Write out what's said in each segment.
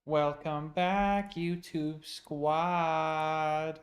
Welcome back, YouTube squad.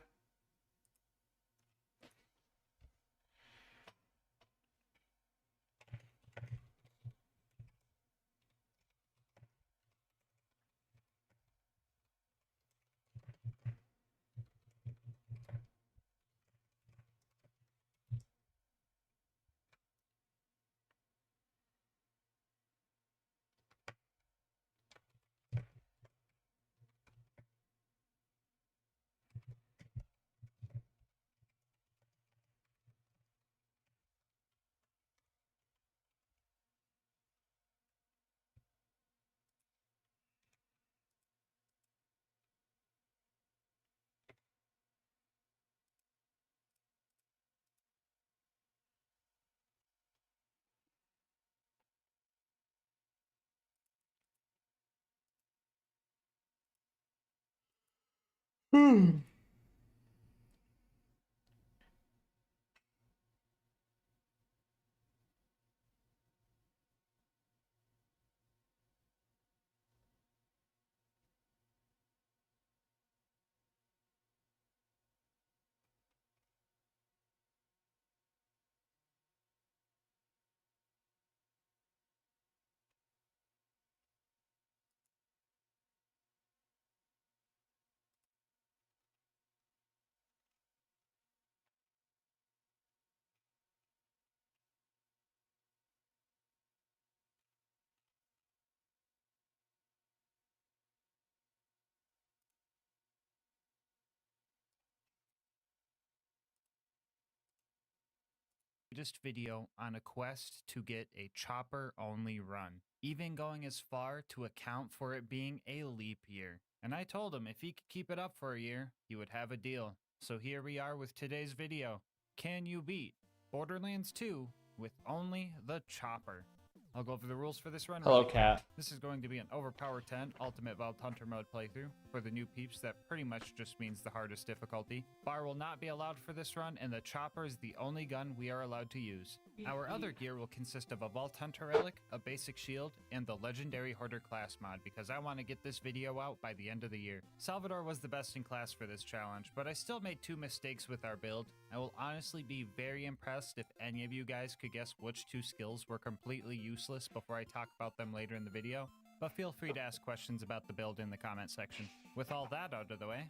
Latest video on a quest to get a chopper only run, even going as far to account for it being a leap year. And I told him if he could keep it up for a year, he would have a deal. So here we are with today's video. Can you beat Borderlands 2 with only the chopper? I'll go over the rules for this run. Hello, really quick. cat. This is going to be an Overpower 10 Ultimate Vault Hunter mode playthrough. For the new peeps, that pretty much just means the hardest difficulty. Bar will not be allowed for this run, and the chopper is the only gun we are allowed to use. Our other gear will consist of a Vault Hunter relic, a basic shield, and the legendary Hoarder class mod, because I want to get this video out by the end of the year. Salvador was the best in class for this challenge, but I still made 2 mistakes with our build. I will honestly be very impressed if any of you guys could guess which 2 skills were completely useless before I talk about them later in the video, but feel free to ask questions about the build in the comment section. With all that out of the way,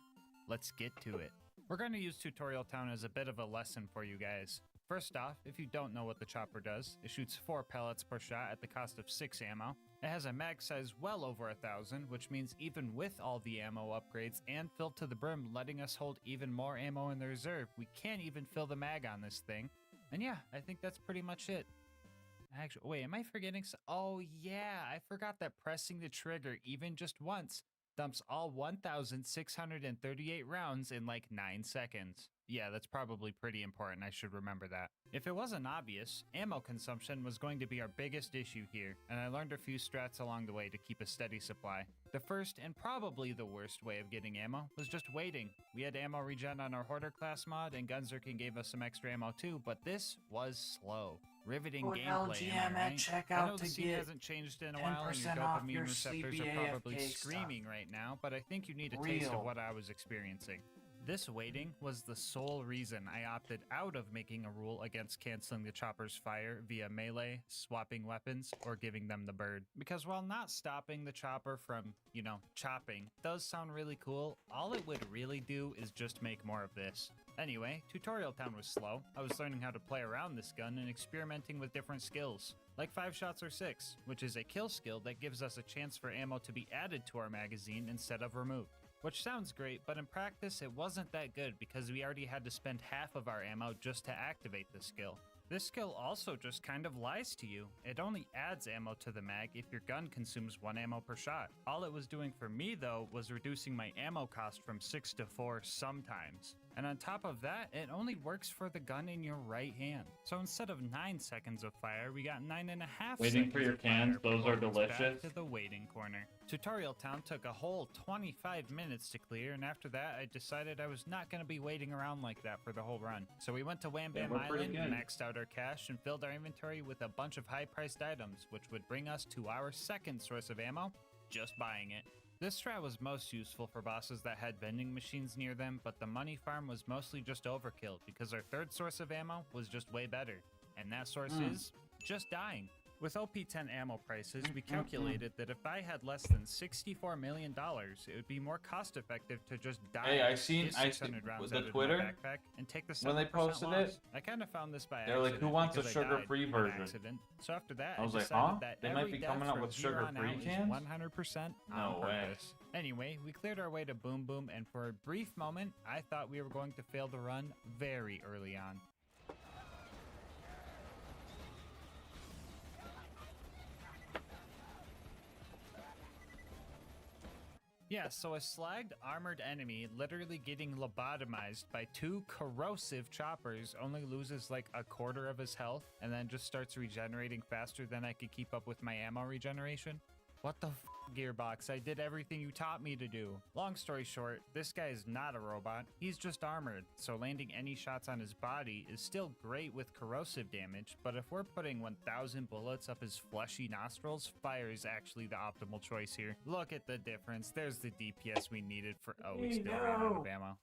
let's get to it. We're going to use Tutorial Town as a bit of a lesson for you guys. First off, if you don't know what the chopper does, it shoots 4 pellets per shot at the cost of 6 ammo. It has a mag size well over 1,000, which means even with all the ammo upgrades and filled to the brim letting us hold even more ammo in the reserve, we can't even fill the mag on this thing. And yeah, I think that's pretty much it. Actually, wait, am I forgetting? Oh yeah, I forgot that pressing the trigger even just once dumps all 1,638 rounds in like 9 seconds. Yeah, that's probably pretty important. I should remember that. If it wasn't obvious, ammo consumption was going to be our biggest issue here, and I learned a few strats along the way to keep a steady supply. The first and probably the worst way of getting ammo was just waiting. We had ammo regen on our Hoarder class mod, and Gunzerkin gave us some extra ammo too, but this was slow. Riveting gameplay, am I right? I know the scene hasn't changed in a while and your dopamine receptors are probably screaming right now, but I think you need a taste of what I was experiencing. This waiting was the sole reason I opted out of making a rule against canceling the chopper's fire via melee, swapping weapons, or giving them the bird. Because while not stopping the chopper from, chopping does sound really cool, all it would really do is just make more of this. Anyway, Tutorial Town was slow. I was learning how to play around this gun and experimenting with different skills, like 5 shots or 6, which is a kill skill that gives us a chance for ammo to be added to our magazine instead of removed. Which sounds great, but in practice it wasn't that good because we already had to spend half of our ammo just to activate the skill. This skill also just kind of lies to you. It only adds ammo to the mag if your gun consumes 1 ammo per shot. All it was doing for me though was reducing my ammo cost from 6 to 4 sometimes. And on top of that, it only works for the gun in your right hand. So instead of 9 seconds of fire, we got 9.5 seconds. Waiting for your cans, those are delicious. Back to the waiting corner. Tutorial Town took a whole 25 minutes to clear, and after that, I decided I was not going to be waiting around like that for the whole run. So we went to Wham Bam Island, maxed out our cash, and filled our inventory with a bunch of high-priced items, which would bring us to our second source of ammo, just buying it. This strat was most useful for bosses that had vending machines near them, but the money farm was mostly just overkill because our third source of ammo was just way better. And that source is just dying. With OP10 ammo prices, we calculated that if I had less than $64 million, it would be more cost effective to just die. Hey, I seen 600 rounds the out of Twitter my backpack and take the 7% when they posted loss. it. I kind of found this by They're like, accident. "Who wants a because I died sugar-free on version?" accident. So after that, I was like, decided huh? that They might every be death coming out from with here on sugar-free out is cans? 100% No on way. purpose. Anyway, we cleared our way to Boom Boom, and for a brief moment, I thought we were going to fail the run very early on. Yeah, so a slagged armored enemy literally getting lobotomized by 2 corrosive choppers only loses like a quarter of his health and then just starts regenerating faster than I could keep up with my ammo regeneration. What the f, Gearbox? I did everything you taught me to do. Long story short, this guy is not a robot. He's just armored, so landing any shots on his body is still great with corrosive damage, but if we're putting 1,000 bullets up his fleshy nostrils, fire is actually the optimal choice here. Look at the difference. There's the DPS we needed for— oh, we still ran out of ammo.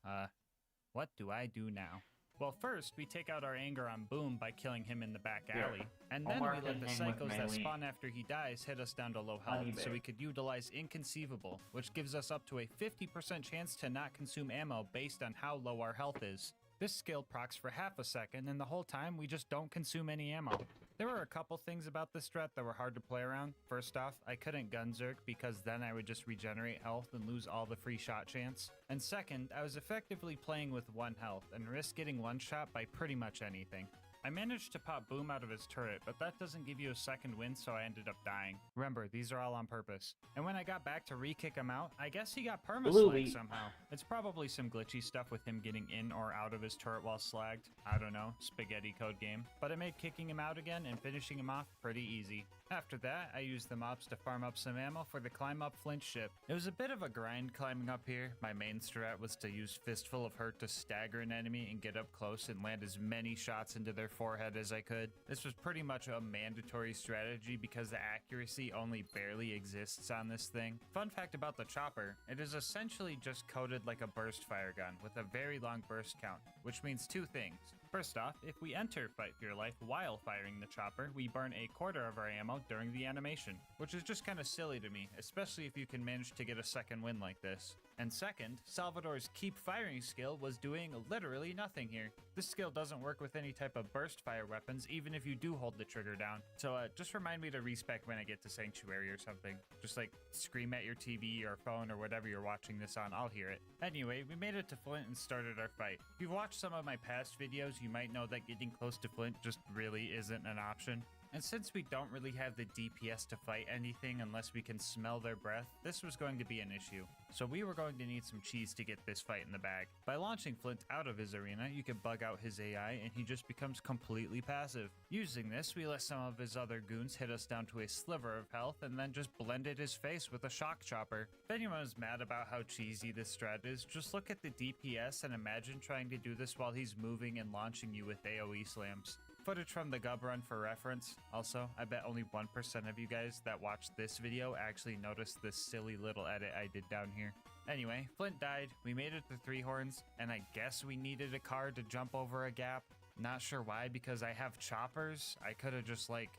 What do I do now? Well, first, we take out our anger on Boom by killing him in the back alley, and then we let the psychos that spawn after he dies hit us down to low health, so we could utilize Inconceivable, which gives us up to a 50% chance to not consume ammo based on how low our health is. This skill procs for half a second, and the whole time we just don't consume any ammo. There were a couple things about this strat that were hard to play around. First off, I couldn't gun zerk because then I would just regenerate health and lose all the free shot chance. And second, I was effectively playing with 1 health and risked getting one shot by pretty much anything. I managed to pop Boom out of his turret, but that doesn't give you a second win, so I ended up dying. Remember, these are all on purpose. And when I got back to re-kick him out, I guess he got perma-slagged somehow. It's probably some glitchy stuff with him getting in or out of his turret while slagged. I don't know, spaghetti code game. But it made kicking him out again and finishing him off pretty easy. After that, I used the mobs to farm up some ammo for the climb up Flint ship. It was a bit of a grind climbing up here. My main strat was to use Fistful of Hurt to stagger an enemy and get up close and land as many shots into their forehead as I could. This was pretty much a mandatory strategy because the accuracy only barely exists on this thing. Fun fact about the chopper, it is essentially just coded like a burst fire gun with a very long burst count, which means 2 things. First off, if we enter Fight for Your Life while firing the chopper, we burn a quarter of our ammo during the animation, which is just kind of silly to me, especially if you can manage to get a second win like this. And second, Salvador's keep firing skill was doing literally nothing here. This skill doesn't work with any type of burst fire weapons, even if you do hold the trigger down. So just remind me to respec when I get to Sanctuary or something. Just like scream at your TV or phone or whatever you're watching this on, I'll hear it. Anyway, we made it to Flint and started our fight. If you've watched some of my past videos, you might know that getting close to Flint just really isn't an option. And since we don't really have the DPS to fight anything unless we can smell their breath, this was going to be an issue. So we were going to need some cheese to get this fight in the bag. By launching Flint out of his arena, you can bug out his AI and he just becomes completely passive. Using this, we let some of his other goons hit us down to a sliver of health and then just blended his face with a shock chopper. If anyone is mad about how cheesy this strat is, just look at the DPS and imagine trying to do this while he's moving and launching you with AoE slams. Footage from the Gub run for reference. Also, I bet only 1% of you guys that watched this video actually noticed this silly little edit I did down here. Anyway, Flint died, we made it to 3 horns, and I guess we needed a car to jump over a gap. Not sure why, because I have choppers. I could have just like...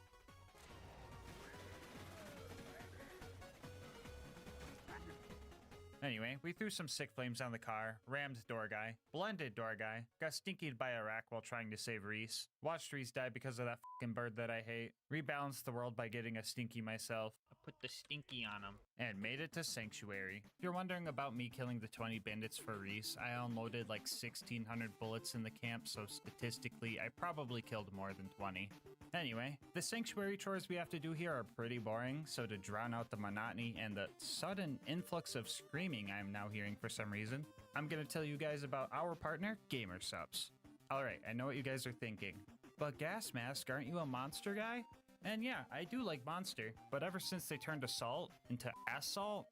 Anyway, we threw some sick flames on the car, rammed door guy, blended door guy, got stinkied by a rack while trying to save Reese, watched Reese die because of that fucking bird that I hate, rebalanced the world by getting a stinky myself, I put the stinky on him, and made it to Sanctuary. If you're wondering about me killing the 20 bandits for Reese, I unloaded like 1,600 bullets in the camp, so statistically, I probably killed more than 20. Anyway, the Sanctuary chores we have to do here are pretty boring, so to drown out the monotony and the sudden influx of screaming I'm now hearing for some reason, I'm gonna tell you guys about our partner, GamerSubs. Alright, I know what you guys are thinking, but GasMask, aren't you a monster guy? And yeah, I do like monster, but ever since they turned Assault into Assault,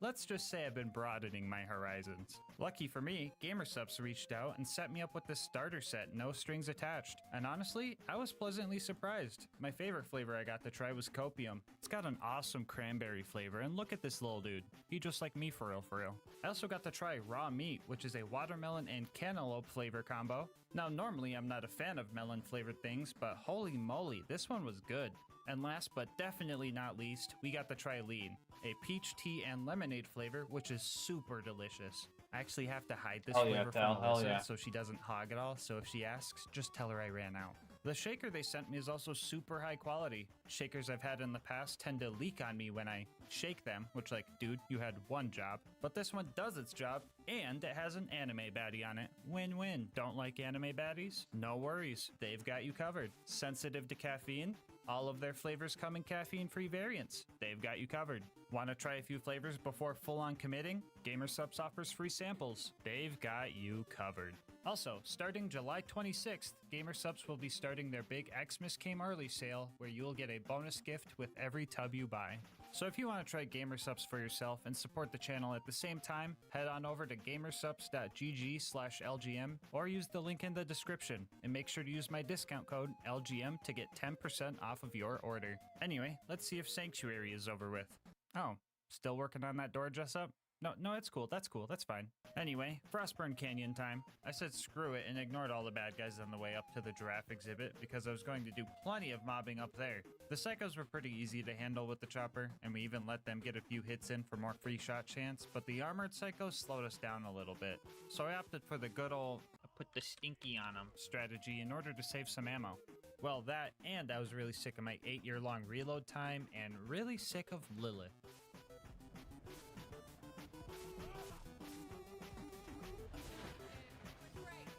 let's just say I've been broadening my horizons. Lucky for me, GamerSubs reached out and set me up with this starter set, no strings attached. And honestly, I was pleasantly surprised. My favorite flavor I got to try was Copium. It's got an awesome cranberry flavor, and look at this little dude. He just like me for real, for real. I also got to try Raw Meat, which is a watermelon and cantaloupe flavor combo. Now, normally I'm not a fan of melon flavored things, but holy moly, this one was good. And last but definitely not least, we got to try Lean, a peach tea and lemonade flavor, which is super delicious. I actually have to hide this flavor from Alyssa so she doesn't hog it all, so if she asks, just tell her I ran out. The shaker they sent me is also super high quality. Shakers I've had in the past tend to leak on me when I shake them, which like, dude, you had one job. But this one does its job, and it has an anime baddie on it. Win-win. Don't like anime baddies? No worries. They've got you covered. Sensitive to caffeine? All of their flavors come in caffeine-free variants. They've got you covered. Want to try a few flavors before full-on committing? GamerSubs offers free samples. They've got you covered. Also, starting July 26th, GamerSubs will be starting their big Xmas Came Early sale, where you'll get a bonus gift with every tub you buy. So if you want to try GamerSubs for yourself and support the channel at the same time, head on over to gamersubs.gg/LGM or use the link in the description, and make sure to use my discount code LGM to get 10% off of your order. Anyway, let's see if Sanctuary is over with. Oh, still working on that door dress up? No, it's cool. That's cool. That's fine. Anyway, Frostburn Canyon time. I said screw it and ignored all the bad guys on the way up to the giraffe exhibit because I was going to do plenty of mobbing up there. The psychos were pretty easy to handle with the chopper, and we even let them get a few hits in for more free shot chance, but the armored psychos slowed us down a little bit. So I opted for the good old put the stinky on them strategy in order to save some ammo. Well, that, and I was really sick of my 8-year-long reload time and really sick of Lilith.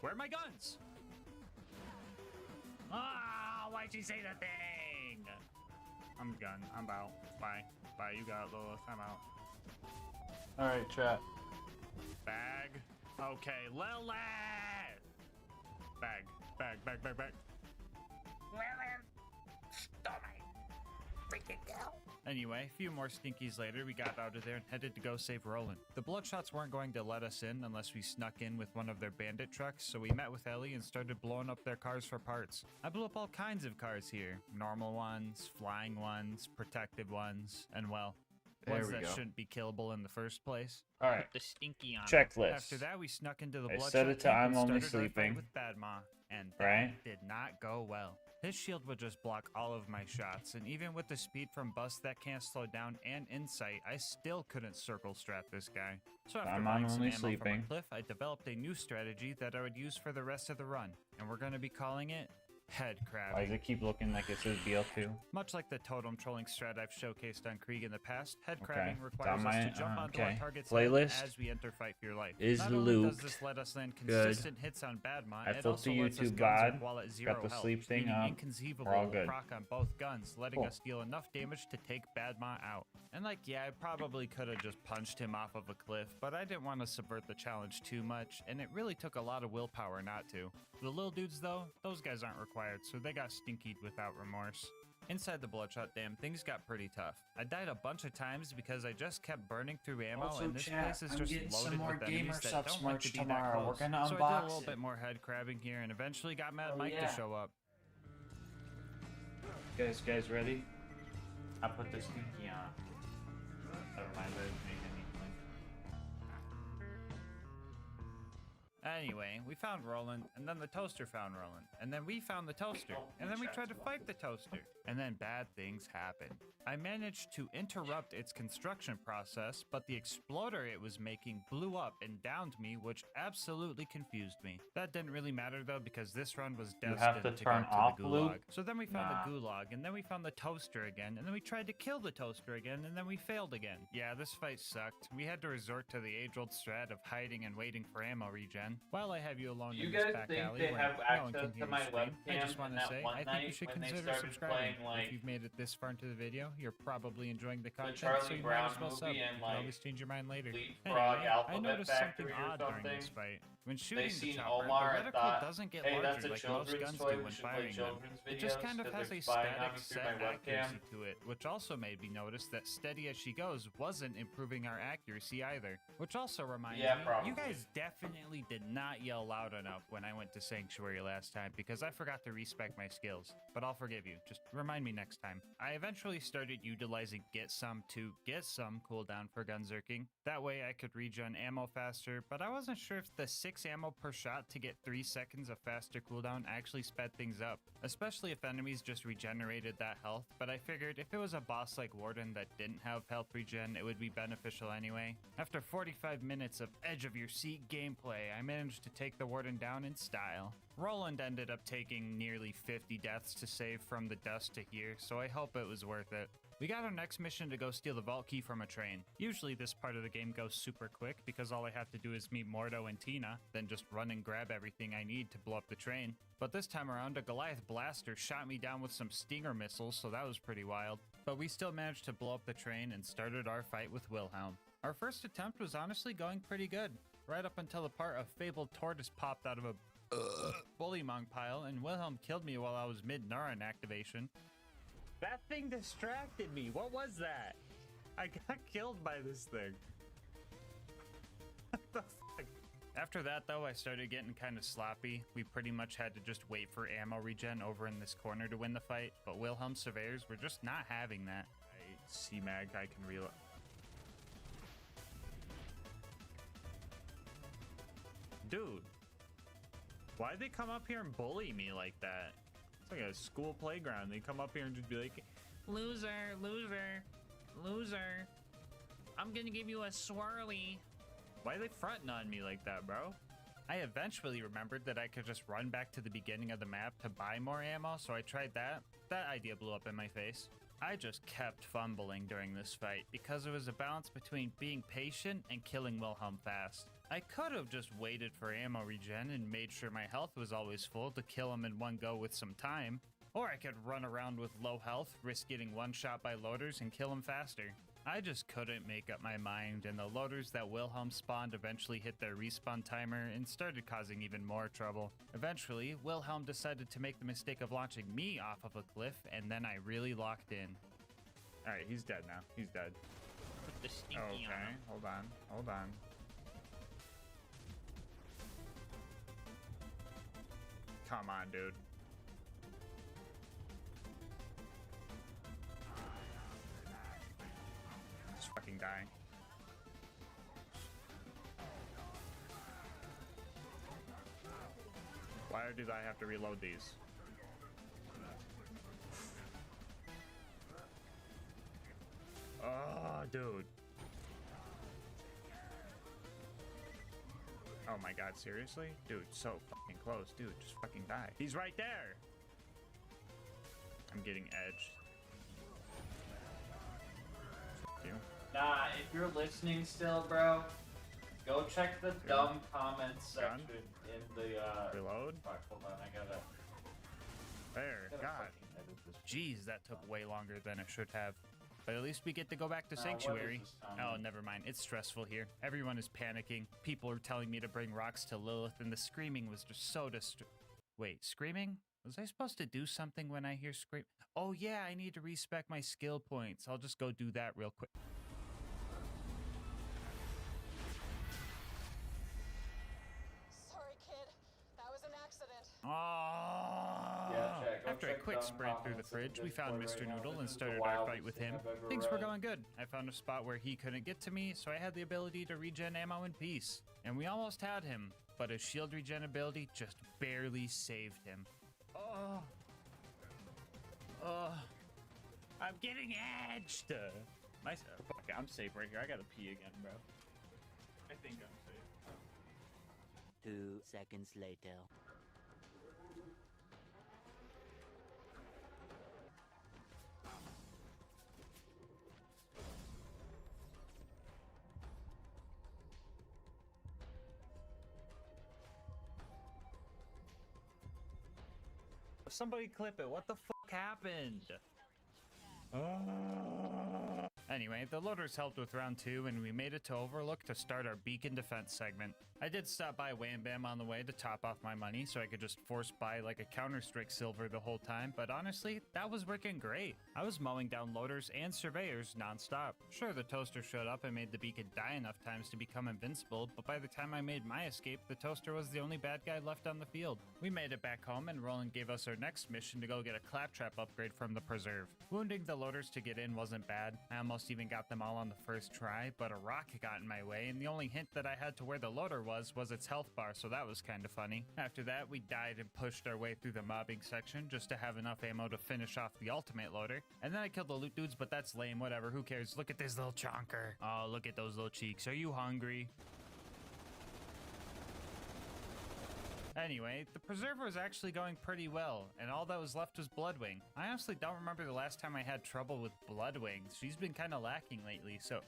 Where are my guns? Ah, why'd she say the thing? I'm done. I'm out. Bye. Bye, you got it, Lilith. I'm out. Alright, chat. Bag. Okay, Lilith! Bag. Bag. Lilith! Stop it! Freaking hell! Anyway, a few more stinkies later, we got out of there and headed to go save Roland. The Bloodshots weren't going to let us in unless we snuck in with one of their bandit trucks, so we met with Ellie and started blowing up their cars for parts. I blew up all kinds of cars here. Normal ones, flying ones, protective ones, and well, ones that shouldn't be killable in the first place. Alright. The stinky on Checklist. After that, we snuck into the I Bloodshot set it to camp I'm and only started our fight sleeping. with Badma, and that Right? did not go well. His shield would just block all of my shots, and even with the speed from Bust that can't slow down and Insight, I still couldn't circle strat this guy. So after I'm buying some only ammo from sleeping. a cliff, I developed a new strategy that I would use for the rest of the run, and we're going to be calling it head crabbing. Why does it keep looking like it says BL2? Much like the totem trolling strat I've showcased on Krieg in the past, head Okay. crabbing It's requires on us my- to jump onto our okay. target's Playlist head as we enter fight for your life. is Not only does looped. this let us land Good. consistent hits on Badma, I it flipped also the lets us YouTube guns VOD, with while at 0 got the health, sleep thing meaning up. inconceivable We're all good. proc on both guns, letting Cool. us deal enough damage to take Badma out. And like, yeah, I probably could have just punched him off of a cliff, but I didn't want to subvert the challenge too much, and it really took a lot of willpower not to. The little dudes though, those guys aren't required, so they got stinkied without remorse. Inside the Bloodshot Dam, things got pretty tough. I died a bunch of times because I just kept burning through ammo, Also, and this chat, place is I'm just getting some loaded more with enemies that GamerSubs don't like merch to be tomorrow. that We're close. gonna So I did a unbox little it. bit more head crabbing here, and eventually got Mad Mike yeah. to show up. Guys ready? I put the stinky on. Never mind, I didn't make anything. Anyway, we found Roland, and then the toaster found Roland, and then we found the toaster, and then we tried to fight the toaster, and then bad things happened. I managed to interrupt its construction process, but the exploder it was making blew up and downed me, which absolutely confused me. That didn't really matter though, because this run was You destined have to to turn go off to the loop? gulag. So then we found Nah. the gulag, and then we found the toaster again, and then we tried to kill the toaster again, and then we failed again. Yeah, this fight sucked. We had to resort to the age-old strat of hiding and waiting for ammo regen. While I have you alone Do you in this guys back think alley they where have no one can access hear to you my scream, I webcam just want in to that say, one I think you night should when they consider started subscribing. playing, like, If you've made it this far into the video, you're probably enjoying the content, Charlie so you Brown might as well sub. movie You and, can like, always change your mind later. Leapfrog Anyway, I Alphabet noticed something Factory or odd during something. this fight. When They shooting the seen chopper, Omar the and reticle thought, doesn't get hey, that's larger a like most children's guns toy, do we when should play firing them. children's It just videos kind of because has they're a spying on static me through set my webcam. accuracy to it, which also made me notice that steady as she goes wasn't improving our accuracy either. Which also reminds Yeah, me, probably. you guys definitely did not yell loud enough when I went to Sanctuary last time because I forgot to respec my skills. But I'll forgive you, just remind me next time. I eventually started utilizing Get Some to get some cooldown for gunzerking. That way I could regen ammo faster, but I wasn't sure if the 6 ammo per shot to get 3 seconds of faster cooldown actually sped things up, especially if enemies just regenerated that health, but I figured if it was a boss like Warden that didn't have health regen, it would be beneficial anyway. After 45 minutes of edge of your seat gameplay, I managed to take the Warden down in style. Roland ended up taking nearly 50 deaths to save from the dust to here, so I hope it was worth it. We got our next mission to go steal the vault key from a train. Usually this part of the game goes super quick because all I have to do is meet Mordo and Tina, then just run and grab everything I need to blow up the train. But this time around, a Goliath blaster shot me down with some Stinger missiles, so that was pretty wild. But we still managed to blow up the train and started our fight with Wilhelm. Our first attempt was honestly going pretty good, right up until the part a fabled tortoise popped out of a bullymong pile and Wilhelm killed me while I was mid-neuron activation. That thing distracted me. What was that? I got killed by this thing. What the fuck? After that, though, I started getting kind of sloppy. We pretty much had to just wait for ammo regen over in this corner to win the fight, but Wilhelm's surveyors were just not having that. C-Mag, I can reload. Dude, why'd they come up here and bully me like that? It's like a school playground. They come up here and just be like, loser, loser, loser. I'm gonna give you a swirly. why are they fronting on me like that, bro? I eventually remembered that I could just run back to the beginning of the map to buy more ammo, so I tried that. That idea blew up in my face. I just kept fumbling during this fight because it was a balance between being patient and killing Wilhelm fast. I could have just waited for ammo regen and made sure my health was always full to kill him in one go with some time, or I could run around with low health, risk getting one shot by loaders and kill him faster. I just couldn't make up my mind, and the loaders that Wilhelm spawned eventually hit their respawn timer and started causing even more trouble. Eventually, Wilhelm decided to make the mistake of launching me off of a cliff, and then I really locked in. Alright, he's dead now. He's dead. Put the stinky on Okay, him. hold on, hold on. Come on, dude. Just fucking die. Why did I have to reload these? Oh, dude. Oh my god, seriously? Dude, so fucking close. Dude, just fucking die. He's right there! I'm getting edged. Fuck you. Nah, if you're listening still, bro, go check the dumb comments section in the, Reload? Fuck, hold on, I gotta There, God. fucking edit this. Jeez, that took way longer than it should have. But at least we get to go back to what Sanctuary. is this Oh, time? never mind. It's stressful here. Everyone is panicking. People are telling me to bring rocks to Lilith, and the screaming was just so Wait, screaming? Was I supposed to do something when I hear scream? Oh yeah, I need to respec my skill points. I'll just go do that real quick. Sorry, kid. That was an accident. Oh! Yeah, check. Go After a check quick dumb sprint through the comments in fridge, we found Discord Mr. right now. Noodle and This is the started our fight wildest with thing him. I've ever Things were read. going good. I found a spot where he couldn't get to me, so I had the ability to regen ammo in peace. And we almost had him, but his shield regen ability just barely saved him. Oh. Oh. I'm getting edged. Fuck, I'm safe right here. I gotta pee again, bro. I think I'm safe. 2 seconds later. somebody clip it. What the fuck happened? Anyway, the loaders helped with round 2 and we made it to Overlook to start our beacon defense segment. I did stop by Wham Bam on the way to top off my money so I could just force buy like a Counter-Strike silver the whole time, but honestly, that was working great. I was mowing down loaders and surveyors non-stop. Sure, the toaster showed up and made the beacon die enough times to become invincible, but by the time I made my escape, the toaster was the only bad guy left on the field. We made it back home and Roland gave us our next mission to go get a claptrap upgrade from the preserve. Wounding the loaders to get in wasn't bad. I almost even got them all on the first try, but a rock got in my way and the only hint that I had to where the loader was its health bar, so that was kind of funny. After that, we died and pushed our way through the mobbing section just to have enough ammo to finish off the ultimate loader. And then I killed the loot dudes, but that's lame, whatever, who cares? Look at this little chonker. Oh, look at those little cheeks. Are you hungry? Anyway, the preserve was actually going pretty well, and all that was left was Bloodwing. I honestly don't remember the last time I had trouble with Bloodwing. She's been kind of lacking lately, so...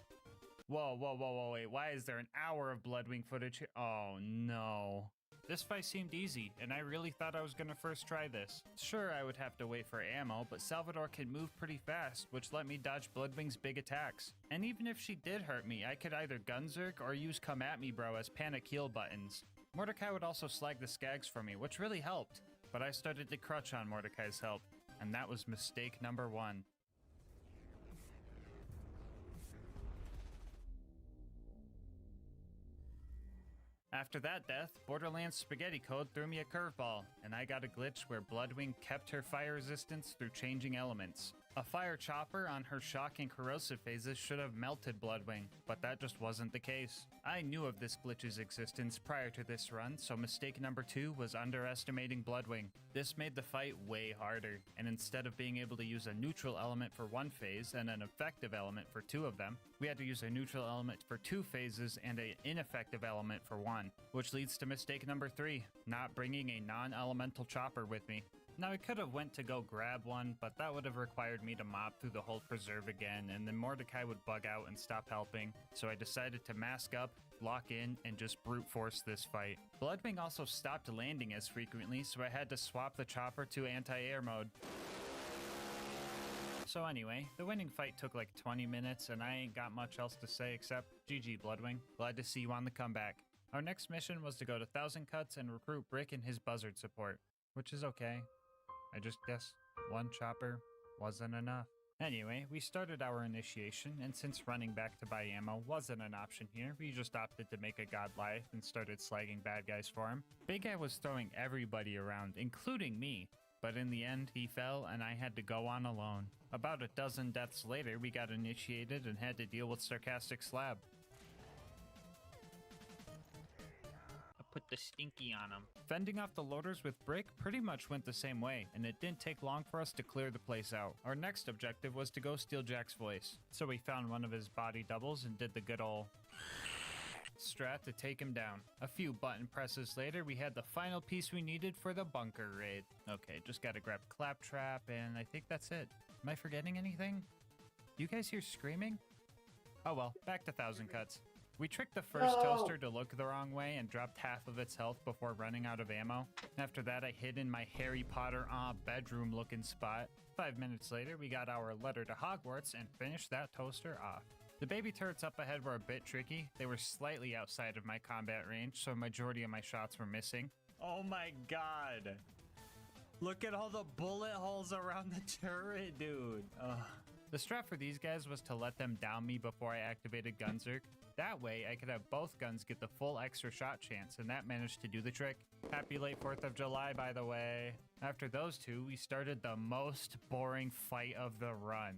Whoa, wait, why is there an hour of Bloodwing footage here? Oh, no. This fight seemed easy, and I really thought I was gonna first try this. Sure, I would have to wait for ammo, but Salvador can move pretty fast, which let me dodge Bloodwing's big attacks. And even if she did hurt me, I could either gunzerk or use come at me bro as panic heal buttons. Mordecai would also slag the skags for me, which really helped, but I started to crutch on Mordecai's help, and that was mistake number 1. After that death, Borderlands Spaghetti Code threw me a curveball, and I got a glitch where Bloodwing kept her fire resistance through changing elements. A fire chopper on her shock and corrosive phases should have melted Bloodwing, but that just wasn't the case. I knew of this glitch's existence prior to this run, so mistake number 2 was underestimating Bloodwing. This made the fight way harder, and instead of being able to use a neutral element for 1 phase and an effective element for 2 of them, we had to use a neutral element for 2 phases and an ineffective element for 1, which leads to mistake number 3, not bringing a non-elemental chopper with me. Now I could have went to go grab one, but that would have required me to mob through the whole preserve again, and then Mordecai would bug out and stop helping, so I decided to mask up, lock in, and just brute force this fight. Bloodwing also stopped landing as frequently, so I had to swap the chopper to anti-air mode. So anyway, the winning fight took like 20 minutes, and I ain't got much else to say except GG Bloodwing, glad to see you on the comeback. Our next mission was to go to 1000 Cuts and recruit Brick and his buzzard support, which is okay. I just guess 1 chopper wasn't enough. Anyway, we started our initiation, and since running back to buy ammo wasn't an option here, we just opted to make a god life and started slagging bad guys for him. Big Guy was throwing everybody around, including me, but in the end he fell and I had to go on alone. About a dozen deaths later, we got initiated and had to deal with Sarcastic Slab. Put the stinky on him. Fending off the loaders with Brick pretty much went the same way, and it didn't take long for us to clear the place out. Our next objective was to go steal Jack's voice, so we found one of his body doubles and did the good ol' strat to take him down. A few button presses later, we had the final piece we needed for the bunker raid. Okay, just gotta grab Claptrap, and I think that's it. Am I forgetting anything? Do you guys hear screaming? Oh well, back to 1000 Cuts. We tricked the first toaster to look the wrong way and dropped half of its health before running out of ammo. After that, I hid in my Harry Potter bedroom looking spot. 5 minutes later, we got our letter to Hogwarts and finished that toaster off. The baby turrets up ahead were a bit tricky. They were slightly outside of my combat range, so a majority of my shots were missing. Oh my god! Look at all the bullet holes around the turret, dude! Ugh. The strat for these guys was to let them down me before I activated Gunzerk. That way, I could have both guns get the full extra shot chance, and that managed to do the trick. Happy late 4th of July, by the way. After those two, we started the most boring fight of the run.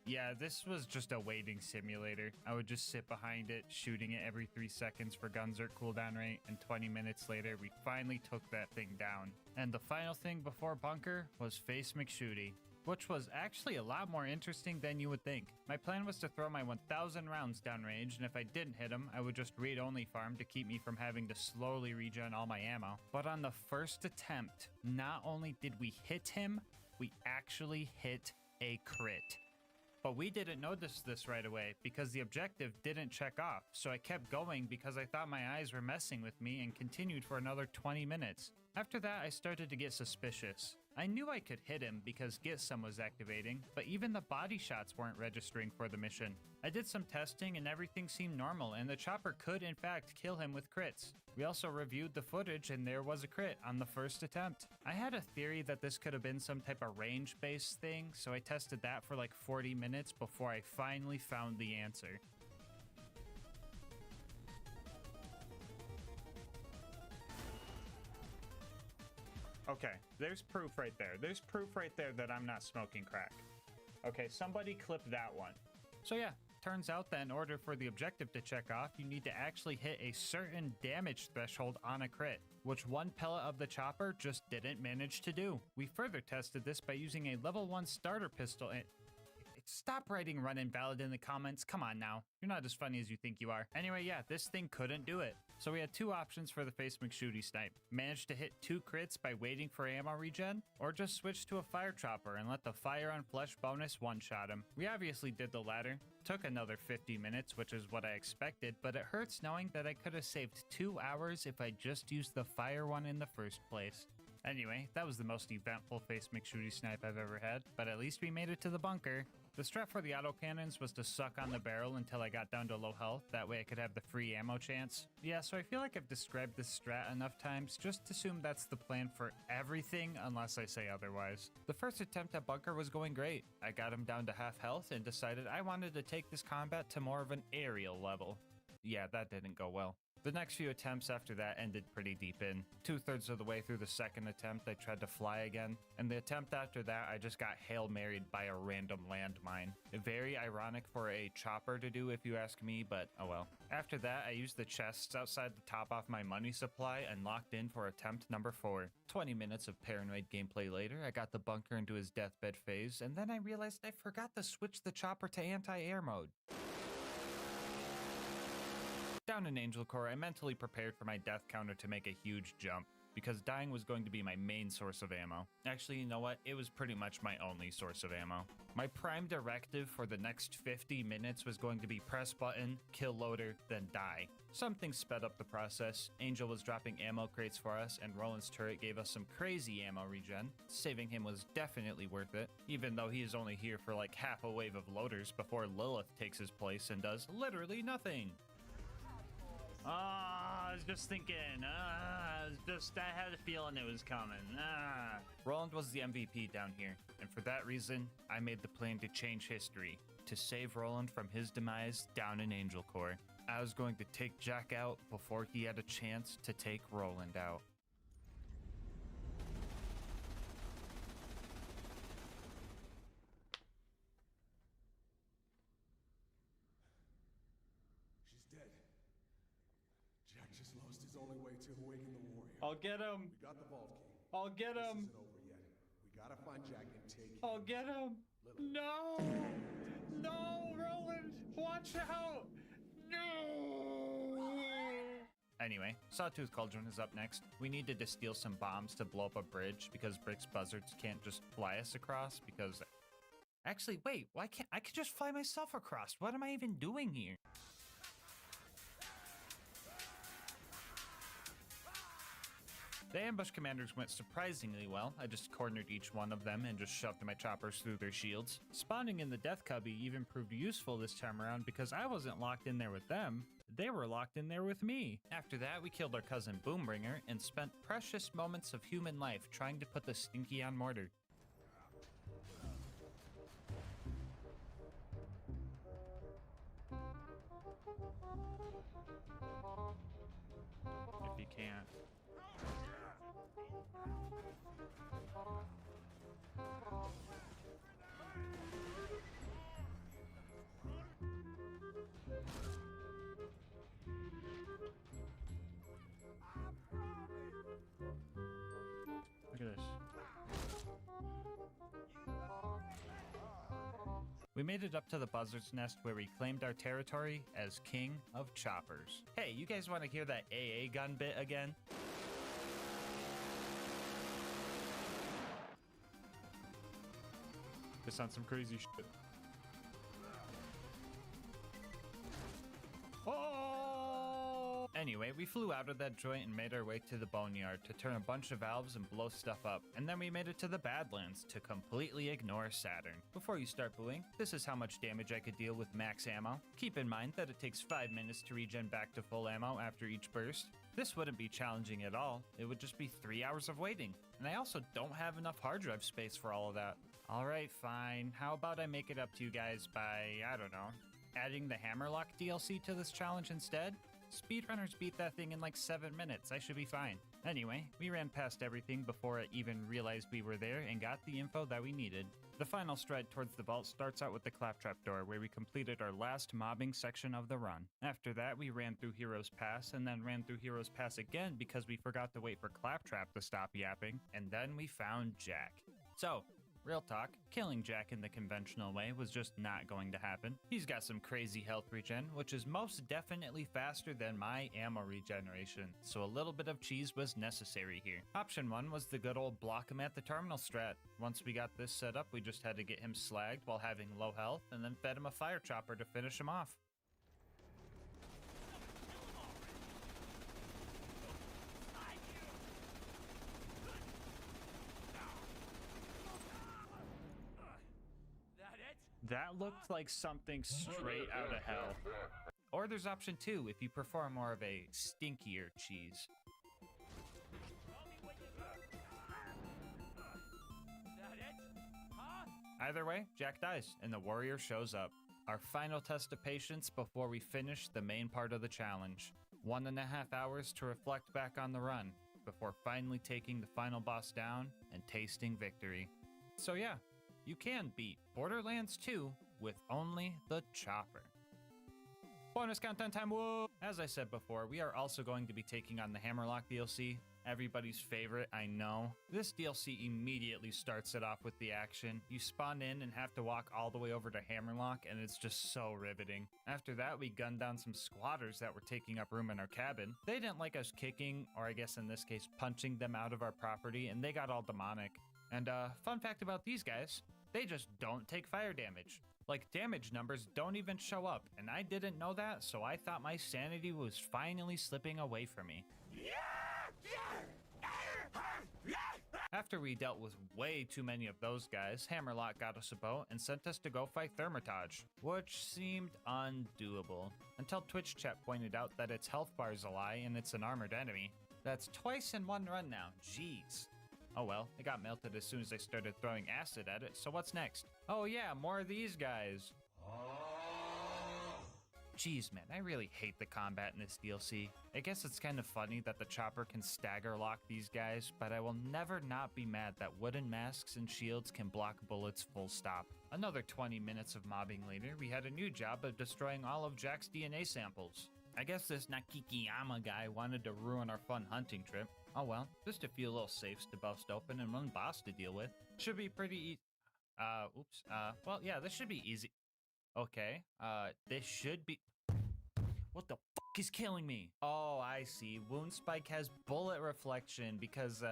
Yeah, this was just a waiting simulator. I would just sit behind it, shooting it every 3 seconds for Gunzerk cooldown rate, and 20 minutes later, we finally took that thing down. And the final thing before bunker was Face McShooty, which was actually a lot more interesting than you would think. My plan was to throw my 1000 rounds downrange, and if I didn't hit him, I would just read-only farm to keep me from having to slowly regen all my ammo. But on the first attempt, not only did we hit him, we actually hit a crit. But we didn't notice this right away because the objective didn't check off, so I kept going because I thought my eyes were messing with me and continued for another 20 minutes. After that, I started to get suspicious. I knew I could hit him because Get Some was activating, but even the body shots weren't registering for the mission. I did some testing and everything seemed normal, and the chopper could in fact kill him with crits. We also reviewed the footage and there was a crit on the first attempt. I had a theory that this could have been some type of range-based thing, so I tested that for like 40 minutes before I finally found the answer. Okay, there's proof right there. There's proof right there that I'm not smoking crack. Okay, somebody clip that one. So yeah, turns out that in order for the objective to check off, you need to actually hit a certain damage threshold on a crit, which one pellet of the chopper just didn't manage to do. We further tested this by using a level 1 starter pistol and... Stop writing run invalid in the comments, come on now. You're not as funny as you think you are. Anyway, yeah, this thing couldn't do it. So we had two options for the face McShooty snipe. Manage to hit 2 crits by waiting for ammo regen, or just switch to a fire chopper and let the fire on flesh bonus one-shot him. We obviously did the latter. Took another 50 minutes, which is what I expected, but it hurts knowing that I could have saved 2 hours if I just used the fire one in the first place. Anyway, that was the most eventful face McShooty snipe I've ever had, but at least we made it to the bunker. The strat for the autocannons was to suck on the barrel until I got down to low health, that way I could have the free ammo chance. Yeah, so I feel like I've described this strat enough times, just assume that's the plan for everything unless I say otherwise. The first attempt at bunker was going great. I got him down to half health and decided I wanted to take this combat to more of an aerial level. Yeah, that didn't go well. The next few attempts after that ended pretty deep in. 2/3 of the way through the second attempt, I tried to fly again, and the attempt after that, I just got Hail Married by a random landmine. Very ironic for a chopper to do if you ask me, but oh well. After that, I used the chests outside to top off my money supply and locked in for attempt number 4. 20 minutes of paranoid gameplay later, I got the bunker into his deathbed phase, and then I realized I forgot to switch the chopper to anti-air mode. Down in Angel Core, I mentally prepared for my death counter to make a huge jump, because dying was going to be my main source of ammo. Actually, you know what? It was pretty much my only source of ammo. My prime directive for the next 50 minutes was going to be press button, kill loader, then die. Something sped up the process. Angel was dropping ammo crates for us, and Roland's turret gave us some crazy ammo regen. Saving him was definitely worth it, even though he is only here for like half a wave of loaders before Lilith takes his place and does literally nothing. I was just thinking, I had a feeling it was coming. Roland was the MVP down here, and for that reason, I made the plan to change history, to save Roland from his demise down in Angel Core. I was going to take Jack out before he had a chance to take Roland out. I'll get him. We got the Vault Key. I'll get him. This isn't over yet. We gotta find Jack and take him. I'll get him. No. No, Roland. Watch out. No. Anyway, Sawtooth Cauldron is up next. We needed to steal some bombs to blow up a bridge because Brick's buzzards can't just fly us across because... Actually, wait, why can't I could just fly myself across? What am I even doing here? The ambush commanders went surprisingly well. I just cornered each one of them and just shoved my choppers through their shields. Spawning in the death cubby even proved useful this time around because I wasn't locked in there with them. They were locked in there with me. After that, we killed our cousin Boombringer and spent precious moments of human life trying to put the Stinky on mortar. If you can't. Look at this. We made it up to the buzzard's nest where we claimed our territory as King of Choppers. Hey, you guys want to hear that AA gun bit again? This on some crazy shit. Anyway, we flew out of that joint and made our way to the boneyard to turn a bunch of valves and blow stuff up, and then we made it to the Badlands to completely ignore Saturn. Before you start booing, this is how much damage I could deal with max ammo. Keep in mind that it takes 5 minutes to regen back to full ammo after each burst. This wouldn't be challenging at all, it would just be 3 hours of waiting. And I also don't have enough hard drive space for all of that. Alright, fine. How about I make it up to you guys by, I don't know, adding the Hammerlock DLC to this challenge instead? Speedrunners beat that thing in like 7 minutes, I should be fine. Anyway, we ran past everything before I even realized we were there and got the info that we needed. The final stride towards the vault starts out with the Claptrap door, where we completed our last mobbing section of the run. After that, we ran through Heroes Pass, and then ran through Heroes Pass again because we forgot to wait for Claptrap to stop yapping, and then we found Jack. So, real talk, killing Jack in the conventional way was just not going to happen. He's got some crazy health regen, which is most definitely faster than my ammo regeneration, so a little bit of cheese was necessary here. Option 1 was the good old block him at the terminal strat. Once we got this set up, we just had to get him slagged while having low health, and then fed him a fire chopper to finish him off. That looked like something straight out of hell. Or there's option 2 if you prefer more of a stinkier cheese. Either way, Jack dies, and the warrior shows up. Our final test of patience before we finish the main part of the challenge. 1.5 hours to reflect back on the run, before finally taking the final boss down and tasting victory. So yeah, you can beat Borderlands 2 with only the chopper. Bonus content time, whoa! As I said before, we are also going to be taking on the Hammerlock DLC. Everybody's favorite, I know. This DLC immediately starts it off with the action. You spawn in and have to walk all the way over to Hammerlock, and it's just so riveting. After that, we gunned down some squatters that were taking up room in our cabin. They didn't like us kicking, or I guess in this case, punching them out of our property, and they got all demonic. And fun fact about these guys, they just don't take fire damage. Like, damage numbers don't even show up, and I didn't know that, so I thought my sanity was finally slipping away from me. After we dealt with way too many of those guys, Hammerlock got us a boat and sent us to go fight Thermitage, which seemed undoable, until Twitch chat pointed out that its health bar's a lie and it's an armored enemy. That's twice in one run now, jeez. Oh well, it got melted as soon as I started throwing acid at it, so what's next? Oh yeah, more of these guys. Jeez man, I really hate the combat in this DLC. I guess it's kind of funny that the chopper can stagger lock these guys, but I will never not be mad that wooden masks and shields can block bullets full stop. Another 20 minutes of mobbing later, we had a new job of destroying all of Jack's DNA samples. I guess this Nakikiyama guy wanted to ruin our fun hunting trip. Oh well, just a few little safes to bust open and one boss to deal with. Should be pretty easy. Well yeah, this should be easy. Okay, this should be... What the fuck is killing me? Oh, I see. Wound Spike has bullet reflection because,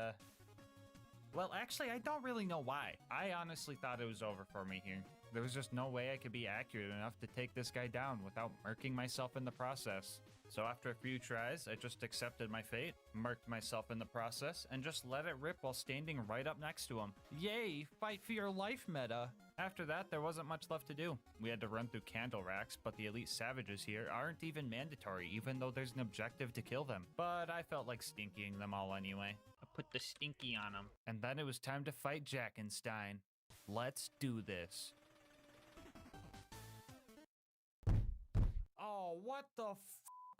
well, actually, I don't really know why. I honestly thought it was over for me here. There was just no way I could be accurate enough to take this guy down without murking myself in the process. So after a few tries, I just accepted my fate, murked myself in the process, and just let it rip while standing right up next to him. Yay, fight for your life meta! After that, there wasn't much left to do. We had to run through candle racks, but the elite savages here aren't even mandatory, even though there's an objective to kill them. But I felt like stinkying them all anyway. I put the stinky on him. And then it was time to fight Jackenstein. Let's do this. Oh, what the f***,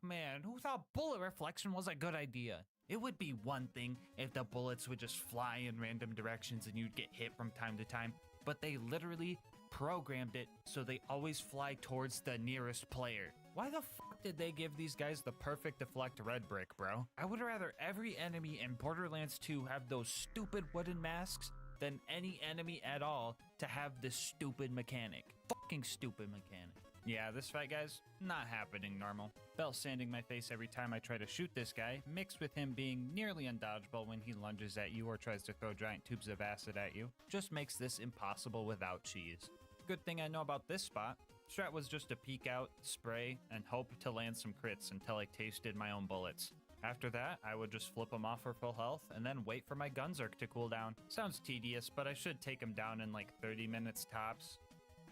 man? Who thought bullet reflection was a good idea? It would be one thing if the bullets would just fly in random directions and you'd get hit from time to time, but they literally programmed it so they always fly towards the nearest player. Why the fuck did they give these guys the perfect deflect red brick, bro? I would rather every enemy in Borderlands 2 have those stupid wooden masks than any enemy at all to have this stupid mechanic. Fucking stupid mechanic. Yeah, this fight, guys, not happening normal. Bell sanding my face every time I try to shoot this guy, mixed with him being nearly undodgeable when he lunges at you or tries to throw giant tubes of acid at you, just makes this impossible without cheese. Good thing I know about this spot. Strat was just to peek out, spray, and hope to land some crits until I tasted my own bullets. After that, I would just flip them off for full health and then wait for my Gunzerk to cool down. Sounds tedious, but I should take him down in like 30 minutes tops.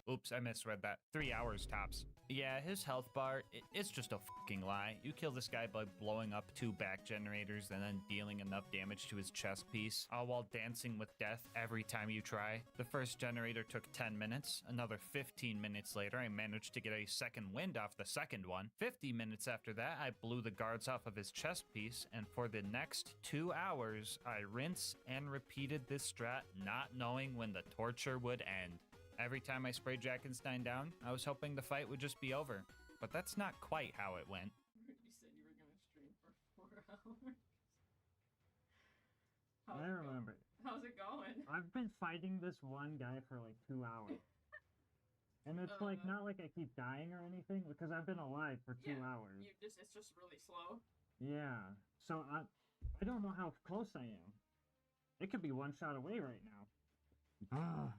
Oops, I misread that. 3 hours tops. Yeah, his health bar, it's just a fucking lie. You kill this guy by blowing up 2 back generators and then dealing enough damage to his chest piece, all while dancing with death every time you try. The first generator took 10 minutes. Another 15 minutes later, I managed to get a second wind off the second one. 50 minutes after that, I blew the guards off of his chest piece, and for the next 2 hours, I rinsed and repeated this strat, not knowing when the torture would end. Every time I sprayed Jackenstein down, I was hoping the fight would just be over. But that's not quite how it went. You said you were gonna stream for 4 hours. I remember. How's it going? I've been fighting this one guy for like 2 hours. And it's like not like I keep dying or anything because I've been alive for 2 hours. It's just really slow. Yeah. So I don't know how close I am. It could be one shot away right now.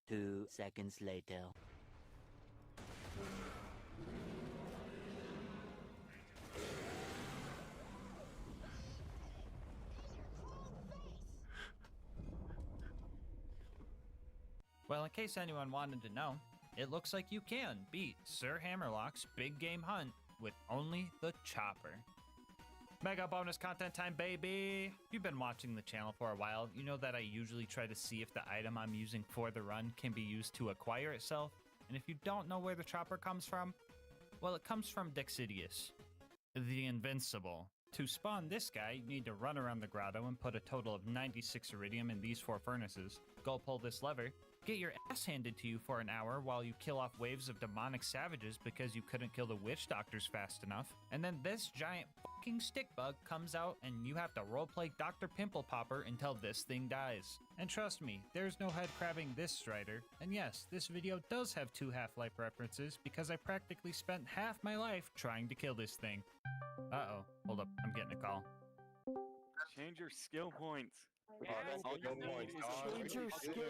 2 seconds later. Well, in case anyone wanted to know, it looks like you can beat Sir Hammerlock's big game hunt with only the chopper. Mega bonus content time, baby! If you've been watching the channel for a while, you know that I usually try to see if the item I'm using for the run can be used to acquire itself. And if you don't know where the chopper comes from, well, it comes from Dexidius, the Invincible. To spawn this guy, you need to run around the grotto and put a total of 96 iridium in these 4 furnaces. Go pull this lever, get your ass handed to you for an hour while you kill off waves of demonic savages because you couldn't kill the witch doctors fast enough. And then this giant fucking stick bug comes out and you have to roleplay Dr. Pimple Popper until this thing dies. And trust me, there's no head crabbing this Strider. And yes, this video does have 2 Half-Life references because I practically spent half my life trying to kill this thing. Uh-oh, hold up, I'm getting a call. Change your skill points. That's all your points, dog. Change your skill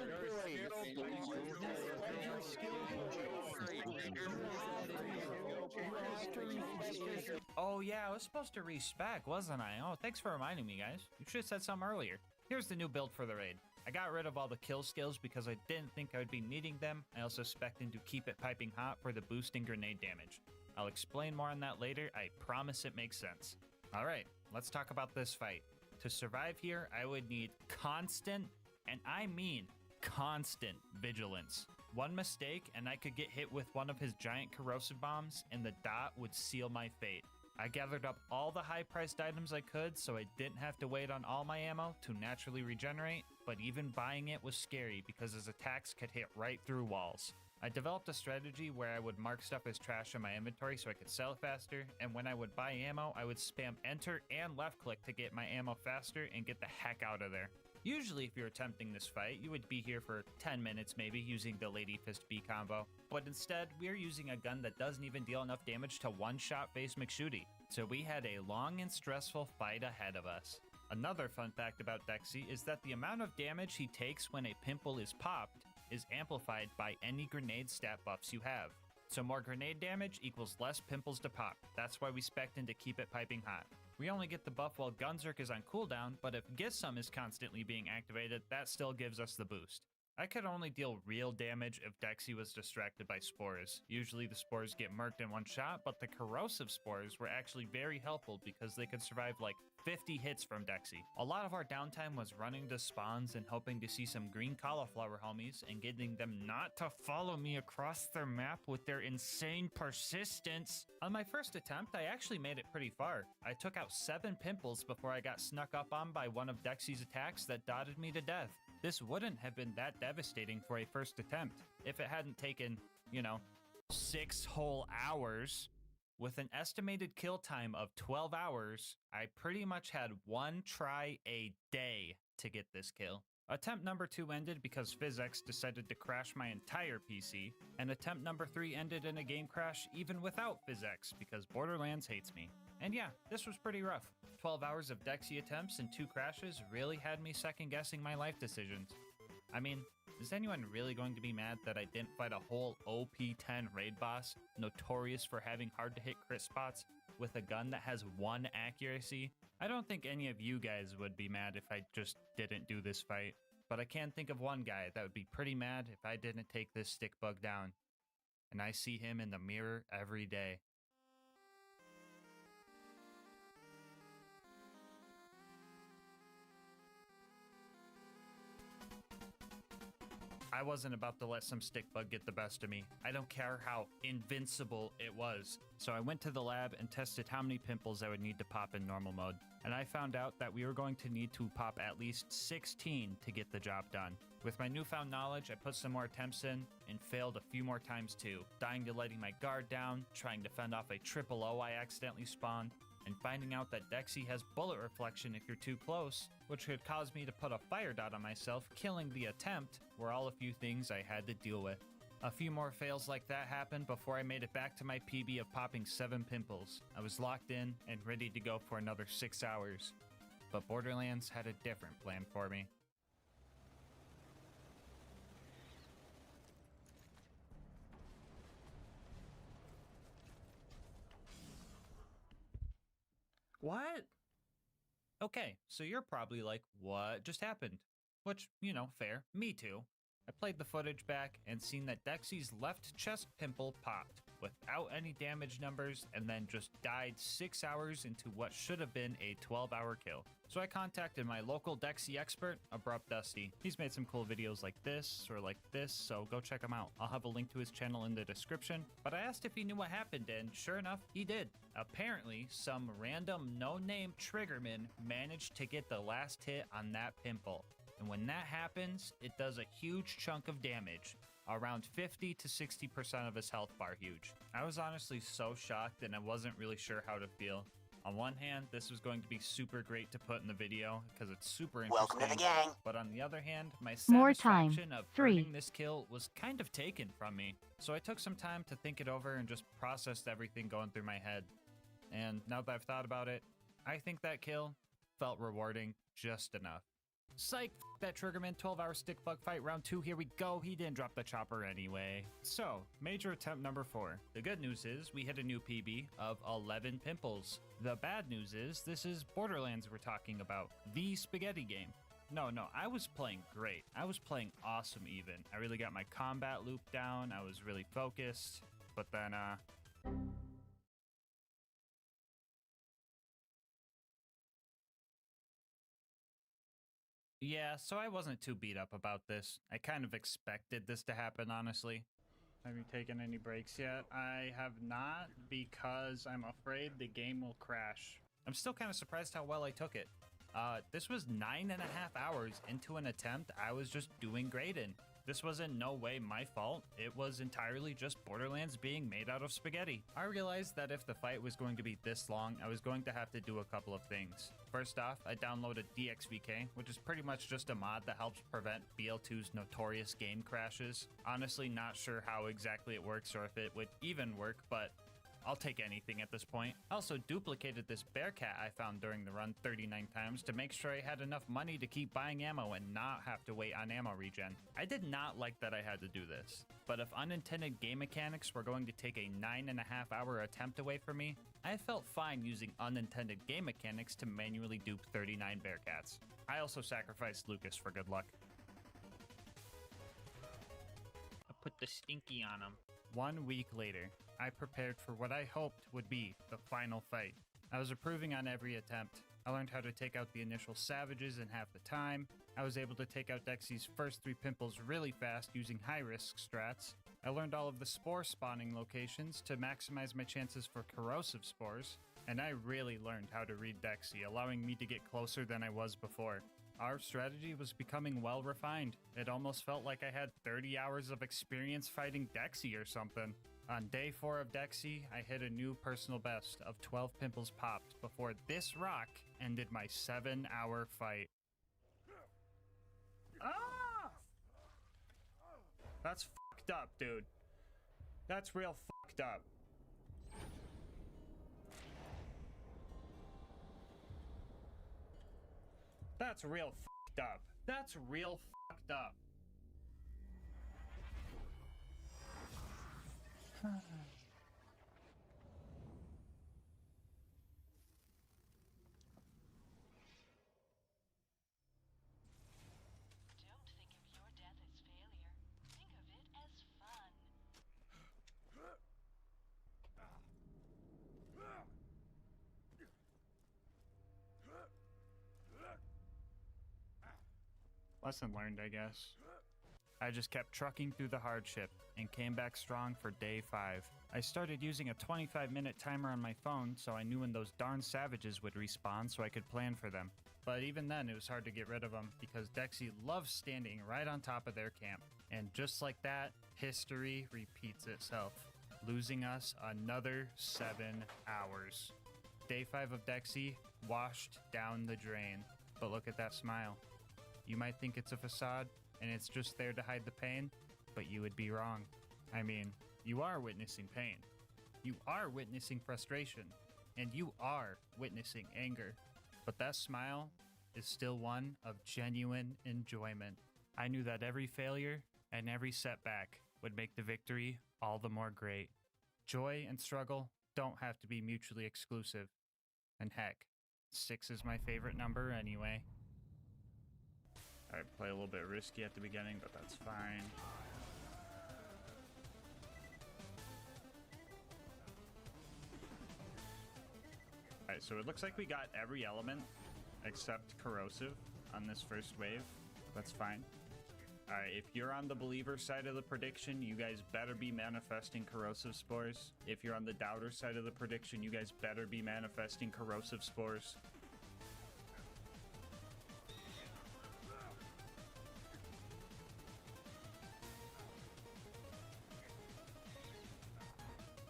Oh yeah, I was supposed to respec, wasn't I? Oh, thanks for reminding me, guys. You should have said something earlier. Here's the new build for the raid. I got rid of all the kill skills because I didn't think I would be needing them. I also spec'd in to keep it piping hot for the boosting grenade damage. I'll explain more on that later. I promise it makes sense. Alright, let's talk about this fight. To survive here, I would need constant, and I mean constant, vigilance. One mistake and I could get hit with one of his giant corrosive bombs and the dot would seal my fate. I gathered up all the high-priced items I could so I didn't have to wait on all my ammo to naturally regenerate, but even buying it was scary because his attacks could hit right through walls. I developed a strategy where I would mark stuff as trash in my inventory so I could sell it faster, and when I would buy ammo, I would spam enter and left click to get my ammo faster and get the heck out of there. Usually if you're attempting this fight, you would be here for 10 minutes maybe using the Lady Fist B combo, but instead we are using a gun that doesn't even deal enough damage to one-shot face McShooty, so we had a long and stressful fight ahead of us. Another fun fact about Dexy is that the amount of damage he takes when a pimple is popped is amplified by any grenade stat buffs you have. So more grenade damage equals less pimples to pop. That's why we spec'd in to keep it piping hot. We only get the buff while Gunzerk is on cooldown, but if Gisum is constantly being activated, that still gives us the boost. I could only deal real damage if Dexy was distracted by spores. Usually the spores get murked in one shot, but the corrosive spores were actually very helpful because they could survive like 50 hits from Dexy. A lot of our downtime was running to spawns and hoping to see some green cauliflower homies and getting them not to follow me across their map with their insane persistence. On my first attempt, I actually made it pretty far. I took out 7 pimples before I got snuck up on by one of Dexy's attacks that dotted me to death. This wouldn't have been that devastating for a first attempt if it hadn't taken, 6 whole hours. With an estimated kill time of 12 hours, I pretty much had 1 try a day to get this kill. Attempt number 2 ended because PhysX decided to crash my entire PC, and attempt number 3 ended in a game crash even without PhysX because Borderlands hates me. And yeah, this was pretty rough. 12 hours of Dexy attempts and 2 crashes really had me second guessing my life decisions. I mean, Is anyone really going to be mad that I didn't fight a whole OP10 raid boss, notorious for having hard to hit crit spots, with a gun that has 1 accuracy? I don't think any of you guys would be mad if I just didn't do this fight, but I can think of one guy that would be pretty mad if I didn't take this stick bug down. And I see him in the mirror every day. I wasn't about to let some stick bug get the best of me. I don't care how invincible it was. So I went to the lab and tested how many pimples I would need to pop in normal mode. And I found out that we were going to need to pop at least 16 to get the job done. With my newfound knowledge, I put some more attempts in and failed a few more times too. Dying to letting my guard down, trying to fend off a triple O I accidentally spawned, and finding out that Dexy has bullet reflection if you're too close, which could cause me to put a fire dot on myself, killing the attempt, were all a few things I had to deal with. A few more fails like that happened before I made it back to my PB of popping 7 pimples. I was locked in and ready to go for another 6 hours. But Borderlands had a different plan for me. What? Okay, so you're probably like, what just happened? Which, you know, fair. Me too. I played the footage back and seen that Dexy's left chest pimple popped without any damage numbers and then just died 6 hours into what should have been a 12-hour kill. So I contacted my local Dexy expert, Abrupt Dusty. He's made some cool videos like this or like this, so go check him out. I'll have a link to his channel in the description, but I asked if he knew what happened and sure enough, he did. Apparently, some random no-name triggerman managed to get the last hit on that pimple. And when that happens, it does a huge chunk of damage, around 50 to 60% of his health bar huge. I was honestly so shocked and I wasn't really sure how to feel. On one hand, this was going to be super great to put in the video because it's super interesting. Welcome to the gang. But on the other hand, my More time. satisfaction of 3. earning this kill was kind of taken from me. So I took some time to think it over and just processed everything going through my head. And now that I've thought about it, I think that kill felt rewarding just enough. Psych, that Triggerman 12-hour stick bug fight round 2, here we go. He didn't drop the chopper anyway. So, major attempt number 4. The good news is we hit a new PB of 11 pimples. The bad news is this is Borderlands we're talking about, the spaghetti game. No, I was playing great. I was playing awesome even. I really got my combat loop down. I was really focused. But then, yeah, so I wasn't too beat up about this. I kind of expected this to happen, honestly. Have you taken any breaks yet? I have not because I'm afraid the game will crash. I'm still kind of surprised how well I took it. This was 9.5 hours into an attempt I was just doing great in. This was in no way my fault. It was entirely just Borderlands being made out of spaghetti. I realized that if the fight was going to be this long, I was going to have to do a couple of things. First off, I downloaded DXVK, which is pretty much just a mod that helps prevent BL2's notorious game crashes. Honestly, not sure how exactly it works or if it would even work, but I'll take anything at this point. I also duplicated this Bearcat I found during the run 39 times to make sure I had enough money to keep buying ammo and not have to wait on ammo regen. I did not like that I had to do this, but if unintended game mechanics were going to take a 9.5 hour attempt away from me, I felt fine using unintended game mechanics to manually dupe 39 Bearcats. I also sacrificed Lucas for good luck. I put the stinky on him. 1 week later, I prepared for what I hoped would be the final fight. I was improving on every attempt. I learned how to take out the initial savages in half the time. I was able to take out Dexy's first 3 pimples really fast using high-risk strats. I learned all of the spore spawning locations to maximize my chances for corrosive spores. And I really learned how to read Dexy, allowing me to get closer than I was before. Our strategy was becoming well refined. It almost felt like I had 30 hours of experience fighting Dexy or something. On day 4 of Dexy, I hit a new personal best of 12 pimples popped before this rock ended my 7-hour fight. Ah! That's fucked up, dude. That's real fucked up. That's real fucked up. That's real fucked up. Don't think of your death as failure. Think of it as fun. Lesson learned, I guess. I just kept trucking through the hardship and came back strong for day 5. I started using a 25-minute timer on my phone so I knew when those darn savages would respawn so I could plan for them. But even then, it was hard to get rid of them because Dexy loves standing right on top of their camp. And just like that, history repeats itself, losing us another 7 hours. Day 5 of Dexy washed down the drain. But look at that smile. You might think it's a facade, and it's just there to hide the pain, but you would be wrong. I mean, you are witnessing pain. You are witnessing frustration, and you are witnessing anger. But that smile is still one of genuine enjoyment. I knew that every failure and every setback would make the victory all the more great. Joy and struggle don't have to be mutually exclusive. And heck, 6 is my favorite number anyway. Alright, play a little bit risky at the beginning, but that's fine. Alright, so it looks like we got every element except corrosive on this first wave. That's fine. Alright, if you're on the believer side of the prediction, you guys better be manifesting corrosive spores. If you're on the doubter side of the prediction, you guys better be manifesting corrosive spores.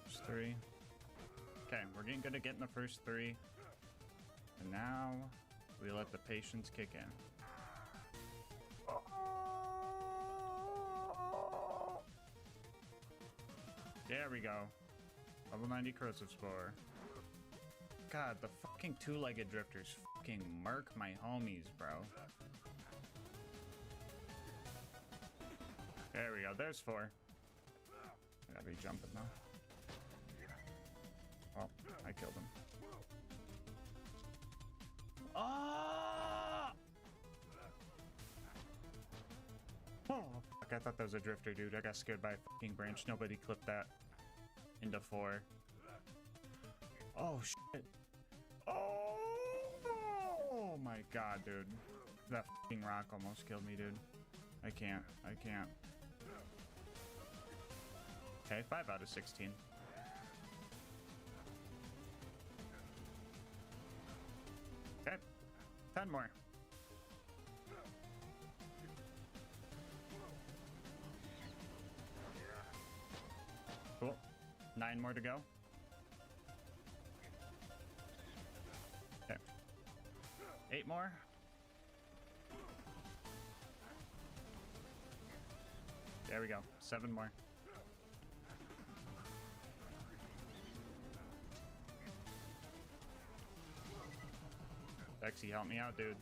There's 3. Okay, we're getting good at getting the first 3. And now we let the patience kick in. There we go. Level 90 corrosive spore. God, the fucking two-legged drifters fucking murk my homies, bro. There we go. There's 4. I gotta be jumping though. Oh, I killed him. Ah! Oh, fuck, I thought that was a drifter, dude. I got scared by a fucking branch. Nobody clipped that into 4. Oh, shit. Oh my god, dude. That fucking rock almost killed me, dude. I can't. Okay, 5 out of 16. Okay, 10 more. Cool. 9 more to go. Okay. 8 more. There we go. 7 more. Dexy, help me out, dude.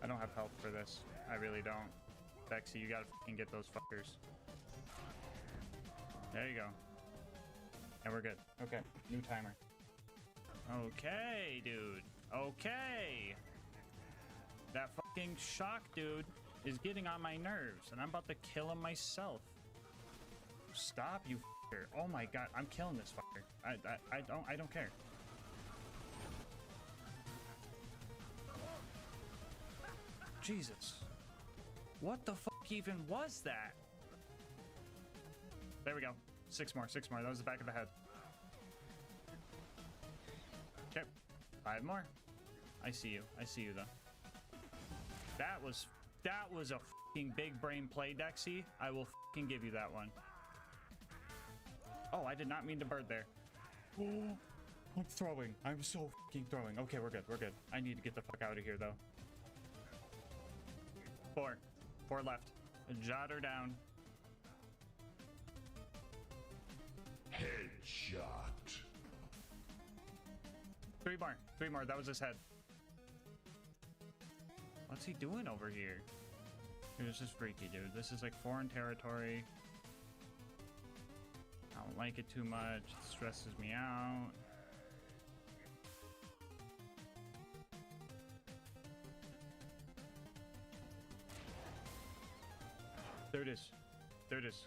I don't have health for this. I really don't. Dexy, you gotta fucking get those fuckers. There you go. And we're good. Okay, new timer. Okay, dude. Okay. That fucking shock dude is getting on my nerves, and I'm about to kill him myself. Stop, you fucker. Oh my god, I'm killing this fucker. I don't care. Jesus. What the fuck even was that? There we go. 6 more, 6 more. That was the back of the head. Okay. 5 more. I see you though. That was a fucking big brain play, Dexy. I will fucking give you that one. Oh, I did not mean to bird there. Oh, I'm throwing. I'm so fucking throwing. Okay, we're good. I need to get the fuck out of here though. 4 left. Jot her down. Headshot. 3 more. That was his head. What's he doing over here? Dude, this is freaky, dude. This is like foreign territory. like it too much. It stresses me out. There it is. There it is.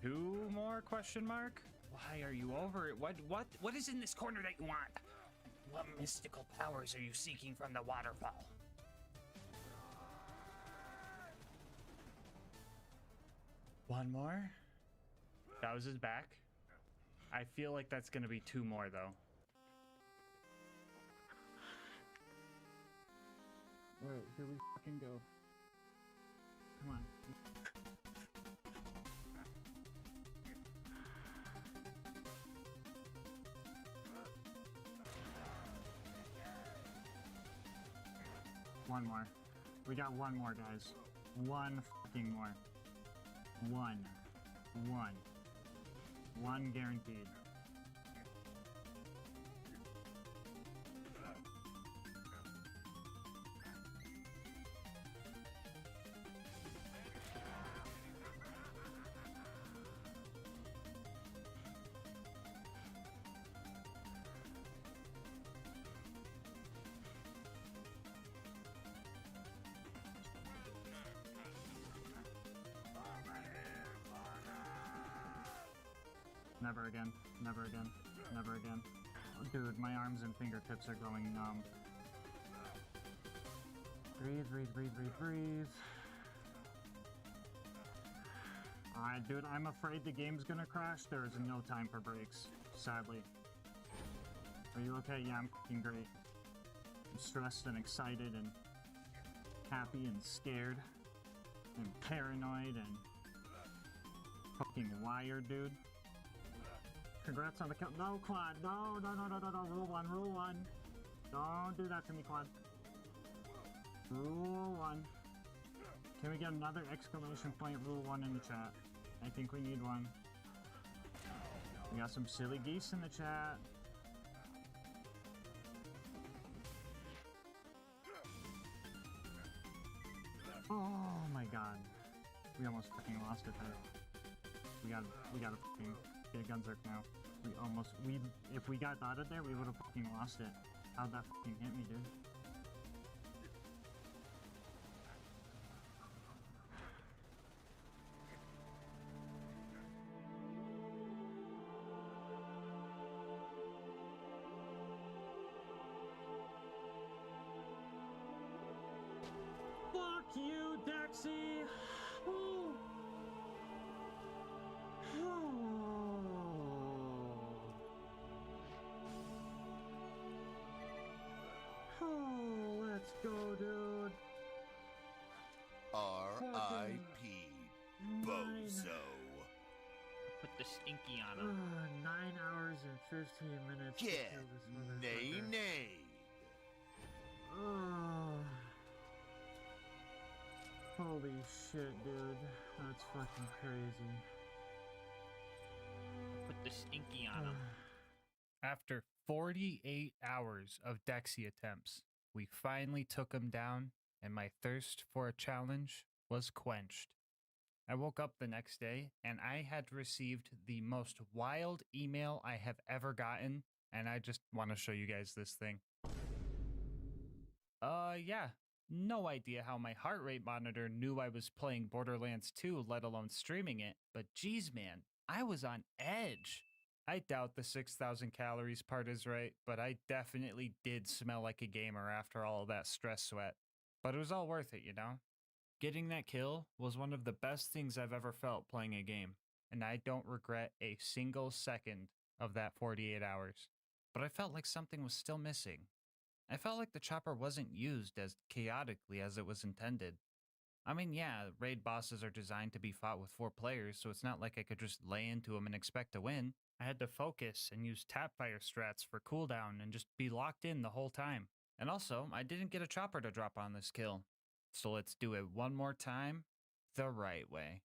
2 more question mark? Why are you over it? What is in this corner that you want? What mystical powers are you seeking from the waterfall? One more? That was his back. I feel like that's gonna be 2 more though. Alright, here we fucking go. Come on. One more. We got 1 more, guys. 1 fucking more. 1 guaranteed. Never again. Never again. Never again. Oh, dude, my arms and fingertips are going numb. Breathe, breathe, breathe, breathe, breathe. Alright, dude, I'm afraid the game's gonna crash. There is no time for breaks, sadly. Are you okay? Yeah, I'm fucking great. I'm stressed and excited and happy and scared and paranoid and fucking wired, dude. Congrats on the count. No, Quad. No. Rule 1, rule 1. Don't do that to me, Quad. Rule 1. Can we get another exclamation point rule 1 in the chat? I think we need one. We got some silly geese in the chat. Oh my god. We almost fucking lost it there. We gotta fucking get a Gunzerk now. If we got dotted there, we would have fucking lost it. How'd that fucking hit me, dude? Fuck you, Dexy! Ooh. Oh, let's go, dude. R.I.P. Bozo. Put the stinky on him. 9 hours and 15 minutes. Get to kill this nay motherfucker. nay. Oh. Holy shit, dude. That's fucking crazy. Put the stinky on him. After 48 hours of Dexy attempts, we finally took him down, and my thirst for a challenge was quenched. I woke up the next day, and I had received the most wild email I have ever gotten, and I just want to show you guys this thing. Yeah. No idea how my heart rate monitor knew I was playing Borderlands 2, let alone streaming it, but geez, man, I was on edge. I doubt the 6,000 calories part is right, but I definitely did smell like a gamer after all of that stress sweat. But it was all worth it, you know? Getting that kill was one of the best things I've ever felt playing a game, and I don't regret a single second of that 48 hours. But I felt like something was still missing. I felt like the chopper wasn't used as chaotically as it was intended. I mean, yeah, raid bosses are designed to be fought with 4 players, so it's not like I could just lay into them and expect to win. I had to focus and use tapfire strats for cooldown and just be locked in the whole time. And also, I didn't get a chopper to drop on this kill. So let's do it one more time, the right way.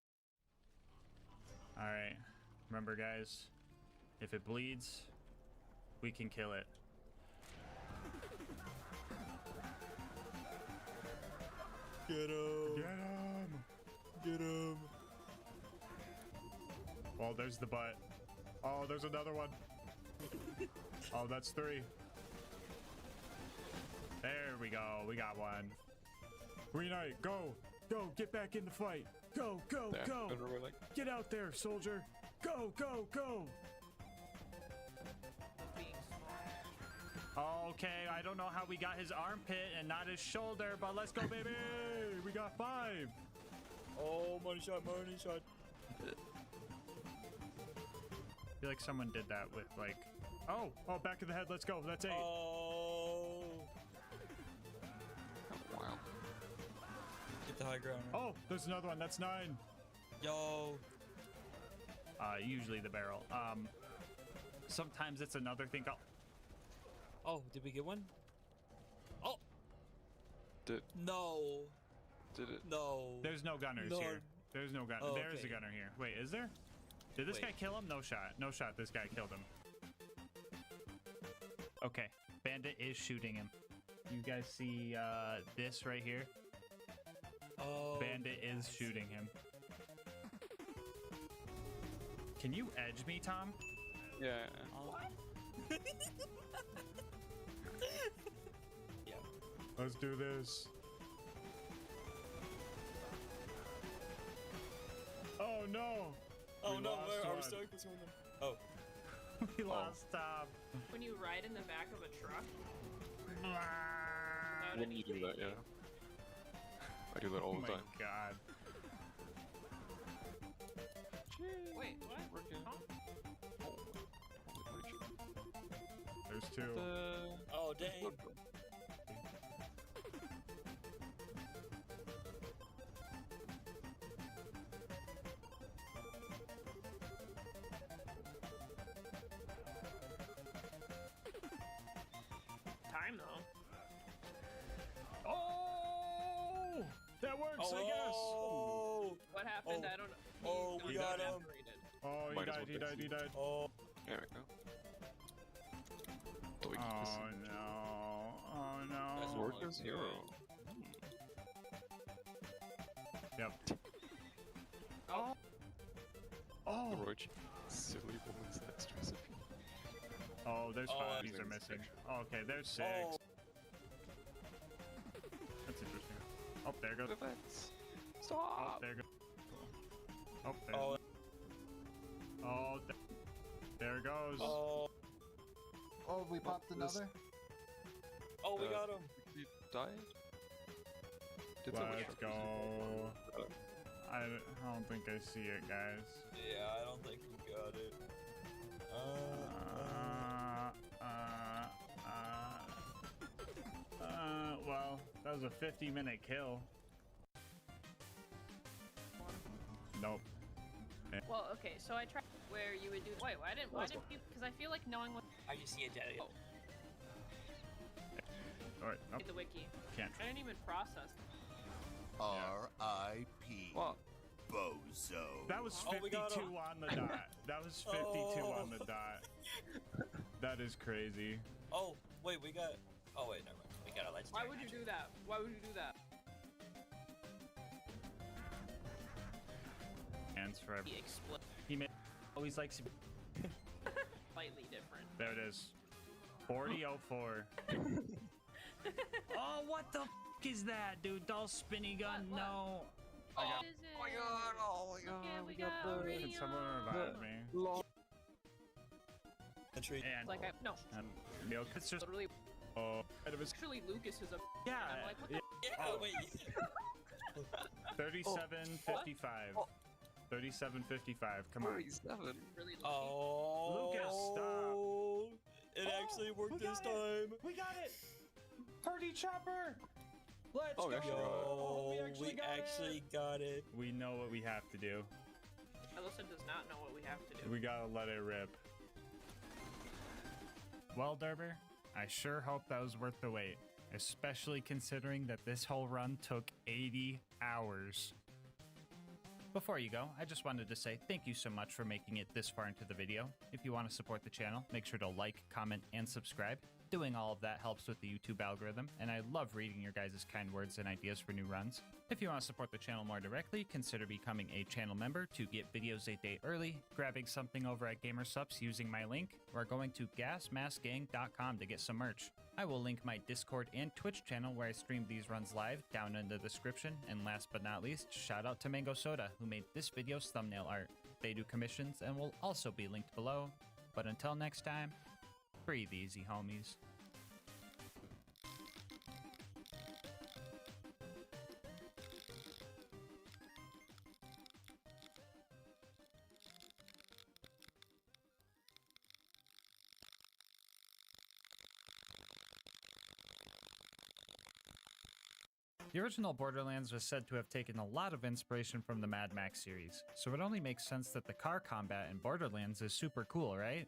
Alright, remember guys, if it bleeds, we can kill it. Get him. Get him! Get him. Well, there's the butt. Oh, there's another one. Oh, that's 3. There we go. We got one. Green Knight, go. Go. Get back in the fight. Go, go, There, go. don't worry, like- Get out there, soldier. Go, go, go. Okay, I don't know how we got his armpit and not his shoulder, but let's go, baby. We got 5. Oh, money shot, money shot. I feel like someone did that with like, oh, back of the head. Let's go. That's 8. Oh. Wow. Get the high ground. Oh, there's another one. That's 9. Yo. Usually the barrel. Sometimes it's another thing. Oh, did we get one? Oh. Did No. it? No. There's no gunners No. here. There's no gun. Oh, There's okay. a gunner here. Wait, is there? Did this Wait. guy kill him? No shot. No shot. This guy killed him. Okay. Bandit is shooting him. You guys see this right here? Oh. Bandit is shooting him. Can you edge me, Tom? Yeah. Yeah. Let's do this. Oh no! Oh We no, lost where are we one. stuck this one? Oh. We lost Tom. When you ride in the back of a truck. When you do that, yeah. I do that all Oh the my time. god. Wait, what? Working. Huh? There's 2. Oh, dang. Time though. Oh! That works, I guess! Oh. What happened? Oh. I don't know. Oh, He we got got him. evaporated. Oh, he Might as died, well he fix died, he it. died. Oh. There we go. Do we keep this Oh in? no. Oh That's no. Work Oh, as hero. Yep. Oh! Oh! The Roach. Silly woman's next recipe. Oh, there's Oh, 5. I These are think missing. it's Oh, okay, there's 6. Oh. That's interesting. Oh, there goes. Defense. Oh, Stop. there goes. Oh, there. Oh. Oh, there it goes. Oh. Oh, we popped this- another? Oh, we Uh, got him. He died? Did someone Let's shoot go. us? I don't think I see it, guys. Yeah, I don't think we got it. Well, that was a 50-minute kill. Nope. Well, okay, so I tried where you would do. Wait, why didn't you? Because I feel like knowing what I just see a dead. Oh. Alright, nope, the wiki. can't. I didn't even process. R.I.P. What? Bozo. That was Oh, we 52 got him. on the dot. That was 52 on the dot. That is crazy. Oh, wait, we got. Oh, wait, never mind. We got a legendary. Why would you do that? Why would you do that? Hands forever. He exploded. He always likes. Slightly different. There it is. 4004. Oh, what the f is that, dude? Doll spinny gun? What? No. What I got. is it? Oh my god, oh my god. Yeah, we got Can already someone revive me? Entry. And, Like no, and milk. It's just. literally. Oh, it was. Actually, Lucas is a. Yeah. I'm like, what the? Yeah, Oh. wait. 3755. 3755. Come on. 47. Really lucky. Oh. Lucas, stop. It actually worked we this got it. time. We got it. Purdy chopper. Let's Oh, we go. actually got it. Oh, we actually got it. We know what we have to do. Alyssa does not know what we have to do. We gotta let it rip. Well, Derber, I sure hope that was worth the wait, especially considering that this whole run took 80 hours. Before you go, I just wanted to say thank you so much for making it this far into the video. If you want to support the channel, make sure to like, comment, and subscribe. Doing all of that helps with the YouTube algorithm, and I love reading your guys' kind words and ideas for new runs. If you want to support the channel more directly, consider becoming a channel member to get videos a day early, grabbing something over at GamerSupps using my link, or going to GASMASK'S.com to get some merch. I will link my Discord and Twitch channel where I stream these runs live down in the description, and last but not least, shout out to Mango Soda who made this video's thumbnail art. They do commissions and will also be linked below. But until next time, breathe easy, homies. The original Borderlands was said to have taken a lot of inspiration from the Mad Max series, so it only makes sense that the car combat in Borderlands is super cool, right?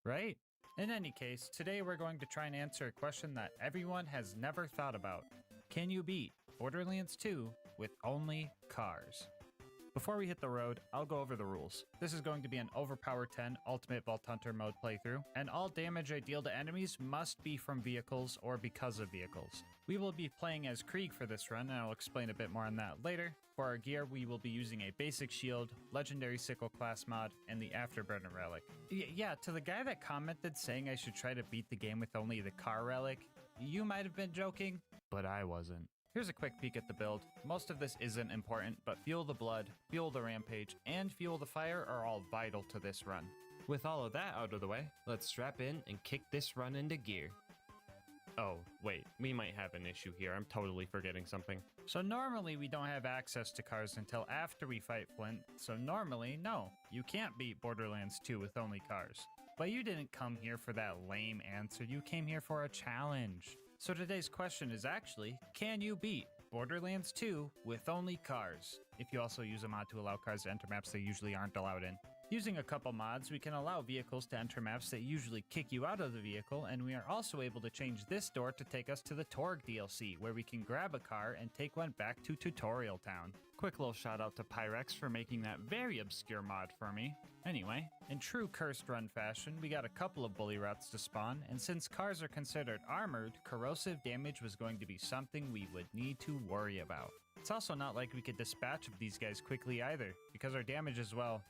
Right? In any case, today we're going to try and answer a question that everyone has never thought about. Can you beat Borderlands 2 with only cars? Before we hit the road, I'll go over the rules. This is going to be an Overpower 10 Ultimate Vault Hunter mode playthrough, and all damage I deal to enemies must be from vehicles or because of vehicles. We will be playing as Krieg for this run, and I'll explain a bit more on that later. For our gear, we will be using a basic shield, legendary sickle class mod, and the Afterburner relic. Yeah, to the guy that commented saying I should try to beat the game with only the car relic, you might have been joking, but I wasn't. Here's a quick peek at the build. Most of this isn't important, but Fuel the Blood, Fuel the Rampage, and Fuel the Fire are all vital to this run. With all of that out of the way, let's strap in and kick this run into gear. Oh, wait, we might have an issue here. I'm totally forgetting something. So normally we don't have access to cars until after we fight Flint, so normally, no, you can't beat Borderlands 2 with only cars. But you didn't come here for that lame answer, you came here for a challenge. So today's question is actually, can you beat Borderlands 2 with only cars? If you also use a mod to allow cars to enter maps they usually aren't allowed in. Using a couple mods, we can allow vehicles to enter maps that usually kick you out of the vehicle, and we are also able to change this door to take us to the Torg DLC, where we can grab a car and take one back to Tutorial Town. Quick little shout out to Pyrex for making that very obscure mod for me. Anyway, in true Cursed Run fashion, we got a couple of bully routes to spawn, and since cars are considered armored, corrosive damage was going to be something we would need to worry about. It's also not like we could dispatch of these guys quickly either, because our damage is, well,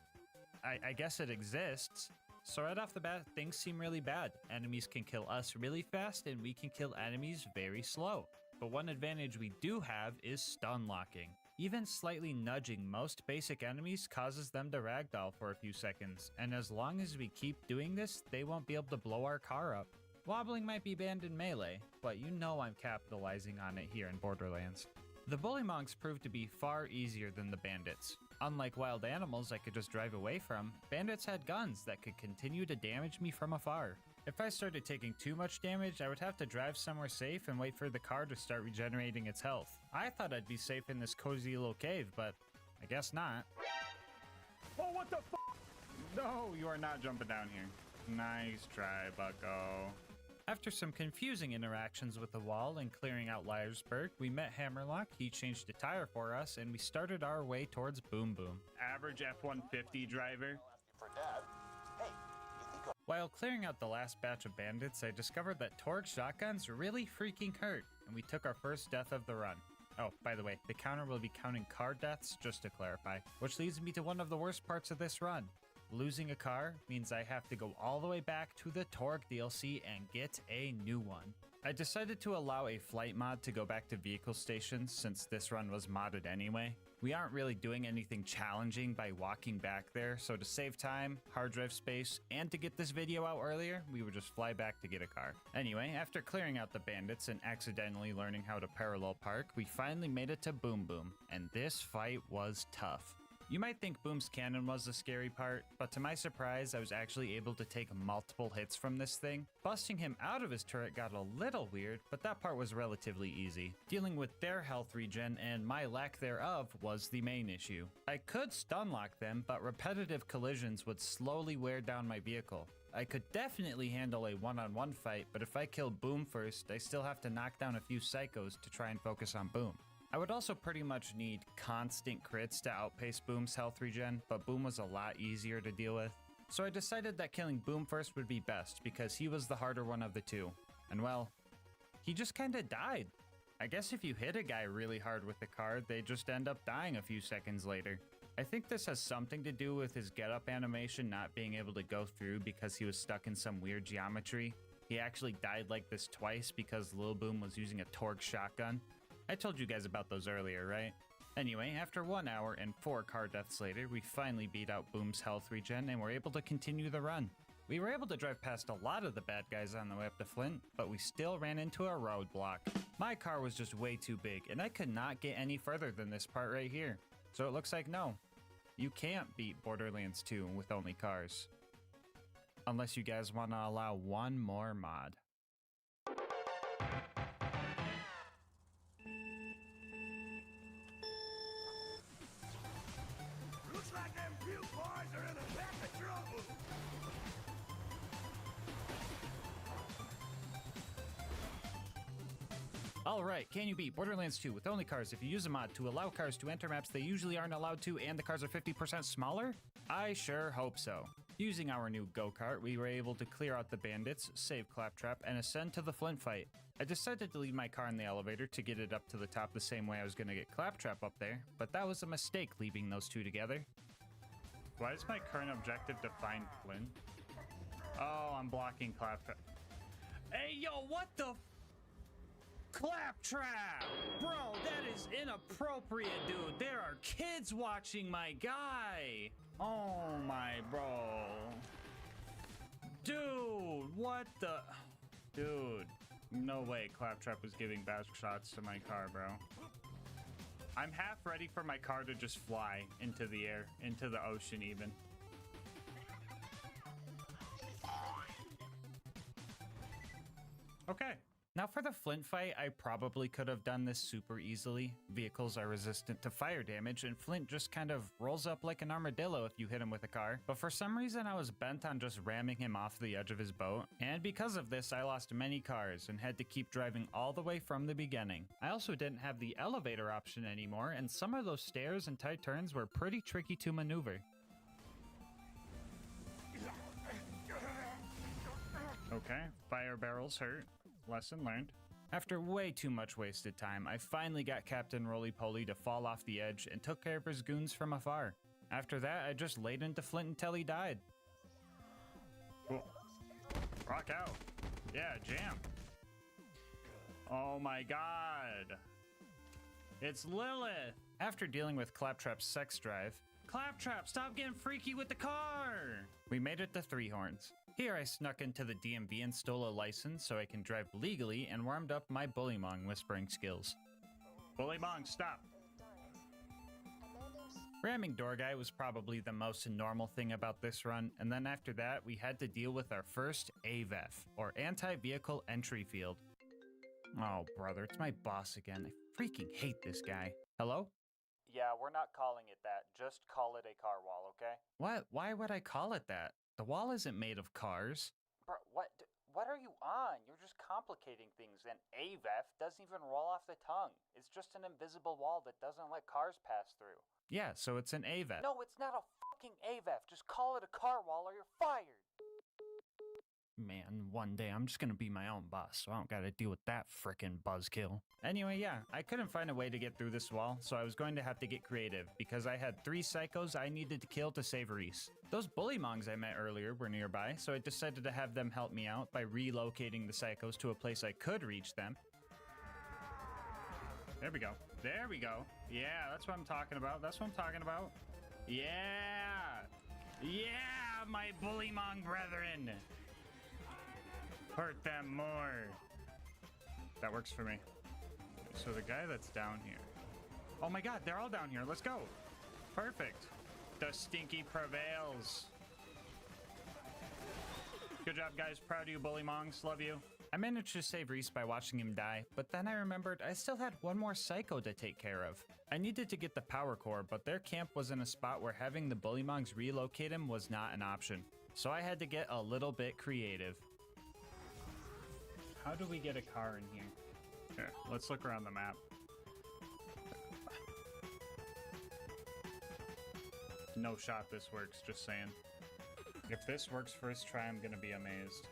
I guess it exists. So right off the bat, things seem really bad. Enemies can kill us really fast, and we can kill enemies very slow. But one advantage we do have is stun locking. Even slightly nudging most basic enemies causes them to ragdoll for a few seconds, and as long as we keep doing this, they won't be able to blow our car up. Wobbling might be banned in Melee, but you know I'm capitalizing on it here in Borderlands. The Bullymongs proved to be far easier than the bandits. Unlike wild animals I could just drive away from, bandits had guns that could continue to damage me from afar. If I started taking too much damage, I would have to drive somewhere safe and wait for the car to start regenerating its health. I thought I'd be safe in this cozy little cave, but I guess not. Oh, what the f***? No, you are not jumping down here. Nice try, bucko. After some confusing interactions with the wall and clearing out Liarsburg, we met Hammerlock, he changed a tire for us, and we started our way towards Boom Boom. Average F-150 driver. While clearing out the last batch of bandits, I discovered that Torg shotguns really freaking hurt, and we took our first death of the run. Oh, by the way, the counter will be counting car deaths, just to clarify, which leads me to one of the worst parts of this run. Losing a car means I have to go all the way back to the Torg DLC and get a new one. I decided to allow a flight mod to go back to vehicle stations since this run was modded anyway. We aren't really doing anything challenging by walking back there, so to save time, hard drive space, and to get this video out earlier, we would just fly back to get a car. Anyway, after clearing out the bandits and accidentally learning how to parallel park, we finally made it to Boom Boom, and this fight was tough. You might think Boom's cannon was the scary part, but to my surprise, I was actually able to take multiple hits from this thing. Busting him out of his turret got a little weird, but that part was relatively easy. Dealing with their health regen and my lack thereof was the main issue. I could stun lock them, but repetitive collisions would slowly wear down my vehicle. I could definitely handle a one-on-one fight, but if I kill Boom first, I still have to knock down a few psychos to try and focus on Boom. I would also pretty much need constant crits to outpace Boom's health regen, but Boom was a lot easier to deal with. So I decided that killing Boom first would be best because he was the harder one of the two. And well, he just kinda died. I guess if you hit a guy really hard with the car, they just end up dying a few seconds later. I think this has something to do with his get-up animation not being able to go through because he was stuck in some weird geometry. He actually died like this twice because Lil Boom was using a torque shotgun. I told you guys about those earlier, right? Anyway, after 1 hour and 4 car deaths later, we finally beat out Boom's health regen and were able to continue the run. We were able to drive past a lot of the bad guys on the way up to Flint, but we still ran into a roadblock. My car was just way too big, and I could not get any further than this part right here. So it looks like no, you can't beat Borderlands 2 with only cars. Unless you guys want to allow one more mod. Looks like them pew boys are in a pack of trouble. Alright, can you beat Borderlands 2 with only cars if you use a mod to allow cars to enter maps they usually aren't allowed to and the cars are 50% smaller? I sure hope so. Using our new go-kart, we were able to clear out the bandits, save Claptrap, and ascend to the Flint fight. I decided to leave my car in the elevator to get it up to the top the same way I was going to get Claptrap up there, but that was a mistake leaving those two together. Why is my current objective to find Flint? Oh, I'm blocking Claptrap. Hey, yo, what the Claptrap! Bro, that is inappropriate, dude. There are kids watching my guy. Oh my bro. Dude, what the? Dude, no way Claptrap was giving back shots to my car, bro. I'm half ready for my car to just fly into the air, into the ocean even. Okay. Now for the Flint fight, I probably could have done this super easily. Vehicles are resistant to fire damage, and Flint just kind of rolls up like an armadillo if you hit him with a car. But for some reason, I was bent on just ramming him off the edge of his boat. And because of this, I lost many cars and had to keep driving all the way from the beginning. I also didn't have the elevator option anymore, and some of those stairs and tight turns were pretty tricky to maneuver. Okay, fire barrels hurt. Lesson learned. After way too much wasted time, I finally got Captain Roly-Poly to fall off the edge and took care of his goons from afar. After that, I just laid into Flint until he died. Cool. Rock out. Yeah, jam. Oh my god. It's Lilith! After dealing with Claptrap's sex drive, Claptrap, stop getting freaky with the car! We made it to Three Horns. Here I snuck into the DMV and stole a license so I can drive legally and warmed up my Bullymong whispering skills. Bullymong, stop! Ramming Door Guy was probably the most normal thing about this run, and then after that we had to deal with our first AVEF, or Anti-Vehicle Entry Field. Oh brother, it's my boss again. I freaking hate this guy. Hello? Yeah, we're not calling it that. Just call it a car wall, okay? What? Why would I call it that? The wall isn't made of cars. Bro, what are you on? You're just complicating things, and AVEF doesn't even roll off the tongue. It's just an invisible wall that doesn't let cars pass through. Yeah, so it's an AVEF. No, it's not a fucking AVEF. Just call it a car wall or you're fired. Man, one day I'm just gonna be my own boss, so I don't gotta deal with that frickin' buzzkill. Anyway, yeah, I couldn't find a way to get through this wall, so I was going to have to get creative, because I had 3 psychos I needed to kill to save Reese. Those Bullymongs I met earlier were nearby, so I decided to have them help me out by relocating the psychos to a place I could reach them. There we go. There we go. Yeah, that's what I'm talking about. That's what I'm talking about. Yeah! Yeah, my Bullymong brethren! Hurt them more. That works for me. So the guy that's down here. Oh my god, they're all down here. Let's go. Perfect. The stinky prevails. Good job, guys. Proud of you, Bullymongs. Love you. I managed to save Reese by watching him die, but then I remembered I still had one more psycho to take care of. I needed to get the power core, but their camp was in a spot where having the Bullymongs relocate him was not an option. So I had to get a little bit creative. How do we get a car in here? Here, let's look around the map. No shot this works, just saying. If this works first try, I'm gonna be amazed.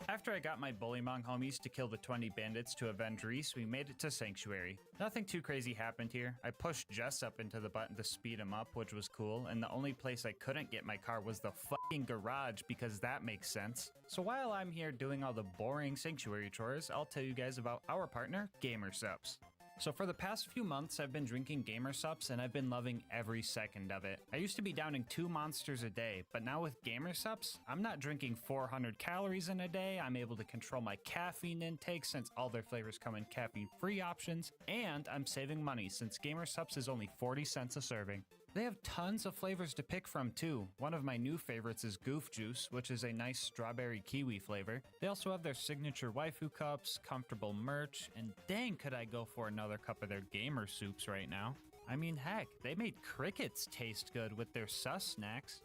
After I got my Bullymong homies to kill the 20 bandits to avenge Reese, we made it to Sanctuary. Nothing too crazy happened here. I pushed Jess up into the button to speed him up, which was cool, and the only place I couldn't get my car was the fucking garage, because that makes sense. So while I'm here doing all the boring Sanctuary chores, I'll tell you guys about our partner, GASMASK'S. So for the past few months, I've been drinking GASMASK'S and I've been loving every second of it. I used to be downing 2 monsters a day, but now with GASMASK'S, I'm not drinking 400 calories in a day. I'm able to control my caffeine intake since all their flavors come in caffeine-free options, and I'm saving money since GASMASK'S is only 40 cents a serving. They have tons of flavors to pick from too. One of my new favorites is Goof Juice, which is a nice strawberry kiwi flavor. They also have their signature waifu cups, comfortable merch, and dang could I go for another cup of their gamer soups right now. I mean heck, they made crickets taste good with their sus snacks.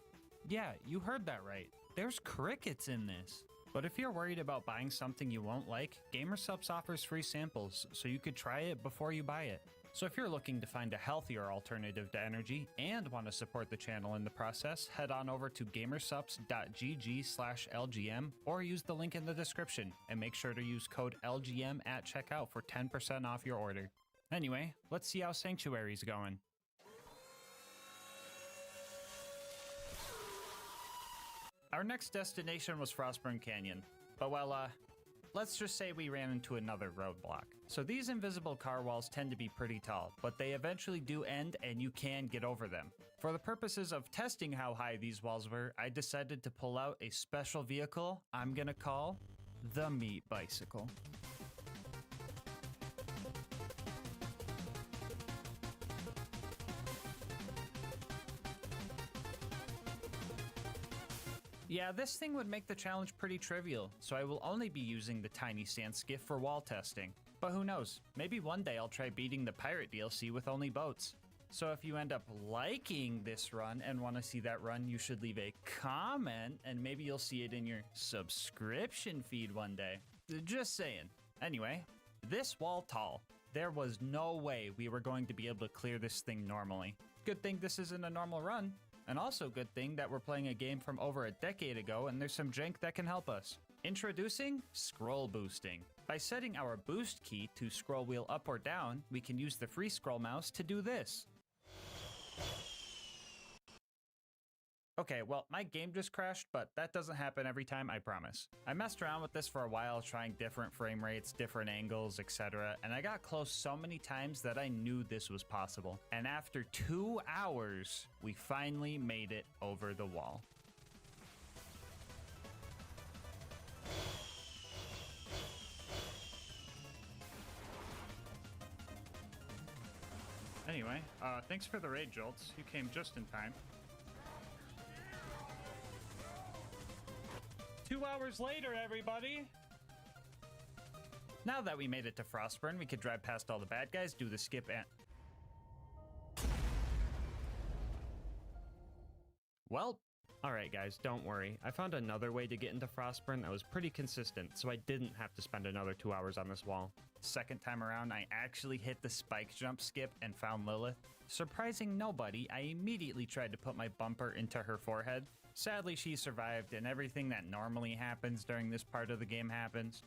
Yeah, you heard that right. There's crickets in this. But if you're worried about buying something you won't like, GASMASK'S offers free samples, so you could try it before you buy it. So if you're looking to find a healthier alternative to energy and want to support the channel in the process, head on over to gamersups.gg/LGM or use the link in the description, and make sure to use code LGM at checkout for 10% off your order. Anyway, let's see how Sanctuary's going. Our next destination was Frostburn Canyon, but well, let's just say we ran into another roadblock. So these invisible car walls tend to be pretty tall, but they eventually do end and you can get over them. For the purposes of testing how high these walls were, I decided to pull out a special vehicle I'm gonna call the Meat Bicycle. Yeah, this thing would make the challenge pretty trivial, so I will only be using the tiny sand skiff for wall testing. But who knows, maybe one day I'll try beating the pirate DLC with only boats. So if you end up liking this run and want to see that run, you should leave a comment and maybe you'll see it in your subscription feed one day. Just saying. Anyway, this wall tall. There was no way we were going to be able to clear this thing normally. Good thing this isn't a normal run. And also good thing that we're playing a game from over a decade ago and there's some jank that can help us. Introducing scroll boosting. By setting our boost key to scroll wheel up or down, we can use the free scroll mouse to do this. Okay, well, my game just crashed, but that doesn't happen every time, I promise. I messed around with this for a while, trying different frame rates, different angles, etc., and I got close so many times that I knew this was possible. And after 2 hours, we finally made it over the wall. Anyway, thanks for the raid, Jolts. You came just in time. 2 hours later, everybody! Now that we made it to Frostburn, we could drive past all the bad guys, do the skip and... Well, alright guys, don't worry. I found another way to get into Frostburn that was pretty consistent, so I didn't have to spend another 2 hours on this wall. Second time around, I actually hit the spike jump skip and found Lilith. Surprising nobody, I immediately tried to put my bumper into her forehead. Sadly, she survived, and everything that normally happens during this part of the game happens.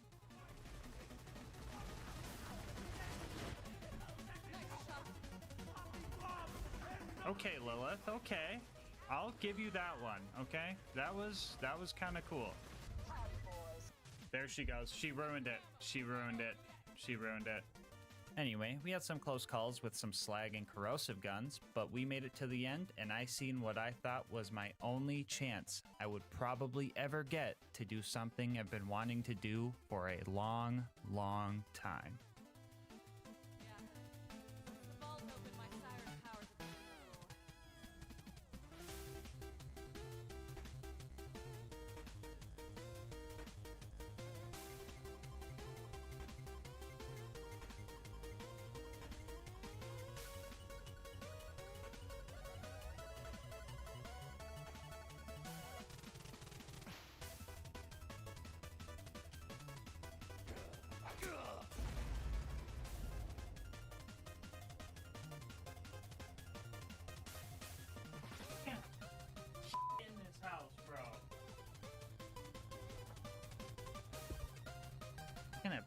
Okay, Lilith, okay. I'll give you that one, okay? That was kind of cool. There she goes. She ruined it. She ruined it. She ruined it. Anyway, we had some close calls with some slag and corrosive guns, but we made it to the end, and I seen what I thought was my only chance I would probably ever get to do something I've been wanting to do for a long, long time.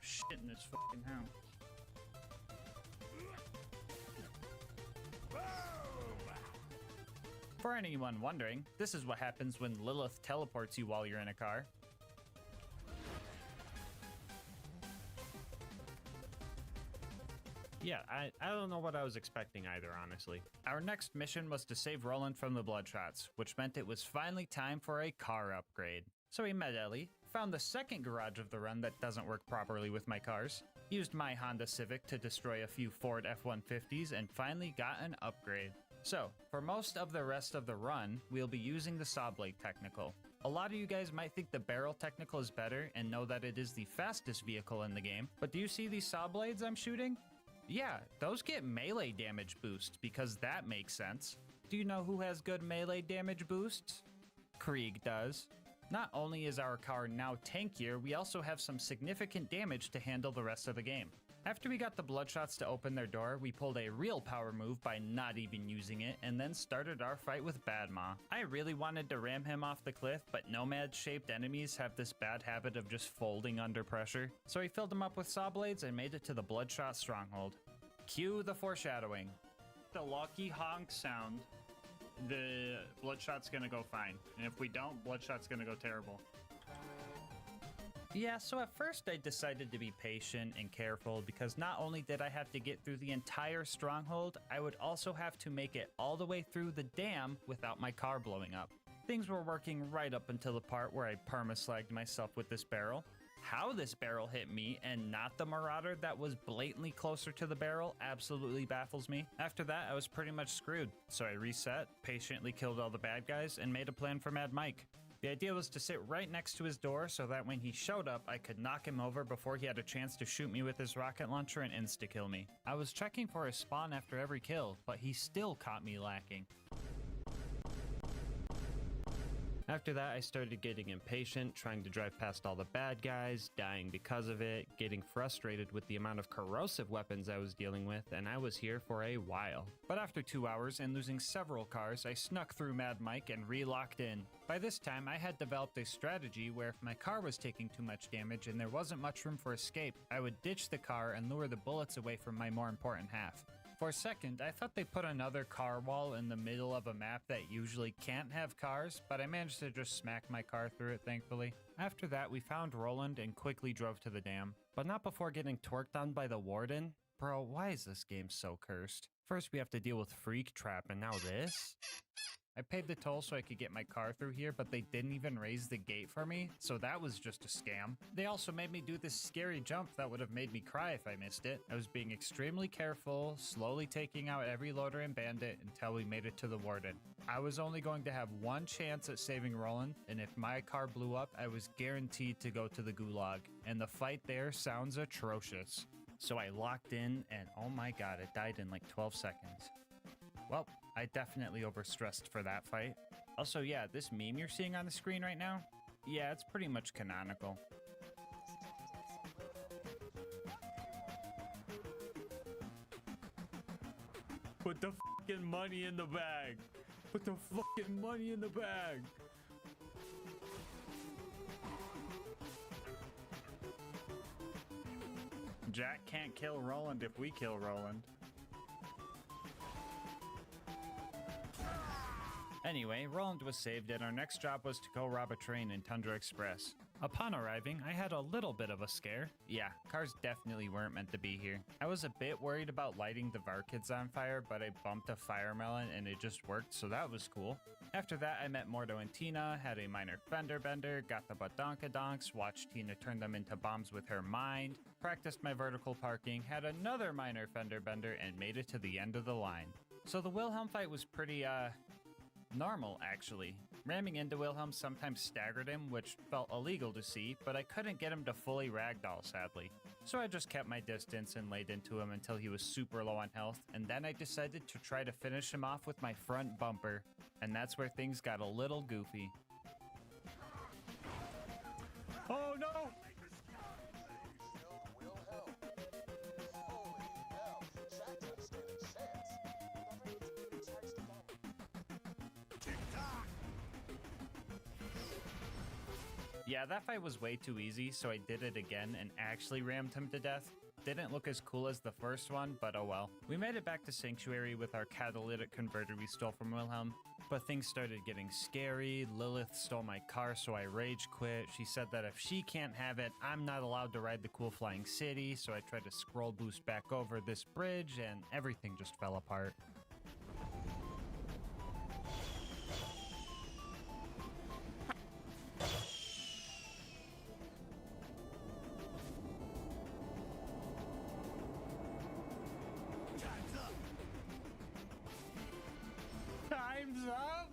shit in this fucking house. For anyone wondering, this is what happens when Lilith teleports you while you're in a car. Yeah, I don't know what I was expecting either, honestly. Our next mission was to save Roland from the Bloodshots, which meant it was finally time for a car upgrade. So we met Ellie, found the second garage of the run that doesn't work properly with my cars, used my Honda Civic to destroy a few Ford F-150s, and finally got an upgrade. So, for most of the rest of the run, we'll be using the Saw Blade Technical. A lot of you guys might think the Barrel Technical is better and know that it is the fastest vehicle in the game, but do you see these saw blades I'm shooting? Yeah, those get melee damage boosts because that makes sense. Do you know who has good melee damage boosts? Krieg does. Not only is our car now tankier, we also have some significant damage to handle the rest of the game. After we got the Bloodshots to open their door, we pulled a real power move by not even using it, and then started our fight with Badma. I really wanted to ram him off the cliff, but Nomad-shaped enemies have this bad habit of just folding under pressure. So we filled him up with saw blades and made it to the Bloodshot stronghold. Cue the foreshadowing. The lucky honk sound. The Bloodshot's gonna go fine, and if we don't, Bloodshot's gonna go terrible. Yeah, so at first I decided to be patient and careful because not only did I have to get through the entire stronghold, I would also have to make it all the way through the dam without my car blowing up. Things were working right up until the part where I perma-slagged myself with this barrel. How this barrel hit me and not the Marauder that was blatantly closer to the barrel absolutely baffles me. After that, I was pretty much screwed, so I reset, patiently killed all the bad guys, and made a plan for Mad Mike. The idea was to sit right next to his door so that when he showed up, I could knock him over before he had a chance to shoot me with his rocket launcher and insta-kill me. I was checking for his spawn after every kill, but he still caught me lacking. After that, I started getting impatient, trying to drive past all the bad guys, dying because of it, getting frustrated with the amount of corrosive weapons I was dealing with, and I was here for a while. But after 2 hours and losing several cars, I snuck through Mad Mike and re-locked in. By this time, I had developed a strategy where if my car was taking too much damage and there wasn't much room for escape, I would ditch the car and lure the bullets away from my more important half. For a second, I thought they put another car wall in the middle of a map that usually can't have cars, but I managed to just smack my car through it, thankfully. After that, we found Roland and quickly drove to the dam. But not before getting torqued on by the warden. Bro, why is this game so cursed? First, we have to deal with Freak Trap, and now this? I paid the toll so I could get my car through here, but they didn't even raise the gate for me, so that was just a scam. They also made me do this scary jump that would have made me cry if I missed it. I was being extremely careful, slowly taking out every loader and bandit until we made it to the warden. I was only going to have one chance at saving Roland, and if my car blew up, I was guaranteed to go to the gulag, and the fight there sounds atrocious. So I locked in, and oh my god, it died in like 12 seconds. Well, I definitely overstressed for that fight. Also, yeah, this meme you're seeing on the screen right now? Yeah, it's pretty much canonical. Put the fucking money in the bag! Put the fucking money in the bag! Jack can't kill Roland if we kill Roland. Anyway, Roland was saved and our next job was to go rob a train in Tundra Express. Upon arriving, I had a little bit of a scare. Yeah, cars definitely weren't meant to be here. I was a bit worried about lighting the Varkids on fire, but I bumped a fire melon and it just worked, so that was cool. After that, I met Mordo and Tina, had a minor fender bender, got the badonkadonks, watched Tina turn them into bombs with her mind, practiced my vertical parking, had another minor fender bender, and made it to the end of the line. So the Wilhelm fight was pretty, normal, actually. Ramming into Wilhelm sometimes staggered him, which felt illegal to see, but I couldn't get him to fully ragdoll, sadly. So I just kept my distance and laid into him until he was super low on health, and then I decided to try to finish him off with my front bumper, and that's where things got a little goofy. Oh no! Yeah, that fight was way too easy, so I did it again and actually rammed him to death. Didn't look as cool as the first one, but oh well. We made it back to Sanctuary with our catalytic converter we stole from Wilhelm, but things started getting scary. Lilith stole my car, so I rage quit. She said that if she can't have it, I'm not allowed to ride the cool flying city, so I tried to scroll boost back over this bridge, and everything just fell apart. Time's up!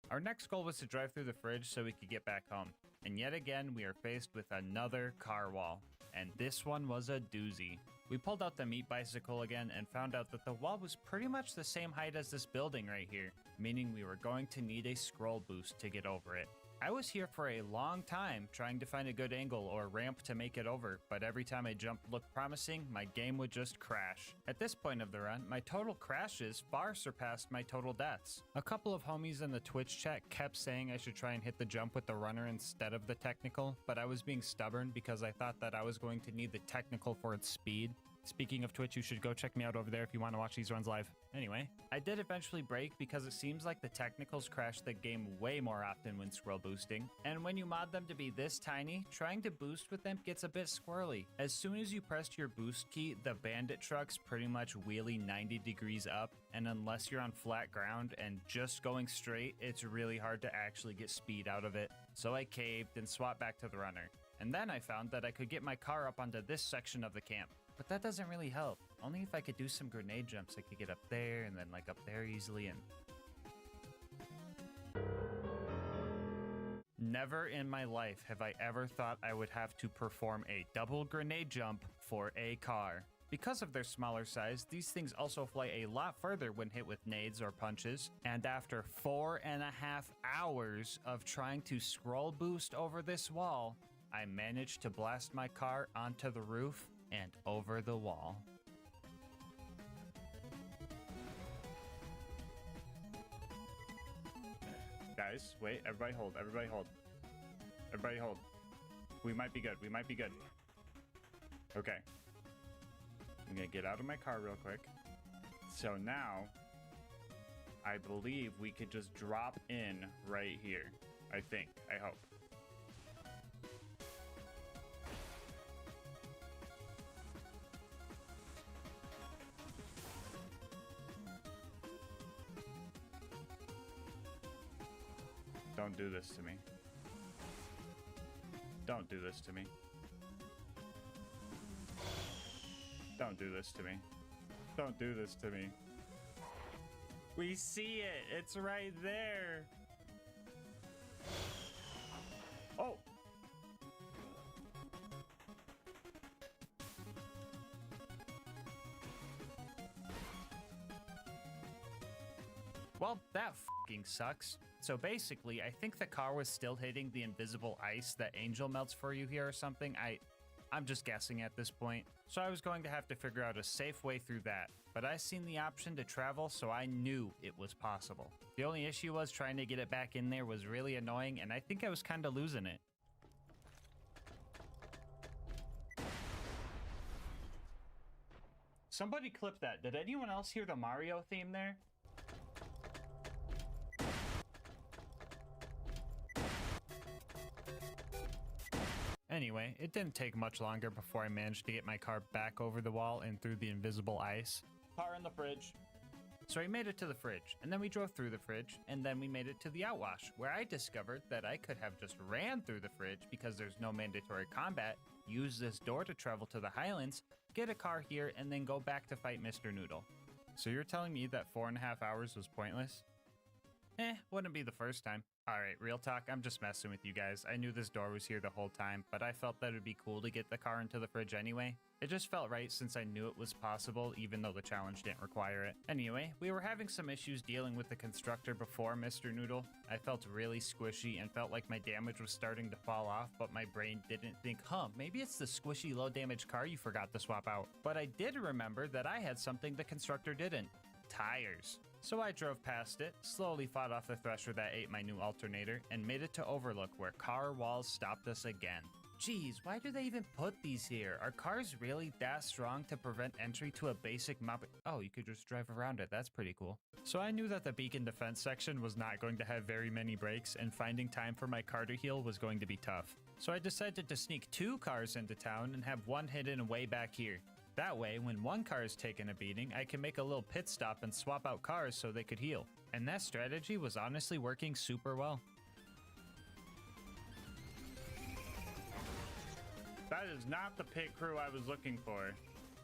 Our next goal was to drive through the fridge so we could get back home. And yet again, we are faced with another car wall. And this one was a doozy. We pulled out the meat bicycle again and found out that the wall was pretty much the same height as this building right here, meaning we were going to need a scroll boost to get over it. I was here for a long time trying to find a good angle or ramp to make it over, but every time a jump looked promising, my game would just crash. At this point of the run, my total crashes far surpassed my total deaths. A couple of homies in the Twitch chat kept saying I should try and hit the jump with the runner instead of the technical, but I was being stubborn because I thought that I was going to need the technical for its speed. Speaking of Twitch, you should go check me out over there if you want to watch these runs live. Anyway, I did eventually break because it seems like the technicals crash the game way more often when scroll boosting. And when you mod them to be this tiny, trying to boost with them gets a bit squirrely. As soon as you pressed your boost key, the bandit trucks pretty much wheelie 90 degrees up, and unless you're on flat ground and just going straight, it's really hard to actually get speed out of it. So I caved and swapped back to the runner. And then I found that I could get my car up onto this section of the camp. But that doesn't really help. Only if I could do some grenade jumps, I could get up there and then like up there easily and... Never in my life have I ever thought I would have to perform a double grenade jump for a car. Because of their smaller size, these things also fly a lot further when hit with nades or punches. And after 4.5 hours of trying to scroll boost over this wall, I managed to blast my car onto the roof and over the wall. Guys, wait, everybody hold, everybody hold. Everybody hold. We might be good, we might be good. Okay. I'm gonna get out of my car real quick. So now, I believe we could just drop in right here. I think, I hope. Don't do this to me. Don't do this to me. Don't do this to me. Don't do this to me. We see it! It's right there! Oh! Well, that fucking sucks. So basically, I think the car was still hitting the invisible ice that Angel melts for you here or something. I'm just guessing at this point. So I was going to have to figure out a safe way through that. But I seen the option to travel, so I knew it was possible. The only issue was trying to get it back in there was really annoying, and I think I was kind of losing it. Somebody clip that. Did anyone else hear the Mario theme there? Anyway, it didn't take much longer before I managed to get my car back over the wall and through the invisible ice. Car in the fridge. So we made it to the fridge, and then we drove through the fridge, and then we made it to the outwash, where I discovered that I could have just ran through the fridge because there's no mandatory combat, use this door to travel to the Highlands, get a car here, and then go back to fight Mr. Noodle. So you're telling me that 4.5 hours was pointless? Wouldn't be the first time. Alright, real talk, I'm just messing with you guys. I knew this door was here the whole time, but I felt that it would be cool to get the car into the fridge anyway. It just felt right since I knew it was possible, even though the challenge didn't require it. Anyway, we were having some issues dealing with the constructor before Mr. Noodle. I felt really squishy and felt like my damage was starting to fall off, but my brain didn't think, maybe it's the squishy low damage car you forgot to swap out. But I did remember that I had something the constructor didn't. tires. So I drove past it, slowly fought off the thresher that ate my new alternator, and made it to Overlook where car walls stopped us again. Geez, why do they even put these here? Are cars really that strong to prevent entry to a basic mob? Oh, you could just drive around it. That's pretty cool. So I knew that the beacon defense section was not going to have very many brakes, and finding time for my car to heal was going to be tough. So I decided to sneak 2 cars into town and have one hidden way back here. That way, when one car is taking a beating, I can make a little pit stop and swap out cars so they could heal. And that strategy was honestly working super well. That is not the pit crew I was looking for.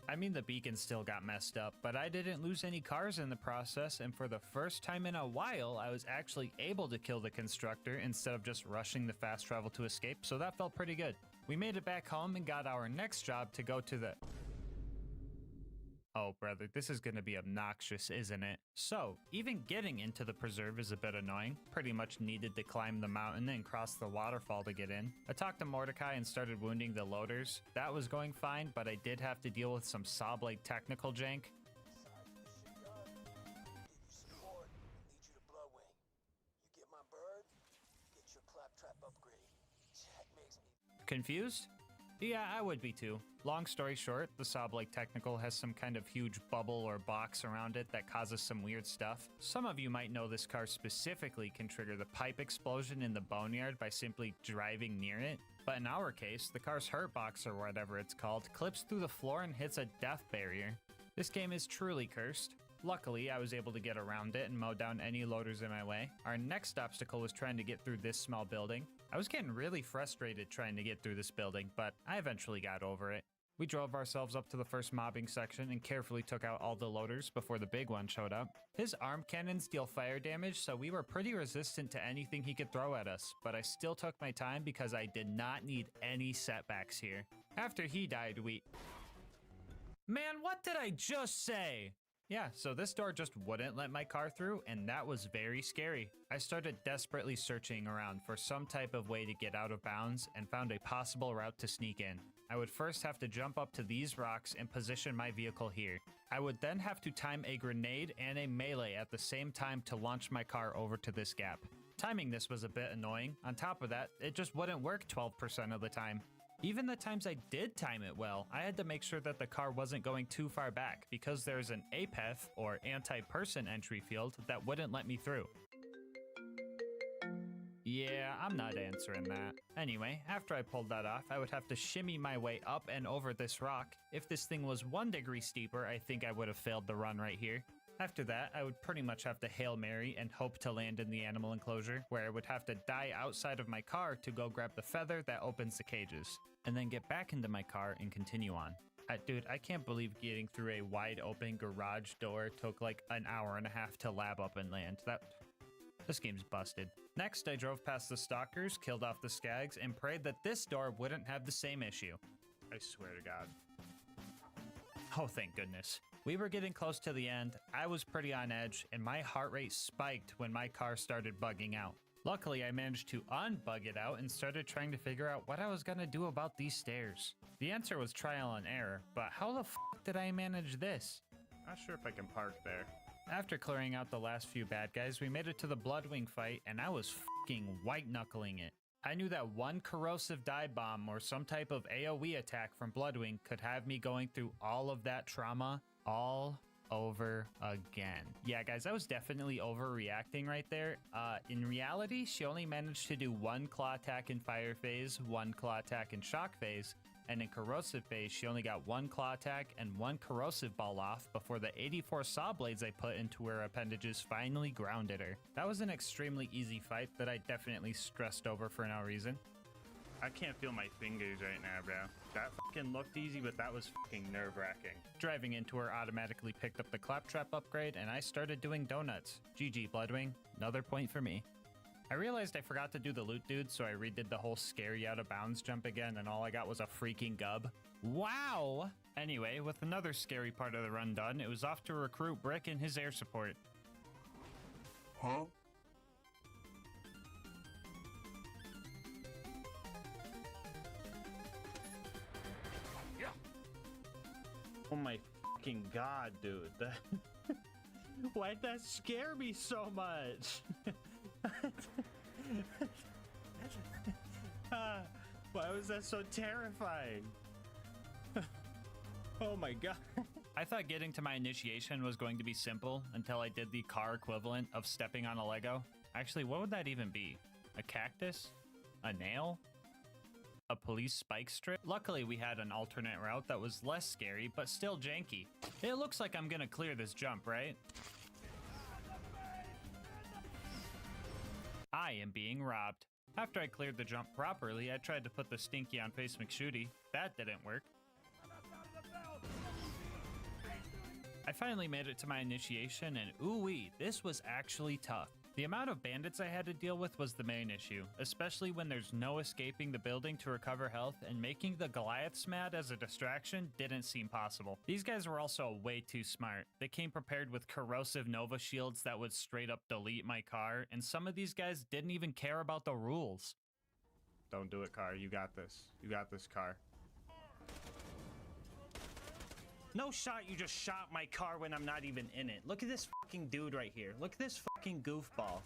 I mean, the beacon still got messed up, but I didn't lose any cars in the process, and for the first time in a while, I was actually able to kill the constructor instead of just rushing the fast travel to escape, so that felt pretty good. We made it back home and got our next job to go to the... Oh, brother, this is gonna be obnoxious, isn't it? So, even getting into the preserve is a bit annoying. Pretty much needed to climb the mountain and cross the waterfall to get in. I talked to Mordecai and started wounding the loaders. That was going fine, but I did have to deal with some saw blade technical jank. Confused? Yeah, I would be too. Long story short, the saw blade technical has some kind of huge bubble or box around it that causes some weird stuff. Some of you might know this car specifically can trigger the pipe explosion in the boneyard by simply driving near it. But in our case, the car's hurt box or whatever it's called clips through the floor and hits a death barrier. This game is truly cursed. Luckily, I was able to get around it and mow down any loaders in my way. Our next obstacle was trying to get through this small building. I was getting really frustrated trying to get through this building, but I eventually got over it. We drove ourselves up to the first mobbing section and carefully took out all the loaders before the big one showed up. His arm cannons deal fire damage, so we were pretty resistant to anything he could throw at us, but I still took my time because I did not need any setbacks here. After he died, Man, what did I just say? Yeah, so this door just wouldn't let my car through, and that was very scary. I started desperately searching around for some type of way to get out of bounds and found a possible route to sneak in. I would first have to jump up to these rocks and position my vehicle here. I would then have to time a grenade and a melee at the same time to launch my car over to this gap. Timing this was a bit annoying. On top of that, it just wouldn't work 12% of the time. Even the times I did time it well, I had to make sure that the car wasn't going too far back because there's an APEF, or anti-person entry field, that wouldn't let me through. Yeah, I'm not answering that. Anyway, after I pulled that off, I would have to shimmy my way up and over this rock. If this thing was 1 degree steeper, I think I would have failed the run right here. After that, I would pretty much have to Hail Mary and hope to land in the animal enclosure, where I would have to die outside of my car to go grab the feather that opens the cages, and then get back into my car and continue on. Dude, I can't believe getting through a wide open garage door took like an hour and a half to lab up and land. This game's busted. Next, I drove past the stalkers, killed off the skags, and prayed that this door wouldn't have the same issue. I swear to God. Oh, thank goodness. We were getting close to the end, I was pretty on edge, and my heart rate spiked when my car started bugging out. Luckily, I managed to unbug it out and started trying to figure out what I was gonna do about these stairs. The answer was trial and error, but how the f did I manage this? Not sure if I can park there. After clearing out the last few bad guys, we made it to the Bloodwing fight, and I was f***ing white-knuckling it. I knew that one corrosive dive bomb or some type of AoE attack from Bloodwing could have me going through all of that trauma all over again. Yeah, guys, I was definitely overreacting right there. In reality, she only managed to do 1 claw attack in fire phase, 1 claw attack in shock phase, and in corrosive phase, she only got 1 claw attack and 1 corrosive ball off before the 84 saw blades I put into her appendages finally grounded her. That was an extremely easy fight that I definitely stressed over for no reason. I can't feel my fingers right now, bro. That fucking looked easy, but that was fucking nerve-wracking. Driving into her automatically picked up the claptrap upgrade, and I started doing donuts. GG, Bloodwing. Another point for me. I realized I forgot to do the loot dude, so I redid the whole scary out of bounds jump again, and all I got was a freaking gub. Wow! Anyway, with another scary part of the run done, it was off to recruit Brick and his air support. Huh? Oh my fucking God, dude. Why'd that scare me so much? Why was that so terrifying? Oh my god. I thought getting to my initiation was going to be simple until I did the car equivalent of stepping on a Lego. Actually, what would that even be? A cactus? A nail? A police spike strip? Luckily, we had an alternate route that was less scary, but still janky. It looks like I'm gonna clear this jump, right? I am being robbed. After I cleared the jump properly, I tried to put the stinky on Face McShooty. That didn't work. I finally made it to my initiation, and ooh-wee, this was actually tough. The amount of bandits I had to deal with was the main issue, especially when there's no escaping the building to recover health, and making the Goliaths mad as a distraction didn't seem possible. These guys were also way too smart. They came prepared with corrosive Nova shields that would straight up delete my car, and some of these guys didn't even care about the rules. Don't do it, car. You got this. You got this, car. No shot, you just shot my car when I'm not even in it. Look at this fucking dude right here. Look at this fucking goofball.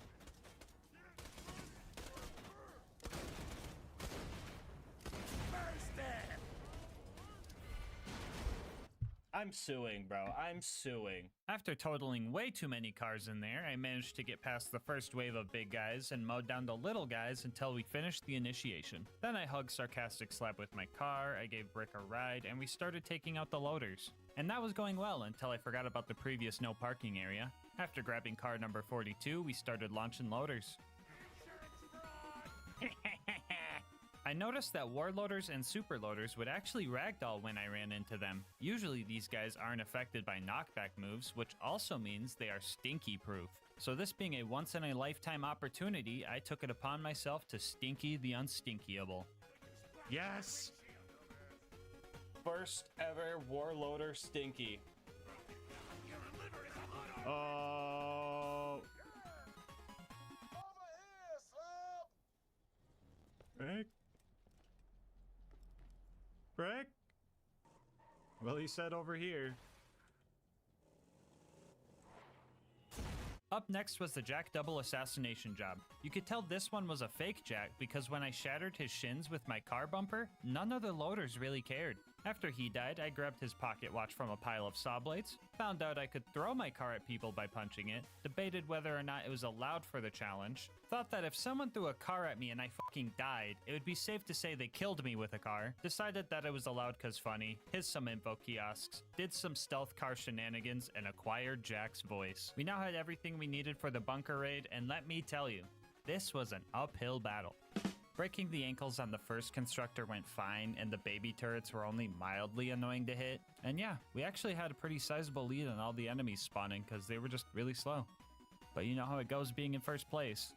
I'm suing, bro. I'm suing. After totaling way too many cars in there, I managed to get past the first wave of big guys and mowed down the little guys until we finished the initiation. Then I hugged Sarcastic Slab with my car, I gave Brick a ride, and we started taking out the loaders. And that was going well until I forgot about the previous no parking area. After grabbing car number 42, we started launching loaders. I noticed that warloaders and superloaders would actually ragdoll when I ran into them. Usually these guys aren't affected by knockback moves, which also means they are stinky proof. So this being a once in a lifetime opportunity, I took it upon myself to stinky the unstinkyable. Yes! First ever warloader stinky. Oh! Rick? Brick? Well, he said over here. Up next was the Jack double assassination job. You could tell this one was a fake Jack because when I shattered his shins with my car bumper, none of the loaders really cared. After he died, I grabbed his pocket watch from a pile of saw blades, found out I could throw my car at people by punching it, debated whether or not it was allowed for the challenge, thought that if someone threw a car at me and I fucking died, it would be safe to say they killed me with a car, decided that it was allowed cause funny, hit some info kiosks, did some stealth car shenanigans, and acquired Jack's voice. We now had everything we needed for the bunker raid, and let me tell you, this was an uphill battle. Breaking the ankles on the first constructor went fine, and the baby turrets were only mildly annoying to hit. And yeah, we actually had a pretty sizable lead on all the enemies spawning because they were just really slow. But you know how it goes being in first place.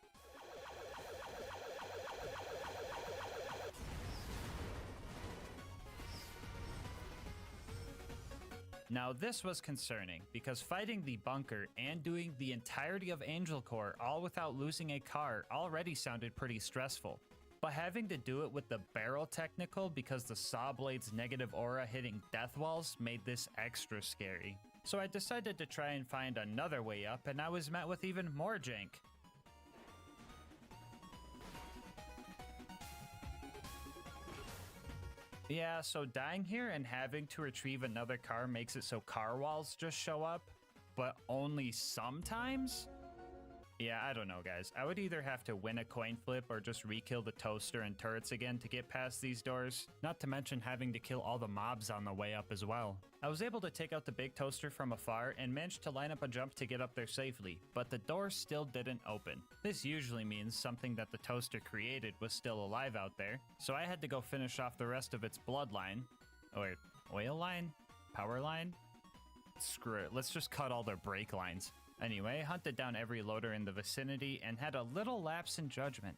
Now this was concerning, because fighting the bunker and doing the entirety of Angel Core all without losing a car already sounded pretty stressful. But having to do it with the barrel technical because the saw blade's negative aura hitting death walls made this extra scary. So I decided to try and find another way up, and I was met with even more jank. Yeah, so dying here and having to retrieve another car makes it so car walls just show up, but only sometimes? Yeah, I don't know, guys. I would either have to win a coin flip or just re-kill the toaster and turrets again to get past these doors, not to mention having to kill all the mobs on the way up as well. I was able to take out the big toaster from afar and managed to line up a jump to get up there safely, but the door still didn't open. This usually means something that the toaster created was still alive out there, so I had to go finish off the rest of its bloodline. Or oil line? Power line? Screw it, let's just cut all their brake lines. Anyway, hunted down every loader in the vicinity and had a little lapse in judgment.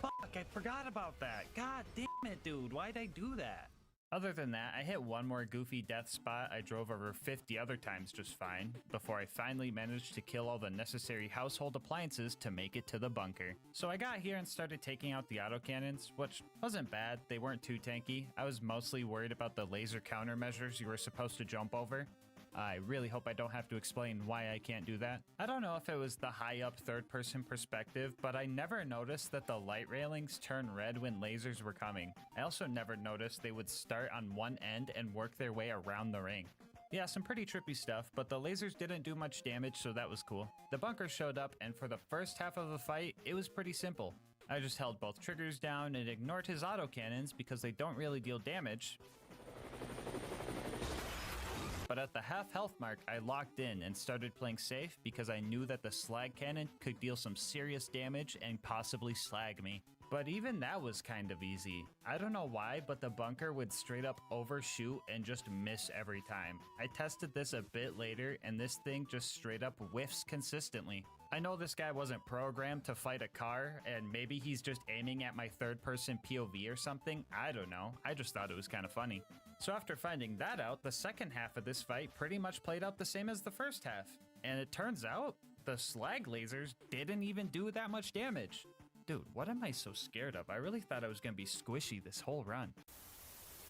Fuck, I forgot about that. God damn it, dude. Why'd I do that? Other than that, I hit one more goofy death spot I drove over 50 other times just fine, before I finally managed to kill all the necessary household appliances to make it to the bunker. So I got here and started taking out the autocannons, which wasn't bad, they weren't too tanky. I was mostly worried about the laser countermeasures you were supposed to jump over. I really hope I don't have to explain why I can't do that. I don't know if it was the high up third person perspective, but I never noticed that the light railings turn red when lasers were coming. I also never noticed they would start on one end and work their way around the ring. Yeah, some pretty trippy stuff, but the lasers didn't do much damage, so that was cool. The bunker showed up, and for the first half of the fight, it was pretty simple. I just held both triggers down and ignored his autocannons because they don't really deal damage. But at the half health mark, I locked in and started playing safe because I knew that the slag cannon could deal some serious damage and possibly slag me. But even that was kind of easy. I don't know why, but the bunker would straight up overshoot and just miss every time. I tested this a bit later and this thing just straight up whiffs consistently. I know this guy wasn't programmed to fight a car and maybe he's just aiming at my third person POV or something. I don't know. I just thought it was kind of funny. So after finding that out, the second half of this fight pretty much played out the same as the first half. And it turns out, the slag lasers didn't even do that much damage. Dude, what am I so scared of? I really thought I was gonna be squishy this whole run.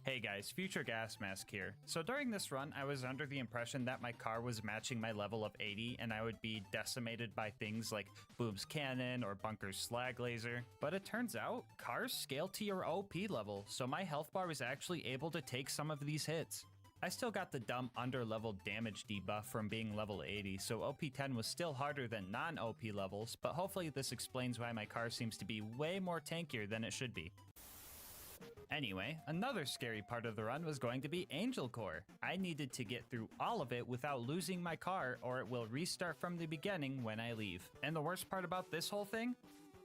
Hey guys, Future GASMASK here. So during this run, I was under the impression that my car was matching my level of 80 and I would be decimated by things like Boom's Cannon or Bunker's Slag Laser. But it turns out, cars scale to your OP level, so my health bar was actually able to take some of these hits. I still got the dumb under-level damage debuff from being level 80, so OP 10 was still harder than non-OP levels, but hopefully this explains why my car seems to be way more tankier than it should be. Anyway, another scary part of the run was going to be Angel Core. I needed to get through all of it without losing my car or it will restart from the beginning when I leave. And the worst part about this whole thing?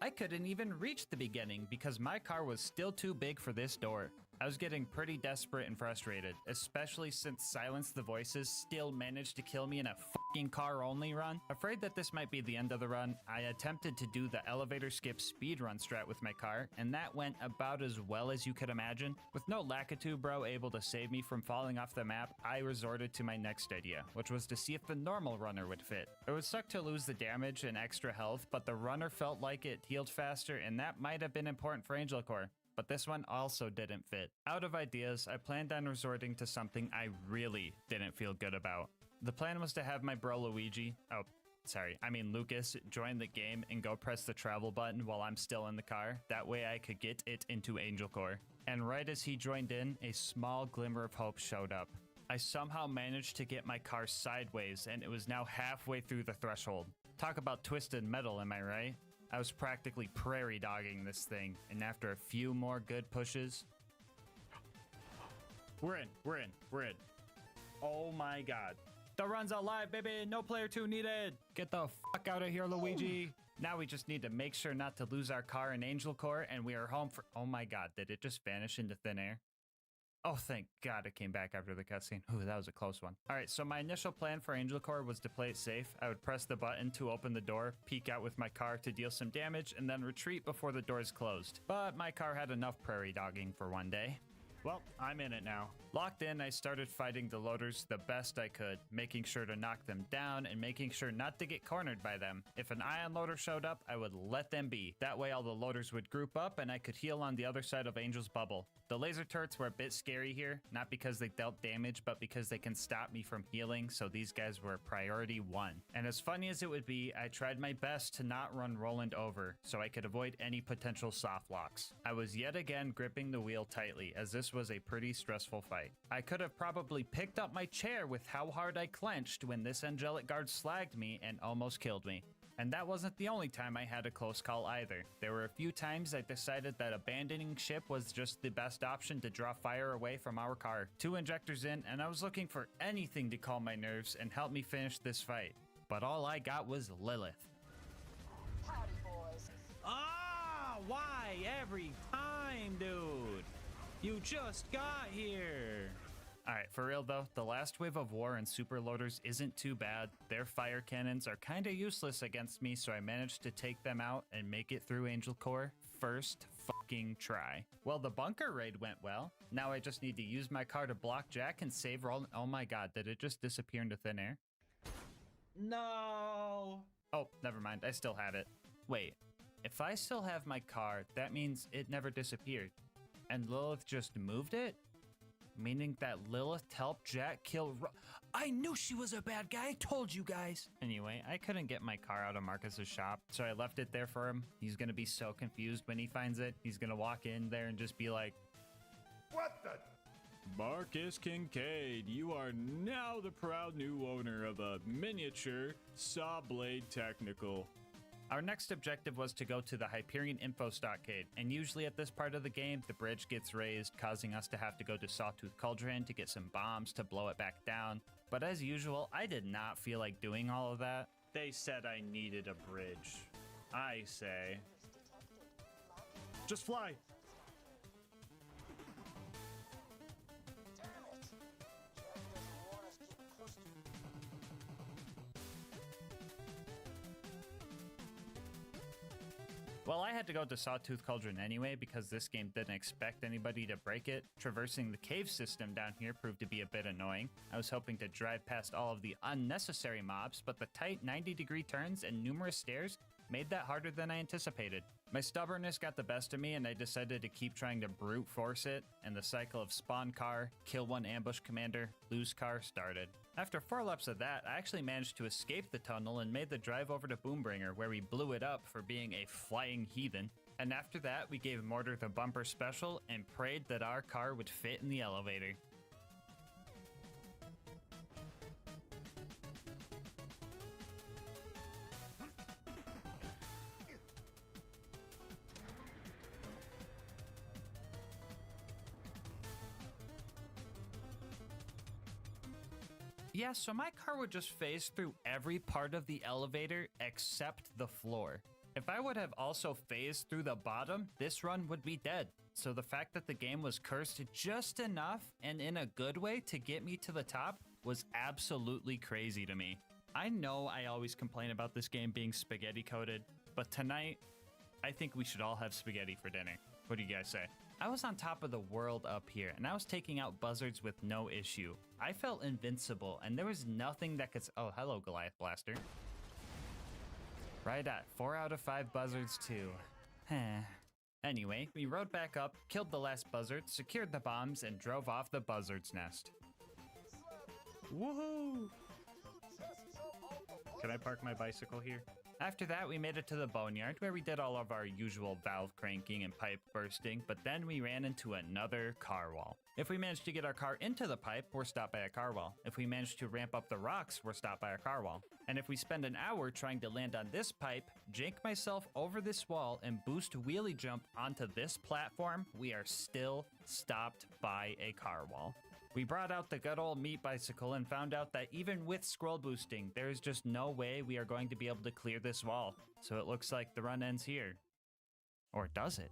I couldn't even reach the beginning because my car was still too big for this door. I was getting pretty desperate and frustrated, especially since Silence the Voices still managed to kill me in a fucking car-only run. Afraid that this might be the end of the run, I attempted to do the elevator skip speedrun strat with my car, and that went about as well as you could imagine. With no Lakitu bro able to save me from falling off the map, I resorted to my next idea, which was to see if the normal runner would fit. It would suck to lose the damage and extra health, but the runner felt like it healed faster, and that might have been important for Angel Core. But this one also didn't fit. Out of ideas, I planned on resorting to something I really didn't feel good about. The plan was to have my bro Lucas, join the game and go press the travel button while I'm still in the car. That way I could get it into Angel Core. And right as he joined in, a small glimmer of hope showed up. I somehow managed to get my car sideways and it was now halfway through the threshold. Talk about twisted metal, am I right? I was practically prairie dogging this thing, and after a few more good pushes... We're in. Oh my god. The run's alive, baby! No player 2 needed! Get the fuck out of here, Luigi! Now we just need to make sure not to lose our car in Angel Core, and we are home for... Oh my god, did it just vanish into thin air? Oh, thank God it came back after the cutscene. Ooh, that was a close one. All right, so my initial plan for Angel Core was to play it safe. I would press the button to open the door, peek out with my car to deal some damage, and then retreat before the doors closed. But my car had enough prairie dogging for one day. Well, I'm in it now. Locked in, I started fighting the loaders the best I could, making sure to knock them down and making sure not to get cornered by them. If an ion loader showed up, I would let them be. That way all the loaders would group up and I could heal on the other side of Angel's bubble. The laser turrets were a bit scary here, not because they dealt damage, but because they can stop me from healing, so these guys were priority 1. And as funny as it would be, I tried my best to not run Roland over, so I could avoid any potential soft locks. I was yet again gripping the wheel tightly, as this was a pretty stressful fight. I could have probably picked up my chair with how hard I clenched when this angelic guard slagged me and almost killed me. And that wasn't the only time I had a close call either. There were a few times I decided that abandoning ship was just the best option to draw fire away from our car. 2 injectors in, and I was looking for anything to calm my nerves and help me finish this fight. But all I got was Lilith. Howdy, boys. Ah, why every time, dude? You just got here. Alright, for real though, the last wave of war and super loaders isn't too bad. Their fire cannons are kinda useless against me, so I managed to take them out and make it through Angel Core first fucking try. Well, the bunker raid went well. Now I just need to use my car to block Jack and save roll. Oh my god, did it just disappear into thin air? No! Oh, never mind, I still have it. Wait, if I still have my car, that means it never disappeared. And Lilith just moved it? Meaning that Lilith helped Jack kill I knew she was a bad guy, I told you guys! Anyway, I couldn't get my car out of Marcus's shop, so I left it there for him. He's gonna be so confused when he finds it. He's gonna walk in there and just be like, What the? Marcus Kincaid, you are now the proud new owner of a miniature saw blade technical. Our next objective was to go to the Hyperion Info Stockade, and usually at this part of the game, the bridge gets raised, causing us to have to go to Sawtooth Cauldron to get some bombs to blow it back down. But as usual, I did not feel like doing all of that. They said I needed a bridge. I say, just fly! Well, I had to go to Sawtooth Cauldron anyway because this game didn't expect anybody to break it. Traversing the cave system down here proved to be a bit annoying. I was hoping to drive past all of the unnecessary mobs, but the tight 90-degree turns and numerous stairs made that harder than I anticipated. My stubbornness got the best of me and I decided to keep trying to brute force it, and the cycle of spawn car, kill one ambush commander, lose car started. After 4 laps of that, I actually managed to escape the tunnel and made the drive over to Boombringer, where we blew it up for being a flying heathen. And after that, we gave Mortar the bumper special and prayed that our car would fit in the elevator. Yeah, so my car would just phase through every part of the elevator except the floor. If I would have also phased through the bottom, this run would be dead. So the fact that the game was cursed just enough and in a good way to get me to the top was absolutely crazy to me. I know I always complain about this game being spaghetti coated, but tonight, I think we should all have spaghetti for dinner. What do you guys say? I was on top of the world up here, and I was taking out buzzards with no issue. I felt invincible, and there was nothing that could... Oh, hello, Goliath Blaster. Right at 4 out of 5 buzzards, too. Anyway, we rode back up, killed the last buzzard, secured the bombs, and drove off the buzzard's nest. Woohoo! Can I park my bicycle here? After that, we made it to the boneyard, where we did all of our usual valve cranking and pipe bursting, but then we ran into another car wall. If we managed to get our car into the pipe, we're stopped by a car wall. If we managed to ramp up the rocks, we're stopped by a car wall. And if we spend an hour trying to land on this pipe, jank myself over this wall, and boost wheelie jump onto this platform, we are still stopped by a car wall. We brought out the good old meat bicycle and found out that even with scroll boosting, there is just no way we are going to be able to clear this wall. So it looks like the run ends here. Or does it?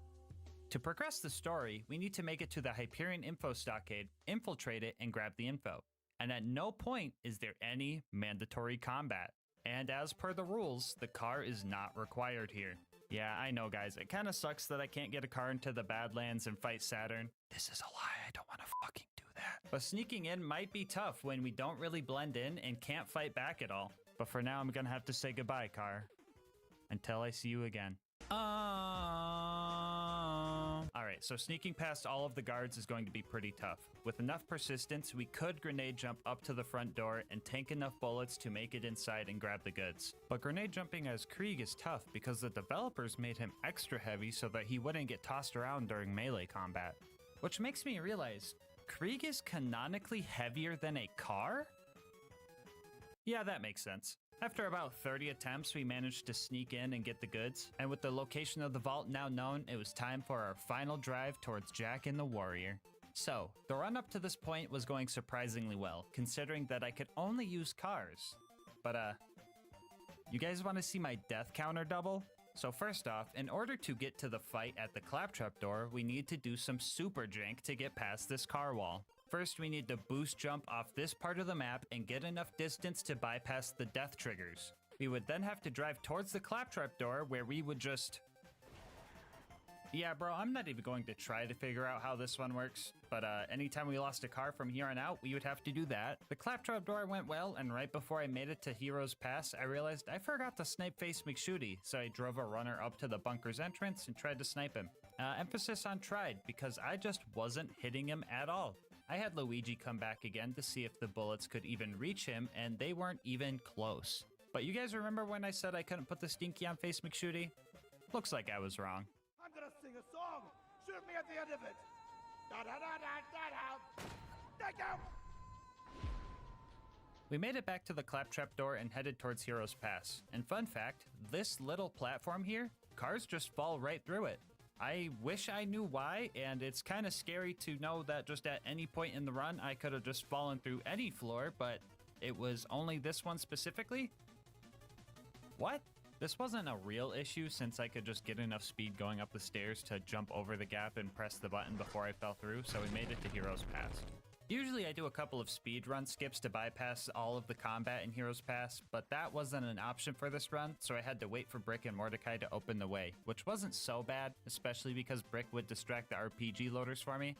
To progress the story, we need to make it to the Hyperion Info Stockade, infiltrate it, and grab the info. And at no point is there any mandatory combat. And as per the rules, the car is not required here. Yeah, I know guys, it kinda sucks that I can't get a car into the Badlands and fight Saturn. This is a lie, I don't wanna fucking do that. But sneaking in might be tough when we don't really blend in and can't fight back at all. But for now, I'm gonna have to say goodbye, car. Until I see you again. Alright, so sneaking past all of the guards is going to be pretty tough. With enough persistence, we could grenade jump up to the front door and tank enough bullets to make it inside and grab the goods. But grenade jumping as Krieg is tough because the developers made him extra heavy so that he wouldn't get tossed around during melee combat. Which makes me realize, Krieg is canonically heavier than a car? Yeah, that makes sense. After about 30 attempts, we managed to sneak in and get the goods, and with the location of the vault now known, it was time for our final drive towards Jack and the Warrior. So, the run up to this point was going surprisingly well, considering that I could only use cars. But you guys want to see my death counter double? So first off, in order to get to the fight at the claptrap door, we need to do some super jank to get past this car wall. First, we need to boost jump off this part of the map and get enough distance to bypass the death triggers. We would then have to drive towards the claptrap door where we would just... Yeah, bro, I'm not even going to try to figure out how this one works, but anytime we lost a car from here on out, we would have to do that. The claptrap door went well, and right before I made it to Heroes Pass, I realized I forgot to snipe Face McShooty, so I drove a runner up to the bunker's entrance and tried to snipe him. Emphasis on tried, because I just wasn't hitting him at all. I had Luigi come back again to see if the bullets could even reach him, and they weren't even close. But you guys remember when I said I couldn't put the stinky on Face McShooty? Looks like I was wrong. I'm gonna sing a song. Shoot me at the end of it. Da da da da da da. Thank you. We made it back to the claptrap door and headed towards Heroes Pass. And fun fact, this little platform here, cars just fall right through it. I wish I knew why, and it's kind of scary to know that just at any point in the run, I could have just fallen through any floor, but it was only this one specifically? What? This wasn't a real issue since I could just get enough speed going up the stairs to jump over the gap and press the button before I fell through, so we made it to Heroes Pass. Usually I do a couple of speed run skips to bypass all of the combat in Heroes Pass, but that wasn't an option for this run, so I had to wait for Brick and Mordecai to open the way, which wasn't so bad, especially because Brick would distract the RPG loaders for me,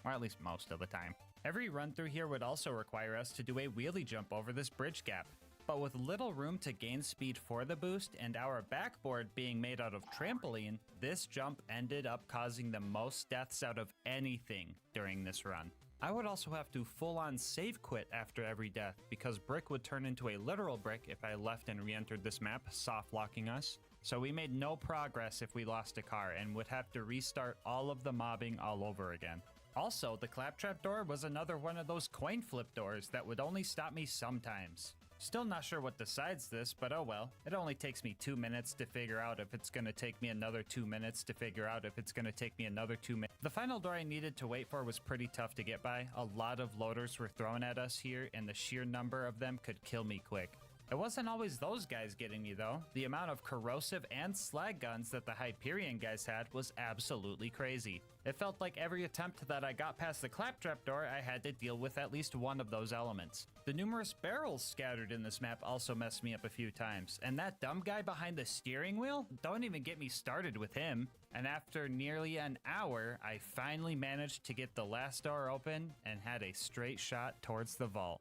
or at least most of the time. Every run through here would also require us to do a wheelie jump over this bridge gap. But with little room to gain speed for the boost and our backboard being made out of trampoline, this jump ended up causing the most deaths out of anything during this run. I would also have to full-on save quit after every death because Brick would turn into a literal brick if I left and re-entered this map, soft locking us. So we made no progress if we lost a car and would have to restart all of the mobbing all over again. Also, the claptrap door was another one of those coin flip doors that would only stop me sometimes. Still not sure what decides this, but oh well. It only takes me 2 minutes to figure out if it's gonna take me another 2 minutes to figure out if it's gonna take me another 2 minutes. The final door I needed to wait for was pretty tough to get by. A lot of loaders were thrown at us here, and the sheer number of them could kill me quick. It wasn't always those guys getting me though. The amount of corrosive and slag guns that the Hyperion guys had was absolutely crazy. It felt like every attempt that I got past the claptrap door, I had to deal with at least one of those elements. The numerous barrels scattered in this map also messed me up a few times, and that dumb guy behind the steering wheel? Don't even get me started with him. And after nearly an hour, I finally managed to get the last door open and had a straight shot towards the vault.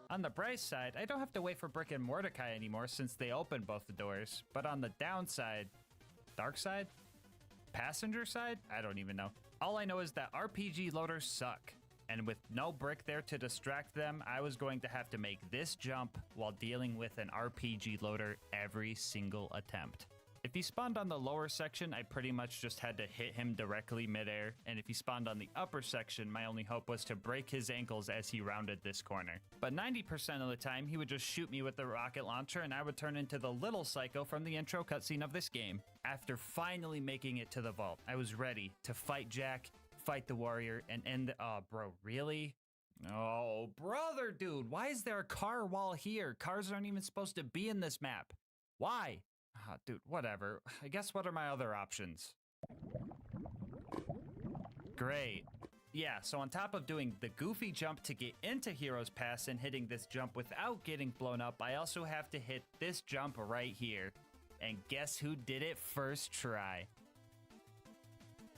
On the bright side, I don't have to wait for Brick and Mordecai anymore since they opened both the doors. But on the downside, dark side? Passenger side? I don't even know. All I know is that RPG loaders suck. And with no Brick there to distract them, I was going to have to make this jump while dealing with an RPG loader every single attempt. If he spawned on the lower section, I pretty much just had to hit him directly midair, and if he spawned on the upper section, my only hope was to break his ankles as he rounded this corner. But 90% of the time, he would just shoot me with the rocket launcher, and I would turn into the little psycho from the intro cutscene of this game. After finally making it to the vault, I was ready to fight Jack, fight the warrior, and end the— oh, bro, really? Oh, brother, dude, why is there a car wall here? Cars aren't even supposed to be in this map. Why? Dude, whatever. I guess what are my other options? Great. Yeah, so on top of doing the goofy jump to get into Heroes Pass and hitting this jump without getting blown up, I also have to hit this jump right here. And guess who did it first try?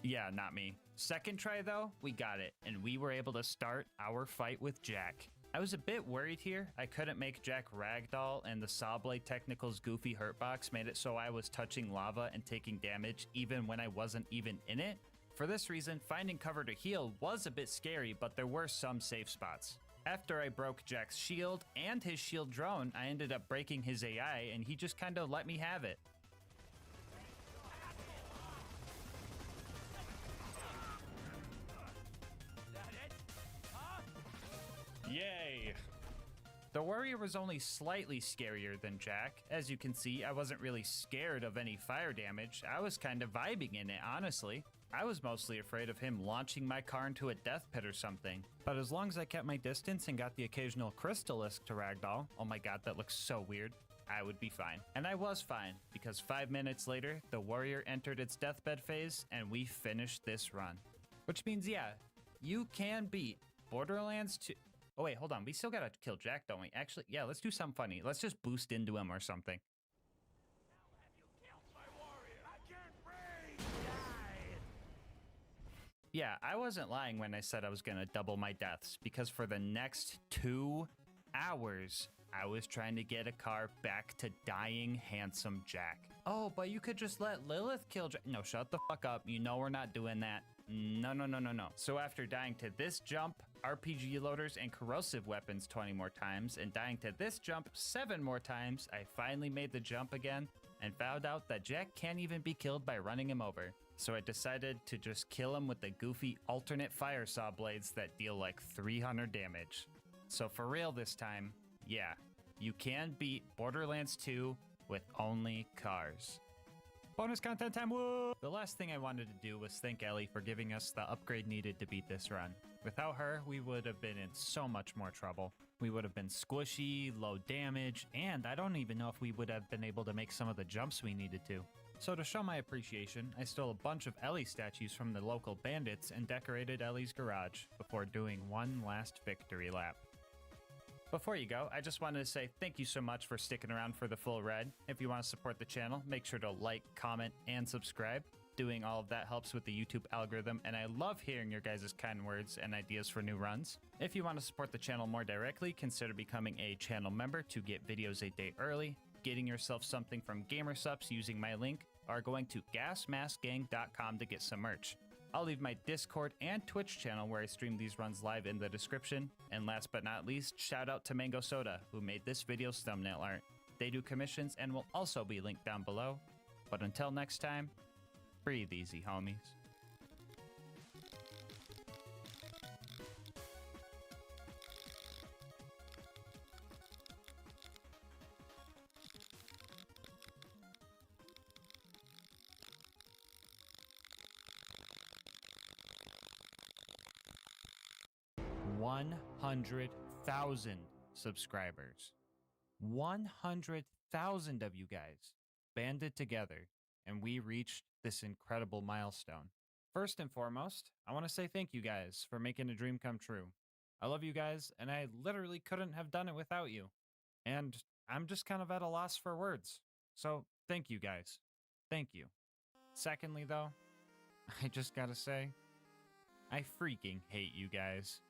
Yeah, not me. Second try though, we got it, and we were able to start our fight with Jack. I was a bit worried here. I couldn't make Jack ragdoll, and the Sawblade Technical's goofy hurtbox made it so I was touching lava and taking damage even when I wasn't even in it. For this reason, finding cover to heal was a bit scary, but there were some safe spots. After I broke Jack's shield and his shield drone, I ended up breaking his AI, and he just kind of let me have it. Yay! The warrior was only slightly scarier than Jack. As you can see, I wasn't really scared of any fire damage. I was kind of vibing in it, honestly. I was mostly afraid of him launching my car into a death pit or something. But as long as I kept my distance and got the occasional crystalisk to ragdoll, oh my god, that looks so weird, I would be fine. And I was fine, because 5 minutes later, the warrior entered its deathbed phase, and we finished this run. Which means, yeah, you can beat Borderlands 2. Oh, wait, hold on. We still gotta kill Jack, don't we? Actually, yeah, let's do something funny. Let's just boost into him or something. Yeah, I wasn't lying when I said I was gonna double my deaths, because for the next 2 hours, I was trying to get a car back to dying handsome Jack. Oh, but you could just let Lilith kill Jack. No, shut the fuck up. You know we're not doing that. No, no, no, no, no. So after dying to this jump, RPG loaders, and corrosive weapons 20 more times, and dying to this jump 7 more times, I finally made the jump again and found out that Jack can't even be killed by running him over. So I decided to just kill him with the goofy alternate fire saw blades that deal like 300 damage. So for real this time, yeah, you can beat Borderlands 2 with only cars. Bonus content time, woo! The last thing I wanted to do was thank Ellie for giving us the upgrade needed to beat this run. Without her, we would have been in so much more trouble. We would have been squishy, low damage, and I don't even know if we would have been able to make some of the jumps we needed to. So to show my appreciation, I stole a bunch of Ellie statues from the local bandits and decorated Ellie's garage before doing one last victory lap. Before you go, I just wanted to say thank you so much for sticking around for the full ride. If you want to support the channel, make sure to like, comment, and subscribe. Doing all of that helps with the YouTube algorithm, and I love hearing your guys' kind words and ideas for new runs. If you want to support the channel more directly, consider becoming a channel member to get videos a day early, getting yourself something from GamerSupps using my link, or going to GASMASK'S.com to get some merch. I'll leave my Discord and Twitch channel where I stream these runs live in the description. And last but not least, shout out to Mango Soda, who made this video's thumbnail art. They do commissions and will also be linked down below. But until next time, breathe easy, homies. $100,000 subscribers. 100,000 of you guys banded together, and we reached this incredible milestone. First and foremost, I want to say thank you guys for making a dream come true. I love you guys, and I literally couldn't have done it without you. And I'm just kind of at a loss for words. So thank you guys. Thank you. Secondly, though, I just gotta say, I freaking hate you guys.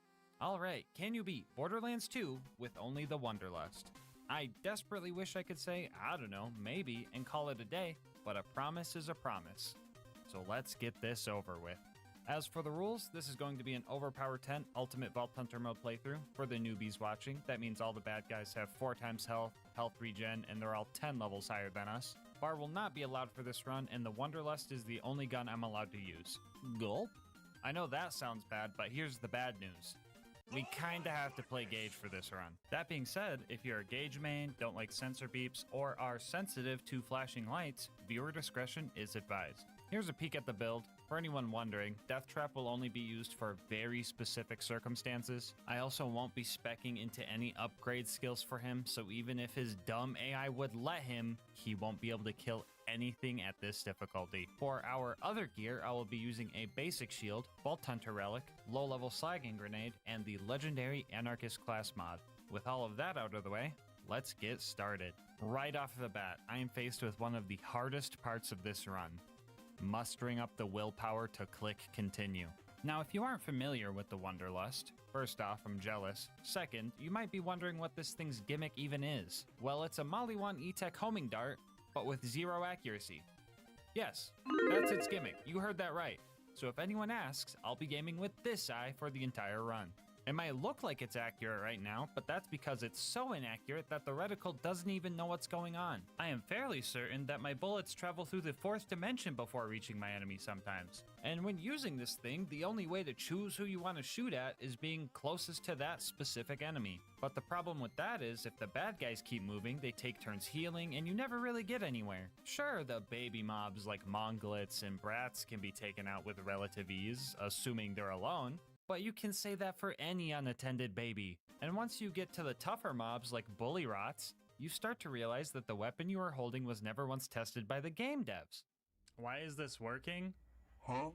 Alright, can you beat Borderlands 2 with only the Wanderlust? I desperately wish I could say, I don't know, maybe, and call it a day, but a promise is a promise. So let's get this over with. As for the rules, this is going to be an Overpower 10 Ultimate Vault Hunter mode playthrough. For the newbies watching, that means all the bad guys have 4 times health, health regen, and they're all 10 levels higher than us. Bar will not be allowed for this run, and the Wanderlust is the only gun I'm allowed to use. Gulp? I know that sounds bad, but here's the bad news. We kinda have to play Gauge for this run. That being said, if you're a Gauge main, don't like sensor beeps, or are sensitive to flashing lights, viewer discretion is advised. Here's a peek at the build. For anyone wondering, Death Trap will only be used for very specific circumstances. I also won't be speccing into any upgrade skills for him, so even if his dumb AI would let him, he won't be able to kill anything at this difficulty. For our other gear, I will be using a basic shield, Vault Hunter relic, low-level slagging grenade, and the legendary Anarchist class mod. With all of that out of the way, let's get started. Right off the bat, I am faced with one of the hardest parts of this run. Mustering up the willpower to click continue. Now, if you aren't familiar with the Wanderlust, first off, I'm jealous. Second, you might be wondering what this thing's gimmick even is. Well, it's a Maliwan E-Tech homing dart, but with 0 accuracy. Yes, that's its gimmick. You heard that right. So if anyone asks, I'll be gaming with this eye for the entire run. It might look like it's accurate right now, but that's because it's so inaccurate that the reticle doesn't even know what's going on. I am fairly certain that my bullets travel through the 4th dimension before reaching my enemy sometimes. And when using this thing, the only way to choose who you want to shoot at is being closest to that specific enemy. But the problem with that is, if the bad guys keep moving, they take turns healing, and you never really get anywhere. Sure, the baby mobs like Monglets and Brats can be taken out with relative ease, assuming they're alone. But you can say that for any unattended baby. And once you get to the tougher mobs like Bully Rots, you start to realize that the weapon you are holding was never once tested by the game devs. Why is this working? Huh?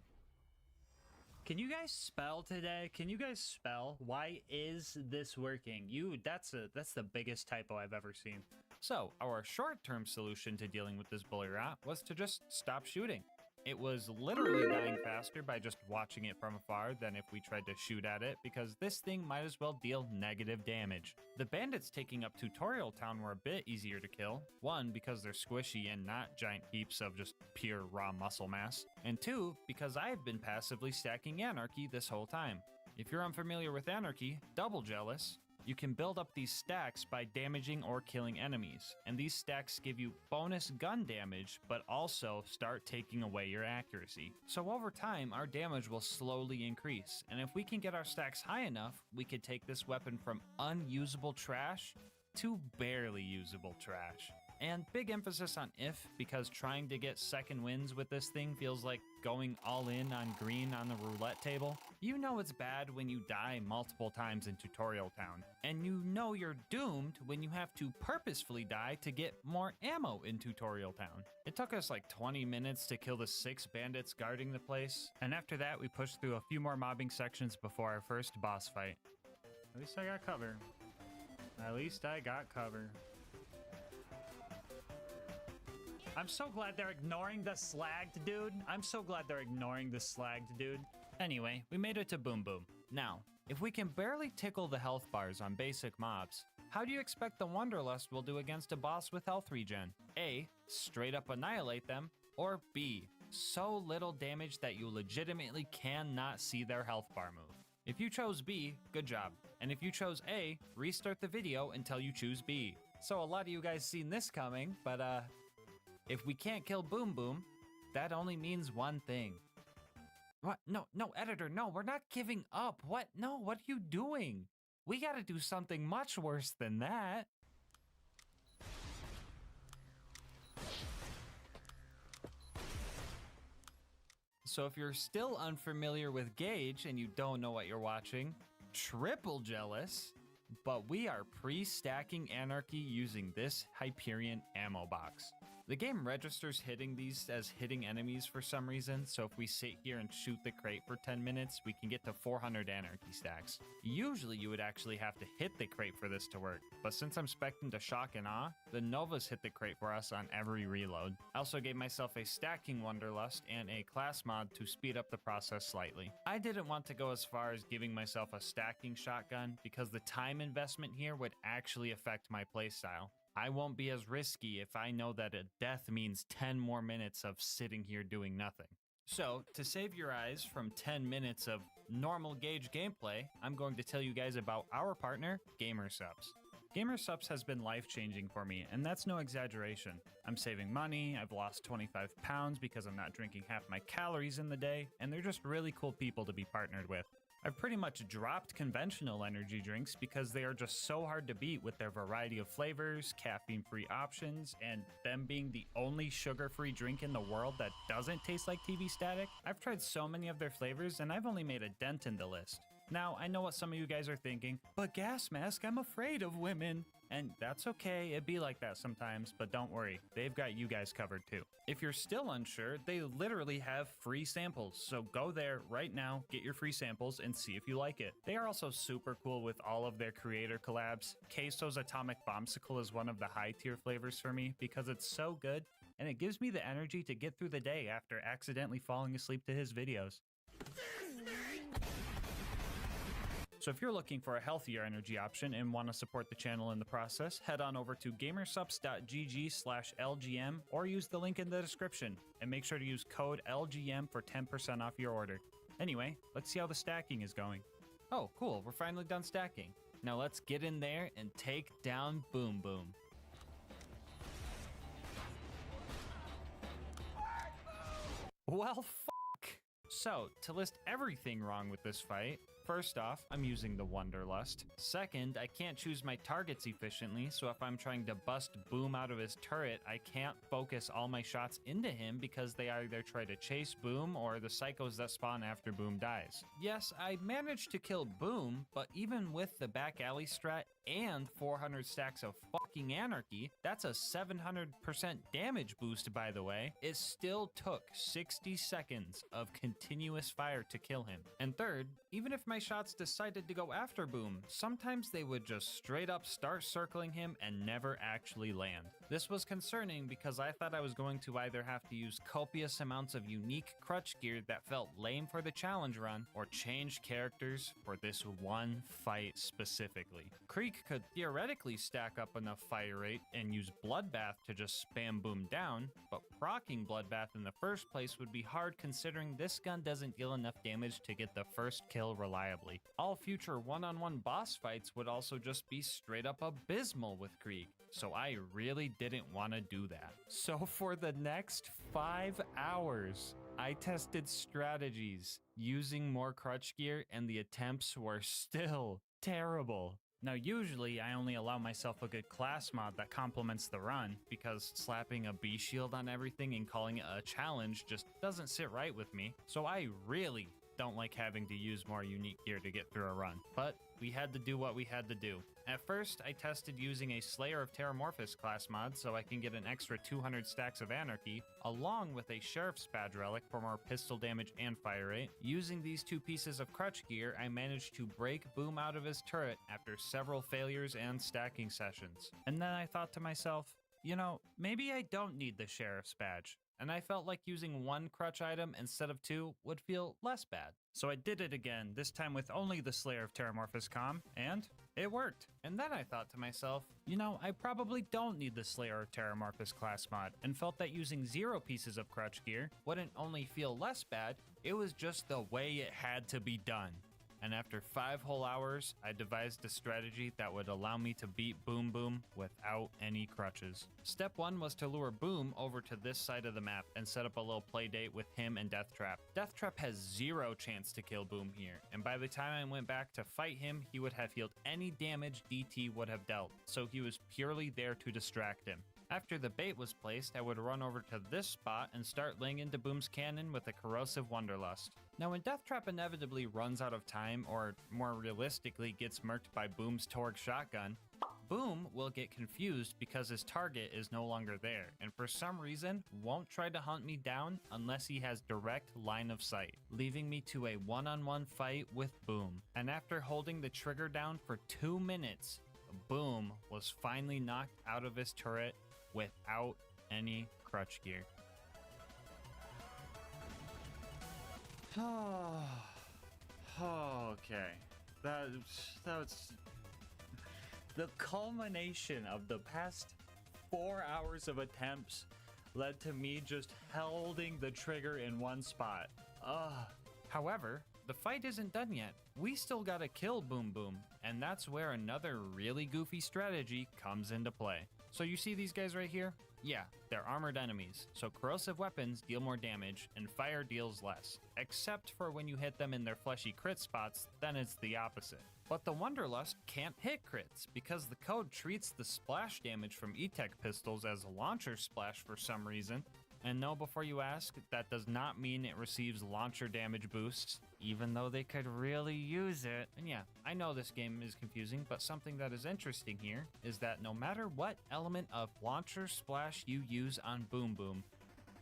Can you guys spell today? Can you guys spell? Why is this working? That's the biggest typo I've ever seen. So, our short-term solution to dealing with this bully rat was to just stop shooting. It was literally dying faster by just watching it from afar than if we tried to shoot at it, because this thing might as well deal negative damage. The bandits taking up Tutorial Town were a bit easier to kill. One, because they're squishy and not giant heaps of just pure raw muscle mass. And two, because I've been passively stacking Anarchy this whole time. If you're unfamiliar with Anarchy, double jealous. You can build up these stacks by damaging or killing enemies, and these stacks give you bonus gun damage, but also start taking away your accuracy. So over time, our damage will slowly increase, and if we can get our stacks high enough, we could take this weapon from unusable trash to barely usable trash. And big emphasis on if, because trying to get second wins with this thing feels like going all in on green on the roulette table. You know it's bad when you die multiple times in Tutorial Town, and you know you're doomed when you have to purposefully die to get more ammo in Tutorial Town. It took us like 20 minutes to kill the 6 bandits guarding the place, and after that we pushed through a few more mobbing sections before our first boss fight. At least I got cover. At least I got cover. I'm so glad they're ignoring the slagged dude. I'm so glad they're ignoring the slagged dude. Anyway, we made it to Boom Boom. Now, if we can barely tickle the health bars on basic mobs, how do you expect the Wanderlust will do against a boss with health regen? A, straight up annihilate them, or B, so little damage that you legitimately cannot see their health bar move. If you chose B, good job. And if you chose A, restart the video until you choose B. So a lot of you guys seen this coming, but if we can't kill Boom Boom, that only means one thing. What? No, editor, no, we're not giving up. What? No, what are you doing? We gotta do something much worse than that. So if you're still unfamiliar with Gauge and you don't know what you're watching, triple jealous, but we are pre-stacking Anarchy using this Hyperion ammo box. The game registers hitting these as hitting enemies for some reason, so if we sit here and shoot the crate for 10 minutes, we can get to 400 Anarchy stacks. Usually you would actually have to hit the crate for this to work, but since I'm spec'ing to Shock and Awe, the Novas hit the crate for us on every reload. I also gave myself a stacking Wanderlust and a class mod to speed up the process slightly. I didn't want to go as far as giving myself a stacking shotgun because the time investment here would actually affect my playstyle. I won't be as risky if I know that a death means 10 more minutes of sitting here doing nothing. So, to save your eyes from 10 minutes of normal Gauge gameplay, I'm going to tell you guys about our partner, GASMASK'S. GASMASK'S has been life-changing for me, and that's no exaggeration. I'm saving money, I've lost 25 pounds because I'm not drinking half my calories in the day, and they're just really cool people to be partnered with. I've pretty much dropped conventional energy drinks because they are just so hard to beat with their variety of flavors, caffeine-free options, and them being the only sugar-free drink in the world that doesn't taste like TV static. I've tried so many of their flavors and I've only made a dent in the list. Now, I know what some of you guys are thinking, but GasMask, I'm afraid of women. And that's okay, it be like that sometimes, but don't worry, they've got you guys covered too. If you're still unsure, they literally have free samples, so go there right now, get your free samples, and see if you like it. They are also super cool with all of their creator collabs. Queso's Atomic Bombsicle is one of the high tier flavors for me because it's so good, and it gives me the energy to get through the day after accidentally falling asleep to his videos. So if you're looking for a healthier energy option and want to support the channel in the process, head on over to gamersupps.gg/LGM or use the link in the description, and make sure to use code LGM for 10% off your order. Anyway, let's see how the stacking is going. Oh, cool, we're finally done stacking. Now let's get in there and take down Boom Boom. Well, fuck! So, to list everything wrong with this fight, first off, I'm using the Wanderlust. Second, I can't choose my targets efficiently, so if I'm trying to bust Boom out of his turret, I can't focus all my shots into him because they either try to chase Boom or the psychos that spawn after Boom dies. Yes, I managed to kill Boom, but even with the back alley strat and 400 stacks of fuck Sparking Anarchy, that's a 700% damage boost, by the way. It still took 60 seconds of continuous fire to kill him. And third, even if my shots decided to go after Boom, sometimes they would just straight up start circling him and never actually land. This was concerning because I thought I was going to either have to use copious amounts of unique crutch gear that felt lame for the challenge run, or change characters for this one fight specifically. Creek could theoretically stack up enough fire rate and use Bloodbath to just spam Boom down, but proccing Bloodbath in the first place would be hard considering this gun doesn't deal enough damage to get the first kill reliably. All future one-on-one boss fights would also just be straight up abysmal with Krieg, so I really didn't want to do that. So for the next 5 hours, I tested strategies using more crutch gear and the attempts were still terrible. Now usually I only allow myself a good class mod that complements the run, because slapping a B shield on everything and calling it a challenge just doesn't sit right with me, so I really don't like having to use more unique gear to get through a run. But we had to do what we had to do. At first, I tested using a Slayer of Terramorphous class mod so I can get an extra 200 stacks of Anarchy, along with a Sheriff's Badge relic for more pistol damage and fire rate. Using these two pieces of crutch gear, I managed to break Boom out of his turret after several failures and stacking sessions. And then I thought to myself, you know, maybe I don't need the Sheriff's Badge. And I felt like using one crutch item instead of two would feel less bad. So I did it again, this time with only the Slayer of Terramorphous comm, and it worked. And then I thought to myself, you know, I probably don't need the Slayer of Terramorphous class mod, and felt that using 0 pieces of crutch gear wouldn't only feel less bad, it was just the way it had to be done. And after 5 whole hours, I devised a strategy that would allow me to beat Boom Boom without any crutches. Step 1 was to lure Boom over to this side of the map and set up a little play date with him and Deathtrap. Deathtrap has 0 chance to kill Boom here, and by the time I went back to fight him, he would have healed any damage DT would have dealt, so he was purely there to distract him. After the bait was placed, I would run over to this spot and start laying into Boom's cannon with a Corrosive Wanderlust. Now when Deathtrap inevitably runs out of time, or more realistically gets murked by Boom's Torgue shotgun, Boom will get confused because his target is no longer there, and for some reason won't try to hunt me down unless he has direct line of sight, leaving me to a one-on-one fight with Boom. And after holding the trigger down for 2 minutes, Boom was finally knocked out of his turret without any crutch gear. Okay, that was the culmination of the past 4 hours of attempts led to me just holding the trigger in one spot. However, the fight isn't done yet. We still gotta kill Boom Boom, and that's where another really goofy strategy comes into play. So you see these guys right here? Yeah, they're armored enemies, so corrosive weapons deal more damage and fire deals less. Except for when you hit them in their fleshy crit spots, then it's the opposite. But the Wanderlust can't hit crits because the code treats the splash damage from E-Tech pistols as a launcher splash for some reason. And no, before you ask, that does not mean it receives launcher damage boosts, even though they could really use it. And yeah, I know this game is confusing, but something that is interesting here is that no matter what element of launcher splash you use on Boom Boom,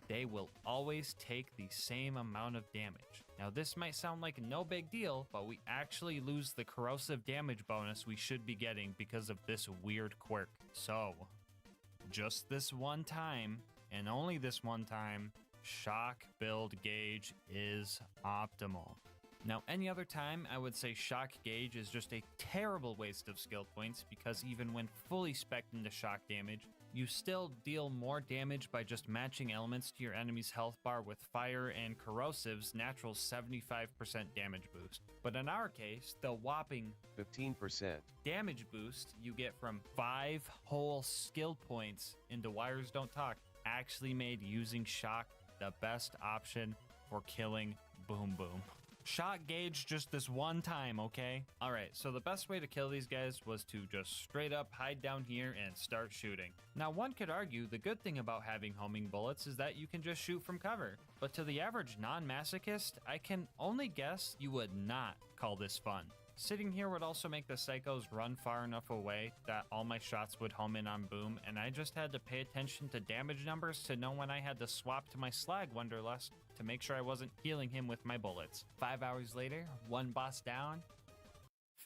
they will always take the same amount of damage. Now this might sound like no big deal, but we actually lose the corrosive damage bonus we should be getting because of this weird quirk. So, just this one time, and only this one time, shock build gauge is optimal. Now any other time, I would say shock gauge is just a terrible waste of skill points because even when fully spec'd into shock damage, you still deal more damage by just matching elements to your enemy's health bar with fire and corrosive's natural 75% damage boost. But in our case, the whopping 15% damage boost you get from 5 whole skill points into Wires Don't Talk actually made using shock the best option for killing Boom Boom. Shock gauge just this one time, okay? Alright, so the best way to kill these guys was to just straight up hide down here and start shooting. Now one could argue the good thing about having homing bullets is that you can just shoot from cover. But to the average non-masochist, I can only guess you would not call this fun. Sitting here would also make the psychos run far enough away that all my shots would home in on Boom, and I just had to pay attention to damage numbers to know when I had to swap to my Slag Wanderlust to make sure I wasn't healing him with my bullets. 5 hours later, one boss down,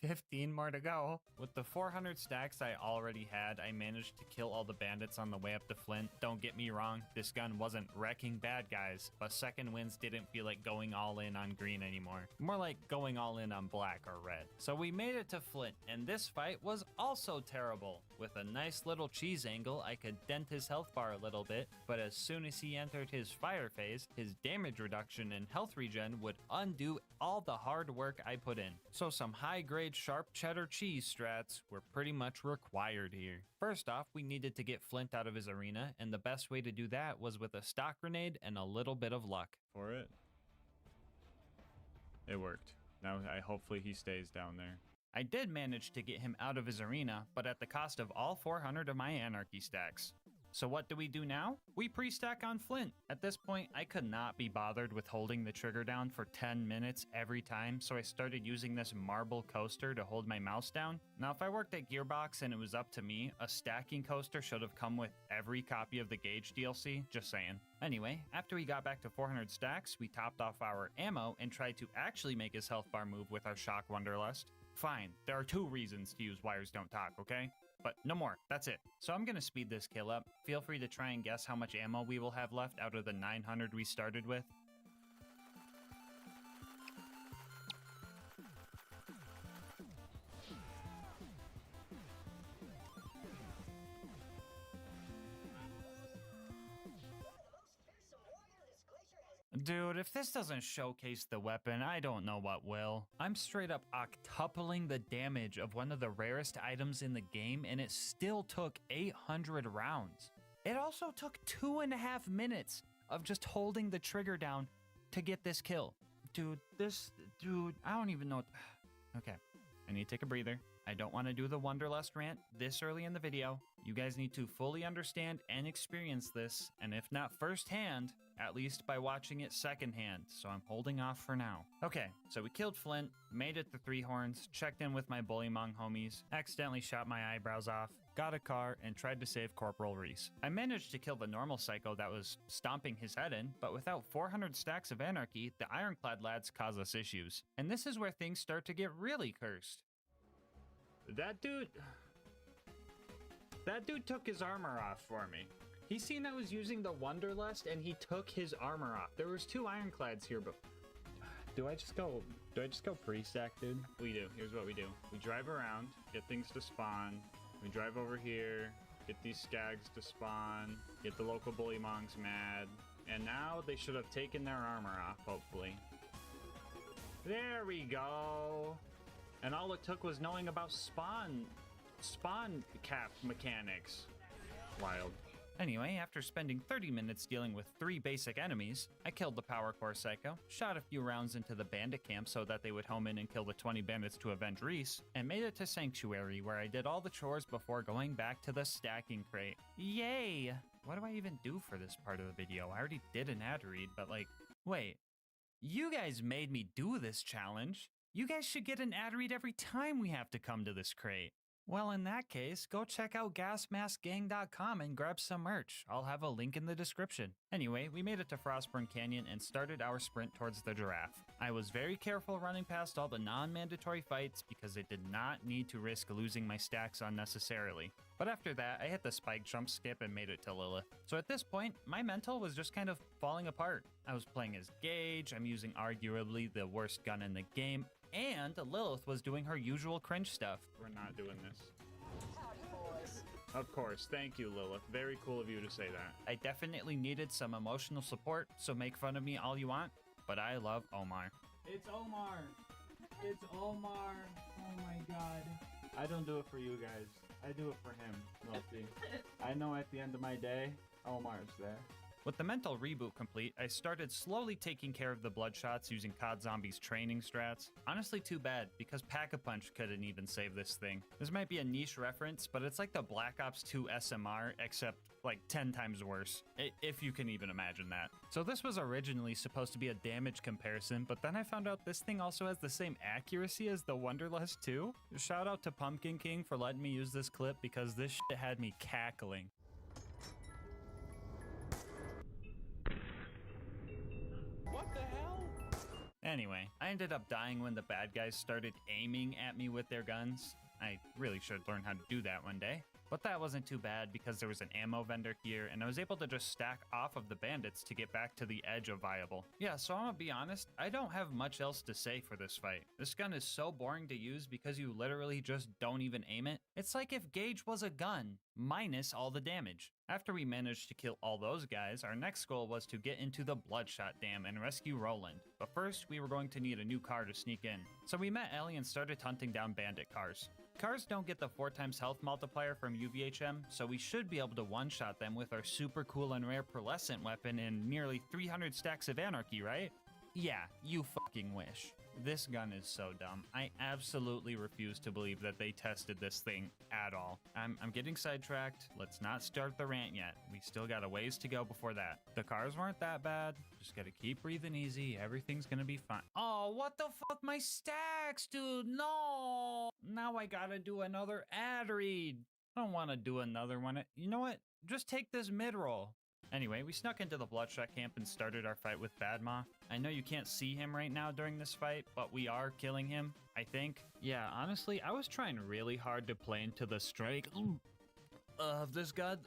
15 more to go. With the 400 stacks I already had, I managed to kill all the bandits on the way up to Flint. Don't get me wrong, this gun wasn't wrecking bad guys, but second wins didn't feel like going all in on green anymore. More like going all in on black or red. So we made it to Flint, and this fight was also terrible. With a nice little cheese angle, I could dent his health bar a little bit, but as soon as he entered his fire phase, his damage reduction and health regen would undo all the hard work I put in. So some high-grade sharp cheddar cheese strats were pretty much required here. First off, we needed to get Flint out of his arena, and the best way to do that was with a stock grenade and a little bit of luck. For it. It worked. Now hopefully he stays down there. I did manage to get him out of his arena, but at the cost of all 400 of my Anarchy stacks. So what do we do now? We pre-stack on Flint. At this point, I could not be bothered with holding the trigger down for 10 minutes every time, so I started using this marble coaster to hold my mouse down. Now, if I worked at Gearbox and it was up to me, a stacking coaster should have come with every copy of the Gauge DLC, just saying. Anyway, after we got back to 400 stacks, we topped off our ammo and tried to actually make his health bar move with our Shock Wanderlust. Fine, there are 2 reasons to use Wires Don't Talk, okay? But no more, that's it. So I'm gonna speed this kill up. Feel free to try and guess how much ammo we will have left out of the 900 we started with. Dude, if this doesn't showcase the weapon, I don't know what will. I'm straight up octupling the damage of one of the rarest items in the game, and it still took 800 rounds. It also took 2.5 minutes of just holding the trigger down to get this kill. Dude, I don't even know what... Okay, I need to take a breather. I don't want to do the Wanderlust rant this early in the video. You guys need to fully understand and experience this, and if not firsthand, at least by watching it secondhand, so I'm holding off for now. Okay, so we killed Flint, made it to 3 Horns, checked in with my Bullymong homies, accidentally shot my eyebrows off, got a car, and tried to save Corporal Reese. I managed to kill the normal psycho that was stomping his head in, but without 400 stacks of Anarchy, the Ironclad lads cause us issues. And this is where things start to get really cursed. That dude took his armor off for me. He seen I was using the Wanderlust and he took his armor off. There was 2 Ironclads here, but do I just go pre-stack, dude? We do. Here's what we do. We drive around, get things to spawn. We drive over here, get these skags to spawn, get the local Bullymongs mad, and now they should have taken their armor off, hopefully. There we go. And all it took was knowing about spawn cap mechanics. Wild. Anyway, after spending 30 minutes dealing with 3 basic enemies, I killed the Power Core Psycho, shot a few rounds into the bandit camp so that they would home in and kill the 20 bandits to avenge Reese, and made it to Sanctuary where I did all the chores before going back to the stacking crate. Yay! What do I even do for this part of the video? I already did an ad read, but like, wait. You guys made me do this challenge. You guys should get an ad read every time we have to come to this crate. Well, in that case, go check out GASMASK'S and grab some merch. I'll have a link in the description. Anyway, we made it to Frostburn Canyon and started our sprint towards the giraffe. I was very careful running past all the non-mandatory fights because I did not need to risk losing my stacks unnecessarily. But after that, I hit the spike jump skip and made it to Lilith. So at this point, my mental was just kind of falling apart. I was playing as Gage, I'm using arguably the worst gun in the game, and Lilith was doing her usual cringe stuff. We're not doing this. Howdy, boys. Of course, thank you, Lilith. Very cool of you to say that. I definitely needed some emotional support, so make fun of me all you want, but I love Omar. It's Omar. It's Omar. Oh my god. I don't do it for you guys. I do it for him, Milty. I know at the end of my day, Omar's there. With the mental reboot complete, I started slowly taking care of the bloodshots using COD Zombies training strats. Honestly too bad, because Pack-a-Punch couldn't even save this thing. This might be a niche reference, but it's like the Black Ops 2 SMR, except like 10 times worse, if you can even imagine that. So this was originally supposed to be a damage comparison, but then I found out this thing also has the same accuracy as the Wonderlust 2. Shout out to Pumpkin King for letting me use this clip because this shit had me cackling. What the hell? Anyway, I ended up dying when the bad guys started aiming at me with their guns. I really should learn how to do that one day. But that wasn't too bad because there was an ammo vendor here and I was able to just stack off of the bandits to get back to the edge of viable. Yeah, so I'm gonna be honest, I don't have much else to say for this fight. This gun is so boring to use because you literally just don't even aim it. It's like if Gage was a gun, minus all the damage. After we managed to kill all those guys, our next goal was to get into the Bloodshot Dam and rescue Roland. But first, we were going to need a new car to sneak in. So we met Ellie and started hunting down bandit cars. Cars don't get the 4x health multiplier from UVHM, so we should be able to one-shot them with our super cool and rare pearlescent weapon and nearly 300 stacks of anarchy, right? Yeah, you fucking wish. This gun is so dumb. I absolutely refuse to believe that they tested this thing at all. I'm getting sidetracked. Let's not start the rant yet. We still got a ways to go before that. The cars weren't that bad. Just gotta keep breathing easy. Everything's gonna be fine. Oh, what the fuck? My stacks, dude. No. Now I gotta do another ad read. I don't want to do another one. You know what? Just take this mid-roll. Anyway, we snuck into the Bloodshot camp and started our fight with Badma. I know you can't see him right now during this fight, but we are killing him, I think. Yeah, honestly, I was trying really hard to play into the strike of this god.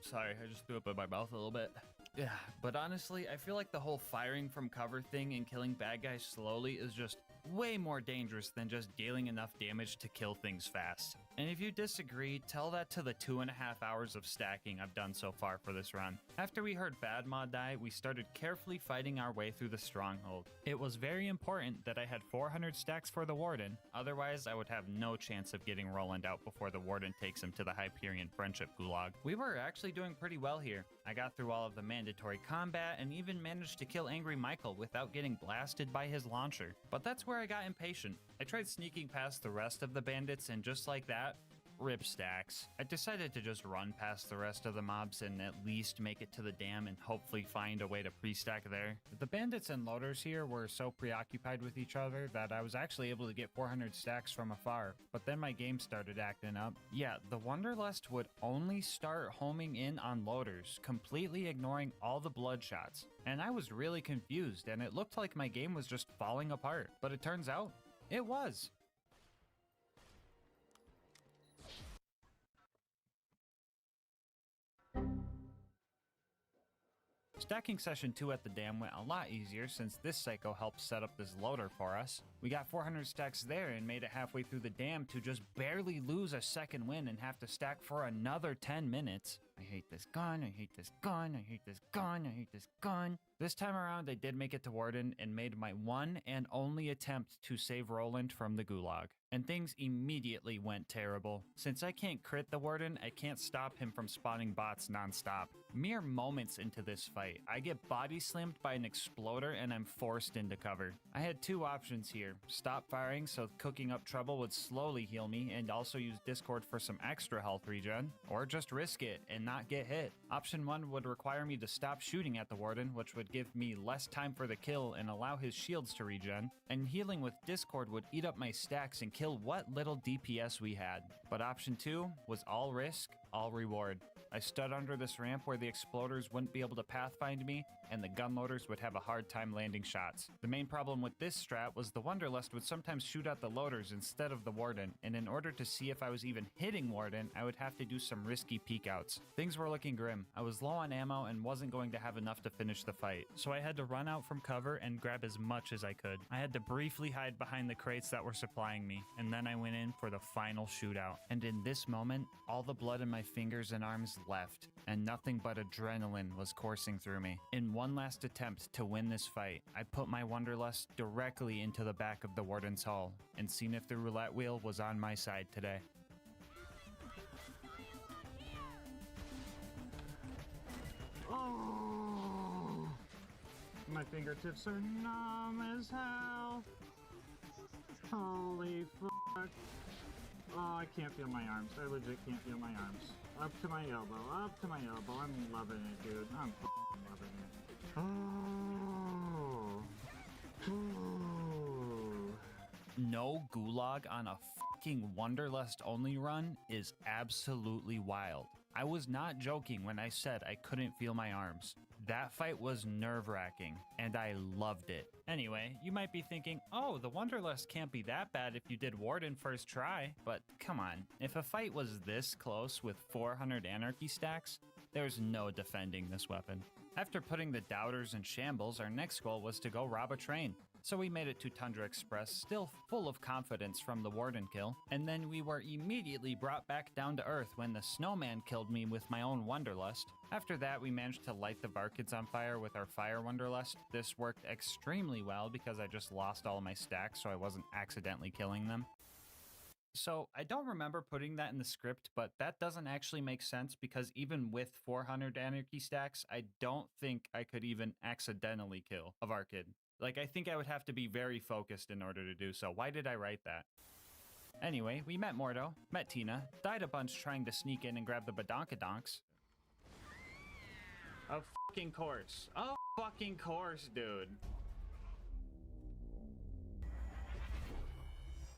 Sorry, I just threw up in my mouth a little bit. Yeah, but honestly, I feel like the whole firing from cover thing and killing bad guys slowly is just way more dangerous than just dealing enough damage to kill things fast. And if you disagree, tell that to the 2.5 hours of stacking I've done so far for this run. After we heard Badma die, we started carefully fighting our way through the stronghold. It was very important that I had 400 stacks for the Warden, otherwise I would have no chance of getting Roland out before the Warden takes him to the Hyperion Friendship Gulag. We were actually doing pretty well here. I got through all of the mandatory combat and even managed to kill Angry Michael without getting blasted by his launcher. But that's where I got impatient. I tried sneaking past the rest of the bandits and just like that, rip stacks. I decided to just run past the rest of the mobs and at least make it to the dam and hopefully find a way to pre-stack there. The bandits and loaders here were so preoccupied with each other that I was actually able to get 400 stacks from afar, but then my game started acting up. Yeah, the Wonderlust would only start homing in on loaders, completely ignoring all the bloodshots. And I was really confused and it looked like my game was just falling apart, but it turns out it was. Stacking session 2 at the dam went a lot easier since this psycho helped set up this loader for us. We got 400 stacks there and made it halfway through the dam to just barely lose a second win and have to stack for another 10 minutes. I hate this gun, I hate this gun, I hate this gun, I hate this gun. This time around I did make it to Warden and made my one and only attempt to save Roland from the gulag. And things immediately went terrible. Since I can't crit the Warden, I can't stop him from spawning bots non-stop. Mere moments into this fight, I get body slammed by an exploder and I'm forced into cover. I had two options here. Stop firing so cooking up trouble would slowly heal me and also use Discord for some extra health regen, or just risk it and not get hit. Option 1 would require me to stop shooting at the Warden, which would give me less time for the kill and allow his shields to regen, and healing with Discord would eat up my stacks and kill what little DPS we had. But option 2 was all risk, all reward. I stood under this ramp where the exploders wouldn't be able to pathfind me, and the gunloaders would have a hard time landing shots. The main problem with this strat was the Wonderlust would sometimes shoot at the loaders instead of the Warden, and in order to see if I was even hitting Warden, I would have to do some risky peekouts. Things were looking grim. I was low on ammo and wasn't going to have enough to finish the fight, so I had to run out from cover and grab as much as I could. I had to briefly hide behind the crates that were supplying me, and then I went in for the final shootout. And in this moment, all the blood in my fingers and arms left, and nothing but adrenaline was coursing through me. In one last attempt to win this fight, I put my Wonderlust directly into the back of the Warden's hull, and seen if the roulette wheel was on my side today. Oh! My fingertips are numb as hell. Holy fuck. Oh, I can't feel my arms. I legit can't feel my arms. Up to my elbow, up to my elbow. I'm loving it, dude. I'm fucking loving it. Oh. Ooh. No gulag on a fucking Wanderlust only run is absolutely wild. I was not joking when I said I couldn't feel my arms. That fight was nerve-wracking, and I loved it. Anyway, you might be thinking, oh, the Wanderlust can't be that bad if you did Warden first try, but come on, if a fight was this close with 400 Anarchy stacks, there's no defending this weapon. After putting the Doubters in shambles, our next goal was to go rob a train. So we made it to Tundra Express, still full of confidence from the Warden kill, and then we were immediately brought back down to earth when the snowman killed me with my own Wanderlust. After that, we managed to light the Barkids on fire with our Fire Wanderlust. This worked extremely well because I just lost all my stacks, so I wasn't accidentally killing them. So I don't remember putting that in the script, but that doesn't actually make sense because even with 400 Anarchy stacks, I don't think I could even accidentally kill a Varkid. Like, I think I would have to be very focused in order to do so. Why did I write that? Anyway, we met Mordo, met Tina, died a bunch trying to sneak in and grab the Badonkadonks. Of fucking course. Of fucking course, dude.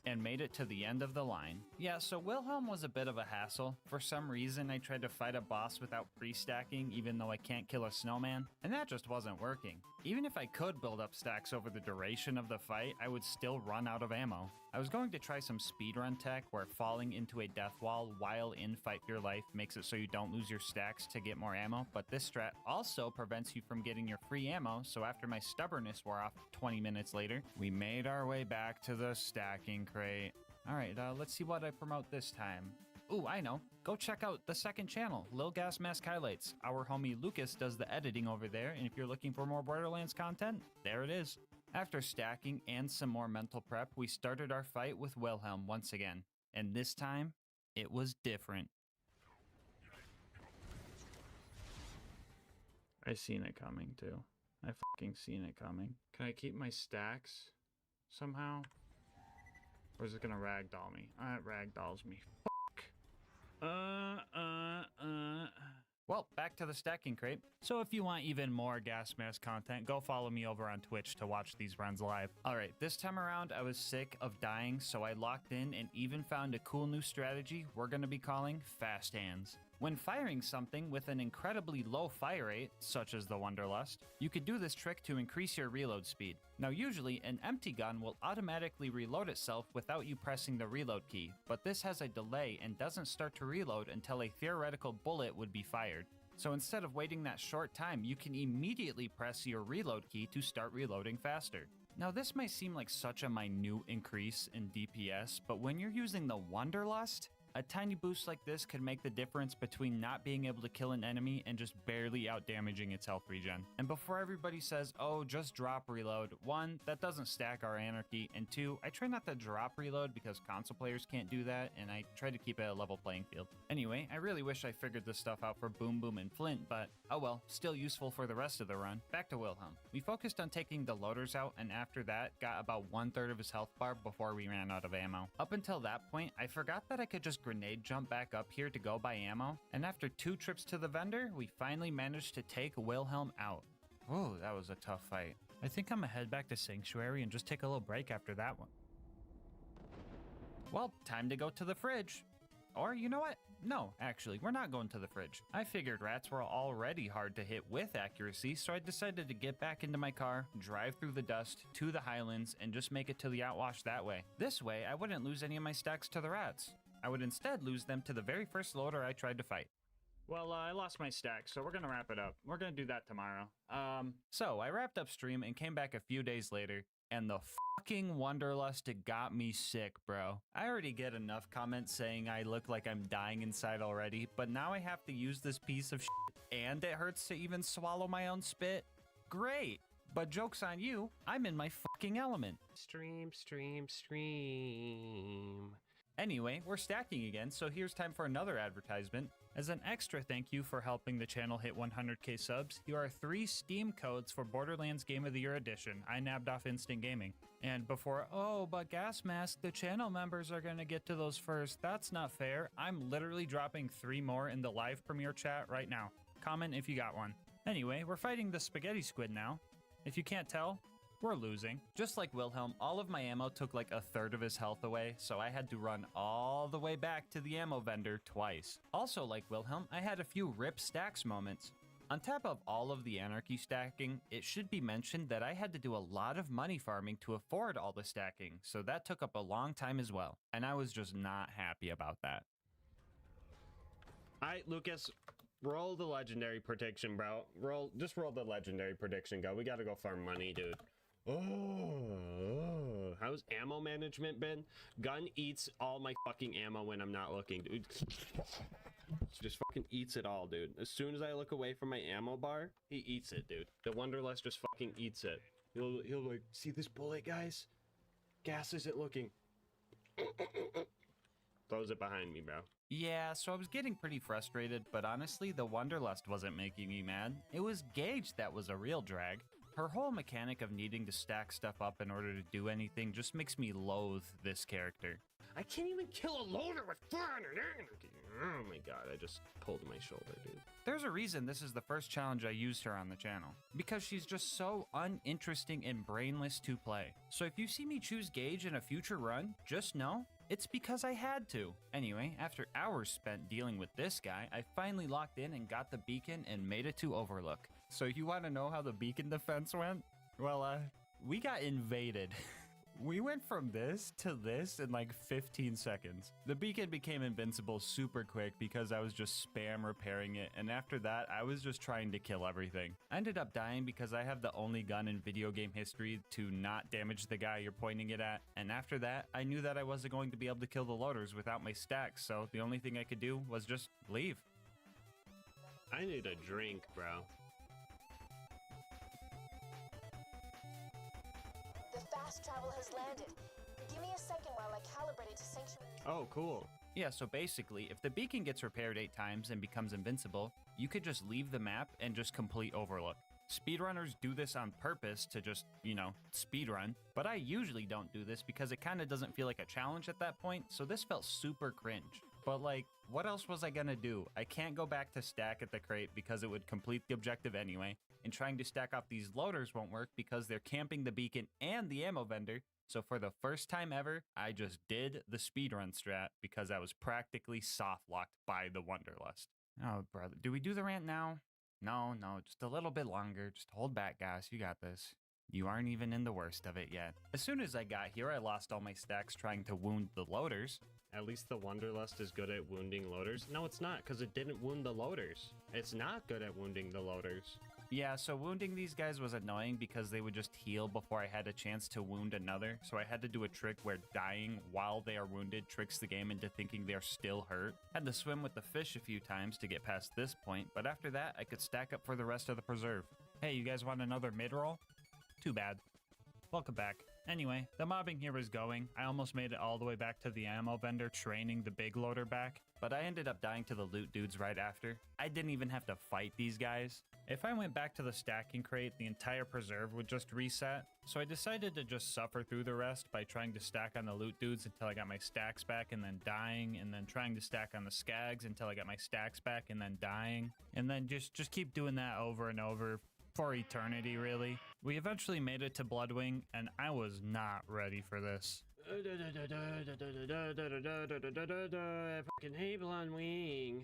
And made it to the end of the line. Yeah, so Wilhelm was a bit of a hassle. For some reason, I tried to fight a boss without pre-stacking, even though I can't kill a snowman, and that just wasn't working. Even if I could build up stacks over the duration of the fight, I would still run out of ammo. I was going to try some speedrun tech where falling into a death wall while in Fight for Your Life makes it so you don't lose your stacks to get more ammo, but this strat also prevents you from getting your free ammo, so after my stubbornness wore off 20 minutes later, we made our way back to the stacking crate. Alright, let's see what I promote this time. Ooh, I know. Go check out the second channel, LilGasmask Highlights. Our homie Lucas does the editing over there, and if you're looking for more Borderlands content, there it is. After stacking and some more mental prep, we started our fight with Wilhelm once again. And this time, it was different. I seen it coming, too. I fucking seen it coming. Can I keep my stacks somehow? Or is it gonna ragdoll me? It ragdolls me. Well, back to the stacking crate. So if you want even more GasMask content, go follow me over on Twitch to watch these runs live. Alright, this time around I was sick of dying, so I locked in and even found a cool new strategy we're gonna be calling Fast Hands. When firing something with an incredibly low fire rate, such as the Wanderlust, you could do this trick to increase your reload speed. Now usually, an empty gun will automatically reload itself without you pressing the reload key, but this has a delay and doesn't start to reload until a theoretical bullet would be fired. So instead of waiting that short time, you can immediately press your reload key to start reloading faster. Now this might seem like such a minute increase in DPS, but when you're using the Wanderlust, a tiny boost like this could make the difference between not being able to kill an enemy and just barely out-damaging its health regen. And before everybody says, oh, just drop reload, 1, that doesn't stack our anarchy, and 2, I try not to drop reload because console players can't do that, and I try to keep it a level playing field. Anyway, I really wish I figured this stuff out for Boom Boom and Flint, but oh well, still useful for the rest of the run. Back to Wilhelm. We focused on taking the loaders out, and after that, got about 1/3 of his health bar before we ran out of ammo. Up until that point, I forgot that I could just grenade jump back up here to go buy ammo, and after 2 trips to the vendor, we finally managed to take Wilhelm out. Oh, that was a tough fight. I think I'm gonna head back to Sanctuary and just take a little break after that one. Well, time to go to the fridge. Or, you know what? No, actually, we're not going to the fridge. I figured rats were already hard to hit with accuracy, so I decided to get back into my car, drive through the dust to the Highlands, and just make it to the Outwash that way. This way, I wouldn't lose any of my stacks to the rats. I would instead lose them to the very first loader I tried to fight. Well, I lost my stack, so we're gonna wrap it up. We're gonna do that tomorrow. So I wrapped up stream and came back a few days later, and the fucking Wanderlust got me sick, bro. I already get enough comments saying I look like I'm dying inside already, but now I have to use this piece of shit, and it hurts to even swallow my own spit. Great! But joke's on you, I'm in my fucking element. Stream. Anyway, we're stacking again, so here's time for another advertisement. As an extra thank you for helping the channel hit 100k subs, here are 3 Steam codes for Borderlands Game of the Year Edition I nabbed off Instant Gaming. And before, oh, but GasMask, the channel members are gonna get to those first, that's not fair, I'm literally dropping 3 more in the live premiere chat right now. Comment if you got one. Anyway, we're fighting the spaghetti squid now. If you can't tell, we're losing. Just like Wilhelm, all of my ammo took like a third of his health away, so I had to run all the way back to the ammo vendor twice. Also like Wilhelm, I had a few rip stacks moments. On top of all of the anarchy stacking, it should be mentioned that I had to do a lot of money farming to afford all the stacking, so that took up a long time as well, and I was just not happy about that. Alright, Lucas, roll the legendary prediction, bro. Just roll the legendary prediction, go. We gotta go farm money, dude. Oh, how's ammo management been? Gun eats all my fucking ammo when I'm not looking, dude. Just fucking eats it all, dude. As soon as I look away from my ammo bar, he eats it, dude. The Wonderlust just fucking eats it. He'll like, see this bullet, guys? Gas isn't looking. Throws it behind me, bro. Yeah, so I was getting pretty frustrated, but honestly, the Wonderlust wasn't making me mad. It was Gage that was a real drag. Her whole mechanic of needing to stack stuff up in order to do anything just makes me loathe this character. I can't even kill a loader with 400 energy. Oh my god, I just pulled my shoulder, dude. There's a reason this is the first challenge I used her on the channel. Because she's just so uninteresting and brainless to play. So if you see me choose Gage in a future run, just know, it's because I had to. Anyway, after hours spent dealing with this guy, I finally locked in and got the beacon and made it to Overlook. So you want to know how the beacon defense went? Well, we got invaded. We went from this to this in like 15 seconds. The beacon became invincible super quick because I was just spam repairing it, and after that, I was just trying to kill everything. I ended up dying because I have the only gun in video game history to not damage the guy you're pointing it at, and after that, I knew that I wasn't going to be able to kill the loaders without my stacks, so the only thing I could do was just leave. I need a drink, bro. Fast travel has landed. Give me a second while I calibrate it to sanctuary. Oh, cool. Yeah, so basically, if the beacon gets repaired 8 times and becomes invincible, you could just leave the map and just complete Overlook. Speedrunners do this on purpose to just, you know, speedrun, but I usually don't do this because it kind of doesn't feel like a challenge at that point, so this felt super cringe. But like, what else was I gonna do? I can't go back to stack at the crate because it would complete the objective anyway, and trying to stack off these loaders won't work because they're camping the beacon and the ammo vendor, so for the first time ever, I just did the speedrun strat because I was practically soft-locked by the Wonderlust. Oh, brother, do we do the rant now? No, just a little bit longer. Just hold back, guys. You got this. You aren't even in the worst of it yet. As soon as I got here, I lost all my stacks trying to wound the loaders. At least the Wonderlust is good at wounding loaders. No, it's not, because it didn't wound the loaders. It's not good at wounding the loaders. Yeah, so wounding these guys was annoying because they would just heal before I had a chance to wound another, so I had to do a trick where dying while they are wounded tricks the game into thinking they're still hurt. Had to swim with the fish a few times to get past this point, but after that, I could stack up for the rest of the preserve. Hey, you guys want another mid-roll? Too bad. Welcome back. Anyway, the mobbing here is going. I almost made it all the way back to the ammo vendor training the big loader back, but I ended up dying to the loot dudes right after. I didn't even have to fight these guys. If I went back to the stacking crate, the entire preserve would just reset, so I decided to just suffer through the rest by trying to stack on the loot dudes until I got my stacks back and then dying, and then trying to stack on the skags until I got my stacks back and then dying, and then just keep doing that over and over for eternity, really. We eventually made it to Bloodwing, and I was not ready for this. I fucking hate Bloodwing.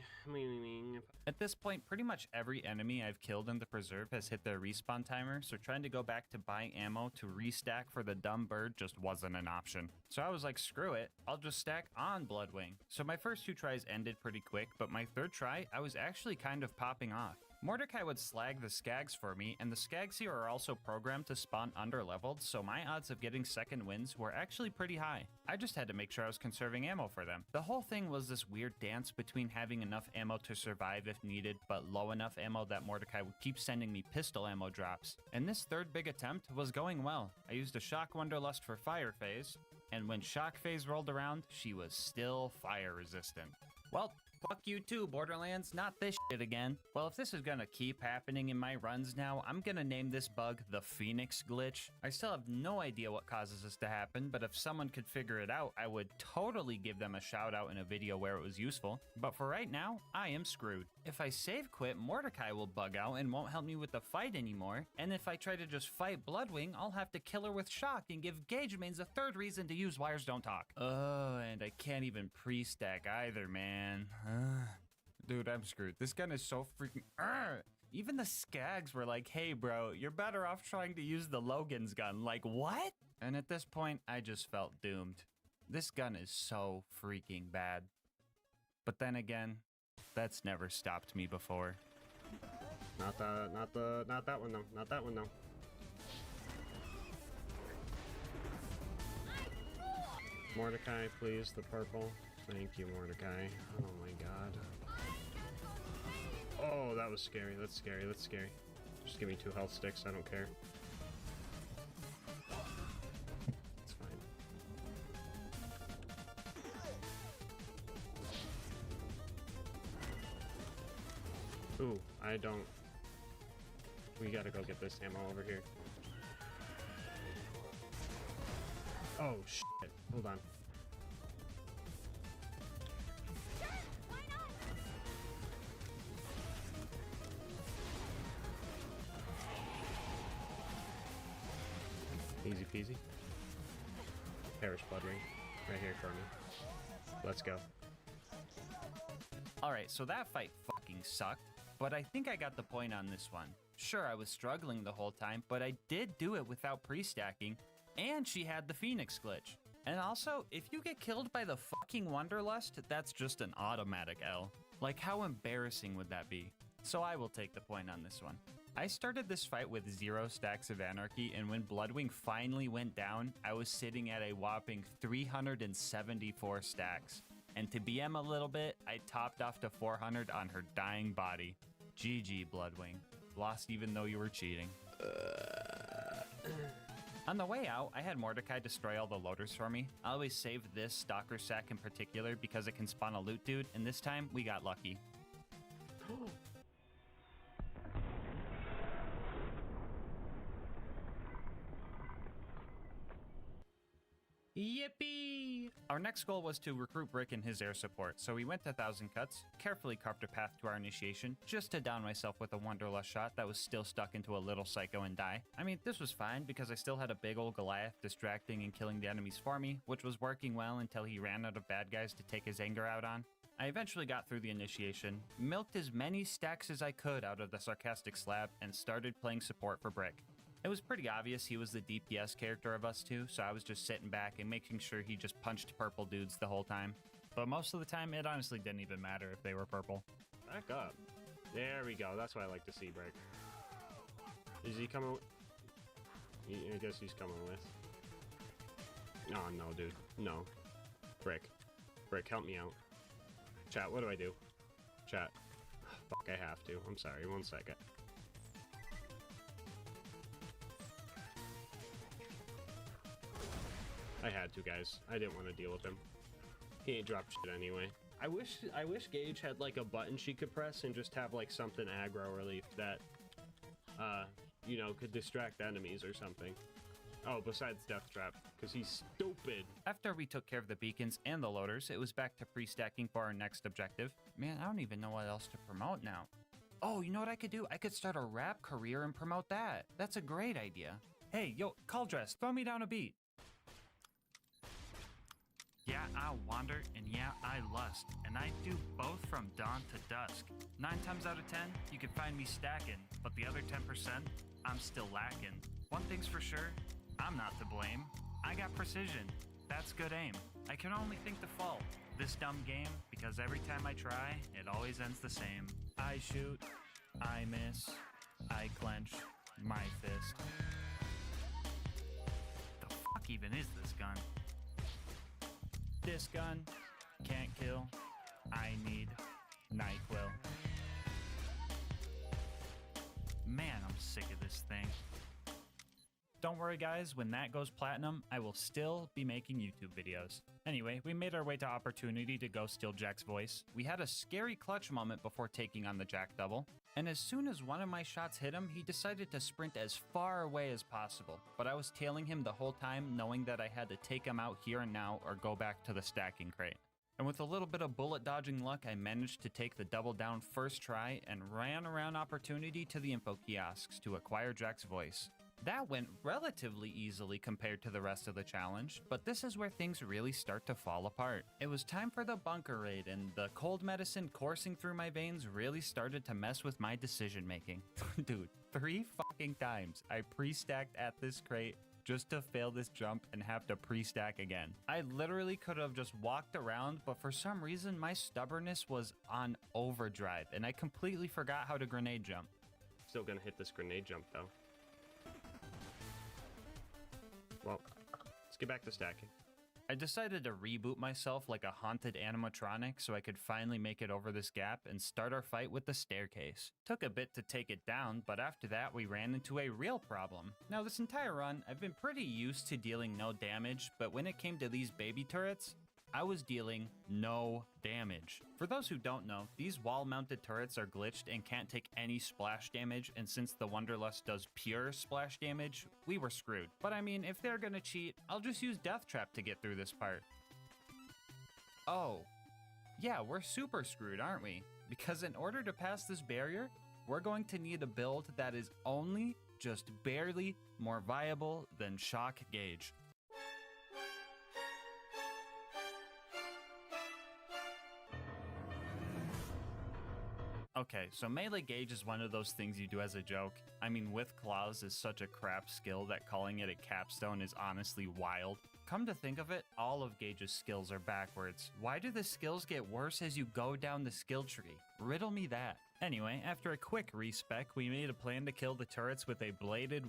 At this point, pretty much every enemy I've killed in the preserve has hit their respawn timer, so trying to go back to buy ammo to restack for the dumb bird just wasn't an option. So I was like, screw it, I'll just stack on Bloodwing. So my first 2 tries ended pretty quick, but my 3rd try, I was actually kind of popping off. Mordecai would slag the skags for me, and the skags here are also programmed to spawn underleveled, so my odds of getting second wins were actually pretty high. I just had to make sure I was conserving ammo for them. The whole thing was this weird dance between having enough ammo to survive if needed, but low enough ammo that Mordecai would keep sending me pistol ammo drops. And this 3rd big attempt was going well. I used a Shock Wonderlust for fire phase, and when Shock phase rolled around, she was still fire resistant. Well, Fuck you too, Borderlands. Not this shit again. Well, if this is gonna keep happening in my runs now, I'm gonna name this bug the Phoenix Glitch. I still have no idea what causes this to happen, but if someone could figure it out, I would totally give them a shout out in a video where it was useful. But for right now, I am screwed. If I save quit, Mordecai will bug out and won't help me with the fight anymore. And if I try to just fight Bloodwing, I'll have to kill her with shock and give Gage mains a third reason to use Wires Don't Talk. Oh, and I can't even pre-stack either, man. Dude, I'm screwed. This gun is so freaking... Even the Skags were like, hey, bro, you're better off trying to use the Logan's gun. Like, what? And at this point, I just felt doomed. This gun is so freaking bad. But then again, that's never stopped me before. Not that one though. Not that one though. Mordecai, please, the purple. Thank you, Mordecai. Oh my god. Oh, that was scary. That's scary. That's scary. Just give me 2 health sticks. I don't care. It's fine. Ooh, I don't... We gotta go get this ammo over here. Oh, shit. Hold on. Easy peasy. Perish Bloodwing. Right here for me. Let's go. Alright, so that fight fucking sucked, but I think I got the point on this one. Sure, I was struggling the whole time, but I did do it without pre-stacking, and she had the Phoenix glitch. And also, if you get killed by the fucking Wanderlust, that's just an automatic L. Like, how embarrassing would that be? So I will take the point on this one. I started this fight with 0 stacks of Anarchy, and when Bloodwing finally went down, I was sitting at a whopping 374 stacks. And to BM a little bit, I topped off to 400 on her dying body. GG, Bloodwing. Lost even though you were cheating. On the way out, I had Mordecai destroy all the loaders for me. I always save this Stalker sack in particular because it can spawn a loot dude, and this time, we got lucky. Yippee! Our next goal was to recruit Brick and his air support, so we went to 1,000 Cuts, carefully carved a path to our initiation, just to down myself with a Wanderlust shot that was still stuck into a little psycho and die. I mean, this was fine because I still had a big old Goliath distracting and killing the enemies for me, which was working well until he ran out of bad guys to take his anger out on. I eventually got through the initiation, milked as many stacks as I could out of the Sarcastic Slab, and started playing support for Brick. It was pretty obvious he was the DPS character of us two, so I was just sitting back and making sure he just punched purple dudes the whole time. But most of the time, it honestly didn't even matter if they were purple. Back up. There we go. That's what I like to see, Brick. Is he coming? I guess he's coming with. Oh, no, dude. No. Brick. Brick, help me out. Chat, what do I do? Chat. Fuck, I have to. I'm sorry. 1 second. I had to, guys. I didn't want to deal with him. He ain't dropped shit anyway. I wish Gage had like a button she could press and just have like something aggro relief that, you know, could distract enemies or something. Oh, besides Death Trap, because he's stupid. After we took care of the beacons and the loaders, it was back to pre-stacking for our next objective. Man, I don't even know what else to promote now. Oh, you know what I could do? I could start a rap career and promote that. That's a great idea. Hey, yo, Cauldress, throw me down a beat. Yeah, I wander, and yeah, I lust, and I do both from dawn to dusk. 9 times out of 10, you can find me stacking, but the other 10%, I'm still lacking. One thing's for sure, I'm not to blame. I got precision, that's good aim. I can only think the fault, this dumb game, because every time I try, it always ends the same. I shoot, I miss, I clench my fist. The fuck even is this gun? This gun can't kill. I need NyQuil. Man, I'm sick of this thing. don't worry guys, when that goes platinum, I will still be making YouTube videos. Anyway, we made our way to Opportunity to go steal Jack's voice. We had a scary clutch moment before taking on the Jack double, and as soon as one of my shots hit him, he decided to sprint as far away as possible. But I was tailing him the whole time, knowing that I had to take him out here and now or go back to the stacking crate. And with a little bit of bullet dodging luck, I managed to take the double down first try and ran around Opportunity to the info kiosks to acquire Jack's voice. That went relatively easily compared to the rest of the challenge, but this is where things really start to fall apart. It was time for the bunker raid, and the cold medicine coursing through my veins really started to mess with my decision making. Dude, 3 fucking times I pre-stacked at this crate just to fail this jump and have to pre-stack again. I literally could have just walked around, but for some reason my stubbornness was on overdrive and I completely forgot how to grenade jump. Still gonna hit this grenade jump though. Well, let's get back to stacking. I decided to reboot myself like a haunted animatronic so I could finally make it over this gap and start our fight with the staircase. Took a bit to take it down, but after that we ran into a real problem. Now this entire run, I've been pretty used to dealing no damage, but when it came to these baby turrets, I was dealing no damage. For those who don't know, these wall-mounted turrets are glitched and can't take any splash damage, and since the Wonderlust does pure splash damage, we were screwed. But I mean, if they're gonna cheat, I'll just use Death Trap to get through this part. Oh, yeah, we're super screwed, aren't we? Because in order to pass this barrier, we're going to need a build that is only just barely more viable than Shock Gauge. Okay, so melee gauge is one of those things you do as a joke. I mean, with claws is such a crap skill that calling it a capstone is honestly wild. Come to think of it, all of Gage's skills are backwards. Why do the skills get worse as you go down the skill tree? Riddle me that. Anyway, after a quick respec, we made a plan to kill the turrets with a bladed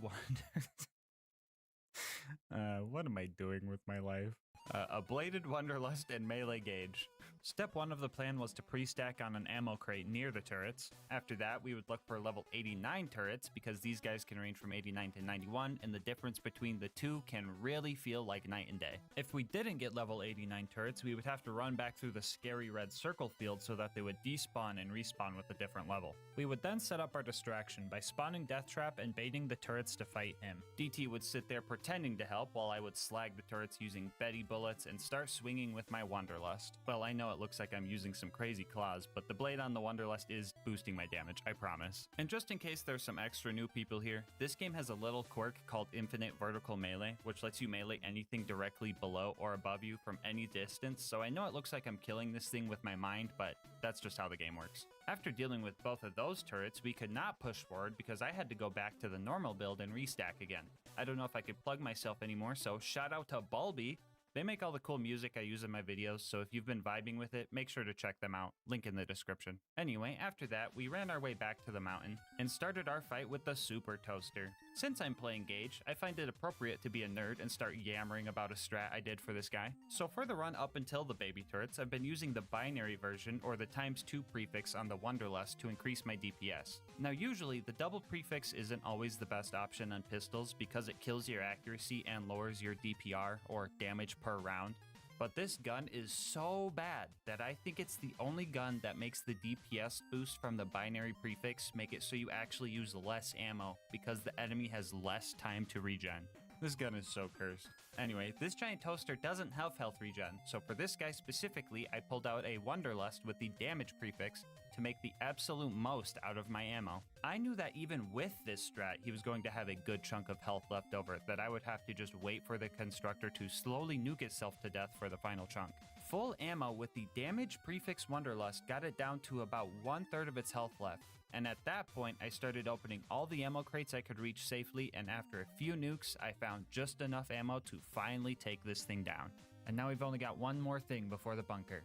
what am I doing with my life? A bladed Wonderlust and melee gauge. Step 1 of the plan was to pre-stack on an ammo crate near the turrets. After that, we would look for level 89 turrets because these guys can range from 89 to 91, and the difference between the two can really feel like night and day. If we didn't get level 89 turrets, we would have to run back through the scary red circle field so that they would despawn and respawn with a different level. We would then set up our distraction by spawning Death Trap and baiting the turrets to fight him. DT would sit there pretending to help while I would slag the turrets using Betty bullets and start swinging with my Wonderlust. Well, I know it looks like I'm using some crazy claws, but the blade on the Wonderlust is boosting my damage, I promise. And just in case there's some extra new people here, this game has a little quirk called Infinite Vertical Melee, which lets you melee anything directly below or above you from any distance, so I know it looks like I'm killing this thing with my mind, but that's just how the game works. After dealing with both of those turrets, we could not push forward because I had to go back to the normal build and restack again. I don't know if I could plug myself anymore, so shout out to Bulby. They make all the cool music I use in my videos, so if you've been vibing with it, make sure to check them out. Link in the description. Anyway, after that, we ran our way back to the mountain and started our fight with the Super Toaster. Since I'm playing Gage, I find it appropriate to be a nerd and start yammering about a strat I did for this guy. So for the run up until the baby turrets, I've been using the binary version or the ×2 prefix on the Wonderlust to increase my DPS. Now usually, the double prefix isn't always the best option on pistols because it kills your accuracy and lowers your DPR or damage per round, but this gun is so bad that I think it's the only gun that makes the DPS boost from the binary prefix make it so you actually use less ammo because the enemy has less time to regen. This gun is so cursed. Anyway, this giant toaster doesn't have health regen, so for this guy specifically, I pulled out a Wonderlust with the damage prefix to make the absolute most out of my ammo. I knew that even with this strat, he was going to have a good chunk of health left over, that I would have to just wait for the constructor to slowly nuke itself to death for the final chunk. Full ammo with the damage prefix Wonderlust got it down to about 1/3 of its health left. And at that point, I started opening all the ammo crates I could reach safely, and after a few nukes, I found just enough ammo to finally take this thing down. And now we've only got one more thing before the bunker,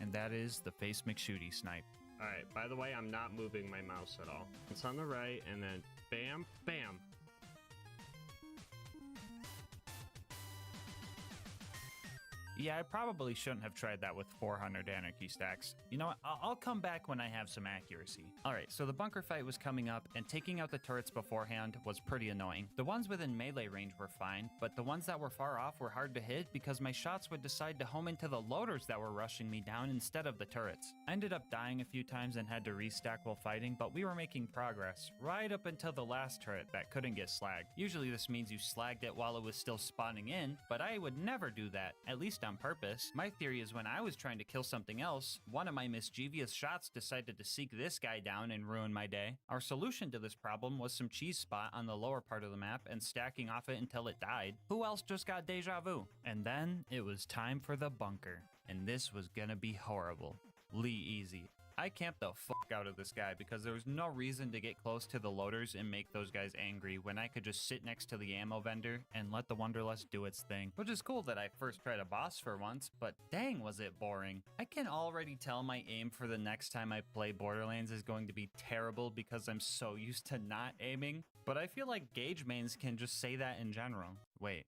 and that is the Face McShooty snipe. Alright, by the way, I'm not moving my mouse at all. It's on the right, and then bam, bam. Yeah, I probably shouldn't have tried that with 400 Anarchy stacks. You know what? I'll come back when I have some accuracy. Alright, so the bunker fight was coming up, and taking out the turrets beforehand was pretty annoying. The ones within melee range were fine, but the ones that were far off were hard to hit because my shots would decide to home into the loaders that were rushing me down instead of the turrets. I ended up dying a few times and had to restack while fighting, but we were making progress, right up until the last turret that couldn't get slagged. Usually this means you slagged it while it was still spawning in, but I would never do that, at least on purpose. My theory is when I was trying to kill something else, one of my mischievous shots decided to seek this guy down and ruin my day. Our solution to this problem was some cheese spot on the lower part of the map and stacking off it until it died. Who else just got deja vu? And then it was time for the bunker, and this was gonna be horrible. Lee easy. I camped the fuck out of this guy because there was no reason to get close to the loaders and make those guys angry when I could just sit next to the ammo vendor and let the Wanderlust do its thing. Which is cool that I first tried a boss for once, but dang was it boring. I can already tell my aim for the next time I play Borderlands is going to be terrible because I'm so used to not aiming, but I feel like Gauge mains can just say that in general. Wait,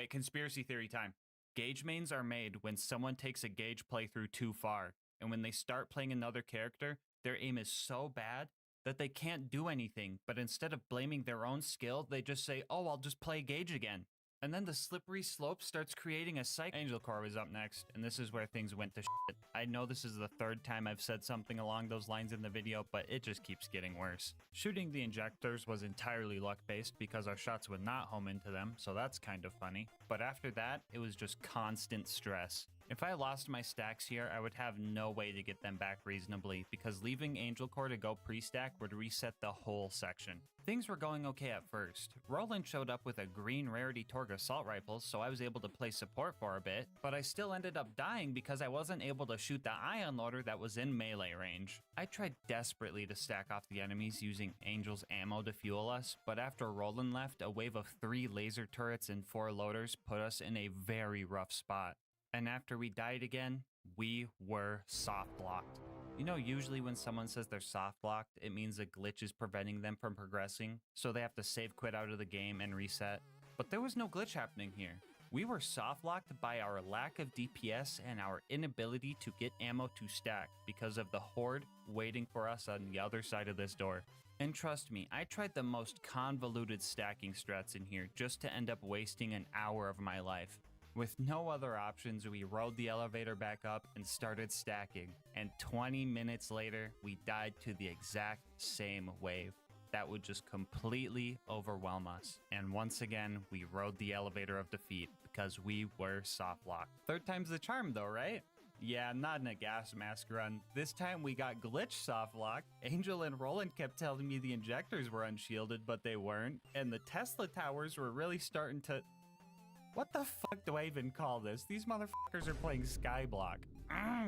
conspiracy theory time. Gauge mains are made when someone takes a Gauge playthrough too far. And when they start playing another character, their aim is so bad that they can't do anything, but instead of blaming their own skill, they just say, oh, I'll just play Gauge again. And then the slippery slope starts creating a cycle. Angel Core was up next, and this is where things went to shit. I know this is the third time I've said something along those lines in the video, but it just keeps getting worse. Shooting the injectors was entirely luck-based because our shots would not home into them, so that's kind of funny. But after that, it was just constant stress. If I lost my stacks here, I would have no way to get them back reasonably because leaving Angel Core to go pre-stack would reset the whole section. Things were going okay at first. Roland showed up with a green rarity Torg assault rifle, so I was able to play support for a bit, but I still ended up dying because I wasn't able to shoot the ion loader that was in melee range. I tried desperately to stack off the enemies using Angel's ammo to fuel us, but after Roland left, a wave of 3 laser turrets and 4 loaders put us in a very rough spot. And after we died again, we were soft locked. You know, usually when someone says they're soft locked, it means a glitch is preventing them from progressing, so they have to save quit out of the game and reset. But there was no glitch happening here. We were soft locked by our lack of DPS and our inability to get ammo to stack because of the horde waiting for us on the other side of this door. And trust me, I tried the most convoluted stacking strats in here just to end up wasting an hour of my life. With no other options, we rode the elevator back up and started stacking. And 20 minutes later, we died to the exact same wave. That would just completely overwhelm us. And once again, we rode the elevator of defeat because we were soft locked. Third time's the charm though, right? Yeah, not in a gas mask run. This time we got glitch soft locked. Angel and Roland kept telling me the injectors were unshielded, but they weren't. And the Tesla towers were really starting to... What the fuck do I even call this? These motherfuckers are playing Skyblock.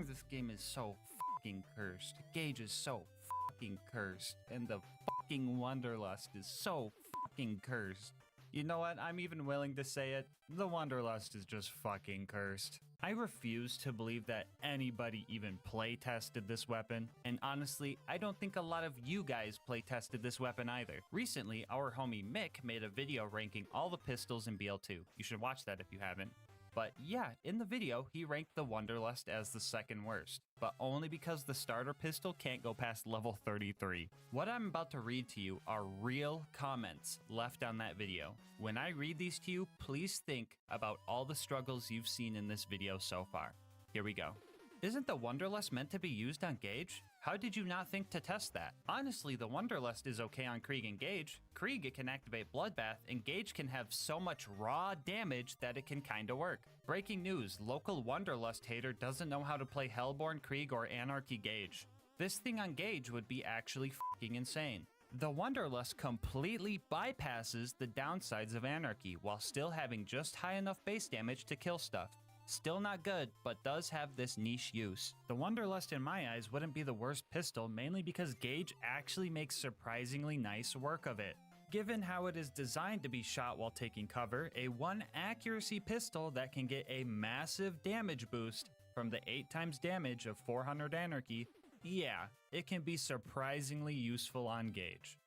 This game is so fucking cursed. Gauge is so fucking cursed. And the fucking Wanderlust is so fucking cursed. You know what? I'm even willing to say it. The Wanderlust is just fucking cursed. I refuse to believe that anybody even play tested this weapon, and honestly, I don't think a lot of you guys play tested this weapon either. Recently, our homie Mick made a video ranking all the pistols in BL2. You should watch that if you haven't. But yeah, in the video, he ranked the Wanderlust as the second worst, but only because the starter pistol can't go past level 33. What I'm about to read to you are real comments left on that video. When I read these to you, please think about all the struggles you've seen in this video so far. Here we go. Isn't the Wanderlust meant to be used on Gauge? How did you not think to test that? Honestly, the Wanderlust is okay on Krieg and Gauge. Krieg, it can activate Bloodbath, and Gauge can have so much raw damage that it can kinda work. Breaking news, local Wanderlust hater doesn't know how to play Hellborn, Krieg, or Anarchy Gauge. This thing on Gauge would be actually fucking insane. The Wanderlust completely bypasses the downsides of Anarchy while still having just high enough base damage to kill stuff. Still not good, but does have this niche use. The Wanderlust in my eyes wouldn't be the worst pistol, mainly because Gauge actually makes surprisingly nice work of it. Given how it is designed to be shot while taking cover, a 1 accuracy pistol that can get a massive damage boost from the 8 times damage of 400 Anarchy, yeah, it can be surprisingly useful on Gauge.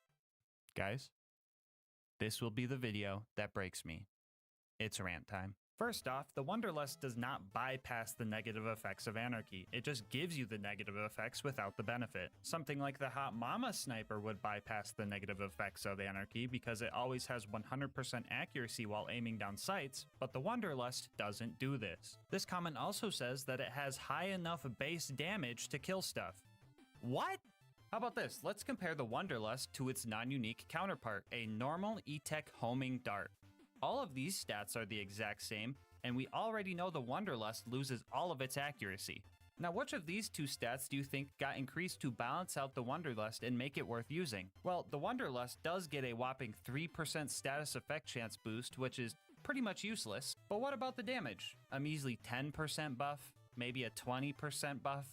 Guys, this will be the video that breaks me. It's rant time. First off, the Wanderlust does not bypass the negative effects of anarchy. It just gives you the negative effects without the benefit. Something like the Hot Mama Sniper would bypass the negative effects of anarchy because it always has 100% accuracy while aiming down sights, but the Wanderlust doesn't do this. This comment also says that it has high enough base damage to kill stuff. What? How about this? Let's compare the Wanderlust to its non-unique counterpart, a normal E-Tech homing dart. All of these stats are the exact same, and we already know the Wanderlust loses all of its accuracy. Now, which of these two stats do you think got increased to balance out the Wanderlust and make it worth using? Well, the Wanderlust does get a whopping 3% status effect chance boost, which is pretty much useless. But what about the damage? A measly 10% buff? Maybe a 20% buff?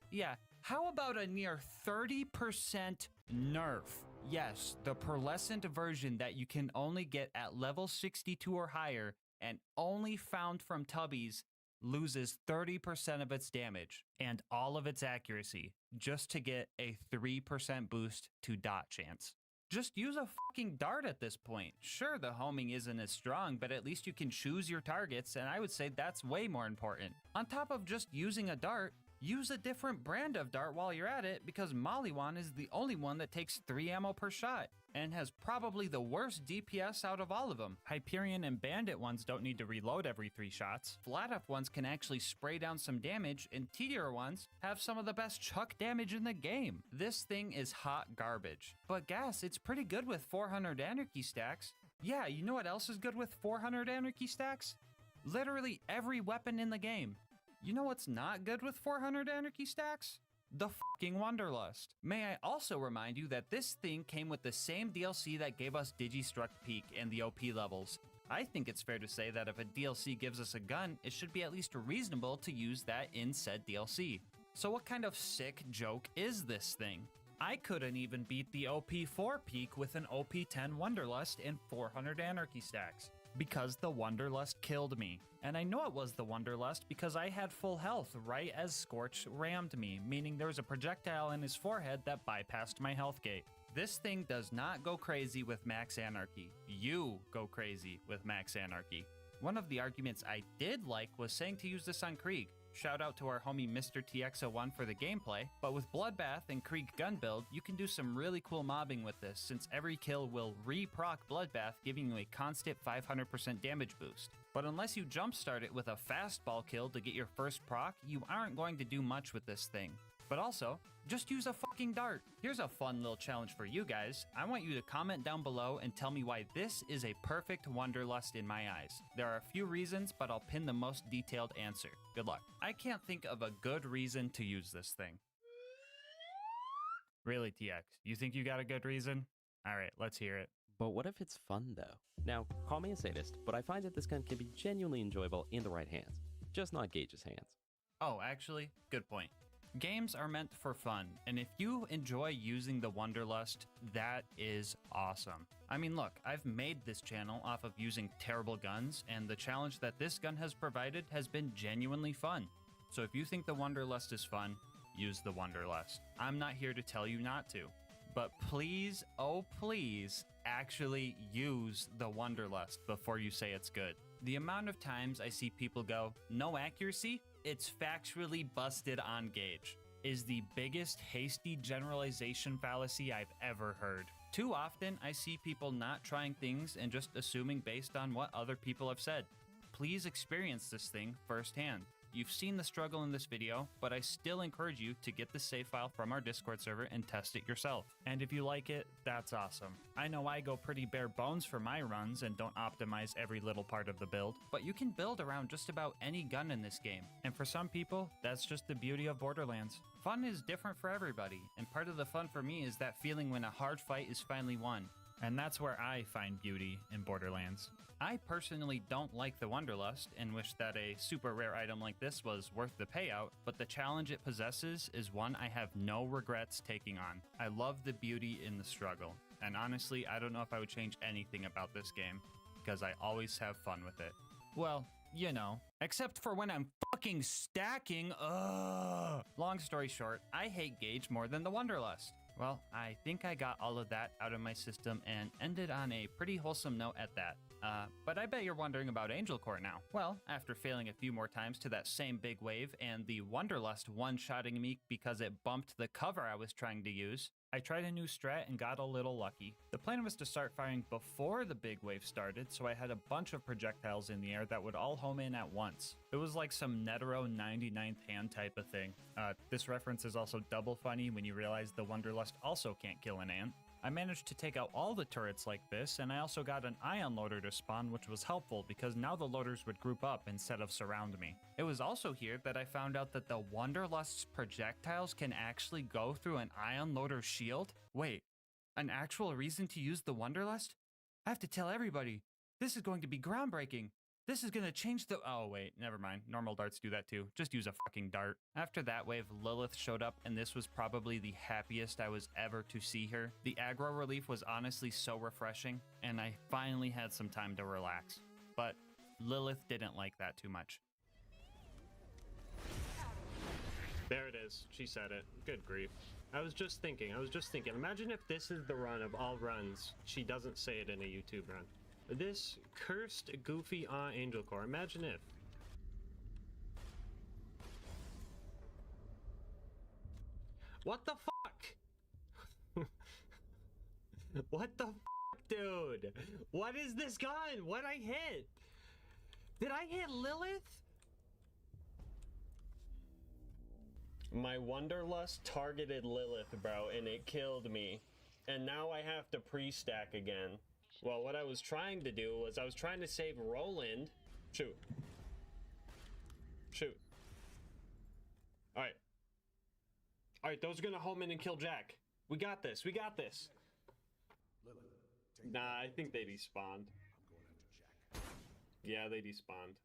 Yeah, how about a near 30% nerf? Yes, the pearlescent version that you can only get at level 62 or higher and only found from Tubbies loses 30% of its damage and all of its accuracy just to get a 3% boost to dot chance. Just use a fucking dart at this point. Sure, the homing isn't as strong, but at least you can choose your targets, and I would say that's way more important. On top of just using a dart, use a different brand of dart while you're at it, because Maliwan is the only one that takes 3 ammo per shot and has probably the worst DPS out of all of them. Hyperion and Bandit ones don't need to reload every 3 shots. Flat up ones can actually spray down some damage, and T-tier ones have some of the best chuck damage in the game. This thing is hot garbage. But Gas, it's pretty good with 400 Anarchy stacks. Yeah, you know what else is good with 400 Anarchy stacks? Literally every weapon in the game. You know what's not good with 400 Anarchy stacks? The fucking Wanderlust. May I also remind you that this thing came with the same DLC that gave us Digistruct Peak and the OP levels. I think it's fair to say that if a DLC gives us a gun, it should be at least reasonable to use that in said DLC. So what kind of sick joke is this thing? I couldn't even beat the OP4 Peak with an OP10 Wanderlust and 400 Anarchy stacks, because the Wanderlust killed me. And I know it was the Wanderlust because I had full health right as Scorch rammed me, meaning there was a projectile in his forehead that bypassed my health gate. This thing does not go crazy with Max Anarchy. You go crazy with Max Anarchy. One of the arguments I did like was saying to use this on Krieg. Shout out to our homie Mr. TX01 for the gameplay, but with Bloodbath and Krieg gun build, you can do some really cool mobbing with this, since every kill will re-proc Bloodbath, giving you a constant 500% damage boost. But unless you jumpstart it with a fastball kill to get your first proc, you aren't going to do much with this thing. But also, just use a fucking dart. Here's a fun little challenge for you guys. I want you to comment down below and tell me why this is a perfect Wanderlust in my eyes. There are a few reasons, but I'll pin the most detailed answer. Good luck. I can't think of a good reason to use this thing. Really, TX? You think you got a good reason? Alright, let's hear it. But what if it's fun, though? Now, call me a sadist, but I find that this gun can be genuinely enjoyable in the right hands. Just not Gage's hands. Oh, actually, good point. Games are meant for fun, and if you enjoy using the Wanderlust, that is awesome. I mean, look, I've made this channel off of using terrible guns, and the challenge that this gun has provided has been genuinely fun. So if you think the Wanderlust is fun, use the Wanderlust. I'm not here to tell you not to, but please, oh please, actually use the Wanderlust before you say it's good. The amount of times I see people go, no accuracy? It's factually busted on Gage, is the biggest hasty generalization fallacy I've ever heard. Too often, I see people not trying things and just assuming based on what other people have said. Please experience this thing firsthand. You've seen the struggle in this video, but I still encourage you to get the save file from our Discord server and test it yourself. And if you like it, that's awesome. I know I go pretty bare bones for my runs and don't optimize every little part of the build, but you can build around just about any gun in this game. And for some people, that's just the beauty of Borderlands. Fun is different for everybody, and part of the fun for me is that feeling when a hard fight is finally won. And that's where I find beauty in Borderlands. I personally don't like the Wanderlust and wish that a super rare item like this was worth the payout, but the challenge it possesses is one I have no regrets taking on. I love the beauty in the struggle, and honestly, I don't know if I would change anything about this game, because I always have fun with it. Well, you know, except for when I'm fucking stacking, ugh! Long story short, I hate Gage more than the Wanderlust. Well, I think I got all of that out of my system and ended on a pretty wholesome note at that. But I bet you're wondering about Angel Court now. Well, after failing a few more times to that same big wave and the Wanderlust one-shotting me because it bumped the cover I was trying to use, I tried a new strat and got a little lucky. The plan was to start firing before the big wave started, so I had a bunch of projectiles in the air that would all home in at once. It was like some Netero 99th hand type of thing. This reference is also double funny when you realize the Wanderlust also can't kill an ant. I managed to take out all the turrets like this, and I also got an ion loader to spawn, which was helpful because now the loaders would group up instead of surround me. It was also here that I found out that the Wanderlust's projectiles can actually go through an ion loader shield. Wait, an actual reason to use the Wanderlust? I have to tell everybody. This is going to be groundbreaking. This is gonna change the— oh wait, never mind. Normal darts do that too. Just use a fucking dart. After that wave, Lilith showed up, and this was probably the happiest I was ever to see her. The aggro relief was honestly so refreshing, and I finally had some time to relax. But Lilith didn't like that too much. There it is. She said it. Good grief. I was just thinking. Imagine if this is the run of all runs. She doesn't say it in a YouTube run. This cursed, goofy Angel Core. Imagine if. What the fuck? What the fuck, dude? What is this gun? What'd I hit? Did I hit Lilith? My Wanderlust targeted Lilith, bro, and it killed me. And now I have to pre-stack again. Well, what I was trying to do was I was trying to save Roland. Shoot. Shoot. Alright. Alright, those are gonna home in and kill Jack. We got this. We got this. Nah, I think they despawned. Yeah, they despawned.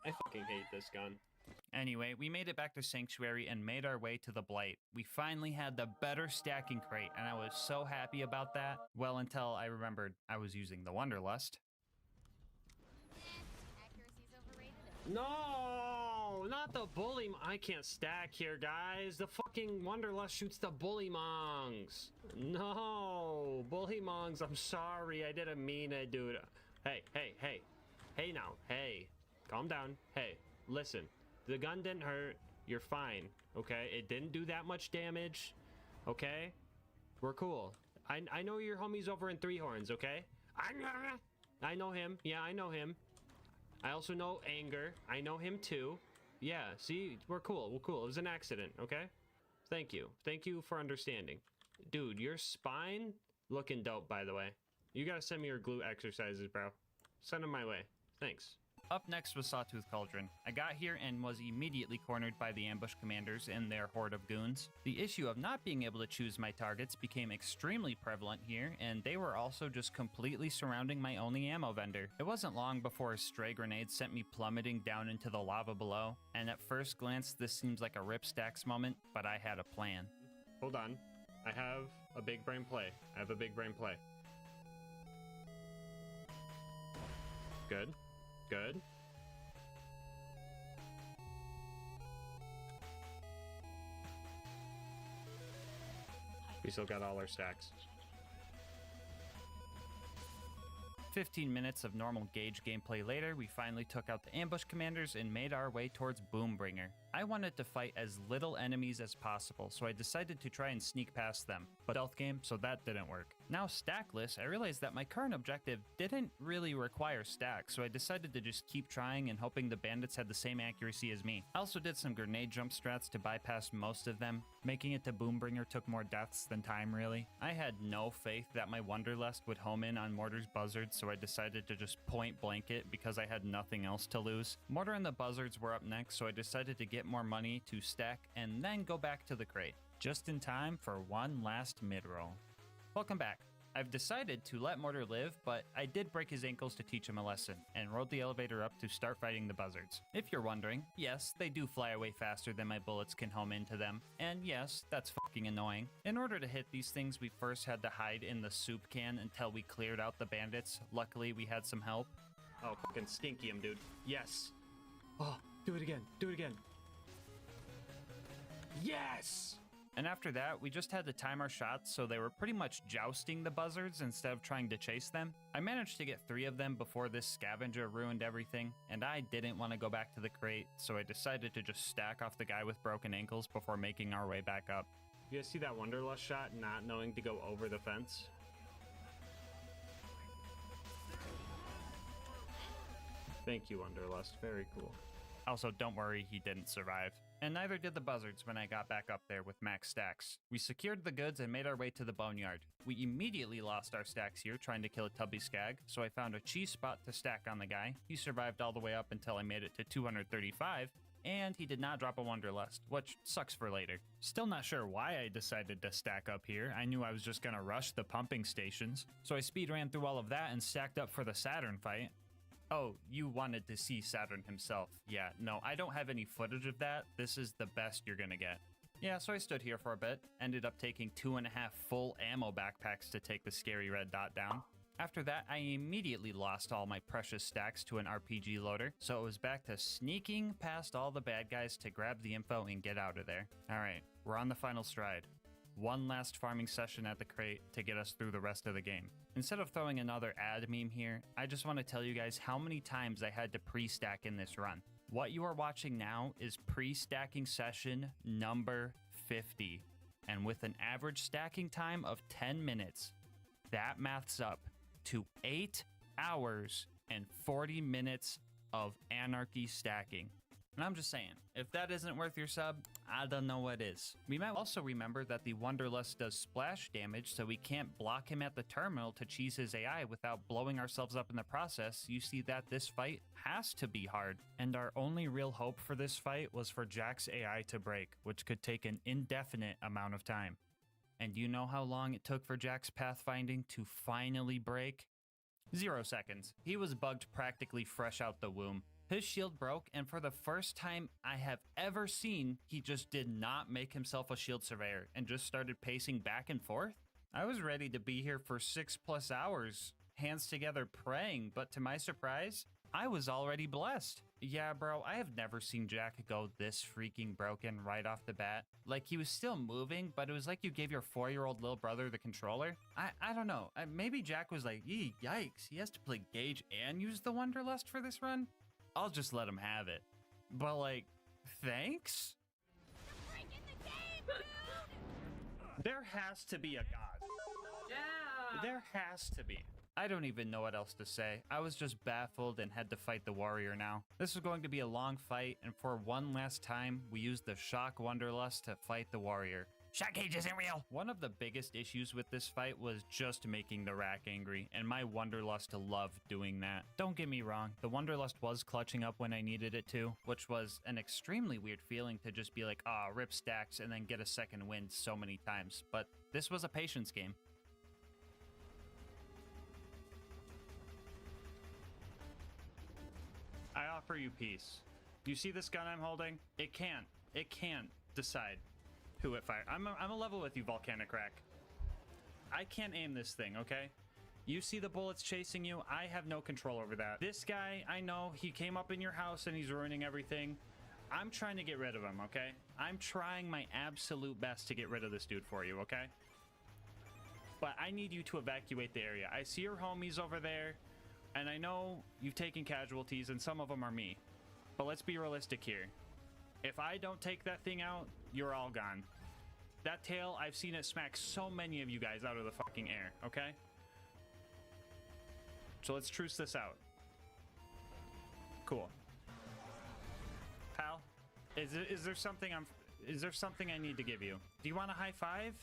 I fucking hate this gun. Anyway, we made it back to Sanctuary and made our way to the Blight. We finally had the better stacking crate, and I was so happy about that. Well, until I remembered I was using the Wanderlust. No, not the bully. I can't stack here, guys. The fucking Wanderlust shoots the bully mongs. No, bully mongs. I'm sorry. I didn't mean it, dude. Hey, hey, hey. Hey now. Hey. Calm down. Hey, listen. The gun didn't hurt. You're fine. Okay? It didn't do that much damage. Okay? We're cool. I know your homie's over in Three Horns, okay? I know him. Yeah, I know him. I also know Anger. I know him too. Yeah, see? We're cool. We're cool. It was an accident, okay? Thank you. Thank you for understanding. Dude, your spine looking dope, by the way. You gotta send me your glute exercises, bro. Send them my way. Thanks. Up next was Sawtooth Cauldron. I got here and was immediately cornered by the ambush commanders and their horde of goons. The issue of not being able to choose my targets became extremely prevalent here, and they were also just completely surrounding my only ammo vendor. It wasn't long before a stray grenade sent me plummeting down into the lava below, and at first glance this seems like a Rip Stacks moment, but I had a plan. Hold on. I have a big brain play. Good. Good. We still got all our stacks. 15 minutes of normal gauge gameplay later, we finally took out the ambush commanders and made our way towards Boombringer. I wanted to fight as little enemies as possible, so I decided to try and sneak past them, but stealth game, so that didn't work. Now stackless, I realized that my current objective didn't really require stacks, so I decided to just keep trying and hoping the bandits had the same accuracy as me. I also did some grenade jump strats to bypass most of them. Making it to Boombringer took more deaths than time, really. I had no faith that my Wanderlust would home in on Mortar's buzzards, so I decided to just point blank it because I had nothing else to lose. Mortar and the buzzards were up next, so I decided to get more money to stack and then go back to the crate. Just in time for one last mid-roll. Welcome back. I've decided to let Mortar live, but I did break his ankles to teach him a lesson, and rode the elevator up to start fighting the buzzards. If you're wondering, yes, they do fly away faster than my bullets can home into them, and yes, that's fucking annoying. In order to hit these things, we first had to hide in the soup can until we cleared out the bandits. Luckily, we had some help. Oh, fucking stinky him, dude. Yes! Oh, do it again. Do it again. Yes! And after that, we just had to time our shots so they were pretty much jousting the buzzards instead of trying to chase them. I managed to get 3 of them before this scavenger ruined everything, and I didn't want to go back to the crate, so I decided to just stack off the guy with broken ankles before making our way back up. You guys see that Wanderlust shot, not knowing to go over the fence? Thank you, Wanderlust. Very cool. Also, don't worry, he didn't survive. And neither did the buzzards when I got back up there with max stacks. We secured the goods and made our way to the boneyard. We immediately lost our stacks here trying to kill a tubby skag, so I found a cheese spot to stack on the guy. He survived all the way up until I made it to 235, and he did not drop a Wanderlust, which sucks for later. Still not sure why I decided to stack up here. I knew I was just gonna rush the pumping stations, so I speed ran through all of that and stacked up for the Saturn fight. Oh, you wanted to see Saturn himself. Yeah, no, I don't have any footage of that. This is the best you're gonna get. Yeah, so I stood here for a bit, ended up taking 2.5 full ammo backpacks to take the scary red dot down. After that, I immediately lost all my precious stacks to an RPG loader, so it was back to sneaking past all the bad guys to grab the info and get out of there. Alright, we're on the final stride. One last farming session at the crate to get us through the rest of the game. Instead of throwing another ad meme here, I just want to tell you guys how many times I had to pre-stack in this run. What you are watching now is pre-stacking session number 50, and with an average stacking time of 10 minutes, that maths up to 8 hours and 40 minutes of anarchy stacking. And I'm just saying, if that isn't worth your sub, I don't know what is. We might also remember that the Wanderlust does splash damage, so we can't block him at the terminal to cheese his AI without blowing ourselves up in the process. You see that this fight has to be hard. And our only real hope for this fight was for Jack's AI to break, which could take an indefinite amount of time. And you know how long it took for Jack's pathfinding to finally break? 0 seconds. He was bugged practically fresh out the womb. His shield broke, and for the first time I have ever seen, he just did not make himself a shield surveyor and just started pacing back and forth. I was ready to be here for 6+ hours, hands together praying, but to my surprise, I was already blessed. Yeah, bro, I have never seen Jack go this freaking broken right off the bat. Like, he was still moving, but it was like you gave your 4-year-old little brother the controller. I don't know. Maybe Jack was like, yikes, he has to play Gauge and use the Wanderlust for this run? I'll just let him have it. But like, thanks? There has to be a god. Yeah! There has to be. I don't even know what else to say. I was just baffled and had to fight the warrior now. This was going to be a long fight, and for one last time, we used the Shock Wanderlust to fight the warrior. Shock Cage isn't real! One of the biggest issues with this fight was just making the Rack angry, and my Wanderlust loved doing that. Don't get me wrong, the Wanderlust was clutching up when I needed it to, which was an extremely weird feeling to just be like, rip stacks and then get a second win so many times, but this was a patience game. I offer you peace. You see this gun I'm holding? It can't decide who it fires. I'm a level with you, Volcanic Rack. I can't aim this thing, okay? You see the bullets chasing you? I have no control over that. This guy, I know, he came up in your house and he's ruining everything. I'm trying to get rid of him, okay? I'm trying my absolute best to get rid of this dude for you, okay? But I need you to evacuate the area. I see your homies over there, and I know you've taken casualties, and some of them are me. But let's be realistic here. If I don't take that thing out, you're all gone. That tail, I've seen it smack so many of you guys out of the fucking air, okay? So let's truce this out. Cool. Pal, is there something I need to give you? Do you want a high five?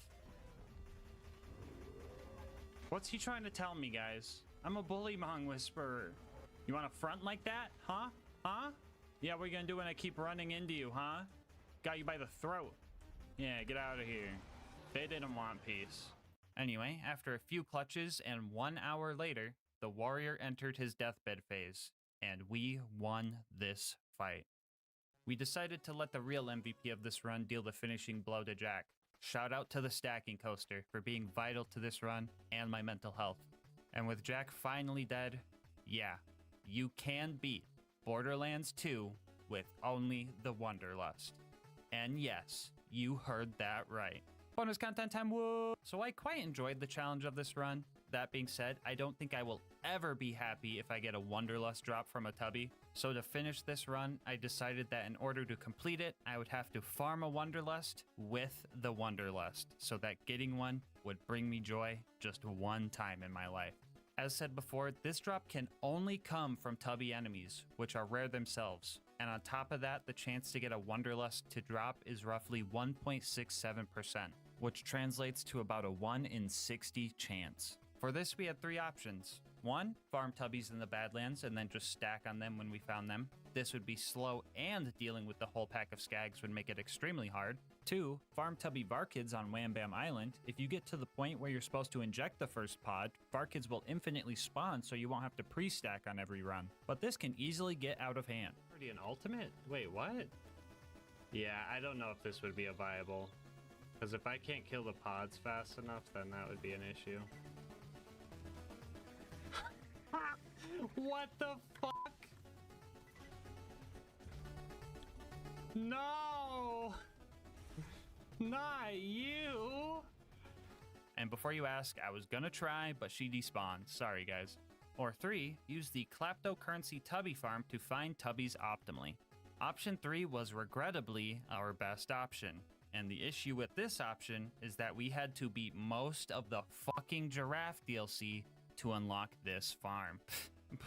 What's he trying to tell me, guys? I'm a bullymong whisperer. You want to front like that? Huh? Huh? Yeah, what are you gonna do when I keep running into you, huh? Got you by the throat. Yeah, get out of here. They didn't want peace. Anyway, after a few clutches and 1 hour later, the warrior entered his deathbed phase, and we won this fight. We decided to let the real MVP of this run deal the finishing blow to Jack. Shout out to the stacking coaster for being vital to this run and my mental health. And with Jack finally dead, yeah, you can beat Borderlands 2 with only the Wanderlust. And yes, You heard that right. Bonus content time, whoa! So I quite enjoyed the challenge of this run. That being said, I don't think I will ever be happy if I get a Wanderlust drop from a Tubby. So to finish this run, I decided that in order to complete it, I would have to farm a Wanderlust with the Wanderlust, so that getting one would bring me joy just one time in my life. As said before, this drop can only come from Tubby enemies, which are rare themselves. And on top of that, the chance to get a Wanderlust to drop is roughly 1.67%, which translates to about a 1 in 60 chance. For this, we had 3 options. 1, farm Tubbies in the Badlands and then just stack on them when we found them. This would be slow, and dealing with the whole pack of Skags would make it extremely hard. 2, farm Tubby Varkids on Wham Bam Island. If you get to the point where you're supposed to inject the first pod, Varkids will infinitely spawn, so you won't have to pre-stack on every run. But this can easily get out of hand. Already an ultimate? Wait, what? Yeah, I don't know if this would be a viable. Because if I can't kill the pods fast enough, then that would be an issue. What the fuck? No! Not you! And before you ask, I was gonna try, but she despawned. Sorry, guys. Or 3, use the Kleptocurrency Tubby farm to find Tubbies optimally. Option 3 was regrettably our best option. And the issue with this option is that we had to beat most of the fucking giraffe DLC to unlock this farm.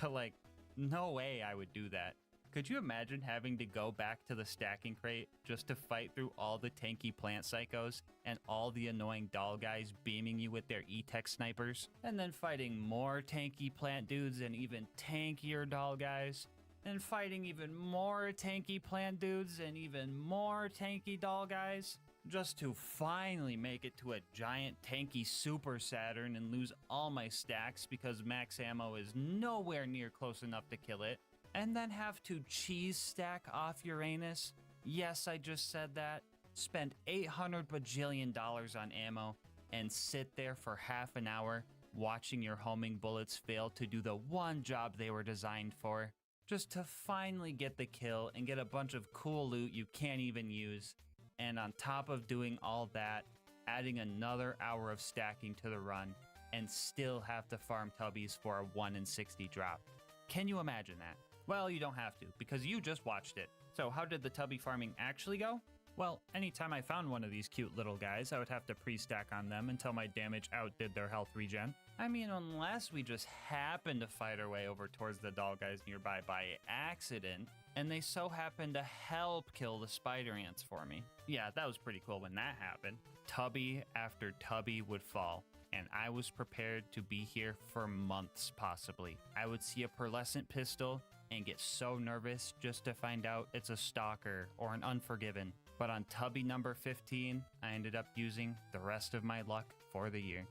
But like, no way I would do that. Could you imagine having to go back to the stacking crate just to fight through all the tanky plant psychos and all the annoying doll guys beaming you with their E-Tech snipers? And then fighting more tanky plant dudes and even tankier doll guys? And fighting even more tanky plant dudes and even more tanky doll guys? Just to finally make it to a giant tanky Super Saturn and lose all my stacks because max ammo is nowhere near close enough to kill it. And then have to cheese stack off Uranus? Yes, I just said that. Spend $800 bajillion on ammo and sit there for half an hour watching your homing bullets fail to do the one job they were designed for. Just to finally get the kill and get a bunch of cool loot you can't even use. And on top of doing all that, adding another hour of stacking to the run and still have to farm Tubbies for a 1 in 60 drop. Can you imagine that? Well, you don't have to, because you just watched it. So how did the Tubby farming actually go? Well, anytime I found one of these cute little guys, I would have to pre-stack on them until my damage outdid their health regen. I mean, unless we just happened to fight our way over towards the doll guys nearby by accident, and they so happened to help kill the spider ants for me. Yeah, that was pretty cool when that happened. Tubby after Tubby would fall, and I was prepared to be here for months possibly. I would see a pearlescent pistol and get so nervous just to find out it's a stalker or an unforgiven. But on Tubby number 15, I ended up using the rest of my luck for the year.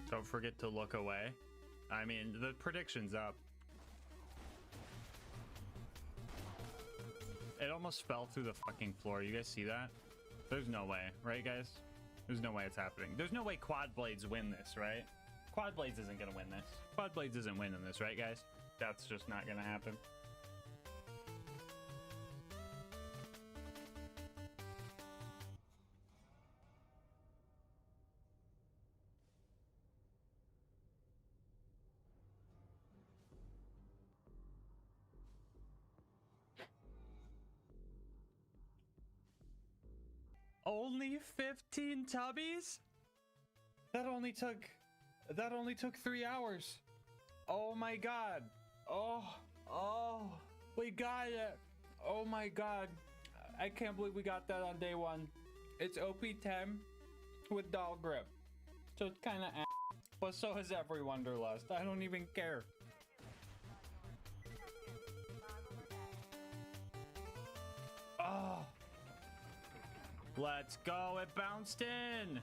Don't forget to look away. I mean, the prediction's up. It almost fell through the fucking floor. You guys see that? There's no way, right, guys? There's no way it's happening. There's no way Quad Blades win this, right? Quad Blades isn't gonna win this. Quad Blades isn't winning this, right, guys? That's just not gonna happen. Only 15 Tubbies? That only took 3 hours. Oh my god. Oh, we got it. Oh my god. I can't believe we got that on day 1. It's OP10 with doll grip. So it's kind of but so is every Wanderlust. I don't even care. Oh. Let's go, it bounced in!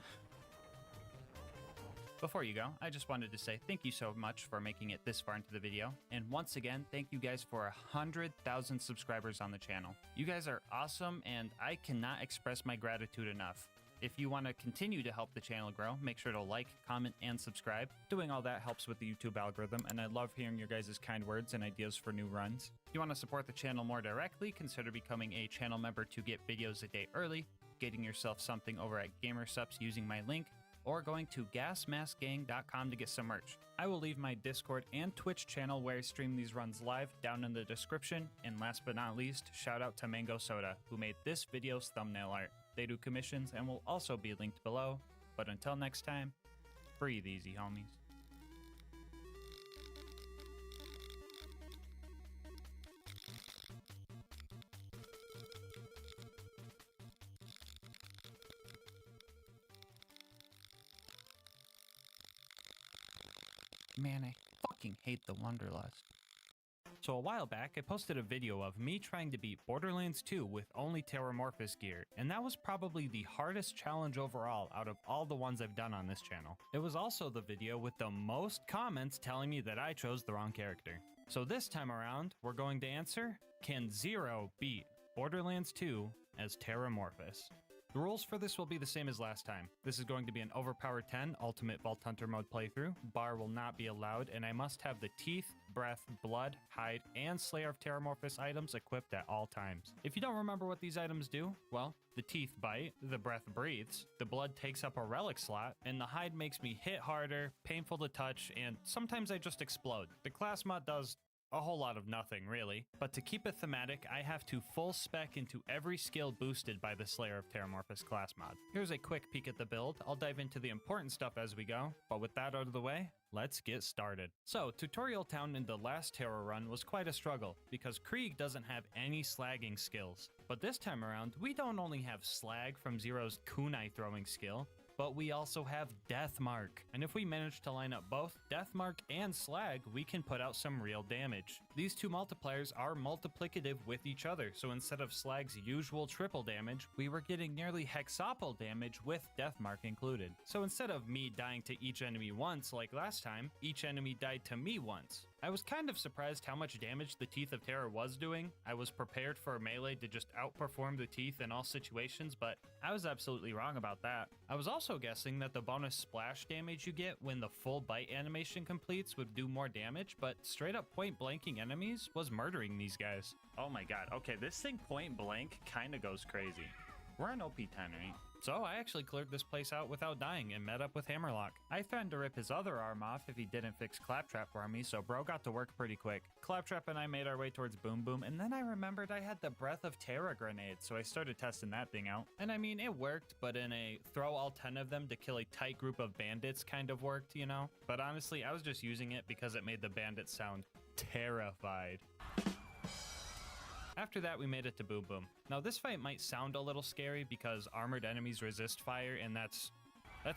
Before you go, I just wanted to say thank you so much for making it this far into the video. And once again, thank you guys for 100,000 subscribers on the channel. You guys are awesome, and I cannot express my gratitude enough. If you want to continue to help the channel grow, make sure to like, comment, and subscribe. Doing all that helps with the YouTube algorithm, and I love hearing your guys' kind words and ideas for new runs. If you want to support the channel more directly, consider becoming a channel member to get videos a day early, getting yourself something over at GamerSupps using my link, or going to GASMASK'S to get some merch. I will leave my Discord and Twitch channel where I stream these runs live down in the description, and last but not least, shout out to Mango Soda, who made this video's thumbnail art. They do commissions and will also be linked below, but until next time, breathe easy, homies. Man, I fucking hate the Wanderlust. So a while back, I posted a video of me trying to beat Borderlands 2 with only Terramorphous gear, and that was probably the hardest challenge overall out of all the ones I've done on this channel. It was also the video with the most comments telling me that I chose the wrong character. So this time around, we're going to answer, can Zero beat Borderlands 2 as Terramorphous? The rules for this will be the same as last time. This is going to be an Overpower 10 Ultimate Vault Hunter mode playthrough. Bar will not be allowed, and I must have the teeth, breath, blood, hide, and Slayer of Terramorphous items equipped at all times. If you don't remember what these items do, well, the teeth bite, the breath breathes, the blood takes up a relic slot, and the hide makes me hit harder, painful to touch, and sometimes I just explode. The class mod does a whole lot of nothing, really. But to keep it thematic, I have to full spec into every skill boosted by the Slayer of Terramorphous class mod. Here's a quick peek at the build. I'll dive into the important stuff as we go, but with that out of the way, let's get started. So, Tutorial Town in the last Terra run was quite a struggle, because Krieg doesn't have any slagging skills. But this time around, we don't only have slag from Zero's kunai throwing skill, but we also have Deathmark. And if we manage to line up both Deathmark and Slag, we can put out some real damage. These two multipliers are multiplicative with each other, so instead of Slag's usual triple damage, we were getting nearly hexaple damage with Deathmark included. So instead of me dying to each enemy once like last time, each enemy died to me once. I was kind of surprised how much damage the Teeth of Terror was doing. I was prepared for a melee to just outperform the Teeth in all situations, but I was absolutely wrong about that. I was also guessing that the bonus splash damage you get when the full bite animation completes would do more damage, but straight up point blanking enemies was murdering these guys. Oh my god, okay, this thing point blank kinda goes crazy. We're on OP10, right? So I actually cleared this place out without dying and met up with Hammerlock. I threatened to rip his other arm off if he didn't fix Claptrap for me, so bro got to work pretty quick. Claptrap and I made our way towards Boom Boom, and then I remembered I had the Breath of Terra grenade, so I started testing that thing out. And I mean, it worked, but in a throw all 10 of them to kill a tight group of bandits kind of worked, you know? But honestly, I was just using it because it made the bandits sound terrified. After that, we made it to Boom Boom. Now, this fight might sound a little scary because armored enemies resist fire, and that's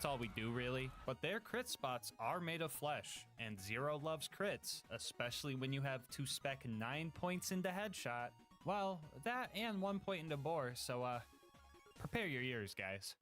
all we do, really. But their crit spots are made of flesh, and Zero loves crits, especially when you have to spec 9 points into headshot. Well, that and 1 point into bore, so, prepare your ears, guys.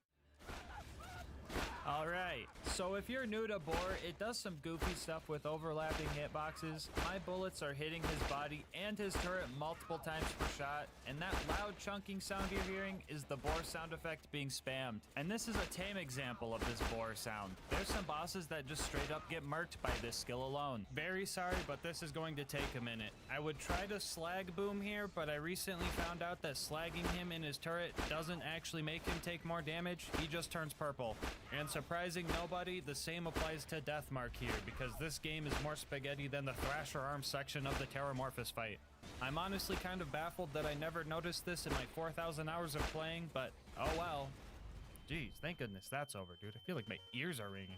Alright, so if you're new to Boar, it does some goofy stuff with overlapping hitboxes. My bullets are hitting his body and his turret multiple times per shot, and that loud chunking sound you're hearing is the Boar sound effect being spammed. And this is a tame example of this Boar sound. There's some bosses that just straight up get murked by this skill alone. Very sorry, but this is going to take a minute. I would try to slag Boom here, but I recently found out that slagging him in his turret doesn't actually make him take more damage, he just turns purple. And surprising nobody, the same applies to Deathmark here, because this game is more spaghetti than the Thrasher Arm section of the Terramorphous fight. I'm honestly kind of baffled that I never noticed this in my 4,000 hours of playing, but oh well. Jeez, thank goodness that's over, dude. I feel like my ears are ringing.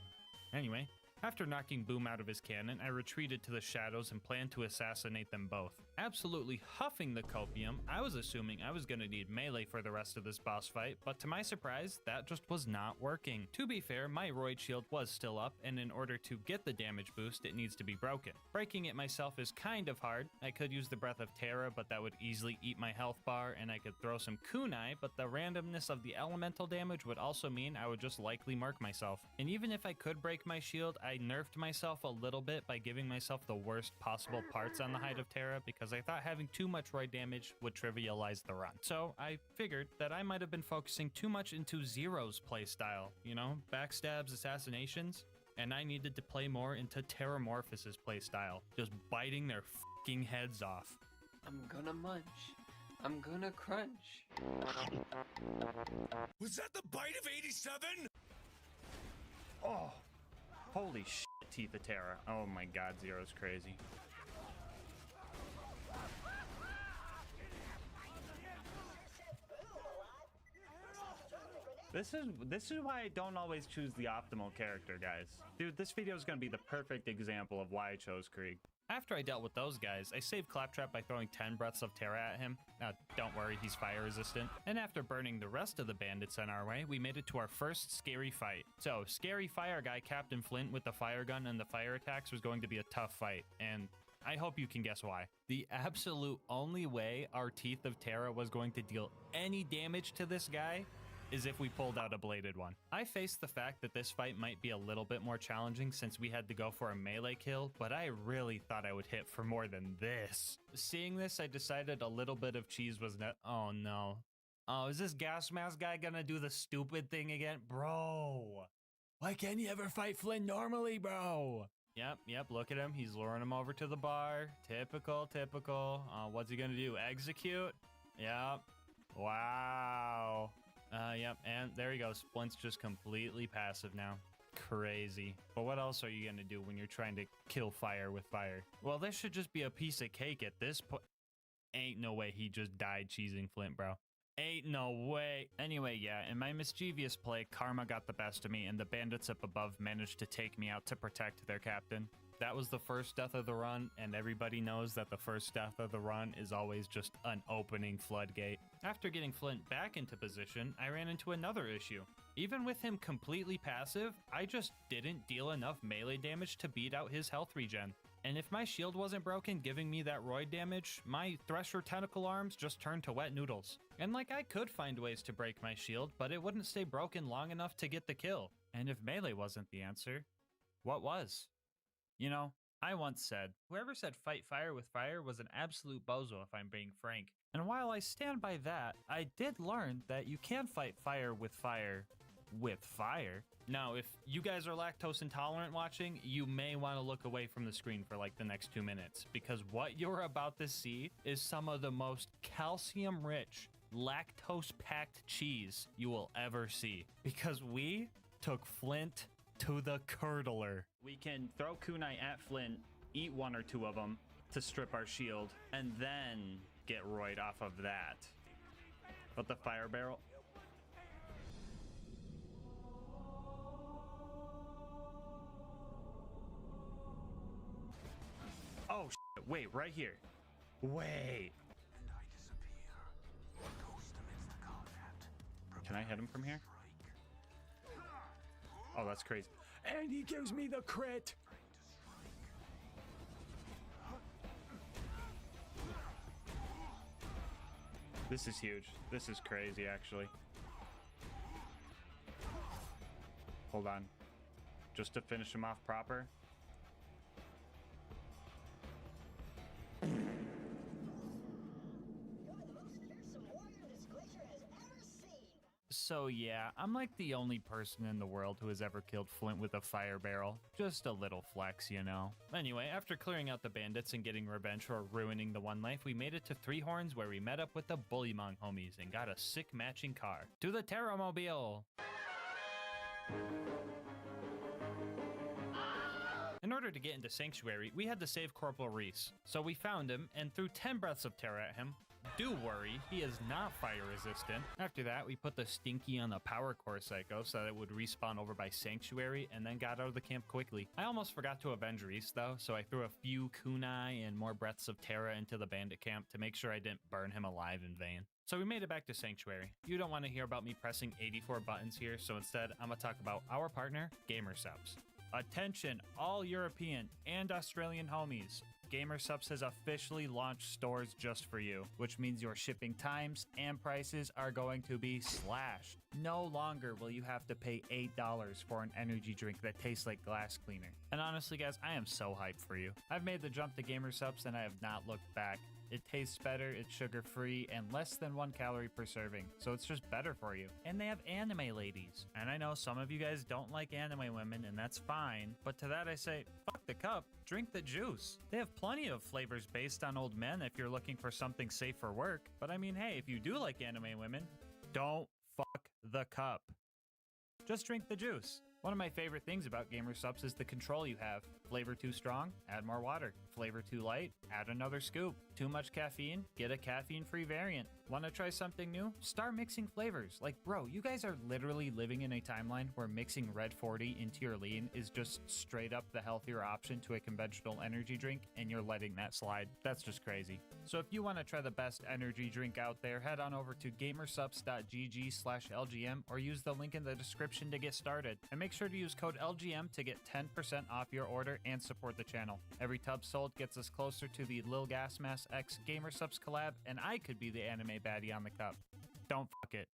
Anyway, after knocking Boom out of his cannon, I retreated to the shadows and planned to assassinate them both. Absolutely huffing the copium, I was assuming I was gonna need melee for the rest of this boss fight, but to my surprise, that just was not working. To be fair, my Roid shield was still up, and in order to get the damage boost, it needs to be broken. Breaking it myself is kind of hard. I could use the Breath of Terra, but that would easily eat my health bar, and I could throw some kunai, but the randomness of the elemental damage would also mean I would just likely mark myself. And even if I could break my shield, I I nerfed myself a little bit by giving myself the worst possible parts on the Hide of Terra because I thought having too much roid damage would trivialize the run. So I figured that I might have been focusing too much into Zero's playstyle, you know, backstabs, assassinations, and I needed to play more into Terramorphous' playstyle, just biting their fucking heads off. I'm gonna munch. I'm gonna crunch. Was that the bite of 87? Oh, holy shit, Teeth of Terra. Oh my god, Zero's crazy. This is why I don't always choose the optimal character, guys. Dude, this video is going to be the perfect example of why I chose Krieg. After I dealt with those guys, I saved Claptrap by throwing 10 breaths of Terra at him. Now, don't worry, he's fire resistant. And after burning the rest of the bandits on our way, we made it to our first scary fight. So, scary fire guy Captain Flint with the fire gun and the fire attacks was going to be a tough fight, and I hope you can guess why. The absolute only way our Teeth of Terra was going to deal any damage to this guy is if we pulled out a bladed one. I faced the fact that this fight might be a little bit more challenging since we had to go for a melee kill, but I really thought I would hit for more than this. Seeing this, I decided a little bit of cheese was oh no. Oh, is this GASMASK guy gonna do the stupid thing again? Bro, why can't you ever fight Flynn normally, bro? Yep, look at him. He's luring him over to the bar. Typical. What's he gonna do? Execute? Yep. Wow. Yep, and there he goes. Flint's just completely passive now. Crazy. But what else are you gonna do when you're trying to kill fire with fire? Well, this should just be a piece of cake at this point. Ain't no way he just died cheesing Flint, bro. Ain't no way. Anyway, yeah, in my mischievous play, karma got the best of me, and the bandits up above managed to take me out to protect their captain. That was the first death of the run, and everybody knows that the first death of the run is always just an opening floodgate. After getting Flint back into position, I ran into another issue. Even with him completely passive, I just didn't deal enough melee damage to beat out his health regen. And if my shield wasn't broken giving me that roid damage, my Thresher tentacle arms just turned to wet noodles. And like, I could find ways to break my shield, but it wouldn't stay broken long enough to get the kill. And if melee wasn't the answer, what was? You know, I once said, whoever said fight fire with fire was an absolute bozo if I'm being frank. And while I stand by that, I did learn that you can fight fire with fire with fire. Now, if you guys are lactose intolerant watching, you may want to look away from the screen for like the next 2 minutes, because what you're about to see is some of the most calcium-rich, lactose-packed cheese you will ever see. Because we took Flint to the curdler. We can throw kunai at Flint, eat 1 or 2 of them to strip our shield, and then get roid off of that. But the fire barrel... Oh, shit. Wait, right here. Wait. Can I hit him from here? Oh, that's crazy. And he gives me the crit. This is huge. This is crazy, actually. Hold on. Just to finish him off proper. So yeah, I'm like the only person in the world who has ever killed Flint with a fire barrel. Just a little flex, you know. Anyway, after clearing out the bandits and getting revenge for ruining the one life, we made it to Three Horns where we met up with the Bullymong homies and got a sick matching car. To the Terramobile! In order to get into Sanctuary, we had to save Corporal Reese. So we found him and threw 10 breaths of Terra at him. Do worry, he is not fire resistant. After that, we put the Stinky on the Power Core Psycho so that it would respawn over by Sanctuary and then got out of the camp quickly. I almost forgot to avenge Reese though, so I threw a few kunai and more breaths of Terra into the bandit camp to make sure I didn't burn him alive in vain. So we made it back to Sanctuary. You don't want to hear about me pressing 84 buttons here, so instead I'm going to talk about our partner, GamerSubs. Attention, all European and Australian homies. GamerSupps has officially launched stores just for you, which means your shipping times and prices are going to be slashed. No longer will you have to pay $8 for an energy drink that tastes like glass cleaner. And honestly, guys, I am so hyped for you. I've made the jump to GamerSupps and I have not looked back. It tastes better, it's sugar-free, and less than 1 calorie per serving, so it's just better for you. And they have anime ladies. And I know some of you guys don't like anime women, and that's fine, but to that I say, fuck the cup, drink the juice. They have plenty of flavors based on old men if you're looking for something safe for work, but I mean, hey, if you do like anime women, don't fuck the cup. Just drink the juice. One of my favorite things about GamerSupps is the control you have. Flavor too strong? Add more water. Flavor too light? Add another scoop. Too much caffeine? Get a caffeine-free variant. Want to try something new? Start mixing flavors. Like, bro, you guys are literally living in a timeline where mixing Red 40 into your lean is just straight up the healthier option to a conventional energy drink, and you're letting that slide. That's just crazy. So if you want to try the best energy drink out there, head on over to gamersupps.gg/LGM or use the link in the description to get started. And make sure to use code LGM to get 10% off your order and support the channel. Every tub sold gets us closer to the LilGasmask X GamerSupps collab, and I could be the anime baddie on the cup. Don't fuck it.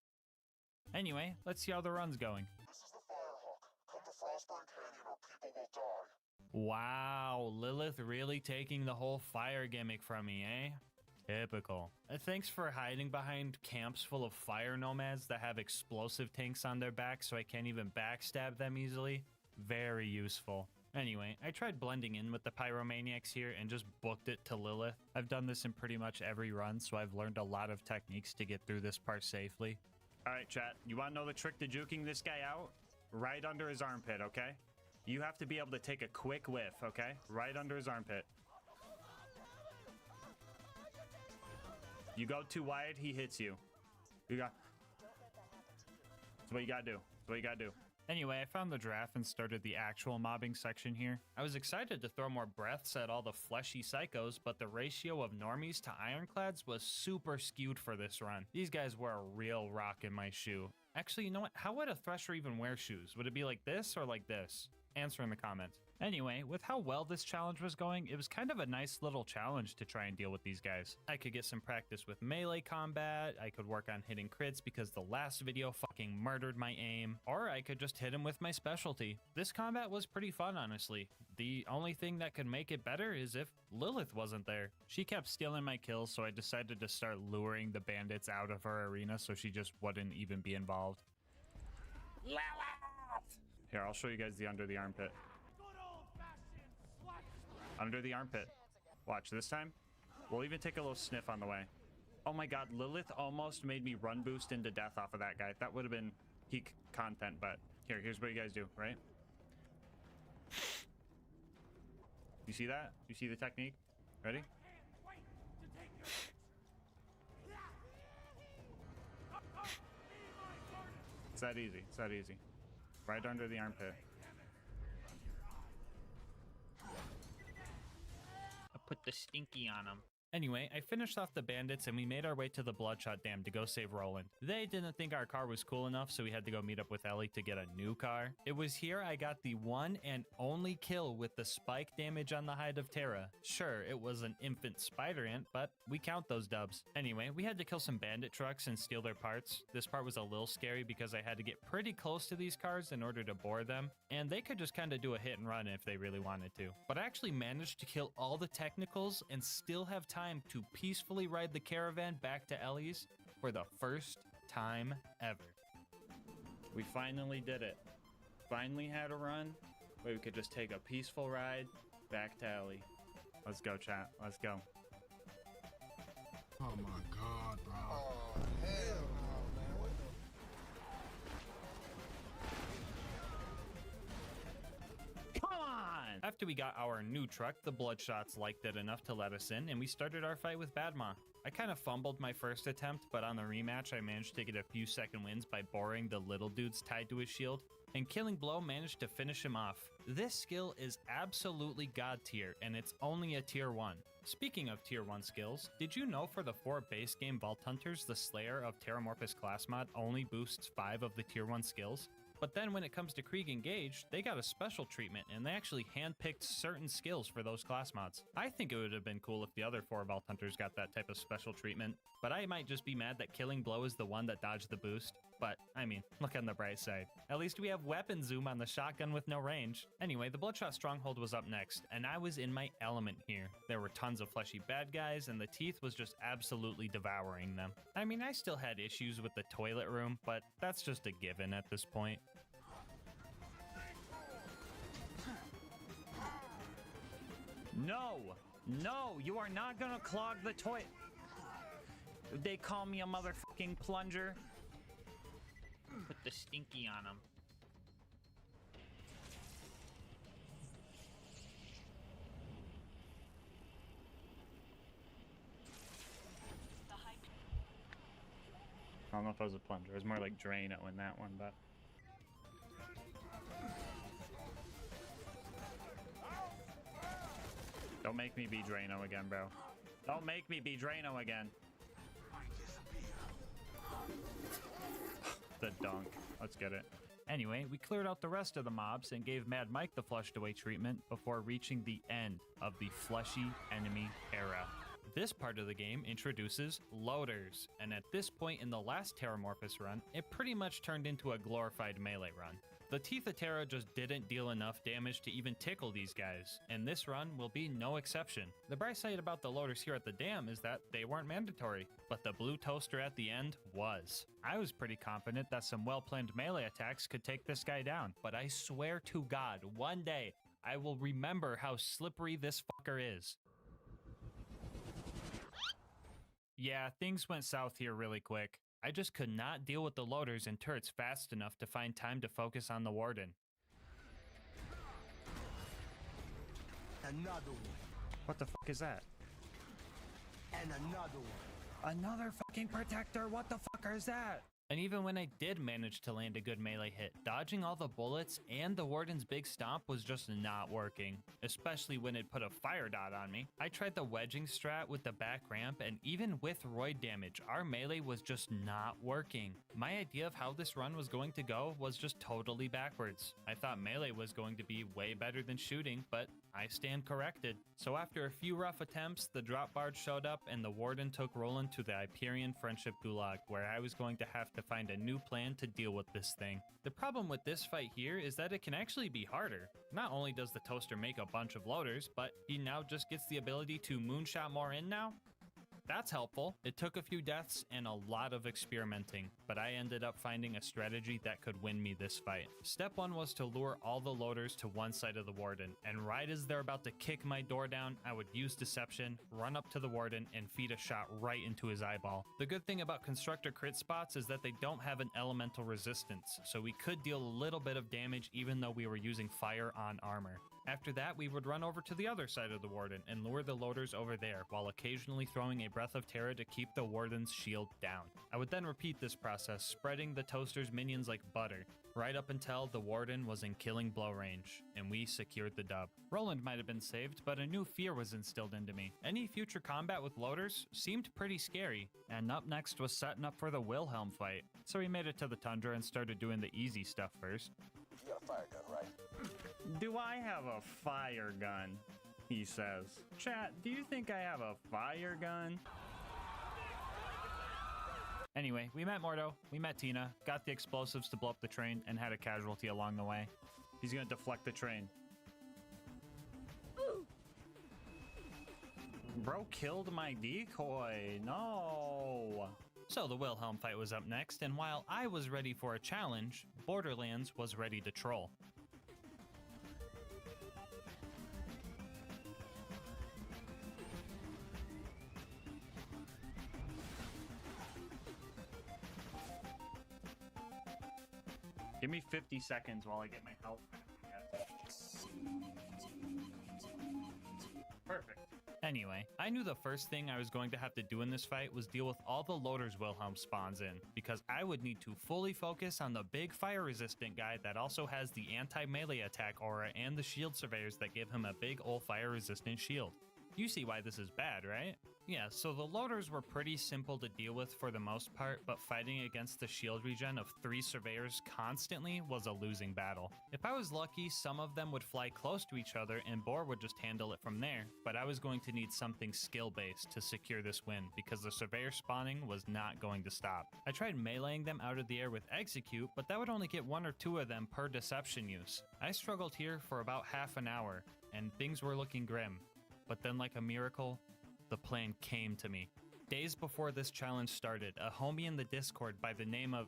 Anyway, let's see how the run's going. This is the Firehawk. Come to Frostburn Canyon or people will die. Wow, Lilith really taking the whole fire gimmick from me, eh? Typical. Thanks for hiding behind camps full of fire nomads that have explosive tanks on their backs so I can't even backstab them easily. Very useful. Anyway, I tried blending in with the pyromaniacs here and just booked it to Lilith. I've done this in pretty much every run, so I've learned a lot of techniques to get through this part safely. Alright, chat, you want to know the trick to juking this guy out? Right under his armpit, okay? You have to be able to take a quick whiff, okay? Right under his armpit. You go too wide, he hits you. That's what you gotta do. That's what you gotta do. Anyway, I found the giraffe and started the actual mobbing section here. I was excited to throw more breaths at all the fleshy psychos, but the ratio of normies to ironclads was super skewed for this run. These guys were a real rock in my shoe. Actually, you know what? How would a thresher even wear shoes? Would it be like this or like this? Answer in the comments. Anyway, with how well this challenge was going, it was kind of a nice little challenge to try and deal with these guys. I could get some practice with melee combat, I could work on hitting crits because the last video fucking murdered my aim, or I could just hit him with my specialty. This combat was pretty fun, honestly. The only thing that could make it better is if Lilith wasn't there. She kept stealing my kills, so I decided to start luring the bandits out of her arena so she just wouldn't even be involved. Lilith! Here, I'll show you guys the under the armpit. Under the armpit. Watch, this time, we'll even take a little sniff on the way. Oh my god, Lilith almost made me run boost into death off of that guy. That would have been peak content, but here's what you guys do, right? You see that? You see the technique? Ready? It's that easy. It's that easy. Right under the armpit. Put the stinky on him. Anyway, I finished off the bandits and we made our way to the Bloodshot Dam to go save Roland. They didn't think our car was cool enough, so we had to go meet up with Ellie to get a new car. It was here I got the one and only kill with the spike damage on the hide of Terra. Sure, it was an infant spider ant, but we count those dubs. Anyway, we had to kill some bandit trucks and steal their parts. This part was a little scary because I had to get pretty close to these cars in order to bore them, and they could just kind of do a hit and run if they really wanted to. But I actually managed to kill all the technicals and still have time to peacefully ride the caravan back to Ellie's for the first time ever. We finally did it. Finally had a run where we could just take a peaceful ride back to Ellie. Let's go, chat. Let's go. Oh my god, bro. Oh, hell no, man. What the... Come on! After we got our new truck, the Bloodshots liked it enough to let us in, and we started our fight with Badma. I kind of fumbled my first attempt, but on the rematch I managed to get a few second wins by boring the little dudes tied to his shield, and Killing Blow managed to finish him off. This skill is absolutely god tier, and it's only a tier 1. Speaking of tier 1 skills, did you know for the 4 base game Vault Hunters, the Slayer of Terramorphous class mod only boosts 5 of the tier 1 skills? But then when it comes to Krieg Engage, they got a special treatment and they actually handpicked certain skills for those class mods. I think it would have been cool if the other 4 Vault Hunters got that type of special treatment, but I might just be mad that Killing Blow is the one that dodged the boost. But, I mean, look on the bright side. At least we have weapon zoom on the shotgun with no range. Anyway, the Bloodshot Stronghold was up next, and I was in my element here. There were tons of fleshy bad guys, and the Teeth was just absolutely devouring them. I mean, I still had issues with the toilet room, but that's just a given at this point. No! No! You are not gonna clog the toilet! They call me a motherfucking plunger. Put the stinky on him. I don't know if it was a plunger. It was more like Drano in that one, but... Don't make me be Drano again, bro. Don't make me be Drano again. The dunk. Let's get it. Anyway, we cleared out the rest of the mobs and gave Mad Mike the flushed away treatment before reaching the end of the fleshy enemy era. This part of the game introduces loaders, and at this point in the last Terramorphous run, it pretty much turned into a glorified melee run. The Teeth of Terra just didn't deal enough damage to even tickle these guys, and this run will be no exception. The bright side about the loaders here at the dam is that they weren't mandatory, but the blue toaster at the end was. I was pretty confident that some well-planned melee attacks could take this guy down, but I swear to God, one day, I will remember how slippery this fucker is. Yeah, things went south here really quick. I just could not deal with the loaders and turrets fast enough to find time to focus on the Warden. Another one. What the fuck is that? And another one. Another fucking protector? What the fuck is that? And even when I did manage to land a good melee hit, dodging all the bullets and the Warden's big stomp was just not working, especially when it put a fire dot on me. I tried the wedging strat with the back ramp, and even with roid damage, our melee was just not working. My idea of how this run was going to go was just totally backwards. I thought melee was going to be way better than shooting, but I stand corrected. So after a few rough attempts, the drop barge showed up and the Warden took Roland to the Hyperion Friendship Gulag, where I was going to have to find a new plan to deal with this thing. The problem with this fight here is that it can actually be harder. Not only does the toaster make a bunch of loaders, but he now just gets the ability to moonshot more in now. That's helpful. It took a few deaths and a lot of experimenting, but I ended up finding a strategy that could win me this fight. Step 1 was to lure all the loaders to one side of the Warden, and right as they're about to kick my door down, I would use Deception, run up to the Warden, and feed a shot right into his eyeball. The good thing about Constructor crit spots is that they don't have an elemental resistance, so we could deal a little bit of damage even though we were using fire on armor. After that, we would run over to the other side of the Warden and lure the loaders over there, while occasionally throwing a Breath of Terror to keep the Warden's shield down. I would then repeat this process, spreading the toaster's minions like butter, right up until the Warden was in killing blow range, and we secured the dub. Roland might have been saved, but a new fear was instilled into me. Any future combat with loaders seemed pretty scary, and up next was setting up for the Wilhelm fight. So we made it to the Tundra and started doing the easy stuff first. You got a fire gun, right? Do I have a fire gun? He says. Chat, do you think I have a fire gun? Anyway, we met Mordo, we met Tina, got the explosives to blow up the train, and had a casualty along the way. He's gonna deflect the train. Bro killed my decoy. No. So the Wilhelm fight was up next, and while I was ready for a challenge, Borderlands was ready to troll. Give me 50 seconds while I get my health back. Perfect. Anyway, I knew the first thing I was going to have to do in this fight was deal with all the loaders Wilhelm spawns in, because I would need to fully focus on the big fire resistant guy that also has the anti-melee attack aura and the shield surveyors that give him a big ol' fire resistant shield. You see why this is bad, right? Yeah, so the loaders were pretty simple to deal with for the most part, but fighting against the shield regen of 3 surveyors constantly was a losing battle. If I was lucky, some of them would fly close to each other and Boar would just handle it from there, but I was going to need something skill-based to secure this win because the surveyor spawning was not going to stop. I tried meleeing them out of the air with execute, but that would only get 1 or 2 of them per deception use. I struggled here for about half an hour, and things were looking grim. But then, like a miracle, the plan came to me. Days before this challenge started, a homie in the Discord by the name of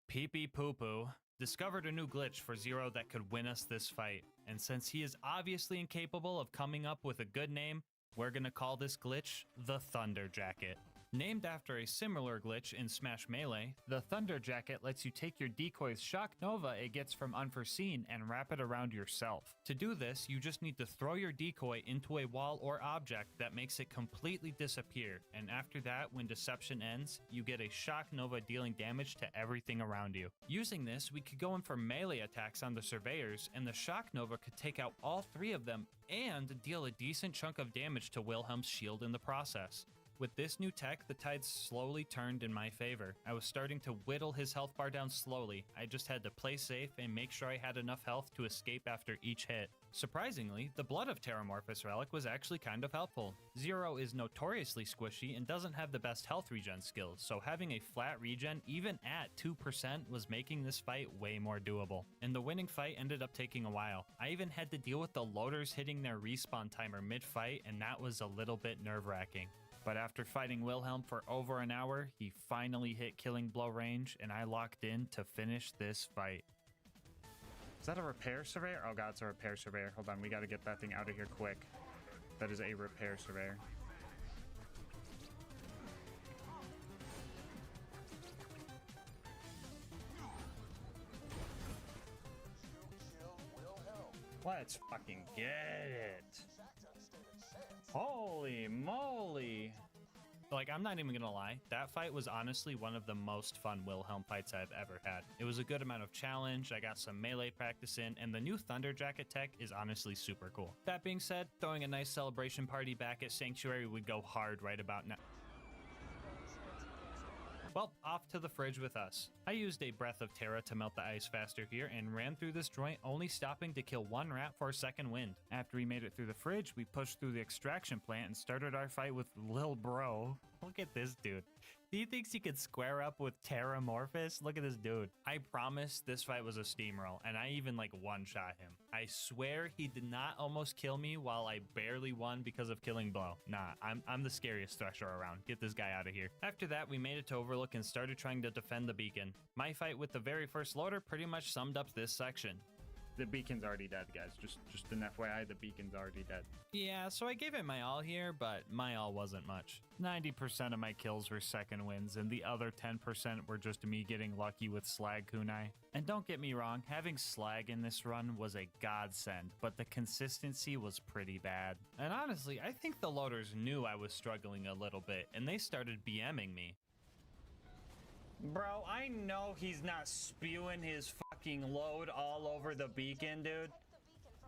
Pee Pee Poo Poo discovered a new glitch for Zero that could win us this fight. And since he is obviously incapable of coming up with a good name, we're gonna call this glitch the Thunder Jacket. Named after a similar glitch in Smash Melee, the Thunder Jacket lets you take your decoy's shock nova it gets from Unforeseen and wrap it around yourself. To do this, you just need to throw your decoy into a wall or object that makes it completely disappear, and after that, when deception ends, you get a shock nova dealing damage to everything around you. Using this, we could go in for melee attacks on the surveyors, and the shock nova could take out all 3 of them and deal a decent chunk of damage to Wilhelm's shield in the process. With this new tech, the tides slowly turned in my favor. I was starting to whittle his health bar down slowly. I just had to play safe and make sure I had enough health to escape after each hit. Surprisingly, the Blood of Terramorphous relic was actually kind of helpful. Zero is notoriously squishy and doesn't have the best health regen skills, so having a flat regen even at 2% was making this fight way more doable. And the winning fight ended up taking a while. I even had to deal with the loaders hitting their respawn timer mid-fight, and that was a little bit nerve-wracking. But after fighting Wilhelm for over an hour, he finally hit killing blow range, and I locked in to finish this fight. Is that a repair surveyor? Oh god, it's a repair surveyor. Hold on, we gotta get that thing out of here quick. That is a repair surveyor. Let's fucking get it. Holy moly. Like, I'm not even gonna lie, that fight was honestly one of the most fun Wilhelm fights I've ever had. It was a good amount of challenge, I got some melee practice in, and the new Thunder Jacket tech is honestly super cool. That being said, throwing a nice celebration party back at Sanctuary would go hard right about now. Well, off to the fridge with us. I used a Breath of Terra to melt the ice faster here and ran through this joint, only stopping to kill 1 rat for a second wind. After we made it through the fridge, we pushed through the extraction plant and started our fight with Lil Bro. Look at this dude. He thinks he could square up with Terramorphous? Look at this dude. I promise this fight was a steamroll, and I even like one-shot him. I swear he did not almost kill me while I barely won because of killing blow. Nah, I'm the scariest thresher around. Get this guy out of here. After that, we made it to Overlook and started trying to defend the beacon. My fight with the very first loader pretty much summed up this section. The beacon's already dead, guys. Just an FYI, the beacon's already dead. Yeah, so I gave it my all here, but my all wasn't much. 90% of my kills were second wins, and the other 10% were just me getting lucky with slag kunai. And don't get me wrong, having slag in this run was a godsend, but the consistency was pretty bad. And honestly, I think the loaders knew I was struggling a little bit, and they started BMing me. Bro, I know he's not spewing his fucking load all over the beacon, dude.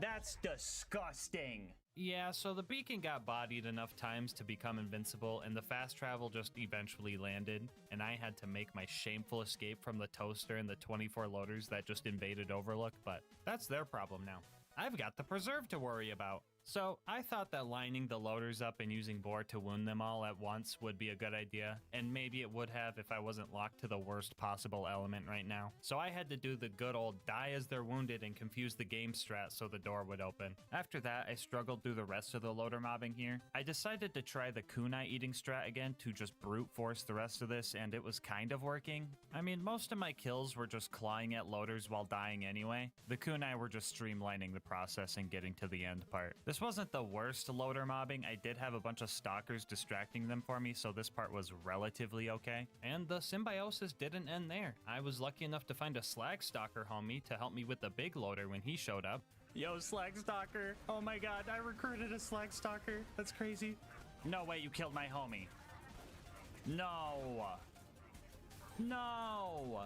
That's disgusting. Yeah, so the beacon got bodied enough times to become invincible, and the fast travel just eventually landed, and I had to make my shameful escape from the toaster and the 24 loaders that just invaded Overlook, but that's their problem now. I've got the preserve to worry about. So I thought that lining the loaders up and using Boar to wound them all at once would be a good idea, and maybe it would have if I wasn't locked to the worst possible element right now. So I had to do the good old die as they're wounded and confuse the game strat so the door would open. After that, I struggled through the rest of the loader mobbing here. I decided to try the kunai eating strat again to just brute force the rest of this, and it was kind of working. I mean, most of my kills were just clawing at loaders while dying anyway. The kunai were just streamlining the process and getting to the end part. This wasn't the worst loader mobbing. I did have a bunch of stalkers distracting them for me, so this part was relatively okay. And the symbiosis didn't end there. I was lucky enough to find a slag stalker homie to help me with the big loader when he showed up. Yo, slag stalker. Oh my god, I recruited a slag stalker. That's crazy. No way, you killed my homie. No. No.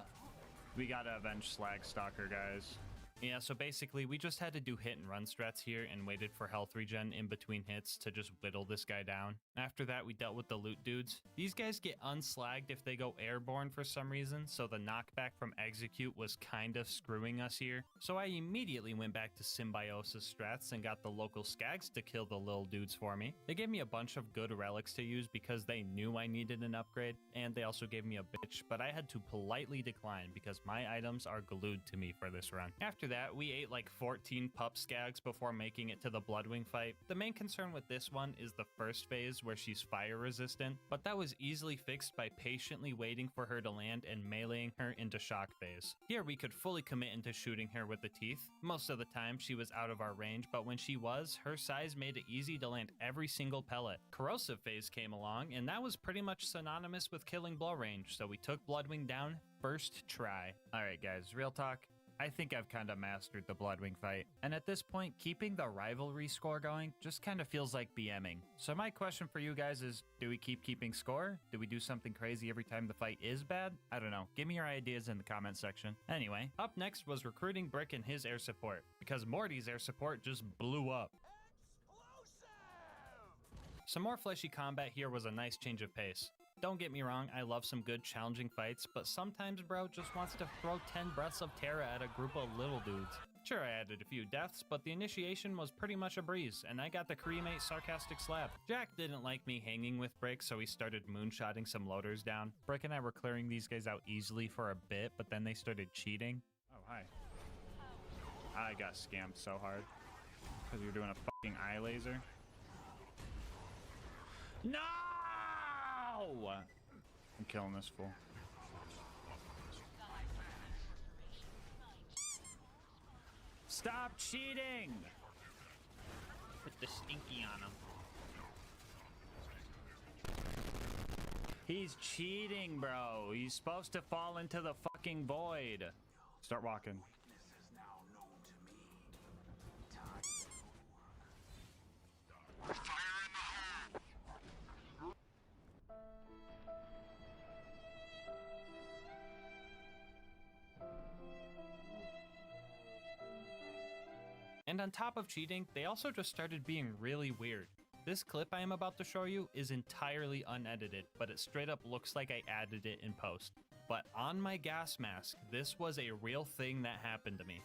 We gotta avenge slag stalker, guys. Yeah, so basically we just had to do hit and run strats here and waited for health regen in between hits to just whittle this guy down. After that, we dealt with the loot dudes. These guys get unslagged if they go airborne for some reason, so the knockback from execute was kind of screwing us here. So I immediately went back to symbiosis strats and got the local skags to kill the little dudes for me. They gave me a bunch of good relics to use because they knew I needed an upgrade, and they also gave me a bitch, but I had to politely decline because my items are glued to me for this run. After that, we ate like 14 pup skags before making it to the Bloodwing fight. The main concern with this one is the first phase where she's fire resistant, but that was easily fixed by patiently waiting for her to land and meleeing her into shock phase. Here we could fully commit into shooting her with the teeth. Most of the time she was out of our range, but when she was, her size made it easy to land every single pellet. Corrosive phase came along, and that was pretty much synonymous with killing blow range, so we took Bloodwing down first try. Alright guys, real talk. I think I've kind of mastered the Bloodwing fight, and at this point, keeping the rivalry score going just kind of feels like BMing. So my question for you guys is, do we keeping score? Do we do something crazy every time the fight is bad? I don't know. Give me your ideas in the comment section. Anyway, up next was recruiting Brick and his air support, because Morty's air support just blew up. Some more fleshy combat here was a nice change of pace. Don't get me wrong, I love some good challenging fights, but sometimes bro just wants to throw 10 breaths of terror at a group of little dudes. Sure, I added a few deaths, but the initiation was pretty much a breeze, and I got the cremate sarcastic slab. Jack didn't like me hanging with Brick, so he started moonshotting some loaders down. Brick and I were clearing these guys out easily for a bit, but then they started cheating. Oh, hi. I got scammed so hard. Because you're doing a fucking eye laser. No! I'm killing this fool. Stop cheating! Put the stinky on him. He's cheating, bro. He's supposed to fall into the fucking void. Start walking. And on top of cheating, they also just started being really weird. This clip I am about to show you is entirely unedited, but it straight up looks like I added it in post. But on my gas mask, this was a real thing that happened to me.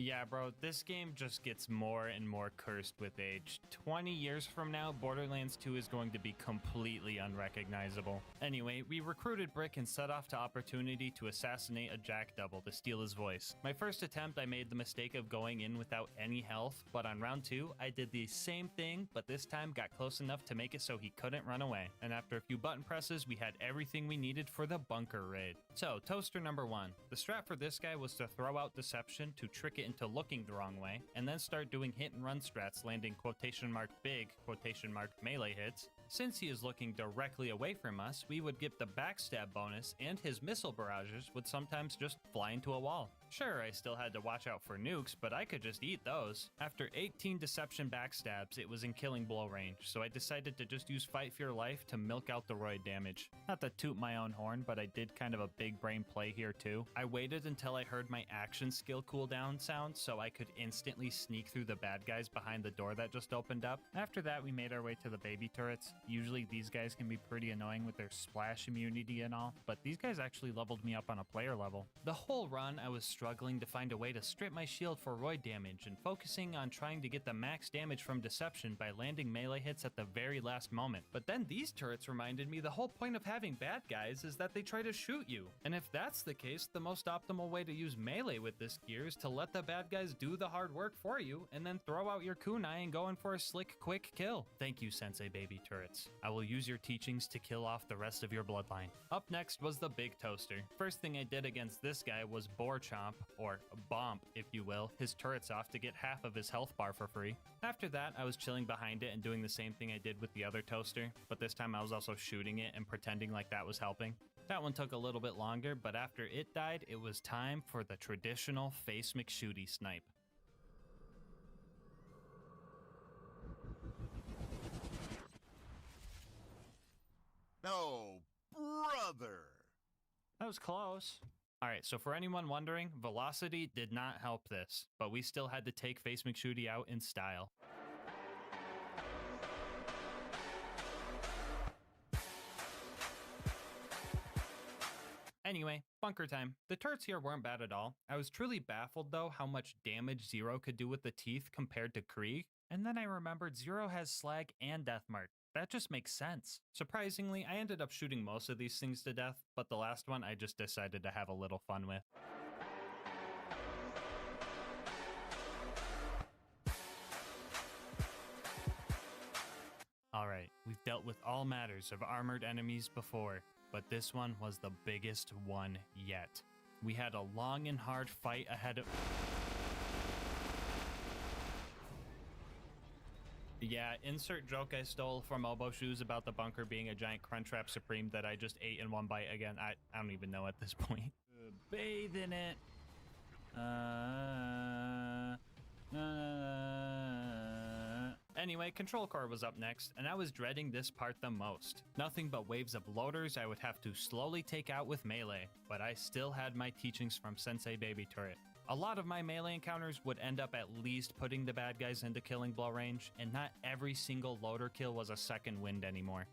Yeah, bro, this game just gets more and more cursed with age. 20 years from now, Borderlands 2 is going to be completely unrecognizable. Anyway, we recruited Brick and set off to opportunity to assassinate a Jack double to steal his voice. My first attempt, I made the mistake of going in without any health, but on round 2, I did the same thing, but this time got close enough to make it so he couldn't run away. And after a few button presses, we had everything we needed for the bunker raid. So, toaster number 1. The strat for this guy was to throw out deception to trick it into looking the wrong way, and then start doing hit and run strats landing quotation mark big quotation mark melee hits. Since he is looking directly away from us, we would get the backstab bonus, and his missile barrages would sometimes just fly into a wall. Sure, I still had to watch out for nukes, but I could just eat those. After 18 deception backstabs, it was in killing blow range, so I decided to just use Fight for Your Life to milk out the roid damage. Not to toot my own horn, but I did kind of a big brain play here too. I waited until I heard my action skill cooldown sound so I could instantly sneak through the bad guys behind the door that just opened up. After that, we made our way to the baby turrets. Usually these guys can be pretty annoying with their splash immunity and all, but these guys actually leveled me up on a player level. The whole run, I was struggling to find a way to strip my shield for roid damage and focusing on trying to get the max damage from deception by landing melee hits at the very last moment. But then these turrets reminded me the whole point of having bad guys is that they try to shoot you. And if that's the case, the most optimal way to use melee with this gear is to let the bad guys do the hard work for you and then throw out your kunai and go in for a slick, quick kill. Thank you, Sensei Baby Turrets. I will use your teachings to kill off the rest of your bloodline. Up next was the big toaster. First thing I did against this guy was boar chomp, or bomp if you will, his turrets off to get half of his health bar for free. After that, I was chilling behind it and doing the same thing I did with the other toaster, but this time I was also shooting it and pretending like that was helping. That one took a little bit longer, but after it died, it was time for the traditional face McShooty snipe. Oh, brother. That was close. All right, so for anyone wondering, velocity did not help this, but we still had to take Face McShooty out in style. Anyway, bunker time. The turrets here weren't bad at all. I was truly baffled though how much damage Zero could do with the teeth compared to Krieg, and then I remembered Zero has slag and Deathmark. That just makes sense. Surprisingly, I ended up shooting most of these things to death, but the last one I just decided to have a little fun with. Alright, we've dealt with all matters of armored enemies before, but this one was the biggest one yet. We had a long and hard fight ahead of... Yeah, insert joke I stole from Elbow Shoes about the bunker being a giant Crunchwrap Supreme that I just ate in one bite again. I don't even know at this point. Bathe in it. Anyway, Control Core was up next, and I was dreading this part the most. Nothing but waves of loaders I would have to slowly take out with melee, but I still had my teachings from Sensei Baby Turret. A lot of my melee encounters would end up at least putting the bad guys into killing blow range, and not every single loader kill was a second wind anymore.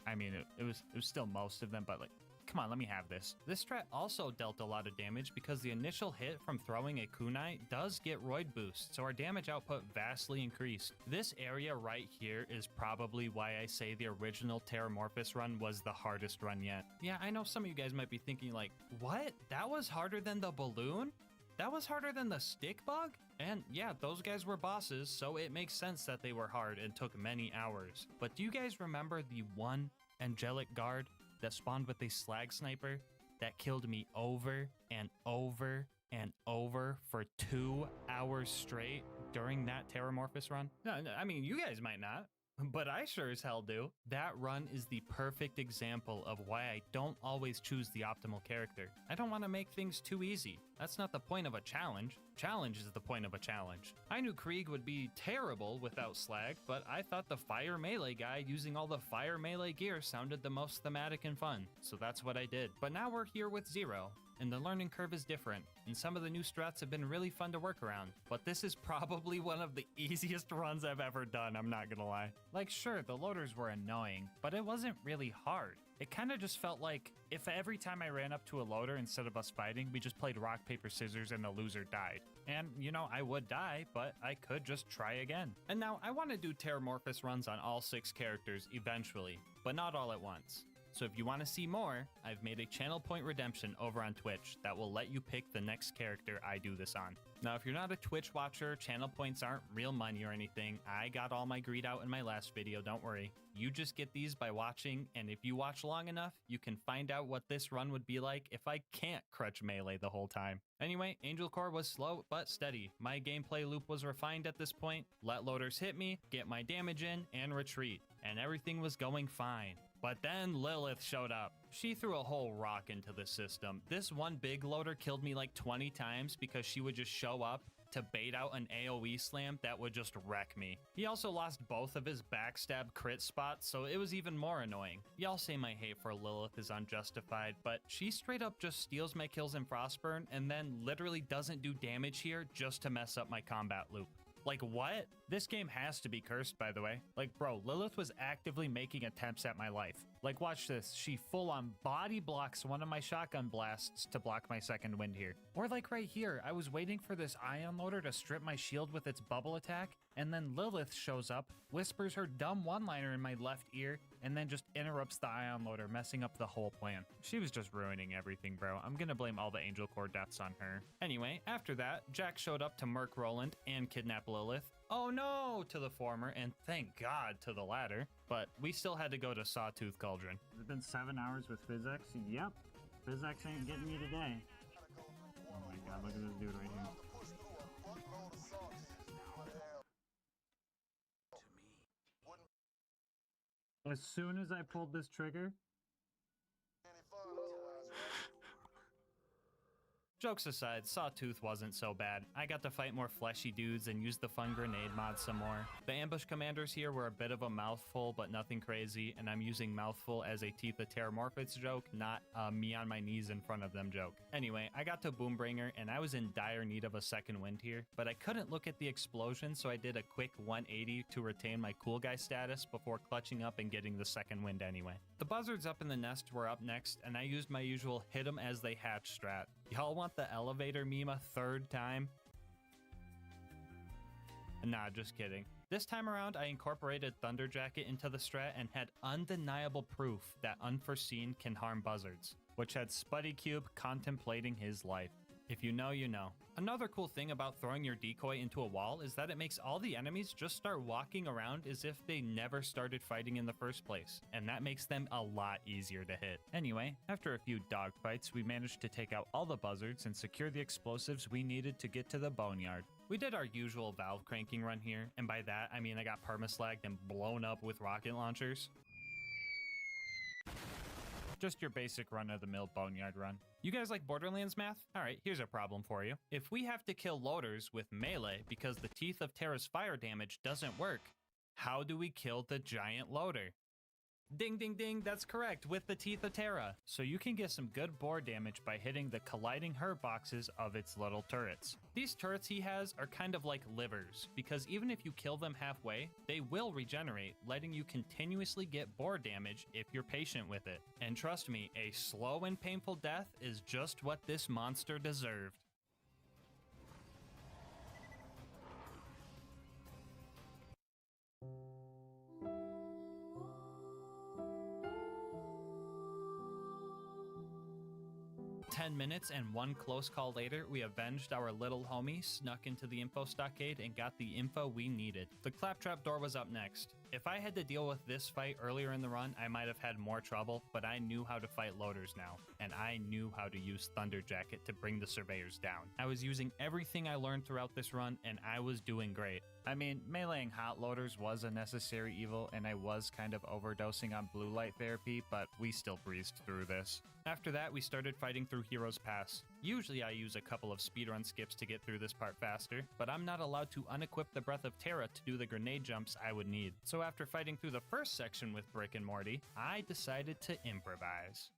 I mean, it was still most of them, but like, come on, let me have this. This strat also dealt a lot of damage because the initial hit from throwing a kunai does get roid boost, so our damage output vastly increased. This area right here is probably why I say the original Terramorphous run was the hardest run yet. Yeah, I know some of you guys might be thinking like, what? That was harder than the balloon? That was harder than the stick bug? And yeah, those guys were bosses, so it makes sense that they were hard and took many hours. But do you guys remember the one angelic guard that spawned with a slag sniper that killed me over and over and over for 2 hours straight during that Terramorphous run? No, I mean, you guys might not, but I sure as hell do. That run is the perfect example of why I don't always choose the optimal character. I don't want to make things too easy. That's not the point of a challenge. Challenge is the point of a challenge. I knew Krieg would be terrible without slag, but I thought the fire melee guy using all the fire melee gear sounded the most thematic and fun, so that's what I did. But now we're here with Zero, and the learning curve is different, and some of the new strats have been really fun to work around, but this is probably one of the easiest runs I've ever done, I'm not gonna lie. Like, sure, the loaders were annoying, but it wasn't really hard. It kind of just felt like if every time I ran up to a loader instead of us fighting, we just played rock, paper, scissors and the loser died. And, you know, I would die, but I could just try again. And now, I want to do Terramorphous runs on all 6 characters eventually, but not all at once. So if you want to see more, I've made a channel point redemption over on Twitch that will let you pick the next character I do this on. Now, if you're not a Twitch watcher, channel points aren't real money or anything. I got all my greed out in my last video, don't worry. You just get these by watching, and if you watch long enough, you can find out what this run would be like if I can't crutch melee the whole time. Anyway, Angel Core was slow but steady. My gameplay loop was refined at this point. Let loaders hit me, get my damage in, and retreat. And everything was going fine. But then Lilith showed up. She threw a whole rock into the system. This one big loader killed me like 20 times because she would just show up to bait out an AoE slam that would just wreck me. He also lost both of his backstab crit spots, so it was even more annoying. Y'all say my hate for Lilith is unjustified, but she straight up just steals my kills in Frostburn and then literally doesn't do damage here just to mess up my combat loop. Like, what? This game has to be cursed, by the way. Like, bro, Lilith was actively making attempts at my life. Like, watch this. She full-on body blocks one of my shotgun blasts to block my second wind here. Or like right here, I was waiting for this ion loader to strip my shield with its bubble attack, and then Lilith shows up, whispers her dumb one-liner in my left ear, and then just interrupts the ion loader, messing up the whole plan. She was just ruining everything, bro. I'm gonna blame all the Angel Core deaths on her. Anyway, after that, Jack showed up to murk Roland and kidnap Lilith. Oh no to the former, and thank God to the latter. But we still had to go to Sawtooth Cauldron. It's been 7 hours with PhysX. Yep, PhysX ain't getting me today. Oh my God, look at this dude right here. As soon as I pulled this trigger, Jokes aside, Sawtooth wasn't so bad. I got to fight more fleshy dudes and use the fun grenade mod some more. The ambush commanders here were a bit of a mouthful, but nothing crazy, and I'm using mouthful as a Teeth of Terramorphous joke, not me on my knees in front of them joke. Anyway, I got to Boombringer, and I was in dire need of a second wind here, but I couldn't look at the explosion, so I did a quick 180 to retain my cool guy status before clutching up and getting the second wind anyway. The buzzards up in the nest were up next, and I used my usual hit 'em as they hatch strat. Y'all want the elevator meme a third time? Nah, just kidding. This time around, I incorporated Thunder Jacket into the strat and had undeniable proof that Unforeseen can harm buzzards, which had Spuddy Cube contemplating his life. If you know, you know. Another cool thing about throwing your decoy into a wall is that it makes all the enemies just start walking around as if they never started fighting in the first place, and that makes them a lot easier to hit. Anyway, after a few dogfights, we managed to take out all the buzzards and secure the explosives we needed to get to the boneyard. We did our usual valve cranking run here, and by that I mean I got permaslagged and blown up with rocket launchers. Just your basic run-of-the-mill boneyard run. You guys like Borderlands math? Alright, here's a problem for you. If we have to kill loaders with melee because the Teeth of Terra's fire damage doesn't work, how do we kill the giant loader? Ding ding ding, that's correct, with the Teeth of Terra. So you can get some good bore damage by hitting the colliding hurt boxes of its little turrets. These turrets he has are kind of like livers, because even if you kill them halfway, they will regenerate, letting you continuously get bore damage if you're patient with it. And trust me, a slow and painful death is just what this monster deserved. Minutes and one close call later, we avenged our little homie, snuck into the info stockade, and got the info we needed. The claptrap door was up next. If I had to deal with this fight earlier in the run, I might have had more trouble, but I knew how to fight loaders now, and I knew how to use Thunder Jacket to bring the surveyors down. I was using everything I learned throughout this run, and I was doing great. I mean, meleeing hot loaders was a necessary evil, and I was kind of overdosing on blue light therapy, but we still breezed through this. After that, we started fighting through Heroes Pass. Usually I use a couple of speedrun skips to get through this part faster, but I'm not allowed to unequip the Breath of Terra to do the grenade jumps I would need. So after fighting through the first section with Brick and Morty, I decided to improvise.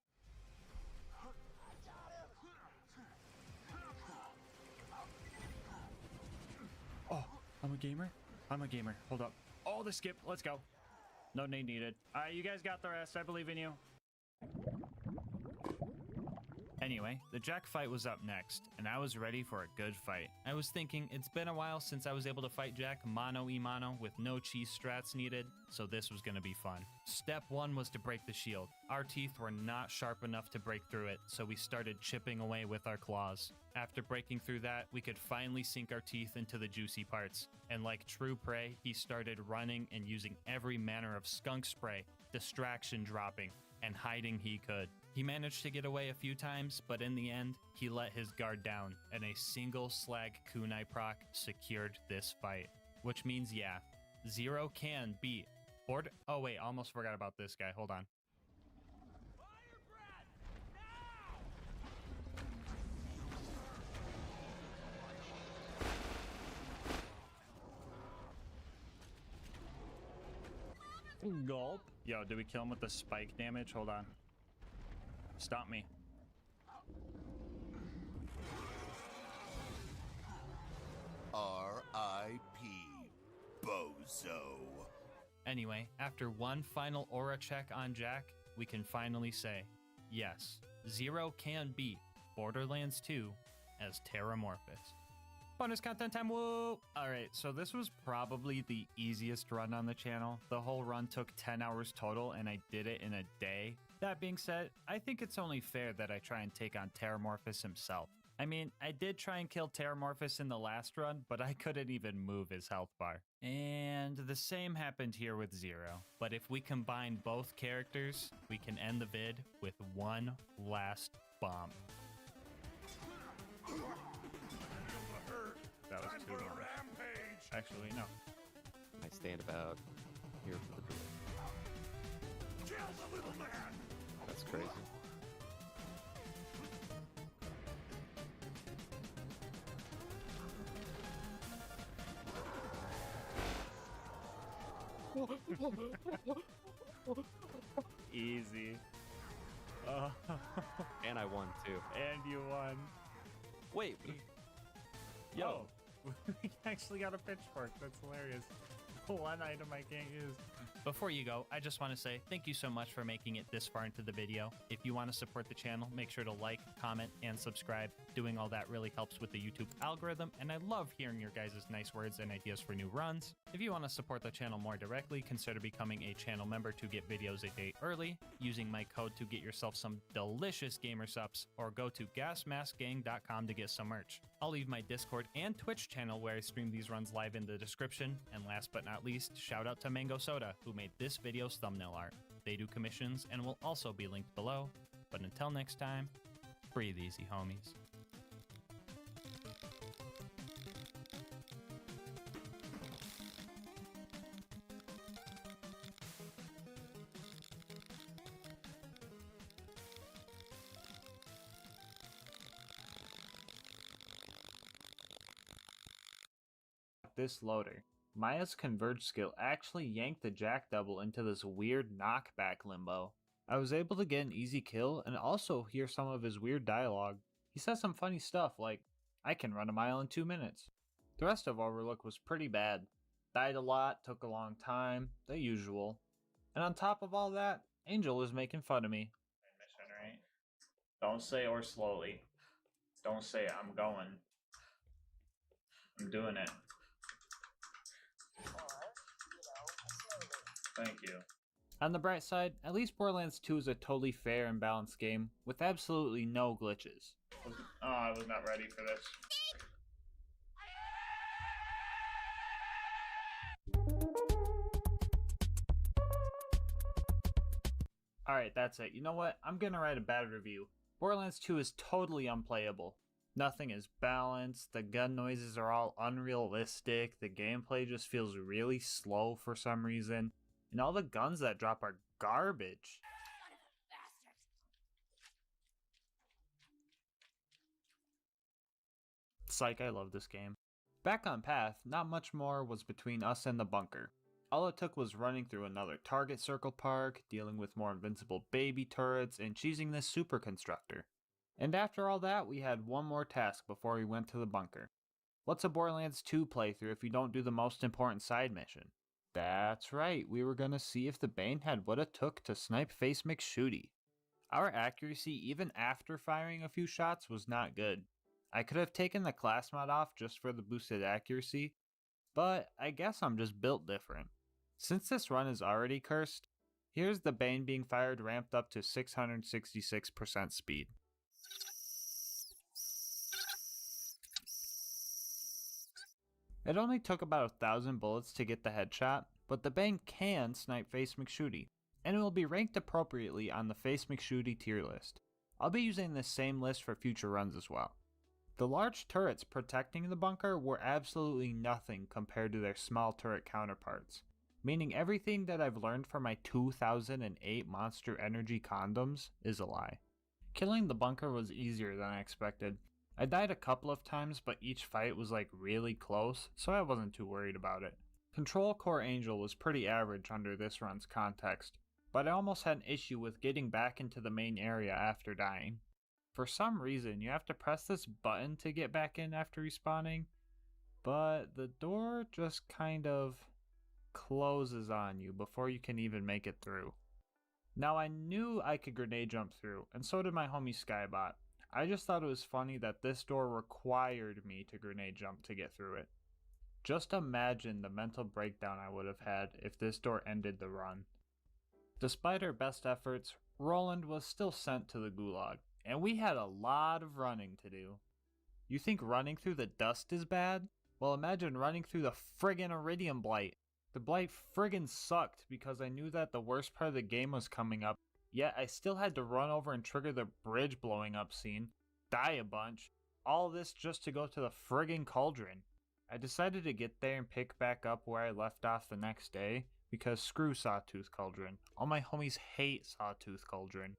Oh, I'm a gamer? I'm a gamer. Hold up. Oh, the skip. Let's go. No nade needed. Alright, you guys got the rest. I believe in you. Anyway, the Jack fight was up next, and I was ready for a good fight. I was thinking, it's been a while since I was able to fight Jack mano-y-mano with no cheese strats needed, so this was gonna be fun. Step 1 was to break the shield. Our teeth were not sharp enough to break through it, so we started chipping away with our claws. After breaking through that, we could finally sink our teeth into the juicy parts. And like true prey, he started running and using every manner of skunk spray, distraction dropping, and hiding he could. He managed to get away a few times, but in the end, he let his guard down, and a single slag kunai proc secured this fight. Which means, yeah, Zero can beat Oh wait, almost forgot about this guy. Hold on. Gulp. Yo, did we kill him with the spike damage? Hold on. Stop me. R.I.P. Bozo. Anyway, after one final aura check on Jack, we can finally say, yes, Zero can beat Borderlands 2 as Terramorphous. Bonus content time, woo! Alright, so this was probably the easiest run on the channel. The whole run took 10 hours total, and I did it in a day. That being said, I think it's only fair that I try and take on Terramorphous himself. I mean, I did try and kill Terramorphous in the last run, but I couldn't even move his health bar. And the same happened here with Zero. But if we combine both characters, we can end the vid with one last bomb. That was too long. Actually, no. I stand about here for the door. Kill the little man! That's crazy. Easy. Oh. And I won too. And you won. Wait. Yo. Oh. We actually got a pitchfork. That's hilarious. One item I can't use. Before you go, I just want to say thank you so much for making it this far into the video. If you want to support the channel, make sure to like, comment, and subscribe. Doing all that really helps with the YouTube algorithm, and I love hearing your guys' nice words and ideas for new runs. If you want to support the channel more directly, consider becoming a channel member to get videos a day early, using my code to get yourself some delicious gamer subs, or go to GASMASK'S.com to get some merch. I'll leave my Discord and Twitch channel where I stream these runs live in the description, and last but not least, shout out to Mango Soda, who made this video's thumbnail art. They do commissions and will also be linked below. But until next time, breathe easy, homies. This loader. Maya's converge skill actually yanked the Jack double into this weird knockback limbo. I was able to get an easy kill and also hear some of his weird dialogue. He says some funny stuff like, I can run a mile in 2 minutes. The rest of Overlook was pretty bad. Died a lot, took a long time, the usual. And on top of all that, Angel was making fun of me. Mission, right? Don't say or slowly. Don't say I'm going. I'm doing it. Thank you. On the bright side, at least Borderlands 2 is a totally fair and balanced game, with absolutely no glitches. Oh, I was not ready for this. Alright, that's it. You know what? I'm gonna write a bad review. Borderlands 2 is totally unplayable. Nothing is balanced, the gun noises are all unrealistic, the gameplay just feels really slow for some reason, and all the guns that drop are garbage. Psych, I love this game. Back on path, not much more was between us and the bunker. All it took was running through another target circle park, dealing with more invincible baby turrets, and cheesing this super constructor. And after all that, we had one more task before we went to the bunker. What's a Borderlands 2 playthrough if you don't do the most important side mission? That's right, we were gonna see if the Bane had what it took to snipe Face McShooty. Our accuracy even after firing a few shots was not good. I could have taken the class mod off just for the boosted accuracy, but I guess I'm just built different. Since this run is already cursed, here's the Bane being fired ramped up to 666% speed. It only took about 1,000 bullets to get the headshot, but the Bane can snipe Face McShooty, and it will be ranked appropriately on the Face McShooty tier list. I'll be using this same list for future runs as well. The large turrets protecting the bunker were absolutely nothing compared to their small turret counterparts, meaning everything that I've learned from my 2008 Monster Energy condoms is a lie. Killing the bunker was easier than I expected. I died a couple of times, but each fight was like really close, so I wasn't too worried about it. Control Core Angel was pretty average under this run's context, but I almost had an issue with getting back into the main area after dying. For some reason, you have to press this button to get back in after respawning, but the door just kind of closes on you before you can even make it through. Now I knew I could grenade jump through, and so did my homie Skybot. I just thought it was funny that this door required me to grenade jump to get through it. Just imagine the mental breakdown I would have had if this door ended the run. Despite our best efforts, Roland was still sent to the gulag, and we had a lot of running to do. You think running through the dust is bad? Well, imagine running through the friggin' Iridium Blight. The Blight friggin' sucked because I knew that the worst part of the game was coming up, yet I still had to run over and trigger the bridge blowing up scene, die a bunch, all this just to go to the friggin' cauldron. I decided to get there and pick back up where I left off the next day, because screw Sawtooth Cauldron. All my homies hate Sawtooth Cauldron.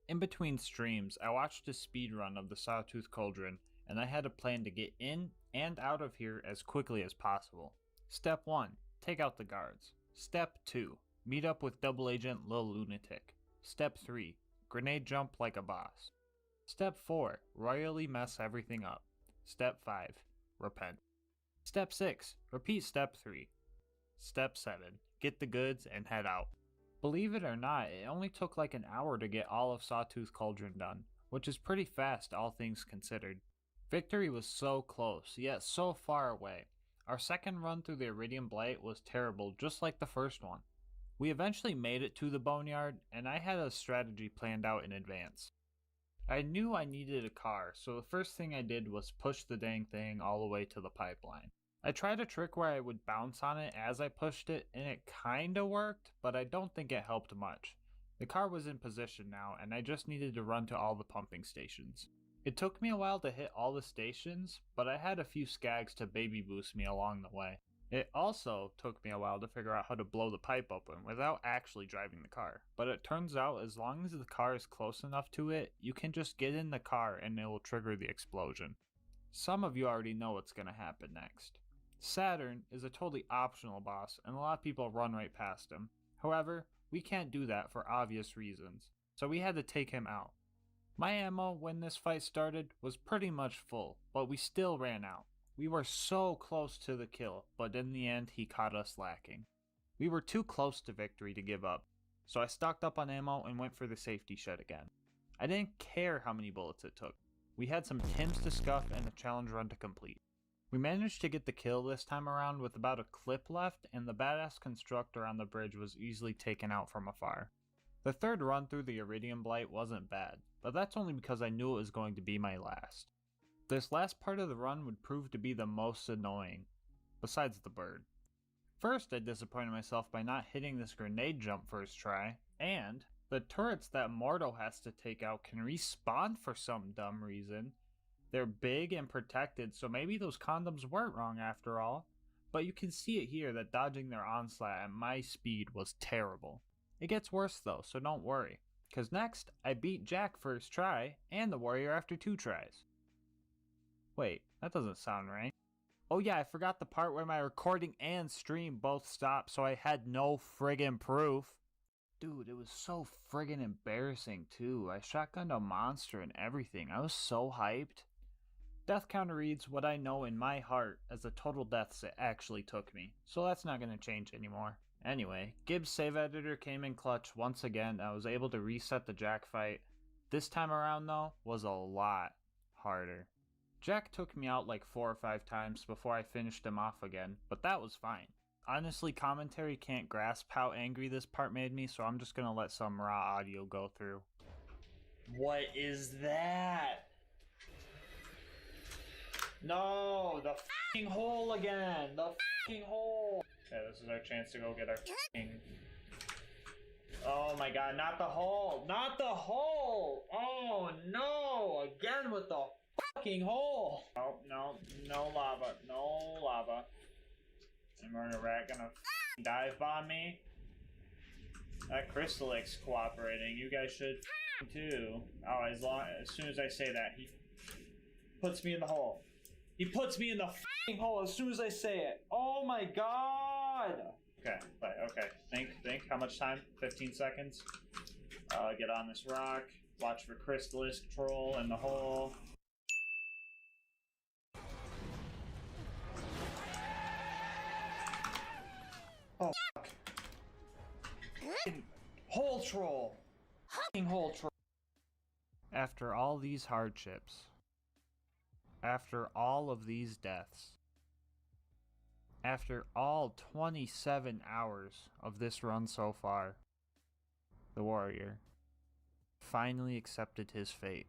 In between streams, I watched a speedrun of the Sawtooth Cauldron, and I had a plan to get in and out of here as quickly as possible. Step 1. Take out the guards. Step 2. Meet up with Double Agent Lil Lunatic. Step 3. Grenade jump like a boss. Step 4. Royally mess everything up. Step 5. Repent. Step 6. Repeat step 3. Step 7. Get the goods and head out. Believe it or not, it only took like an hour to get all of Sawtooth Cauldron done, which is pretty fast all things considered. Victory was so close, yet so far away. Our second run through the Iridium Blight was terrible, just like the first one. We eventually made it to the Boneyard, and I had a strategy planned out in advance. I knew I needed a car, so the first thing I did was push the dang thing all the way to the pipeline. I tried a trick where I would bounce on it as I pushed it, and it kinda worked, but I don't think it helped much. The car was in position now, and I just needed to run to all the pumping stations. It took me a while to hit all the stations, but I had a few skags to baby boost me along the way. It also took me a while to figure out how to blow the pipe open without actually driving the car, but it turns out as long as the car is close enough to it, you can just get in the car and it will trigger the explosion. Some of you already know what's going to happen next. Saturn is a totally optional boss, and a lot of people run right past him. However, we can't do that for obvious reasons, so we had to take him out. My ammo when this fight started was pretty much full, but we still ran out. We were so close to the kill, but in the end he caught us lacking. We were too close to victory to give up, so I stocked up on ammo and went for the safety shed again. I didn't care how many bullets it took. We had some Tims to scuff and a challenge run to complete. We managed to get the kill this time around with about a clip left, and the badass constructor on the bridge was easily taken out from afar. The third run through the Iridium Blight wasn't bad, but that's only because I knew it was going to be my last. This last part of the run would prove to be the most annoying, besides the bird. First, I disappointed myself by not hitting this grenade jump first try, and the turrets that Mordo has to take out can respawn for some dumb reason. They're big and protected, so maybe those condoms weren't wrong after all. But you can see it here that dodging their onslaught at my speed was terrible. It gets worse though, so don't worry, cause next I beat Jack first try and the warrior after 2 tries. Wait, that doesn't sound right. Oh yeah, I forgot the part where my recording and stream both stopped, so I had no friggin' proof. Dude, it was so friggin' embarrassing too. I shotgunned a monster and everything. I was so hyped. Death counter reads what I know in my heart as the total deaths it actually took me, so that's not gonna change anymore. Anyway, Gibbs' save editor came in clutch once again. I was able to reset the Jack fight. This time around though, was a lot harder. Jack took me out like 4 or 5 times before I finished him off again, but that was fine. Honestly, commentary can't grasp how angry this part made me, so I'm just gonna let some raw audio go through. What is that? No, the f***ing hole again! The f***ing hole! Okay, this is our chance to go get our f***ing... Oh my god, not the hole! Not the hole! Oh no! Again with the f***ing hole! Oh, no, no lava, no lava. And we're gonna f***ing dive bomb me? That Crystalix cooperating, you guys should f***ing too. Oh, as soon as I say that, he puts me in the hole. He puts me in the f***ing hole as soon as I say it. Oh my god! Okay, okay. Think. How much time? 15 seconds. Get on this rock. Watch for Crystallis troll in the hole. Oh, fuck. Hole troll! F***ing hole troll. After all these hardships, after all of these deaths, after all 27 hours of this run so far, the warrior finally accepted his fate.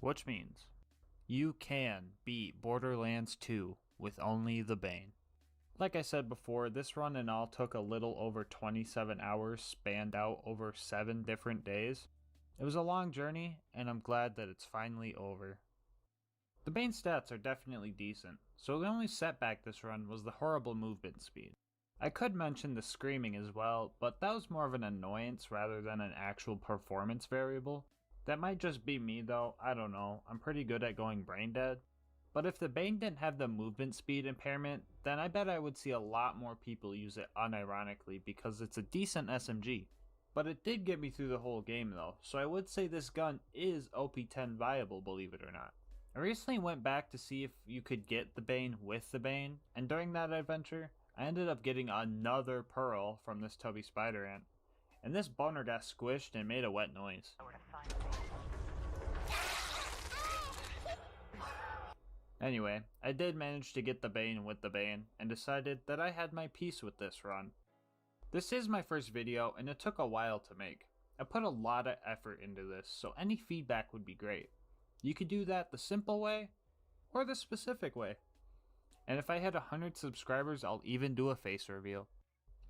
Which means you can beat Borderlands 2 with only the Bane. Like I said before, this run in all took a little over 27 hours spanned out over 7 different days. It was a long journey, and I'm glad that it's finally over. The Bane stats are definitely decent, so the only setback this run was the horrible movement speed. I could mention the screaming as well, but that was more of an annoyance rather than an actual performance variable. That might just be me though, I don't know, I'm pretty good at going brain dead. But if the Bane didn't have the movement speed impairment, then I bet I would see a lot more people use it unironically because it's a decent SMG. But it did get me through the whole game though, so I would say this gun is OP10 viable, believe it or not. I recently went back to see if you could get the Bane with the Bane, and during that adventure, I ended up getting another pearl from this tubby spider ant, and this boner got squished and made a wet noise. Anyway, I did manage to get the Bane with the Bane, and decided that I had my piece with this run. This is my first video, and it took a while to make. I put a lot of effort into this, so any feedback would be great. You could do that the simple way, or the specific way. And if I hit 100 subscribers, I'll even do a face reveal.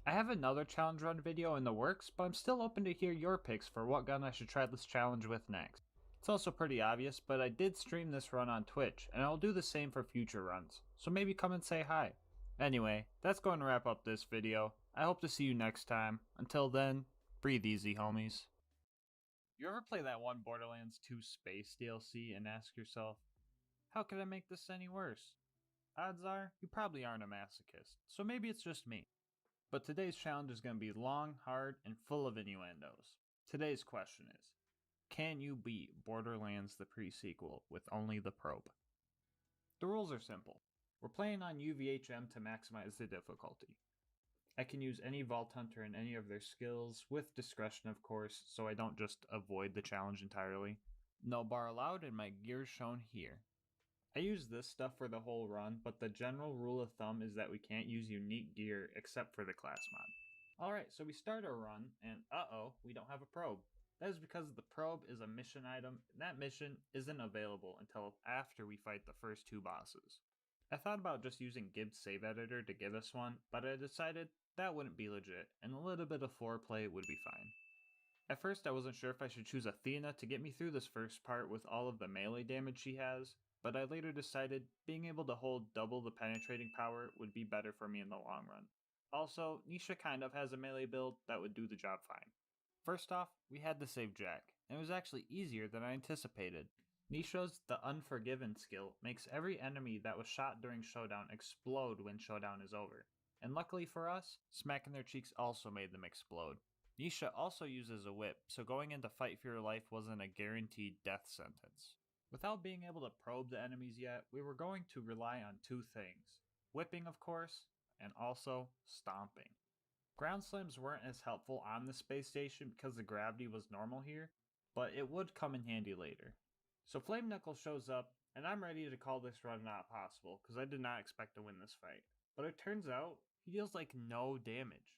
I have another challenge run video in the works, but I'm still open to hear your picks for what gun I should try this challenge with next. It's also pretty obvious, but I did stream this run on Twitch, and I'll do the same for future runs, so maybe come and say hi. Anyway, that's going to wrap up this video. I hope to see you next time. Until then, breathe easy, homies. You ever play that one Borderlands 2 Space DLC and ask yourself, how could I make this any worse? Odds are, you probably aren't a masochist, so maybe it's just me. But today's challenge is going to be long, hard, and full of innuendos. Today's question is, can you beat Borderlands the pre-sequel with only the probe? The rules are simple. We're playing on UVHM to maximize the difficulty. I can use any Vault Hunter and any of their skills, with discretion of course, so I don't just avoid the challenge entirely. No bar allowed and my gear shown here. I use this stuff for the whole run, but the general rule of thumb is that we can't use unique gear except for the class mod. Alright, so we start our run, and uh-oh, we don't have a probe. That is because the probe is a mission item, and that mission isn't available until after we fight the first two bosses. I thought about just using Gibbs Save Editor to give us one, but I decided that wouldn't be legit, and a little bit of foreplay would be fine. At first I wasn't sure if I should choose Athena to get me through this first part with all of the melee damage she has, but I later decided being able to hold double the penetrating power would be better for me in the long run. Also, Nisha kind of has a melee build that would do the job fine. First off, we had to save Jack, and it was actually easier than I anticipated. Nisha's The Unforgiven skill makes every enemy that was shot during Showdown explode when Showdown is over. And luckily for us, smacking their cheeks also made them explode. Nisha also uses a whip, so going into fight for your life wasn't a guaranteed death sentence. Without being able to probe the enemies yet, we were going to rely on two things. Whipping, of course, and also stomping. Ground slams weren't as helpful on the space station because the gravity was normal here, but it would come in handy later. So Flame Knuckle shows up, and I'm ready to call this run not possible because I did not expect to win this fight. But it turns out, he deals like no damage.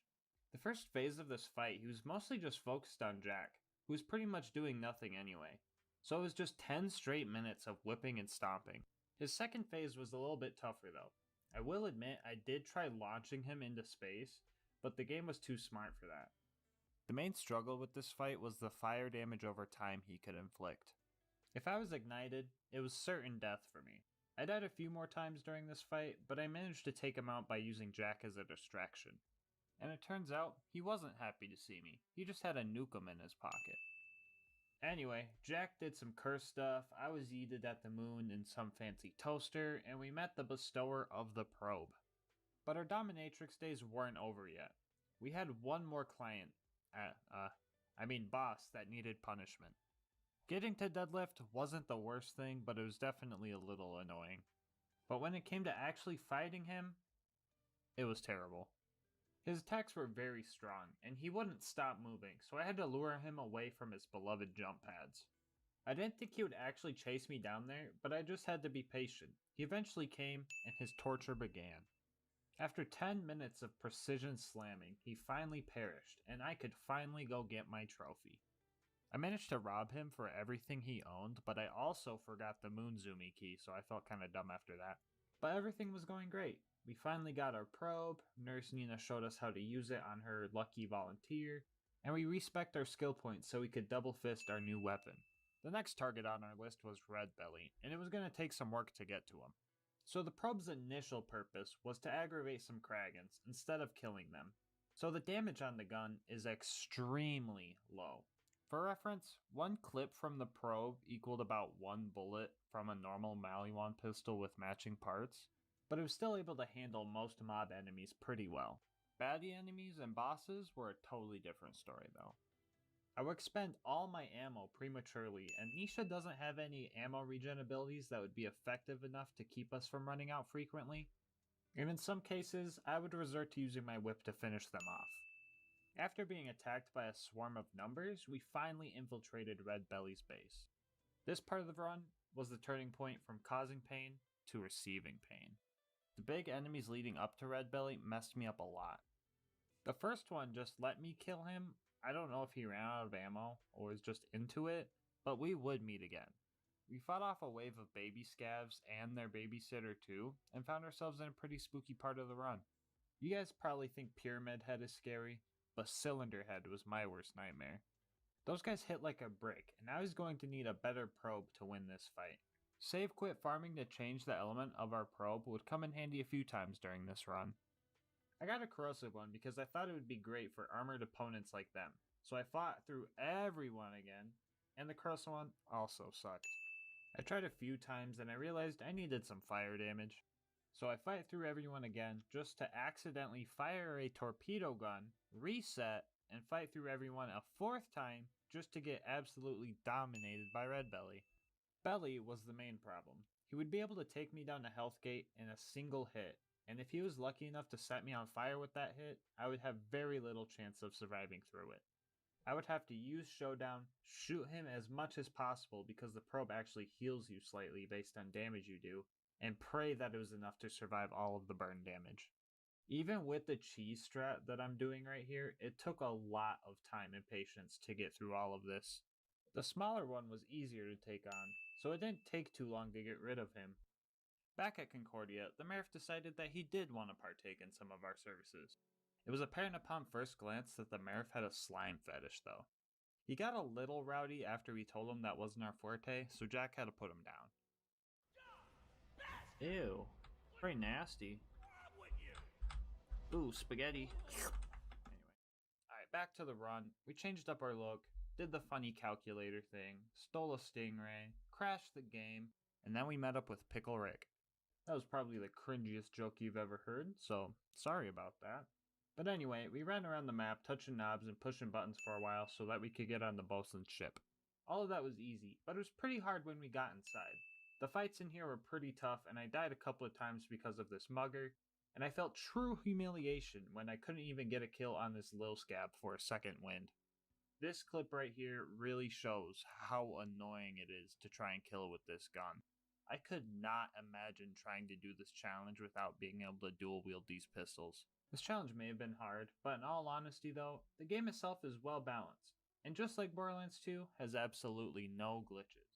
The first phase of this fight, he was mostly just focused on Jack, who was pretty much doing nothing anyway. So it was just 10 straight minutes of whipping and stomping. His second phase was a little bit tougher though. I will admit I did try launching him into space, but the game was too smart for that. The main struggle with this fight was the fire damage over time he could inflict. If I was ignited, it was certain death for me. I died a few more times during this fight, but I managed to take him out by using Jack as a distraction. And it turns out, he wasn't happy to see me. He just had a nukem in his pocket. Anyway, Jack did some curse stuff, I was yeeted at the moon in some fancy toaster, and we met the bestower of the probe. But our dominatrix days weren't over yet. We had one more client, boss that needed punishment. Getting to deadlift wasn't the worst thing, but it was definitely a little annoying. But when it came to actually fighting him, it was terrible. His attacks were very strong, and he wouldn't stop moving, so I had to lure him away from his beloved jump pads. I didn't think he would actually chase me down there, but I just had to be patient. He eventually came, and his torture began. After 10 minutes of precision slamming, he finally perished, and I could finally go get my trophy. I managed to rob him for everything he owned, but I also forgot the Moonzoomy key, so I felt kinda dumb after that. But everything was going great. We finally got our probe, Nurse Nina showed us how to use it on her lucky volunteer, and we respect our skill points so we could double fist our new weapon. The next target on our list was Red Belly, and it was going to take some work to get to him. So the probe's initial purpose was to aggravate some Kragans instead of killing them. So the damage on the gun is extremely low. For reference, one clip from the probe equaled about one bullet from a normal Maliwan pistol with matching parts, but it was still able to handle most mob enemies pretty well. Baddie enemies and bosses were a totally different story though. I would expend all my ammo prematurely, and Nisha doesn't have any ammo regen abilities that would be effective enough to keep us from running out frequently, and in some cases, I would resort to using my whip to finish them off. After being attacked by a swarm of numbers, we finally infiltrated Red Belly's base. This part of the run was the turning point from causing pain to receiving pain. The big enemies leading up to Red Belly messed me up a lot. The first one just let me kill him. I don't know if he ran out of ammo or was just into it, but we would meet again. We fought off a wave of baby scavs and their babysitter too, and found ourselves in a pretty spooky part of the run. You guys probably think Pyramid Head is scary, but Cylinder Head was my worst nightmare. Those guys hit like a brick, and I was going to need a better probe to win this fight. Save quit farming to change the element of our probe would come in handy a few times during this run. I got a corrosive one because I thought it would be great for armored opponents like them, so I fought through everyone again, and the corrosive one also sucked. I tried a few times and I realized I needed some fire damage, so I fight through everyone again just to accidentally fire a torpedo gun, reset, and fight through everyone a fourth time just to get absolutely dominated by Red Belly. Belly was the main problem. He would be able to take me down the health gate in a single hit, and if he was lucky enough to set me on fire with that hit, I would have very little chance of surviving through it. I would have to use Showdown, shoot him as much as possible because the probe actually heals you slightly based on damage you do, and pray that it was enough to survive all of the burn damage. Even with the cheese strat that I'm doing right here, it took a lot of time and patience to get through all of this. The smaller one was easier to take on, so it didn't take too long to get rid of him. Back at Concordia, the Mayor decided that he did want to partake in some of our services. It was apparent upon first glance that the Mayor had a slime fetish though. He got a little rowdy after we told him that wasn't our forte, so Jack had to put him down. Ew, very nasty. Ooh, spaghetti. Anyway, alright, back to the run. We changed up our look, did the funny calculator thing, stole a stingray, crashed the game, and then we met up with Pickle Rick. That was probably the cringiest joke you've ever heard, so sorry about that. But anyway, we ran around the map touching knobs and pushing buttons for a while so that we could get on the bosun's ship. All of that was easy, but it was pretty hard when we got inside. The fights in here were pretty tough, and I died a couple of times because of this mugger, and I felt true humiliation when I couldn't even get a kill on this Lil Scab for a second wind. This clip right here really shows how annoying it is to try and kill with this gun. I could not imagine trying to do this challenge without being able to dual wield these pistols. This challenge may have been hard, but in all honesty though, the game itself is well balanced, and just like Borderlands 2, has absolutely no glitches.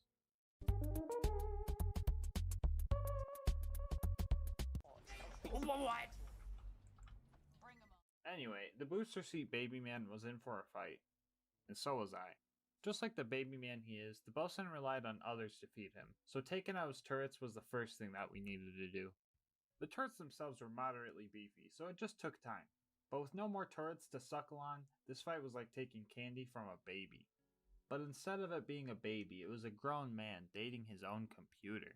What? Anyway, the booster seat baby man was in for a fight, and so was I. Just like the baby man he is, the bosun relied on others to feed him, so taking out his turrets was the first thing that we needed to do. The turrets themselves were moderately beefy, so it just took time. But with no more turrets to suckle on, this fight was like taking candy from a baby. But instead of it being a baby, it was a grown man dating his own computer.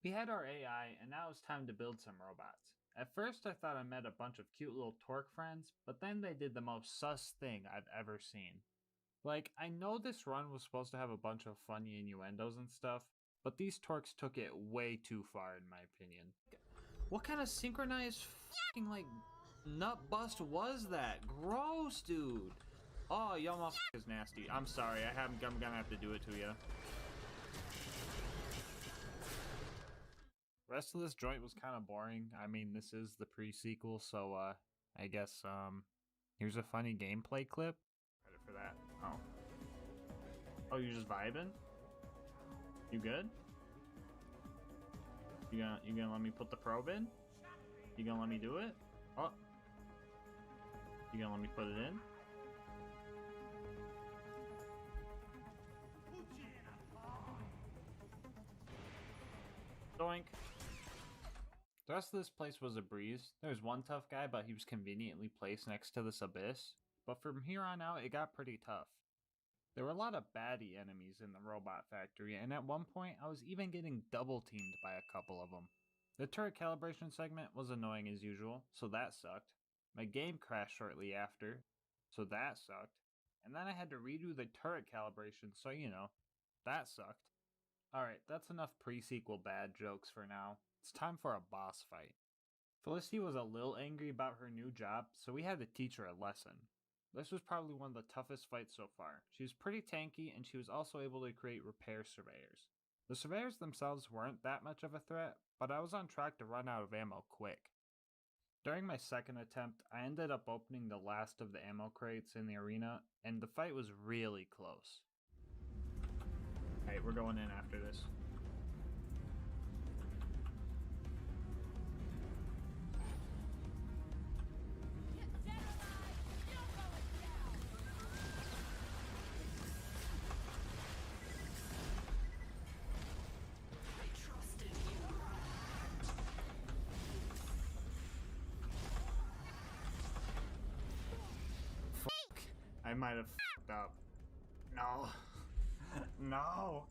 We had our AI, and now it was time to build some robots. At first I thought I met a bunch of cute little Torque friends, but then they did the most sus thing I've ever seen. Like, I know this run was supposed to have a bunch of funny innuendos and stuff, but these Torques took it way too far in my opinion. What kind of synchronized f***ing like nut bust was that? Gross, dude! Oh, y'all motherfuckers nasty. I'm sorry, I'm gonna have to do it to you. The rest of this joint was kind of boring. I mean, this is the pre-sequel, so I guess here's a funny gameplay clip. Credit for that. Oh, you're just vibing? You good? You gonna let me put the probe in? You gonna let me do it? Oh, you gonna let me put it in? Doink. The rest of this place was a breeze. There was one tough guy, but he was conveniently placed next to this abyss. But from here on out, it got pretty tough. There were a lot of baddie enemies in the robot factory, and at one point I was even getting double teamed by a couple of them. The turret calibration segment was annoying as usual, so that sucked. My game crashed shortly after, so that sucked. And then I had to redo the turret calibration, so you know, that sucked. Alright, that's enough pre-sequel bad jokes for now. It's time for a boss fight. Felicity was a little angry about her new job, so we had to teach her a lesson. This was probably one of the toughest fights so far. She was pretty tanky, and she was also able to create repair surveyors. The surveyors themselves weren't that much of a threat, but I was on track to run out of ammo quick. During my second attempt, I ended up opening the last of the ammo crates in the arena, and the fight was really close. Hey, we're going in after this. I might have f***ed up. No. No.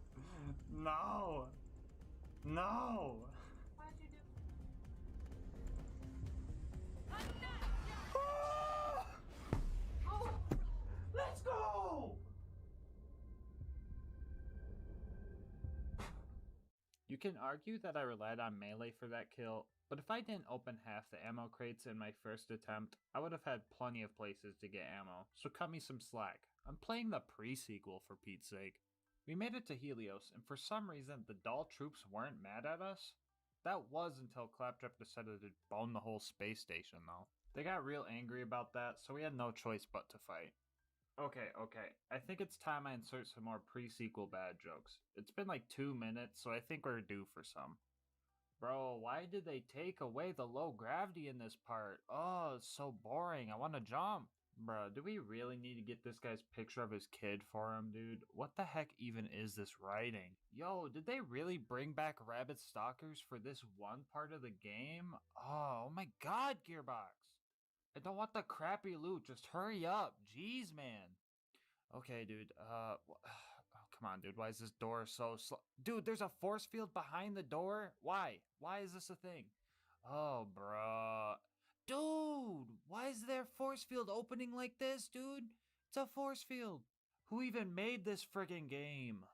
No. No. Why'd you do? Oh, let's go! You can argue that I relied on melee for that kill, but if I didn't open half the ammo crates in my first attempt, I would have had plenty of places to get ammo, so cut me some slack. I'm playing the pre-sequel for Pete's sake. We made it to Helios, and for some reason the doll troops weren't mad at us. That was until Claptrap decided to bone the whole space station though. They got real angry about that, so we had no choice but to fight. Okay, I think it's time I insert some more pre-sequel bad jokes. It's been like 2 minutes, so I think we're due for some. Bro, why did they take away the low gravity in this part? Oh, it's so boring. I want to jump. Bro, do we really need to get this guy's picture of his kid for him, dude? What the heck even is this writing? Yo, did they really bring back rabbit stalkers for this one part of the game? Oh my god, Gearbox. I don't want the crappy loot. Just hurry up. Jeez, man. Okay, dude. Oh, come on, dude. Why is this door so slow? Dude, there's a force field behind the door? Why? Why is this a thing? Oh, bruh. Dude, why is there a force field opening like this, dude? It's a force field. Who even made this friggin' game?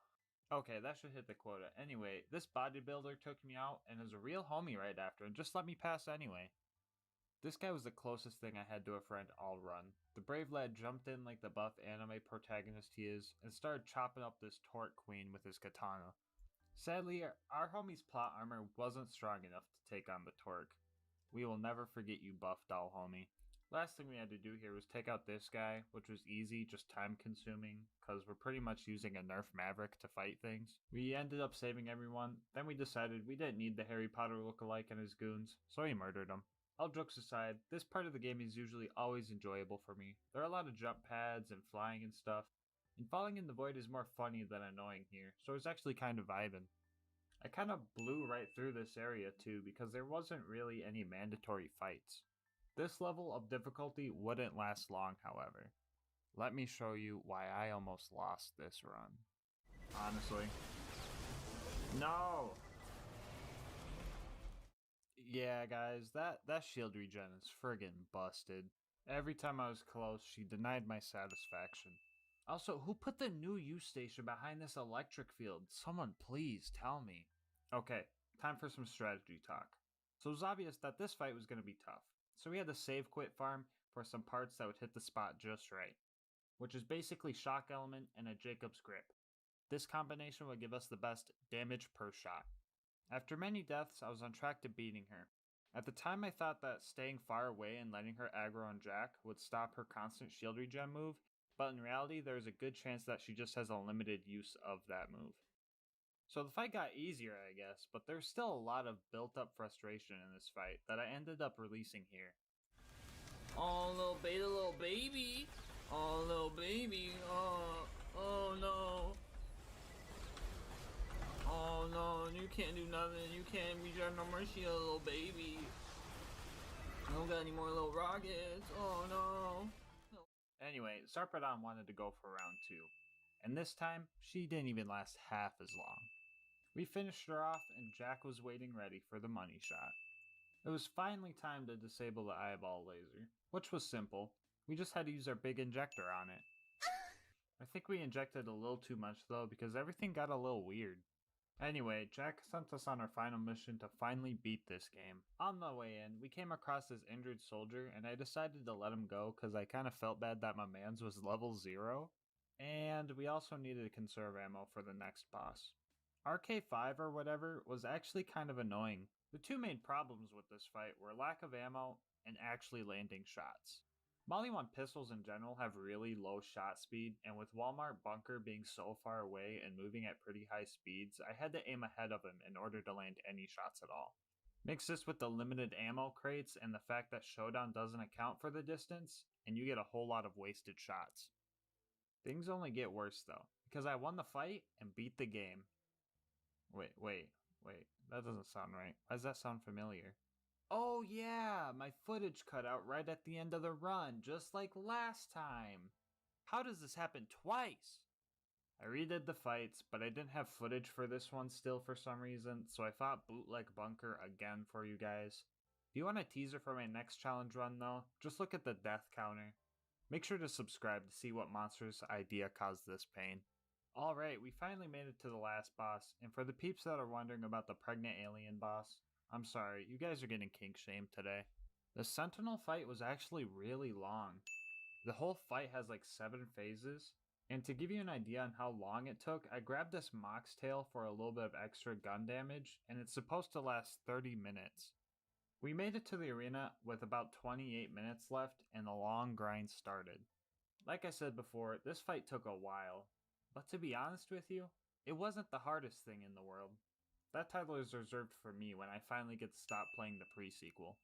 Okay, that should hit the quota. Anyway, this bodybuilder took me out and is a real homie right after and just let me pass anyway. This guy was the closest thing I had to a friend all run. The brave lad jumped in like the buff anime protagonist he is and started chopping up this torque queen with his katana. Sadly, our homie's plot armor wasn't strong enough to take on the torque. We will never forget you, buff doll homie. Last thing we had to do here was take out this guy, which was easy, just time consuming, cause we're pretty much using a Nerf Maverick to fight things. We ended up saving everyone, then we decided we didn't need the Harry Potter lookalike and his goons, so we murdered him. All jokes aside, this part of the game is usually always enjoyable for me. There are a lot of jump pads and flying and stuff, and falling in the void is more funny than annoying here, so it's actually kind of vibing. I kind of blew right through this area too because there wasn't really any mandatory fights. This level of difficulty wouldn't last long, however. Let me show you why I almost lost this run. Honestly. No! Yeah, guys, that shield regen is friggin' busted. Every time I was close, she denied my satisfaction. Also, who put the new use station behind this electric field? Someone please tell me. Okay, time for some strategy talk. So it was obvious that this fight was going to be tough. So we had to save quit farm for some parts that would hit the spot just right, which is basically shock element and a Jacob's grip. This combination would give us the best damage per shot. After many deaths, I was on track to beating her. At the time I thought that staying far away and letting her aggro on Jack would stop her constant shield regen move, but in reality there is a good chance that she just has a limited use of that move. So the fight got easier, I guess, but there's still a lot of built-up frustration in this fight that I ended up releasing here. Oh, little baby. Oh, little baby. Oh no. Oh no, you can't do nothing. You can't regen no more shield, little baby. I don't got any more little rockets. Oh no. Anyway, Sarpedon wanted to go for round 2. and this time, she didn't even last half as long. We finished her off, and Jack was waiting ready for the money shot. It was finally time to disable the eyeball laser, which was simple. We just had to use our big injector on it. I think we injected a little too much though, because everything got a little weird. Anyway, Jack sent us on our final mission to finally beat this game. On the way in, we came across this injured soldier, and I decided to let him go because I kind of felt bad that my man's was level 0. And we also needed to conserve ammo for the next boss. RK5 or whatever was actually kind of annoying. The two main problems with this fight were lack of ammo and actually landing shots. Molly 1 pistols in general have really low shot speed, and with Walmart Bunker being so far away and moving at pretty high speeds, I had to aim ahead of him in order to land any shots at all. Mix this with the limited ammo crates and the fact that Showdown doesn't account for the distance, and you get a whole lot of wasted shots. Things only get worse though, because I won the fight and beat the game. Wait, that doesn't sound right. Why does that sound familiar? Oh yeah, my footage cut out right at the end of the run, just like last time. How does this happen twice? I redid the fights, but I didn't have footage for this one still for some reason, so I fought Bootleg Bunker again for you guys. If you want a teaser for my next challenge run though, just look at the death counter. Make sure to subscribe to see what monstrous idea caused this pain. Alright, we finally made it to the last boss, and for the peeps that are wondering about the pregnant alien boss, I'm sorry, you guys are getting kink shamed today. The Sentinel fight was actually really long. The whole fight has like 7 phases, and to give you an idea on how long it took, I grabbed this Mox Tail for a little bit of extra gun damage, and it's supposed to last 30 minutes. We made it to the arena with about 28 minutes left, and the long grind started. Like I said before, this fight took a while, but to be honest with you, it wasn't the hardest thing in the world. That title is reserved for me when I finally get to stop playing the pre-sequel.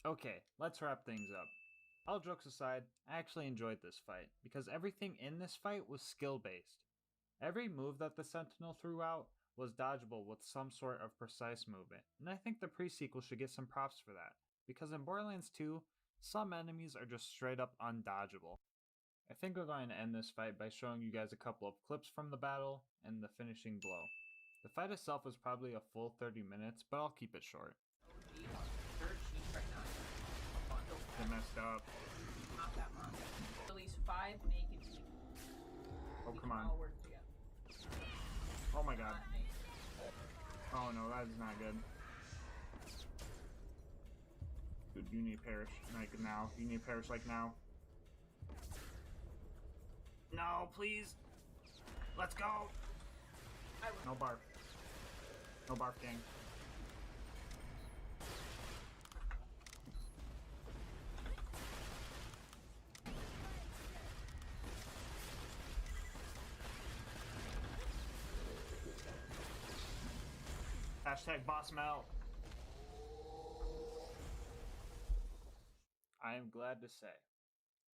Okay, let's wrap things up. All jokes aside, I actually enjoyed this fight, because everything in this fight was skill-based. Every move that the Sentinel threw out was dodgeable with some sort of precise movement, and I think the pre-sequel should get some props for that, because in Borderlands 2, some enemies are just straight up undodgeable. I think we're going to end this fight by showing you guys a couple of clips from the battle and the finishing blow. The fight itself was probably a full 30 minutes, but I'll keep it short. They messed up. Not that much. At least 5 naked people. Oh, We come can on. all work together. Oh my god. Oh no, that is not good. Dude, you need to perish like now. You need to perish like now. No, please. Let's go. No barf. No barf, gang. Hashtag boss melt. I am glad to say,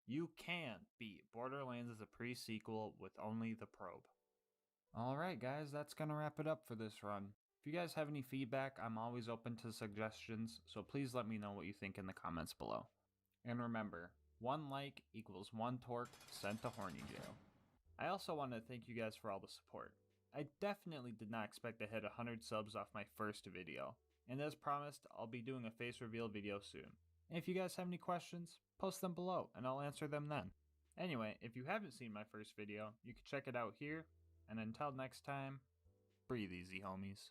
you can beat Borderlands as a pre-sequel with only the probe. Alright guys, that's gonna wrap it up for this run. If you guys have any feedback, I'm always open to suggestions, so please let me know what you think in the comments below. And remember, 1 like equals 1 torque sent to horny jail. I also want to thank you guys for all the support. I definitely did not expect to hit 100 subs off my first video, and as promised, I'll be doing a face reveal video soon. And if you guys have any questions, post them below and I'll answer them then. Anyway, if you haven't seen my first video, you can check it out here, and until next time, breathe easy, homies.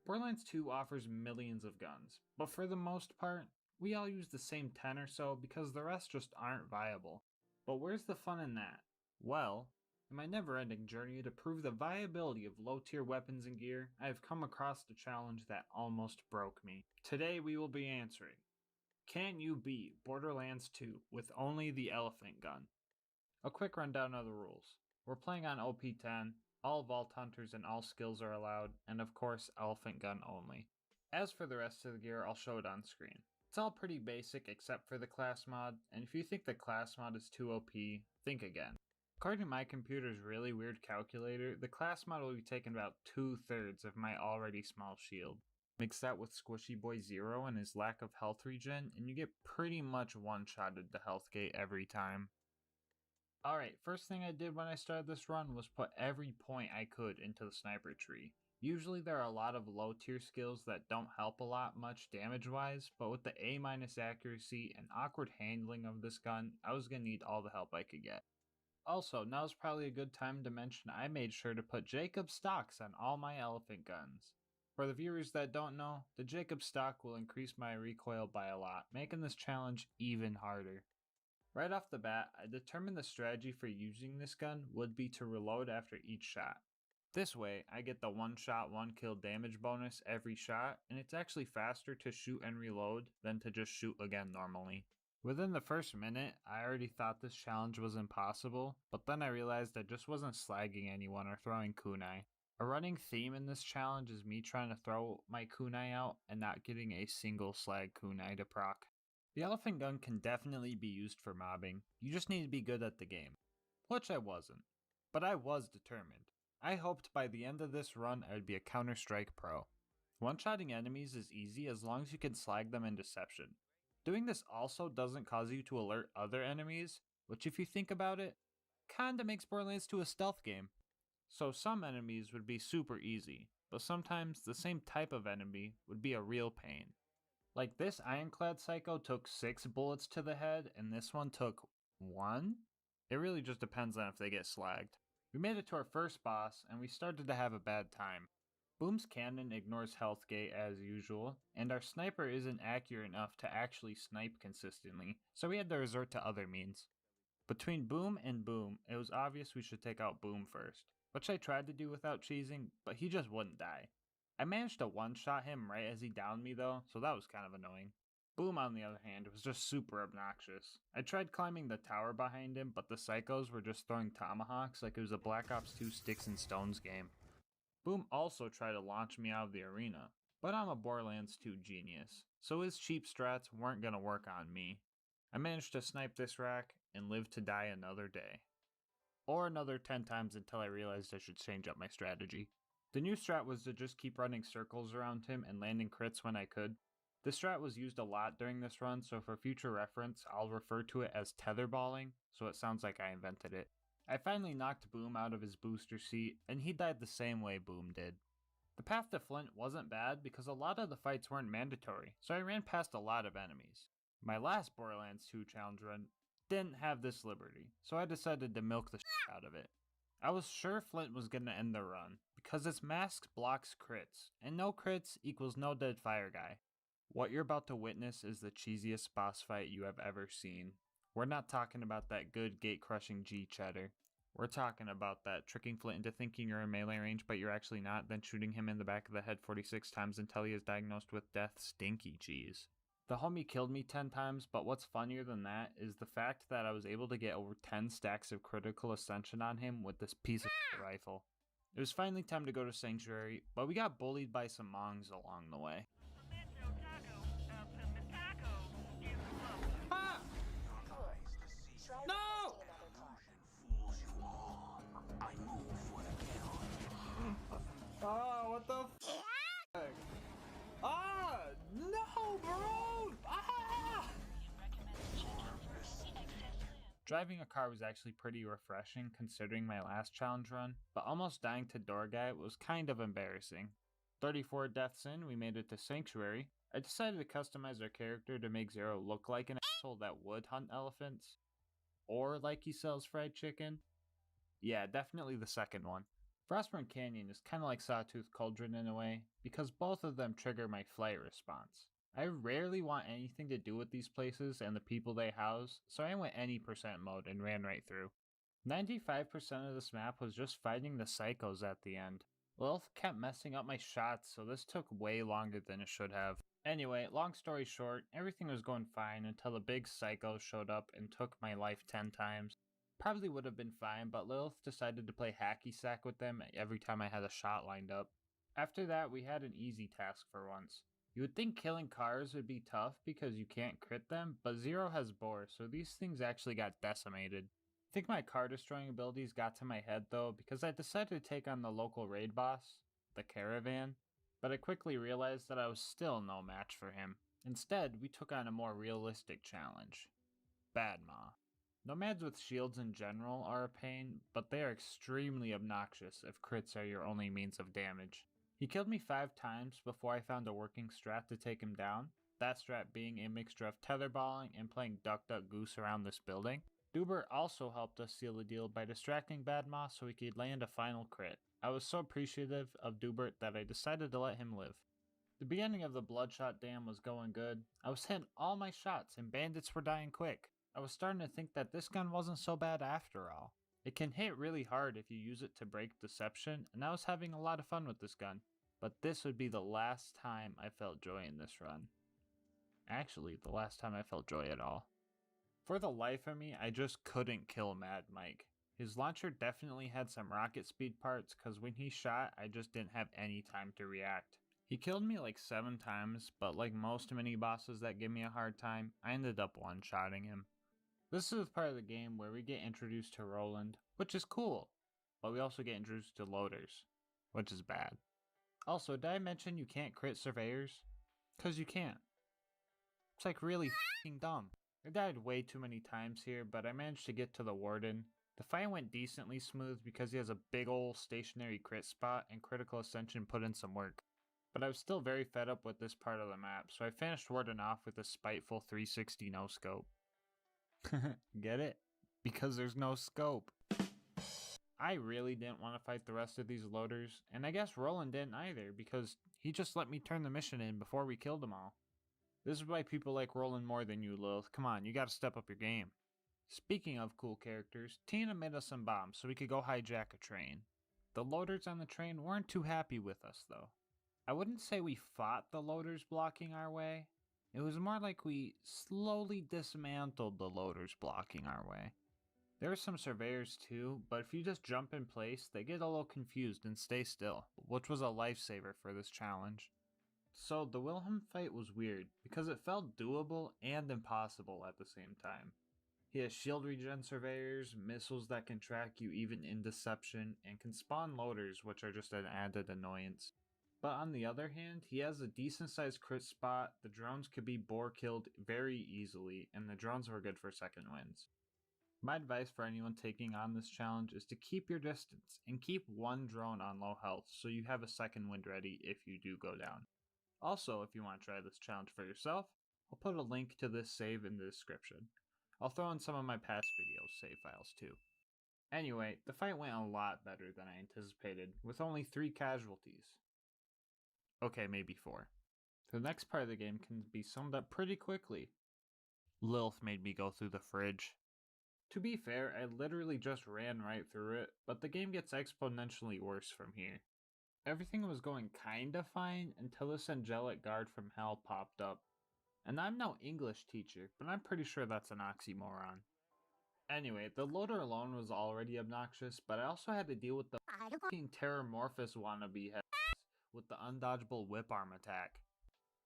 Borderlands 2 offers millions of guns, but for the most part, we all use the same 10 or so because the rest just aren't viable. But where's the fun in that? Well, in my never-ending journey to prove the viability of low-tier weapons and gear, I have come across a challenge that almost broke me. Today we will be answering, can you beat Borderlands 2 with only the elephant gun? A quick rundown of the rules. We're playing on OP10, all Vault Hunters and all skills are allowed, and of course elephant gun only. As for the rest of the gear, I'll show it on screen. It's all pretty basic except for the class mod, and if you think the class mod is too OP, think again. According to my computer's really weird calculator, the class mod will be taking about 2/3 of my already small shield. Mix that with Squishy Boy Zero and his lack of health regen, and you get pretty much one-shotted the health gate every time. Alright, first thing I did when I started this run was put every point I could into the sniper tree. Usually there are a lot of low tier skills that don't help a lot much damage wise, but with the A- accuracy and awkward handling of this gun, I was gonna need all the help I could get. Also, now's probably a good time to mention I made sure to put Jacob stocks on all my elephant guns. For the viewers that don't know, the Jacob stock will increase my recoil by a lot, making this challenge even harder. Right off the bat, I determined the strategy for using this gun would be to reload after each shot. This way, I get the one shot, one kill damage bonus every shot, and it's actually faster to shoot and reload than to just shoot again normally. Within the first minute, I already thought this challenge was impossible, but then I realized I just wasn't slagging anyone or throwing kunai. A running theme in this challenge is me trying to throw my kunai out and not getting a single slag kunai to proc. The elephant gun can definitely be used for mobbing, you just need to be good at the game. Which I wasn't, but I was determined. I hoped by the end of this run I would be a Counter-Strike pro. One-shotting enemies is easy as long as you can slag them in deception. Doing this also doesn't cause you to alert other enemies, which if you think about it, kinda makes Borderlands 2 a stealth game. So some enemies would be super easy, but sometimes the same type of enemy would be a real pain. Like this Ironclad Psycho took 6 bullets to the head, and this one took 1? It really just depends on if they get slagged. We made it to our first boss, and we started to have a bad time. Boom's cannon ignores health gate as usual, and our sniper isn't accurate enough to actually snipe consistently, so we had to resort to other means. Between Boom and Boom, it was obvious we should take out Boom first, which I tried to do without cheesing, but he just wouldn't die. I managed to one-shot him right as he downed me though, so that was kind of annoying. Boom, on the other hand, was just super obnoxious. I tried climbing the tower behind him, but the psychos were just throwing tomahawks like it was a Black Ops 2 Sticks and Stones game. Boom also tried to launch me out of the arena, but I'm a Borderlands 2 genius, so his cheap strats weren't gonna work on me. I managed to snipe this rack and live to die another day. Or another 10 times until I realized I should change up my strategy. The new strat was to just keep running circles around him and landing crits when I could. This strat was used a lot during this run, so for future reference, I'll refer to it as tetherballing, so it sounds like I invented it. I finally knocked Boom out of his booster seat, and he died the same way Boom did. The path to Flint wasn't bad because a lot of the fights weren't mandatory, so I ran past a lot of enemies. My last Borderlands 2 challenge run didn't have this liberty, so I decided to milk the shit out of it. I was sure Flint was gonna end the run, because its mask blocks crits, and no crits equals no dead fire guy. What you're about to witness is the cheesiest boss fight you have ever seen. We're not talking about that good gate-crushing G-cheddar. We're talking about that tricking Flint into thinking you're in melee range but you're actually not, then shooting him in the back of the head 46 times until he is diagnosed with death stinky cheese. The homie killed me 10 times, but what's funnier than that is the fact that I was able to get over 10 stacks of critical ascension on him with this piece of rifle. It was finally time to go to Sanctuary, but we got bullied by some Mongs along the way. Ah! No! Oh, what the f***? Ah! No, bro! Ah! Driving a car was actually pretty refreshing considering my last challenge run, but almost dying to Door Guy was kind of embarrassing. 34 deaths in, we made it to Sanctuary. I decided to customize our character to make Zero look like an asshole that would hunt elephants. Or like he sells fried chicken. Yeah, definitely the second one. Frostburn Canyon is kinda like Sawtooth Cauldron in a way, because both of them trigger my flight response. I rarely want anything to do with these places and the people they house, so I went any percent mode and ran right through. 95% of this map was just fighting the psychos at the end. Lilith kept messing up my shots, so this took way longer than it should have. Anyway, long story short, everything was going fine until the big psycho showed up and took my life 10 times. Probably would have been fine, but Lilith decided to play hacky sack with them every time I had a shot lined up. After that, we had an easy task for once. You would think killing cars would be tough because you can't crit them, but Zero has Boar, so these things actually got decimated. I think my car destroying abilities got to my head though, because I decided to take on the local raid boss, the Caravan. but I quickly realized that I was still no match for him. Instead, we took on a more realistic challenge. Badma. Nomads with shields in general are a pain, but they are extremely obnoxious if crits are your only means of damage. He killed me 5 times before I found a working strat to take him down, that strat being a mixture of tetherballing and playing Duck Duck Goose around this building. Dubert also helped us seal the deal by distracting Badma so he could land a final crit. I was so appreciative of Dubert that I decided to let him live. The beginning of the Bloodshot Dam was going good. I was hitting all my shots and bandits were dying quick. I was starting to think that this gun wasn't so bad after all. It can hit really hard if you use it to break deception, and I was having a lot of fun with this gun. But this would be the last time I felt joy in this run. Actually, the last time I felt joy at all. For the life of me, I just couldn't kill Mad Mike. His launcher definitely had some rocket speed parts, cause when he shot, I just didn't have any time to react. He killed me like 7 times, but like most mini bosses that give me a hard time, I ended up one-shotting him. This is the part of the game where we get introduced to Roland, which is cool, but we also get introduced to loaders, which is bad. Also, did I mention you can't crit surveyors? Cause you can't. It's like really f***ing dumb. I died way too many times here, but I managed to get to the Warden. The fight went decently smooth because he has a big ol' stationary crit spot and Critical Ascension put in some work. But I was still very fed up with this part of the map, so I finished Warden off with a spiteful 360 no scope. Get it? Because there's no scope. I really didn't want to fight the rest of these loaders, and I guess Roland didn't either, because he just let me turn the mission in before we killed them all. This is why people like Roland more than you, Lilith. Come on, you gotta step up your game. Speaking of cool characters, Tina made us some bombs so we could go hijack a train. The loaders on the train weren't too happy with us, though. I wouldn't say we fought the loaders blocking our way. It was more like we slowly dismantled the loaders blocking our way. There were some surveyors too, but if you just jump in place, they get a little confused and stay still, which was a lifesaver for this challenge. So the Wilhelm fight was weird, because it felt doable and impossible at the same time. He has shield regen surveyors, missiles that can track you even in deception, and can spawn loaders, which are just an added annoyance. But on the other hand, he has a decent sized crit spot, the drones could be boar killed very easily, and the drones were good for second wins. My advice for anyone taking on this challenge is to keep your distance, and keep one drone on low health so you have a second wind ready if you do go down. Also, if you want to try this challenge for yourself, I'll put a link to this save in the description. I'll throw in some of my past videos save files too. Anyway, the fight went a lot better than I anticipated, with only 3 casualties. Okay, maybe 4. The next part of the game can be summed up pretty quickly. Lilith made me go through the fridge. To be fair, I literally just ran right through it, but the game gets exponentially worse from here. Everything was going kinda fine until this angelic guard from hell popped up. And I'm no English teacher, but I'm pretty sure that's an oxymoron. Anyway, the loader alone was already obnoxious, but I also had to deal with the f***ing Terramorphous wannabe heads with the undodgeable whip arm attack.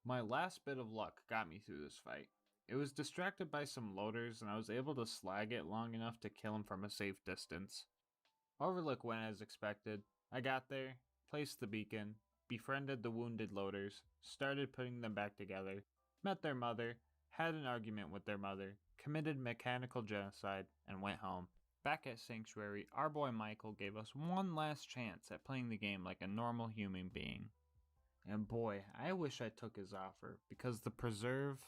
My last bit of luck got me through this fight. It was distracted by some loaders and I was able to slag it long enough to kill him from a safe distance. Overlook went as expected. I got there, placed the beacon, befriended the wounded loaders, started putting them back together, met their mother, had an argument with their mother, committed mechanical genocide, and went home. Back at Sanctuary, our boy Michael gave us one last chance at playing the game like a normal human being. And boy, I wish I took his offer, because the preserve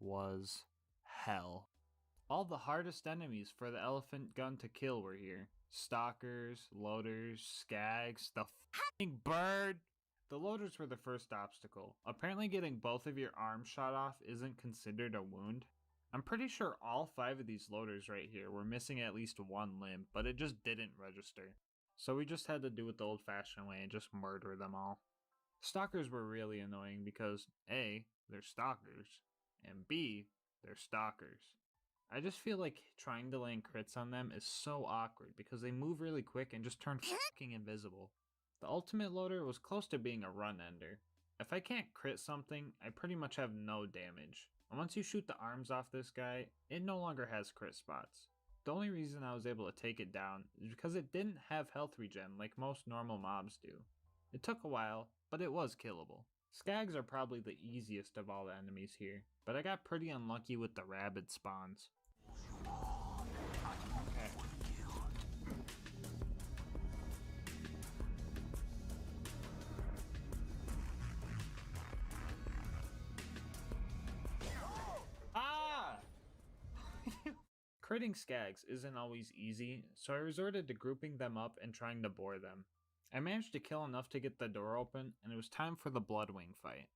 was hell. All the hardest enemies for the elephant gun to kill were here. Stalkers, loaders, skags, the f***ing bird! The loaders were the first obstacle. Apparently getting both of your arms shot off isn't considered a wound. I'm pretty sure all 5 of these loaders right here were missing at least one limb, but it just didn't register. So we just had to do it the old-fashioned way and just murder them all. Stalkers were really annoying because A, they're stalkers, and B, they're stalkers. I just feel like trying to land crits on them is so awkward because they move really quick and just turn fucking invisible. The ultimate loader was close to being a run ender. If I can't crit something, I pretty much have no damage. And once you shoot the arms off this guy, it no longer has crit spots. The only reason I was able to take it down is because it didn't have health regen like most normal mobs do. It took a while, but it was killable. Skags are probably the easiest of all the enemies here, but I got pretty unlucky with the rabid spawns. Okay. Ah! Critting Skags isn't always easy, so I resorted to grouping them up and trying to bore them. I managed to kill enough to get the door open, and it was time for the Bloodwing fight.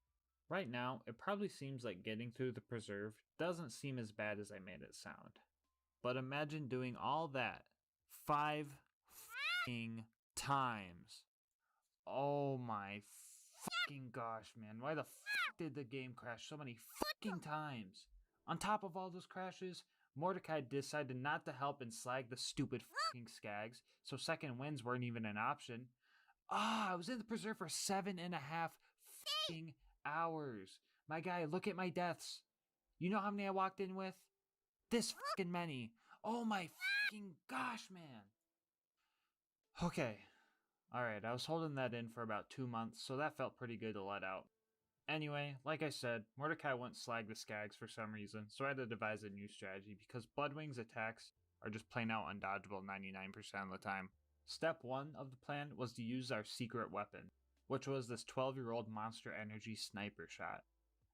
Right now, it probably seems like getting through the preserve doesn't seem as bad as I made it sound. But imagine doing all that 5 f***ing times. Oh my fucking gosh, man. Why the fuck did the game crash so many fucking times? On top of all those crashes, Mordecai decided not to help and slag the stupid fucking Skags, so second wins weren't even an option. I was in the preserve for 7.5 fucking hours. My guy, look at my deaths. You know how many I walked in with? This fucking many. Oh my fucking gosh, man. Okay. Alright, I was holding that in for about 2 months, so that felt pretty good to let out. Anyway, like I said, Mordecai wouldn't slag the Skags for some reason, so I had to devise a new strategy because Bloodwing's attacks are just plain out undodgeable 99% of the time. Step 1 of the plan was to use our secret weapon, which was this 12-year-old Monster Energy sniper shot.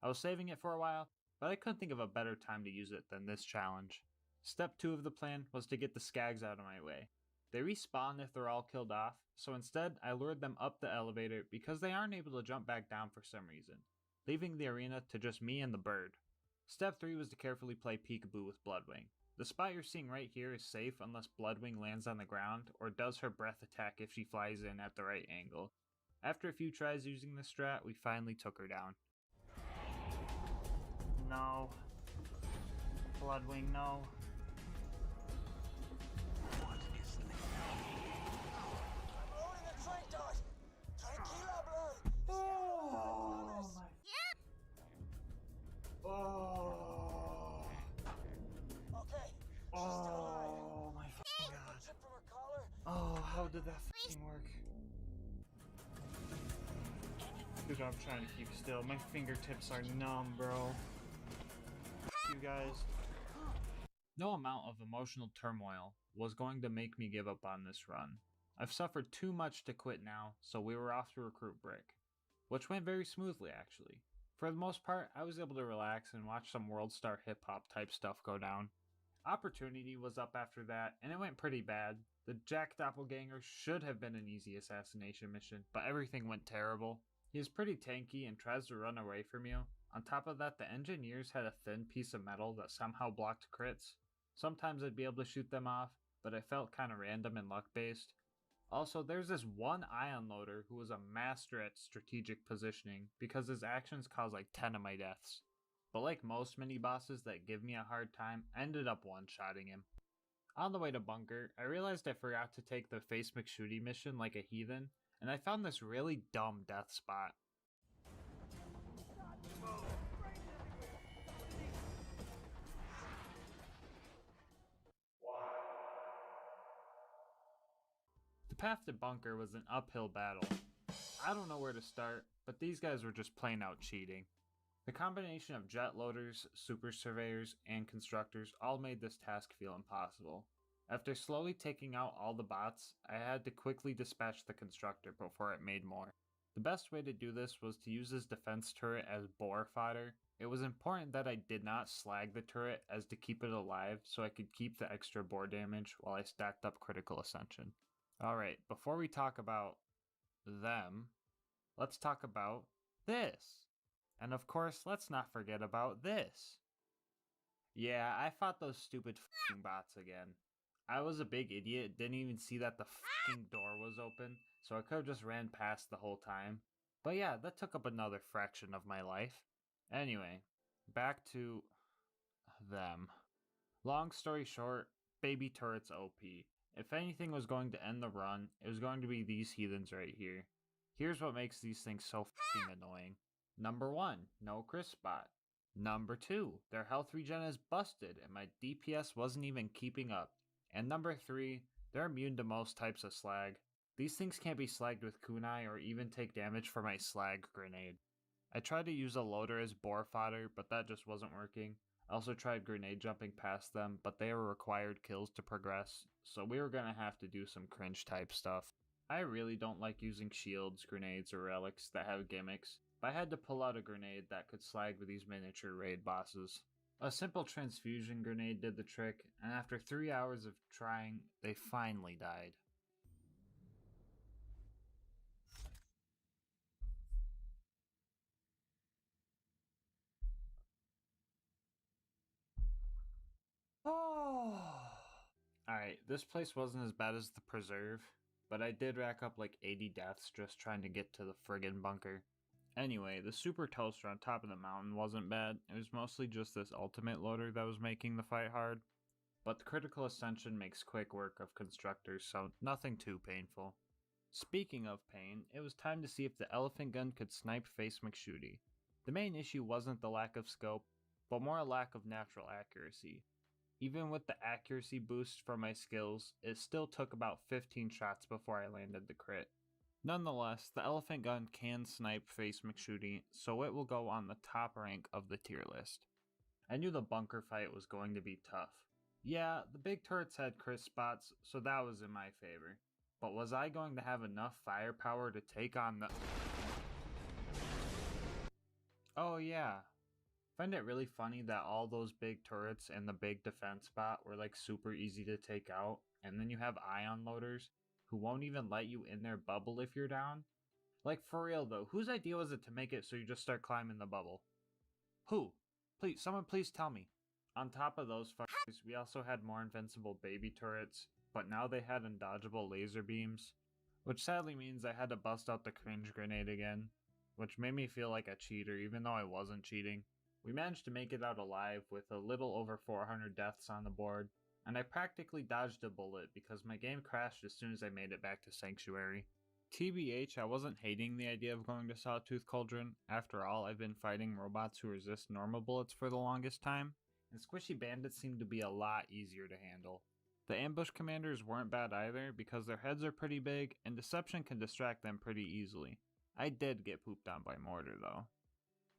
I was saving it for a while, but I couldn't think of a better time to use it than this challenge. Step 2 of the plan was to get the Skags out of my way. They respawn if they're all killed off, so instead I lured them up the elevator because they aren't able to jump back down for some reason, leaving the arena to just me and the bird. Step 3 was to carefully play peekaboo with Bloodwing. The spot you're seeing right here is safe unless Bloodwing lands on the ground or does her breath attack if she flies in at the right angle. After a few tries using this strat, we finally took her down. No. Bloodwing, no. What is this? I'm loading a train dart. Tranquila, blood. Oh my. Oh. Okay. Oh my fucking god. Oh, how did that fucking work? Good job trying to keep still. My fingertips are numb, bro. You guys. No amount of emotional turmoil was going to make me give up on this run. I've suffered too much to quit now, so we were off to recruit Brick, which went very smoothly actually. For the most part, I was able to relax and watch some World Star hip hop type stuff go down. Opportunity was up after that, and it went pretty bad. The Jack Doppelganger should have been an easy assassination mission, but everything went terrible. He is pretty tanky and tries to run away from you. On top of that, the engineers had a thin piece of metal that somehow blocked crits. Sometimes I'd be able to shoot them off, but it felt kinda random and luck based. Also, there's this one ion loader who was a master at strategic positioning because his actions caused like 10 of my deaths. But like most mini bosses that give me a hard time, I ended up one-shotting him. On the way to bunker, I realized I forgot to take the Face McShooty mission like a heathen, and I found this really dumb death spot. The path to bunker was an uphill battle. I don't know where to start, but these guys were just plain out cheating. The combination of jet loaders, super surveyors, and constructors all made this task feel impossible. After slowly taking out all the bots, I had to quickly dispatch the constructor before it made more. The best way to do this was to use his defense turret as boar fodder. It was important that I did not slag the turret as to keep it alive so I could keep the extra boar damage while I stacked up critical ascension. Alright, before we talk about them, let's talk about this. And of course, let's not forget about this. Yeah, I fought those stupid f***ing bots again. I was a big idiot, didn't even see that the f***ing door was open, so I could have just ran past the whole time. But yeah, that took up another fraction of my life. Anyway, back to them. Long story short, baby turret's OP. If anything was going to end the run, it was going to be these heathens right here. Here's what makes these things so f***ing annoying. Number 1, no crisp spot. Number 2, their health regen is busted and my DPS wasn't even keeping up. And number 3, they're immune to most types of slag. These things can't be slagged with kunai or even take damage from my slag grenade. I tried to use a loader as boar fodder, but that just wasn't working. I also tried grenade jumping past them, but they were required kills to progress, so we were gonna have to do some cringe type stuff. I really don't like using shields, grenades, or relics that have gimmicks, but I had to pull out a grenade that could slag with these miniature raid bosses. A simple transfusion grenade did the trick, and after 3 hours of trying, they finally died. Oh. Alright, this place wasn't as bad as the preserve, but I did rack up like 80 deaths just trying to get to the friggin' bunker. Anyway, the super toaster on top of the mountain wasn't bad. It was mostly just this ultimate loader that was making the fight hard. But the critical ascension makes quick work of constructors, so nothing too painful. Speaking of pain, it was time to see if the elephant gun could snipe face McShooty. The main issue wasn't the lack of scope, but more a lack of natural accuracy. Even with the accuracy boost from my skills, it still took about 15 shots before I landed the crit. Nonetheless, the elephant gun can snipe face McShooty, so it will go on the top rank of the tier list. I knew the bunker fight was going to be tough. Yeah, the big turrets had crit spots, so that was in my favor. But was I going to have enough firepower to take on the... Oh yeah. Find it really funny that all those big turrets and the big defense spot were like super easy to take out, and then you have ion loaders who won't even let you in their bubble if you're down? Like for real though, whose idea was it to make it so you just start climbing the bubble? Who? Please, someone please tell me. On top of those fuckers, we also had more invincible baby turrets, but now they had undodgeable laser beams, which sadly means I had to bust out the cringe grenade again, which made me feel like a cheater even though I wasn't cheating. We managed to make it out alive with a little over 400 deaths on the board, and I practically dodged a bullet because my game crashed as soon as I made it back to Sanctuary. TBH, I wasn't hating the idea of going to Sawtooth Cauldron. After all, I've been fighting robots who resist normal bullets for the longest time, and squishy bandits seem to be a lot easier to handle. The ambush commanders weren't bad either because their heads are pretty big and deception can distract them pretty easily. I did get pooped on by mortar though.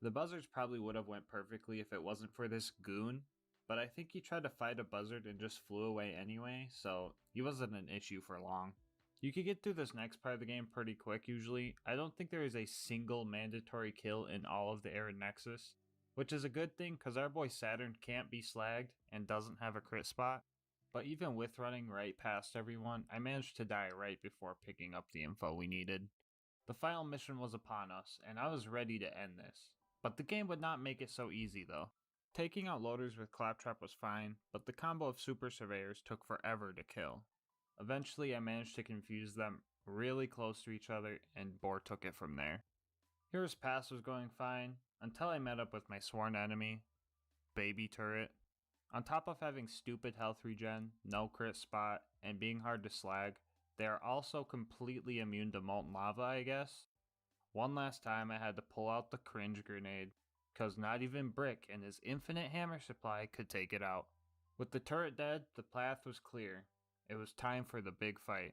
The buzzards probably would have went perfectly if it wasn't for this goon, but I think he tried to fight a buzzard and just flew away anyway, so he wasn't an issue for long. You could get through this next part of the game pretty quick usually. I don't think there is a single mandatory kill in all of the Arid Nexus, which is a good thing because our boy Saturn can't be slagged and doesn't have a crit spot. But even with running right past everyone, I managed to die right before picking up the info we needed. The final mission was upon us, and I was ready to end this. But the game would not make it so easy though. Taking out loaders with Claptrap was fine, but the combo of super surveyors took forever to kill. Eventually I managed to confuse them really close to each other, and Boar took it from there. Hero's Pass was going fine, until I met up with my sworn enemy, Baby Turret. On top of having stupid health regen, no crit spot, and being hard to slag, they are also completely immune to molten lava, I guess. One last time I had to pull out the cringe grenade, cause not even Brick and his infinite hammer supply could take it out. With the turret dead, the path was clear. It was time for the big fight.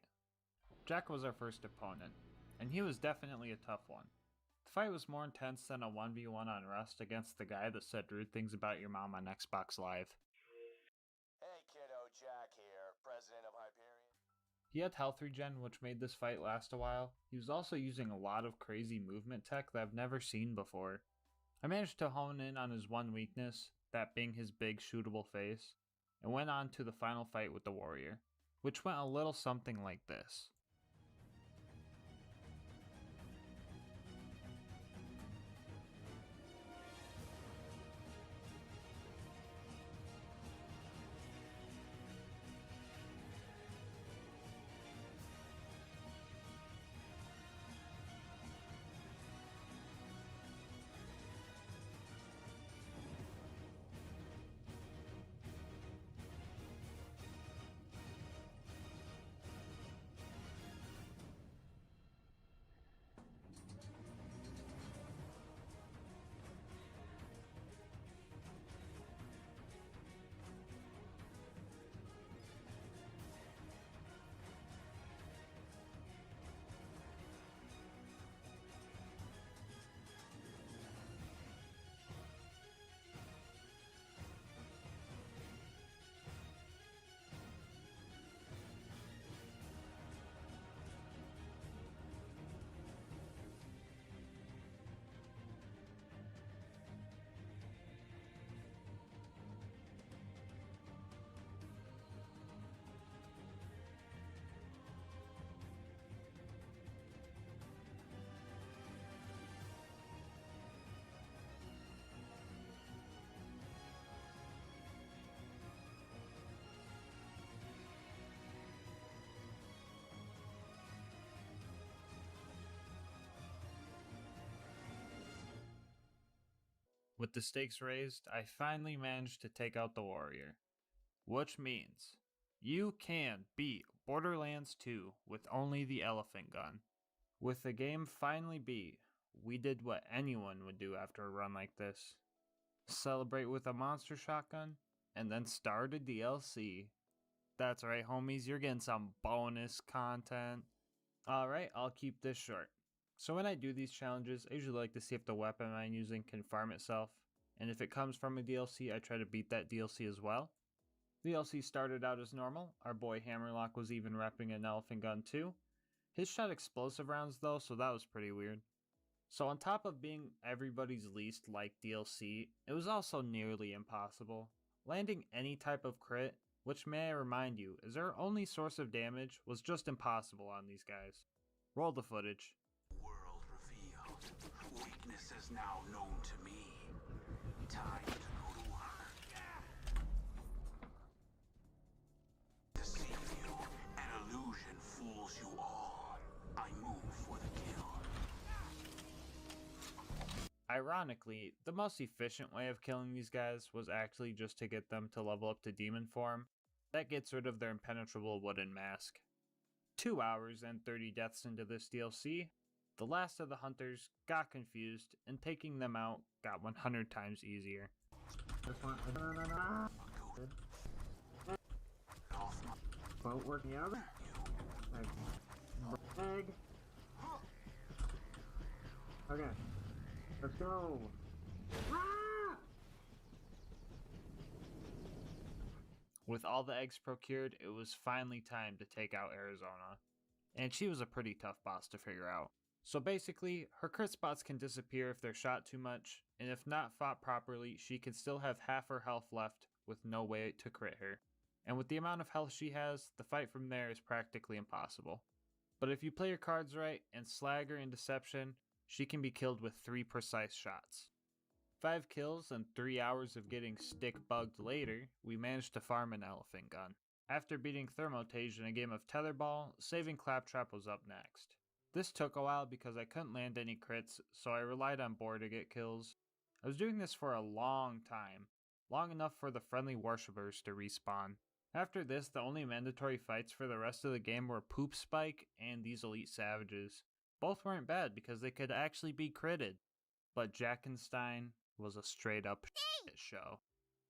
Jack was our first opponent, and he was definitely a tough one. The fight was more intense than a 1v1 on Rust against the guy that said rude things about your mom on Xbox Live. Hey kiddo, Jack here, president of Hyperion. He had health regen, which made this fight last a while. He was also using a lot of crazy movement tech that I've never seen before. I managed to hone in on his one weakness, that being his big shootable face, and went on to the final fight with the warrior, which went a little something like this. With the stakes raised, I finally managed to take out the warrior. Which means you can beat Borderlands 2 with only the elephant gun. With the game finally beat, we did what anyone would do after a run like this. Celebrate with a monster shotgun, and then start a DLC. That's right, homies, you're getting some bonus content. Alright, I'll keep this short. So when I do these challenges, I usually like to see if the weapon I'm using can farm itself, and if it comes from a DLC, I try to beat that DLC as well. The DLC started out as normal. Our boy Hammerlock was even repping an elephant gun too. His shot explosive rounds though, so that was pretty weird. So on top of being everybody's least liked DLC, it was also nearly impossible. Landing any type of crit, which may I remind you is our only source of damage, was just impossible on these guys. Roll the footage. World revealed. Weakness is now known to me. Time to go to work. Deceive you. An illusion fools you all. I move for the kill. Ironically, the most efficient way of killing these guys was actually just to get them to level up to demon form. That gets rid of their impenetrable wooden mask. 2 hours and 30 deaths into this DLC, the last of the hunters got confused, and taking them out got 100 times easier. Boat working out. Egg. Okay, let's go. With all the eggs procured, it was finally time to take out Arizona. And she was a pretty tough boss to figure out. So basically, her crit spots can disappear if they're shot too much, and if not fought properly, she can still have half her health left with no way to crit her. And with the amount of health she has, the fight from there is practically impossible. But if you play your cards right and slag her in deception, she can be killed with 3 precise shots. 5 kills and 3 hours of getting stick bugged later, we managed to farm an elephant gun. After beating Thermotage in a game of tetherball, saving Claptrap was up next. This took a while because I couldn't land any crits, so I relied on boar to get kills. I was doing this for a long time, long enough for the friendly worshippers to respawn. After this, the only mandatory fights for the rest of the game were Poop Spike and these elite savages. Both weren't bad because they could actually be critted, but Jackenstein was a straight up shit show.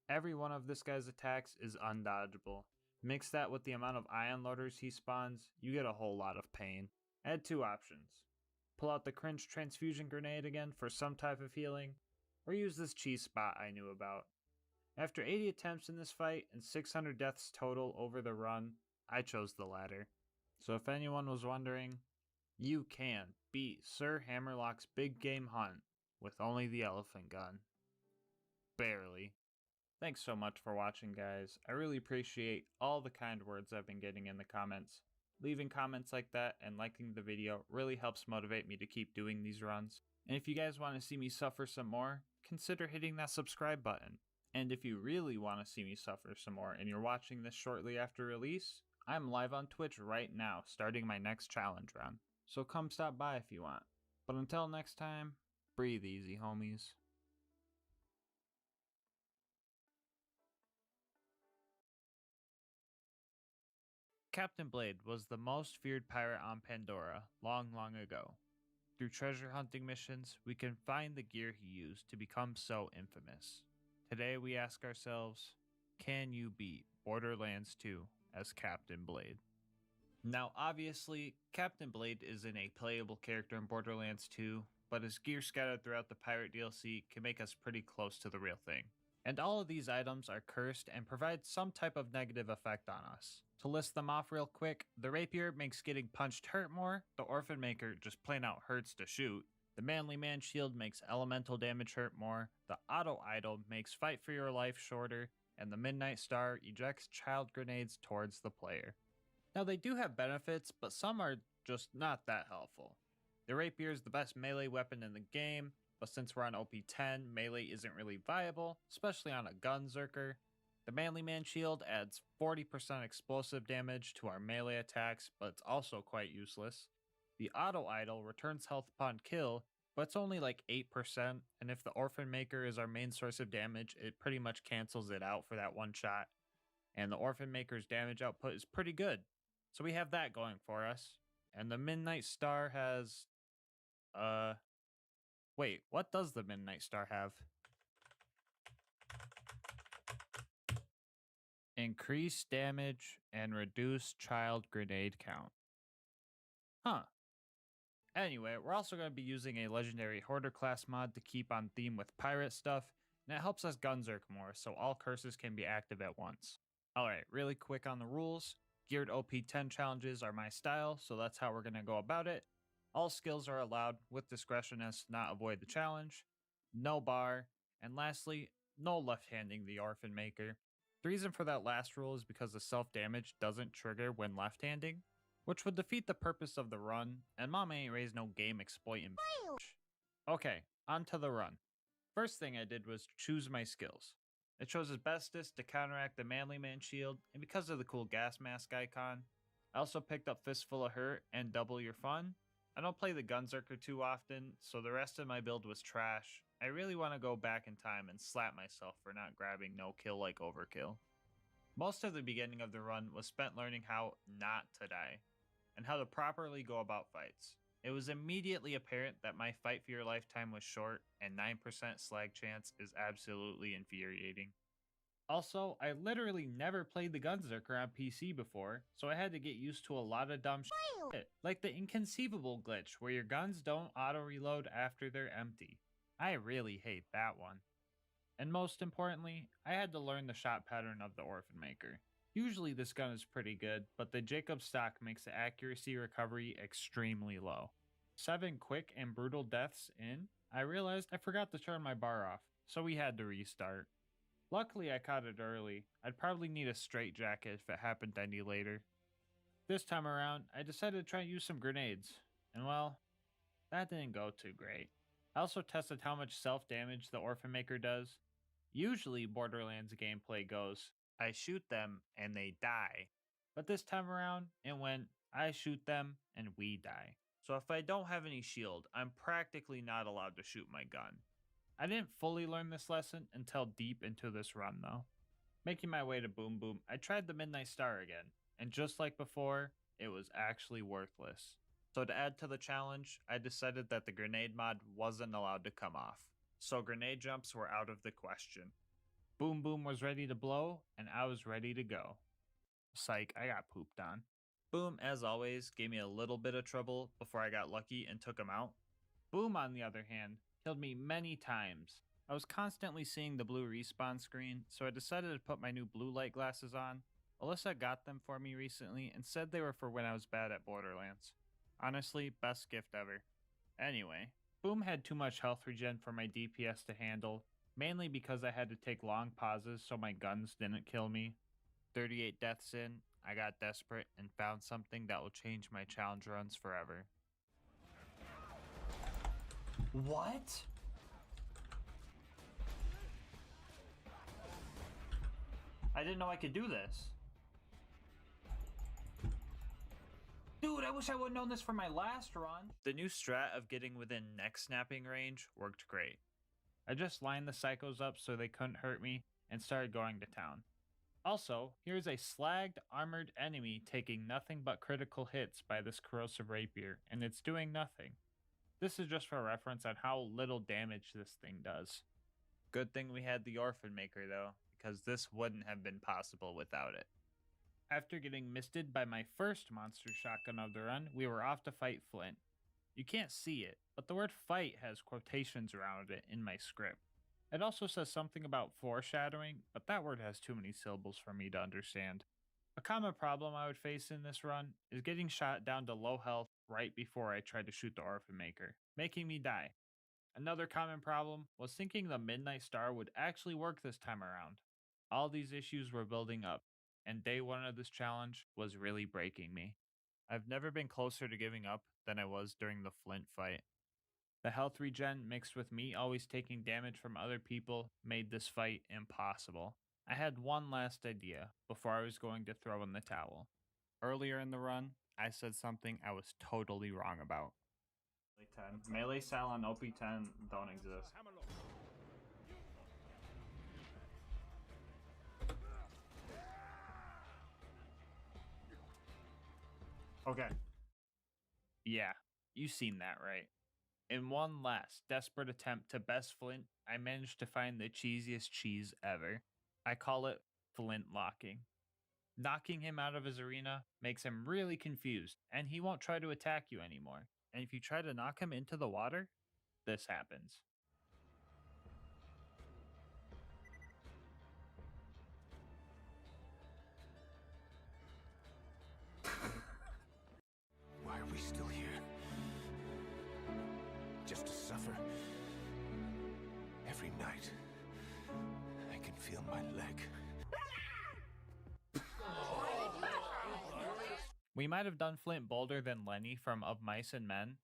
Every one of this guy's attacks is undodgeable. Mix that with the amount of ion loaders he spawns, you get a whole lot of pain. I had 2 options. Pull out the cringe transfusion grenade again for some type of healing, or use this cheese spot I knew about. After 80 attempts in this fight and 600 deaths total over the run, I chose the latter. So if anyone was wondering, you can beat Sir Hammerlock's big game hunt with only the elephant gun. Barely. Thanks so much for watching, guys. I really appreciate all the kind words I've been getting in the comments. Leaving comments like that and liking the video really helps motivate me to keep doing these runs. And if you guys want to see me suffer some more, consider hitting that subscribe button. And if you really want to see me suffer some more and you're watching this shortly after release, I'm live on Twitch right now starting my next challenge run. So come stop by if you want. But until next time, breathe easy, homies. Captain Blade was the most feared pirate on Pandora long, long ago. Through treasure hunting missions, we can find the gear he used to become so infamous. Today we ask ourselves, can you beat Borderlands 2 as Captain Blade? Now obviously, Captain Blade isn't a playable character in Borderlands 2, but his gear scattered throughout the pirate DLC can make us pretty close to the real thing. And all of these items are cursed and provide some type of negative effect on us. To list them off real quick, the rapier makes getting punched hurt more, the orphan maker just plain out hurts to shoot, the manly man shield makes elemental damage hurt more, the auto idol makes fight for your life shorter, and the midnight star ejects child grenades towards the player. Now they do have benefits, but some are just not that helpful. The rapier is the best melee weapon in the game, but since we're on OP10, melee isn't really viable, especially on a gunzerker. The Manly Man Shield adds 40% explosive damage to our melee attacks, but it's also quite useless. The Auto Idol returns health upon kill, but it's only like 8%, and if the Orphan Maker is our main source of damage, it pretty much cancels it out for that one shot. And the Orphan Maker's damage output is pretty good, so we have that going for us. And the Midnight Star has... Wait, what does the Midnight Star have? Increase damage and reduce child grenade count. Huh. Anyway, we're also going to be using a legendary Hoarder class mod to keep on theme with pirate stuff, and it helps us gunzerk more, so all curses can be active at once. Alright, really quick on the rules. Geared OP 10 challenges are my style, so that's how we're going to go about it. All skills are allowed, with discretion as to not avoid the challenge. No bar. And lastly, no left-handing the Orphan Maker. The reason for that last rule is because the self-damage doesn't trigger when left-handing, which would defeat the purpose of the run, and Mama ain't raised no game exploiting bitch. Okay, on to the run. First thing I did was choose my skills. I chose Asbestos to counteract the Manly Man shield, and because of the cool gas mask icon. I also picked up Fistful of Hurt and Double Your Fun. I don't play the Gunzerker too often, so the rest of my build was trash. I really want to go back in time and slap myself for not grabbing no kill like overkill. Most of the beginning of the run was spent learning how not to die, and how to properly go about fights. It was immediately apparent that my fight for your lifetime was short, and 9% slag chance is absolutely infuriating. Also, I literally never played the Gunzerker on PC before, so I had to get used to a lot of dumb shit, like the inconceivable glitch where your guns don't auto-reload after they're empty. I really hate that one. And most importantly, I had to learn the shot pattern of the Orphan Maker. Usually this gun is pretty good, but the Jacob stock makes the accuracy recovery extremely low. 7 quick and brutal deaths in, I realized I forgot to turn my bar off, so we had to restart. Luckily I caught it early. I'd probably need a straitjacket if it happened any later. This time around, I decided to try and use some grenades, and well, that didn't go too great. I also tested how much self-damage the Orphan Maker does. Usually Borderlands gameplay goes, I shoot them and they die. But this time around, it went, I shoot them and we die. So if I don't have any shield, I'm practically not allowed to shoot my gun. I didn't fully learn this lesson until deep into this run though. Making my way to Boom Boom, I tried the Midnight Star again, and just like before, it was actually worthless. So to add to the challenge, I decided that the grenade mod wasn't allowed to come off. So grenade jumps were out of the question. Boom Boom was ready to blow, and I was ready to go. Psych, I got pooped on. Boom, as always, gave me a little bit of trouble before I got lucky and took him out. Boom, on the other hand, killed me many times. I was constantly seeing the blue respawn screen, so I decided to put my new blue light glasses on. Alyssa got them for me recently and said they were for when I was bad at Borderlands. Honestly, best gift ever. Anyway, Boom had too much health regen for my DPS to handle, mainly because I had to take long pauses so my guns didn't kill me. 38 deaths in, I got desperate and found something that will change my challenge runs forever. What? I didn't know I could do this. Dude, I wish I would've known this for my last run. The new strat of getting within neck snapping range worked great. I just lined the psychos up so they couldn't hurt me and started going to town. Also, here's a slagged armored enemy taking nothing but critical hits by this corrosive rapier, and it's doing nothing. This is just for reference on how little damage this thing does. Good thing we had the Orphan Maker though, because this wouldn't have been possible without it. After getting misted by my first monster shotgun of the run, we were off to fight Flint. You can't see it, but the word fight has quotations around it in my script. It also says something about foreshadowing, but that word has too many syllables for me to understand. A common problem I would face in this run is getting shot down to low health right before I tried to shoot the Orphan Maker, making me die. Another common problem was thinking the Midnight Star would actually work this time around. All these issues were building up, and day one of this challenge was really breaking me. I've never been closer to giving up than I was during the Flint fight. The health regen mixed with me always taking damage from other people made this fight impossible. I had one last idea before I was going to throw in the towel. Earlier in the run, I said something I was totally wrong about. 10. Melee Sal on OP10 don't exist. Okay. Yeah, you seen that right. In one last desperate attempt to best Flint, I managed to find the cheesiest cheese ever. I call it Flint locking. Knocking him out of his arena makes him really confused, and he won't try to attack you anymore. And if you try to knock him into the water, this happens. Why are we still here? Just to suffer? Every night, I can feel my leg. We might have done Flint bolder than Lenny from Of Mice and Men,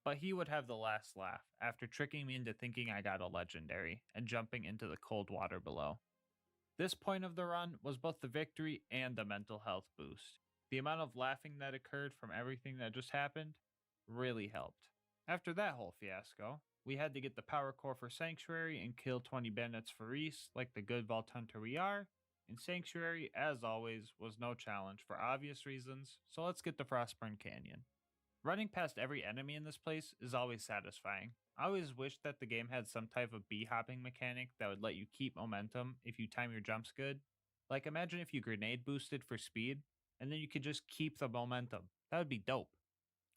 but he would have the last laugh after tricking me into thinking I got a legendary and jumping into the cold water below. This point of the run was both the victory and the mental health boost. The amount of laughing that occurred from everything that just happened really helped. After that whole fiasco, we had to get the power core for Sanctuary and kill 20 bandits for Reese like the good Vault Hunter we are, and Sanctuary, as always, was no challenge for obvious reasons, so let's get to Frostburn Canyon. Running past every enemy in this place is always satisfying. I always wished that the game had some type of bee-hopping mechanic that would let you keep momentum if you time your jumps good. Like imagine if you grenade boosted for speed, and then you could just keep the momentum. That would be dope.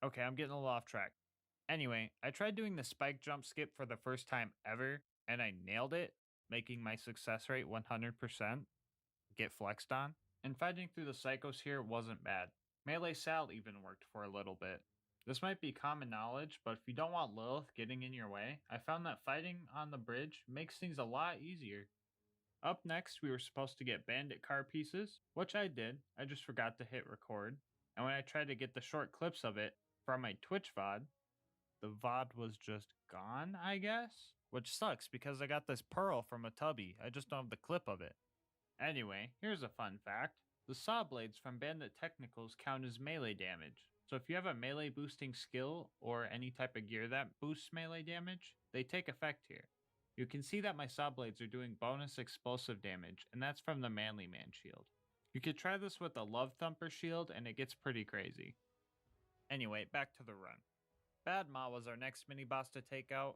Okay, I'm getting a little off track. Anyway, I tried doing the spike jump skip for the first time ever, and I nailed it, making my success rate 100%. Get flexed on. And fighting through the psychos here wasn't bad. Melee Sal even worked for a little bit. This might be common knowledge, but if you don't want Lilith getting in your way, I found that fighting on the bridge makes things a lot easier. Up next, we were supposed to get bandit car pieces, which I did, I just forgot to hit record. And when I tried to get the short clips of it from my Twitch VOD, the VOD was just gone, I guess? Which sucks because I got this pearl from a tubby, I just don't have the clip of it. Anyway, here's a fun fact. The saw blades from bandit technicals count as melee damage. So if you have a melee boosting skill or any type of gear that boosts melee damage, they take effect here. You can see that my saw blades are doing bonus explosive damage, and that's from the Manly Man shield. You could try this with a Love Thumper shield and it gets pretty crazy. Anyway, back to the run. Bad Ma was our next mini boss to take out.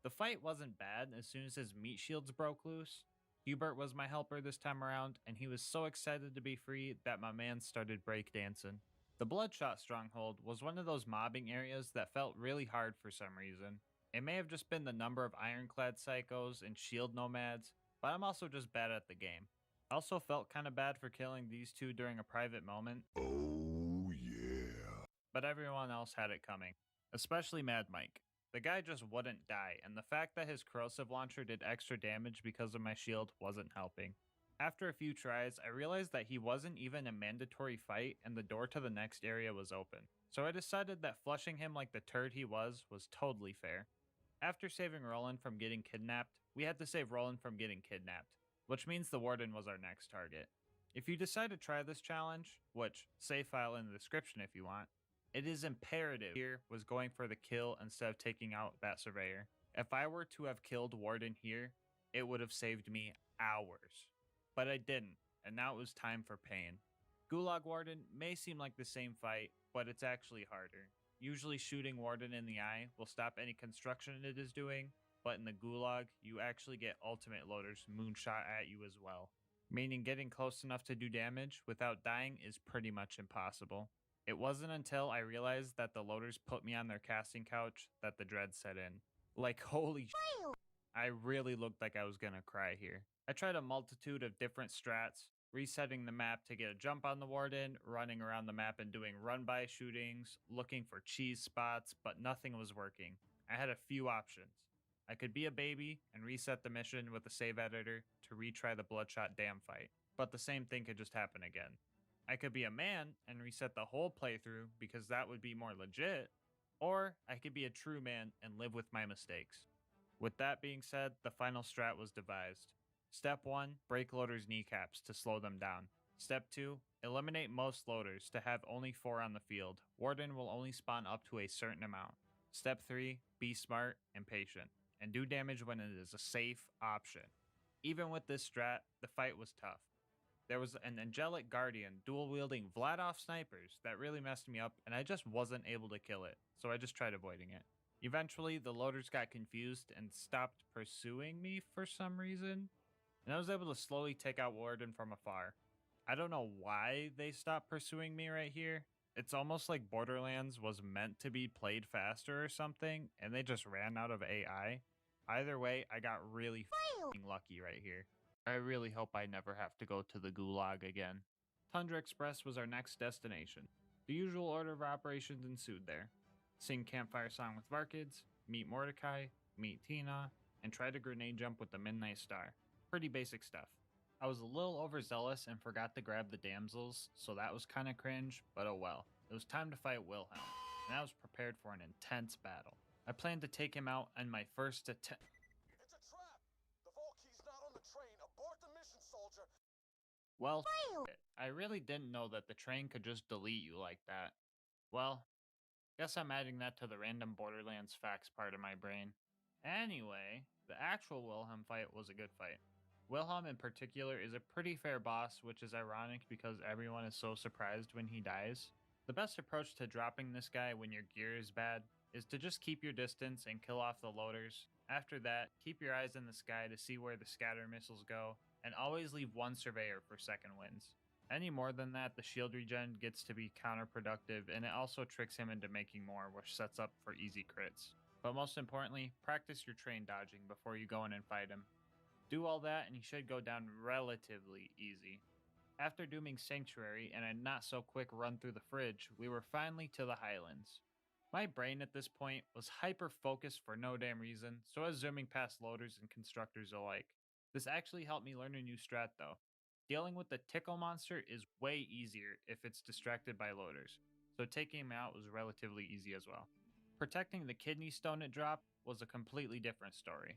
The fight wasn't bad as soon as his meat shields broke loose. Hubert was my helper this time around, and he was so excited to be free that my man started breakdancing. The Bloodshot Stronghold was one of those mobbing areas that felt really hard for some reason. It may have just been the number of ironclad psychos and shield nomads, but I'm also just bad at the game. I also felt kind of bad for killing these two during a private moment. Oh, yeah. But everyone else had it coming, especially Mad Mike. The guy just wouldn't die, and the fact that his corrosive launcher did extra damage because of my shield wasn't helping. After a few tries, I realized that he wasn't even a mandatory fight and the door to the next area was open. So I decided that flushing him like the turd he was totally fair. After saving Roland from getting kidnapped, we had to save Roland from getting kidnapped, which means the Warden was our next target. If you decide to try this challenge, which, save file in the description if you want, it is imperative here was going for the kill instead of taking out that surveyor. If I were to have killed Warden here, it would have saved me hours. But I didn't, and now it was time for pain. Gulag Warden may seem like the same fight, but it's actually harder. Usually shooting Warden in the eye will stop any construction it is doing, but in the Gulag, you actually get ultimate loaders moonshot at you as well. Meaning getting close enough to do damage without dying is pretty much impossible. It wasn't until I realized that the loaders put me on their casting couch that the dread set in. Like, holy shit, I really looked like I was gonna cry here. I tried a multitude of different strats, resetting the map to get a jump on the Warden, running around the map and doing run-by shootings, looking for cheese spots, but nothing was working. I had a few options. I could be a baby and reset the mission with the save editor to retry the Bloodshot Dam fight, but the same thing could just happen again. I could be a man and reset the whole playthrough because that would be more legit, or I could be a true man and live with my mistakes. With that being said, the final strat was devised. Step 1, break loaders' kneecaps to slow them down. Step 2, eliminate most loaders to have only 4 on the field. Warden will only spawn up to a certain amount. Step 3, be smart and patient, and do damage when it is a safe option. Even with this strat, the fight was tough. There was an angelic guardian dual-wielding Vladoff snipers that really messed me up, and I just wasn't able to kill it, so I just tried avoiding it. Eventually, the loaders got confused and stopped pursuing me for some reason, and I was able to slowly take out Warden from afar. I don't know why they stopped pursuing me right here. It's almost like Borderlands was meant to be played faster or something, and they just ran out of AI. Either way, I got really f***ing lucky right here. I really hope I never have to go to the Gulag again. Tundra Express was our next destination. The usual order of operations ensued there. Sing Campfire Song with Varkids, meet Mordecai, meet Tina, and try to grenade jump with the Midnight Star. Pretty basic stuff. I was a little overzealous and forgot to grab the damsels, so that was kinda cringe, but oh well. It was time to fight Wilhelm, and I was prepared for an intense battle. I planned to take him out in my first attempt. It's a trap! The vault key's not on the train! Abort the mission, soldier! Well, it. I really didn't know that the train could just delete you like that. Well, guess I'm adding that to the random Borderlands facts part of my brain. Anyway, the actual Wilhelm fight was a good fight. Wilhelm in particular is a pretty fair boss, which is ironic because everyone is so surprised when he dies. The best approach to dropping this guy when your gear is bad is to just keep your distance and kill off the loaders. After that, keep your eyes in the sky to see where the scatter missiles go, and always leave one surveyor for second wins. Any more than that, the shield regen gets to be counterproductive, and it also tricks him into making more, which sets up for easy crits. But most importantly, practice your train dodging before you go in and fight him. Do all that and he should go down relatively easy. After dooming Sanctuary and a not so quick run through the fridge, we were finally to the Highlands. My brain at this point was hyper focused for no damn reason, so I was zooming past loaders and constructors alike. This actually helped me learn a new strat though. Dealing with the tickle monster is way easier if it's distracted by loaders, so taking him out was relatively easy as well. Protecting the kidney stone it dropped was a completely different story.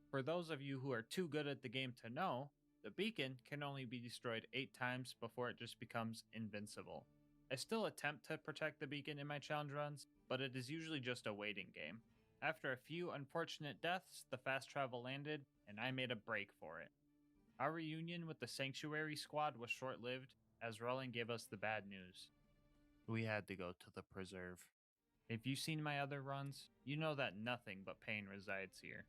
For those of you who are too good at the game to know, the beacon can only be destroyed 8 times before it just becomes invincible. I still attempt to protect the beacon in my challenge runs, but it is usually just a waiting game. After a few unfortunate deaths, the fast travel landed, and I made a break for it. Our reunion with the Sanctuary squad was short-lived, as Roland gave us the bad news. We had to go to the preserve. If you've seen my other runs, you know that nothing but pain resides here.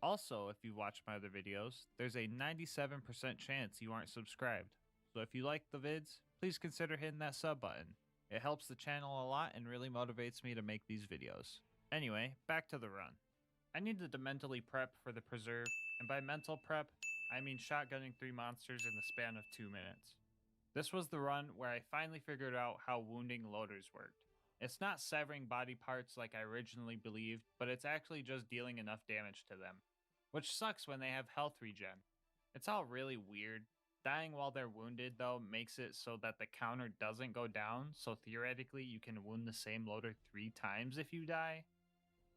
Also, if you watch my other videos, there's a 97% chance you aren't subscribed. So if you like the vids, please consider hitting that sub button. It helps the channel a lot and really motivates me to make these videos. Anyway, back to the run. I needed to mentally prep for the preserve, and by mental prep, I mean shotgunning 3 monsters in the span of 2 minutes. This was the run where I finally figured out how wounding loaders worked. It's not severing body parts like I originally believed, but it's actually just dealing enough damage to them. Which sucks when they have health regen. It's all really weird. Dying while they're wounded though makes it so that the counter doesn't go down, so theoretically you can wound the same loader 3 times if you die.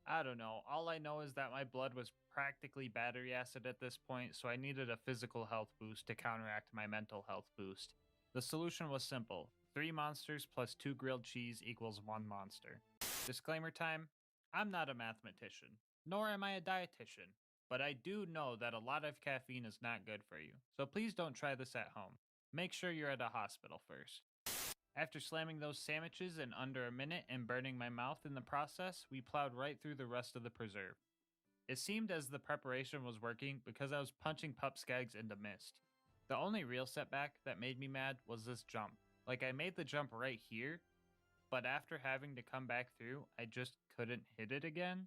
I don't know, all I know is that my blood was practically battery acid at this point, so I needed a physical health boost to counteract my mental health boost. The solution was simple. 3 monsters plus 2 grilled cheese equals 1 monster. Disclaimer time, I'm not a mathematician, nor am I a dietitian, but I do know that a lot of caffeine is not good for you, so please don't try this at home. Make sure you're at a hospital first. After slamming those sandwiches in under a minute and burning my mouth in the process, we plowed right through the rest of the preserve. It seemed as the preparation was working because I was punching pup skags into mist. The only real setback that made me mad was this jump. Like I made the jump right here, but after having to come back through, I just couldn't hit it again.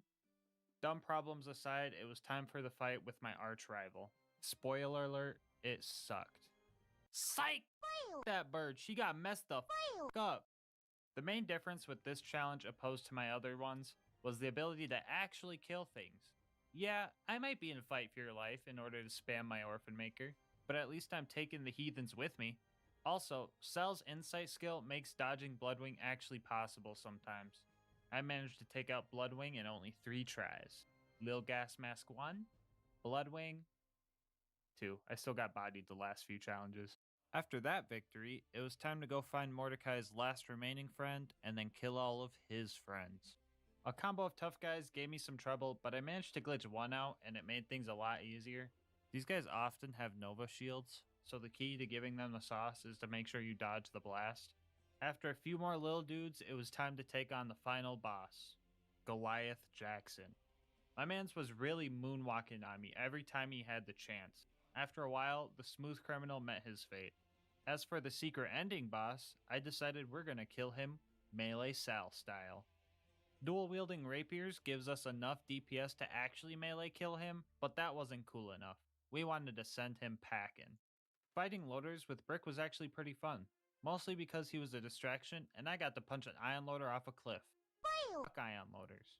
Dumb problems aside, it was time for the fight with my arch rival. Spoiler alert, it sucked. Psych! That bird, she got messed the f up. The main difference with this challenge opposed to my other ones was the ability to actually kill things. Yeah, I might be in fight for your life in order to spam my orphan maker, but at least I'm taking the heathens with me. Also, Cell's insight skill makes dodging Bloodwing actually possible sometimes. I managed to take out Bloodwing in only 3 tries. LilGasmask 1, Bloodwing 2. I still got bodied the last few challenges. After that victory, it was time to go find Mordecai's last remaining friend and then kill all of his friends. A combo of tough guys gave me some trouble, but I managed to glitch one out and it made things a lot easier. These guys often have Nova shields, so the key to giving them the sauce is to make sure you dodge the blast. After a few more little dudes, it was time to take on the final boss, Goliath Jackson. My mans was really moonwalking on me every time he had the chance. After a while, the smooth criminal met his fate. As for the secret ending boss, I decided we're gonna kill him Melee Sal style. Dual wielding rapiers gives us enough DPS to actually melee kill him, but that wasn't cool enough. We wanted to send him packing. Fighting loaders with Brick was actually pretty fun, mostly because he was a distraction and I got to punch an ion loader off a cliff. Fuck ion loaders.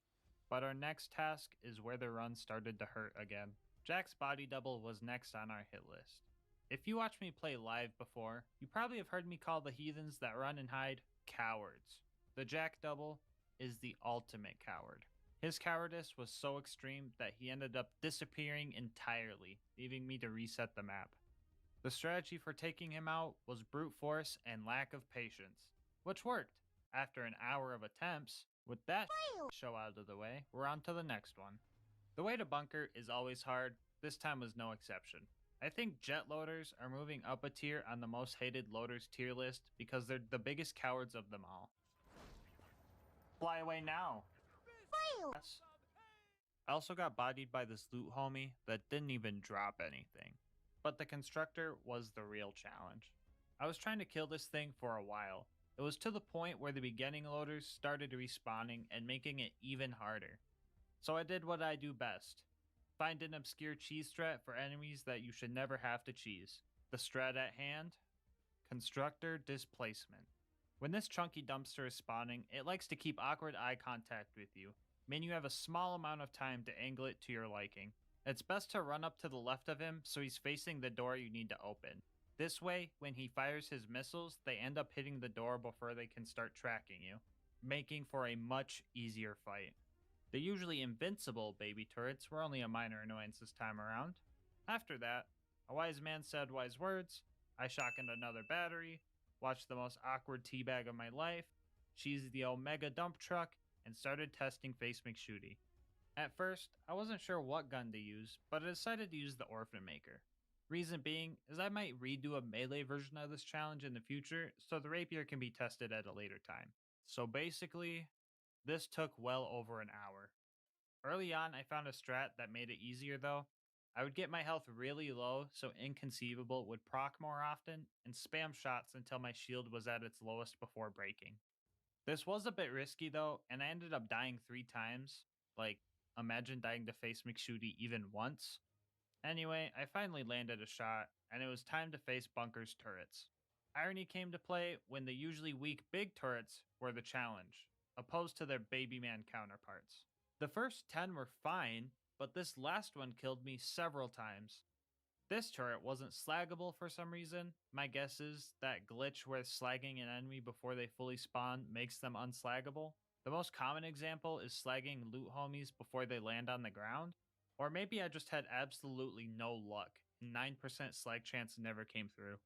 But our next task is where the run started to hurt again. Jack's body double was next on our hit list. If you watched me play live before, you probably have heard me call the heathens that run and hide cowards. The Jack double is the ultimate coward. His cowardice was so extreme that he ended up disappearing entirely, leaving me to reset the map. The strategy for taking him out was brute force and lack of patience, which worked. After an hour of attempts, with that show out of the way, we're on to the next one. The way to bunker is always hard, this time was no exception. I think jet loaders are moving up a tier on the most hated loaders tier list because they're the biggest cowards of them all. Fly away now! I also got bodied by this loot homie that didn't even drop anything. But the constructor was the real challenge. I was trying to kill this thing for a while. It was to the point where the beginning loaders started respawning and making it even harder. So I did what I do best. Find an obscure cheese strat for enemies that you should never have to cheese. The strat at hand? Constructor displacement. When this chunky dumpster is spawning, it likes to keep awkward eye contact with you, meaning you have a small amount of time to angle it to your liking. It's best to run up to the left of him so he's facing the door you need to open. This way, when he fires his missiles, they end up hitting the door before they can start tracking you, making for a much easier fight. The usually invincible baby turrets were only a minor annoyance this time around. After that, a wise man said wise words, I shotgunned another battery, watched the most awkward teabag of my life, cheesed the Omega dump truck, and started testing Face McShooty. At first, I wasn't sure what gun to use, but I decided to use the Orphan Maker. Reason being is I might redo a melee version of this challenge in the future, so the rapier can be tested at a later time. So basically, this took well over an hour. Early on, I found a strat that made it easier though. I would get my health really low, so Inconceivable would proc more often, and spam shots until my shield was at its lowest before breaking. This was a bit risky though, and I ended up dying 3 times. Like, imagine dying to Face McShooty even once. Anyway, I finally landed a shot, and it was time to face Bunker's turrets. Irony came to play when the usually weak big turrets were the challenge, opposed to their baby man counterparts. The first 10 were fine, but this last one killed me several times. This turret wasn't slaggable for some reason. My guess is that glitch where slagging an enemy before they fully spawn makes them unslaggable. The most common example is slagging loot homies before they land on the ground. Or maybe I just had absolutely no luck, and 9% slag chance never came through.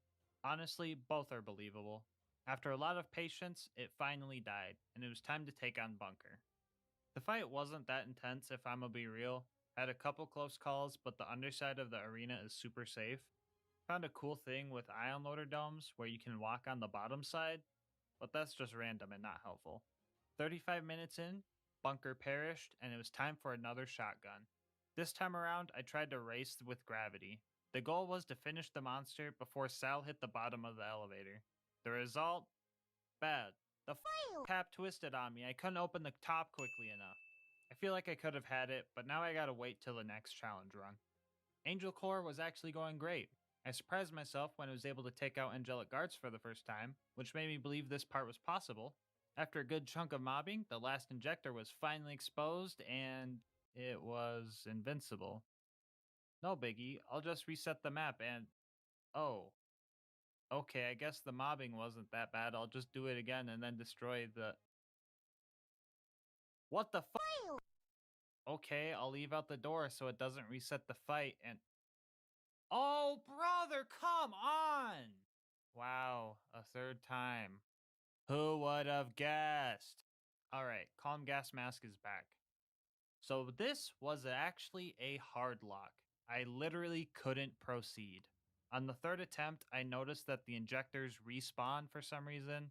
Honestly, both are believable. After a lot of patience, it finally died, and it was time to take on Bunker. The fight wasn't that intense if I'ma be real. Had a couple close calls, but the underside of the arena is super safe. Found a cool thing with ion loader domes where you can walk on the bottom side, but that's just random and not helpful. 35 minutes in, Bunker perished, and it was time for another shotgun. This time around, I tried to race with gravity. The goal was to finish the monster before Sal hit the bottom of the elevator. The result? Bad. The tap twisted on me. I couldn't open the top quickly enough. I feel like I could have had it, but now I gotta wait till the next challenge run. Angel Core was actually going great. I surprised myself when I was able to take out angelic guards for the first time, which made me believe this part was possible. After a good chunk of mobbing, the last injector was finally exposed, and it was invincible. No biggie, I'll just reset the map and... Oh. Okay, I guess the mobbing wasn't that bad. I'll just do it again and then destroy the... What the f***? Okay, I'll leave out the door so it doesn't reset the fight and... Oh, brother, come on! Wow, a third time. Who would have guessed? Alright, Calm Gas Mask is back. So this was actually a hard lock. I literally couldn't proceed. On the third attempt, I noticed that the injectors respawn for some reason.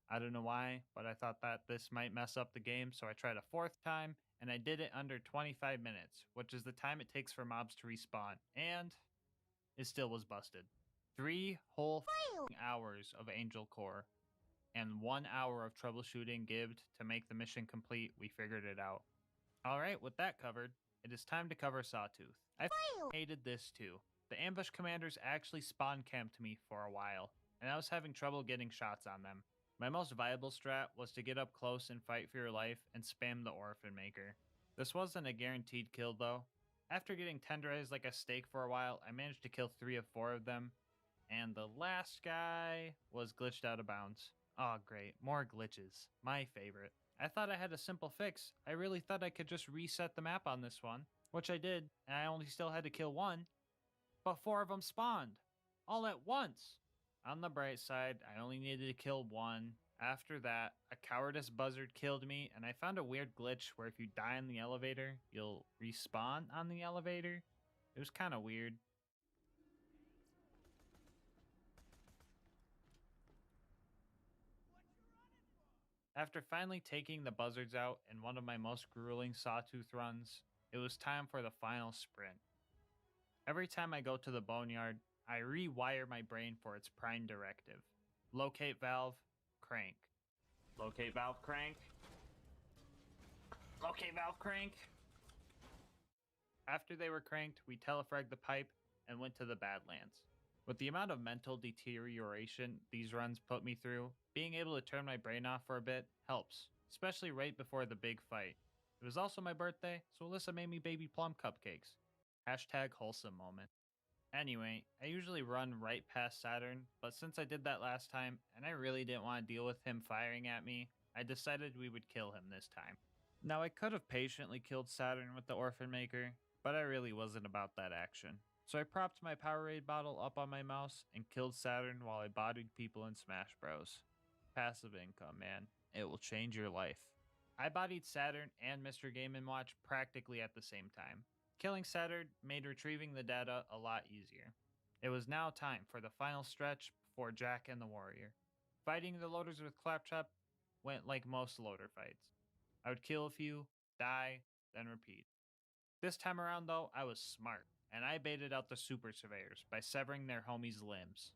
I don't know why, but I thought that this might mess up the game, so I tried a fourth time, and I did it under 25 minutes, which is the time it takes for mobs to respawn, and it still was busted. 3 whole hours of Angel Core, and 1 hour of troubleshooting gibbed to make the mission complete. We figured it out. Alright, with that covered, it is time to cover Sawtooth. I hated this too. The ambush commanders actually spawn camped me for a while, and I was having trouble getting shots on them. My most viable strat was to get up close and fight for your life and spam the Orphan Maker. This wasn't a guaranteed kill though. After getting tenderized like a steak for a while, I managed to kill 3 of 4 of them, and the last guy was glitched out of bounds. Oh great, more glitches. My favorite. I thought I had a simple fix. I really thought I could just reset the map on this one, which I did, and I only still had to kill 1, but 4 of them spawned, all at once. On the bright side, I only needed to kill 1. After that, a cowardice buzzard killed me, and I found a weird glitch where if you die in the elevator, you'll respawn on the elevator. It was kind of weird. After finally taking the buzzards out in one of my most grueling Sawtooth runs, it was time for the final sprint. Every time I go to the boneyard, I rewire my brain for its prime directive. Locate valve, crank. Locate valve, crank. Locate valve, crank. After they were cranked, we telefragged the pipe and went to the Badlands. With the amount of mental deterioration these runs put me through, being able to turn my brain off for a bit helps, especially right before the big fight. It was also my birthday, so Alyssa made me baby plum cupcakes. Hashtag wholesome moment. Anyway, I usually run right past Saturn, but since I did that last time, and I really didn't want to deal with him firing at me, I decided we would kill him this time. Now I could have patiently killed Saturn with the Orphan Maker, but I really wasn't about that action. So I propped my Powerade bottle up on my mouse and killed Saturn while I bodied people in Smash Bros. Passive income, man. It will change your life. I bodied Saturn and Mr. Game & Watch practically at the same time. Killing Saturn made retrieving the data a lot easier. It was now time for the final stretch before Jack and the Warrior. Fighting the loaders with Claptrap went like most loader fights. I would kill a few, die, then repeat. This time around though, I was smart, and I baited out the super surveyors by severing their homies' limbs.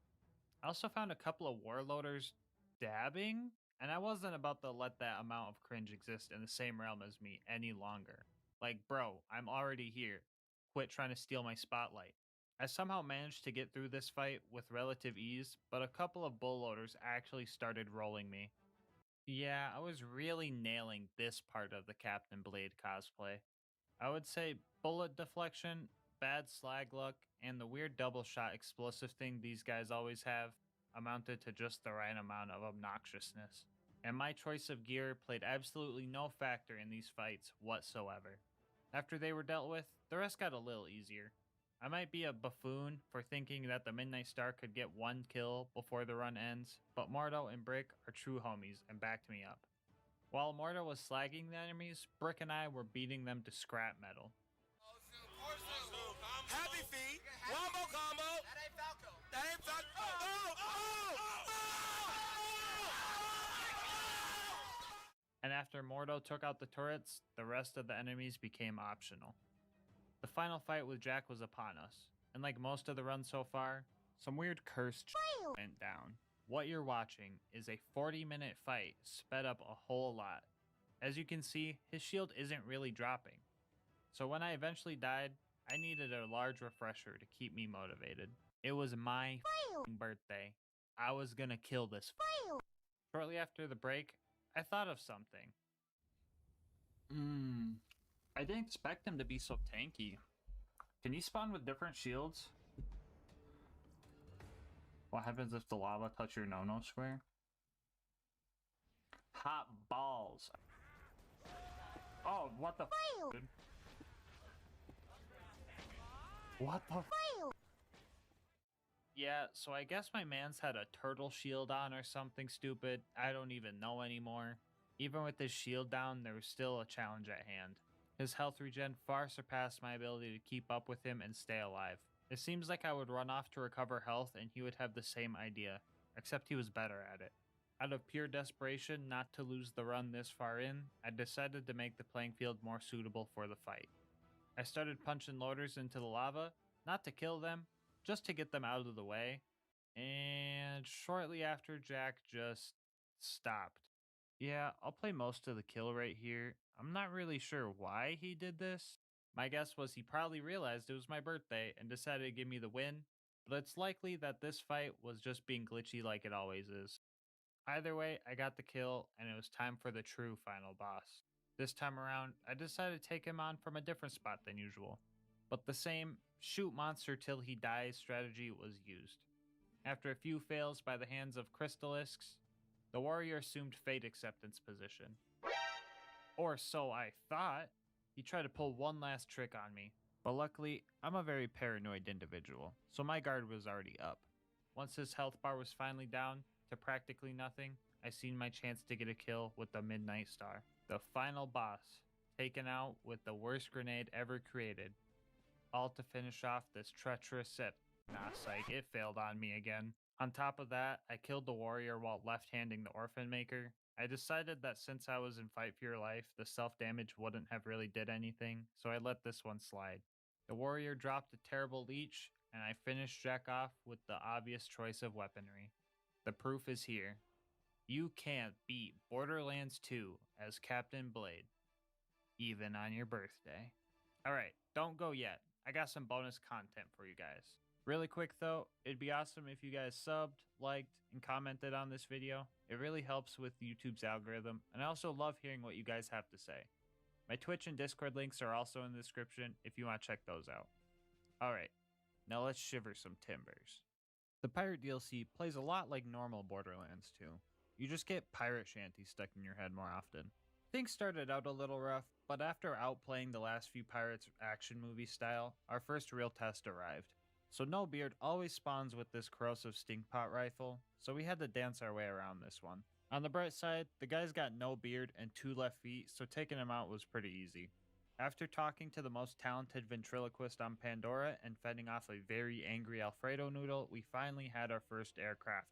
I also found a couple of warloaders dabbing, and I wasn't about to let that amount of cringe exist in the same realm as me any longer. Like, bro, I'm already here. Quit trying to steal my spotlight. I somehow managed to get through this fight with relative ease, but a couple of bullloaders actually started rolling me. Yeah, I was really nailing this part of the Captain Blade cosplay. I would say bullet deflection, bad slag luck, and the weird double shot explosive thing these guys always have amounted to just the right amount of obnoxiousness. And my choice of gear played absolutely no factor in these fights whatsoever. After they were dealt with, the rest got a little easier. I might be a buffoon for thinking that the Midnight Star could get 1 kill before the run ends, but Mordo and Brick are true homies and backed me up. While Mordo was slagging the enemies, Brick and I were beating them to scrap metal. Happy feet, wombo combo. That ain't Falco. That ain't Falco. And after Mordo took out the turrets, the rest of the enemies became optional. The final fight with Jack was upon us, and like most of the runs so far, some weird cursed shit went down. What you're watching is a 40-minute fight sped up a whole lot. As you can see, his shield isn't really dropping. So when I eventually died, I needed a large refresher to keep me motivated. It was my birthday. I was gonna kill this. Shortly after the break, I thought of something. I didn't expect him to be so tanky. Can you spawn with different shields? What happens if the lava touch your no-no square? Hot balls. Oh, what the dude? What the Yeah, so I guess my man's had a turtle shield on or something stupid. I don't even know anymore. Even with his shield down, there was still a challenge at hand. His health regen far surpassed my ability to keep up with him and stay alive. It seems like I would run off to recover health and he would have the same idea, except he was better at it. Out of pure desperation not to lose the run this far in, I decided to make the playing field more suitable for the fight. I started punching loaders into the lava, not to kill them, just to get them out of the way, and shortly after Jack just stopped. Yeah, I'll play most of the kill right here. I'm not really sure why he did this. My guess was he probably realized it was my birthday and decided to give me the win, but it's likely that this fight was just being glitchy like it always is. Either way, I got the kill, and it was time for the true final boss. This time around, I decided to take him on from a different spot than usual, but the same shoot monster till he dies strategy was used. After a few fails by the hands of Crystalisks, the warrior assumed fate acceptance position. Or so I thought. He tried to pull one last trick on me, but luckily, I'm a very paranoid individual, so my guard was already up. Once his health bar was finally down to practically nothing, I seen my chance to get a kill with the Midnight Star, the final boss, taken out with the worst grenade ever created. All to finish off this treacherous set. Nah, psych, it failed on me again. On top of that, I killed the warrior while left-handing the Orphan Maker. I decided that since I was in Fight for Your Life, the self-damage wouldn't have really did anything, so I let this one slide. The warrior dropped a terrible leech, and I finished Jack off with the obvious choice of weaponry. The proof is here. You can't beat Borderlands 2 as Captain Blade, even on your birthday. Alright, don't go yet. I got some bonus content for you guys. Really quick though, it'd be awesome if you guys subbed, liked, and commented on this video. It really helps with YouTube's algorithm, and I also love hearing what you guys have to say. My Twitch and Discord links are also in the description if you want to check those out. Alright, now let's shiver some timbers. The Pirate DLC plays a lot like normal Borderlands 2. You just get pirate shanties stuck in your head more often. Things started out a little rough, but after outplaying the last few Pirates action movie style, our first real test arrived. So No Beard always spawns with this corrosive stinkpot rifle, so we had to dance our way around this one. On the bright side, the guy's got no beard and 2 left feet, so taking him out was pretty easy. After talking to the most talented ventriloquist on Pandora and fending off a very angry Alfredo noodle, we finally had our first aircraft,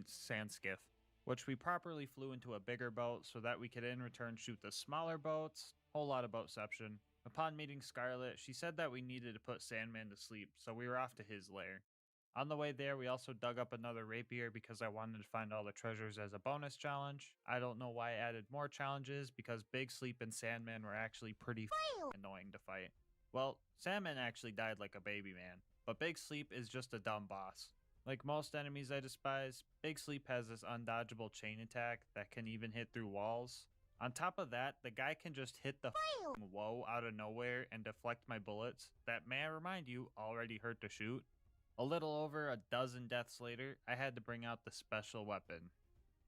sand skiff, which we properly flew into a bigger boat so that we could in return shoot the smaller boats. Whole lot of boatception. Upon meeting Scarlet, she said that we needed to put Sandman to sleep, so we were off to his lair. On the way there, we also dug up another rapier because I wanted to find all the treasures as a bonus challenge. I don't know why I added more challenges because Big Sleep and Sandman were actually pretty annoying to fight. Well, Sandman actually died like a baby man, but Big Sleep is just a dumb boss. Like most enemies I despise, Big Sleep has this undodgeable chain attack that can even hit through walls. On top of that, the guy can just hit the whoa out of nowhere and deflect my bullets that, may I remind you, already hurt to shoot. A little over a dozen deaths later, I had to bring out the special weapon,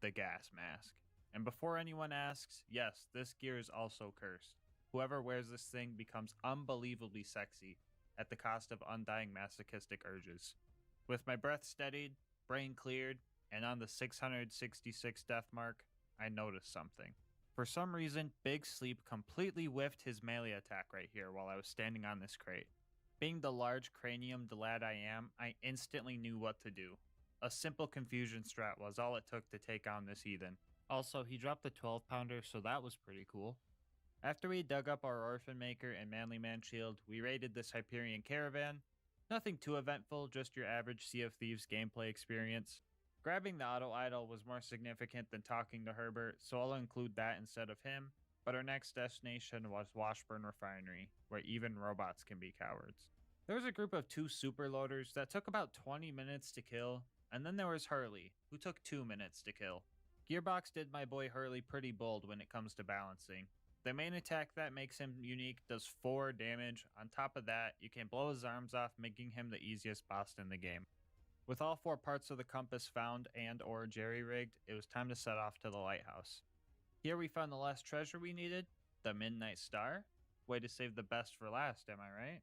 the gas mask. And before anyone asks, yes, this gear is also cursed. Whoever wears this thing becomes unbelievably sexy at the cost of undying masochistic urges. With my breath steadied, brain cleared, and on the 666 death mark, I noticed something. For some reason, Big Sleep completely whiffed his melee attack right here while I was standing on this crate. Being the large craniumed lad I am, I instantly knew what to do. A simple confusion strat was all it took to take on this heathen. Also, he dropped the 12-pounder, so that was pretty cool. After we dug up our Orphan Maker and Manly Man shield, we raided this Hyperion caravan. Nothing too eventful, just your average Sea of Thieves gameplay experience. Grabbing the auto idol was more significant than talking to Herbert, so I'll include that instead of him. But our next destination was Washburn Refinery, where even robots can be cowards. There was a group of 2 super loaders that took about 20 minutes to kill, and then there was Hurley, who took 2 minutes to kill. Gearbox did my boy Hurley pretty bold when it comes to balancing. The main attack that makes him unique does 4 damage. On top of that, you can blow his arms off, making him the easiest boss in the game. With all 4 parts of the compass found and or jerry-rigged, it was time to set off to the lighthouse. Here we found the last treasure we needed, the Midnight Star. Way to save the best for last, am I right?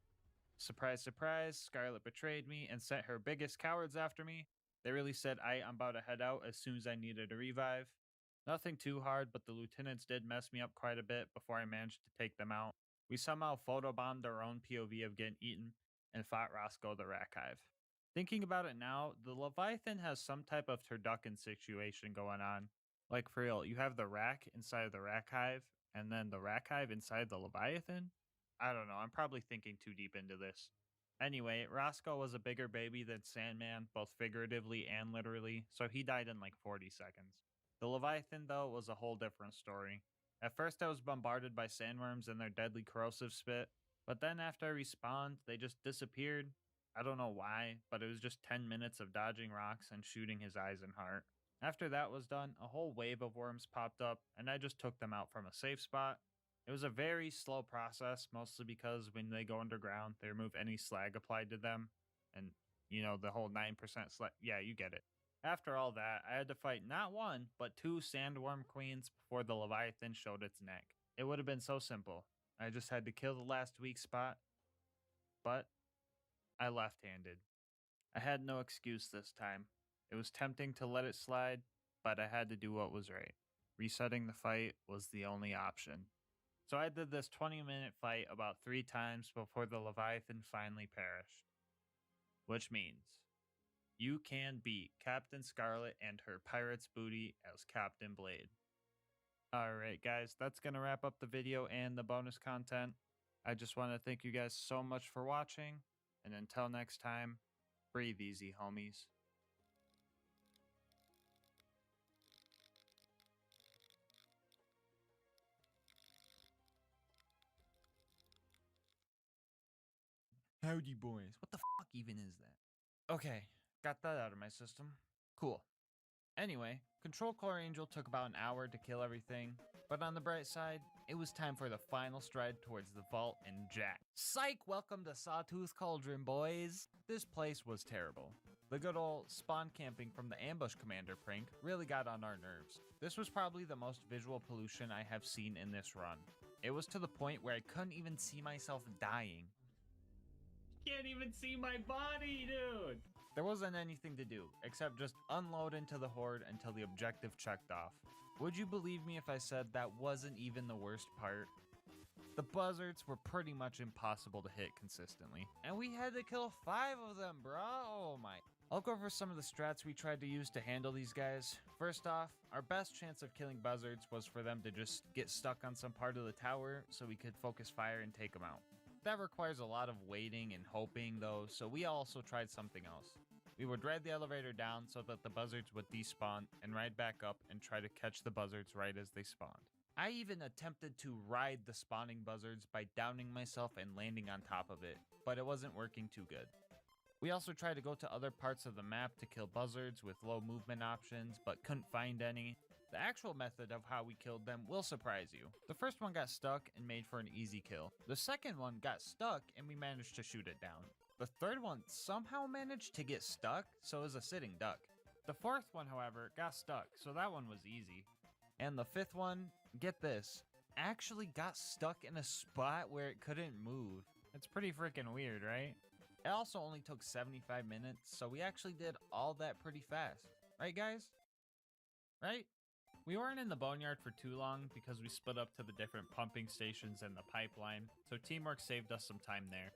Surprise, surprise, Scarlet betrayed me and sent her biggest cowards after me. They really said I'm about to head out as soon as I needed a revive. Nothing too hard, but the lieutenants did mess me up quite a bit before I managed to take them out. We somehow photobombed our own POV of getting eaten and fought Roscoe the Rat Hive. Thinking about it now, the Leviathan has some type of turducken situation going on. Like for real, you have the rack inside of the Rack Hive, and then the Rack Hive inside the Leviathan? I don't know, I'm probably thinking too deep into this. Anyway, Roscoe was a bigger baby than Sandman, both figuratively and literally, so he died in like 40 seconds. The Leviathan, though, was a whole different story. At first I was bombarded by sandworms and their deadly corrosive spit, but then after I respawned, they just disappeared. I don't know why, but it was just 10 minutes of dodging rocks and shooting his eyes and heart. After that was done, a whole wave of worms popped up, and I just took them out from a safe spot. It was a very slow process, mostly because when they go underground, they remove any slag applied to them. And, you know, the whole 9% slag. Yeah, you get it. After all that, I had to fight not one, but 2 sandworm queens before the Leviathan showed its neck. It would have been so simple. I just had to kill the last weak spot. But I left-handed. I had no excuse this time. It was tempting to let it slide, but I had to do what was right. Resetting the fight was the only option. So I did this 20-minute fight about 3 times before the Leviathan finally perished. Which means you can beat Captain Scarlet and her pirate's booty as Captain Blade. Alright guys, that's going to wrap up the video and the bonus content. I just want to thank you guys so much for watching, and until next time, breathe easy, homies. Howdy, boys. What the fuck even is that? Okay, got that out of my system. Cool. Anyway, Control Core Angel took about an hour to kill everything, but on the bright side, it was time for the final stride towards the vault and Jack. Psych! Welcome to Sawtooth Cauldron, boys! This place was terrible. The good old spawn camping from the Ambush Commander prank really got on our nerves. This was probably the most visual pollution I have seen in this run. It was to the point where I couldn't even see myself dying. Can't even see my body, dude! There wasn't anything to do, except just unload into the horde until the objective checked off. Would you believe me if I said that wasn't even the worst part? The buzzards were pretty much impossible to hit consistently, and we had to kill 5 of them, bro! Oh my. I'll go over some of the strats we tried to use to handle these guys. First off, our best chance of killing buzzards was for them to just get stuck on some part of the tower so we could focus fire and take them out. That requires a lot of waiting and hoping though, so we also tried something else. We would ride the elevator down so that the buzzards would despawn and ride back up and try to catch the buzzards right as they spawned. I even attempted to ride the spawning buzzards by downing myself and landing on top of it, but it wasn't working too good. We also tried to go to other parts of the map to kill buzzards with low movement options, but couldn't find any. The actual method of how we killed them will surprise you. The first one got stuck and made for an easy kill. The second one got stuck and we managed to shoot it down. The third one somehow managed to get stuck, so it was a sitting duck. The fourth one, however, got stuck, so that one was easy. And the fifth one, get this, actually got stuck in a spot where it couldn't move. It's pretty freaking weird, right? It also only took 75 minutes, so we actually did all that pretty fast. Right, guys? Right? We weren't in the boneyard for too long because we split up to the different pumping stations and the pipeline, so teamwork saved us some time there.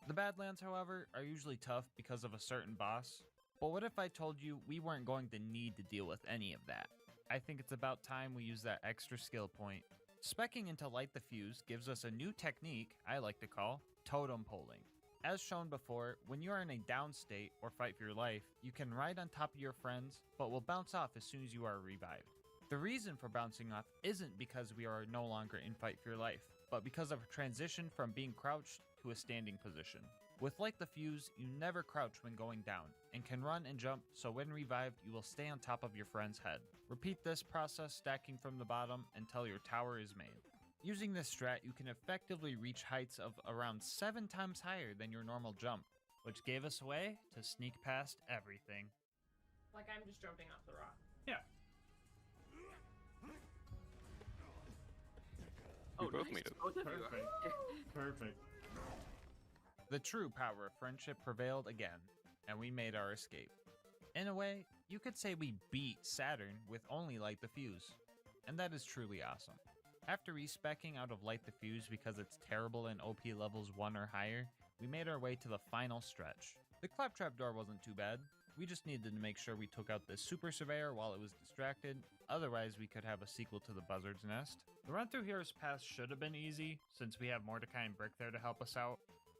The Badlands, however, are usually tough because of a certain boss, but what if I told you we weren't going to need to deal with any of that? I think it's about time we use that extra skill point. Speccing into Light the Fuse gives us a new technique I like to call totem polling. As shown before, when you are in a down state or fight for your life, you can ride on top of your friends, but will bounce off as soon as you are revived. The reason for bouncing off isn't because we are no longer in fight for your life, but because of a transition from being crouched to a standing position. With Light the Fuse, you never crouch when going down, and can run and jump, so when revived, you will stay on top of your friend's head. Repeat this process stacking from the bottom until your tower is made. Using this strat, you can effectively reach heights of around 7 times higher than your normal jump, which gave us a way to sneak past everything. Like I'm just jumping off the rock. Yeah. We both made it. Perfect. Perfect. The true power of friendship prevailed again, and we made our escape. In a way, you could say we beat Saturn with only Light the Fuse. and that is truly awesome. After respecking out of Light the Fuse because it's terrible in OP levels 1 or higher, we made our way to the final stretch. The Claptrap door wasn't too bad. We just needed to make sure we took out the Super Surveyor while it was distracted, otherwise we could have a sequel to the Buzzard's Nest. The run through Hero's Pass should have been easy, since we have Mordecai and Brick there to help us out,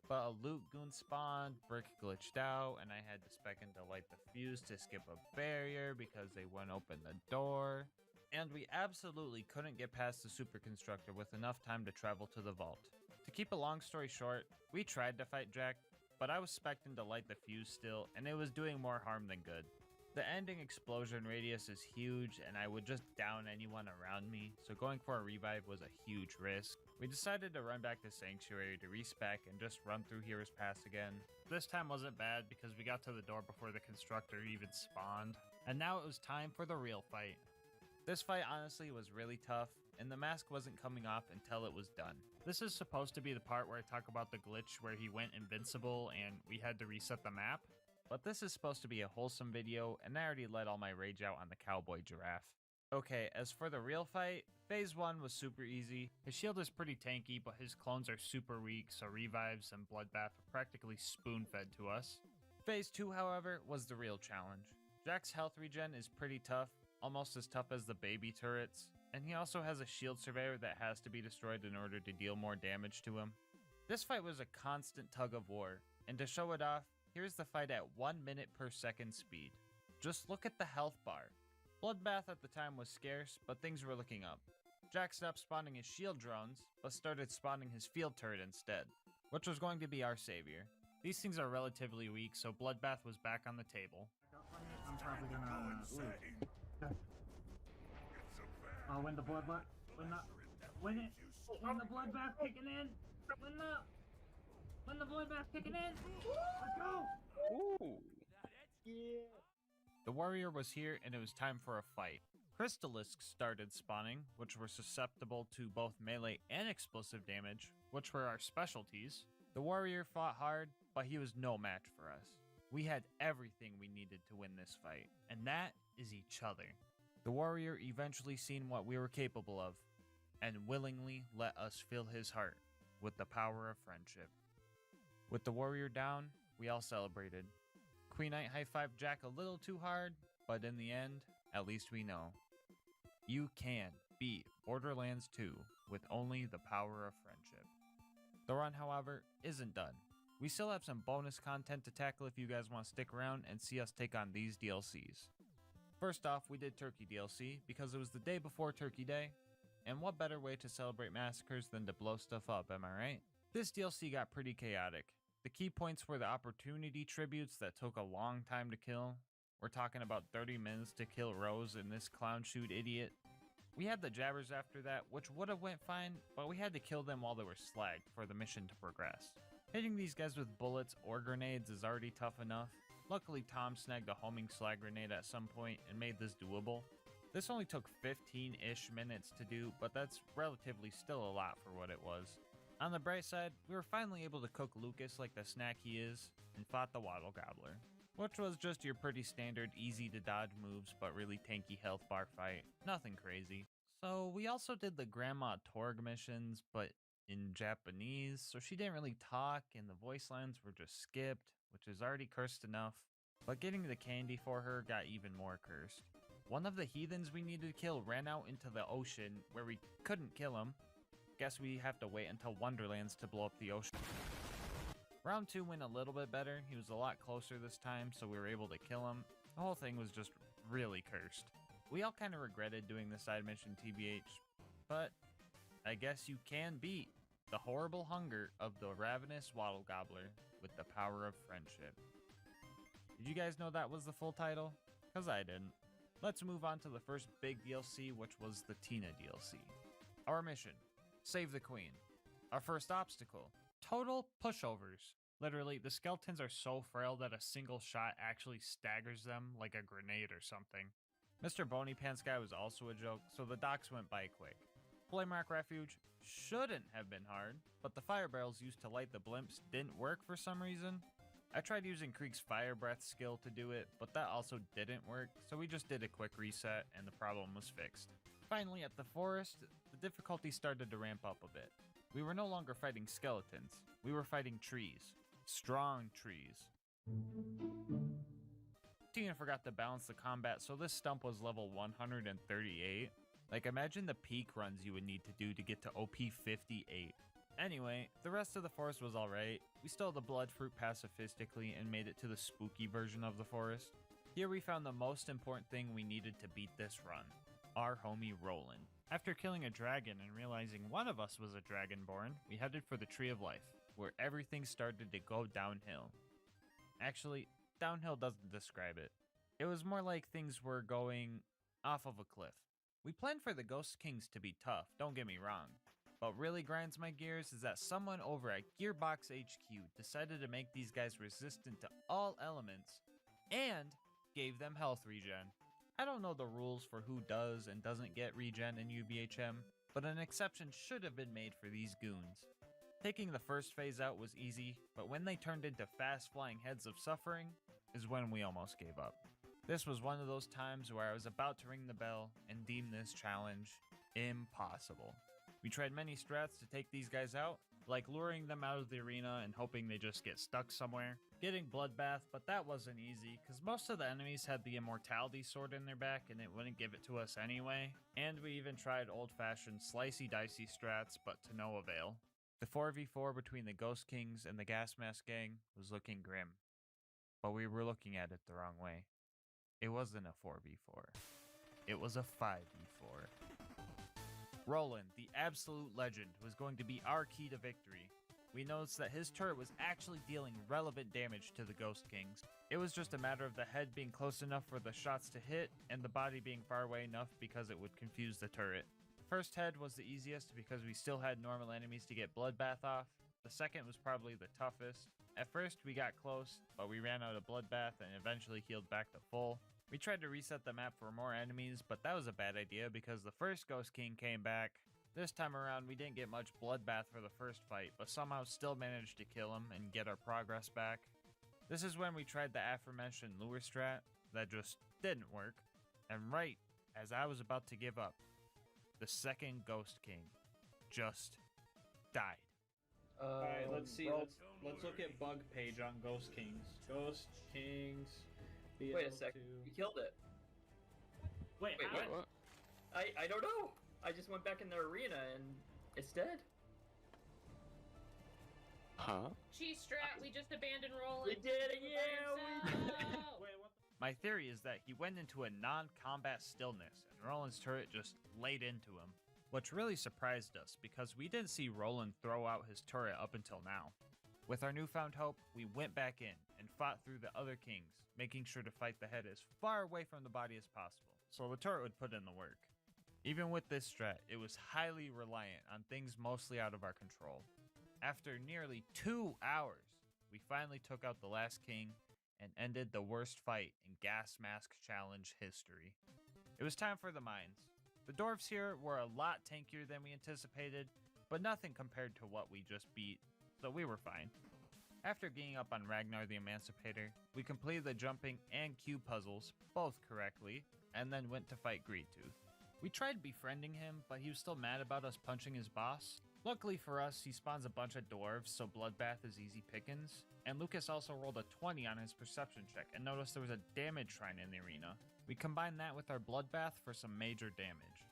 but a loot goon spawned, Brick glitched out, and I had to spec into Light the Fuse to skip a barrier because they wouldn't open the door. And we absolutely couldn't get past the Super Constructor with enough time to travel to the vault. To keep a long story short, we tried to fight Jack, but I was spec'ing to Light the Fuse still, and it was doing more harm than good. The ending explosion radius is huge, and I would just down anyone around me, so going for a revive was a huge risk. We decided to run back to Sanctuary to respec and just run through Hero's Pass again. This time wasn't bad because we got to the door before the Constructor even spawned. And now it was time for the real fight. This fight honestly was really tough, and the mask wasn't coming off until it was done. This is supposed to be the part where I talk about the glitch where he went invincible and we had to reset the map, but this is supposed to be a wholesome video, and I already let all my rage out on the cowboy giraffe. Okay, as for the real fight, phase 1 was super easy. His shield is pretty tanky, but his clones are super weak, so revives and bloodbath are practically spoon-fed to us. Phase 2, however, was the real challenge. Jack's health regen is pretty tough, almost as tough as the baby turrets, and he also has a shield surveyor that has to be destroyed in order to deal more damage to him. This fight was a constant tug of war, and to show it off, here's the fight at 1 minute per second speed. Just look at the health bar. Bloodbath at the time was scarce, but things were looking up. Jack stopped spawning his shield drones, but started spawning his field turret instead, which was going to be our savior. These things are relatively weak, so Bloodbath was back on the table. I'm probably gonna when the bloodbath, when the bloodbath kicking in, when the bloodbath kicking in, let's go! Ooh. Yeah. The warrior was here, and it was time for a fight. Crystalisks started spawning, which were susceptible to both melee and explosive damage, which were our specialties. The warrior fought hard, but he was no match for us. We had everything we needed to win this fight, and that is each other. The warrior eventually seen what we were capable of, and willingly let us fill his heart with the power of friendship. With the warrior down, we all celebrated. Queen Knight high-fived Jack a little too hard, but in the end, at least we know. You can beat Borderlands 2 with only the power of friendship. The run, however, isn't done. We still have some bonus content to tackle if you guys want to stick around and see us take on these DLCs. First off, we did Turkey DLC because it was the day before Turkey Day, and what better way to celebrate massacres than to blow stuff up, am I right? This DLC got pretty chaotic. The key points were the opportunity tributes that took a long time to kill. We're talking about 30 minutes to kill Rose and this clown shoot idiot. We had the jabbers after that, which would have went fine, but we had to kill them while they were slagged for the mission to progress. Hitting these guys with bullets or grenades is already tough enough. Luckily, Tom snagged a homing slag grenade at some point and made this doable. This only took 15-ish minutes to do, but that's relatively still a lot for what it was. On the bright side, we were finally able to cook Lucas like the snack he is, and fought the Waddle Gobbler, which was just your pretty standard easy to dodge moves but really tanky health bar fight, nothing crazy. So we also did the Grandma Torg missions, but in Japanese, so she didn't really talk and the voice lines were just skipped, which is already cursed enough, but getting the candy for her got even more cursed. One of the heathens we needed to kill ran out into the ocean where we couldn't kill him. Guess we have to wait until Wonderlands to blow up the ocean. Round 2 went a little bit better. He was a lot closer this time, so we were able to kill him. The whole thing was just really cursed. We all kind of regretted doing the side mission TBH, but I guess you can beat the horrible hunger of the ravenous Waddle Gobbler with the power of friendship. Did you guys know that was the full title? Because I didn't. Let's move on to the first big DLC, which was the Tina DLC. Our mission: save the queen. Our first obstacle: total pushovers. Literally, the skeletons are so frail that a single shot actually staggers them like a grenade or something. Mr. Bony Pants guy was also a joke, so the docks went by quick. Flame Rock Refuge shouldn't have been hard, but the fire barrels used to light the blimps didn't work for some reason. I tried using Krieg's Fire Breath skill to do it, but that also didn't work, so we just did a quick reset and the problem was fixed. Finally, at the forest, the difficulty started to ramp up a bit. We were no longer fighting skeletons, we were fighting trees. Strong trees. Tina forgot to balance the combat, so this stump was level 138. Like, imagine the peak runs you would need to do to get to OP 58. Anyway, the rest of the forest was alright. We stole the blood fruit pacifistically and made it to the spooky version of the forest. Here we found the most important thing we needed to beat this run. Our homie Roland. After killing a dragon and realizing one of us was a dragonborn, we headed for the Tree of Life, where everything started to go downhill. Actually, downhill doesn't describe it. It was more like things were going off of a cliff. We planned for the Ghost Kings to be tough, don't get me wrong. What really grinds my gears is that someone over at Gearbox HQ decided to make these guys resistant to all elements and gave them health regen. I don't know the rules for who does and doesn't get regen in UBHM, but an exception should have been made for these goons. Taking the first phase out was easy, but when they turned into fast-flying heads of suffering is when we almost gave up. This was one of those times where I was about to ring the bell and deem this challenge impossible. We tried many strats to take these guys out, like luring them out of the arena and hoping they just get stuck somewhere, getting bloodbath, but that wasn't easy because most of the enemies had the immortality sword in their back and it wouldn't give it to us anyway, and we even tried old-fashioned slicey dicey strats, but to no avail. The 4v4 between the Ghost Kings and the GASMASK gang was looking grim, but we were looking at it the wrong way. It wasn't a 4v4. It was a 5v4. Roland, the absolute legend, was going to be our key to victory. We noticed that his turret was actually dealing relevant damage to the Ghost Kings. It was just a matter of the head being close enough for the shots to hit, and the body being far away enough because it would confuse the turret. First head was the easiest because we still had normal enemies to get bloodbath off. The second was probably the toughest. At first we got close, but we ran out of bloodbath and eventually healed back to full. We tried to reset the map for more enemies, but that was a bad idea because the first Ghost King came back. This time around we didn't get much bloodbath for the first fight, but somehow still managed to kill him and get our progress back. This is when we tried the aforementioned lure strat that just didn't work, and right as I was about to give up, the second Ghost King just died. Alright, let's see. Let's look at bug page on Ghost Kings. Ghost Kings. Wait a sec. You killed it. Wait, what? I don't know. I just went back in the arena and it's dead. Huh? Cheese strat, we just abandoned Roland. We did it, yeah! My theory is that he went into a non-combat stillness and Roland's turret just laid into him. Which really surprised us because we didn't see Roland throw out his turret up until now. With our newfound hope, we went back in and fought through the other kings, making sure to fight the head as far away from the body as possible, so the turret would put in the work. Even with this strat, it was highly reliant on things mostly out of our control. After nearly 2 hours, we finally took out the last king and ended the worst fight in GASMASK challenge history. It was time for the mines. The dwarves here were a lot tankier than we anticipated, but nothing compared to what we just beat, so we were fine. After getting up on Ragnar the Emancipator, we completed the jumping and cube puzzles, both correctly, and then went to fight Greedtooth. We tried befriending him, but he was still mad about us punching his boss. Luckily for us, he spawns a bunch of dwarves, so bloodbath is easy pickings, and Lucas also rolled a 20 on his perception check and noticed there was a damage shrine in the arena. We combined that with our bloodbath for some major damage.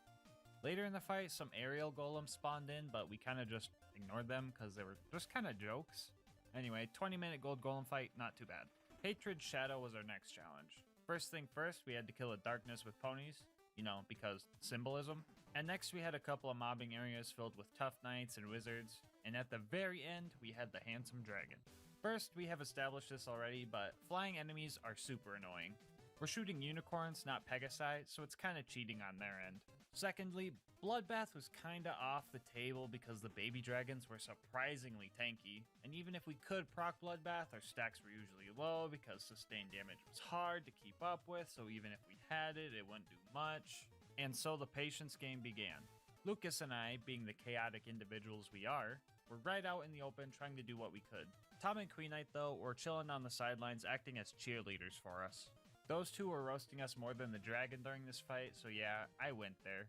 Later in the fight, some aerial golems spawned in, but we kind of just ignored them because they were just kind of jokes. Anyway, 20-minute gold golem fight, not too bad. Hatred Shadow was our next challenge. First thing first, we had to kill a darkness with ponies, you know, because symbolism. And next we had a couple of mobbing areas filled with tough knights and wizards, and at the very end, we had the handsome dragon. First, we have established this already, but flying enemies are super annoying. We're shooting unicorns, not Pegasi, so it's kinda cheating on their end. Secondly, bloodbath was kinda off the table because the baby dragons were surprisingly tanky, and even if we could proc bloodbath, our stacks were usually low because sustained damage was hard to keep up with, so even if we had it, it wouldn't do much. And so the patience game began. Lucas and I, being the chaotic individuals we are, were right out in the open trying to do what we could. Tom and Queen Knight, though, were chilling on the sidelines acting as cheerleaders for us. Those two were roasting us more than the dragon during this fight, so yeah, I went there.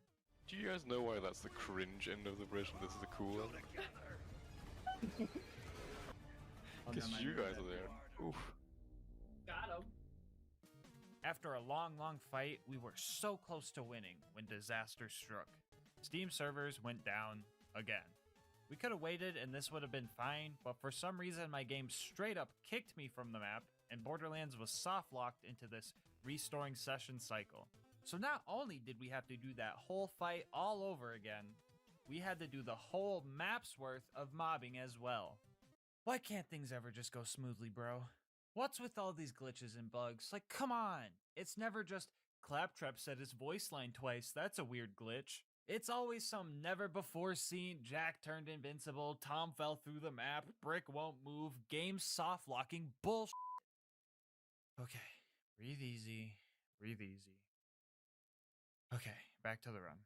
Do you guys know why that's the cringe end of the bridge and this is the cool end? Because you guys are there. Oof. Got him. After a long fight, we were so close to winning when disaster struck. Steam servers went down again. We could have waited and this would have been fine, but for some reason my game straight up kicked me from the map and Borderlands was soft locked into this restoring session cycle. So not only did we have to do that whole fight all over again, we had to do the whole map's worth of mobbing as well. Why can't things ever just go smoothly, bro? What's with all these glitches and bugs? Like, come on! It's never just Claptrap said his voice line twice, that's a weird glitch. It's always some never before seen Jack turned invincible, Tom fell through the map, brick won't move, game soft locking bullshit. Okay, breathe easy, breathe easy. Okay, back to the run.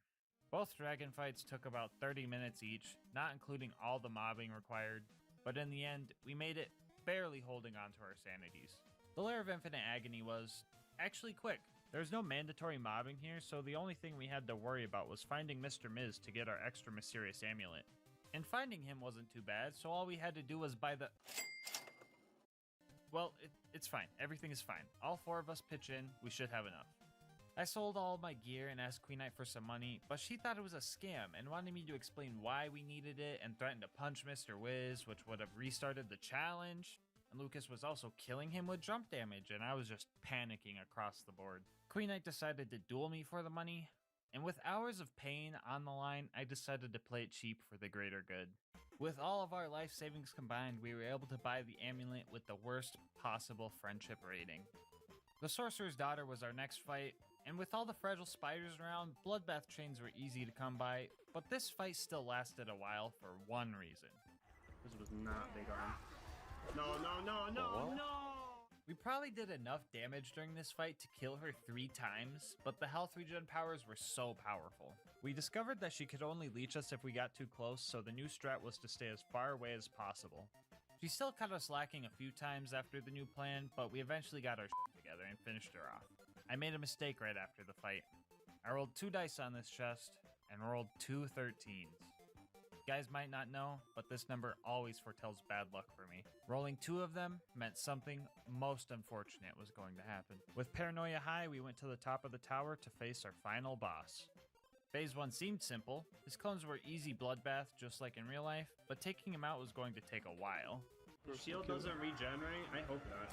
Both dragon fights took about 30 minutes each, not including all the mobbing required, but in the end, we made it barely holding on to our sanities. The Lair of Infinite Agony was actually quick. There's no mandatory mobbing here, so the only thing we had to worry about was finding Mr. Miz to get our extra mysterious amulet. And finding him wasn't too bad, so all we had to do was buy the... Well, it's fine. Everything is fine. All four of us pitch in, we should have enough. I sold all my gear and asked Queen Knight for some money, but she thought it was a scam and wanted me to explain why we needed it and threatened to punch Mr. Wiz, which would have restarted the challenge. And Lucas was also killing him with jump damage, and I was just panicking across the board. Queen Knight decided to duel me for the money, and with hours of pain on the line, I decided to play it cheap for the greater good. With all of our life savings combined, we were able to buy the amulet with the worst possible friendship rating. The Sorcerer's Daughter was our next fight, and with all the fragile spiders around, bloodbath chains were easy to come by, but this fight still lasted a while for one reason. This was not big arm. No! We probably did enough damage during this fight to kill her 3 times, but the health regen powers were so powerful. We discovered that she could only leech us if we got too close, so the new strat was to stay as far away as possible. She still cut us lacking a few times after the new plan, but we eventually got our shit together and finished her off. I made a mistake right after the fight. I rolled 2 dice on this chest, and rolled 2 13s. You guys might not know, but this number always foretells bad luck for me. Rolling 2 of them meant something most unfortunate was going to happen. With paranoia high, we went to the top of the tower to face our final boss. Phase 1 seemed simple. His clones were easy bloodbath, just like in real life, but taking him out was going to take a while. The shield doesn't regenerate? I hope not.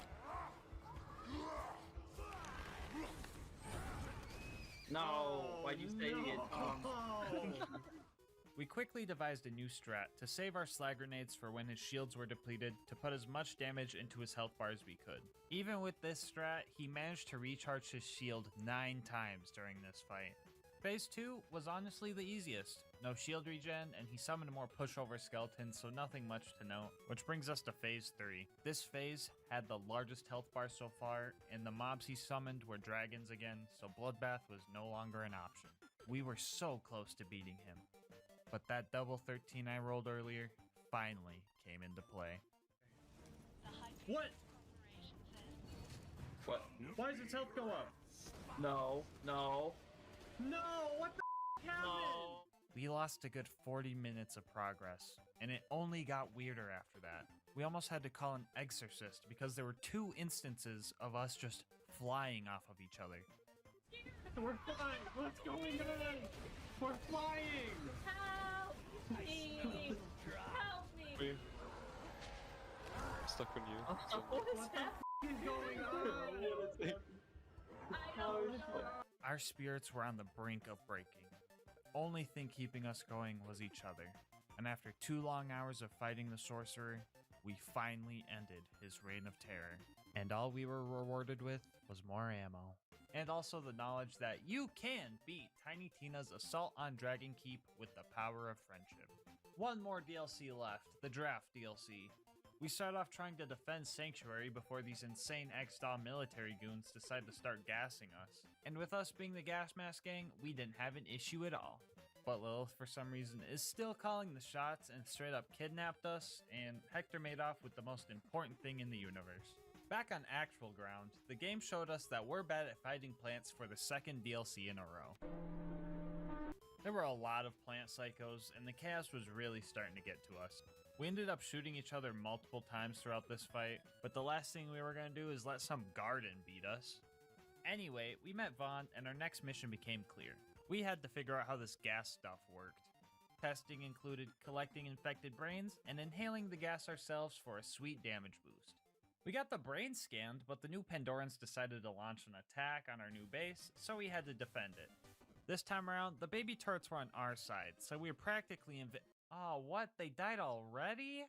No, why'd you say it? We quickly devised a new strat to save our slag grenades for when his shields were depleted to put as much damage into his health bar as we could. Even with this strat, he managed to recharge his shield 9 times during this fight. Phase 2 was honestly the easiest. No shield regen, and he summoned more pushover skeletons, so nothing much to note. Which brings us to Phase 3. This phase had the largest health bar so far, and the mobs he summoned were dragons again, so bloodbath was no longer an option. We were so close to beating him. But that double 13 I rolled earlier finally came into play. What? What? Why does its health go up? No. What the happened? No. We lost a good 40 minutes of progress, and it only got weirder after that. We almost had to call an exorcist because there were 2 instances of us just flying off of each other. We're flying! What's going on? We're flying! Help me! Help me! I'm stuck on you. What is happening? What's going on? I don't know. Our spirits were on the brink of breaking. The only thing keeping us going was each other. And after 2 long hours of fighting the sorcerer, we finally ended his reign of terror. And all we were rewarded with was more ammo. And also the knowledge that you can beat Tiny Tina's Assault on Dragon Keep with the power of friendship. One more DLC left, the Draft DLC. We start off trying to defend Sanctuary before these insane X-Daw military goons decide to start gassing us. And with us being the GASMASK gang, we didn't have an issue at all. But Lilith, for some reason, is still calling the shots and straight up kidnapped us, and Hector made off with the most important thing in the universe. Back on actual ground, the game showed us that we're bad at fighting plants for the 2nd DLC in a row. There were a lot of plant psychos, and the chaos was really starting to get to us. We ended up shooting each other multiple times throughout this fight, but the last thing we were going to do is let some garden beat us. Anyway, we met Vaughn, and our next mission became clear. We had to figure out how this gas stuff worked. Testing included collecting infected brains and inhaling the gas ourselves for a sweet damage boost. We got the brains scanned, but the new Pandorans decided to launch an attack on our new base, so we had to defend it. This time around, the baby turrets were on our side, so we were practically Oh, what? They died already?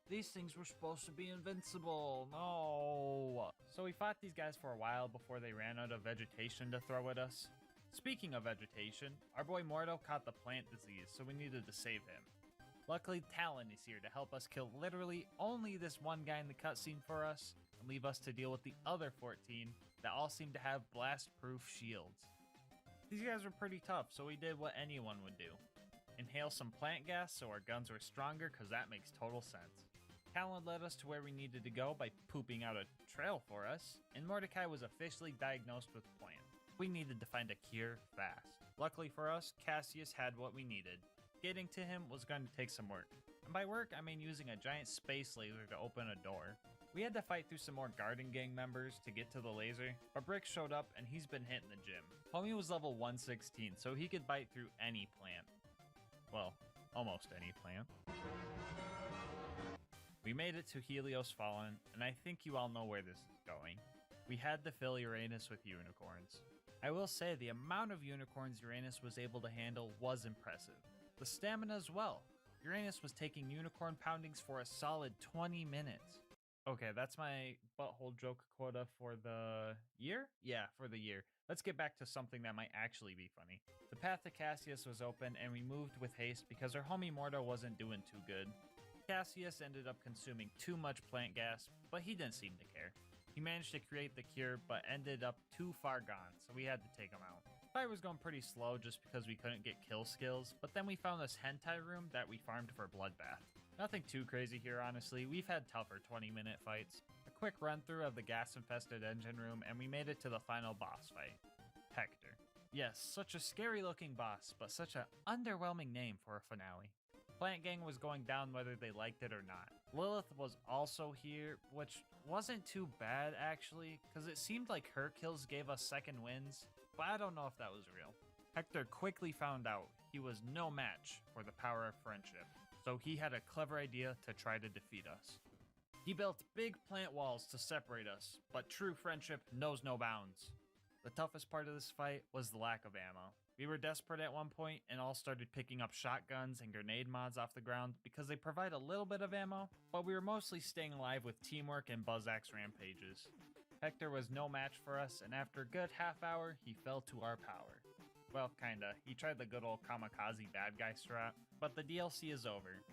These things were supposed to be invincible. No. So we fought these guys for a while before they ran out of vegetation to throw at us. Speaking of vegetation, our boy Mordo caught the plant disease, so we needed to save him. Luckily, Talon is here to help us kill literally only this one guy in the cutscene for us, and leave us to deal with the other 14 that all seem to have blast-proof shields. These guys were pretty tough, so we did what anyone would do. Inhale some plant gas so our guns were stronger, cause that makes total sense. Talon led us to where we needed to go by pooping out a trail for us, and Mordecai was officially diagnosed with plant. We needed to find a cure fast. Luckily for us, Cassius had what we needed. Getting to him was going to take some work. And by work, I mean using a giant space laser to open a door. We had to fight through some more Garden Gang members to get to the laser, but Brick showed up and he's been hitting the gym. Homie was level 116, so he could bite through any plant. Well, almost any plant. We made it to Helios Fallen, and I think you all know where this is going. We had to fill Uranus with unicorns. I will say the amount of unicorns Uranus was able to handle was impressive. The stamina as well. Uranus was taking unicorn poundings for a solid 20 minutes. Okay, that's my butthole joke quota for the year? Yeah, for the year. Let's get back to something that might actually be funny. The path to Cassius was open and we moved with haste because our homie Mordo wasn't doing too good. Cassius ended up consuming too much plant gas, but he didn't seem to care. He managed to create the cure, but ended up too far gone, so we had to take him out. The fight was going pretty slow just because we couldn't get kill skills, but then we found this hentai room that we farmed for Bloodbath. Nothing too crazy here, honestly. We've had tougher 20-minute fights. A quick run-through of the gas-infested engine room, and we made it to the final boss fight. Hector. Yes, such a scary-looking boss, but such an underwhelming name for a finale. Plant Gang was going down whether they liked it or not. Lilith was also here, which wasn't too bad actually, because it seemed like her kills gave us second wins, but I don't know if that was real. Hector quickly found out he was no match for the power of friendship, so he had a clever idea to try to defeat us. He built big plant walls to separate us, but true friendship knows no bounds. The toughest part of this fight was the lack of ammo. We were desperate at one point and all started picking up shotguns and grenade mods off the ground because they provide a little bit of ammo, but we were mostly staying alive with teamwork and Buzzax rampages. Hector was no match for us, and after a good half hour, he fell to our power. Well, kinda. He tried the good old kamikaze bad guy strat, but the DLC is over.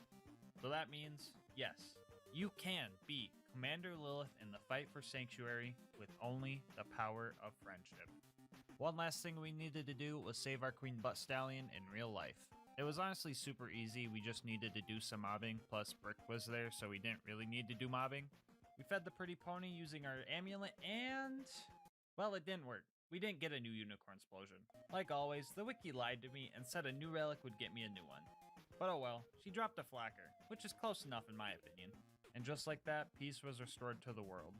So that means, yes, you can beat Commander Lilith in the fight for Sanctuary with only the power of friendship. One last thing we needed to do was save our Queen Butt Stallion in real life. It was honestly super easy, we just needed to do some mobbing, plus Brick was there so we didn't really need to do mobbing. We fed the pretty pony using our amulet and... well, it didn't work. We didn't get a new unicorn explosion. Like always, the wiki lied to me and said a new relic would get me a new one. But oh well, she dropped a flacker, which is close enough in my opinion. And just like that, peace was restored to the world.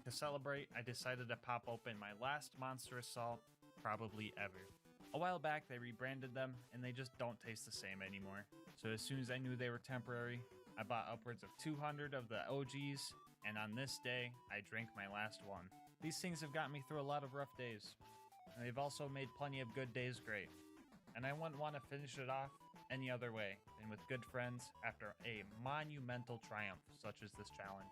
To celebrate, I decided to pop open my last Monster Assault, probably ever. A while back, they rebranded them, and they just don't taste the same anymore. So as soon as I knew they were temporary, I bought upwards of 200 of the OGs, and on this day, I drank my last one. These things have gotten me through a lot of rough days, and they've also made plenty of good days great. And I wouldn't want to finish it off any other way than with good friends after a monumental triumph such as this challenge.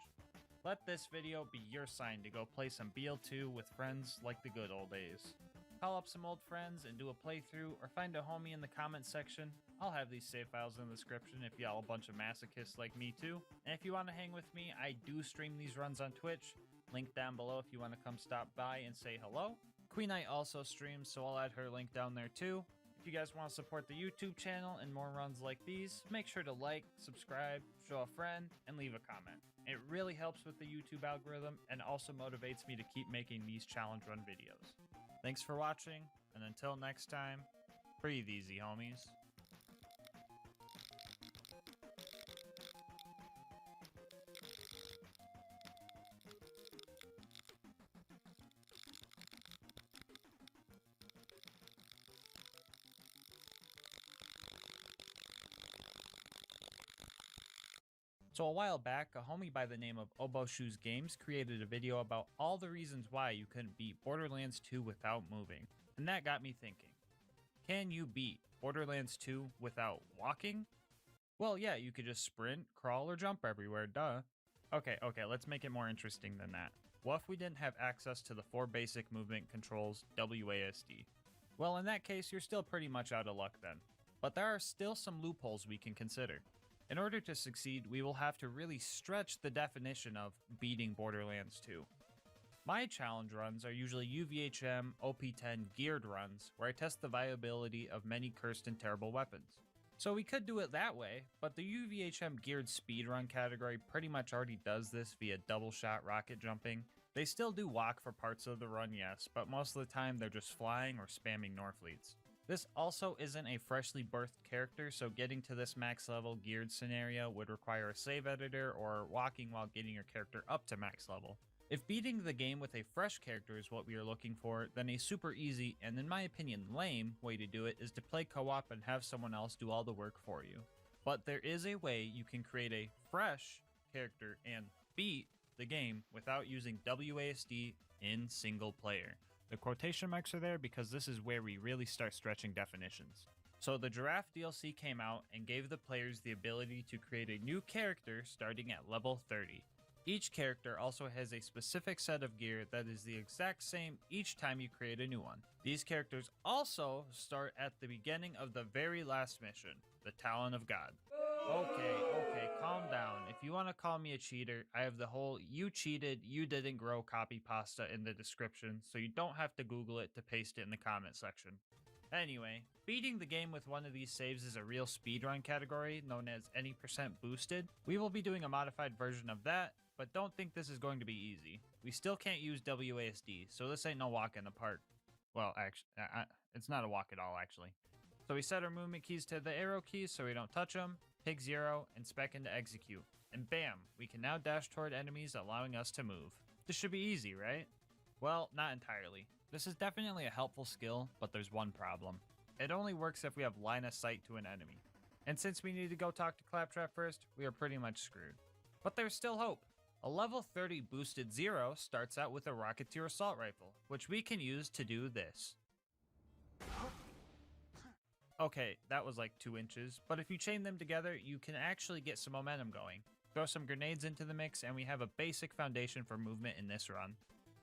Let this video be your sign to go play some BL2 with friends like the good old days. Call up some old friends and do a playthrough, or find a homie in the comment section. I'll have these save files in the description if y'all a bunch of masochists like me too. And if you want to hang with me, I do stream these runs on Twitch. Link down below if you want to come stop by and say hello. Queen Knight also streams, so I'll add her link down there too. If you guys want to support the YouTube channel and more runs like these, make sure to like, subscribe, show a friend, and leave a comment. It really helps with the YouTube algorithm and also motivates me to keep making these challenge run videos. Thanks for watching, and until next time, Breathe easy, homies. So a while back, a homie by the name of Obo Shoes Games created a video about all the reasons why you couldn't beat Borderlands 2 without moving. And that got me thinking. Can you beat Borderlands 2 without walking? Well, yeah, you could just sprint, crawl, or jump everywhere, duh. Okay, let's make it more interesting than that. What if we didn't have access to the 4 basic movement controls WASD? Well, in that case, you're still pretty much out of luck then. But there are still some loopholes we can consider. In order to succeed, we will have to really stretch the definition of beating Borderlands 2. My challenge runs are usually UVHM OP10 geared runs, where I test the viability of many cursed and terrible weapons. So we could do it that way, but the UVHM geared speedrun category pretty much already does this via double shot rocket jumping. They still do walk for parts of the run, yes, but most of the time they're just flying or spamming Norfleets. This also isn't a freshly birthed character, so getting to this max level geared scenario would require a save editor or walking while getting your character up to max level. If beating the game with a fresh character is what we are looking for, then a super easy, and in my opinion lame, way to do it is to play co-op and have someone else do all the work for you. But there is a way you can create a fresh character and beat the game without using WASD in single player. The quotation marks are there because this is where we really start stretching definitions. So the Giraffe DLC came out and gave the players the ability to create a new character starting at level 30. Each character also has a specific set of gear that is the exact same each time you create a new one. These characters also start at the beginning of the very last mission, the Talon of God. Okay, calm down. If you want to call me a cheater, I have the whole "you cheated, you didn't grow" copy pasta in the description, so you don't have to Google it to paste it in the comment section. Anyway, beating the game with one of these saves is a real speedrun category known as any percent boosted. We will be doing a modified version of that, but don't think this is going to be easy. We still can't use WASD, so this ain't no walk in the park. Well, actually, it's not a walk at all, actually. So we set our movement keys to the arrow keys so we don't touch them, pick 0, and spec into execute. And bam, we can now dash toward enemies, allowing us to move. This should be easy, right? Well, not entirely. This is definitely a helpful skill, but there's one problem. It only works if we have line of sight to an enemy. And since we need to go talk to Claptrap first, we are pretty much screwed. But there's still hope. A level 30 boosted 0 starts out with a Rocketeer Assault Rifle, which we can use to do this. Okay, that was like 2 inches, but if you chain them together, you can actually get some momentum going. Throw some grenades into the mix, and we have a basic foundation for movement in this run.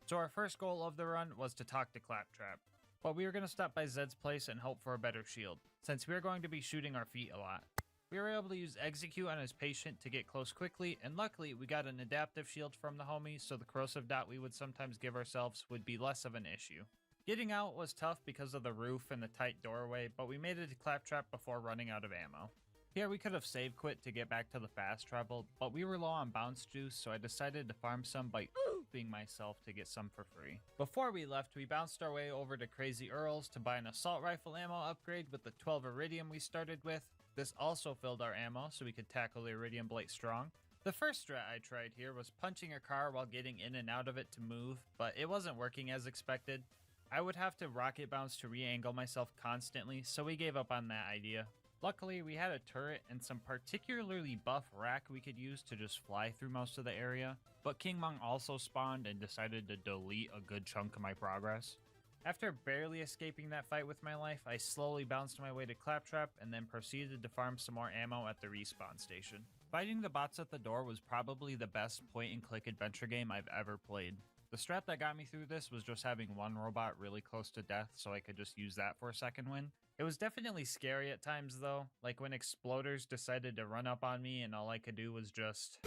So our first goal of the run was to talk to Claptrap, but we were going to stop by Zed's place and hope for a better shield, since we are going to be shooting our feet a lot. We were able to use execute on his patient to get close quickly, and luckily we got an adaptive shield from the homie, so the corrosive dot we would sometimes give ourselves would be less of an issue. Getting out was tough because of the roof and the tight doorway, but we made it to Claptrap before running out of ammo. Here we could have save quit to get back to the fast travel, but we were low on bounce juice, so I decided to farm some by ooping myself to get some for free. Before we left, we bounced our way over to Crazy Earl's to buy an assault rifle ammo upgrade with the 12 Iridium we started with. This also filled our ammo so we could tackle the Iridium Blight strong. The first strat I tried here was punching a car while getting in and out of it to move, but it wasn't working as expected. I would have to rocket bounce to re-angle myself constantly, so we gave up on that idea. Luckily, we had a turret and some particularly buff rack we could use to just fly through most of the area, but King Mong also spawned and decided to delete a good chunk of my progress. After barely escaping that fight with my life, I slowly bounced my way to Claptrap and then proceeded to farm some more ammo at the respawn station. Fighting the bots at the door was probably the best point-and-click adventure game I've ever played. The strat that got me through this was just having one robot really close to death so I could just use that for a second win. It was definitely scary at times though, like when exploders decided to run up on me and all I could do was just...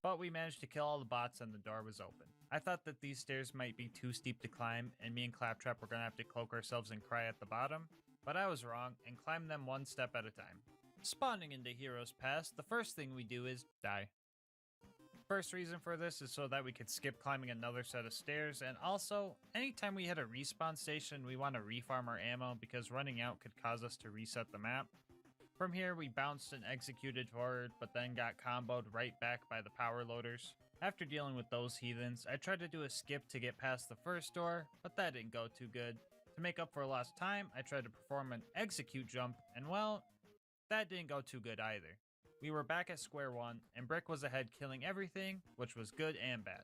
But we managed to kill all the bots and the door was open. I thought that these stairs might be too steep to climb and me and Claptrap were gonna have to cloak ourselves and cry at the bottom, but I was wrong and climbed them one step at a time. Spawning into Heroes Pass, the first thing we do is die. First reason for this is so that we could skip climbing another set of stairs, and also, anytime we hit a respawn station, we want to refarm our ammo because running out could cause us to reset the map. From here, we bounced and executed forward, but then got comboed right back by the power loaders. After dealing with those heathens, I tried to do a skip to get past the first door, but that didn't go too good. To make up for lost time, I tried to perform an execute jump, and well, that didn't go too good either. We were back at square one, and Brick was ahead killing everything, which was good and bad.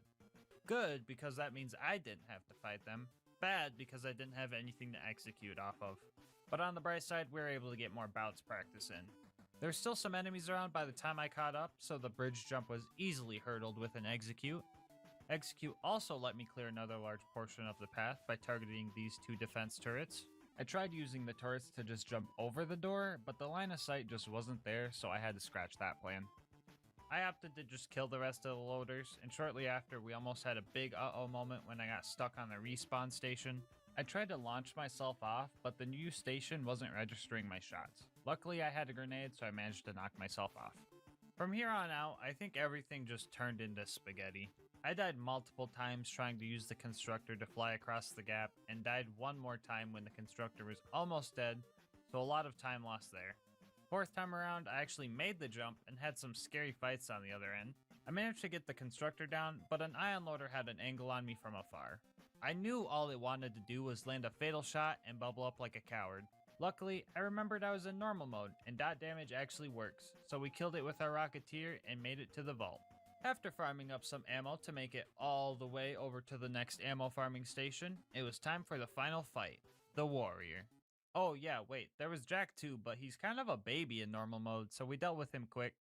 Good because that means I didn't have to fight them. Bad because I didn't have anything to execute off of. But on the bright side, we were able to get more bouts practice in. There's still some enemies around by the time I caught up, so the bridge jump was easily hurdled with an execute. Execute also let me clear another large portion of the path by targeting these two defense turrets. I tried using the turrets to just jump over the door, but the line of sight just wasn't there, so I had to scratch that plan. I opted to just kill the rest of the loaders, and shortly after we almost had a big uh-oh moment when I got stuck on the respawn station. I tried to launch myself off, but the new station wasn't registering my shots. Luckily I had a grenade, so I managed to knock myself off. From here on out, I think everything just turned into spaghetti. I died multiple times trying to use the constructor to fly across the gap, and died one more time when the constructor was almost dead, so a lot of time lost there. Fourth time around, I actually made the jump and had some scary fights on the other end. I managed to get the constructor down, but an ion loader had an angle on me from afar. I knew all it wanted to do was land a fatal shot and bubble up like a coward. Luckily, I remembered I was in normal mode, and dot damage actually works, so we killed it with our Rocketeer and made it to the vault. After farming up some ammo to make it all the way over to the next ammo farming station, it was time for the final fight, the Warrior. Oh yeah, wait, there was Jack too, but he's kind of a baby in normal mode, so we dealt with him quick.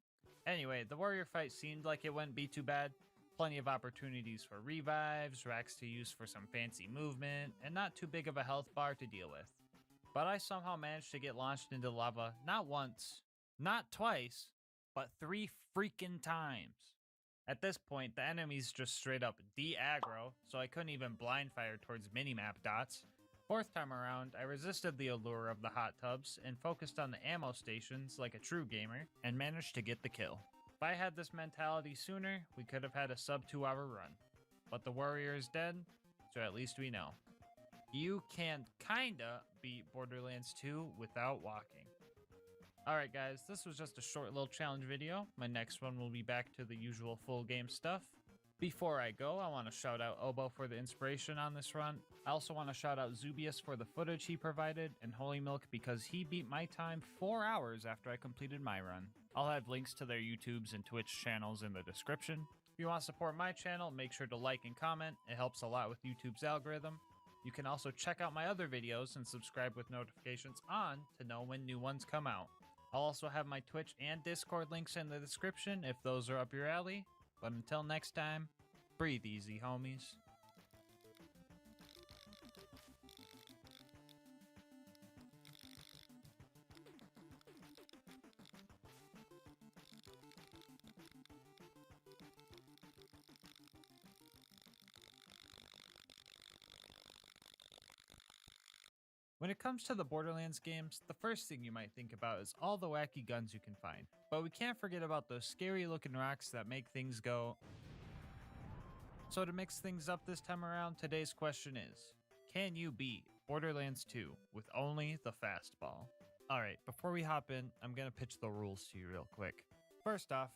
Anyway, the Warrior fight seemed like it wouldn't be too bad. Plenty of opportunities for revives, racks to use for some fancy movement, and not too big of a health bar to deal with. But I somehow managed to get launched into lava not once, not twice, but 3 freaking times. At this point, the enemies just straight up de-aggro, so I couldn't even blind fire towards minimap dots. Fourth time around, I resisted the allure of the hot tubs and focused on the ammo stations like a true gamer, and managed to get the kill. If I had this mentality sooner, we could have had a sub 2 hour run. But the Warrior is dead, so at least we know. You can kinda beat Borderlands 2 without walking. Alright guys, this was just a short little challenge video. My next one will be back to the usual full game stuff. Before I go, I want to shout out Obo for the inspiration on this run. I also want to shout out Zubius for the footage he provided, and Holy Milk because he beat my time 4 hours after I completed my run. I'll have links to their YouTubes and Twitch channels in the description. If you want to support my channel, make sure to like and comment. It helps a lot with YouTube's algorithm. You can also check out my other videos and subscribe with notifications on to know when new ones come out. I'll also have my Twitch and Discord links in the description if those are up your alley. But until next time, breathe easy, homies. When it comes to the Borderlands games, the first thing you might think about is all the wacky guns you can find. But we can't forget about those scary looking rocks that make things go. So to mix things up this time around, today's question is, can you beat Borderlands 2 with only the fastball? Alright, before we hop in, I'm gonna pitch the rules to you real quick. First off,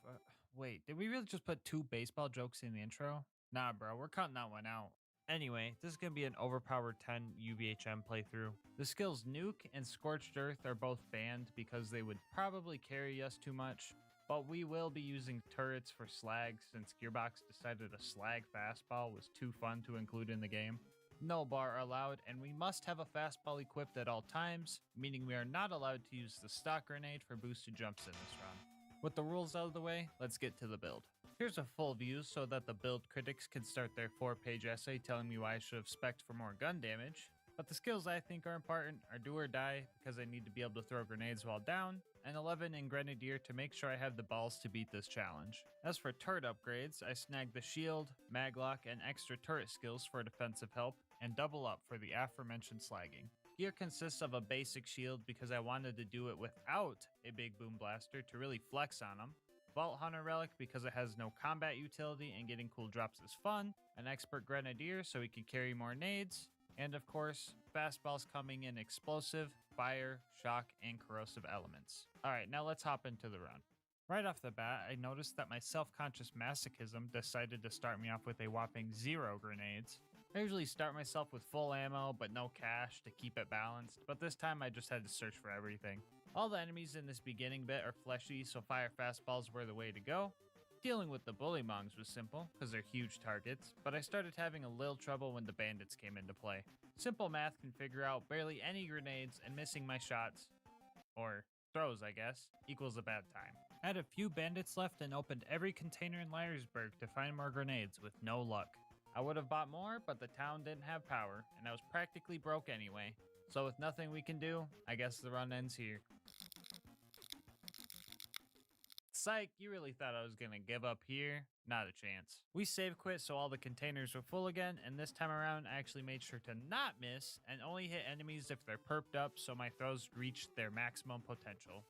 wait, did we really just put 2 baseball jokes in the intro? Nah bro, we're cutting that one out. Anyway, this is going to be an overpowered 10 UVHM playthrough. The skills Nuke and Scorched Earth are both banned because they would probably carry us too much, but we will be using turrets for slag since Gearbox decided a slag fastball was too fun to include in the game. No bar allowed, and we must have a fastball equipped at all times, meaning we are not allowed to use the stock grenade for boosted jumps in this run. With the rules out of the way, let's get to the build. Here's a full view so that the build critics can start their 4-page essay telling me why I should have spec'd for more gun damage. But the skills I think are important are Do or Die because I need to be able to throw grenades while down, and 11 in Grenadier to make sure I have the balls to beat this challenge. As for turret upgrades, I snagged the shield, maglock, and extra turret skills for defensive help, and double up for the aforementioned slagging. Gear consists of a basic shield because I wanted to do it without a big boom blaster to really flex on them. Vault Hunter Relic because it has no combat utility and getting cool drops is fun, an Expert Grenadier so he could carry more nades, and of course, fastballs coming in explosive, fire, shock, and corrosive elements. Alright, now let's hop into the run. Right off the bat, I noticed that my self-conscious masochism decided to start me off with a whopping 0 grenades. I usually start myself with full ammo but no cash to keep it balanced, but this time I just had to search for everything. All the enemies in this beginning bit are fleshy, so fire fastballs were the way to go. Dealing with the bullymongs was simple, because they're huge targets, but I started having a little trouble when the bandits came into play. Simple math can figure out barely any grenades and missing my shots, or throws I guess, equals a bad time. I had a few bandits left and opened every container in Liarsburg to find more grenades with no luck. I would have bought more, but the town didn't have power, and I was practically broke anyway. So with nothing we can do, I guess the run ends here. Psych, you really thought I was gonna give up here? Not a chance. We save quit so all the containers were full again, and this time around I actually made sure to not miss and only hit enemies if they're perked up so my throws reached their maximum potential.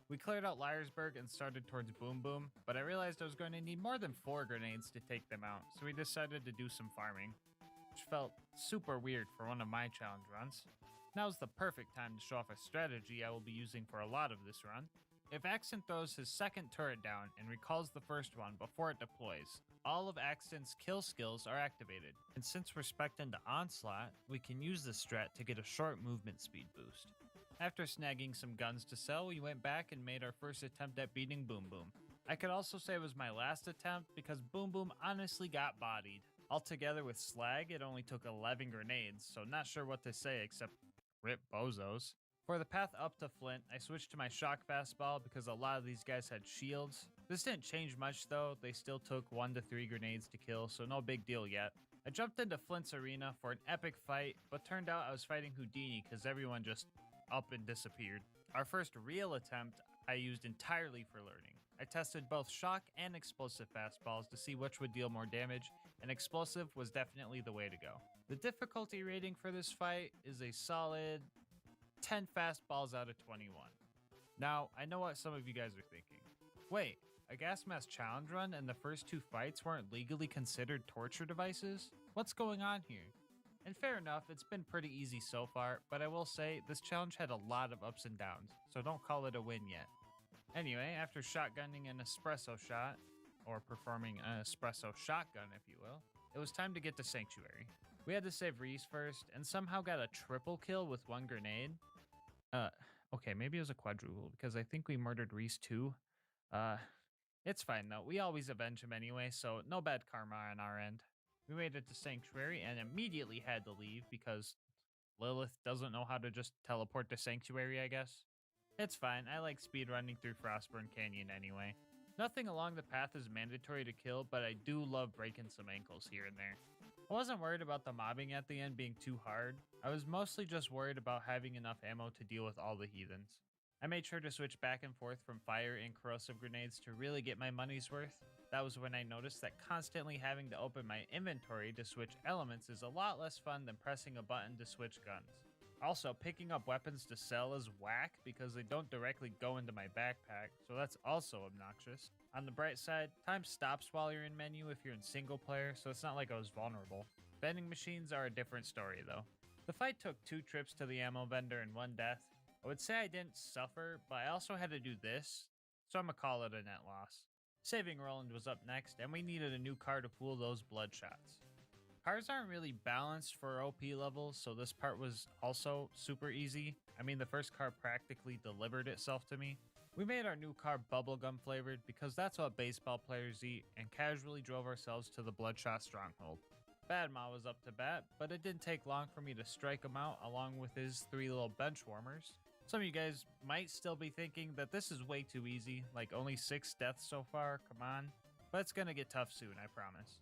We cleared out Liarsburg and started towards Boom Boom, but I realized I was going to need more than 4 grenades to take them out, so we decided to do some farming, which felt super weird for one of my challenge runs. Now's the perfect time to show off a strategy I will be using for a lot of this run. If Axton throws his second turret down and recalls the first one before it deploys, all of Axton's kill skills are activated, and since we're spec'd into Onslaught, we can use this strat to get a short movement speed boost. After snagging some guns to sell, we went back and made our first attempt at beating Boom Boom. I could also say it was my last attempt because Boom Boom honestly got bodied. Altogether with Slag, it only took 11 grenades, so not sure what to say except rip bozos. For the path up to Flint, I switched to my shock fastball because a lot of these guys had shields. This didn't change much though, they still took 1 to 3 grenades to kill, so no big deal yet. I jumped into Flint's arena for an epic fight, but turned out I was fighting Houdini because everyone just up and disappeared. Our first real attempt I used entirely for learning. I tested both shock and explosive fastballs to see which would deal more damage, and explosive was definitely the way to go. The difficulty rating for this fight is a solid 10 fastballs out of 21. Now, I know what some of you guys are thinking. Wait, a GASMASK challenge run and the first 2 fights weren't legally considered torture devices? What's going on here? And fair enough, it's been pretty easy so far, but I will say this challenge had a lot of ups and downs, so don't call it a win yet. Anyway, after shotgunning an espresso shot, or performing an espresso shotgun if you will, it was time to get to Sanctuary. We had to save Reese first, and somehow got a triple kill with 1 grenade. Okay, maybe it was a quadruple, because I think we murdered Reese too. It's fine though, we always avenge him anyway, so no bad karma on our end. We made it to Sanctuary and immediately had to leave because Lilith doesn't know how to just teleport to Sanctuary, I guess. It's fine, I like speedrunning through Frostburn Canyon anyway. Nothing along the path is mandatory to kill, but I do love breaking some ankles here and there. I wasn't worried about the mobbing at the end being too hard. I was mostly just worried about having enough ammo to deal with all the heathens. I made sure to switch back and forth from fire and corrosive grenades to really get my money's worth. That was when I noticed that constantly having to open my inventory to switch elements is a lot less fun than pressing a button to switch guns. Also, picking up weapons to sell is whack because they don't directly go into my backpack, so that's also obnoxious. On the bright side, time stops while you're in menu if you're in single player, so it's not like I was vulnerable. Vending machines are a different story though. The fight took 2 trips to the ammo vendor and 1 death. I would say I didn't suffer, but I also had to do this, so I'm gonna call it a net loss. Saving Roland was up next, and we needed a new car to fool those bloodshots. Cars aren't really balanced for OP levels, so this part was also super easy. I mean, the first car practically delivered itself to me. We made our new car bubblegum flavored because that's what baseball players eat, and casually drove ourselves to the Bloodshot Stronghold. Badma was up to bat, but it didn't take long for me to strike him out along with his 3 little bench warmers. Some of you guys might still be thinking that this is way too easy, like only 6 deaths so far, come on. But it's gonna get tough soon, I promise.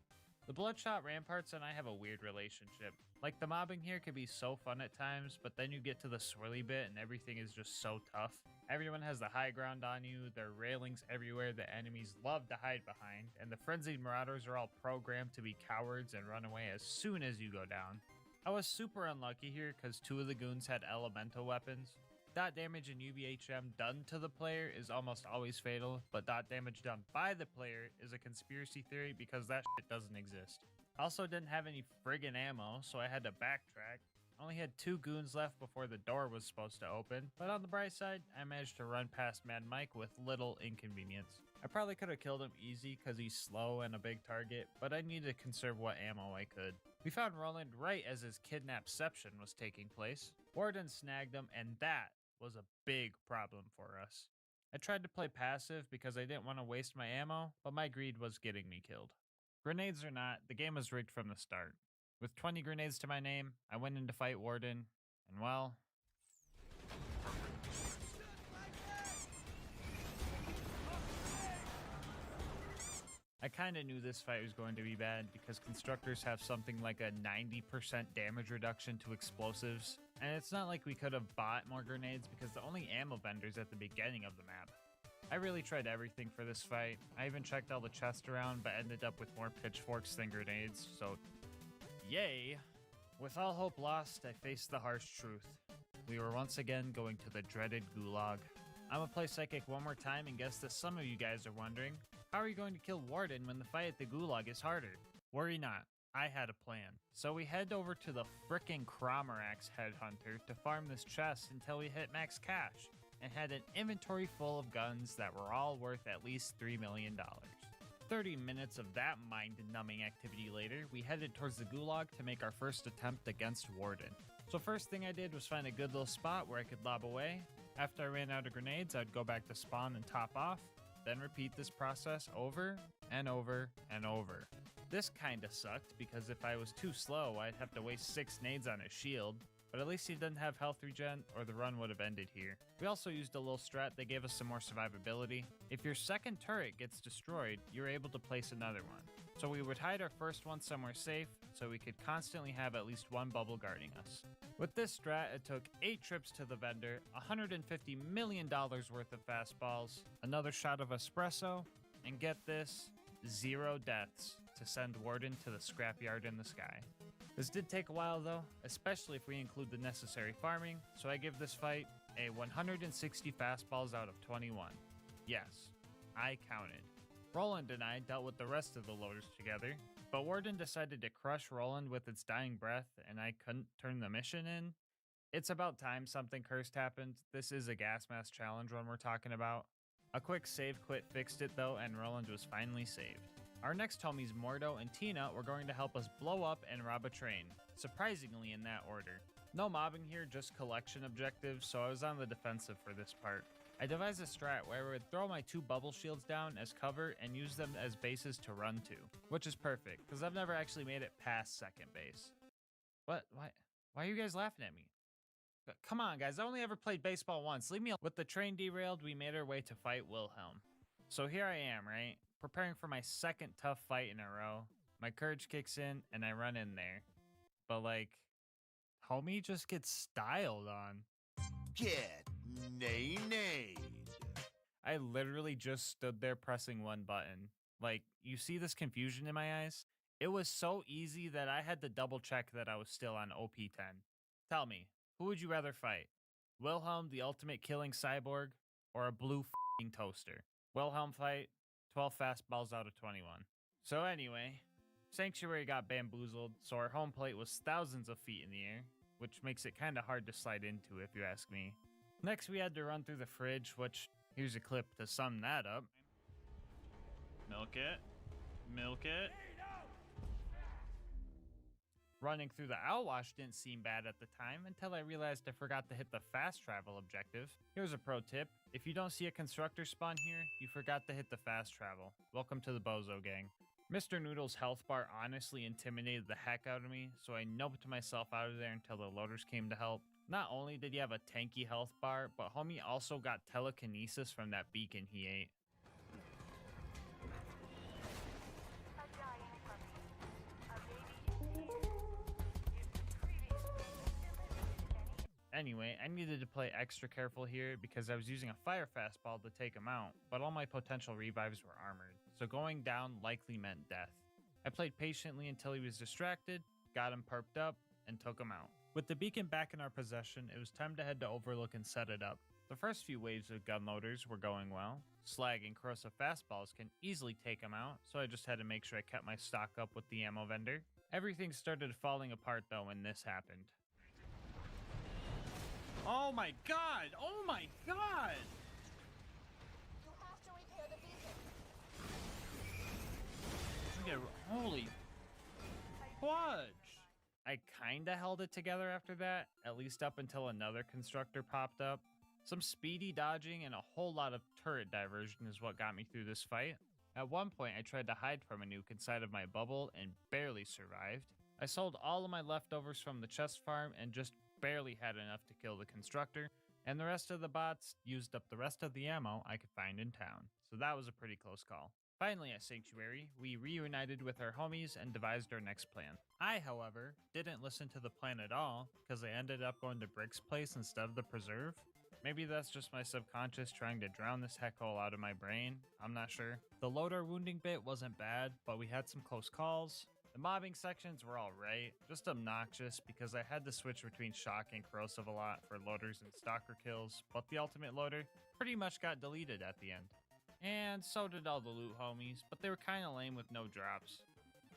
The Bloodshot Ramparts and I have a weird relationship. Like, the mobbing here can be so fun at times, but then you get to the swirly bit and everything is just so tough. Everyone has the high ground on you, there are railings everywhere that enemies love to hide behind, and the frenzied marauders are all programmed to be cowards and run away as soon as you go down. I was super unlucky here because 2 of the goons had elemental weapons. Dot damage in UBHM done to the player is almost always fatal, but dot damage done by the player is a conspiracy theory because that shit doesn't exist. Also didn't have any friggin' ammo, so I had to backtrack. Only had 2 goons left before the door was supposed to open, but on the bright side, I managed to run past Mad Mike with little inconvenience. I probably could have killed him easy because he's slow and a big target, but I needed to conserve what ammo I could. We found Roland right as his kidnapception was taking place. Warden snagged him, and that was a big problem for us. I tried to play passive because I didn't want to waste my ammo, but my greed was getting me killed. Grenades or not, the game was rigged from the start. With 20 grenades to my name, I went in to fight Warden, and well... I kinda knew this fight was going to be bad because constructors have something like a 90% damage reduction to explosives, and it's not like we could have bought more grenades because the only ammo vendor's at the beginning of the map. I really tried everything for this fight. I even checked all the chests around, but ended up with more pitchforks than grenades, so yay! With all hope lost, I faced the harsh truth. We were once again going to the dreaded gulag. I'm gonna play Psychic one more time and guess that some of you guys are wondering, how are you going to kill Warden when the fight at the gulag is harder? Worry not, I had a plan. So we head over to the frickin' Cromerax headhunter to farm this chest until we hit max cash, and had an inventory full of guns that were all worth at least $3 million. 30 minutes of that mind-numbing activity later, we headed towards the gulag to make our first attempt against Warden. So first thing I did was find a good little spot where I could lob away. After I ran out of grenades, I'd go back to spawn and top off, then repeat this process over and over and over. This kinda sucked because if I was too slow, I'd have to waste 6 nades on his shield, but at least he didn't have health regen or the run would have ended here. We also used a little strat that gave us some more survivability. If your second turret gets destroyed, you're able to place another one. So we would hide our first one somewhere safe so we could constantly have at least one bubble guarding us. With this strat, it took 8 trips to the vendor, $150 million worth of fastballs, another shot of espresso, and get this, 0 deaths to send Warden to the scrapyard in the sky. This did take a while though, especially if we include the necessary farming, so I give this fight a 160 fastballs out of 21. Yes, I counted. Roland and I dealt with the rest of the loaders together, but Warden decided to crush Roland with its dying breath and I couldn't turn the mission in. It's about time something cursed happened. This is a gas mask challenge one we're talking about. A quick save quit fixed it though, and Roland was finally saved. Our next homies Mordo and Tina were going to help us blow up and rob a train, surprisingly in that order. No mobbing here, just collection objectives, so I was on the defensive for this part. I devised a strat where I would throw my 2 bubble shields down as cover and use them as bases to run to, which is perfect, because I've never actually made it past second base. What? Why are you guys laughing at me? Come on guys, I only ever played baseball once, leave me alone. With the train derailed, we made our way to fight Wilhelm. So here I am, right? Preparing for my second tough fight in a row. My courage kicks in and I run in there. But like, homie just gets styled on. Get nay. I literally just stood there pressing one button. Like, you see this confusion in my eyes? It was so easy that I had to double check that I was still on OP10. Tell me, who would you rather fight? Wilhelm, the ultimate killing cyborg, or a blue f***ing toaster? Wilhelm fight, 12 fastballs out of 21. So anyway, Sanctuary got bamboozled, so our home plate was thousands of feet in the air, which makes it kinda hard to slide into if you ask me. Next we had to run through the fridge, which, here's a clip to sum that up. Milk it. Milk it. Running through the outwash didn't seem bad at the time until I realized I forgot to hit the fast travel objective. Here's a pro tip. If you don't see a constructor spawn here, you forgot to hit the fast travel. Welcome to the Bozo gang. Mr. Noodle's health bar honestly intimidated the heck out of me, so I noped myself out of there until the loaders came to help. Not only did he have a tanky health bar, but homie also got telekinesis from that beacon he ate. Anyway, I needed to play extra careful here because I was using a fire fastball to take him out, but all my potential revives were armored, so going down likely meant death. I played patiently until he was distracted, got him perked up, and took him out. With the beacon back in our possession, it was time to head to Overlook and set it up. The first few waves of gun loaders were going well. Slag and corrosive fastballs can easily take them out, so I just had to make sure I kept my stock up with the ammo vendor. Everything started falling apart though when this happened. Oh my god! Oh my god! You have to repair the beacon. Okay, holy fudge! I kinda held it together after that, at least up until another constructor popped up. Some speedy dodging and a whole lot of turret diversion is what got me through this fight. At one point I tried to hide from a nuke inside of my bubble and barely survived. I sold all of my leftovers from the chest farm and just barely had enough to kill the constructor, and the rest of the bots used up the rest of the ammo I could find in town, so that was a pretty close call. Finally at Sanctuary, we reunited with our homies and devised our next plan. I, however, didn't listen to the plan at all because I ended up going to Brick's place instead of the preserve. Maybe that's just my subconscious trying to drown this heckhole out of my brain, I'm not sure. The loader wounding bit wasn't bad, but we had some close calls. The mobbing sections were alright, just obnoxious because I had to switch between shock and corrosive a lot for loaders and stalker kills, but the ultimate loader pretty much got deleted at the end. And so did all the loot homies, but they were kinda lame with no drops.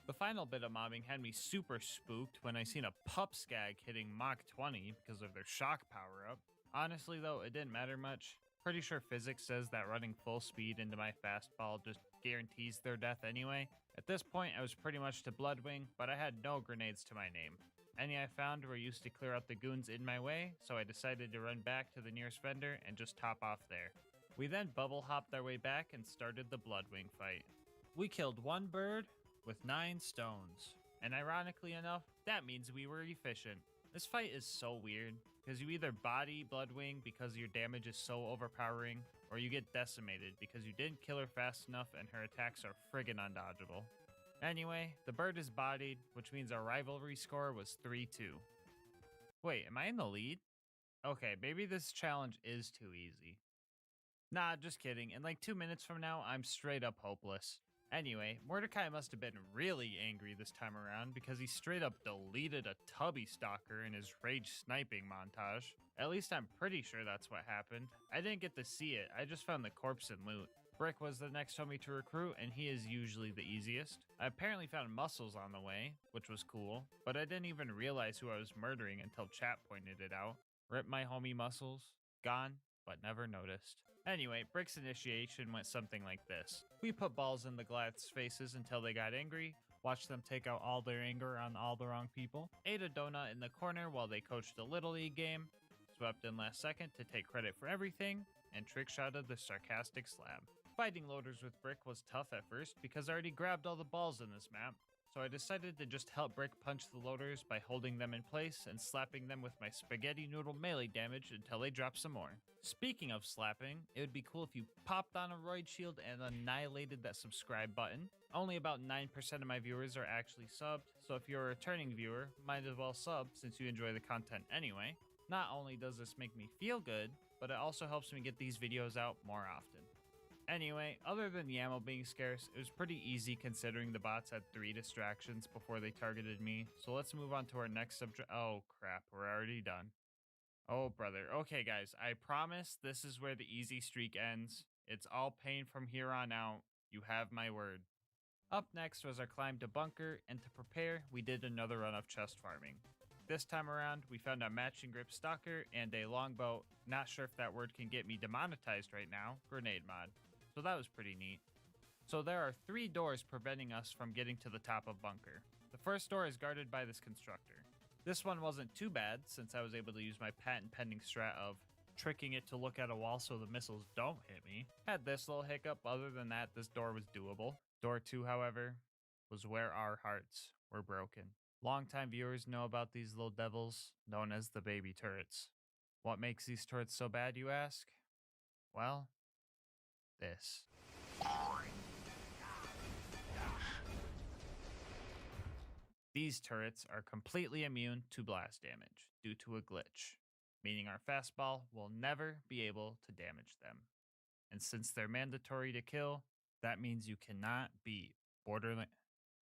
The final bit of mobbing had me super spooked when I seen a pup skag hitting Mach 20 because of their shock power up. Honestly though, it didn't matter much. Pretty sure physics says that running full speed into my fastball just guarantees their death anyway. At this point I was pretty much to Bloodwing, but I had no grenades to my name. Any I found were used to clear out the goons in my way, so I decided to run back to the nearest vendor and just top off there. We then bubble hopped our way back and started the Bloodwing fight. We killed one bird with 9 stones. And ironically enough, that means we were efficient. This fight is so weird, because you either body Bloodwing because your damage is so overpowering, or you get decimated because you didn't kill her fast enough and her attacks are friggin' undodgeable. Anyway, the bird is bodied, which means our rivalry score was 3-2. Wait, am I in the lead? Okay, maybe this challenge is too easy. Nah, just kidding. In like 2 minutes from now, I'm straight up hopeless. Anyway, Mordecai must have been really angry this time around because he straight up deleted a tubby stalker in his rage sniping montage. At least I'm pretty sure that's what happened. I didn't get to see it, I just found the corpse and loot. Brick was the next homie to recruit, and he is usually the easiest. I apparently found muscles on the way, which was cool, but I didn't even realize who I was murdering until chat pointed it out. Rip my homie muscles. Gone, but never noticed. Anyway, Brick's initiation went something like this. We put balls in the Goliath's faces until they got angry, watched them take out all their anger on all the wrong people, ate a donut in the corner while they coached a Little League game, swept in last second to take credit for everything, and trick-shotted the sarcastic slab. Fighting loaders with Brick was tough at first because I already grabbed all the balls in this map, so I decided to just help Brick punch the loaders by holding them in place and slapping them with my spaghetti noodle melee damage until they drop some more. Speaking of slapping, it would be cool if you popped on a roid shield and annihilated that subscribe button. Only about 9% of my viewers are actually subbed, so if you're a returning viewer, might as well sub since you enjoy the content anyway. Not only does this make me feel good, but it also helps me get these videos out more often. Anyway, other than the ammo being scarce, it was pretty easy considering the bots had 3 distractions before they targeted me, so let's move on to our next subject. Oh crap, we're already done. Oh brother. Okay guys, I promise this is where the easy streak ends. It's all pain from here on out. You have my word. Up next was our climb to bunker, and to prepare, we did another run of chest farming. This time around, we found a matching grip stalker and a longbow, not sure if that word can get me demonetized right now, grenade mod. So that was pretty neat. So there are 3 doors preventing us from getting to the top of bunker. The first door is guarded by this constructor. This one wasn't too bad since I was able to use my patent pending strat of tricking it to look at a wall so the missiles don't hit me. Had this little hiccup, other than that this door was doable. Door 2, however, was where our hearts were broken. Longtime viewers know about these little devils, known as the baby turrets. What makes these turrets so bad, you ask? Well, this. These turrets are completely immune to blast damage due to a glitch, meaning our fastball will never be able to damage them. And since they're mandatory to kill, that means you cannot beat Borderlands.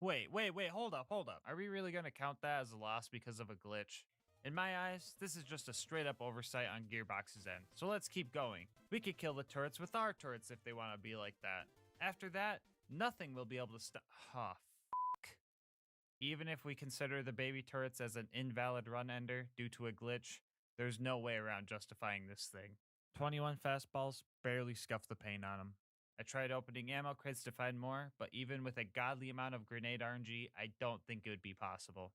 Wait, hold up. Are we really gonna count that as a loss because of a glitch? In my eyes, this is just a straight up oversight on Gearbox's end, so let's keep going. We could kill the turrets with our turrets if they want to be like that. After that, nothing will be able to stop. Oh, fuck. Even if we consider the baby turrets as an invalid run ender due to a glitch, there's no way around justifying this thing. 21 fastballs barely scuffed the paint on them. I tried opening ammo crates to find more, but even with a godly amount of grenade RNG, I don't think it would be possible.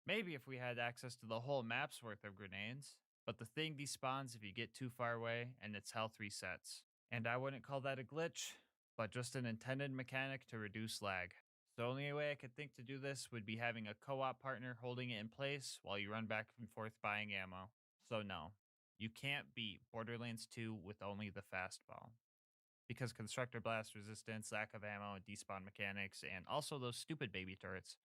Maybe if we had access to the whole map's worth of grenades, but the thing despawns if you get too far away and its health resets. And I wouldn't call that a glitch, but just an intended mechanic to reduce lag. The only way I could think to do this would be having a co-op partner holding it in place while you run back and forth buying ammo. So no, you can't beat Borderlands 2 with only the fastball. Because constructor blast resistance, lack of ammo, and despawn mechanics, and also those stupid baby turrets.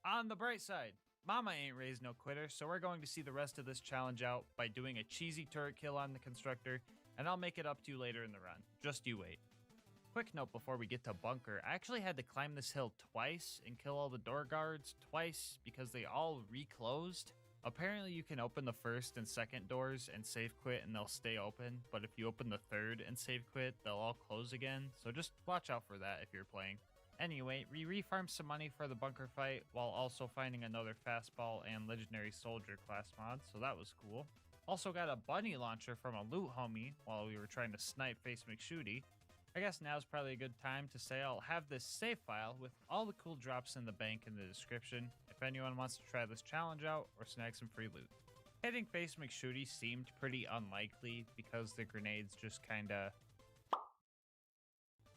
On the bright side, Mama ain't raised no quitter, so we're going to see the rest of this challenge out by doing a cheesy turret kill on the constructor, and I'll make it up to you later in the run. Just you wait. Quick note before we get to bunker, I actually had to climb this hill twice and kill all the door guards twice because they all reclosed. Apparently you can open the first and second doors and save quit and they'll stay open, but if you open the third and save quit, they'll all close again, so just watch out for that if you're playing. Anyway, we refarmed some money for the bunker fight while also finding another fastball and legendary soldier class mod, so that was cool. Also got a bunny launcher from a loot homie while we were trying to snipe Face McShooty. I guess now's probably a good time to say I'll have this save file with all the cool drops in the bank in the description if anyone wants to try this challenge out or snag some free loot. Hitting Face McShooty seemed pretty unlikely because the grenades just kinda...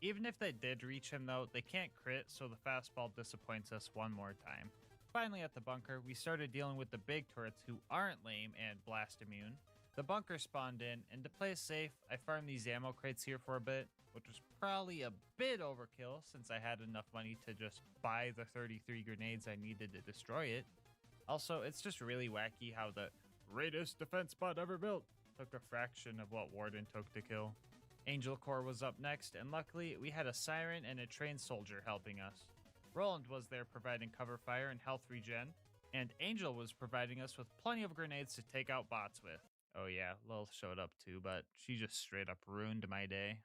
Even if they did reach him though, they can't crit, so the fastball disappoints us one more time. Finally at the bunker, we started dealing with the big turrets who aren't lame and blast immune. The bunker spawned in, and to play it safe, I farmed these ammo crates here for a bit, which was probably a bit overkill since I had enough money to just buy the 33 grenades I needed to destroy it. Also, it's just really wacky how the greatest defense bot ever built took a fraction of what Warden took to kill. Angel Corps was up next, and luckily we had a siren and a trained soldier helping us. Roland was there providing cover fire and health regen, and Angel was providing us with plenty of grenades to take out bots with. Oh yeah, Lil showed up too, but she just straight up ruined my day.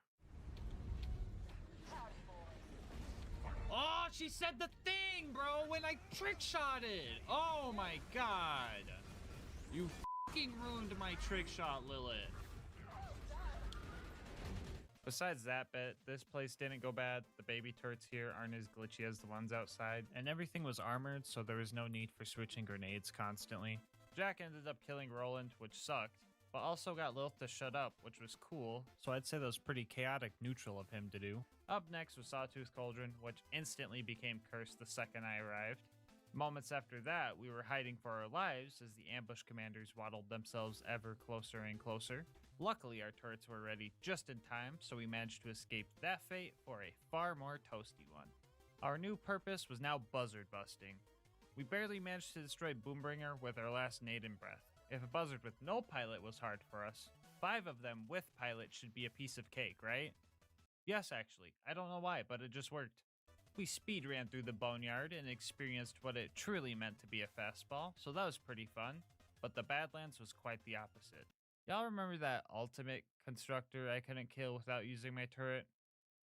Oh, she said the thing, bro, when I trick shot it. Oh my god. You fucking ruined my trick shot, Lilith. Besides that bit, this place didn't go bad. The baby turrets here aren't as glitchy as the ones outside, and everything was armored, so there was no need for switching grenades constantly. Jack ended up killing Roland, which sucked, but also got Lilith to shut up, which was cool, so I'd say that was pretty chaotic neutral of him to do. Up next was Sawtooth Cauldron, which instantly became cursed the second I arrived. Moments after that, we were hiding for our lives as the ambush commanders waddled themselves ever closer and closer. Luckily, our turrets were ready just in time, so we managed to escape that fate for a far more toasty one. Our new purpose was now buzzard busting. We barely managed to destroy Boombringer with our last nade in breath. If a buzzard with no pilot was hard for us, 5 of them with pilot should be a piece of cake, right? Yes, actually. I don't know why, but it just worked. We speed ran through the boneyard and experienced what it truly meant to be a fastball, so that was pretty fun. But the Badlands was quite the opposite. Y'all remember that ultimate constructor I couldn't kill without using my turret?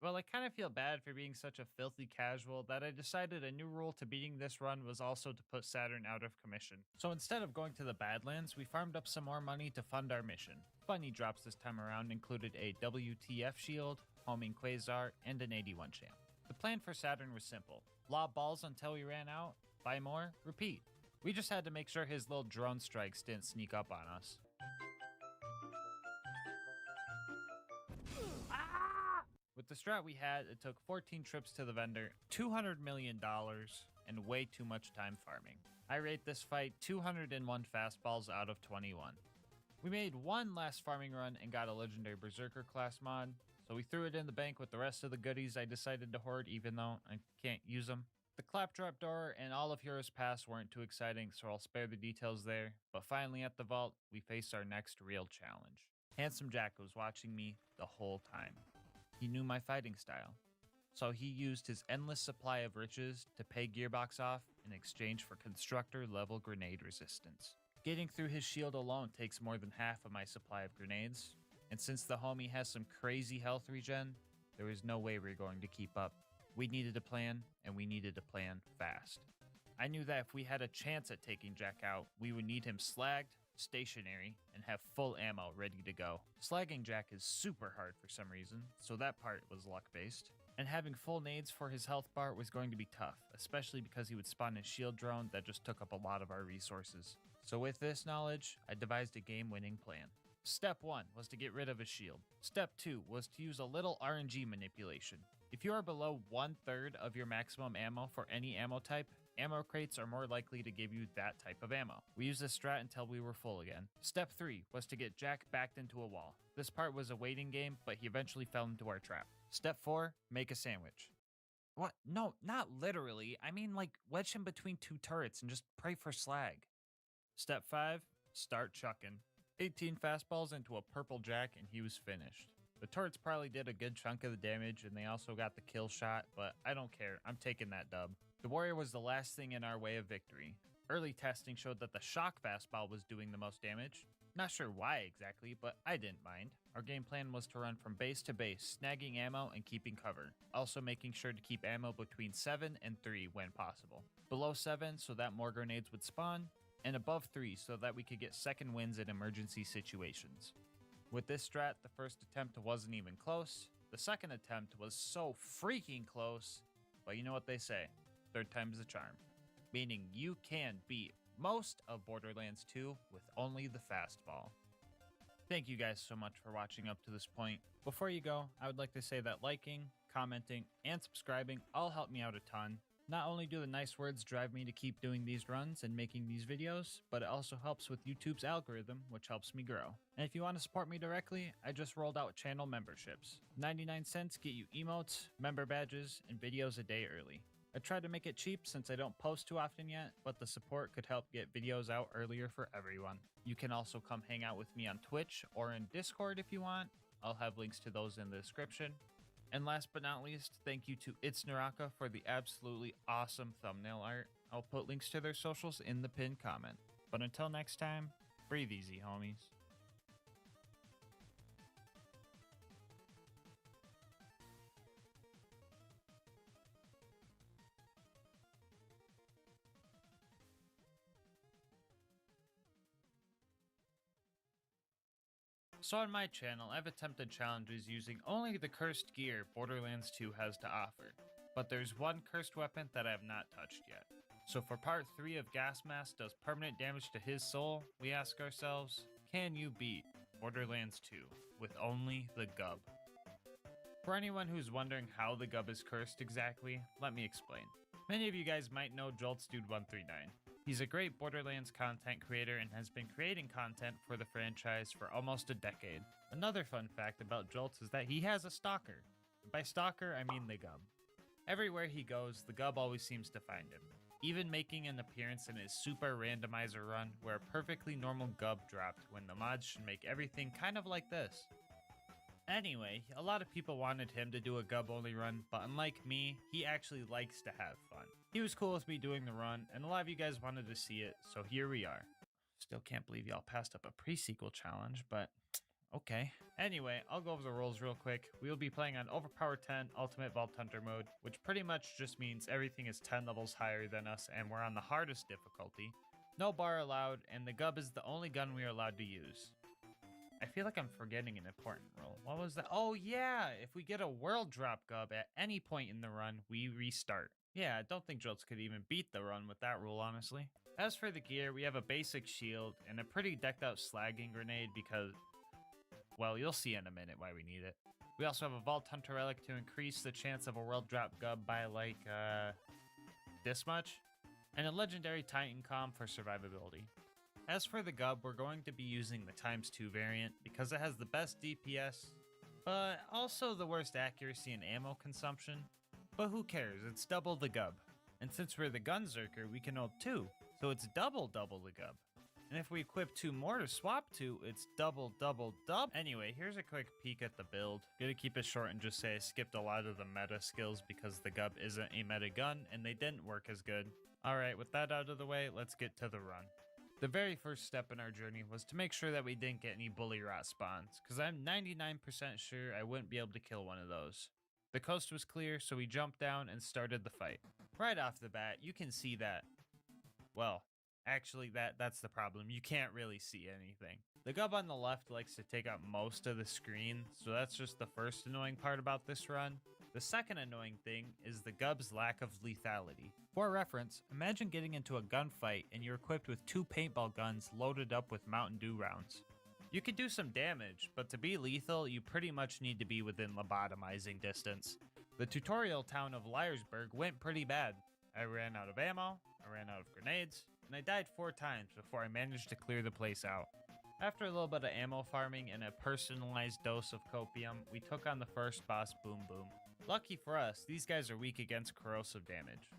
Well, I kind of feel bad for being such a filthy casual that I decided a new rule to beating this run was also to put Saturn out of commission. So instead of going to the Badlands, we farmed up some more money to fund our mission. Funny drops this time around included a WTF shield, homing Quasar, and an 81 champ. The plan for Saturn was simple. Lob balls until we ran out, buy more, repeat. We just had to make sure his little drone strikes didn't sneak up on us. With the strat we had, it took 14 trips to the vendor, $200 million, and way too much time farming. I rate this fight 201 fastballs out of 21. We made one last farming run and got a legendary Berserker class mod, so we threw it in the bank with the rest of the goodies I decided to hoard even though I can't use them. The Claptrap Door and all of Heroes Pass weren't too exciting, so I'll spare the details there, but finally at the vault, we faced our next real challenge. Handsome Jack was watching me the whole time. He knew my fighting style, so he used his endless supply of riches to pay Gearbox off in exchange for constructor level grenade resistance. Getting through his shield alone takes more than half of my supply of grenades, and since the homie has some crazy health regen, there was no way we were going to keep up. We needed a plan, and we needed a plan fast. I knew that if we had a chance at taking Jack out, we would need him slagged, stationary, and have full ammo ready to go. Slagging Jack is super hard for some reason, so that part was luck-based. And having full nades for his health bar was going to be tough, especially because he would spawn his shield drone that just took up a lot of our resources. So with this knowledge, I devised a game-winning plan. Step 1 was to get rid of his shield. Step 2 was to use a little RNG manipulation. If you are below 1/3 of your maximum ammo for any ammo type, ammo crates are more likely to give you that type of ammo. We used this strat until we were full again. Step 3 was to get Jack backed into a wall. This part was a waiting game, but he eventually fell into our trap. Step 4, make a sandwich. What? No, not literally. I mean like wedge him between two turrets and just pray for slag. Step 5, start chucking. 18 fastballs into a purple Jack and he was finished. The turrets probably did a good chunk of the damage and they also got the kill shot, but I don't care. I'm taking that dub. The warrior was the last thing in our way of victory. Early testing showed that the shock fastball was doing the most damage. Not sure why exactly, but I didn't mind. Our game plan was to run from base to base, snagging ammo and keeping cover. Also making sure to keep ammo between 7 and 3 when possible. Below 7 so that more grenades would spawn, and above 3 so that we could get second wins in emergency situations. With this strat, the first attempt wasn't even close. The second attempt was so freaking close, but you know what they say, third time's the charm. Meaning you can beat most of Borderlands 2 with only the fastball. Thank you guys so much for watching up to this point. Before you go, I would like to say that liking, commenting, and subscribing all help me out a ton. Not only do the nice words drive me to keep doing these runs and making these videos, but it also helps with YouTube's algorithm, which helps me grow. And if you want to support me directly, I just rolled out channel memberships. 99 cents get you emotes, member badges, and videos a day early. I tried to make it cheap since I don't post too often yet, but the support could help get videos out earlier for everyone. You can also come hang out with me on Twitch or in Discord if you want. I'll have links to those in the description. And last but not least, thank you to It's Naraka for the absolutely awesome thumbnail art. I'll put links to their socials in the pinned comment. But until next time, breathe easy, homies. So on my channel, I've attempted challenges using only the cursed gear Borderlands 2 has to offer, but there's one cursed weapon that I have not touched yet. So for part 3 of GASMASK does permanent damage to his soul, we ask ourselves, can you beat Borderlands 2 with only the gub? For anyone who's wondering how the gub is cursed exactly, let me explain. Many of you guys might know JoltsDude139. He's a great Borderlands content creator and has been creating content for the franchise for almost a decade. Another fun fact about Jolts is that he has a stalker. By stalker, I mean the gub. Everywhere he goes, the gub always seems to find him, even making an appearance in his super randomizer run where a perfectly normal gub dropped when the mods should make everything kind of like this. Anyway, a lot of people wanted him to do a gub only run, but unlike me, he actually likes to have fun. He was cool with me doing the run, and a lot of you guys wanted to see it, so here we are. Still can't believe y'all passed up a pre-sequel challenge, but okay. Anyway, I'll go over the rules real quick. We will be playing on Overpower 10 Ultimate Vault Hunter mode, which pretty much just means everything is 10 levels higher than us, and we're on the hardest difficulty. No bar allowed, and the gub is the only gun we are allowed to use. I feel like I'm forgetting an important rule. What was that? Oh yeah, if we get a world drop gub at any point in the run, we restart. Yeah, I don't think Jolts could even beat the run with that rule, honestly. As for the gear, we have a basic shield and a pretty decked out slagging grenade because, well, you'll see in a minute why we need it. We also have a Vault Hunter relic to increase the chance of a world drop gub by like, this much, and a legendary Titan comm for survivability. As for the gub, we're going to be using the ×2 variant because it has the best DPS, but also the worst accuracy and ammo consumption. But who cares, it's double the gub. And since we're the Gunzerker, we can hold 2, so it's double the gub. And if we equip 2 more to swap to, it's double. Anyway, here's a quick peek at the build. Gonna keep it short and just say I skipped a lot of the meta skills because the gub isn't a meta gun and they didn't work as good. Alright, with that out of the way, let's get to the run. The very first step in our journey was to make sure that we didn't get any bully rot spawns, because I'm 99% sure I wouldn't be able to kill one of those. The coast was clear, so we jumped down and started the fight. Right off the bat, you can see that. Well, actually, that's the problem. You can't really see anything. The gub on the left likes to take up most of the screen, so that's just the first annoying part about this run. The second annoying thing is the gub's lack of lethality. For reference, imagine getting into a gunfight and you're equipped with 2 paintball guns loaded up with Mountain Dew rounds. You could do some damage, but to be lethal, you pretty much need to be within lobotomizing distance. The tutorial town of Liarsburg went pretty bad. I ran out of ammo, I ran out of grenades, and I died 4 times before I managed to clear the place out. After a little bit of ammo farming and a personalized dose of copium, we took on the first boss, Boom Boom. Lucky for us, these guys are weak against corrosive damage.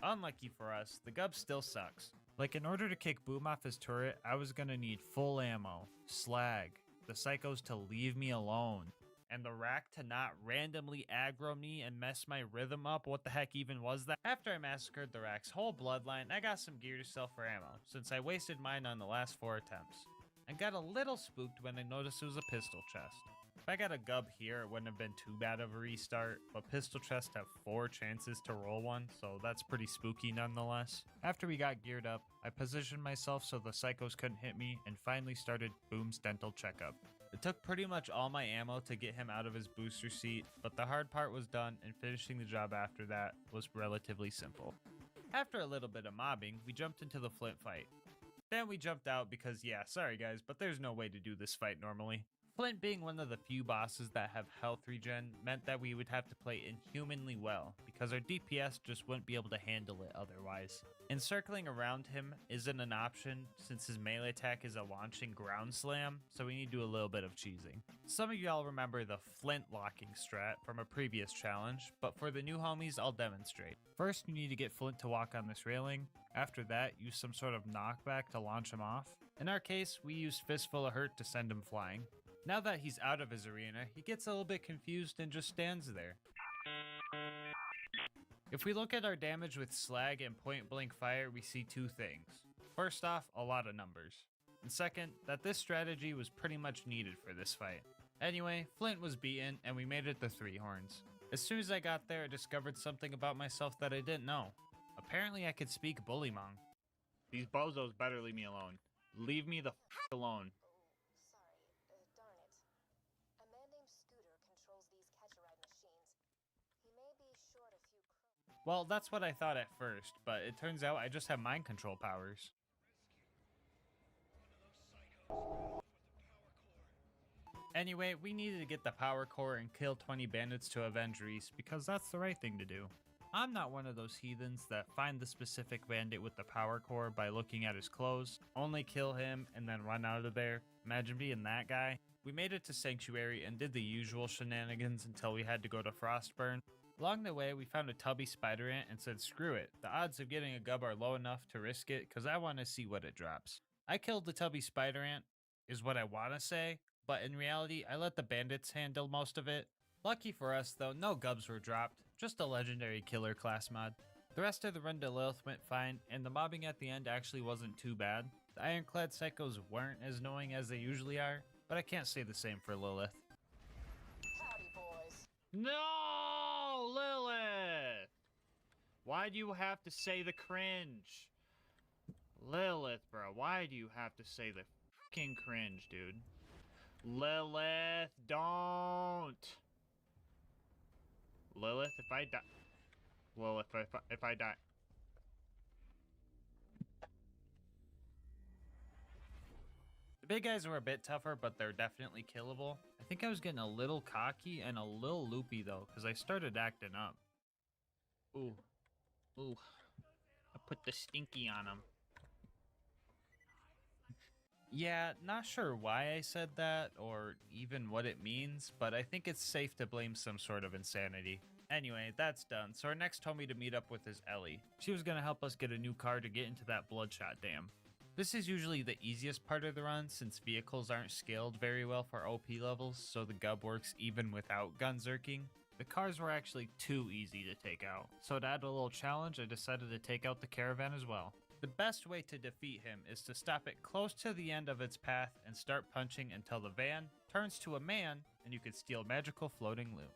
Unlucky for us, the gub still sucks. Like, in order to kick Boom off his turret, I was gonna need full ammo, slag, the psychos to leave me alone, and the rack to not randomly aggro me and mess my rhythm up. What the heck even was that? After I massacred the rack's whole bloodline, I got some gear to sell for ammo, since I wasted mine on the last 4 attempts. I got a little spooked when I noticed it was a pistol chest. If I got a gub here, it wouldn't have been too bad of a restart, but pistol chests have 4 chances to roll one, so that's pretty spooky nonetheless. After we got geared up, I positioned myself so the psychos couldn't hit me and finally started Boom's dental checkup. It took pretty much all my ammo to get him out of his booster seat, but the hard part was done and finishing the job after that was relatively simple. After a little bit of mobbing, we jumped into the Flint fight. Then we jumped out because, yeah, sorry guys, but there's no way to do this fight normally. Flint being one of the few bosses that have health regen meant that we would have to play inhumanly well, because our DPS just wouldn't be able to handle it otherwise. Encircling around him isn't an option since his melee attack is a launching ground slam, so we need to do a little bit of cheesing. Some of y'all remember the Flint locking strat from a previous challenge, but for the new homies I'll demonstrate. First, you need to get Flint to walk on this railing. After that, use some sort of knockback to launch him off. In our case, we used Fistful of Hurt to send him flying. Now that he's out of his arena, he gets a little bit confused and just stands there. If we look at our damage with slag and point blank fire, we see 2 things. First off, a lot of numbers. And second, that this strategy was pretty much needed for this fight. Anyway, Flint was beaten and we made it to 3 horns. As soon as I got there, I discovered something about myself that I didn't know. Apparently I could speak Bullymong. These bozos better leave me alone. Leave me the f alone. Well, that's what I thought at first, but it turns out I just have mind control powers. Anyway, we needed to get the power core and kill 20 bandits to avenge Reese, because that's the right thing to do. I'm not one of those heathens that find the specific bandit with the power core by looking at his clothes, only kill him, and then run out of there. Imagine being that guy. We made it to Sanctuary and did the usual shenanigans until we had to go to Frostburn. Along the way, we found a tubby spider ant and said screw it, the odds of getting a gub are low enough to risk it because I want to see what it drops. I killed the tubby spider ant, is what I want to say, but in reality, I let the bandits handle most of it. Lucky for us though, no gubs were dropped, just a legendary killer class mod. The rest of the run to Lilith went fine, and the mobbing at the end actually wasn't too bad. The ironclad psychos weren't as annoying as they usually are, but I can't say the same for Lilith. Howdy, boys. No, Lilith! Why do you have to say the cringe? Lilith, bro, why do you have to say the fucking cringe, dude? Lilith, don't! Lilith, if I die... Lilith, if I die... The big guys were a bit tougher, but they're definitely killable. I think I was getting a little cocky and a little loopy though, because I started acting up. Ooh. Ooh. I put the stinky on him. Yeah, not sure why I said that, or even what it means, but I think it's safe to blame some sort of insanity. Anyway, that's done, so our next homie to meet up with is Ellie. She was gonna help us get a new car to get into that Bloodshot Dam. This is usually the easiest part of the run, since vehicles aren't scaled very well for OP levels, so the gub works even without gun zerking. The cars were actually too easy to take out, so to add a little challenge, I decided to take out the caravan as well. The best way to defeat him is to stop it close to the end of its path and start punching until the van turns to a man and you could steal magical floating loot.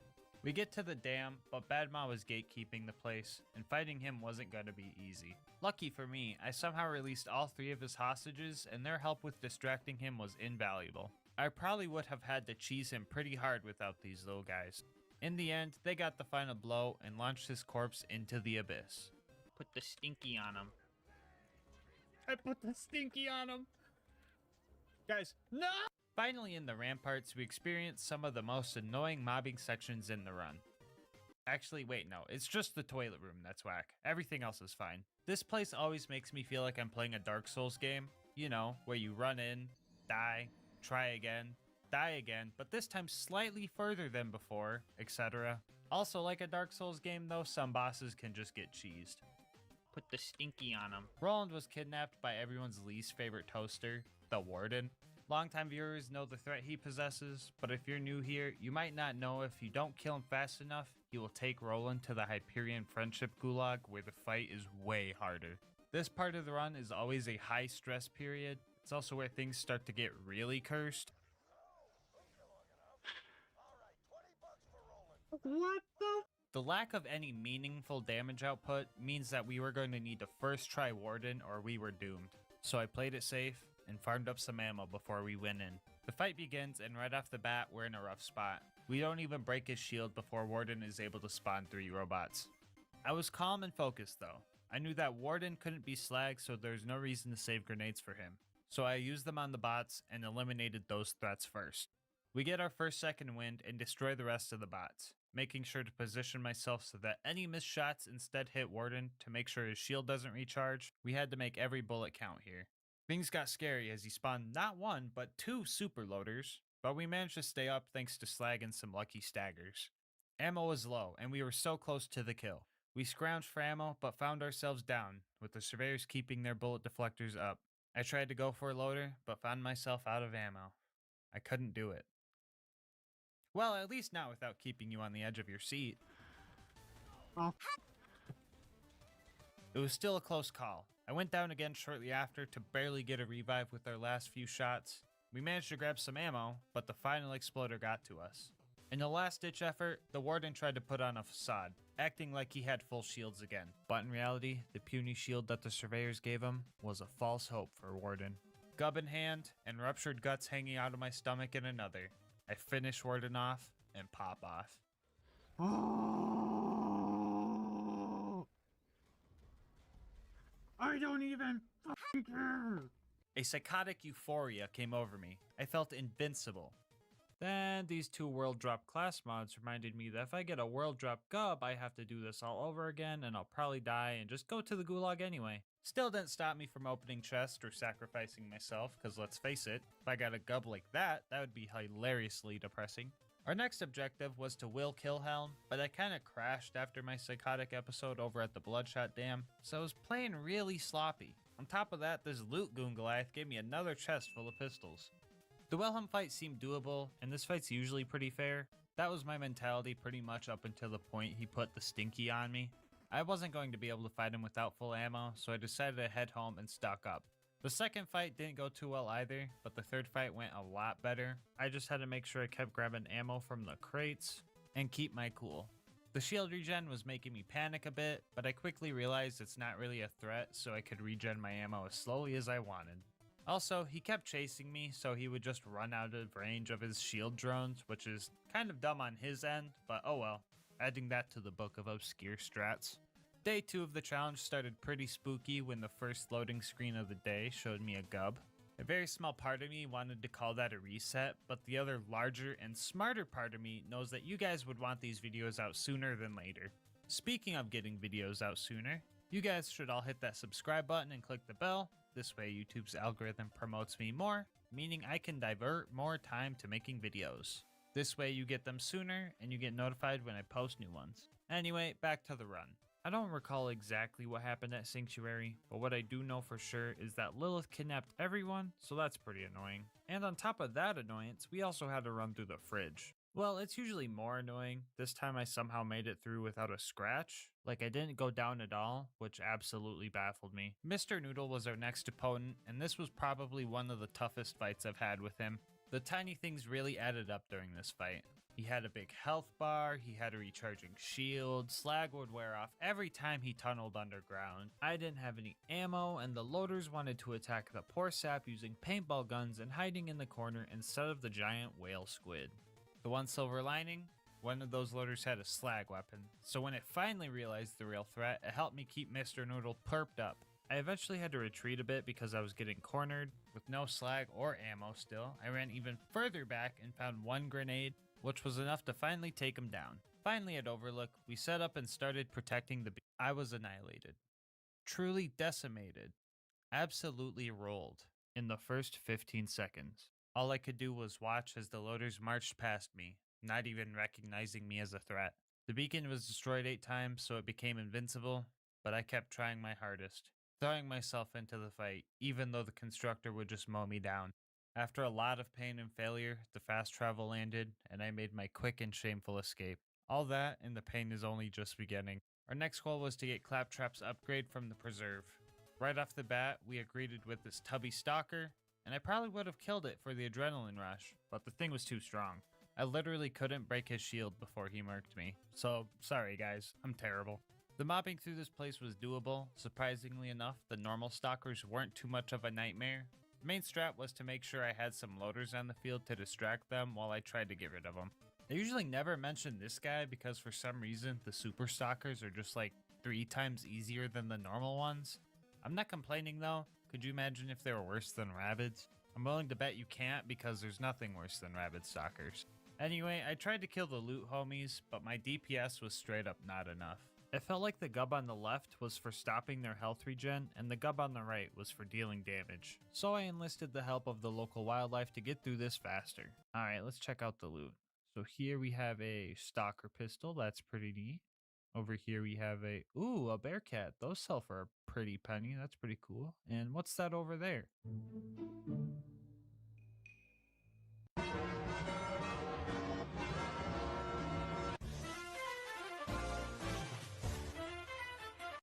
We get to the dam, but Badma was gatekeeping the place, and fighting him wasn't going to be easy. Lucky for me, I somehow released all 3 of his hostages, and their help with distracting him was invaluable. I probably would have had to cheese him pretty hard without these little guys. In the end, they got the final blow and launched his corpse into the abyss. Put the stinky on him. I put the stinky on him! Guys, no! Finally, in the ramparts, we experienced some of the most annoying mobbing sections in the run. Actually, wait, no, it's just the toilet room that's whack. Everything else is fine. This place always makes me feel like I'm playing a Dark Souls game. You know, where you run in, die, try again, die again, but this time slightly further than before, etc. Also, like a Dark Souls game though, some bosses can just get cheesed. Put the stinky on him. Roland was kidnapped by everyone's least favorite toaster, the Warden. Longtime viewers know the threat he possesses, but if you're new here, you might not know if you don't kill him fast enough, he will take Roland to the Hyperion Friendship Gulag where the fight is way harder. This part of the run is always a high stress period. It's also where things start to get really cursed. What the? The lack of any meaningful damage output means that we were going to need to first try Warden or we were doomed. So I played it safe and farmed up some ammo before we went in. The fight begins, and right off the bat, we're in a rough spot. We don't even break his shield before Warden is able to spawn 3 robots. I was calm and focused though. I knew that Warden couldn't be slagged, so there's no reason to save grenades for him. So I used them on the bots and eliminated those threats first. We get our first second wind and destroy the rest of the bots, making sure to position myself so that any missed shots instead hit Warden to make sure his shield doesn't recharge. We had to make every bullet count here. Things got scary as he spawned not 1, but 2 super loaders, but we managed to stay up thanks to slag and some lucky staggers. Ammo was low, and we were so close to the kill. We scrounged for ammo, but found ourselves down, with the surveyors keeping their bullet deflectors up. I tried to go for a loader, but found myself out of ammo. I couldn't do it. Well, at least not without keeping you on the edge of your seat. Oh. It was still a close call. I went down again shortly after to barely get a revive with our last few shots. We managed to grab some ammo, but the final exploder got to us. In the last-ditch effort, the Warden tried to put on a facade, acting like he had full shields again. But in reality, the puny shield that the surveyors gave him was a false hope for Warden. Gub in hand, and ruptured guts hanging out of my stomach in another. I finish Warden off and pop off. Oh! I don't even fucking care! A psychotic euphoria came over me. I felt invincible. Then these 2 world drop class mods reminded me that if I get a world drop gub, I have to do this all over again and I'll probably die and just go to the gulag anyway. Still didn't stop me from opening chests or sacrificing myself, cause let's face it, if I got a gub like that, that would be hilariously depressing. Our next objective was to will Kilhelm, but I kinda crashed after my psychotic episode over at the Bloodshot Dam, so I was playing really sloppy. On top of that, this loot goon Goliath gave me another chest full of pistols. The Wilhelm fight seemed doable, and this fight's usually pretty fair. That was my mentality pretty much up until the point he put the stinky on me. I wasn't going to be able to fight him without full ammo, so I decided to head home and stock up. The second fight didn't go too well either, but the third fight went a lot better. I just had to make sure I kept grabbing ammo from the crates and keep my cool. The shield regen was making me panic a bit, but I quickly realized it's not really a threat, so I could regen my ammo as slowly as I wanted. Also, he kept chasing me, so he would just run out of range of his shield drones, which is kind of dumb on his end, but oh well. Adding that to the book of obscure strats. Day 2 of the challenge started pretty spooky when the first loading screen of the day showed me a gub. A very small part of me wanted to call that a reset, but the other larger and smarter part of me knows that you guys would want these videos out sooner than later. Speaking of getting videos out sooner, you guys should all hit that subscribe button and click the bell. This way YouTube's algorithm promotes me more, meaning I can divert more time to making videos. This way you get them sooner and you get notified when I post new ones. Anyway, back to the run. I don't recall exactly what happened at Sanctuary, but what I do know for sure is that Lilith kidnapped everyone, so that's pretty annoying. And on top of that annoyance, we also had to run through the fridge. Well, it's usually more annoying. This time I somehow made it through without a scratch. Like I didn't go down at all, which absolutely baffled me. Mr. Noodle was our next opponent, and this was probably one of the toughest fights I've had with him. The tiny things really added up during this fight. He had a big health bar, he had a recharging shield, slag would wear off every time he tunneled underground. I didn't have any ammo, and the loaders wanted to attack the poor sap using paintball guns and hiding in the corner instead of the giant whale squid. The one silver lining, one of those loaders had a slag weapon, so when it finally realized the real threat, it helped me keep Mr. Noodle perped up. I eventually had to retreat a bit because I was getting cornered. With no slag or ammo still, I ran even further back and found one grenade, which was enough to finally take him down. Finally at Overlook, we set up and started protecting the I was annihilated. Truly decimated. Absolutely rolled in the first 15 seconds. All I could do was watch as the loaders marched past me, not even recognizing me as a threat. The beacon was destroyed 8 times, so it became invincible, but I kept trying my hardest, throwing myself into the fight, even though the constructor would just mow me down. After a lot of pain and failure, the fast travel landed, and I made my quick and shameful escape. All that, and the pain is only just beginning. Our next goal was to get Claptrap's upgrade from the preserve. Right off the bat, we agreed with this tubby stalker, and I probably would have killed it for the adrenaline rush, but the thing was too strong. I literally couldn't break his shield before he murked me. So, sorry guys, I'm terrible. The mobbing through this place was doable. Surprisingly enough, the normal stalkers weren't too much of a nightmare. The main strat was to make sure I had some loaders on the field to distract them while I tried to get rid of them. I usually never mention this guy because for some reason the super stalkers are just like 3 times easier than the normal ones. I'm not complaining though. Could you imagine if they were worse than rabbits? I'm willing to bet you can't because there's nothing worse than rabbit stalkers. Anyway, I tried to kill the loot homies, but my DPS was straight up not enough. It felt like the gub on the left was for stopping their health regen, and the gub on the right was for dealing damage. So I enlisted the help of the local wildlife to get through this faster. Alright, let's check out the loot. So here we have a stalker pistol, that's pretty neat. Over here we have a Bearcat. Those sell for a pretty penny. That's pretty cool. And what's that over there?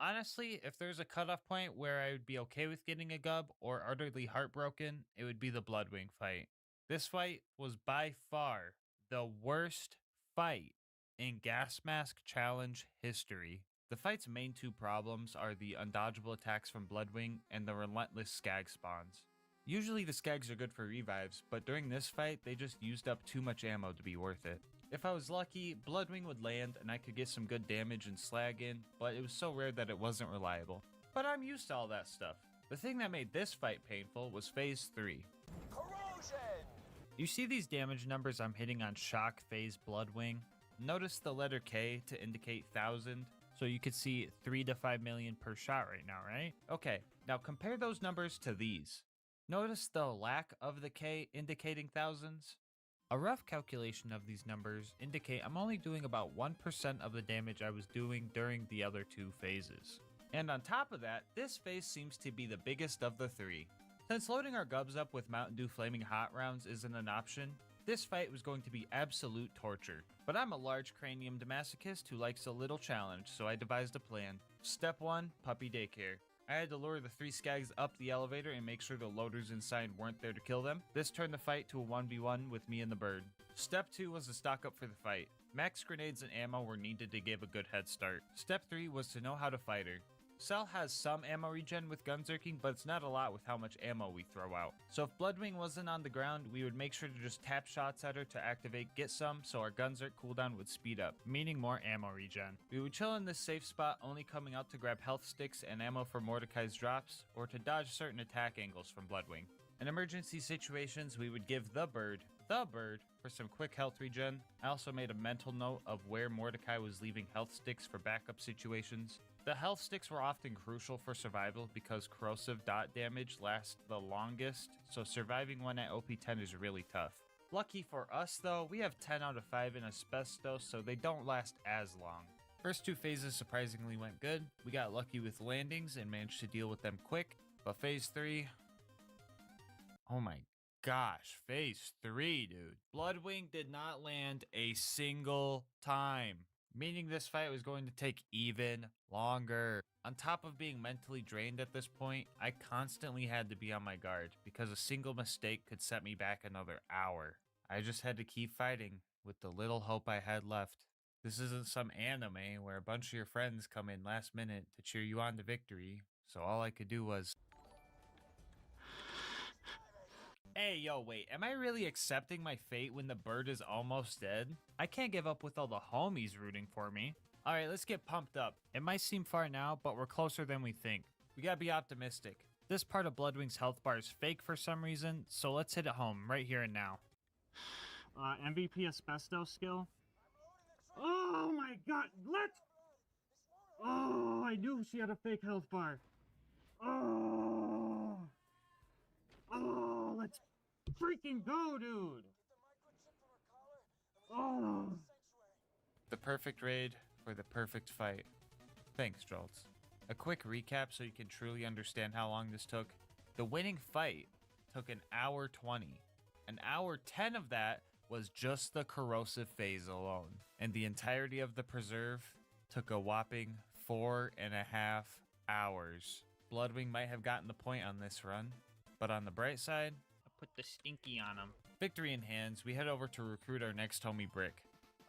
Honestly, if there's a cutoff point where I would be okay with getting a gub or utterly heartbroken, it would be the Bloodwing fight. This fight was by far the worst fight in Gas Mask Challenge history. The fight's main 2 problems are the undodgeable attacks from Bloodwing and the relentless skag spawns. Usually the skags are good for revives, but during this fight they just used up too much ammo to be worth it. If I was lucky, Bloodwing would land and I could get some good damage and slag in, but it was so rare that it wasn't reliable. But I'm used to all that stuff. The thing that made this fight painful was phase 3. Corrosion! You see these damage numbers I'm hitting on shock phase Bloodwing? Notice the letter K to indicate 1,000, so you could see 3 to 5 million per shot right now, right? Okay, now compare those numbers to these. Notice the lack of the K indicating thousands? A rough calculation of these numbers indicate I'm only doing about 1% of the damage I was doing during the other 2 phases. And on top of that, this phase seems to be the biggest of the 3. Since loading our gubs up with Mountain Dew Flaming Hot rounds isn't an option, this fight was going to be absolute torture. But I'm a large craniumed masochist who likes a little challenge, so I devised a plan. Step 1, puppy daycare. I had to lure the 3 skags up the elevator and make sure the loaders inside weren't there to kill them. This turned the fight to a 1v1 with me and the bird. Step 2 was to stock up for the fight. Max grenades and ammo were needed to give a good head start. Step 3 was to know how to fight her. Cell has some ammo regen with gun zerking, but it's not a lot with how much ammo we throw out. So if Bloodwing wasn't on the ground, we would make sure to just tap shots at her to activate get some, so our gun zerk cooldown would speed up, meaning more ammo regen. We would chill in this safe spot, only coming out to grab health sticks and ammo for Mordecai's drops, or to dodge certain attack angles from Bloodwing. In emergency situations, we would give the bird, for some quick health regen. I also made a mental note of where Mordecai was leaving health sticks for backup situations. The health sticks were often crucial for survival because corrosive dot damage lasts the longest, so surviving one at OP10 is really tough. Lucky for us though, we have 10 out of 5 in asbestos, so they don't last as long. First 2 phases surprisingly went good. We got lucky with landings and managed to deal with them quick, but phase 3, oh my gosh, phase 3, dude. Bloodwing did not land a single time, meaning this fight was going to take even longer. On top of being mentally drained at this point, I constantly had to be on my guard because a single mistake could set me back another hour. I just had to keep fighting with the little hope I had left. This isn't some anime where a bunch of your friends come in last minute to cheer you on to victory, so all I could do was... Hey, yo, wait, am I really accepting my fate when the bird is almost dead? I can't give up with all the homies rooting for me. Alright, let's get pumped up. It might seem far now, but we're closer than we think. We gotta be optimistic. This part of Bloodwing's health bar is fake for some reason, so let's hit it home right here and now. MVP asbestos skill. Oh my god, let's... Oh, I knew she had a fake health bar. Oh, let's freaking go, dude. Oh. The perfect raid for the perfect fight. Thanks, Jolts. A quick recap so you can truly understand how long this took. The winning fight took an hour 20. An hour 10 of that was just the corrosive phase alone. And the entirety of the preserve took a whopping 4.5 hours. Bloodwing might have gotten the point on this run, but on the bright side, I put the stinky on him. Victory in hands, we head over to recruit our next homie Brick.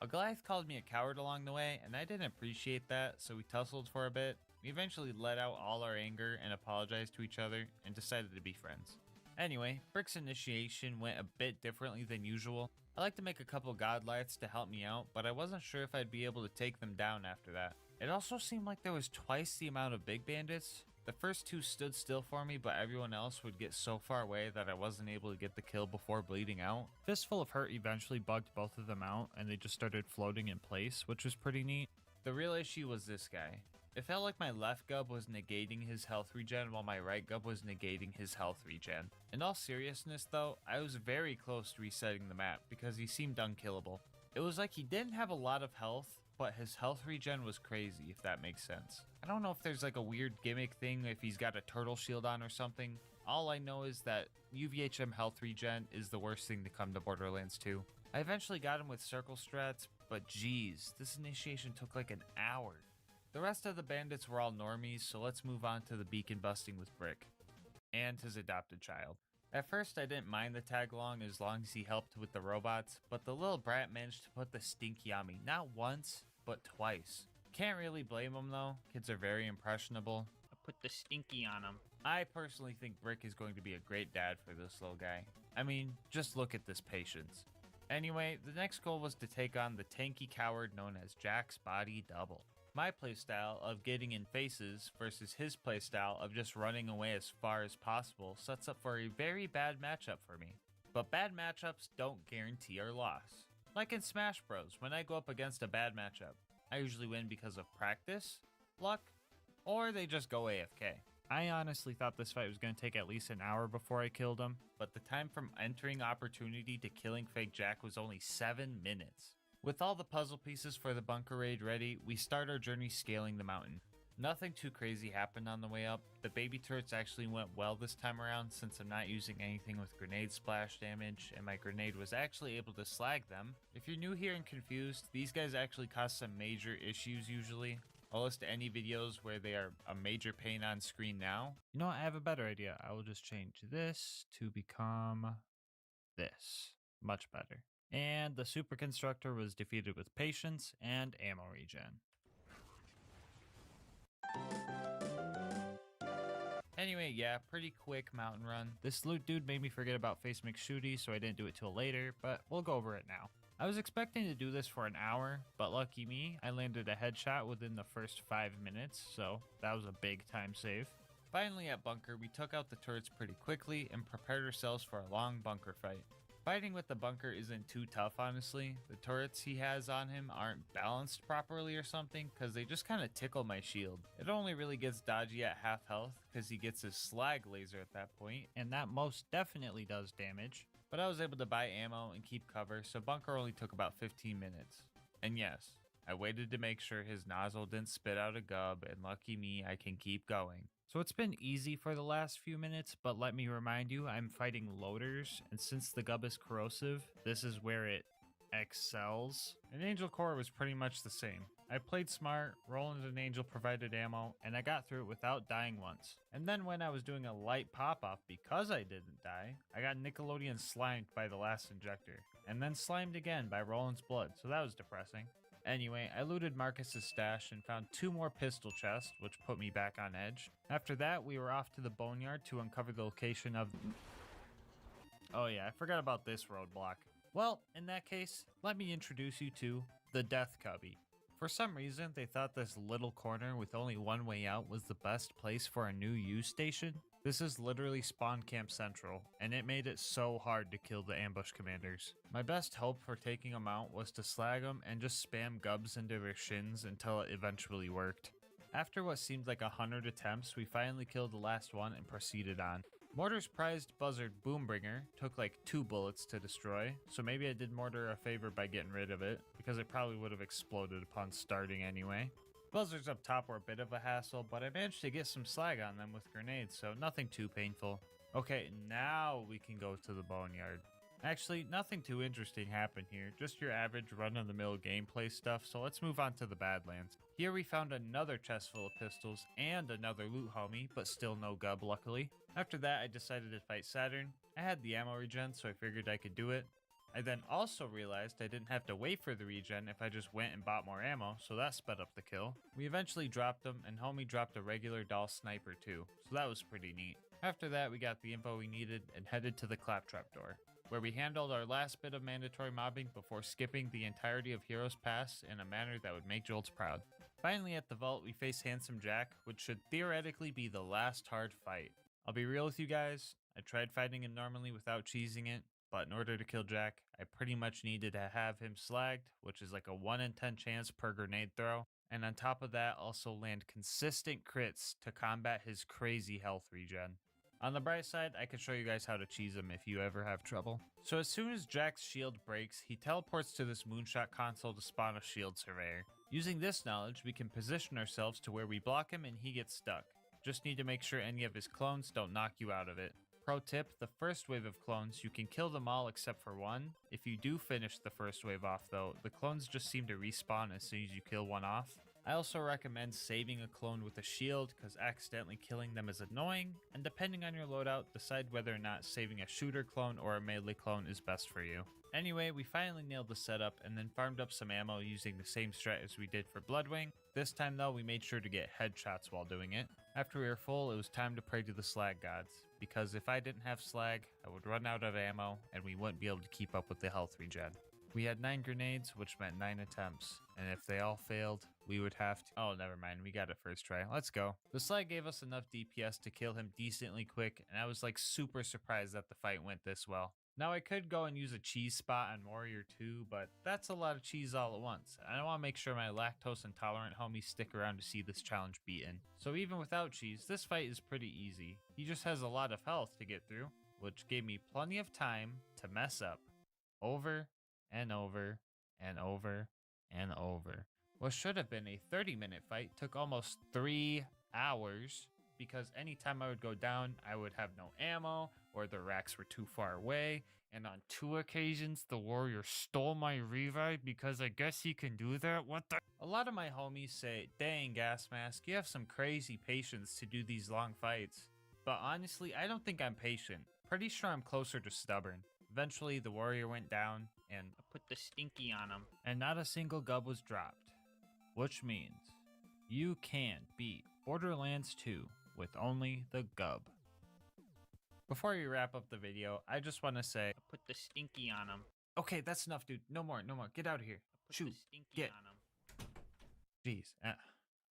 A Goliath called me a coward along the way, and I didn't appreciate that, so we tussled for a bit. We eventually let out all our anger and apologized to each other, and decided to be friends. Anyway, Brick's initiation went a bit differently than usual. I like to make a couple Godlights to help me out, but I wasn't sure if I'd be able to take them down after that. It also seemed like there was twice the amount of big bandits. The first two stood still for me, but everyone else would get so far away that I wasn't able to get the kill before bleeding out. Fistful of Hurt eventually bugged both of them out, and they just started floating in place, which was pretty neat. The real issue was this guy. It felt like my left gub was negating his health regen while my right gub was negating his health regen. In all seriousness though, I was very close to resetting the map because he seemed unkillable. It was like he didn't have a lot of health, but his health regen was crazy, if that makes sense. I don't know if there's like a weird gimmick thing, if he's got a turtle shield on or something. All I know is that UVHM health regen is the worst thing to come to Borderlands 2. I eventually got him with circle strats, but geez, this initiation took like an hour. The rest of the bandits were all normies, so let's move on to the beacon busting with Brick. And his adopted child. At first I didn't mind the tag along as long as he helped with the robots, but the little brat managed to put the stinky on me, not once, but twice. Can't really blame him though, kids are very impressionable. I put the stinky on him. I personally think Brick is going to be a great dad for this little guy. I mean, just look at this patience. Anyway, the next goal was to take on the tanky coward known as Jack's Body Double. My playstyle of getting in faces versus his playstyle of just running away as far as possible sets up for a very bad matchup for me. But bad matchups don't guarantee our loss. Like in Smash Bros, when I go up against a bad matchup, I usually win because of practice, luck, or they just go AFK. I honestly thought this fight was going to take at least an hour before I killed him, but the time from entering opportunity to killing Fake Jack was only 7 minutes. With all the puzzle pieces for the bunker raid ready, we start our journey scaling the mountain. Nothing too crazy happened on the way up. The baby turrets actually went well this time around since I'm not using anything with grenade splash damage, and my grenade was actually able to slag them. If you're new here and confused, these guys actually cause some major issues usually. I'll list any videos where they are a major pain on screen now. You know what, I have a better idea. I will just change this to become this. Much better. And the super constructor was defeated with patience and ammo regen. Anyway, yeah, pretty quick mountain run. This loot dude made me forget about Face McShooty, so I didn't do it till later, but we'll go over it now. I was expecting to do this for an hour, but lucky me, I landed a headshot within the first 5 minutes, so that was a big time save. Finally at bunker, we took out the turrets pretty quickly and prepared ourselves for a long bunker fight. Fighting with the bunker isn't too tough, honestly. The turrets he has on him aren't balanced properly or something, because they just kind of tickle my shield. It only really gets dodgy at half health, because he gets his slag laser at that point, and that most definitely does damage. But I was able to buy ammo and keep cover, so bunker only took about 15 minutes. And yes, I waited to make sure his nozzle didn't spit out a gub, and lucky me, I can keep going. So it's been easy for the last few minutes, but let me remind you, I'm fighting loaders, and since the gub is corrosive, this is where it excels. And Angel Core was pretty much the same. I played smart, Roland and Angel provided ammo, and I got through it without dying once. And then when I was doing a light pop-off because I didn't die, I got Nickelodeon slimed by the last injector, and then slimed again by Roland's blood, so that was depressing. Anyway, I looted Marcus's stash and found 2 more pistol chests, which put me back on edge. After that, we were off to the boneyard to uncover the location of... Oh yeah, I forgot about this roadblock. Well, in that case, let me introduce you to the Death Cubby. For some reason, they thought this little corner with only one way out was the best place for a new use station. This is literally Spawn Camp Central, and it made it so hard to kill the ambush commanders. My best hope for taking them out was to slag them and just spam gubs into their shins until it eventually worked. After what seemed like 100 attempts, we finally killed the last one and proceeded on. Mortar's prized buzzard Boombringer took like 2 bullets to destroy, so maybe I did Mortar a favor by getting rid of it, because it probably would have exploded upon starting anyway. Buzzards up top were a bit of a hassle, but I managed to get some slag on them with grenades, so nothing too painful. Okay, now we can go to the boneyard. Actually, nothing too interesting happened here, just your average run-of-the-mill gameplay stuff, so let's move on to the Badlands. Here we found another chest full of pistols and another loot homie, but still no gub luckily. After that, I decided to fight Saturn. I had the ammo regen, so I figured I could do it. I then also realized I didn't have to wait for the regen if I just went and bought more ammo, so that sped up the kill. We eventually dropped them, and homie dropped a regular doll sniper too, so that was pretty neat. After that, we got the info we needed and headed to the claptrap door, where we handled our last bit of mandatory mobbing before skipping the entirety of Heroes Pass in a manner that would make Jolts proud. Finally at the vault, we face Handsome Jack, which should theoretically be the last hard fight. I'll be real with you guys, I tried fighting him normally without cheesing it, but in order to kill Jack, I pretty much needed to have him slagged, which is like a 1 in 10 chance per grenade throw, and on top of that also land consistent crits to combat his crazy health regen. On the bright side, I can show you guys how to cheese him if you ever have trouble. So as soon as Jack's shield breaks, he teleports to this moonshot console to spawn a shield surveyor. Using this knowledge, we can position ourselves to where we block him and he gets stuck. Just need to make sure any of his clones don't knock you out of it. Pro tip, the first wave of clones, you can kill them all except for one. If you do finish the first wave off though, the clones just seem to respawn as soon as you kill one off. I also recommend saving a clone with a shield because accidentally killing them is annoying, and depending on your loadout, decide whether or not saving a shooter clone or a melee clone is best for you. Anyway, we finally nailed the setup and then farmed up some ammo using the same strat as we did for Bloodwing. This time though, we made sure to get headshots while doing it. After we were full, it was time to pray to the slag gods, because if I didn't have slag, I would run out of ammo and we wouldn't be able to keep up with the health regen. We had 9 grenades, which meant 9 attempts, and if they all failed, we would have to— oh, never mind, we got it first try. Let's go. The slag gave us enough DPS to kill him decently quick, and I was like super surprised that the fight went this well. Now I could go and use a cheese spot on Warrior 2, but that's a lot of cheese all at once. I want to make sure my lactose intolerant homies stick around to see this challenge beaten. So even without cheese, this fight is pretty easy. He just has a lot of health to get through, which gave me plenty of time to mess up over and over and over and over. What should have been a 30-minute fight took almost 3 hours, because anytime I would go down, I would have no ammo, or the racks were too far away, and on 2 occasions, the warrior stole my revive because I guess he can do that? What the— A lot of my homies say, dang GasMask, you have some crazy patience to do these long fights. But honestly, I don't think I'm patient. Pretty sure I'm closer to stubborn. Eventually, the warrior went down, and I put the stinky on him, and not a single gub was dropped. Which means, you can't beat Borderlands 2 with only the gub. Before we wrap up the video, I just want to say, I put the stinky on him. Okay, that's enough, dude. No more, no more. Get out of here. Shoot. Get. Jeez.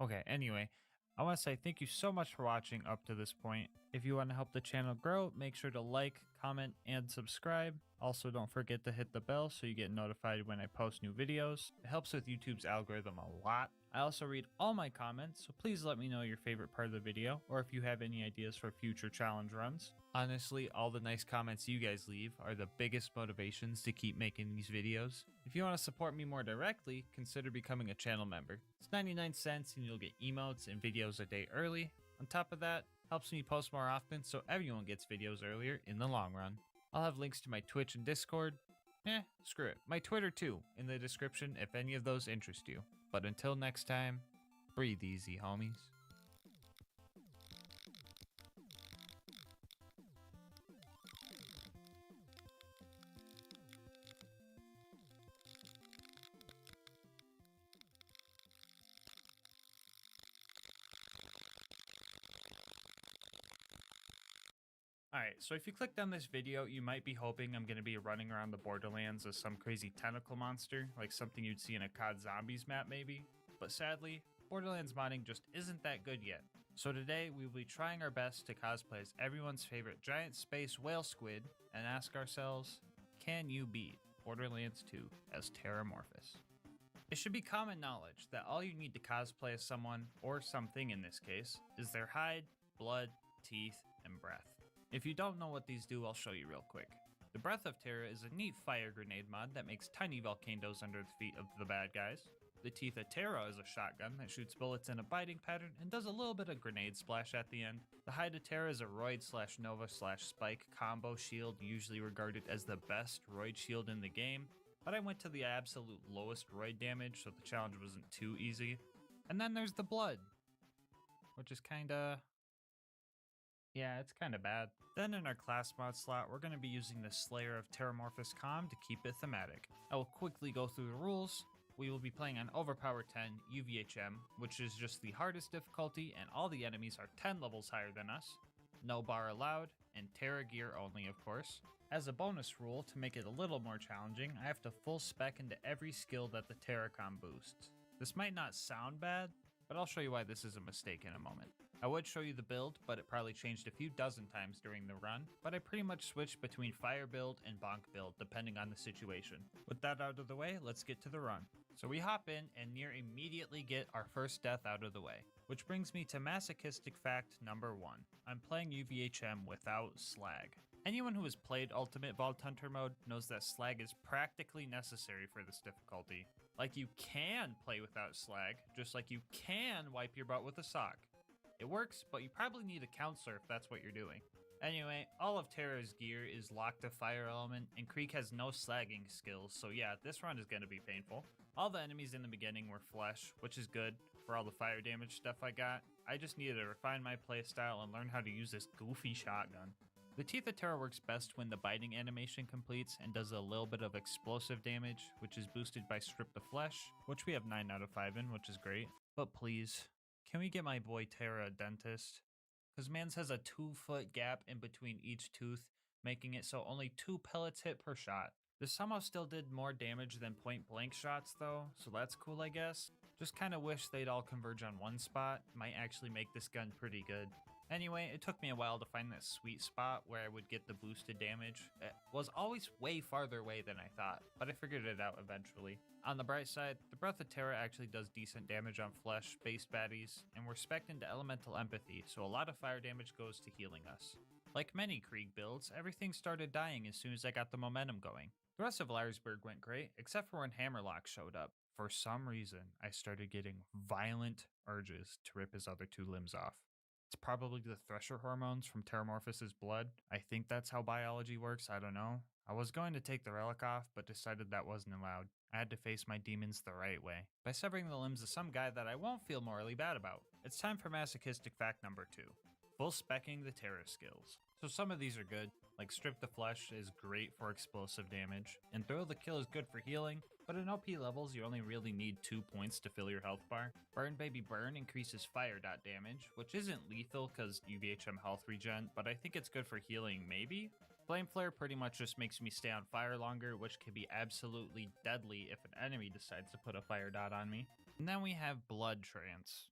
Okay, anyway, I want to say thank you so much for watching up to this point. If you want to help the channel grow, make sure to like, comment, and subscribe. Also, don't forget to hit the bell so you get notified when I post new videos. It helps with YouTube's algorithm a lot. I also read all my comments, so please let me know your favorite part of the video, or if you have any ideas for future challenge runs. Honestly, all the nice comments you guys leave are the biggest motivations to keep making these videos. If you want to support me more directly, consider becoming a channel member. It's 99 cents and you'll get emotes and videos a day early. On top of that, helps me post more often so everyone gets videos earlier in the long run. I'll have links to my Twitch and Discord. Screw it. My Twitter too, in the description if any of those interest you. But until next time, breathe easy, homies. Alright, so if you clicked on this video, you might be hoping I'm going to be running around the Borderlands as some crazy tentacle monster, like something you'd see in a COD Zombies map maybe. But sadly, Borderlands modding just isn't that good yet. So today, we will be trying our best to cosplay as everyone's favorite giant space whale squid, and ask ourselves, can you beat Borderlands 2 as Terramorphous? It should be common knowledge that all you need to cosplay as someone, or something in this case, is their hide, blood, teeth, and breath. If you don't know what these do, I'll show you real quick. The Breath of Terra is a neat fire grenade mod that makes tiny volcanoes under the feet of the bad guys. The Teeth of Terra is a shotgun that shoots bullets in a biting pattern and does a little bit of grenade splash at the end. The Hide of Terra is a Roid/Nova/Spike combo shield, usually regarded as the best Roid shield in the game, but I went to the absolute lowest Roid damage so the challenge wasn't too easy. And then there's the Blood, which is kinda... yeah, it's kinda bad. Then in our class mod slot, we're going to be using the Slayer of Terramorphous Com to keep it thematic. I will quickly go through the rules. We will be playing on Overpower 10 UVHM, which is just the hardest difficulty, and all the enemies are 10 levels higher than us. No bar allowed, and Terra gear only, of course. As a bonus rule, to make it a little more challenging, I have to full spec into every skill that the Terracom boosts. This might not sound bad, but I'll show you why this is a mistake in a moment. I would show you the build, but it probably changed a few dozen times during the run, but I pretty much switched between fire build and bonk build depending on the situation. With that out of the way, let's get to the run. So we hop in and near immediately get our first death out of the way, which brings me to masochistic fact number 1. I'm playing UVHM without slag. Anyone who has played Ultimate Vault Hunter mode knows that slag is practically necessary for this difficulty. Like you can play without slag, just like you can wipe your butt with a sock. It works, but you probably need a counselor if that's what you're doing. Anyway, all of Terra's gear is locked to fire element, and Creek has no slagging skills, so yeah, this run is going to be painful. All the enemies in the beginning were flesh, which is good for all the fire damage stuff I got. I just needed to refine my playstyle and learn how to use this goofy shotgun. The Teeth of Terra works best when the biting animation completes and does a little bit of explosive damage, which is boosted by Strip the Flesh, which we have 9 out of 5 in, which is great. But please, can we get my boy Terra a dentist? Cause mans has a 2-foot gap in between each tooth, making it so only 2 pellets hit per shot. This somehow still did more damage than point blank shots though, so that's cool I guess. Just kinda wish they'd all converge on one spot, might actually make this gun pretty good. Anyway, it took me a while to find that sweet spot where I would get the boosted damage. It was always way farther away than I thought, but I figured it out eventually. On the bright side, the Breath of Terra actually does decent damage on flesh-based baddies, and we're spec'd into Elemental Empathy, so a lot of fire damage goes to healing us. Like many Krieg builds, everything started dying as soon as I got the momentum going. The rest of Larsberg went great, except for when Hammerlock showed up. For some reason, I started getting violent urges to rip his other 2 limbs off. It's probably the Thresher hormones from Terramorphous's blood. I think that's how biology works, I don't know. I was going to take the relic off, but decided that wasn't allowed. I had to face my demons the right way, by severing the limbs of some guy that I won't feel morally bad about. It's time for masochistic fact number 2. Full specking the Terra skills. So some of these are good, like Strip the Flesh is great for explosive damage, and Thrill the Kill is good for healing, but in OP levels you only really need 2 points to fill your health bar. Burn Baby Burn increases fire dot damage, which isn't lethal cause UVHM health regen, but I think it's good for healing maybe? Flame Flare pretty much just makes me stay on fire longer, which can be absolutely deadly if an enemy decides to put a fire dot on me. And then we have Blood Trance,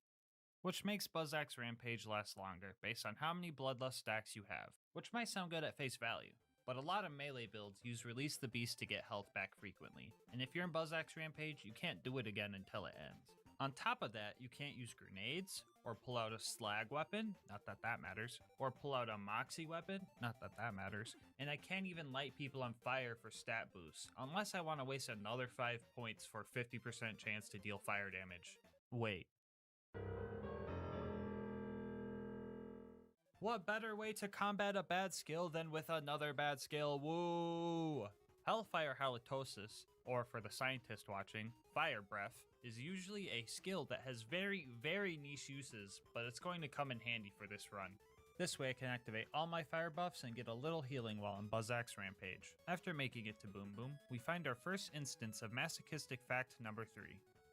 which makes Buzzax Rampage last longer based on how many Bloodlust stacks you have, which might sound good at face value. But a lot of melee builds use Release the Beast to get health back frequently, and if you're in Buzzax Rampage, you can't do it again until it ends. On top of that, you can't use grenades, or pull out a slag weapon, not that that matters, or pull out a moxie weapon, not that that matters, and I can't even light people on fire for stat boosts, unless I want to waste another 5 points for 50% chance to deal fire damage. Wait. What better way to combat a bad skill than with another bad skill? Woo! Hellfire halitosis, or for the scientist watching, fire breath, is usually a skill that has very, very niche uses, but it's going to come in handy for this run. This way I can activate all my fire buffs and get a little healing while on Buzzak's rampage. After making it to Boom Boom, we find our first instance of masochistic fact number 3,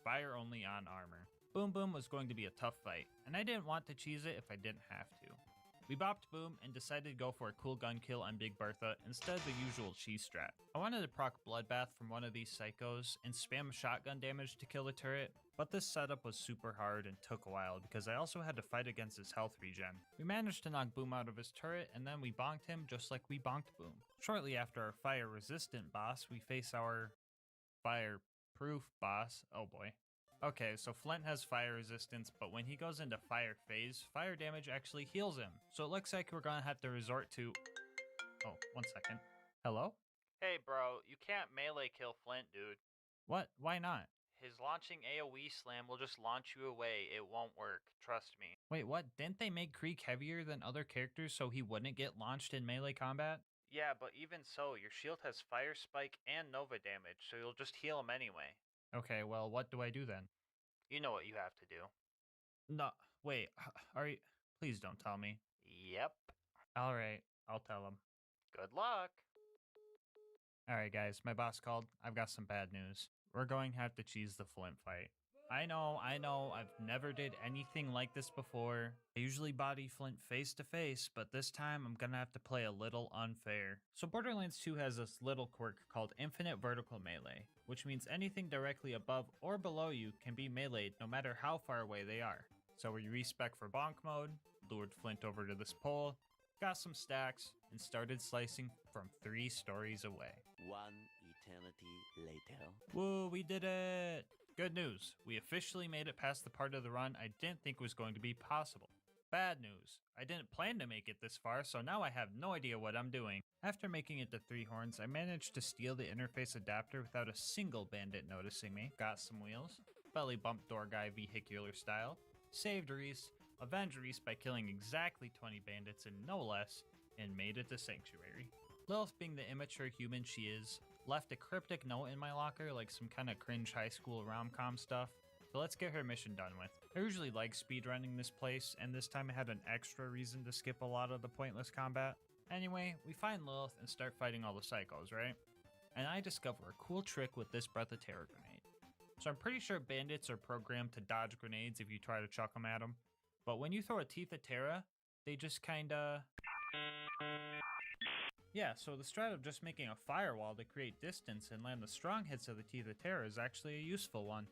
fire only on armor. Boom Boom was going to be a tough fight, and I didn't want to cheese it if I didn't have to. We bopped Boom and decided to go for a cool gun kill on Big Bertha instead of the usual cheese strat. I wanted to proc Bloodbath from one of these psychos and spam shotgun damage to kill the turret, but this setup was super hard and took a while because I also had to fight against his health regen. We managed to knock Boom out of his turret and then we bonked him just like we bonked Boom. Shortly after our fire resistant boss, we face our fire-proof boss. Oh boy. Okay, so Flint has fire resistance, but when he goes into fire phase, fire damage actually heals him. So it looks like we're gonna have to resort to... Oh, 1 second. Hello? Hey bro, you can't melee kill Flint, dude. What? Why not? His launching AoE slam will just launch you away. It won't work, trust me. Wait, what? Didn't they make Creek heavier than other characters so he wouldn't get launched in melee combat? Yeah, but even so, your shield has fire spike and nova damage, so you'll just heal him anyway. Okay, well, what do I do then? You know what you have to do. No, wait, are you... Please don't tell me. Yep. Alright, I'll tell him. Good luck. Alright guys, my boss called. I've got some bad news. We're going to have to cheese the Flint fight. I know, I've never did anything like this before. I usually body Flint face to face, but this time I'm gonna have to play a little unfair. So Borderlands 2 has this little quirk called Infinite Vertical Melee, which means anything directly above or below you can be meleeed no matter how far away they are. So we respec for bonk mode, lured Flint over to this pole, got some stacks, and started slicing from 3 stories away. 1 eternity later. Woo, we did it! Good news, we officially made it past the part of the run I didn't think was going to be possible. Bad news, I didn't plan to make it this far, so now I have no idea what I'm doing. After making it to 3 horns, I managed to steal the interface adapter without a single bandit noticing me. Got some wheels, belly bump door guy vehicular style, saved Reese, avenged Reese by killing exactly 20 bandits and no less, and made it to Sanctuary. Lilith, being the immature human she is, left a cryptic note in my locker like some kind of cringe high school rom-com stuff, so let's get her mission done with. I usually like speedrunning this place, and this time I had an extra reason to skip a lot of the pointless combat. Anyway, we find Lilith and start fighting all the psychos, right? And I discover a cool trick with this Breath of Terror grenade. So I'm pretty sure bandits are programmed to dodge grenades if you try to chuck them at them, but when you throw a Teeth of Terra, they just kinda... Yeah, so the strat of just making a firewall to create distance and land the strong hits of the Teeth of Terror is actually a useful one.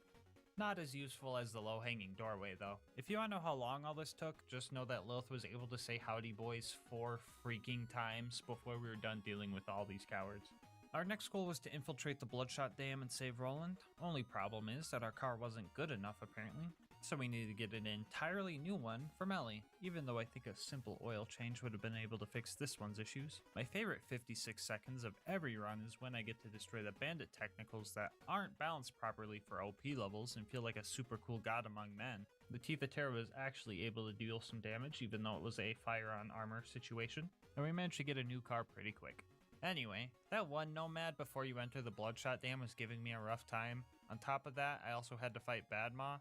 Not as useful as the low-hanging doorway, though. If you want to know how long all this took, just know that Lilith was able to say howdy boys 4 freaking times before we were done dealing with all these cowards. Our next goal was to infiltrate the Bloodshot Dam and save Roland. Only problem is that our car wasn't good enough, apparently. So we needed to get an entirely new one from Ellie, even though I think a simple oil change would have been able to fix this one's issues. My favorite 56 seconds of every run is when I get to destroy the bandit technicals that aren't balanced properly for OP levels and feel like a super cool god among men. The Teeth of Terror was actually able to deal some damage even though it was a fire on armor situation, and we managed to get a new car pretty quick. Anyway, that one nomad before you enter the Bloodshot Dam was giving me a rough time. On top of that, I also had to fight Badma.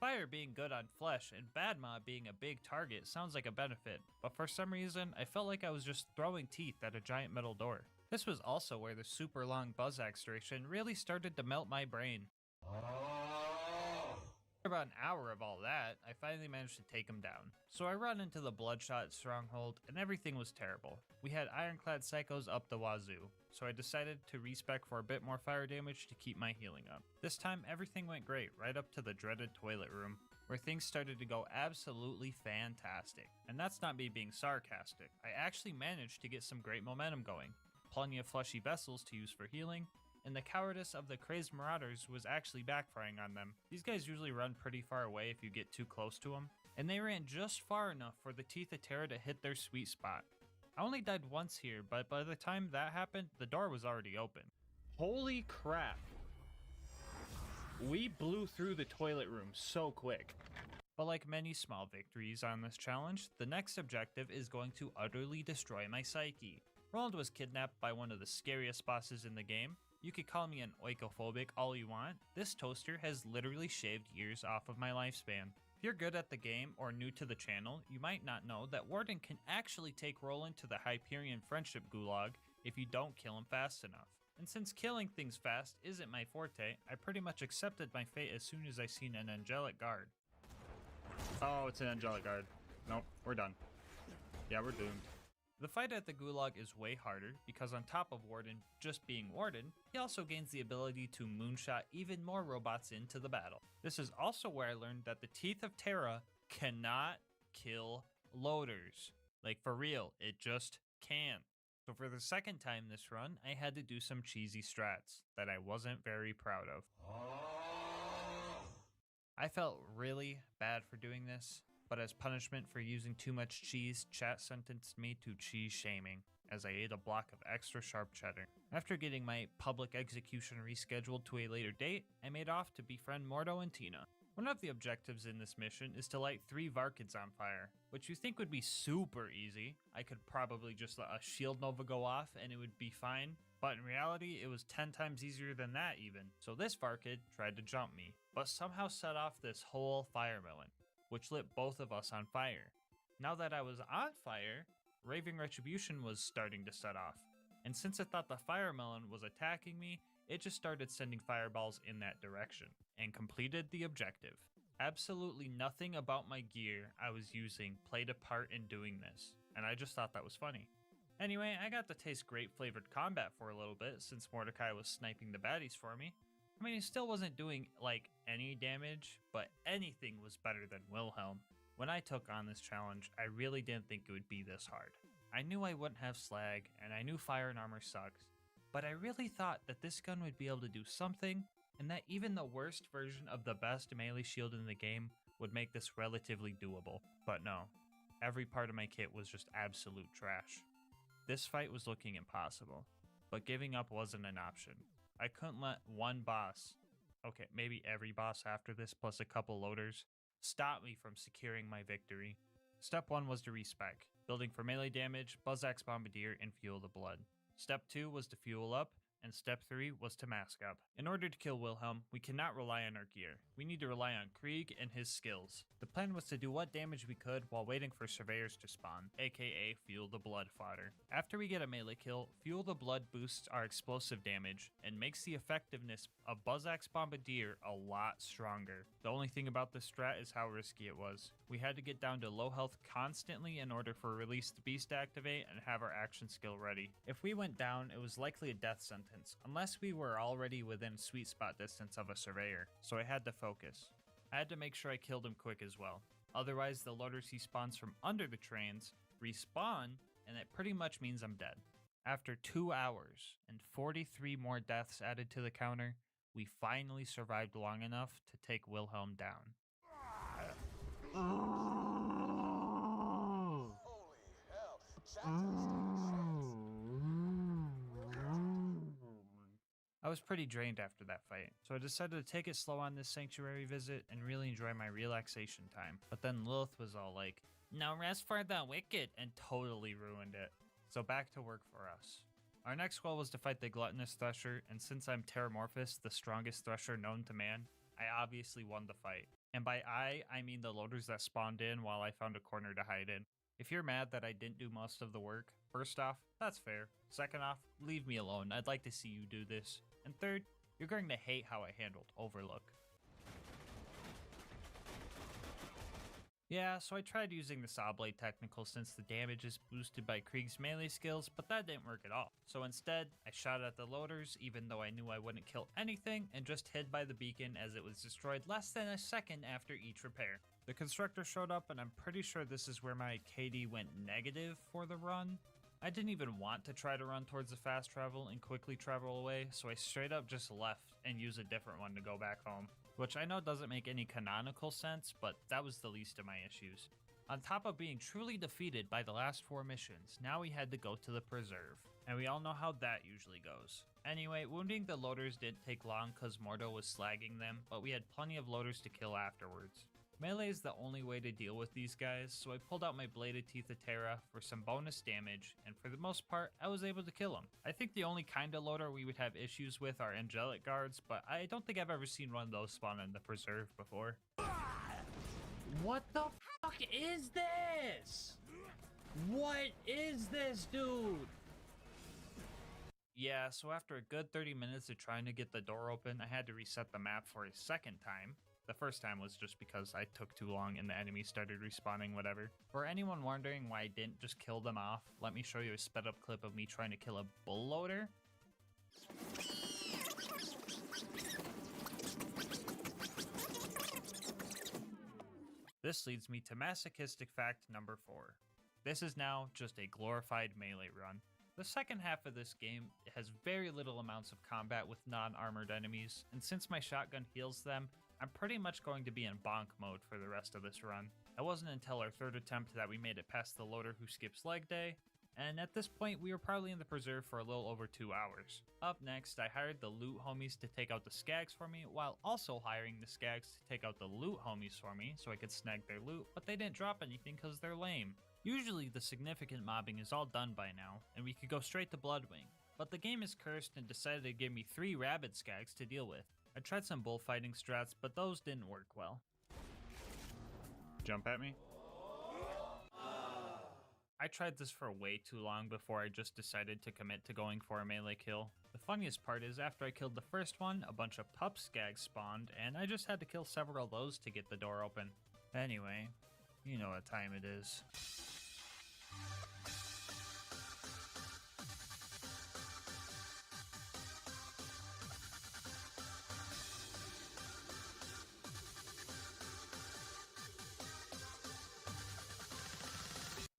Fire being good on flesh and Badma being a big target sounds like a benefit, but for some reason I felt like I was just throwing teeth at a giant metal door. This was also where the super long Buzzak duration really started to melt my brain. After about an hour of all that, I finally managed to take him down. So I run into the Bloodshot stronghold and everything was terrible. We had ironclad psychos up the wazoo, so I decided to respec for a bit more fire damage to keep my healing up. This time everything went great right up to the dreaded toilet room, where things started to go absolutely fantastic. And that's not me being sarcastic, I actually managed to get some great momentum going. Plenty of fleshy vessels to use for healing, and the cowardice of the crazed marauders was actually backfiring on them. These guys usually run pretty far away if you get too close to them, and they ran just far enough for the Teeth of Terror to hit their sweet spot. I only died once here, but by the time that happened, the door was already open. Holy crap. We blew through the toilet room so quick. But like many small victories on this challenge, the next objective is going to utterly destroy my psyche. Roland was kidnapped by one of the scariest bosses in the game. You could call me an oikophobic all you want. This toaster has literally shaved years off of my lifespan. If you're good at the game or new to the channel, you might not know that Warden can actually take Roland to the Hyperion Friendship Gulag if you don't kill him fast enough. And since killing things fast isn't my forte, I pretty much accepted my fate as soon as I seen an angelic guard. Oh, it's an angelic guard. Nope, we're done. Yeah, we're doomed. The fight at the Gulag is way harder because on top of Warden just being Warden, he also gains the ability to moonshot even more robots into the battle. This is also where I learned that the Teeth of Terra cannot kill loaders. Like for real, it just can't. So for the second time this run, I had to do some cheesy strats that I wasn't very proud of. I felt really bad for doing this, but as punishment for using too much cheese, chat sentenced me to cheese shaming, as I ate a block of extra sharp cheddar. After getting my public execution rescheduled to a later date, I made off to befriend Mordo and Tina. One of the objectives in this mission is to light 3 Varkids on fire, which you think would be super easy. I could probably just let a shield nova go off and it would be fine, but in reality it was 10 times easier than that even. So this Varkid tried to jump me, but somehow set off this whole fire melon, which lit both of us on fire. Now that I was on fire, Raving Retribution was starting to set off, and since it thought the fire melon was attacking me, it just started sending fireballs in that direction, and completed the objective. Absolutely nothing about my gear I was using played a part in doing this, and I just thought that was funny. Anyway, I got to taste great flavored combat for a little bit since Mordecai was sniping the baddies for me. I mean, he still wasn't doing, like, any damage, but anything was better than Wilhelm. When I took on this challenge, I really didn't think it would be this hard. I knew I wouldn't have slag, and I knew fire and armor sucks, but I really thought that this gun would be able to do something, and that even the worst version of the best melee shield in the game would make this relatively doable. But no, every part of my kit was just absolute trash. This fight was looking impossible, but giving up wasn't an option. I couldn't let one boss, okay, maybe every boss after this plus a couple loaders, stop me from securing my victory. Step 1 was to respec, building for melee damage, Buzzax Bombardier, and Fuel the Blood. Step 2 was to fuel up, and step 3 was to mask up. In order to kill Wilhelm, we cannot rely on our gear. We need to rely on Krieg and his skills. The plan was to do what damage we could while waiting for surveyors to spawn, aka Fuel the Blood fodder. After we get a melee kill, Fuel the Blood boosts our explosive damage and makes the effectiveness of Buzzax Bombardier a lot stronger. The only thing about this strat is how risky it was. We had to get down to low health constantly in order for Release the Beast to activate and have our action skill ready. If we went down, it was likely a death sentence, unless we were already within sweet spot distance of a surveyor, so I had to focus. I had to make sure I killed him quick as well. Otherwise, the loaders he spawns from under the trains respawn, and it pretty much means I'm dead. After 2 hours and 43 more deaths added to the counter, we finally survived long enough to take Wilhelm down. I was pretty drained after that fight, so I decided to take it slow on this sanctuary visit and really enjoy my relaxation time. But then Lilith was all like, "No rest for the wicked," and totally ruined it. So back to work for us. Our next goal was to fight the Gluttonous Thresher, and since I'm Terramorphous, the strongest Thresher known to man, I obviously won the fight. And by I mean the loaders that spawned in while I found a corner to hide in. If you're mad that I didn't do most of the work, first off, that's fair. Second off, leave me alone. I'd like to see you do this. And third, you're going to hate how I handled Overlook. Yeah, so I tried using the Saw Blade technical since the damage is boosted by Krieg's melee skills, but that didn't work at all. So instead, I shot at the loaders even though I knew I wouldn't kill anything and just hid by the beacon as it was destroyed less than a second after each repair. The constructor showed up and I'm pretty sure this is where my KD went negative for the run. I didn't even want to try to run towards the fast travel and quickly travel away, so I straight up just left and used a different one to go back home. Which I know doesn't make any canonical sense, but that was the least of my issues. On top of being truly defeated by the last 4 missions, now we had to go to the preserve. And we all know how that usually goes. Anyway, wounding the loaders didn't take long cause Mordo was slagging them, but we had plenty of loaders to kill afterwards. Melee is the only way to deal with these guys, so I pulled out my Bladed Teeth of Terra for some bonus damage, and for the most part, I was able to kill him. I think the only kind of loader we would have issues with are Angelic Guards, but I don't think I've ever seen one of those spawn in the preserve before. What the fuck is this? What is this, dude? Yeah, so after a good 30 minutes of trying to get the door open, I had to reset the map for a second time. The first time was just because I took too long and the enemies started respawning whatever. For anyone wondering why I didn't just kill them off, let me show you a sped up clip of me trying to kill a bull loader. This leads me to masochistic fact number 4. This is now just a glorified melee run. The second half of this game has very little amounts of combat with non-armored enemies, and since my shotgun heals them, I'm pretty much going to be in bonk mode for the rest of this run. It wasn't until our 3rd attempt that we made it past the loader who skips leg day, and at this point we were probably in the preserve for a little over 2 hours. Up next, I hired the loot homies to take out the skags for me, while also hiring the skags to take out the loot homies for me so I could snag their loot, but they didn't drop anything because they're lame. Usually the significant mobbing is all done by now, and we could go straight to Bloodwing, but the game is cursed and decided to give me 3 rabid skags to deal with. I tried some bullfighting strats, but those didn't work well. Jump at me? I tried this for way too long before I just decided to commit to going for a melee kill. The funniest part is after I killed the first one, a bunch of pup skags spawned, and I just had to kill several of those to get the door open. Anyway, you know what time it is.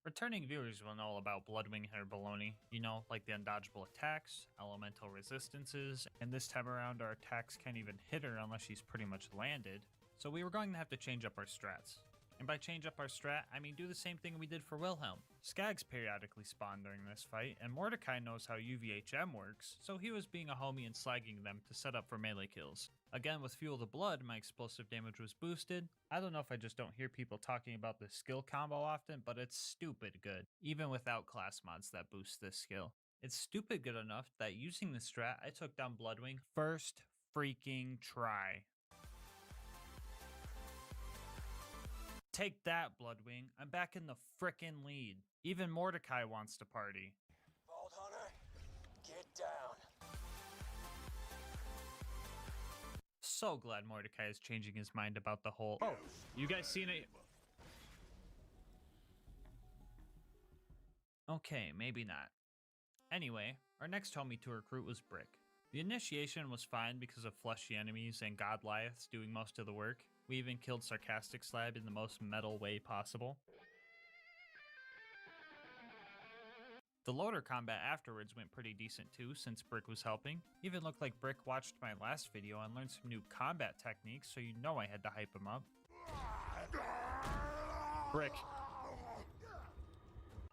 Returning viewers will know about Bloodwing Hair Baloney, you know, like the undodgeable attacks, elemental resistances, and this time around our attacks can't even hit her unless she's pretty much landed, so we were going to have to change up our strats. And by change up our strat, I mean do the same thing we did for Wilhelm. Skags periodically spawn during this fight, and Mordecai knows how UVHM works, so he was being a homie and slagging them to set up for melee kills. Again, with Fuel the Blood, my explosive damage was boosted. I don't know if I just don't hear people talking about this skill combo often, but it's stupid good, even without class mods that boost this skill. It's stupid good enough that using this strat, I took down Bloodwing first freaking try. Take that, Bloodwing. I'm back in the frickin' lead. Even Mordecai wants to party. Vault Hunter, get down. So glad Mordecai is changing his mind about the whole, oh, you guys seen it? Okay, maybe not. Anyway, our next homie to recruit was Brick. The initiation was fine because of fleshy enemies and Godliaths doing most of the work. We even killed Sarcastic Slab in the most metal way possible. The loader combat afterwards went pretty decent too, since Brick was helping. Even looked like Brick watched my last video and learned some new combat techniques, so you know I had to hype him up. Brick.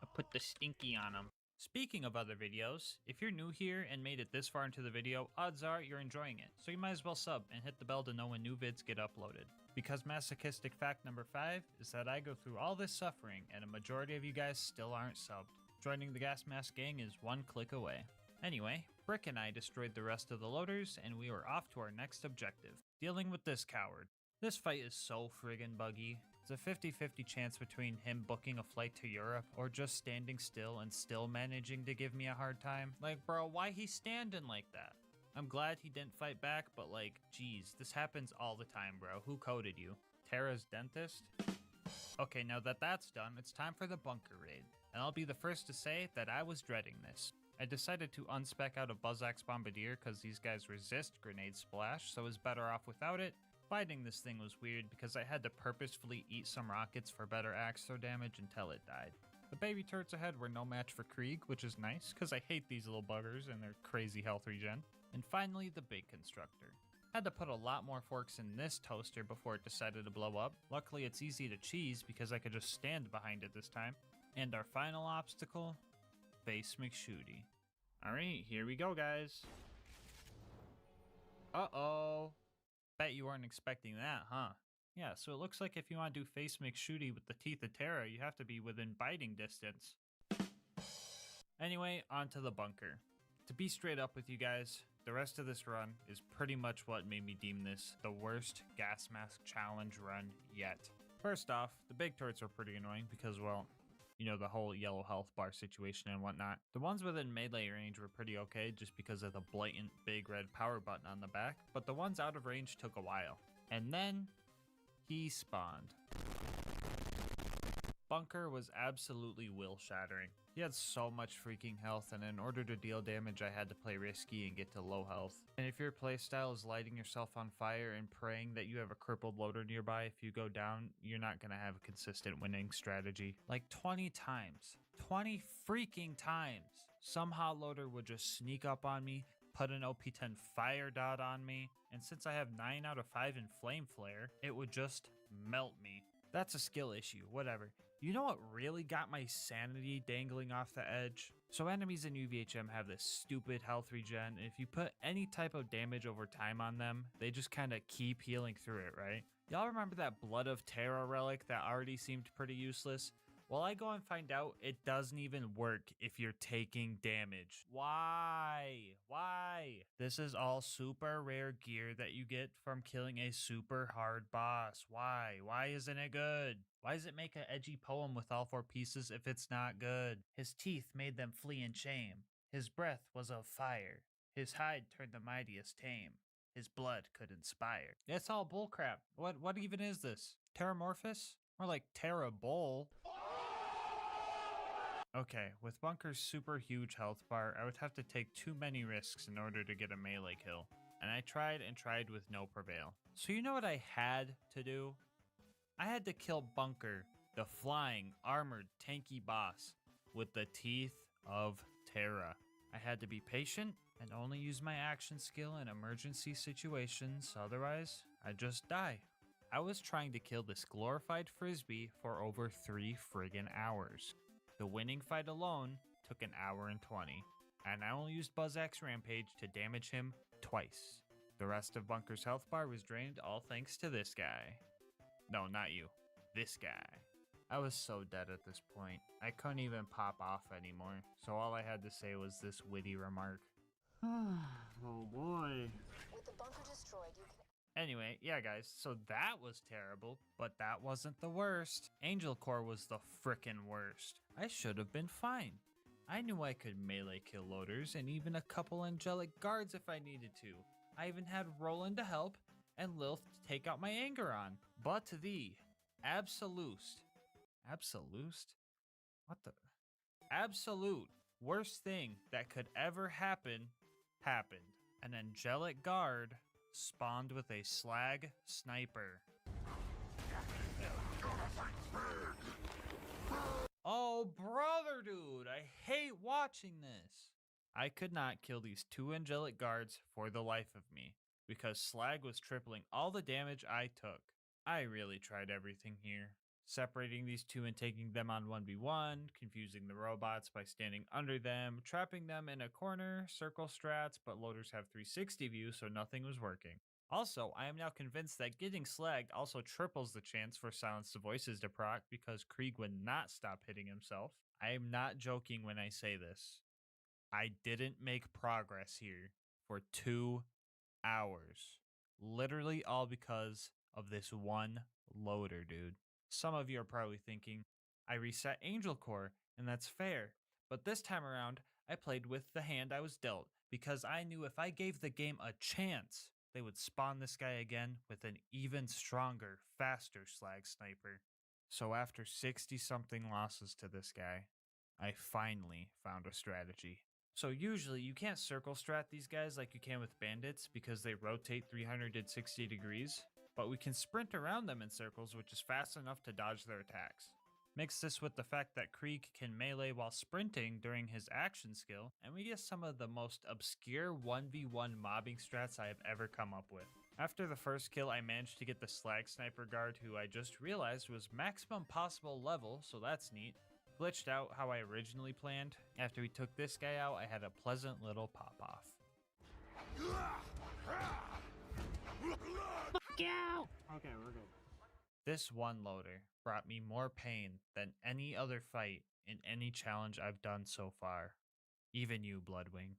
I put the stinky on him. Speaking of other videos, if you're new here and made it this far into the video, odds are you're enjoying it, so you might as well sub and hit the bell to know when new vids get uploaded. Because masochistic fact number 5 is that I go through all this suffering and a majority of you guys still aren't subbed. Joining the GASMASK gang is one click away. Anyway, Brick and I destroyed the rest of the loaders and we were off to our next objective, dealing with this coward. This fight is so friggin' buggy. It's a 50-50 chance between him booking a flight to Europe or just standing still and still managing to give me a hard time. Like, bro, why he standing like that? I'm glad he didn't fight back, but like, geez, this happens all the time, bro. Who coded you? Terra's dentist? Okay, now that that's done, it's time for the bunker raid. And I'll be the first to say that I was dreading this. I decided to unspec out a Buzzax Bombardier because these guys resist grenade splash, so I was better off without it. Fighting this thing was weird because I had to purposefully eat some rockets for better axe throw damage until it died. The baby turrets ahead were no match for Krieg, which is nice, because I hate these little buggers and their crazy health regen. And finally, the big constructor. Had to put a lot more forks in this toaster before it decided to blow up. Luckily, it's easy to cheese because I could just stand behind it this time. And our final obstacle, Face McShooty. Alright, here we go, guys. Uh-oh. Bet you weren't expecting that, huh? Yeah, so it looks like if you want to do Face McShooty with the Teeth of Terra, you have to be within biting distance. Anyway, on to the bunker. To be straight up with you guys, the rest of this run is pretty much what made me deem this the worst gas mask challenge run yet. First off, the big turrets are pretty annoying because, well, you know, the whole yellow health bar situation and whatnot. The ones within melee range were pretty okay just because of the blatant big red power button on the back, but the ones out of range took a while. And then he spawned. Bunker was absolutely will-shattering. He had so much freaking health, and in order to deal damage I had to play risky and get to low health. And if your playstyle is lighting yourself on fire and praying that you have a crippled loader nearby if you go down, you're not gonna have a consistent winning strategy. Like 20 times. 20 freaking times! Some hot loader would just sneak up on me, put an OP10 fire dot on me, and since I have 9 out of 5 in flame flare, it would just melt me. That's a skill issue, whatever. You know what really got my sanity dangling off the edge? So enemies in UVHM have this stupid health regen, and if you put any type of damage over time on them, they just kind of keep healing through it, right? Y'all remember that Blood of Terra relic that already seemed pretty useless? Well, I go and find out it doesn't even work if you're taking damage. Why? Why? This is all super rare gear that you get from killing a super hard boss. Why? Why isn't it good? Why does it make an edgy poem with all 4 pieces if it's not good? His teeth made them flee in shame. His breath was of fire. His hide turned the mightiest tame. His blood could inspire. It's all bullcrap. What even is this? Terramorphous? More like Terra Bull. Okay, with Bunker's super huge health bar, I would have to take too many risks in order to get a melee kill. And I tried and tried with no prevail. So you know what I had to do? I had to kill Bunker, the flying, armored, tanky boss, with the Teeth of Terra. I had to be patient and only use my action skill in emergency situations, otherwise I'd just die. I was trying to kill this glorified frisbee for over 3 friggin' hours. The winning fight alone took an hour and 20, and I only used Buzz X Rampage to damage him twice. The rest of Bunker's health bar was drained all thanks to this guy. No, not you. This guy. I was so dead at this point. I couldn't even pop off anymore, so all I had to say was this witty remark. Oh boy. With the bunker destroyed, you can... Anyway, yeah guys, so that was terrible, but that wasn't the worst. Angel Core was the frickin' worst. I should have been fine. I knew I could melee kill loaders and even a couple angelic guards if I needed to. I even had Roland to help and Lilith to take out my anger on. But the absolute worst thing that could ever happen happened. An angelic guard spawned with a slag sniper. Oh brother dude, I hate watching this. I could not kill these 2 angelic guards for the life of me because slag was tripling all the damage I took. I really tried everything here. Separating these 2 and taking them on 1v1, confusing the robots by standing under them, trapping them in a corner, circle strats, but loaders have 360 view so nothing was working. Also, I am now convinced that getting slagged also triples the chance for silenced voices to proc because Krieg would not stop hitting himself. I am not joking when I say this. I didn't make progress here for 2 hours. Literally all because of this one loader, dude. Some of you are probably thinking, I reset Angel Core, and that's fair. But this time around, I played with the hand I was dealt, because I knew if I gave the game a chance, they would spawn this guy again with an even stronger, faster slag sniper. So after 60-something losses to this guy, I finally found a strategy. So usually you can't circle strat these guys like you can with bandits because they rotate 360 degrees, but we can sprint around them in circles which is fast enough to dodge their attacks. Mix this with the fact that Krieg can melee while sprinting during his action skill, and we get some of the most obscure 1v1 mobbing strats I have ever come up with. After the first kill, I managed to get the Slag Sniper guard, who I just realized was maximum possible level, so that's neat. Glitched out how I originally planned. After we took this guy out, I had a pleasant little pop-off. Fuck you! Okay, we're good. This one loader brought me more pain than any other fight in any challenge I've done so far. Even you, Bloodwing.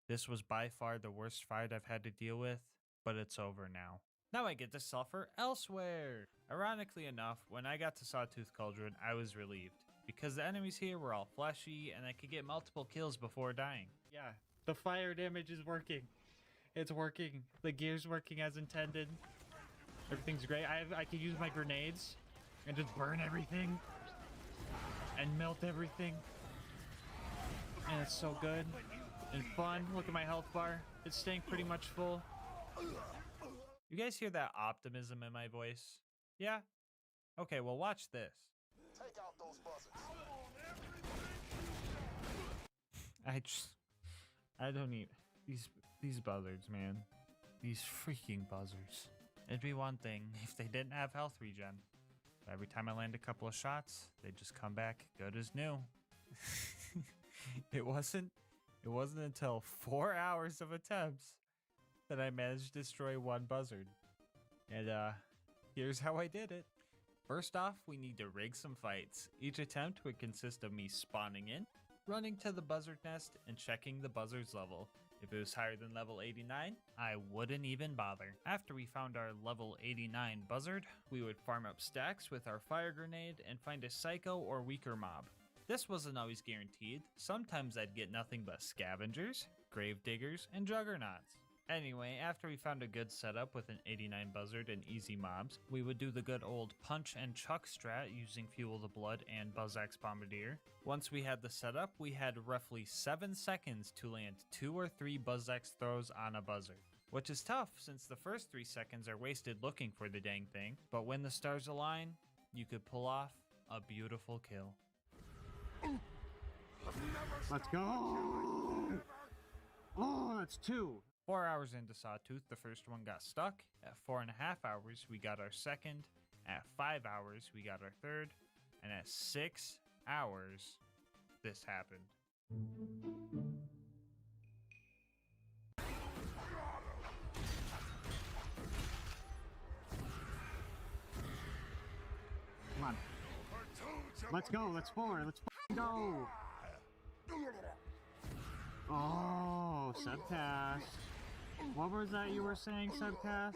This was by far the worst fight I've had to deal with, but it's over now. Now I get to suffer elsewhere! Ironically enough, when I got to Sawtooth Cauldron, I was relieved, because the enemies here were all fleshy and I could get multiple kills before dying. Yeah, the fire damage is working. It's working. The gear's working as intended. Everything's great. I can use my grenades and just burn everything and melt everything. And it's so good and fun. Look at my health bar. It's staying pretty much full. You guys hear that optimism in my voice? Yeah? Okay, well watch this. Take out those buzzards. I don't need these buzzards, man. These freaking buzzards. It'd be one thing if they didn't have health regen. But every time I land a couple of shots, they just come back good as new. It wasn't until 4 hours of attempts that I managed to destroy one buzzard. And here's how I did it. First off, we need to rig some fights. Each attempt would consist of me spawning in, running to the buzzard nest, and checking the buzzard's level. If it was higher than level 89, I wouldn't even bother. After we found our level 89 buzzard, we would farm up stacks with our fire grenade and find a psycho or weaker mob. This wasn't always guaranteed. Sometimes I'd get nothing but scavengers, grave diggers, and juggernauts. Anyway, after we found a good setup with an 89 buzzard and easy mobs, we would do the good old punch and chuck strat using Fuel the Blood and Buzzax Bombardier. Once we had the setup, we had roughly 7 seconds to land 2 or 3 Buzzax throws on a buzzard. Which is tough since the first 3 seconds are wasted looking for the dang thing, but when the stars align, you could pull off a beautiful kill. Let's go! Oh, that's 2. 4 hours into Sawtooth, the first one got stuck. At 4.5 hours, we got our second. At 5 hours, we got our third. And at 6 hours, this happened. Come on. Let's go. Let's 4. Let's go. Oh, Subcast. What was that you were saying, Subcast?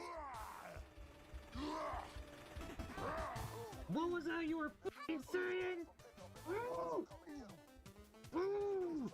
What was that you were f***ing saying? Woo! Woo!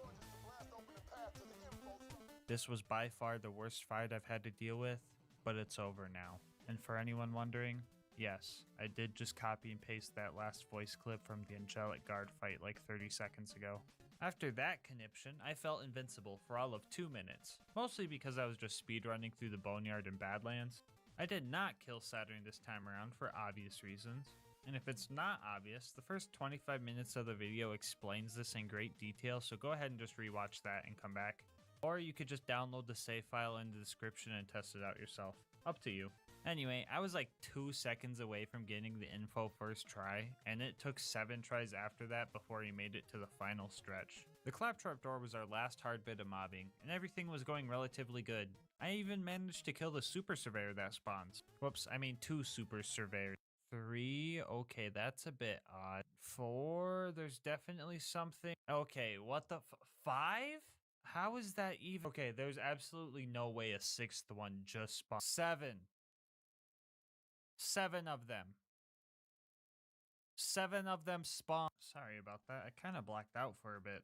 This was by far the worst fight I've had to deal with, but it's over now. And for anyone wondering, yes, I did just copy and paste that last voice clip from the Angelic Guard fight like 30 seconds ago. After that conniption, I felt invincible for all of 2 minutes, mostly because I was just speedrunning through the Boneyard and Badlands. I did not kill Saturn this time around for obvious reasons, and if it's not obvious, the first 25 minutes of the video explains this in great detail, so go ahead and just rewatch that and come back. Or you could just download the save file in the description and test it out yourself. Up to you. Anyway, I was like 2 seconds away from getting the info first try, and it took 7 tries after that before he made it to the final stretch. The Claptrap door was our last hard bit of mobbing, and everything was going relatively good. I even managed to kill the Super Surveyor that spawns. Whoops, I mean 2 Super Surveyors. 3, okay, that's a bit odd. 4, there's definitely something. Okay, what the 5? How is that even? Okay, there's absolutely no way a 6th one just spawned. 7 of them. 7 of them spawn. Sorry about that. I kind of blacked out for a bit.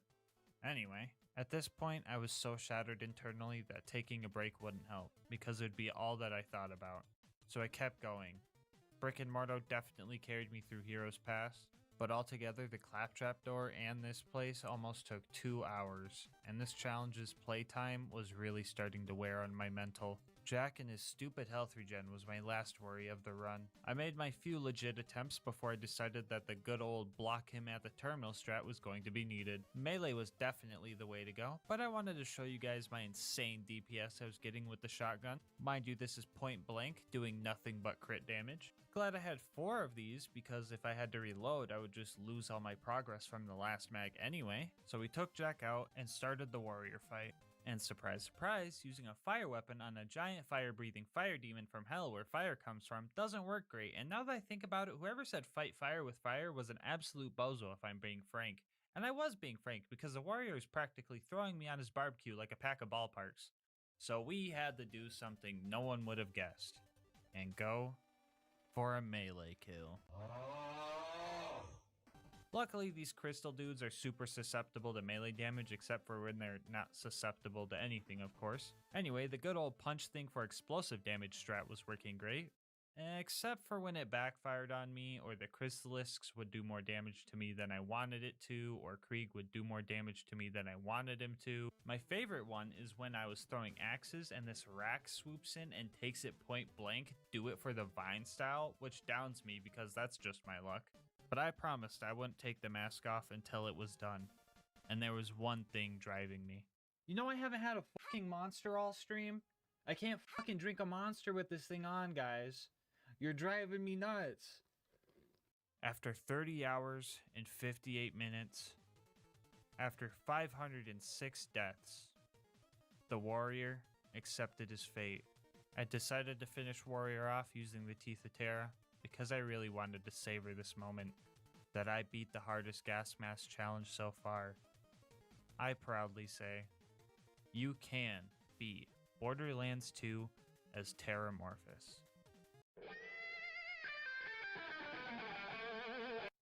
Anyway, at this point, I was so shattered internally that taking a break wouldn't help, because it would be all that I thought about. So I kept going. Brick and Mortar definitely carried me through Heroes Pass, but altogether the Claptrap door and this place almost took 2 hours, and this challenge's playtime was really starting to wear on my mental. Jack and his stupid health regen was my last worry of the run. I made my few legit attempts before I decided that the good old block him at the terminal strat was going to be needed. Melee was definitely the way to go, but I wanted to show you guys my insane DPS I was getting with the shotgun. Mind you, this is point blank, doing nothing but crit damage. Glad I had 4 of these, because if I had to reload, I would just lose all my progress from the last mag anyway. So we took Jack out and started the warrior fight. And surprise surprise, using a fire weapon on a giant fire-breathing fire demon from hell where fire comes from doesn't work great, and now that I think about it, whoever said fight fire with fire was an absolute bozo if I'm being frank. And I was being frank, because the warrior is practically throwing me on his barbecue like a pack of ballparks. So we had to do something no one would have guessed, and go for a melee kill. Luckily, these crystal dudes are super susceptible to melee damage, except for when they're not susceptible to anything, of course. Anyway, the good old punch thing for explosive damage strat was working great, except for when it backfired on me, or the crystalisks would do more damage to me than I wanted it to, or Krieg would do more damage to me than I wanted him to. My favorite one is when I was throwing axes and this rack swoops in and takes it point blank, do it for the vine style, which downs me because that's just my luck. But I promised I wouldn't take the mask off until it was done. And there was one thing driving me. You know I haven't had a fucking monster all stream? I can't fucking drink a monster with this thing on, guys. You're driving me nuts. After 30 hours and 58 minutes, after 506 deaths, the warrior accepted his fate. I decided to finish warrior off using the Teeth of Terra, because I really wanted to savor this moment that I beat the hardest gas mask challenge so far. I proudly say, you can beat Borderlands 2 as Terramorphous.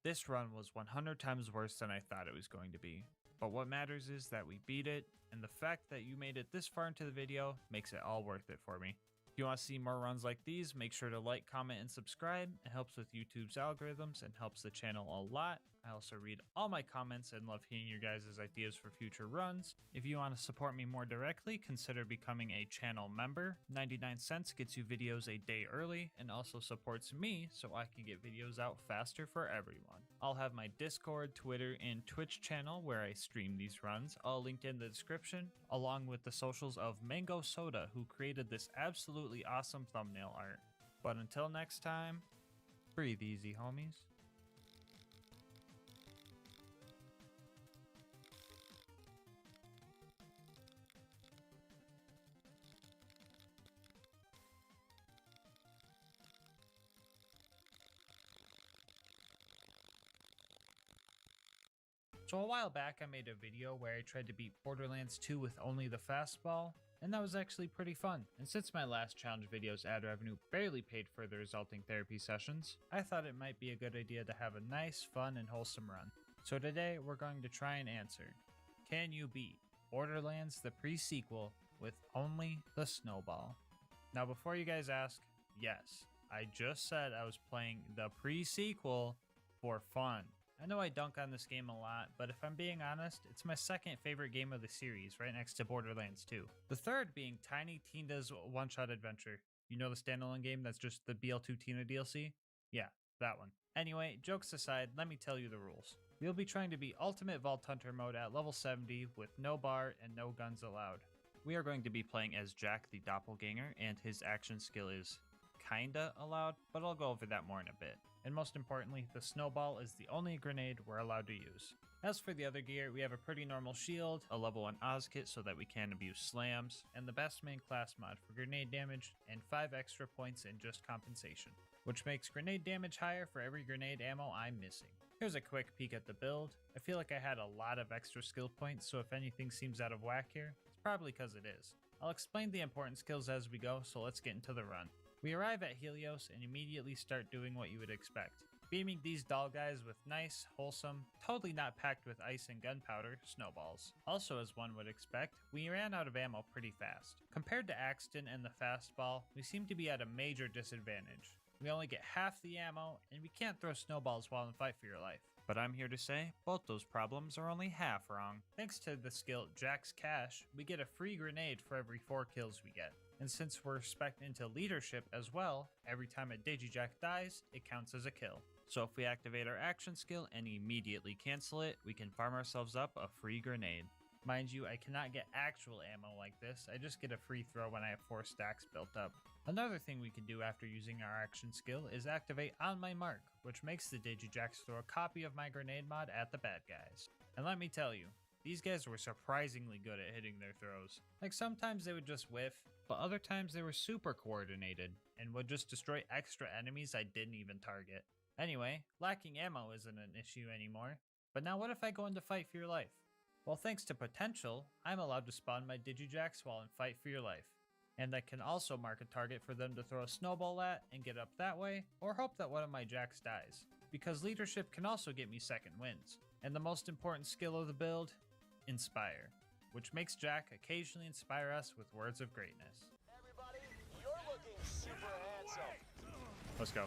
This run was 100 times worse than I thought it was going to be, but what matters is that we beat it, and the fact that you made it this far into the video makes it all worth it for me. If you want to see more runs like these, make sure to like, comment, and subscribe. It helps with YouTube's algorithms and helps the channel a lot. I also read all my comments and love hearing your guys' ideas for future runs. If you want to support me more directly, consider becoming a channel member. 99 cents gets you videos a day early and also supports me so I can get videos out faster for everyone. I'll have my Discord, Twitter, and Twitch channel where I stream these runs, all linked in the description, along with the socials of Mango Soda, who created this absolutely awesome thumbnail art. But until next time, breathe easy, homies. So a while back I made a video where I tried to beat Borderlands 2 with only the fastball, and that was actually pretty fun. And since my last challenge video's ad revenue barely paid for the resulting therapy sessions, I thought it might be a good idea to have a nice, fun, and wholesome run. So today we're going to try and answer, can you beat Borderlands the pre-sequel with only the snowball? Now before you guys ask, yes, I just said I was playing the pre-sequel for fun. I know I dunk on this game a lot, but if I'm being honest, it's my second favorite game of the series, right next to Borderlands 2. The third being Tiny Tina's One-Shot Adventure. You know the standalone game that's just the BL2 Tina DLC? Yeah, that one. Anyway, jokes aside, let me tell you the rules. We'll be trying to beat Ultimate Vault Hunter mode at level 70 with no bar and no guns allowed. We are going to be playing as Jack the Doppelganger, and his action skill is kinda allowed, but I'll go over that more in a bit. And most importantly, the snowball is the only grenade we're allowed to use. As for the other gear, we have a pretty normal shield, a level 1 Oz kit so that we can abuse slams, and the best main class mod for grenade damage, and 5 extra points in just compensation, which makes grenade damage higher for every grenade ammo I'm missing. Here's a quick peek at the build. I feel like I had a lot of extra skill points, so if anything seems out of whack here, it's probably because it is. I'll explain the important skills as we go, so let's get into the run. We arrive at Helios and immediately start doing what you would expect. Beaming these doll guys with nice, wholesome, totally not packed with ice and gunpowder, snowballs. Also, as one would expect, we ran out of ammo pretty fast. Compared to Axton and the fastball, we seem to be at a major disadvantage. We only get half the ammo, and we can't throw snowballs while in fight for your life. But I'm here to say, both those problems are only half wrong. Thanks to the skill GASMASK, we get a free grenade for every 4 kills we get. And since we're spec'd into leadership as well, every time a Digijack dies, it counts as a kill. So if we activate our action skill and immediately cancel it, we can farm ourselves up a free grenade. Mind you, I cannot get actual ammo like this, I just get a free throw when I have 4 stacks built up. Another thing we can do after using our action skill is activate On My Mark, which makes the Digijacks throw a copy of my grenade mod at the bad guys. And let me tell you, these guys were surprisingly good at hitting their throws. Like sometimes they would just whiff, but other times they were super coordinated, and would just destroy extra enemies I didn't even target. Anyway, lacking ammo isn't an issue anymore, but now what if I go into fight for your life? Well, thanks to potential, I'm allowed to spawn my Digijacks while in fight for your life. And I can also mark a target for them to throw a snowball at and get up that way, or hope that one of my jacks dies. Because leadership can also get me second wins. And the most important skill of the build, Inspire, which makes Jack occasionally inspire us with words of greatness. Everybody, you're looking super handsome. Let's go.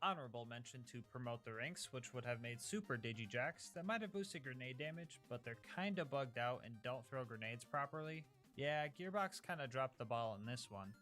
Honorable mention to promote the ranks, which would have made super Digijacks that might have boosted grenade damage, but they're kinda bugged out and don't throw grenades properly. Yeah, Gearbox kinda dropped the ball on this one.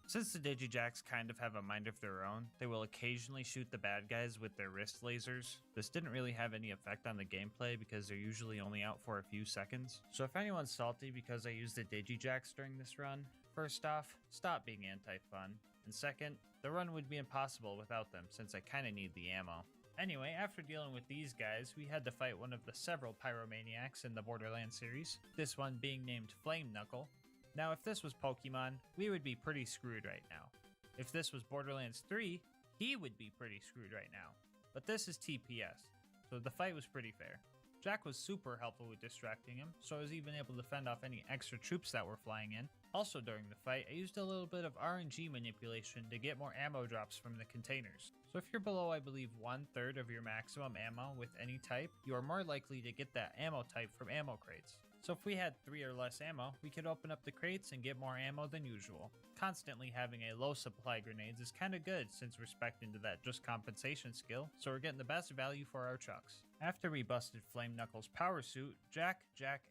Since the Digijacks kind of have a mind of their own, they will occasionally shoot the bad guys with their wrist lasers. This didn't really have any effect on the gameplay because they're usually only out for a few seconds. So if anyone's salty because I used the Digijacks during this run, first off, stop being anti-fun. And second, the run would be impossible without them since I kinda need the ammo. Anyway, after dealing with these guys, we had to fight one of the several pyromaniacs in the Borderlands series, this one being named Flame Knuckle. Now if this was Pokemon, we would be pretty screwed right now. If this was Borderlands 3, he would be pretty screwed right now. But this is TPS, so the fight was pretty fair. Jack was super helpful with distracting him, so I was even able to fend off any extra troops that were flying in. Also during the fight, I used a little bit of RNG manipulation to get more ammo drops from the containers. So if you're below, I believe, 1/3 of your maximum ammo with any type, you are more likely to get that ammo type from ammo crates. So if we had 3 or less ammo, we could open up the crates and get more ammo than usual. Constantly having a low supply grenades is kinda good since we're spec'd into that just compensation skill, so we're getting the best value for our chucks. After we busted Flame Knuckle's power suit, Jack,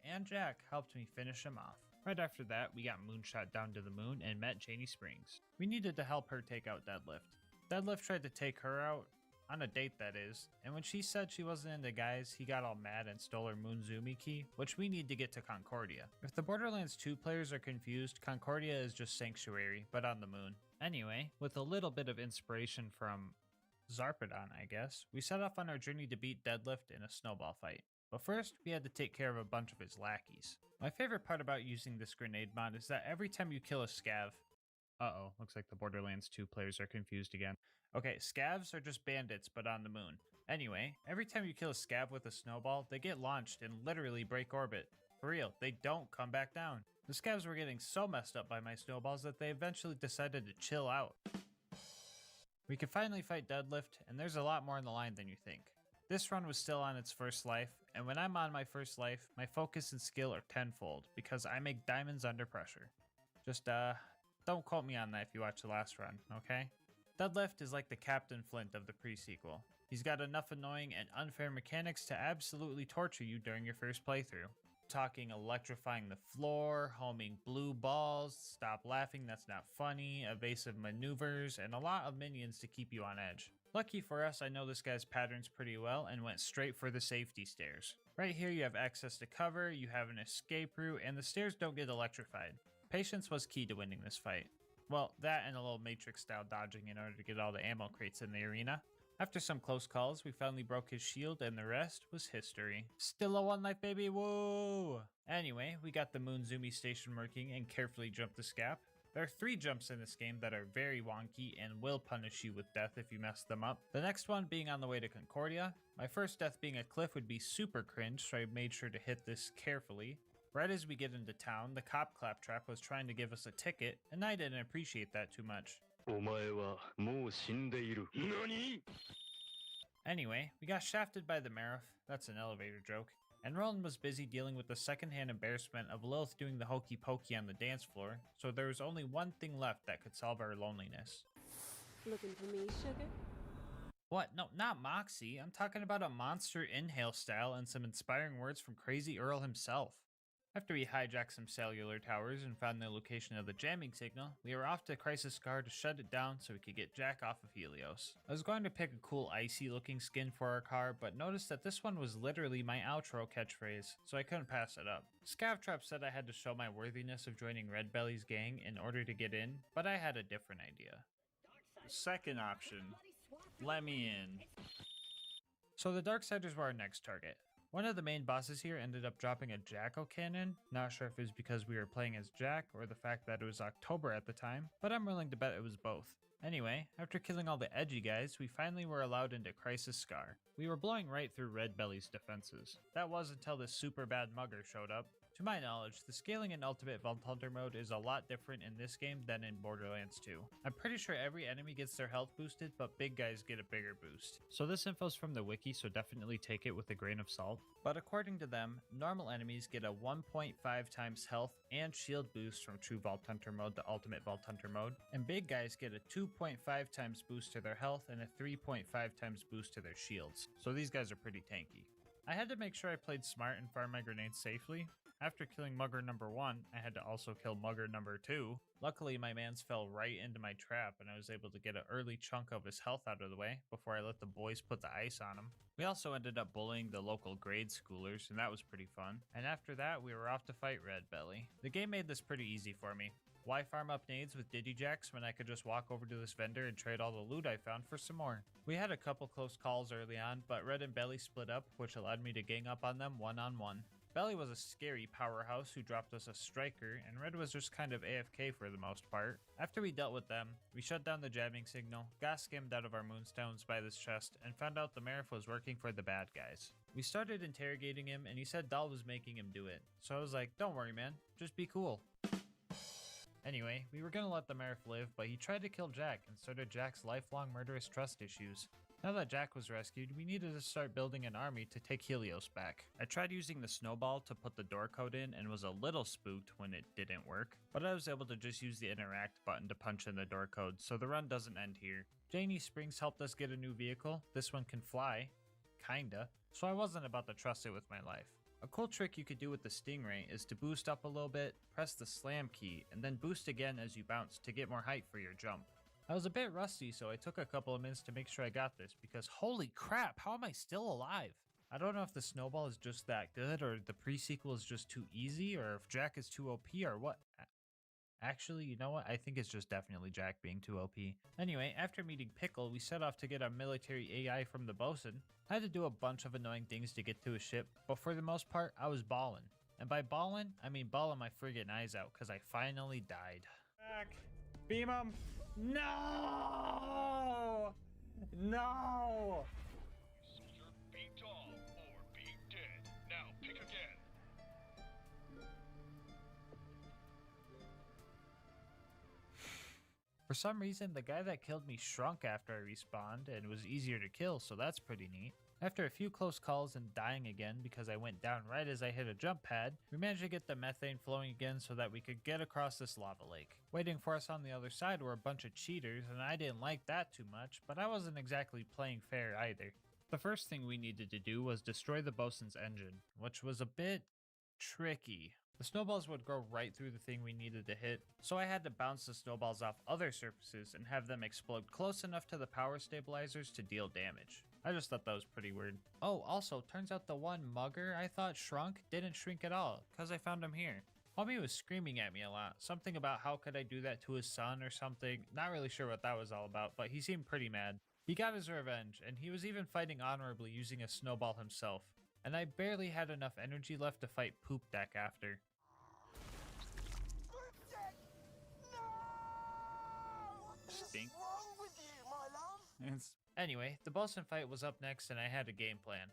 and Jack helped me finish him off. Right after that, we got moonshot down to the moon and met Janie Springs. We needed to help her take out Deadlift. Deadlift tried to take her out, on a date that is, and when she said she wasn't into guys, he got all mad and stole her Moonzumi key, which we need to get to Concordia. If the Borderlands 2 players are confused, Concordia is just Sanctuary, but on the moon. Anyway, with a little bit of inspiration from Zarpedon, I guess, we set off on our journey to beat Deadlift in a snowball fight. But first, we had to take care of a bunch of his lackeys. My favorite part about using this grenade mod is that every time you kill a scav... Uh-oh, looks like the Borderlands 2 players are confused again. Okay, scavs are just bandits, but on the moon. Anyway, every time you kill a scav with a snowball, they get launched and literally break orbit. For real, they don't come back down. The scavs were getting so messed up by my snowballs that they eventually decided to chill out. We could finally fight Deadlift, and there's a lot more on the line than you think. This run was still on its first life, and when I'm on my first life, my focus and skill are tenfold, because I make diamonds under pressure. Just, don't quote me on that if you watch the last run, okay? Deadlift is like the Captain Flint of the pre-sequel. He's got enough annoying and unfair mechanics to absolutely torture you during your first playthrough. Talking electrifying the floor, homing blue balls, stop laughing that's not funny, evasive maneuvers, and a lot of minions to keep you on edge. Lucky for us, I know this guy's patterns pretty well and went straight for the safety stairs. Right here you have access to cover, you have an escape route, and the stairs don't get electrified. Patience was key to winning this fight. Well, that and a little Matrix style dodging in order to get all the ammo crates in the arena. After some close calls, we finally broke his shield and the rest was history. Still a 1 life, baby, whoa! Anyway, we got the Moonzumi station working and carefully jumped the scap. There are 3 jumps in this game that are very wonky and will punish you with death if you mess them up. The next one being on the way to Concordia. My first death being a cliff would be super cringe, so I made sure to hit this carefully. Right as we get into town, the cop claptrap was trying to give us a ticket, and I didn't appreciate that too much. Anyway, we got shafted by the Marif, that's an elevator joke, and Roland was busy dealing with the secondhand embarrassment of Lilith doing the hokey pokey on the dance floor, so there was only one thing left that could solve our loneliness. Looking for me, sugar? What? No, not Moxie. I'm talking about a monster inhale style and some inspiring words from Crazy Earl himself. After we hijacked some cellular towers and found the location of the jamming signal, we were off to Crisis Car to shut it down so we could get Jack off of Helios. I was going to pick a cool icy looking skin for our car, but noticed that this one was literally my outro catchphrase, so I couldn't pass it up. Scavtrap said I had to show my worthiness of joining Red Belly's gang in order to get in, but I had a different idea. Second option. Let me in. So the Darksiders were our next target. One of the main bosses here ended up dropping a Jacko cannon. Not sure if it was because we were playing as Jack or the fact that it was October at the time, but I'm willing to bet it was both. Anyway, after killing all the edgy guys, we finally were allowed into Crisis Scar. We were blowing right through Red Belly's defenses. That was until this super bad mugger showed up. To my knowledge, the scaling in Ultimate Vault Hunter mode is a lot different in this game than in Borderlands 2. I'm pretty sure every enemy gets their health boosted, but big guys get a bigger boost. So this info's from the wiki, so definitely take it with a grain of salt. But according to them, normal enemies get a 1.5 times health and shield boost from True Vault Hunter mode to Ultimate Vault Hunter mode, and big guys get a 2.5 times boost to their health and a 3.5 times boost to their shields. So these guys are pretty tanky. I had to make sure I played smart and fired my grenades safely. After killing Mugger number 1, I had to also kill Mugger number 2. Luckily, my mans fell right into my trap and I was able to get an early chunk of his health out of the way before I let the boys put the ice on him. We also ended up bullying the local grade schoolers, and that was pretty fun. And after that, we were off to fight Red Belly. The game made this pretty easy for me. Why farm up nades with Digijacks when I could just walk over to this vendor and trade all the loot I found for some more? We had a couple close calls early on, but Red and Belly split up, which allowed me to gang up on them one-on-one. Belly was a scary powerhouse who dropped us a striker, and Red was just kind of AFK for the most part. After we dealt with them, we shut down the jamming signal, got skimmed out of our moonstones by this chest, and found out the Marif was working for the bad guys. We started interrogating him, and he said Dahl was making him do it. So I was like, don't worry man, just be cool. Anyway, we were gonna let the Marif live, but he tried to kill Jack and started Jack's lifelong murderous trust issues. Now that Jack was rescued, we needed to start building an army to take Helios back. I tried using the snowball to put the door code in and was a little spooked when it didn't work, but I was able to just use the interact button to punch in the door code, so the run doesn't end here. Janie Springs helped us get a new vehicle. This one can fly. Kinda. So I wasn't about to trust it with my life. A cool trick you could do with the Stingray is to boost up a little bit, press the slam key, and then boost again as you bounce to get more height for your jump. I was a bit rusty, so I took a couple of minutes to make sure I got this, because holy crap, how am I still alive? I don't know if the snowball is just that good, or the pre-sequel is just too easy, or if Jack is too OP, or what. Actually, you know what? I think it's just definitely Jack being too OP. Anyway, after meeting Pickle, we set off to get our military AI from the bosun. I had to do a bunch of annoying things to get to his ship, but for the most part, I was ballin'. And by ballin', I mean bawling my friggin' eyes out, because I finally died. Back. Beam him. No! No! Be tall or be dead. Now pick again. For some reason, the guy that killed me shrunk after I respawned and was easier to kill, so that's pretty neat. After a few close calls and dying again because I went down right as I hit a jump pad, we managed to get the methane flowing again so that we could get across this lava lake. Waiting for us on the other side were a bunch of cheaters, and I didn't like that too much, but I wasn't exactly playing fair either. The first thing we needed to do was destroy the bosun's engine, which was a bit tricky. The snowballs would go right through the thing we needed to hit, so I had to bounce the snowballs off other surfaces and have them explode close enough to the power stabilizers to deal damage. I just thought that was pretty weird. Oh, also, turns out the one mugger I thought shrunk didn't shrink at all, cause I found him here. Homie was screaming at me a lot, something about how could I do that to his son or something, not really sure what that was all about, but he seemed pretty mad. He got his revenge, and he was even fighting honorably using a snowball himself, and I barely had enough energy left to fight Poop Deck after. Stink. What's wrong with you, my love? Anyway, the bosun fight was up next and I had a game plan.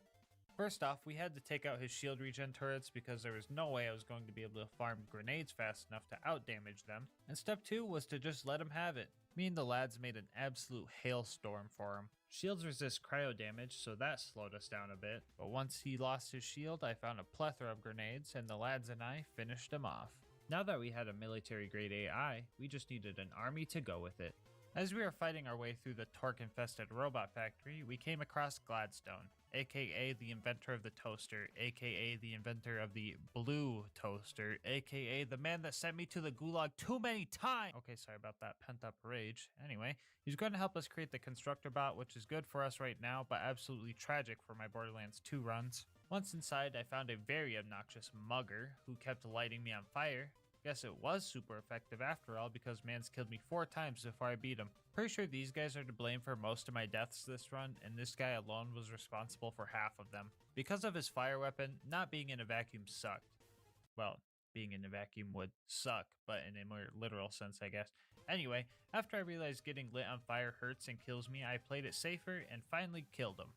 First off, we had to take out his shield regen turrets because there was no way I was going to be able to farm grenades fast enough to outdamage them. And step 2 was to just let him have it. Me and the lads made an absolute hailstorm for him. Shields resist cryo damage, so that slowed us down a bit, but once he lost his shield, I found a plethora of grenades, and the lads and I finished him off. Now that we had a military-grade AI, we just needed an army to go with it. As we were fighting our way through the torque-infested robot factory, we came across Gladstone, aka the inventor of the toaster, aka the inventor of the blue toaster, aka the man that sent me to the gulag too many times. Okay, sorry about that pent-up rage. Anyway, he's going to help us create the constructor bot, which is good for us right now, but absolutely tragic for my Borderlands 2 runs. Once inside, I found a very obnoxious mugger who kept lighting me on fire. Guess it was super effective after all, because man's killed me 4 times before I beat him. Pretty sure these guys are to blame for most of my deaths this run, and this guy alone was responsible for half of them. Because of his fire weapon, not being in a vacuum sucked. Well, being in a vacuum would suck, but in a more literal sense, I guess. Anyway, after I realized getting lit on fire hurts and kills me, I played it safer and finally killed him.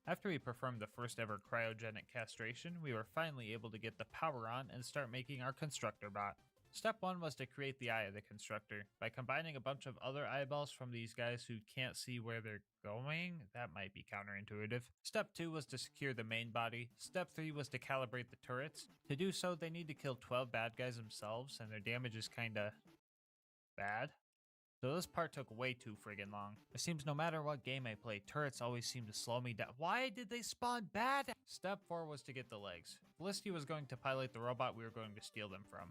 After we performed the first ever cryogenic castration, we were finally able to get the power on and start making our constructor bot. Step 1 was to create the eye of the constructor. By combining a bunch of other eyeballs from these guys who can't see where they're going, that might be counterintuitive. Step 2 was to secure the main body. Step 3 was to calibrate the turrets. To do so, they need to kill 12 bad guys themselves, and their damage is kinda bad. So this part took way too friggin' long. It seems no matter what game I play, turrets always seem to slow me down. Why did they spawn bad? Step 4 was to get the legs. Felicity was going to pilot the robot we were going to steal them from.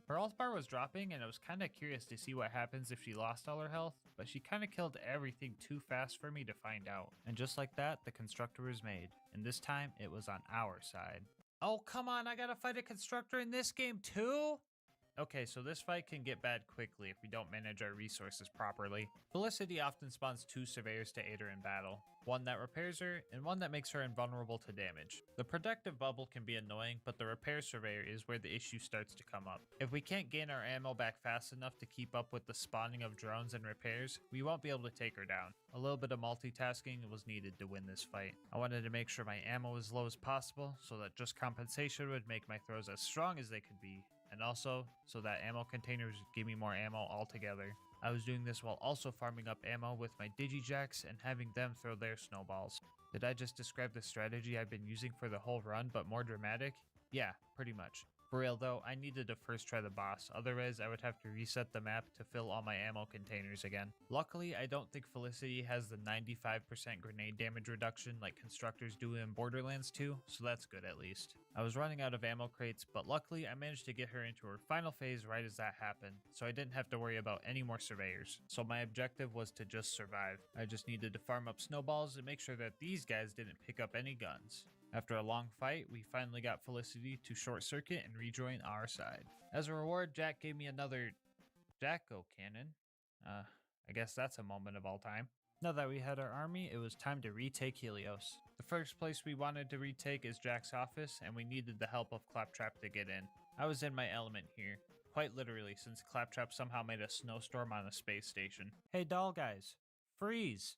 Her health bar was dropping, and I was kinda curious to see what happens if she lost all her health, but she kinda killed everything too fast for me to find out. And just like that, the constructor was made. And this time, it was on our side. Oh, come on, I gotta fight a constructor in this game too? Okay, so this fight can get bad quickly if we don't manage our resources properly. Felicity often spawns 2 surveyors to aid her in battle. One that repairs her, and one that makes her invulnerable to damage. The protective bubble can be annoying, but the repair surveyor is where the issue starts to come up. If we can't gain our ammo back fast enough to keep up with the spawning of drones and repairs, we won't be able to take her down. A little bit of multitasking was needed to win this fight. I wanted to make sure my ammo was as low as possible, so that just compensation would make my throws as strong as they could be. And also, so that ammo containers would give me more ammo altogether. I was doing this while also farming up ammo with my Digijacks and having them throw their snowballs. Did I just describe the strategy I've been using for the whole run, but more dramatic? Yeah, pretty much. For real though, I needed to first try the boss, otherwise I would have to reset the map to fill all my ammo containers again. Luckily, I don't think Felicity has the 95% grenade damage reduction like constructors do in Borderlands 2, so that's good at least. I was running out of ammo crates, but luckily I managed to get her into her final phase right as that happened, so I didn't have to worry about any more surveyors. So my objective was to just survive. I just needed to farm up snowballs and make sure that these guys didn't pick up any guns. After a long fight, we finally got Felicity to short circuit and rejoin our side. As a reward, Jack gave me another Jacko cannon. I guess that's a moment of all time. Now that we had our army, it was time to retake Helios. The first place we wanted to retake is Jack's office, and we needed the help of Claptrap to get in. I was in my element here, quite literally, since Claptrap somehow made a snowstorm on the space station. Hey doll guys, freeze!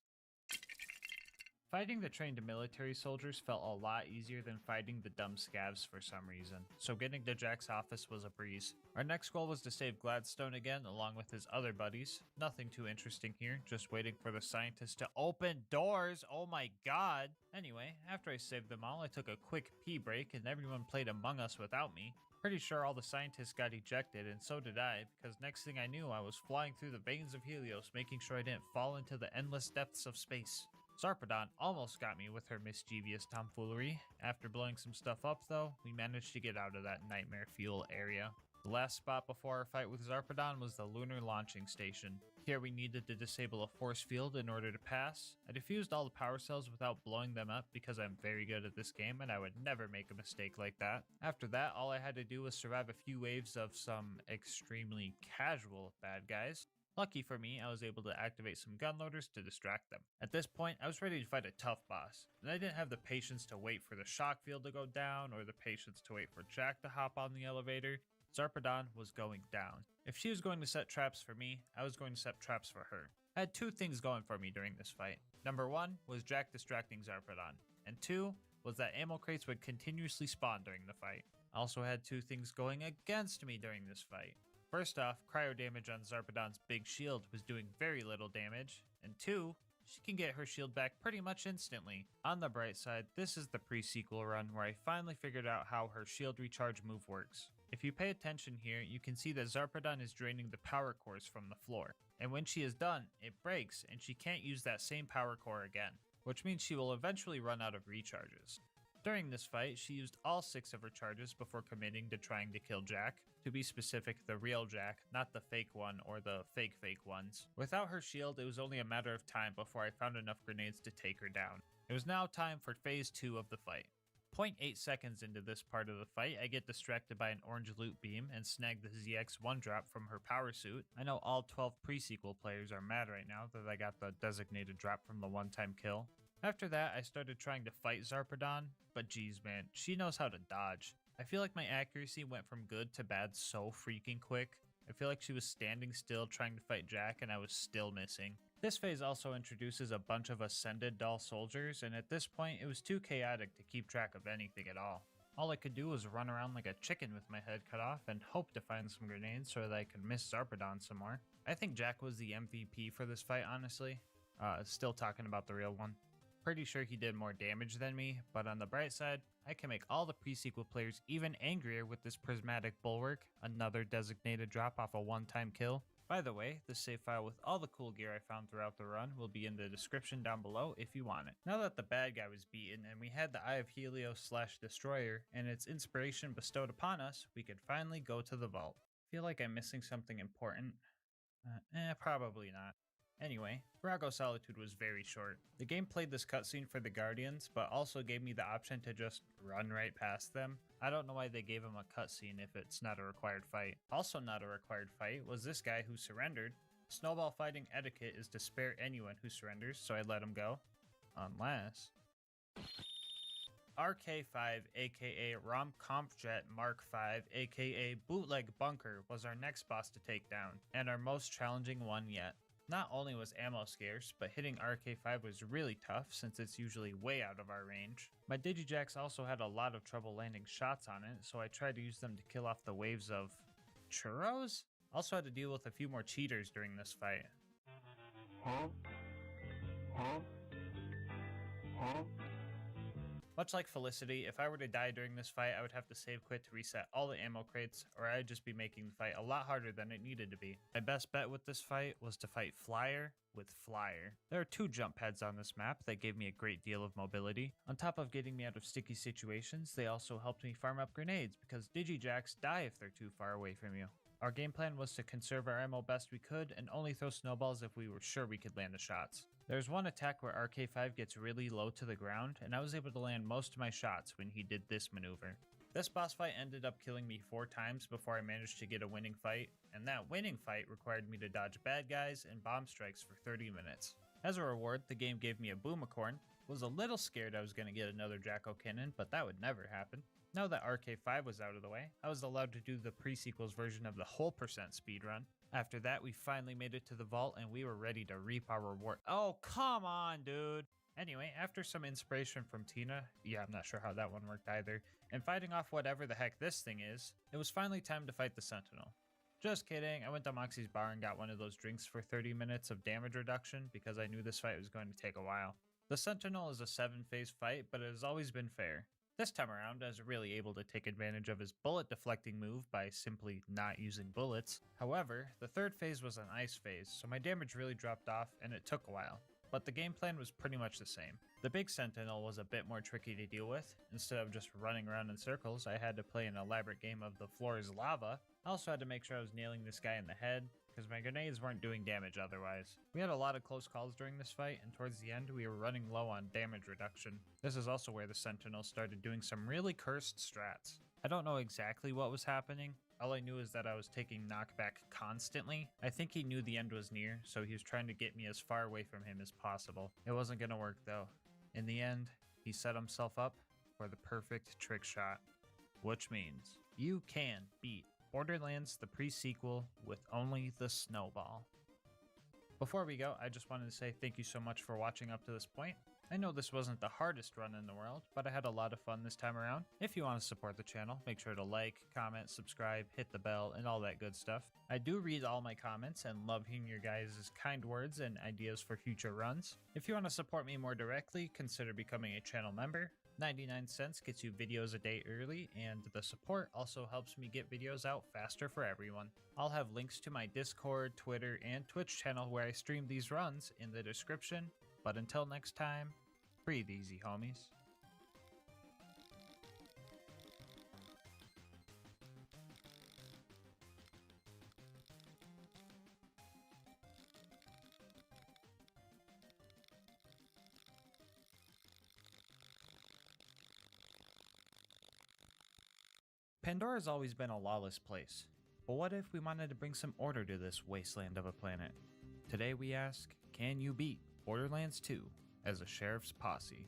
Fighting the trained military soldiers felt a lot easier than fighting the dumb scavs for some reason, so getting to Jack's office was a breeze. Our next goal was to save Gladstone again along with his other buddies. Nothing too interesting here, just waiting for the scientists to open doors, oh my god! Anyway, after I saved them all, I took a quick pee break and everyone played Among Us without me. Pretty sure all the scientists got ejected, and so did I, because next thing I knew I was flying through the veins of Helios, making sure I didn't fall into the endless depths of space. Zarpedon almost got me with her mischievous tomfoolery. After blowing some stuff up though, we managed to get out of that nightmare fuel area. The last spot before our fight with Zarpedon was the lunar launching station. Here we needed to disable a force field in order to pass. I defused all the power cells without blowing them up because I'm very good at this game and I would never make a mistake like that. After that, all I had to do was survive a few waves of some extremely casual bad guys. Lucky for me, I was able to activate some gun loaders to distract them. At this point, I was ready to fight a tough boss, and I didn't have the patience to wait for the shock field to go down or the patience to wait for Jack to hop on the elevator. Zarpedon was going down. If she was going to set traps for me, I was going to set traps for her. I had 2 things going for me during this fight. Number 1 was Jack distracting Zarpedon, and 2 was that ammo crates would continuously spawn during the fight. I also had 2 things going against me during this fight. First off, cryo damage on Zarpedon's big shield was doing very little damage, and 2, she can get her shield back pretty much instantly. On the bright side, this is the pre-sequel run where I finally figured out how her shield recharge move works. If you pay attention here, you can see that Zarpedon is draining the power cores from the floor, and when she is done, it breaks and she can't use that same power core again, which means she will eventually run out of recharges. During this fight, she used all 6 of her charges before committing to trying to kill Jack. To be specific, the real Jack, not the fake one or the fake ones. Without her shield, it was only a matter of time before I found enough grenades to take her down. It was now time for phase 2 of the fight. 0.8 seconds into this part of the fight, I get distracted by an orange loot beam and snag the ZX-1 drop from her power suit. I know all 12 pre-sequel players are mad right now that I got the designated drop from the one-time kill. After that, I started trying to fight Zarpedon, but geez man, she knows how to dodge. I feel like my accuracy went from good to bad so freaking quick. I feel like she was standing still trying to fight Jack and I was still missing. This phase also introduces a bunch of ascended doll soldiers, and at this point it was too chaotic to keep track of anything at all. All I could do was run around like a chicken with my head cut off and hope to find some grenades so that I could miss Zarpedon some more. I think Jack was the MVP for this fight, honestly. Still talking about the real one. Pretty sure he did more damage than me, but on the bright side, I can make all the pre-sequel players even angrier with this prismatic bulwark, another designated drop off a one-time kill. By the way, the save file with all the cool gear I found throughout the run will be in the description down below if you want it. Now that the bad guy was beaten and we had the Eye of Helios / Destroyer and its inspiration bestowed upon us, we could finally go to the vault. Feel like I'm missing something important? Probably not. Anyway, Virago Solitude was very short. The game played this cutscene for the Guardians, but also gave me the option to just run right past them. I don't know why they gave him a cutscene if it's not a required fight. Also not a required fight was this guy who surrendered. Snowball fighting etiquette is to spare anyone who surrenders, so I let him go. Unless... RK5 aka Romkampfjet Mark V aka Bootleg Bunker was our next boss to take down, and our most challenging one yet. Not only was ammo scarce, but hitting RK5 was really tough since it's usually way out of our range. My Digijacks also had a lot of trouble landing shots on it, so I tried to use them to kill off the waves of churros? Also had to deal with a few more cheaters during this fight. Much like Felicity, if I were to die during this fight, I would have to save quit to reset all the ammo crates, or I'd just be making the fight a lot harder than it needed to be. My best bet with this fight was to fight Flyer with Flyer. There are 2 jump pads on this map that gave me a great deal of mobility. On top of getting me out of sticky situations, they also helped me farm up grenades, because Digijacks die if they're too far away from you. Our game plan was to conserve our ammo best we could and only throw snowballs if we were sure we could land the shots. There's one attack where RK5 gets really low to the ground, and I was able to land most of my shots when he did this maneuver. This boss fight ended up killing me 4 times before I managed to get a winning fight, and that winning fight required me to dodge bad guys and bomb strikes for 30 minutes. As a reward, the game gave me a Boomacorn. Was a little scared I was going to get another Jacko Cannon, but that would never happen. Now that RK5 was out of the way, I was allowed to do the pre-sequels version of the whole percent speedrun. After that, we finally made it to the vault and we were ready to reap our reward. Oh, come on, dude! Anyway, after some inspiration from Tina, yeah, I'm not sure how that one worked either, and fighting off whatever the heck this thing is, it was finally time to fight the Sentinel. Just kidding, I went to Moxie's bar and got one of those drinks for 30 minutes of damage reduction because I knew this fight was going to take a while. The Sentinel is a 7-phase fight, but it has always been fair. This time around, I was really able to take advantage of his bullet deflecting move by simply not using bullets. However, the 3rd phase was an ice phase, so my damage really dropped off and it took a while. But the game plan was pretty much the same. The big Sentinel was a bit more tricky to deal with. Instead of just running around in circles, I had to play an elaborate game of the floor is lava. I also had to make sure I was nailing this guy in the head, because my grenades weren't doing damage otherwise. We had a lot of close calls during this fight, and towards the end we were running low on damage reduction. This is also where the Sentinel started doing some really cursed strats. I don't know exactly what was happening. All I knew is that I was taking knockback constantly. I think he knew the end was near, so he was trying to get me as far away from him as possible. It wasn't gonna work though. In the end, he set himself up for the perfect trick shot, which means you can beat Borderlands the pre-sequel with only the snowball. Before we go, I just wanted to say thank you so much for watching up to this point. I know this wasn't the hardest run in the world, but I had a lot of fun this time around. If you want to support the channel, make sure to like, comment, subscribe, hit the bell, and all that good stuff. I do read all my comments and love hearing your guys' kind words and ideas for future runs. If you want to support me more directly, consider becoming a channel member. 99 cents gets you videos a day early, and the support also helps me get videos out faster for everyone. I'll have links to my Discord, Twitter, and Twitch channel where I stream these runs in the description. But until next time, breathe easy, homies. Pandora's always been a lawless place, but what if we wanted to bring some order to this wasteland of a planet? Today we ask, can you beat Borderlands 2 as a sheriff's posse?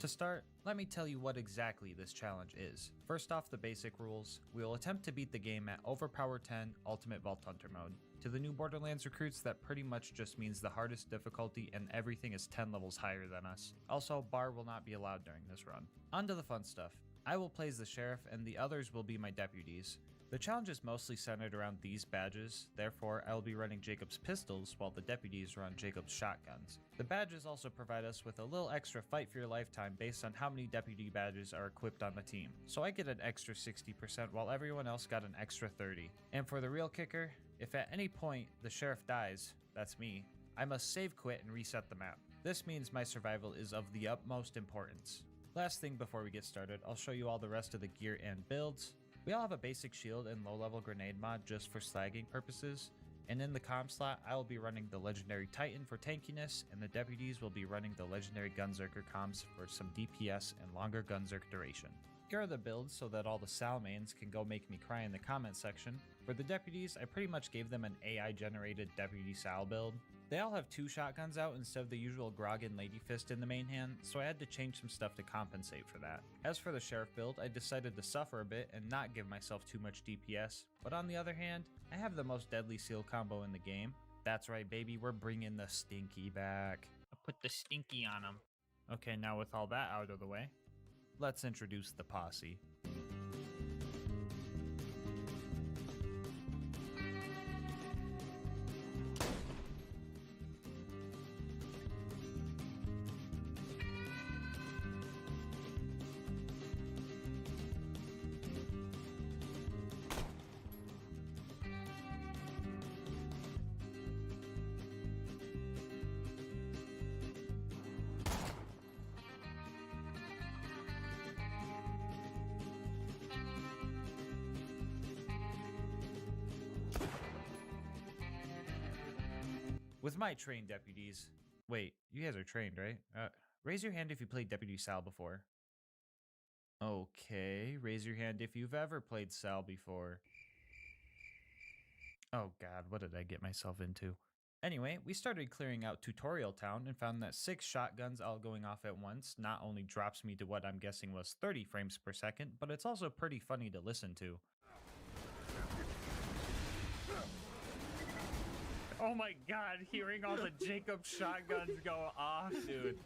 To start, let me tell you what exactly this challenge is. First off, the basic rules. We will attempt to beat the game at Overpower 10 Ultimate Vault Hunter mode. To the new Borderlands recruits, that pretty much just means the hardest difficulty and everything is 10 levels higher than us. Also, bar will not be allowed during this run. On to the fun stuff. I will play as the sheriff and the others will be my deputies. The challenge is mostly centered around these badges, therefore I will be running Jacob's pistols while the deputies run Jacob's shotguns. The badges also provide us with a little extra fight for your lifetime based on how many deputy badges are equipped on the team. So I get an extra 60% while everyone else got an extra 30%. And for the real kicker, if at any point the sheriff dies, that's me, I must save quit and reset the map. This means my survival is of the utmost importance. Last thing before we get started, I'll show you all the rest of the gear and builds. We all have a basic shield and low-level grenade mod just for slagging purposes, and in the comm slot I will be running the legendary Titan for tankiness, and the deputies will be running the legendary Gunzerker comms for some DPS and longer Gunzerk duration. Here are the builds so that all the Sal mains can go make me cry in the comment section. For the deputies, I pretty much gave them an AI generated deputy Sal build. They all have 2 shotguns out instead of the usual Grog and Lady Fist in the main hand, so I had to change some stuff to compensate for that. As for the sheriff build, I decided to suffer a bit and not give myself too much DPS, but on the other hand, I have the most deadly seal combo in the game. That's right baby, we're bringing the stinky back. I put the stinky on him. Okay, now with all that out of the way, let's introduce the posse. With my trained deputies, wait, you guys are trained, right? Raise your hand if you played Deputy Sal before. Okay, raise your hand if you've ever played Sal before. Oh god, what did I get myself into? Anyway, we started clearing out Tutorial Town and found that 6 shotguns all going off at once not only drops me to what I'm guessing was 30 frames per second, but it's also pretty funny to listen to. Oh my god, hearing all the Jacob shotguns go off, dude.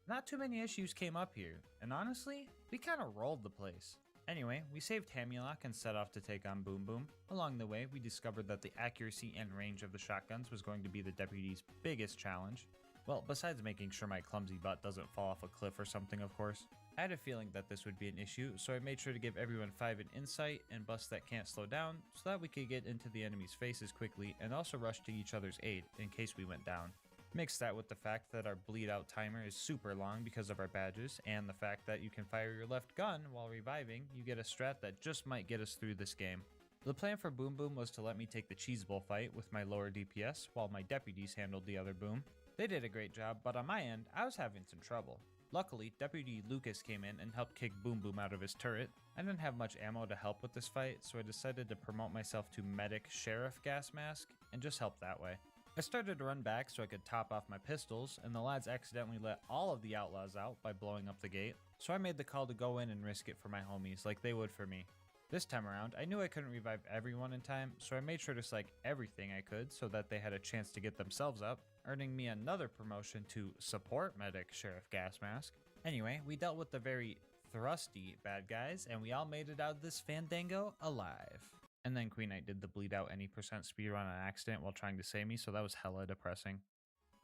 Not too many issues came up here, and honestly, we kind of rolled the place. Anyway, we saved Hamulok and set off to take on Boom Boom. Along the way, we discovered that the accuracy and range of the shotguns was going to be the deputy's biggest challenge. Well, besides making sure my clumsy butt doesn't fall off a cliff or something, of course. I had a feeling that this would be an issue, so I made sure to give everyone 5 in insight and busts that can't slow down, so that we could get into the enemy's faces quickly and also rush to each other's aid in case we went down. Mix that with the fact that our bleed out timer is super long because of our badges, and the fact that you can fire your left gun while reviving, you get a strat that just might get us through this game. The plan for Boom Boom was to let me take the Cheese Bowl fight with my lower DPS while my deputies handled the other boom. They did a great job, but on my end, I was having some trouble. Luckily, Deputy Lucas came in and helped kick Boom Boom out of his turret. I didn't have much ammo to help with this fight, so I decided to promote myself to Medic Sheriff GASMASK and just help that way. I started to run back so I could top off my pistols, and the lads accidentally let all of the outlaws out by blowing up the gate, so I made the call to go in and risk it for my homies like they would for me. This time around, I knew I couldn't revive everyone in time, so I made sure to psych everything I could so that they had a chance to get themselves up, earning me another promotion to Support Medic Sheriff GASMASK. Anyway, we dealt with the very thrusty bad guys, and we all made it out of this fandango alive. And then Queen Knight did the bleed out any percent speedrun on accident while trying to save me, so that was hella depressing.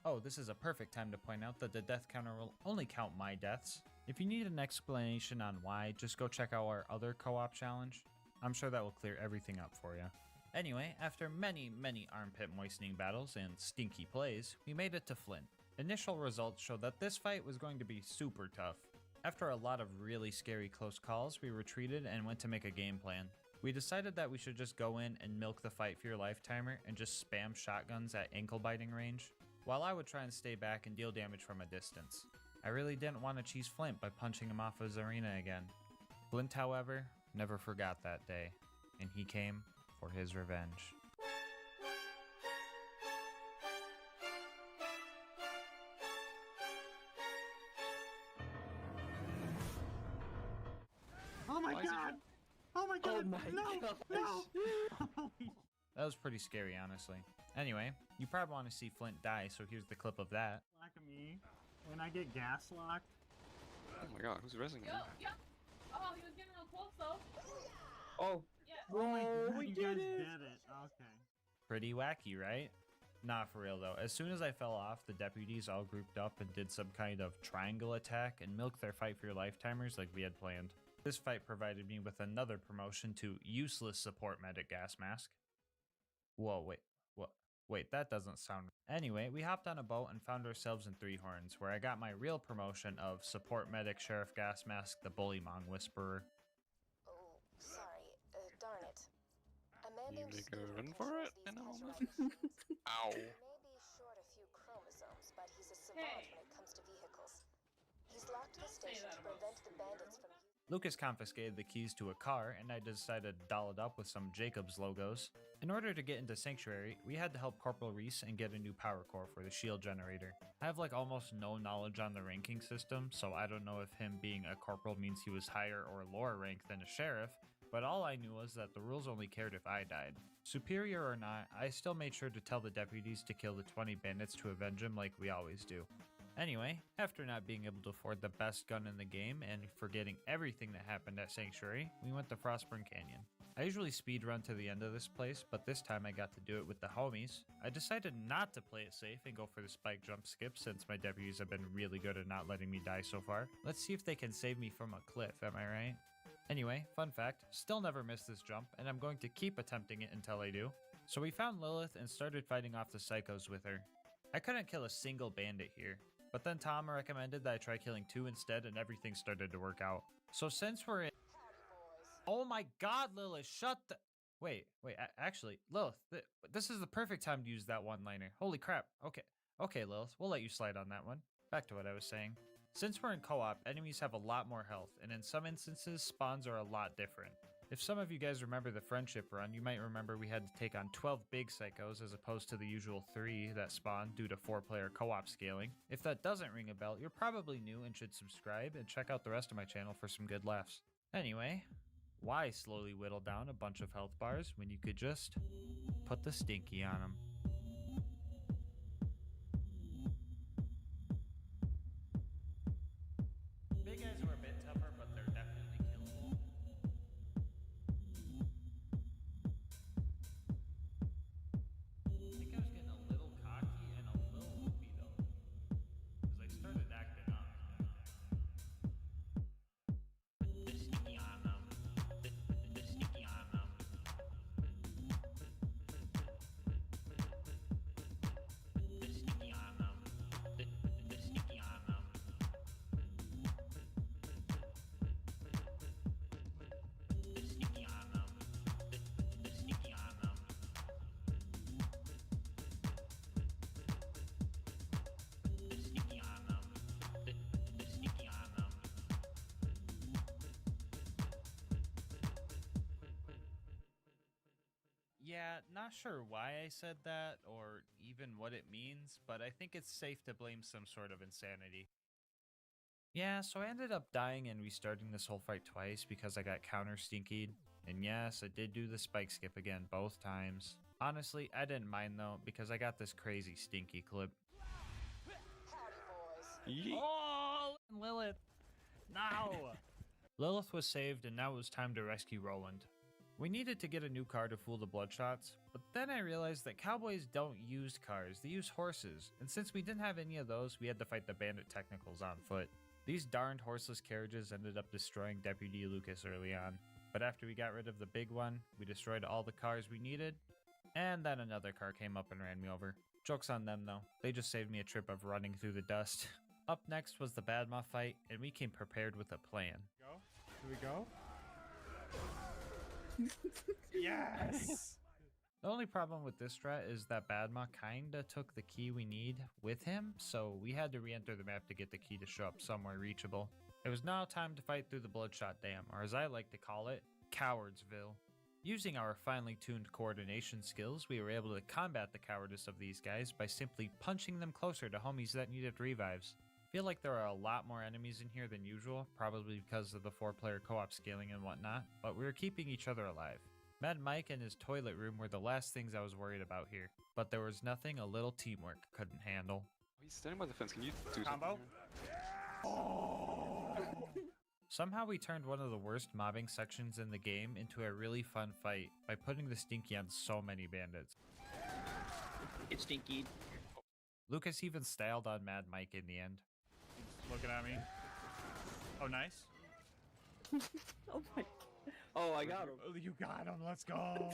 Oh, this is a perfect time to point out that the death counter will only count my deaths. If you need an explanation on why, just go check out our other co-op challenge. I'm sure that will clear everything up for you. Anyway, after many armpit moistening battles and stinky plays, we made it to Flint. Initial results showed that this fight was going to be super tough. After a lot of really scary close calls, we retreated and went to make a game plan. We decided that we should just go in and milk the fight for your life timer and just spam shotguns at ankle biting range, while I would try and stay back and deal damage from a distance. I really didn't want to cheese Flint by punching him off his arena again. Flint, however, never forgot that day, and he came for his revenge. Oh my god! Oh my god! No! That was pretty scary, honestly. Anyway, you probably want to see Flint die, so here's the clip of that. Lock of me. When I get gas locked. Oh my god, who's resing him? Oh, he was getting real close though. Oh. Yeah. Oh my god, you guys did it. Okay. Pretty wacky, right? Nah, for real though. As soon as I fell off, the deputies all grouped up and did some kind of triangle attack and milked their fight for your life timers like we had planned. This fight provided me with another promotion to Useless Support Medic GASMASK. Whoa, wait, that doesn't sound... Anyway, we hopped on a boat and found ourselves in Three Horns, where I got my real promotion of Support Medic Sheriff GASMASK, the Bullymong Whisperer. Oh, sorry. Darn it. A man You named make a Steven run for it controls in a these moment? casualties. Ow. He may be short a few chromosomes, but he's a savant when it comes to vehicles. He's locked the station to prevent the bandits from... Lucas confiscated the keys to a car, and I decided to doll it up with some Jacobs logos. In order to get into Sanctuary, we had to help Corporal Reese and get a new power core for the shield generator. I have like almost no knowledge on the ranking system, so I don't know if him being a corporal means he was higher or lower ranked than a sheriff, but all I knew was that the rules only cared if I died. Superior or not, I still made sure to tell the deputies to kill the 20 bandits to avenge him like we always do. Anyway, after not being able to afford the best gun in the game and forgetting everything that happened at Sanctuary, we went to Frostburn Canyon. I usually speedrun to the end of this place, but this time I got to do it with the homies. I decided not to play it safe and go for the spike jump skip since my deputies have been really good at not letting me die so far. Let's see if they can save me from a cliff, am I right? Anyway, fun fact, still never missed this jump, and I'm going to keep attempting it until I do. So we found Lilith and started fighting off the psychos with her. I couldn't kill a single bandit here, but then Tom recommended that I try killing 2 instead and everything started to work out. So since we're in... Oh my god, Lilith, shut the... Wait, actually, Lilith, this is the perfect time to use that one-liner. Holy crap, okay, Lilith, we'll let you slide on that one. Back to what I was saying. Since we're in co-op, enemies have a lot more health, and in some instances, spawns are a lot different. If some of you guys remember the friendship run, you might remember we had to take on 12 big psychos as opposed to the usual 3 that spawned due to 4-player co-op scaling. If that doesn't ring a bell, you're probably new and should subscribe and check out the rest of my channel for some good laughs. Anyway, why slowly whittle down a bunch of health bars when you could just put the stinky on them? Big guys were a bit tougher, but they're definitely killable. I think I was getting a little cocky and a little loopy though, because I started acting up. The sneaky on them. The sneaky on them. The sneaky on them. The sneaky on them. The sneaky on them. The sneaky on them. The sneaky on them. The sneaky on them. Yeah, not sure why I said that or even what it means, but I think it's safe to blame some sort of insanity. Yeah, so I ended up dying and restarting this whole fight twice because I got counter stinkied. And yes, I did do the spike skip again both times. Honestly, I didn't mind though, because I got this crazy stinky clip. Oh, Lilith! No! Lilith was saved, and now it was time to rescue Roland. We needed to get a new car to fool the Bloodshots, but then I realized that cowboys don't use cars, they use horses, and since we didn't have any of those, we had to fight the bandit technicals on foot. These darned horseless carriages ended up destroying Deputy Lucas early on, but after we got rid of the big one, we destroyed all the cars we needed, and then another car came up and ran me over. Joke's on them though, they just saved me a trip of running through the dust. Up next was the Badma fight, and we came prepared with a plan. Here we go. Yes! The only problem with this strat is that Badma kinda took the key we need with him, so we had to re-enter the map to get the key to show up somewhere reachable. It was now time to fight through the Bloodshot Dam, or as I like to call it, Cowardsville. Using our finely tuned coordination skills, we were able to combat the cowardice of these guys by simply punching them closer to homies that needed revives. Feel like there are a lot more enemies in here than usual, probably because of the 4-player co-op scaling and whatnot, but we were keeping each other alive. Mad Mike and his toilet room were the last things I was worried about here, but there was nothing a little teamwork couldn't handle. He's standing by the fence. Can you do Combo? something? Somehow we turned one of the worst mobbing sections in the game into a really fun fight by putting the Stinky on so many bandits. It's stinky. Lucas even styled on Mad Mike in the end. He's looking at me. Oh, nice. Oh my. Oh, I got him. Oh, you got him. Let's go.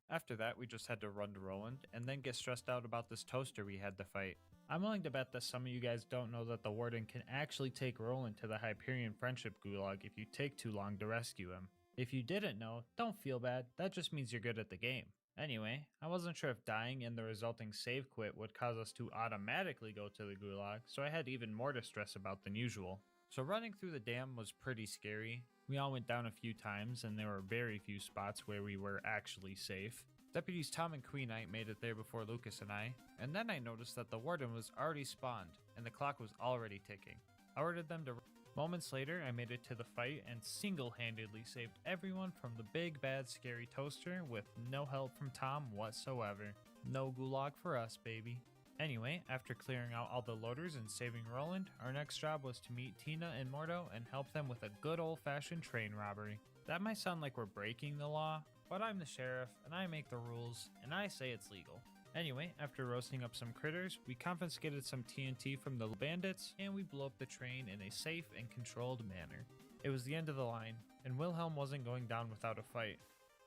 After that, we just had to run to Roland and then get stressed out about this toaster we had to fight. I'm willing to bet that some of you guys don't know that the Warden can actually take Roland to the Hyperion Friendship Gulag if you take too long to rescue him. If you didn't know, don't feel bad, that just means you're good at the game. Anyway, I wasn't sure if dying and the resulting save quit would cause us to automatically go to the Gulag, so I had even more to stress about than usual. So running through the dam was pretty scary. We all went down a few times and there were very few spots where we were actually safe. Deputies Tom and Queen Knight made it there before Lucas and I, and then I noticed that the Warden was already spawned and the clock was already ticking. I ordered them to. Moments later, I made it to the fight and single-handedly saved everyone from the big bad scary toaster with no help from Tom whatsoever. No gulag for us, baby. Anyway, after clearing out all the loaders and saving Roland, our next job was to meet Tina and Mordo and help them with a good old-fashioned train robbery. That might sound like we're breaking the law, but I'm the sheriff and I make the rules and I say it's legal. Anyway, after roasting up some critters, we confiscated some TNT from the bandits and we blew up the train in a safe and controlled manner. It was the end of the line, and Wilhelm wasn't going down without a fight.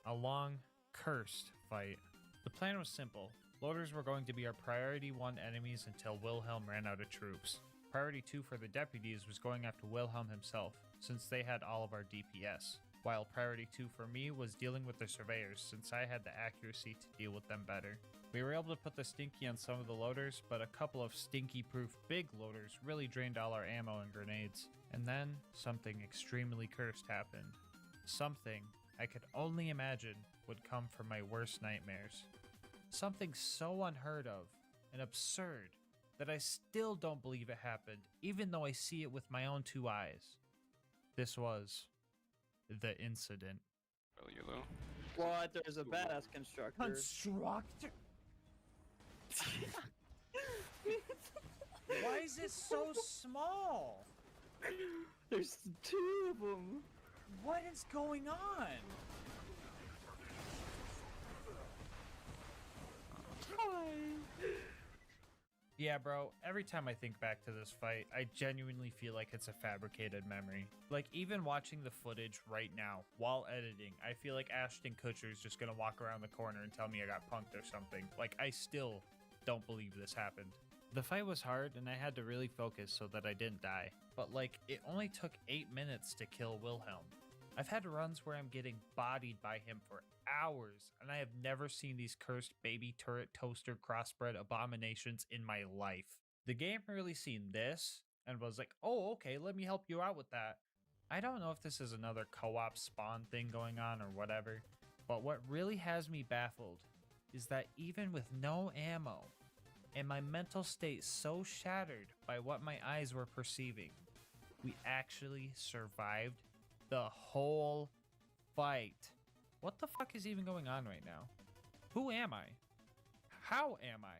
A long, cursed fight. The plan was simple. Loaders were going to be our priority 1 enemies until Wilhelm ran out of troops. Priority 2 for the deputies was going after Wilhelm himself, since they had all of our DPS. While priority 2 for me was dealing with the surveyors, since I had the accuracy to deal with them better. We were able to put the Stinky on some of the loaders, but a couple of Stinky-proof big loaders really drained all our ammo and grenades. And then, something extremely cursed happened. Something I could only imagine would come from my worst nightmares. Something so unheard of and absurd that I still don't believe it happened, even though I see it with my own 2 eyes. This was the incident. Well, you though. What? There's a badass constructor. Constructor? Why is it so small? There's 2 of them. What is going on? Yeah, bro, every time I think back to this fight, I genuinely feel like it's a fabricated memory. Like, even watching the footage right now, while editing, I feel like Ashton Kutcher is just gonna walk around the corner and tell me I got punked or something. Like, I still don't believe this happened. The fight was hard, and I had to really focus so that I didn't die. But, like, it only took 8 minutes to kill Wilhelm. I've had runs where I'm getting bodied by him for hours, and I have never seen these cursed baby turret toaster crossbred abominations in my life. The game really seen this and was like, oh, okay, let me help you out with that. I don't know if this is another co-op spawn thing going on or whatever, but what really has me baffled is that even with no ammo, and my mental state so shattered by what my eyes were perceiving, we actually survived the whole fight. What the fuck is even going on right now? Who am I? How am I?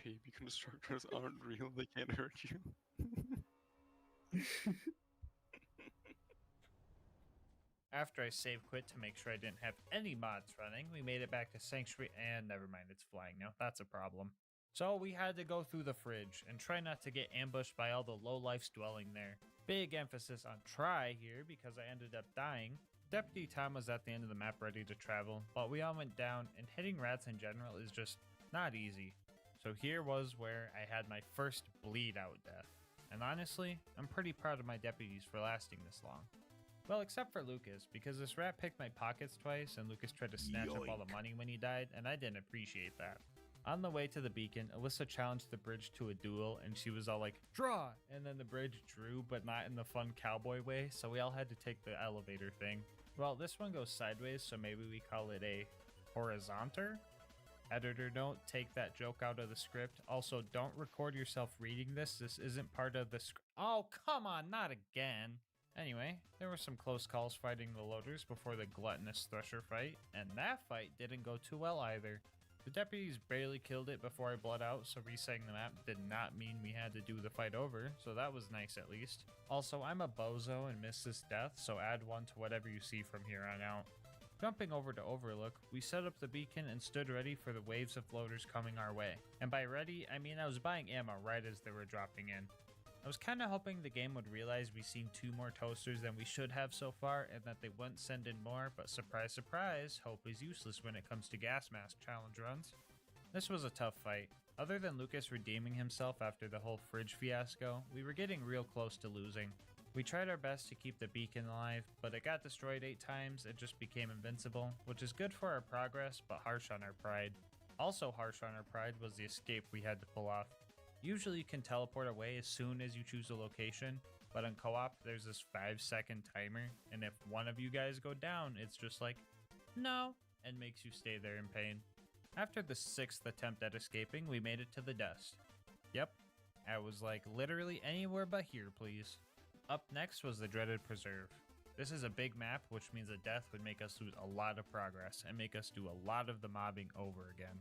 Baby constructors aren't real, they can't hurt you. After I save quit to make sure I didn't have any mods running, we made it back to Sanctuary, and never mind, it's flying now. That's a problem. So we had to go through the fridge and try not to get ambushed by all the lowlifes dwelling there. Big emphasis on try here because I ended up dying. Deputy Tom was at the end of the map ready to travel, but we all went down, and hitting rats in general is just not easy. So here was where I had my first bleed out death. And honestly, I'm pretty proud of my deputies for lasting this long. Well, except for Lucas, because this rat picked my pockets twice and Lucas tried to snatch up all the money when he died, and I didn't appreciate that. On the way to the beacon, Alyssa challenged the bridge to a duel, and she was all like, draw! And then the bridge drew, but not in the fun cowboy way, so we all had to take the elevator thing. Well, this one goes sideways, so maybe we call it a horizontal? Editor, don't take that joke out of the script. Also, don't record yourself reading this. This isn't part of the script. Oh, come on, not again. Anyway, there were some close calls fighting the loaders before the gluttonous Thresher fight, and that fight didn't go too well either. The deputies barely killed it before I bled out, so resetting the map did not mean we had to do the fight over, so that was nice at least. Also, I'm a bozo and missed this death, so add one to whatever you see from here on out. Jumping over to Overlook, we set up the beacon and stood ready for the waves of loaders coming our way. And by ready, I mean I was buying ammo right as they were dropping in. I was kinda hoping the game would realize we seen 2 more toasters than we should have so far and that they wouldn't send in more, but surprise surprise, hope is useless when it comes to gas mask challenge runs. This was a tough fight. Other than Lucas redeeming himself after the whole fridge fiasco, we were getting real close to losing. We tried our best to keep the beacon alive, but it got destroyed 8 times and just became invincible, which is good for our progress, but harsh on our pride. Also harsh on our pride was the escape we had to pull off. Usually you can teleport away as soon as you choose a location, but in co-op there's this 5-second timer, and if one of you guys go down, it's just like, no, and makes you stay there in pain. After the 6th attempt at escaping, we made it to the dust. Yep, I was like, literally anywhere but here, please. Up next was the dreaded preserve. This is a big map, which means a death would make us lose a lot of progress and make us do a lot of the mobbing over again.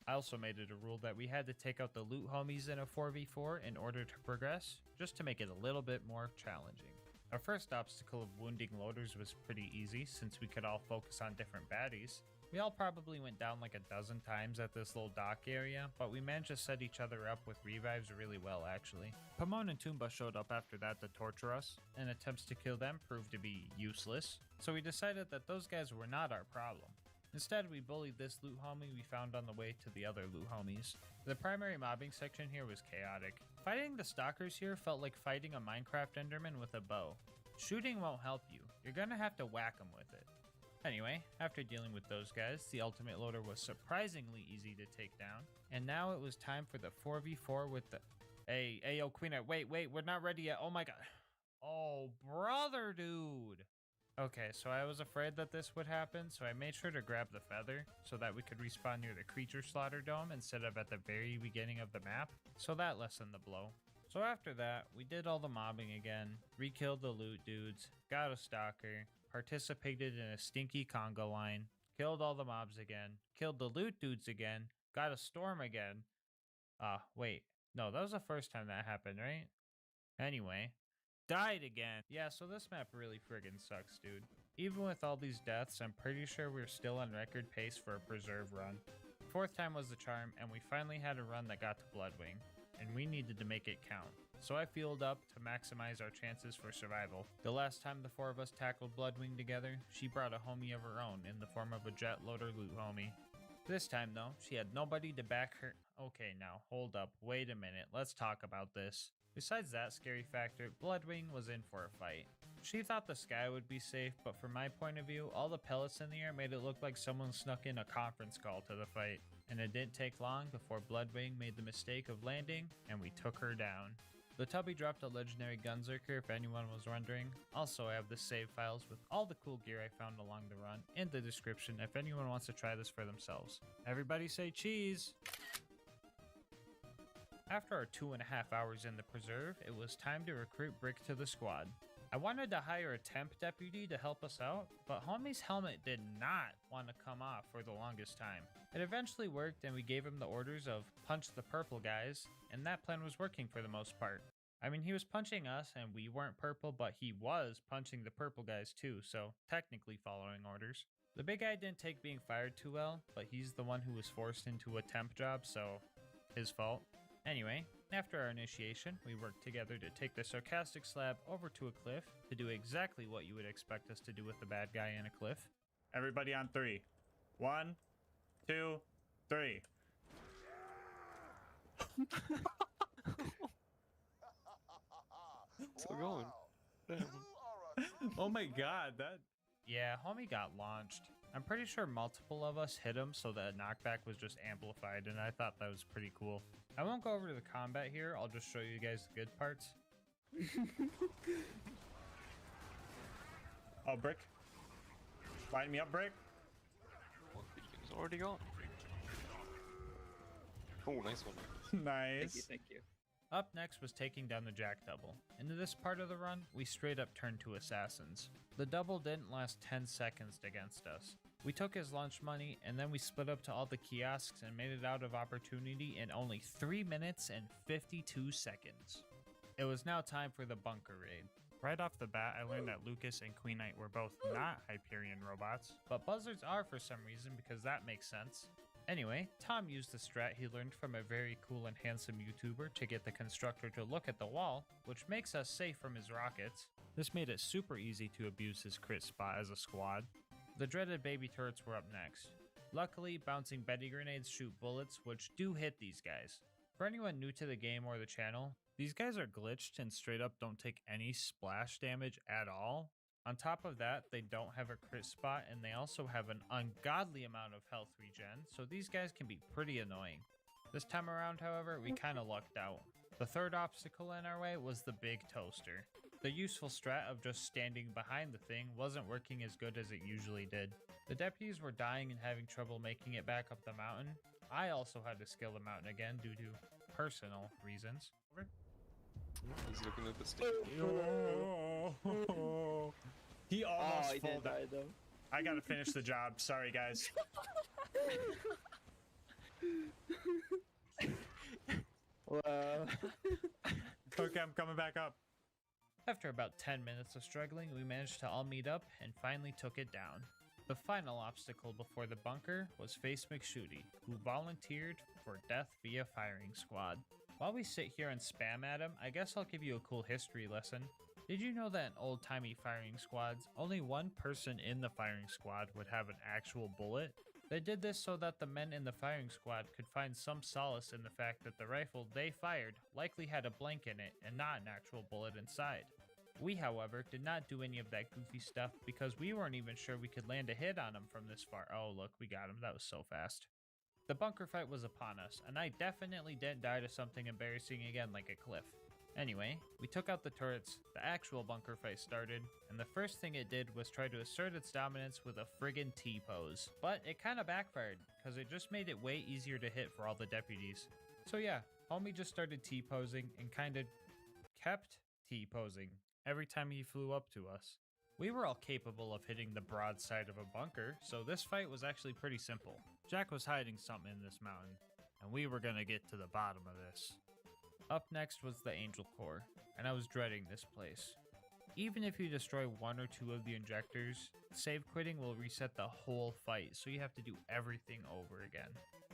I also made it a rule that we had to take out the loot homies in a 4v4 in order to progress, just to make it a little bit more challenging. Our first obstacle of wounding loaders was pretty easy since we could all focus on different baddies. We all probably went down like a dozen times at this little dock area, but we managed to set each other up with revives really well actually. Pomone and Toomba showed up after that to torture us, and attempts to kill them proved to be useless, so we decided that those guys were not our problem. Instead, we bullied this loot homie we found on the way to the other loot homies. The primary mobbing section here was chaotic. Fighting the stalkers here felt like fighting a Minecraft Enderman with a bow. Shooting won't help you, you're gonna have to whack them with it. Anyway, after dealing with those guys, the ultimate loader was surprisingly easy to take down, and now it was time for the 4v4 with the... Hey, yo, Queen, wait, we're not ready yet, oh my god. Oh, brother, dude. Okay, so I was afraid that this would happen, so I made sure to grab the feather so that we could respawn near the creature slaughter dome instead of at the very beginning of the map, so that lessened the blow. So after that, we did all the mobbing again, re-killed the loot dudes, got a stalker, participated in a stinky conga line, killed all the mobs again, killed the loot dudes again, got a storm again. Wait, no, that was the first time that happened, right? Anyway. Died again. Yeah, so this map really friggin' sucks, dude. Even with all these deaths, I'm pretty sure we're still on record pace for a preserve run. 4th time was the charm, and we finally had a run that got to Bloodwing, and we needed to make it count. So I fueled up to maximize our chances for survival. The last time the 4 of us tackled Bloodwing together, she brought a homie of her own in the form of a jet loader loot homie. This time though, she had nobody to back her. Okay, now, hold up, wait a minute, let's talk about this. Besides that scary factor, Bloodwing was in for a fight. She thought the sky would be safe, but from my point of view, all the pellets in the air made it look like someone snuck in a conference call to the fight. And it didn't take long before Bloodwing made the mistake of landing, and we took her down. The Tubby dropped a legendary Gunzerker if anyone was wondering. Also, I have the save files with all the cool gear I found along the run in the description if anyone wants to try this for themselves. Everybody say cheese! After our 2.5 hours in the preserve, it was time to recruit Brick to the squad. I wanted to hire a temp deputy to help us out, but homie's helmet did not want to come off for the longest time. It eventually worked and we gave him the orders of punch the purple guys, and that plan was working for the most part. I mean, he was punching us and we weren't purple, but he was punching the purple guys too, so technically following orders. The big guy didn't take being fired too well, but he's the one who was forced into a temp job, so his fault. Anyway, after our initiation, we worked together to take the sarcastic slab over to a cliff to do exactly what you would expect us to do with the bad guy in a cliff. Everybody on 3. 1, 2, 3. Still going. Damn. Oh my god, that... Yeah, homie got launched. I'm pretty sure multiple of us hit him, so that knockback was just amplified, and I thought that was pretty cool. I won't go over to the combat here, I'll just show you guys the good parts. Oh, Brick. Line me up, Brick. It's already gone. Oh, nice one. Nice. Thank you. Up next was taking down the Jack Double. Into this part of the run, we straight up turned to assassins. The double didn't last 10 seconds against us. We took his lunch money and then we split up to all the kiosks and made it out of opportunity in only 3 minutes and 52 seconds. It was now time for the bunker raid. Right off the bat, I learned that Lucas and Queen Knight were both not Hyperion robots, but buzzards are for some reason because that makes sense. Anyway, Tom used the strat he learned from a very cool and handsome YouTuber to get the constructor to look at the wall, which makes us safe from his rockets. This made it super easy to abuse his crit spot as a squad. The dreaded baby turrets were up next. Luckily, bouncing Betty grenades shoot bullets, which do hit these guys. For anyone new to the game or the channel, these guys are glitched and straight up don't take any splash damage at all. On top of that, they don't have a crit spot and they also have an ungodly amount of health regen, so these guys can be pretty annoying. This time around, however, we kinda lucked out. The third obstacle in our way was the big toaster. The useful strat of just standing behind the thing wasn't working as good as it usually did. The deputies were dying and having trouble making it back up the mountain. I also had to scale the mountain again due to personal reasons. He's looking at the stage. He almost he full did die though. I gotta finish the job. Sorry, guys. Wow. Okay, I'm coming back up. After about 10 minutes of struggling, we managed to all meet up and finally took it down. The final obstacle before the bunker was Face McShooty, who volunteered for death via firing squad. While we sit here and spam at him, I guess I'll give you a cool history lesson. Did you know that in old-timey firing squads, only one person in the firing squad would have an actual bullet? They did this so that the men in the firing squad could find some solace in the fact that the rifle they fired likely had a blank in it and not an actual bullet inside. We, however, did not do any of that goofy stuff because we weren't even sure we could land a hit on him from this far. Oh, look, we got him. That was so fast. The bunker fight was upon us, and I definitely didn't die to something embarrassing again like a cliff. Anyway, we took out the turrets, the actual bunker fight started, and the first thing it did was try to assert its dominance with a friggin' T-pose. But it kinda backfired, cause it just made it way easier to hit for all the deputies. So yeah, homie just started T-posing and kinda kept T-posing every time he flew up to us. We were all capable of hitting the broad side of a bunker, so this fight was actually pretty simple. Jack was hiding something in this mountain, and we were gonna get to the bottom of this. Up next was the Angel Core, and I was dreading this place. Even if you destroy one or two of the injectors, save quitting will reset the whole fight, so you have to do everything over again.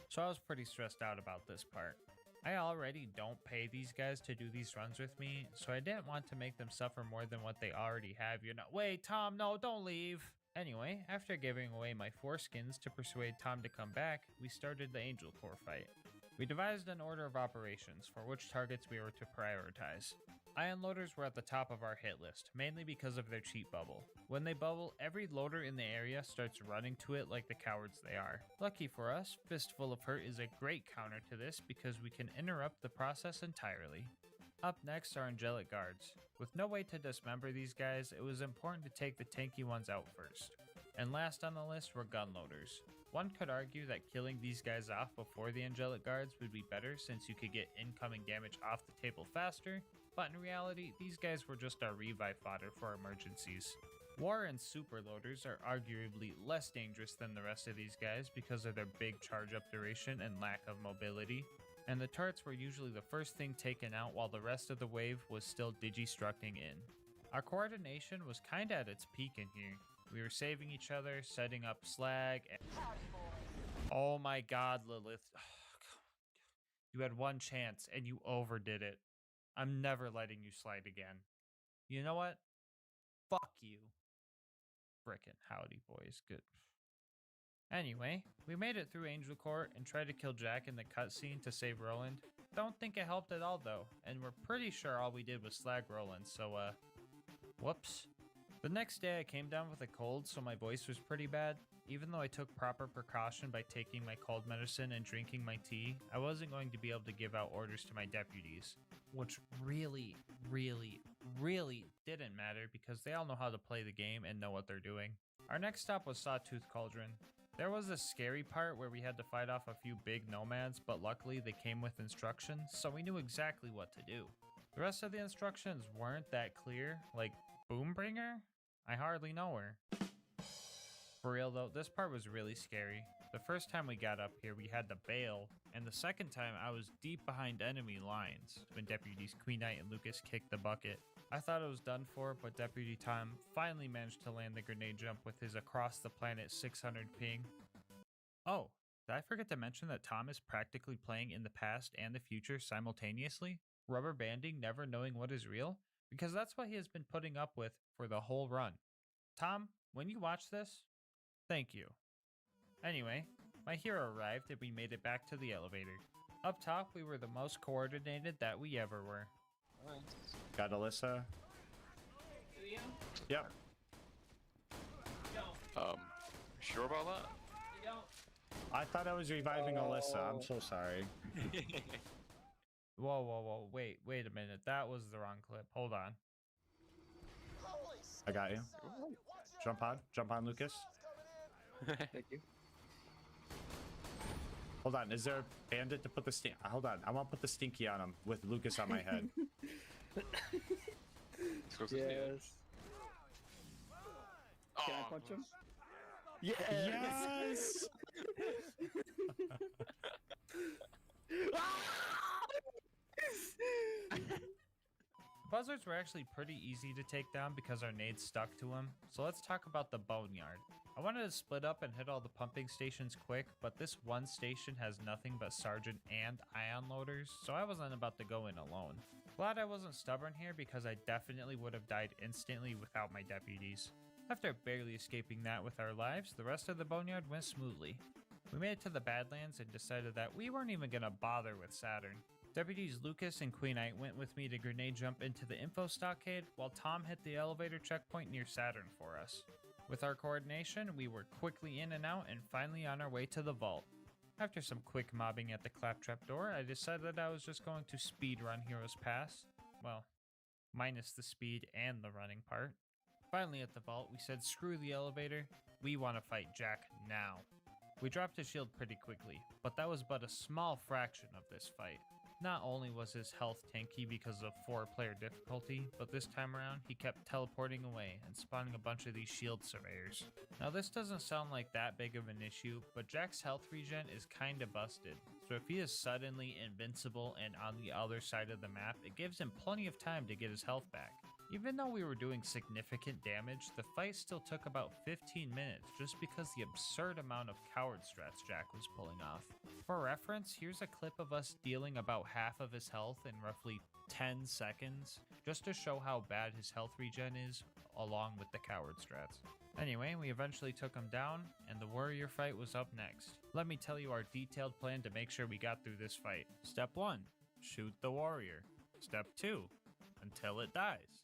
So I was pretty stressed out about this part. I already don't pay these guys to do these runs with me, so I didn't want to make them suffer more than what they already have. Wait, Tom, no, don't leave! Anyway, after giving away my foreskins to persuade Tom to come back, we started the Angel Core fight. We devised an order of operations for which targets we were to prioritize. Ion loaders were at the top of our hit list, mainly because of their cheap bubble. When they bubble, every loader in the area starts running to it like the cowards they are. Lucky for us, Fistful of Hurt is a great counter to this because we can interrupt the process entirely. Up next are Angelic Guards. With no way to dismember these guys, it was important to take the tanky ones out first. And last on the list were gun loaders. One could argue that killing these guys off before the Angelic Guards would be better since you could get incoming damage off the table faster, but in reality, these guys were just our revive fodder for emergencies. War and super loaders are arguably less dangerous than the rest of these guys because of their big charge up duration and lack of mobility, and the turrets were usually the first thing taken out while the rest of the wave was still digistructing in. Our coordination was kinda at its peak in here. We were saving each other, setting up slag, and oh my god, Lilith. You had one chance and you overdid it. I'm never letting you slide again. You know what? Fuck you. Frickin' howdy, boys. Good. Anyway, we made it through Angel Court and tried to kill Jack in the cutscene to save Roland. Don't think it helped at all though, and we're pretty sure all we did was slag Roland, so whoops. The next day I came down with a cold, so my voice was pretty bad. Even though I took proper precaution by taking my cold medicine and drinking my tea, I wasn't going to be able to give out orders to my deputies, which really didn't matter because they all know how to play the game and know what they're doing. Our next stop was Sawtooth Cauldron. There was a scary part where we had to fight off a few big nomads, but luckily they came with instructions, so we knew exactly what to do. The rest of the instructions weren't that clear, like Boombringer? I hardly know her. For real though, this part was really scary. The first time we got up here, we had to bail, and the second time I was deep behind enemy lines when Deputies Queen Knight and Lucas kicked the bucket. I thought it was done for, but Deputy Tom finally managed to land the grenade jump with his across the planet 600 ping. Oh, did I forget to mention that Tom is practically playing in the past and the future simultaneously? Rubber banding, never knowing what is real? Because that's what he has been putting up with for the whole run. Tom, when you watch this, thank you. Anyway, my hero arrived and we made it back to the elevator. Up top, we were the most coordinated that we ever were. Got Alyssa? Yep. Sure about that? I thought I was reviving Alyssa. I'm so sorry. Whoa. Wait a minute. That was the wrong clip. Hold on. I got you. Jump on, Lucas. Thank you. Hold on, is there a bandit to put the stink? Hold on, I want to put the stinky on him with Lucas on my head. Yes. Can I punch him? Yes! Yes! Buzzards were actually pretty easy to take down because our nades stuck to them, so let's talk about the boneyard. I wanted to split up and hit all the pumping stations quick, but this one station has nothing but Sergeant and Ion loaders, so I wasn't about to go in alone. Glad I wasn't stubborn here because I definitely would have died instantly without my deputies. After barely escaping that with our lives, the rest of the boneyard went smoothly. We made it to the Badlands and decided that we weren't even gonna bother with Saturn. Deputies Lucas and Queen Knight went with me to grenade jump into the info stockade, while Tom hit the elevator checkpoint near Saturn for us. With our coordination, we were quickly in and out and finally on our way to the vault. After some quick mobbing at the claptrap door, I decided I was just going to speedrun Heroes Pass. Well, minus the speed and the running part. Finally at the vault, we said screw the elevator, we want to fight Jack now. We dropped his shield pretty quickly, but that was but a small fraction of this fight. Not only was his health tanky because of 4-player difficulty, but this time around he kept teleporting away and spawning a bunch of these shield surveyors. Now this doesn't sound like that big of an issue, but Jack's health regen is kinda busted, so if he is suddenly invincible and on the other side of the map, it gives him plenty of time to get his health back. Even though we were doing significant damage, the fight still took about 15 minutes just because the absurd amount of coward strats Jack was pulling off. For reference, here's a clip of us dealing about half of his health in roughly 10 seconds, just to show how bad his health regen is, along with the coward strats. Anyway, we eventually took him down, and the warrior fight was up next. Let me tell you our detailed plan to make sure we got through this fight. Step 1, shoot the warrior. Step 2, until it dies.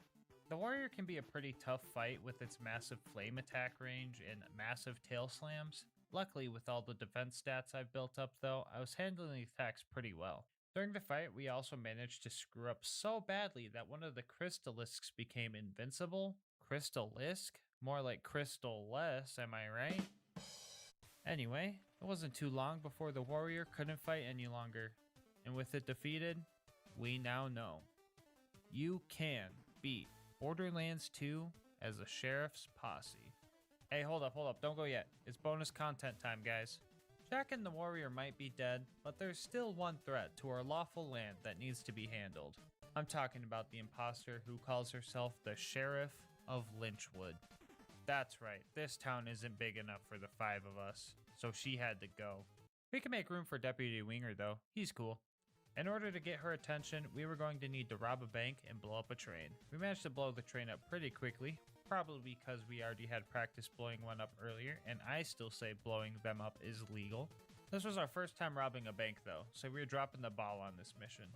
The warrior can be a pretty tough fight with its massive flame attack range and massive tail slams. Luckily, with all the defense stats I've built up though, I was handling the attacks pretty well. During the fight, we also managed to screw up so badly that one of the Crystalisks became invincible. Crystalisk? More like crystal-less, am I right? Anyway, it wasn't too long before the warrior couldn't fight any longer. And with it defeated, we now know. you can beat Borderlands 2 as a sheriff's posse. Hey, hold up, don't go yet. It's bonus content time, guys. Jack and the warrior might be dead, but there's still one threat to our lawful land that needs to be handled. I'm talking about the imposter who calls herself the Sheriff of Lynchwood. That's right, this town isn't big enough for the 5 of us, so she had to go. We can make room for Deputy Winger though, he's cool. In order to get her attention, we were going to need to rob a bank and blow up a train. We managed to blow the train up pretty quickly, probably because we already had practice blowing one up earlier, and I still say blowing them up is legal. This was our first time robbing a bank though, so we were dropping the ball on this mission.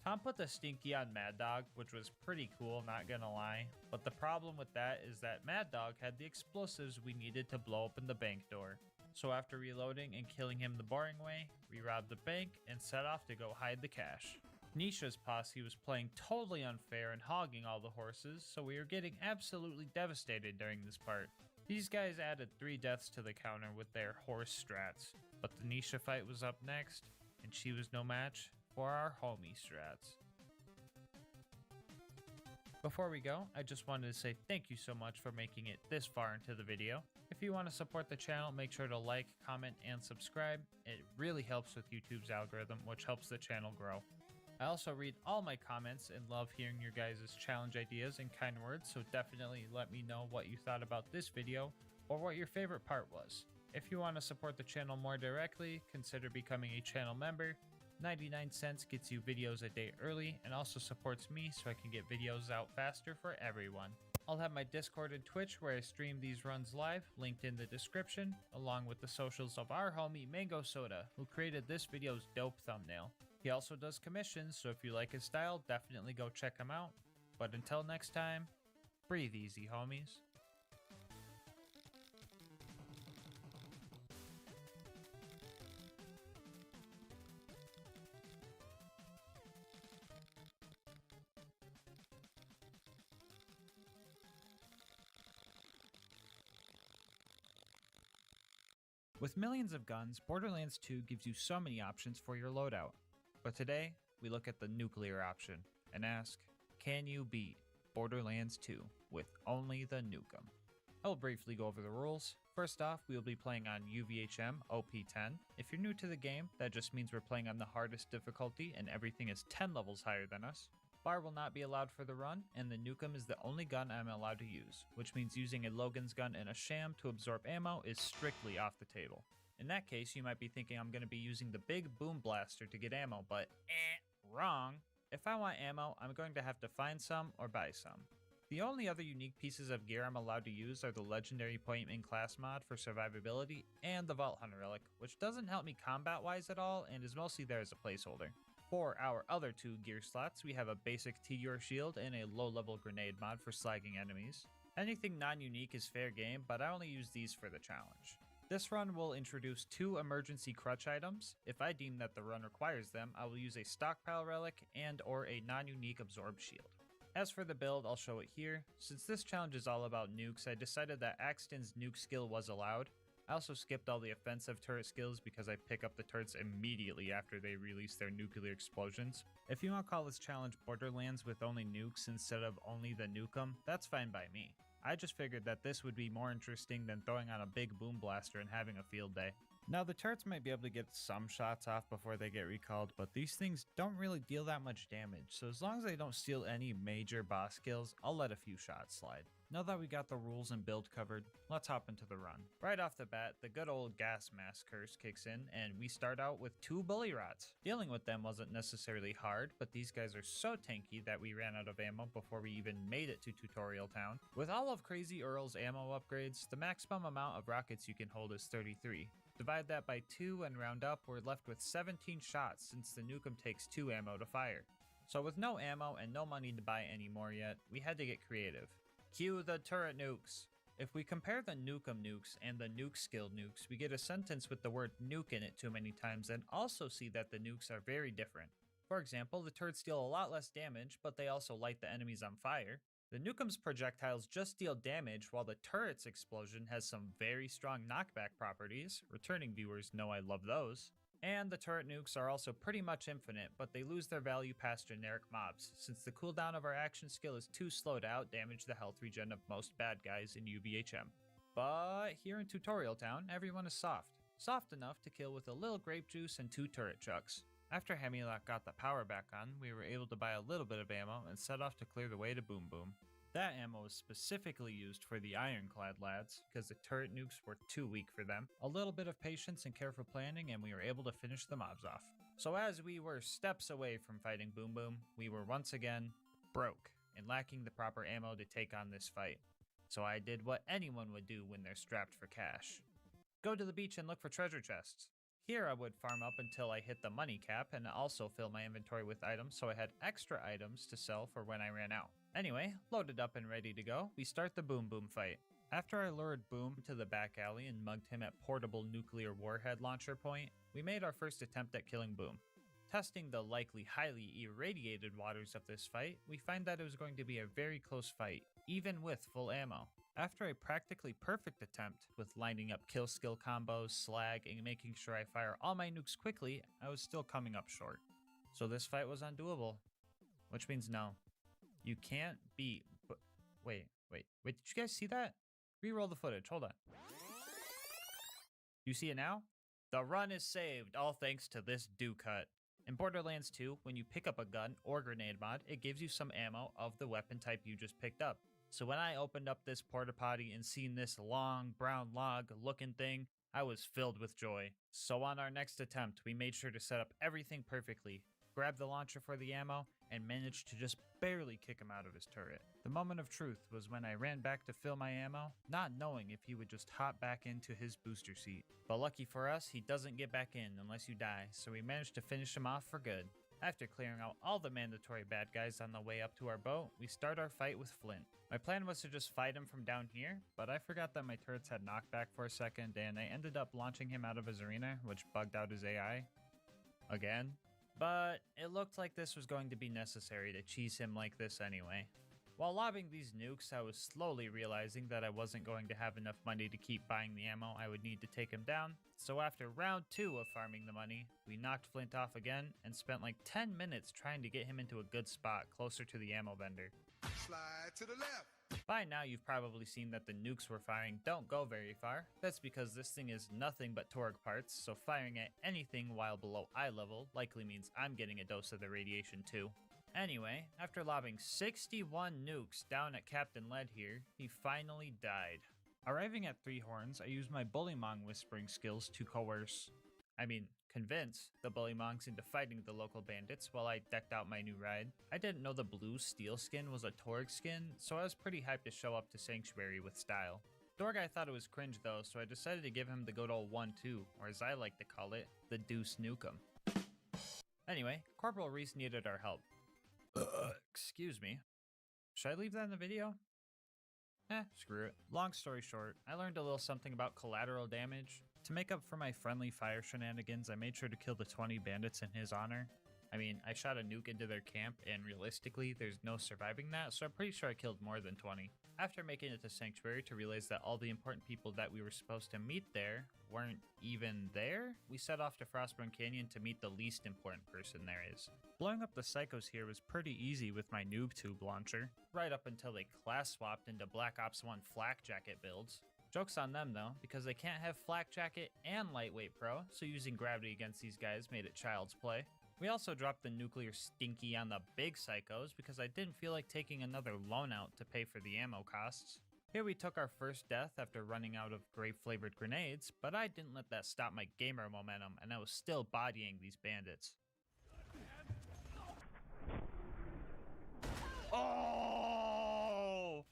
Tom put the Stinky on Mad Dog, which was pretty cool, not gonna lie, but the problem with that is that Mad Dog had the explosives we needed to blow open the bank door. So after reloading and killing him the boring way, we robbed the bank and set off to go hide the cash. Nisha's posse was playing totally unfair and hogging all the horses, so we were getting absolutely devastated during this part. These guys added 3 deaths to the counter with their horse strats, but the Nisha fight was up next, and she was no match for our homie strats. Before we go, I just wanted to say thank you so much for making it this far into the video. If you want to support the channel, make sure to like, comment, and subscribe. It really helps with YouTube's algorithm, which helps the channel grow. I also read all my comments and love hearing your guys' challenge ideas and kind words, so definitely let me know what you thought about this video or what your favorite part was. If you want to support the channel more directly, consider becoming a channel member. 99 cents gets you videos a day early and also supports me so I can get videos out faster for everyone. I'll have my Discord and Twitch where I stream these runs live, linked in the description, along with the socials of our homie Mango Soda, who created this video's dope thumbnail. He also does commissions, so if you like his style, definitely go check him out. But until next time, breathe easy, homies. With millions of guns, Borderlands 2 gives you so many options for your loadout. But today, we look at the nuclear option and ask, can you beat Borderlands 2 with only the Nukem? I will briefly go over the rules. First off, we will be playing on UVHM OP10. If you're new to the game, that just means we're playing on the hardest difficulty and everything is 10 levels higher than us. Bar will not be allowed for the run, and the Nukem is the only gun I'm allowed to use, which means using a Logan's gun and a sham to absorb ammo is strictly off the table. In that case, you might be thinking I'm going to be using the big boom blaster to get ammo, but wrong. If I want ammo, I'm going to have to find some or buy some. The only other unique pieces of gear I'm allowed to use are the legendary point in class mod for survivability and the Vault Hunter relic, which doesn't help me combat-wise at all and is mostly there as a placeholder. For our other 2 gear slots, we have a basic T-Yor shield and a low-level grenade mod for slagging enemies. Anything non-unique is fair game, but I only use these for the challenge. This run will introduce 2 emergency crutch items. If I deem that the run requires them, I will use a stockpile relic and or a non-unique absorb shield. As for the build, I'll show it here. Since this challenge is all about nukes, I decided that Axton's nuke skill was allowed. I also skipped all the offensive turret skills because I pick up the turrets immediately after they release their nuclear explosions. If you want to call this challenge Borderlands with only nukes instead of only the Nukem, that's fine by me. I just figured that this would be more interesting than throwing on a big boom blaster and having a field day. Now the turrets might be able to get some shots off before they get recalled, but these things don't really deal that much damage, so as long as they don't steal any major boss kills, I'll let a few shots slide. Now that we got the rules and build covered, let's hop into the run. Right off the bat, the good old gas mask curse kicks in, and we start out with 2 bully rods. Dealing with them wasn't necessarily hard, but these guys are so tanky that we ran out of ammo before we even made it to Tutorial Town. With all of Crazy Earl's ammo upgrades, the maximum amount of rockets you can hold is 33. Divide that by 2 and round up, we're left with 17 shots since the Nukem takes 2 ammo to fire. So with no ammo and no money to buy any more yet, we had to get creative. Cue the turret nukes. If we compare the Nukem nukes and the nuke skill nukes, we get a sentence with the word nuke in it too many times and also see that the nukes are very different. For example, the turrets deal a lot less damage, but they also light the enemies on fire. The Nukem's projectiles just deal damage, while the turret's explosion has some very strong knockback properties. Returning viewers know I love those. And the turret nukes are also pretty much infinite, but they lose their value past generic mobs, since the cooldown of our action skill is too slow to outdamage the health regen of most bad guys in UVHM. But here in Tutorial Town, everyone is soft. Soft enough to kill with a little grape juice and 2 turret chucks. After Hemlock got the power back on, we were able to buy a little bit of ammo and set off to clear the way to Boom Boom. That ammo was specifically used for the Ironclad lads, because the turret nukes were too weak for them. A little bit of patience and careful planning and we were able to finish the mobs off. So as we were steps away from fighting Boom Boom, we were once again broke and lacking the proper ammo to take on this fight. So I did what anyone would do when they're strapped for cash. Go to the beach and look for treasure chests. Here I would farm up until I hit the money cap and also fill my inventory with items so I had extra items to sell for when I ran out. Anyway, loaded up and ready to go, we start the Boom Boom fight. After I lured Boom to the back alley and mugged him at portable nuclear warhead launcher point, we made our first attempt at killing Boom. Testing the likely highly irradiated waters of this fight, we find that it was going to be a very close fight, even with full ammo. After a practically perfect attempt with lining up kill skill combos, slag, and making sure I fire all my nukes quickly, I was still coming up short. So this fight was undoable. Which means no. You can't beat... But wait, did you guys see that? Reroll the footage, hold on. You see it now? The run is saved, all thanks to this do cut. In Borderlands 2, when you pick up a gun or grenade mod, it gives you some ammo of the weapon type you just picked up. So when I opened up this porta potty and seen this long brown log looking thing, I was filled with joy. So on our next attempt, we made sure to set up everything perfectly, grabbed the launcher for the ammo, and managed to just barely kick him out of his turret. The moment of truth was when I ran back to fill my ammo, not knowing if he would just hop back into his booster seat. But lucky for us, he doesn't get back in unless you die, so we managed to finish him off for good. After clearing out all the mandatory bad guys on the way up to our boat, we start our fight with Flint. My plan was to just fight him from down here, but I forgot that my turrets had knockback for a second and I ended up launching him out of his arena, which bugged out his AI. Again. But it looked like this was going to be necessary to cheese him like this anyway. While lobbing these nukes, I was slowly realizing that I wasn't going to have enough money to keep buying the ammo I would need to take him down, so after round 2 of farming the money, we knocked Flint off again and spent like 10 minutes trying to get him into a good spot closer to the ammo vendor. Slide to the left. By now you've probably seen that the nukes we're firing don't go very far. That's because this thing is nothing but Torg parts, so firing at anything while below eye level likely means I'm getting a dose of the radiation too. Anyway, after lobbing 61 nukes down at Captain Lead here, he finally died. Arriving at 3 Horns, I used my Bullymong whispering skills to convince the Bullymongs into fighting the local bandits while I decked out my new ride. I didn't know the blue steel skin was a Torg skin, so I was pretty hyped to show up to Sanctuary with style. Dorguy thought it was cringe though, so I decided to give him the good old 1-2, or as I like to call it, the Deuce Nukem. Anyway, Corporal Reese needed our help. Excuse me. Should I leave that in the video? Screw it. Long story short, I learned a little something about collateral damage. To make up for my friendly fire shenanigans, I made sure to kill the 20 bandits in his honor. I shot a nuke into their camp, and realistically, there's no surviving that, so I'm pretty sure I killed more than 20. After making it to Sanctuary to realize that all the important people that we were supposed to meet there weren't even there, we set off to Frostburn Canyon to meet the least important person there is. Blowing up the psychos here was pretty easy with my noob tube launcher, right up until they class swapped into Black Ops 1 flak jacket builds. Joke's on them though, because they can't have flak jacket and lightweight pro, so using gravity against these guys made it child's play. We also dropped the nuclear stinky on the big psychos because I didn't feel like taking another loan out to pay for the ammo costs. Here we took our first death after running out of grape-flavored grenades, but I didn't let that stop my gamer momentum and I was still bodying these bandits. Oh!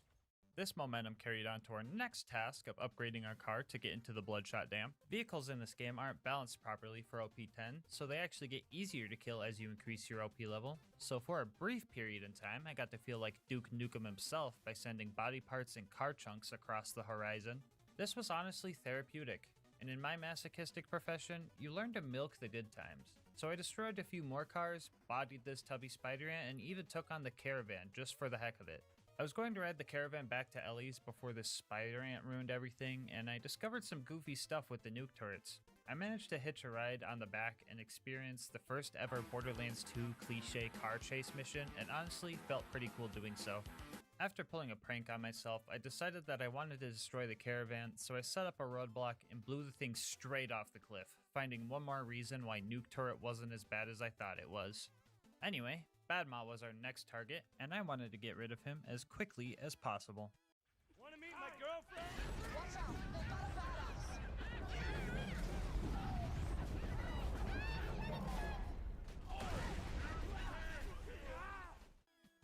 This momentum carried on to our next task of upgrading our car to get into the Bloodshot Dam. Vehicles in this game aren't balanced properly for OP10, so they actually get easier to kill as you increase your OP level. So for a brief period in time, I got to feel like Duke Nukem himself by sending body parts and car chunks across the horizon. This was honestly therapeutic, and in my masochistic profession, you learn to milk the good times. So I destroyed a few more cars, bodied this tubby spider ant, and even took on the caravan just for the heck of it. I was going to ride the caravan back to Ellie's before this spider ant ruined everything, and I discovered some goofy stuff with the nuke turrets. I managed to hitch a ride on the back and experience the first ever Borderlands 2 cliche car chase mission, and honestly felt pretty cool doing so. After pulling a prank on myself, I decided that I wanted to destroy the caravan, so I set up a roadblock and blew the thing straight off the cliff, finding one more reason why Nuke Turret wasn't as bad as I thought it was. Anyway, Badma was our next target, and I wanted to get rid of him as quickly as possible. Wanna meet my girlfriend? Watch out, they got a badass.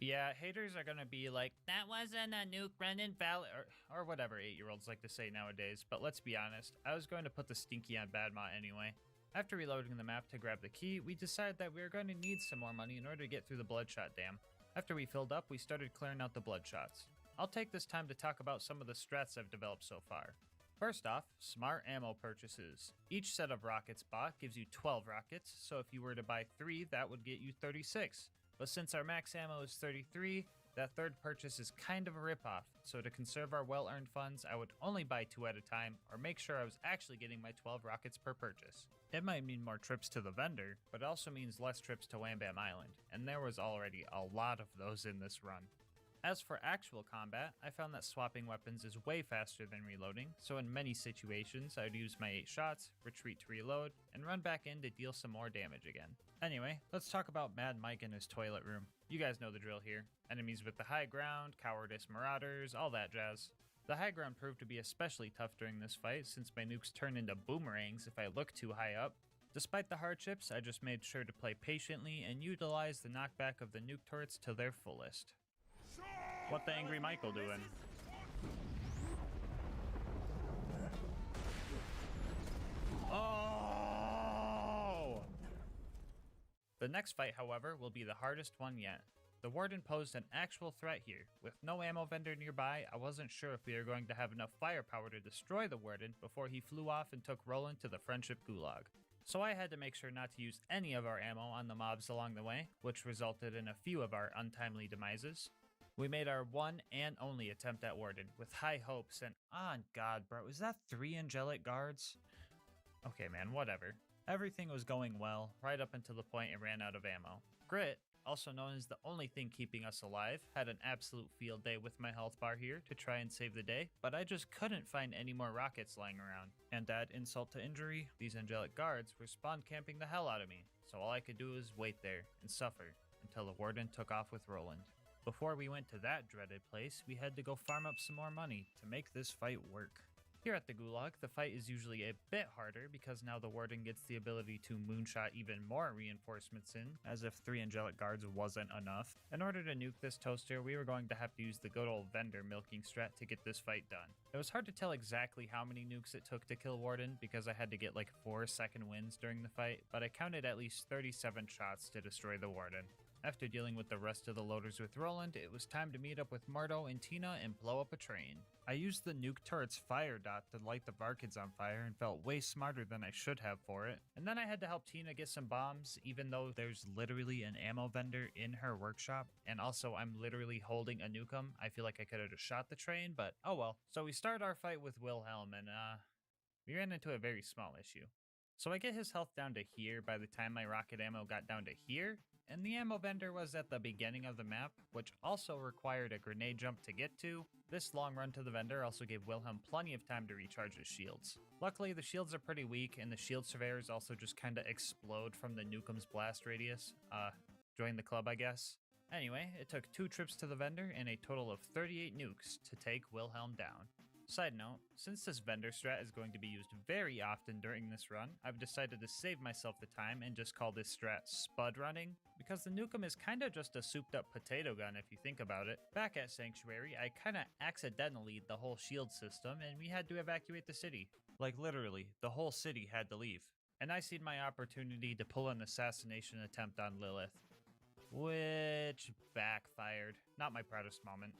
Yeah, haters are gonna be like, that wasn't a nuke, Brendan Val, or whatever 8-year-olds like to say nowadays, but let's be honest, I was going to put the stinky on Badma anyway. After reloading the map to grab the key, we decided that we were going to need some more money in order to get through the Bloodshot Dam. After we filled up, we started clearing out the Bloodshots. I'll take this time to talk about some of the strats I've developed so far. First off, smart ammo purchases. Each set of rockets bought gives you 12 rockets, so if you were to buy 3, that would get you 36. But since our max ammo is 33, that third purchase is kind of a ripoff, so to conserve our well-earned funds, I would only buy 2 at a time, or make sure I was actually getting my 12 rockets per purchase. It might mean more trips to the vendor, but it also means less trips to Wham Bam Island, and there was already a lot of those in this run. As for actual combat, I found that swapping weapons is way faster than reloading, so in many situations I would use my 8 shots, retreat to reload, and run back in to deal some more damage again. Anyway, let's talk about Mad Mike and his toilet room. You guys know the drill here. Enemies with the high ground, cowardice marauders, all that jazz. The high ground proved to be especially tough during this fight since my nukes turn into boomerangs if I look too high up. Despite the hardships, I just made sure to play patiently and utilize the knockback of the nuke turrets to their fullest. What the Angry Michael doing? Oh! The next fight, however, will be the hardest one yet. The Warden posed an actual threat here. With no ammo vendor nearby, I wasn't sure if we were going to have enough firepower to destroy the Warden before he flew off and took Roland to the Friendship Gulag. So I had to make sure not to use any of our ammo on the mobs along the way, which resulted in a few of our untimely demises. We made our one and only attempt at Warden, with high hopes, and on God, bro, is that 3 angelic guards? Okay man, whatever. Everything was going well, right up until the point it ran out of ammo. Grit, also known as the only thing keeping us alive, had an absolute field day with my health bar here to try and save the day, but I just couldn't find any more rockets lying around. And add insult to injury, these angelic guards were spawn camping the hell out of me, so all I could do was wait there and suffer until the Warden took off with Roland. Before we went to that dreaded place, we had to go farm up some more money to make this fight work. Here at the Gulag, the fight is usually a bit harder because now the Warden gets the ability to moonshot even more reinforcements in, as if 3 angelic guards wasn't enough. In order to nuke this toaster, we were going to have to use the good old vendor milking strat to get this fight done. It was hard to tell exactly how many nukes it took to kill Warden because I had to get like 4 second wins during the fight, but I counted at least 37 shots to destroy the Warden. After dealing with the rest of the loaders with Roland, it was time to meet up with Marto and Tina and blow up a train. I used the nuke turret's fire dot to light the Varkids on fire and felt way smarter than I should have for it. And then I had to help Tina get some bombs, even though there's literally an ammo vendor in her workshop, and also I'm literally holding a nukem. I feel like I could have just shot the train, but oh well. So we start our fight with Wilhelm, and we ran into a very small issue. So I get his health down to here by the time my rocket ammo got down to here, and the ammo vendor was at the beginning of the map, which also required a grenade jump to get to. This long run to the vendor also gave Wilhelm plenty of time to recharge his shields. Luckily, the shields are pretty weak, and the shield surveyors also just kinda explode from the nukem's blast radius. Join the club, I guess. Anyway, it took 2 trips to the vendor and a total of 38 nukes to take Wilhelm down. Side note, since this vendor strat is going to be used very often during this run, I've decided to save myself the time and just call this strat Spud Running, because the nukem is kinda just a souped up potato gun if you think about it. Back at Sanctuary, I kinda accidentally the whole shield system and we had to evacuate the city. Like literally, the whole city had to leave. And I seen my opportunity to pull an assassination attempt on Lilith, which backfired. Not my proudest moment.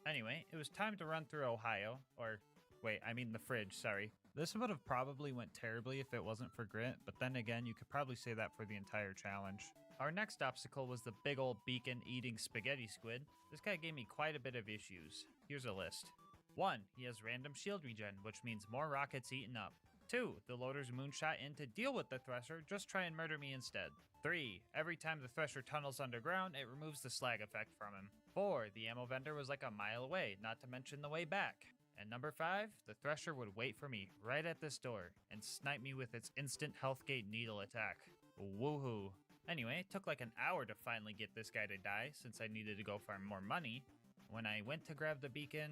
Anyway, it was time to run through Ohio, or wait, I mean the fridge, sorry. This would have probably went terribly if it wasn't for Grit, but then again, you could probably say that for the entire challenge. Our next obstacle was the big old beacon-eating spaghetti squid. This guy gave me quite a bit of issues. Here's a list. 1. He has random shield regen, which means more rockets eaten up. 2. The loaders moonshot in to deal with the Thresher, just try and murder me instead. 3. Every time the Thresher tunnels underground, it removes the slag effect from him. 4. The ammo vendor was like a mile away, not to mention the way back. And number 5, the Thresher would wait for me right at this door and snipe me with its instant health gate needle attack. Woohoo. Anyway, it took like an hour to finally get this guy to die since I needed to go farm more money. When I went to grab the beacon,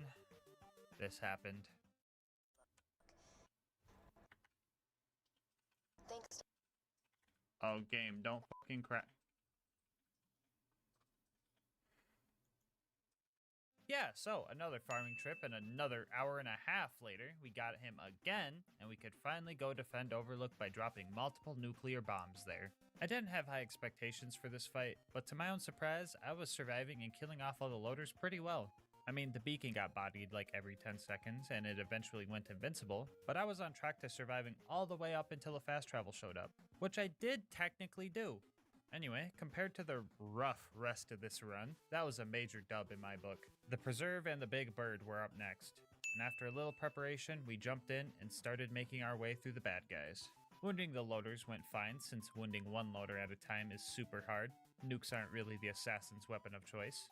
this happened. Thanks. Oh, game, don't fucking crap. Yeah, so another farming trip and another hour and a half later, we got him again, and we could finally go defend Overlook by dropping multiple nuclear bombs there. I didn't have high expectations for this fight, but to my own surprise, I was surviving and killing off all the loaders pretty well. I mean, the beacon got bodied like every 10 seconds, and it eventually went invincible, but I was on track to surviving all the way up until a fast travel showed up, which I did technically do. Anyway, compared to the rough rest of this run, that was a major dub in my book. The Preserve and the Big Bird were up next, and after a little preparation, we jumped in and started making our way through the bad guys. Wounding the loaders went fine, since wounding one loader at a time is super hard. Nukes aren't really the assassin's weapon of choice.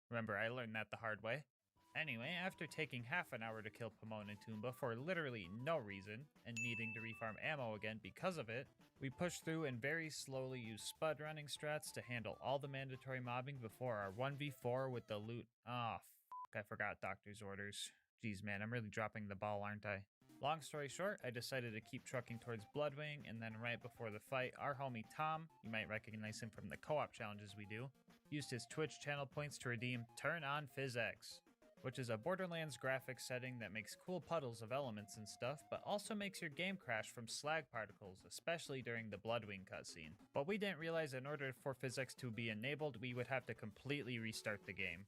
Remember, I learned that the hard way. Anyway, after taking half an hour to kill Pomone and Toomba for literally no reason, and needing to refarm ammo again because of it, we pushed through and very slowly used spud running strats to handle all the mandatory mobbing before our 1v4 with the loot. Ah, I forgot doctor's orders. Jeez man, I'm really dropping the ball, aren't I? Long story short, I decided to keep trucking towards Bloodwing, and then right before the fight, our homie Tom, you might recognize him from the co-op challenges we do, used his Twitch channel points to redeem Turn On PhysX, which is a Borderlands graphics setting that makes cool puddles of elements and stuff, but also makes your game crash from slag particles, especially during the Bloodwing cutscene. But we didn't realize in order for PhysX to be enabled, we would have to completely restart the game.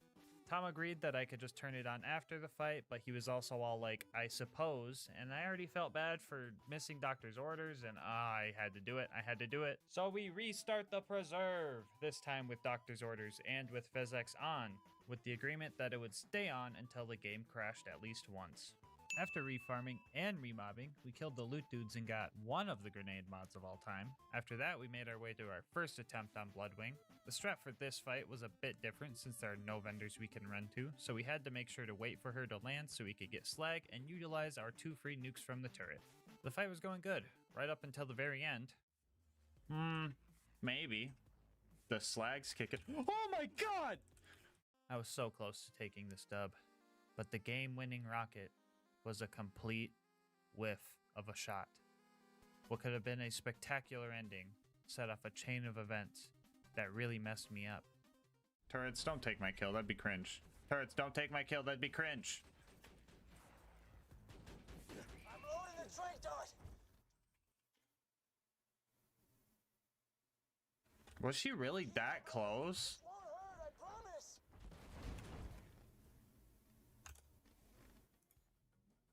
Tom agreed that I could just turn it on after the fight, but he was also all like, I suppose, and I already felt bad for missing doctor's orders, and I had to do it. So we restart the Preserve, this time with doctor's orders and with PhysX on, with the agreement that it would stay on until the game crashed at least once. After refarming and remobbing, we killed the loot dudes and got one of the grenade mods of all time. After that, we made our way to our first attempt on Bloodwing. The strat for this fight was a bit different since there are no vendors we can run to, so we had to make sure to wait for her to land so we could get slag and utilize our 2 free nukes from the turret. The fight was going good, right up until the very end. Maybe. The slag's kicking. Oh my god! I was so close to taking this dub, but the game-winning rocket was a complete whiff of a shot. What could have been a spectacular ending set off a chain of events that really messed me up. Turrets, don't take my kill, that'd be cringe. Turrets, don't take my kill, that'd be cringe. I'm loading the train dart. Was she really that close? Won't hurt, I promise.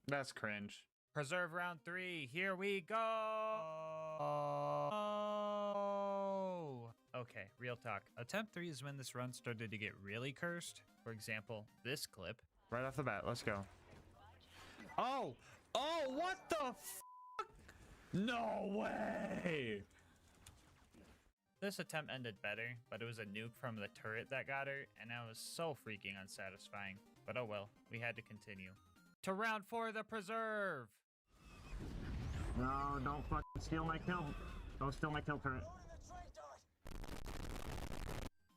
That's cringe. Preserve round 3, here we go! Okay, real talk. Attempt 3 is when this run started to get really cursed. For example, this clip. Right off the bat, let's go. Oh! Oh, what the fuck? No way! This attempt ended better, but it was a nuke from the turret that got her, and that was so freaking unsatisfying. But oh well, we had to continue. To round 4, the Preserve! No, don't fucking steal my kill. Don't steal my kill turret.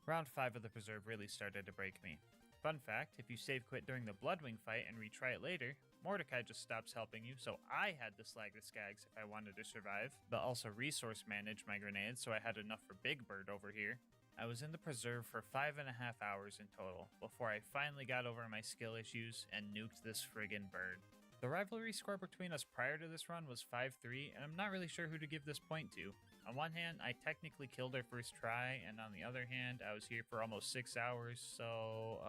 Round 5 of the Preserve really started to break me. Fun fact, if you save quit during the Bloodwing fight and retry it later, Mordecai just stops helping you, so I had to slag the Skags if I wanted to survive, but also resource manage my grenades so I had enough for Big Bird over here. I was in the Preserve for 5.5 hours in total, before I finally got over my skill issues and nuked this friggin' bird. The rivalry score between us prior to this run was 5-3, and I'm not really sure who to give this point to. On one hand, I technically killed her first try, and on the other hand, I was here for almost 6 hours, so,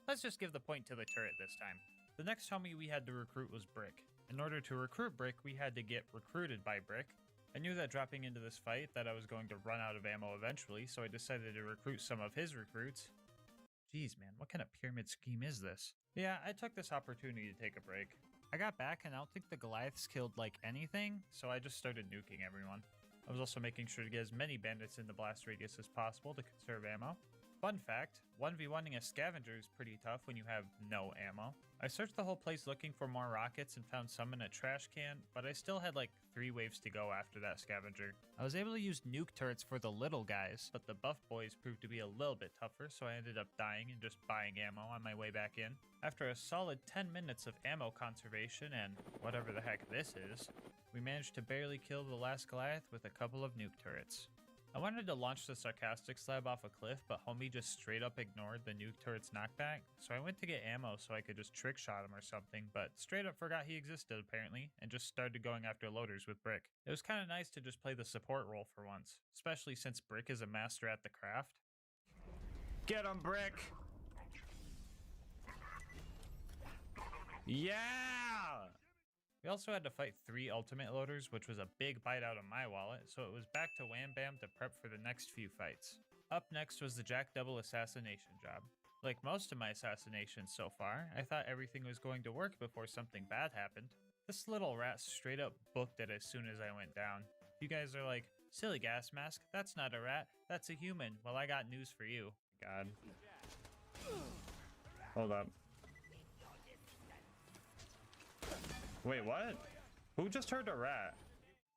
let's just give the point to the turret this time. The next homie we had to recruit was Brick. In order to recruit Brick, we had to get recruited by Brick. I knew that dropping into this fight that I was going to run out of ammo eventually, so I decided to recruit some of his recruits. Jeez man, what kind of pyramid scheme is this? Yeah, I took this opportunity to take a break. I got back and I don't think the Goliaths killed like anything, so I just started nuking everyone. I was also making sure to get as many bandits in the blast radius as possible to conserve ammo. Fun fact, 1v1ing a scavenger is pretty tough when you have no ammo. I searched the whole place looking for more rockets and found some in a trash can, but I still had like 3 waves to go after that scavenger. I was able to use nuke turrets for the little guys, but the buff boys proved to be a little bit tougher, so I ended up dying and just buying ammo on my way back in. After a solid 10 minutes of ammo conservation and whatever the heck this is, we managed to barely kill the last Goliath with a couple of nuke turrets. I wanted to launch the sarcastic slab off a cliff, but homie just straight up ignored the nuke turret's knockback, so I went to get ammo so I could just trick shot him or something, but straight up forgot he existed apparently, and just started going after loaders with Brick. It was kinda nice to just play the support role for once, especially since Brick is a master at the craft. Get him, Brick! Yeah! We also had to fight 3 ultimate loaders, which was a big bite out of my wallet, so it was back to Wham Bam to prep for the next few fights. Up next was the Jack Double assassination job. Like most of my assassinations so far, I thought everything was going to work before something bad happened. This little rat straight up booked it as soon as I went down. You guys are like, silly gas mask, that's not a rat, that's a human. Well, I got news for you. God. Hold up. Wait, what? Who just heard a rat?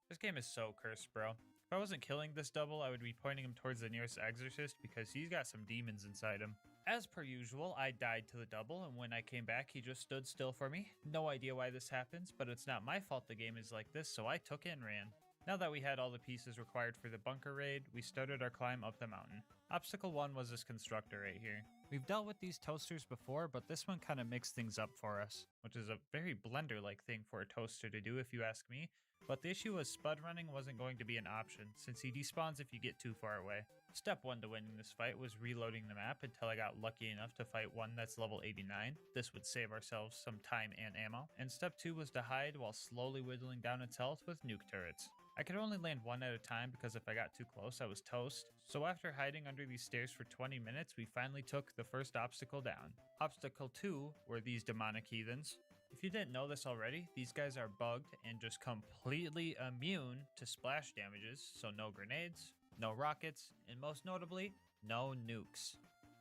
This game is so cursed, bro. If I wasn't killing this double, I would be pointing him towards the nearest exorcist because he's got some demons inside him. As per usual, I died to the double, and when I came back, he just stood still for me. No idea why this happens, but it's not my fault the game is like this, so I took it and ran. Now that we had all the pieces required for the bunker raid, we started our climb up the mountain. Obstacle 1 was this constructor right here. We've dealt with these toasters before, but this one kind of mixed things up for us, which is a very Blender-like thing for a toaster to do if you ask me. But the issue was spud running wasn't going to be an option, since he despawns if you get too far away. Step 1 to winning this fight was reloading the map until I got lucky enough to fight one that's level 89. This would save ourselves some time and ammo. And step 2 was to hide while slowly whittling down its health with nuke turrets. I could only land one at a time because if I got too close, I was toast. So after hiding under these stairs for 20 minutes, we finally took the first obstacle down. Obstacle 2 were these demonic heathens. If you didn't know this already, these guys are bugged and just completely immune to splash damages, so no grenades, no rockets, and most notably, no nukes.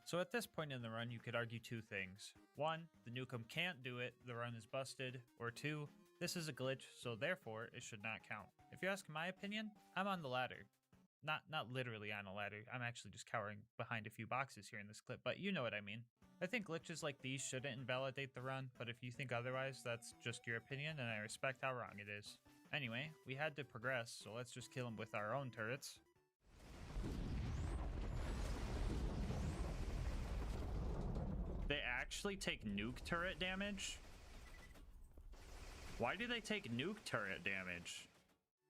So at this point in the run, you could argue 2 things. 1, the nukem can't do it, the run is busted, or 2, this is a glitch, so therefore it should not count. If you ask my opinion, I'm on the ladder. Not literally on a ladder, I'm actually just cowering behind a few boxes here in this clip, but you know what I mean. I think glitches like these shouldn't invalidate the run, but if you think otherwise, that's just your opinion and I respect how wrong it is. Anyway, we had to progress, so let's just kill them with our own turrets. They actually take nuke turret damage? Why do they take nuke turret damage?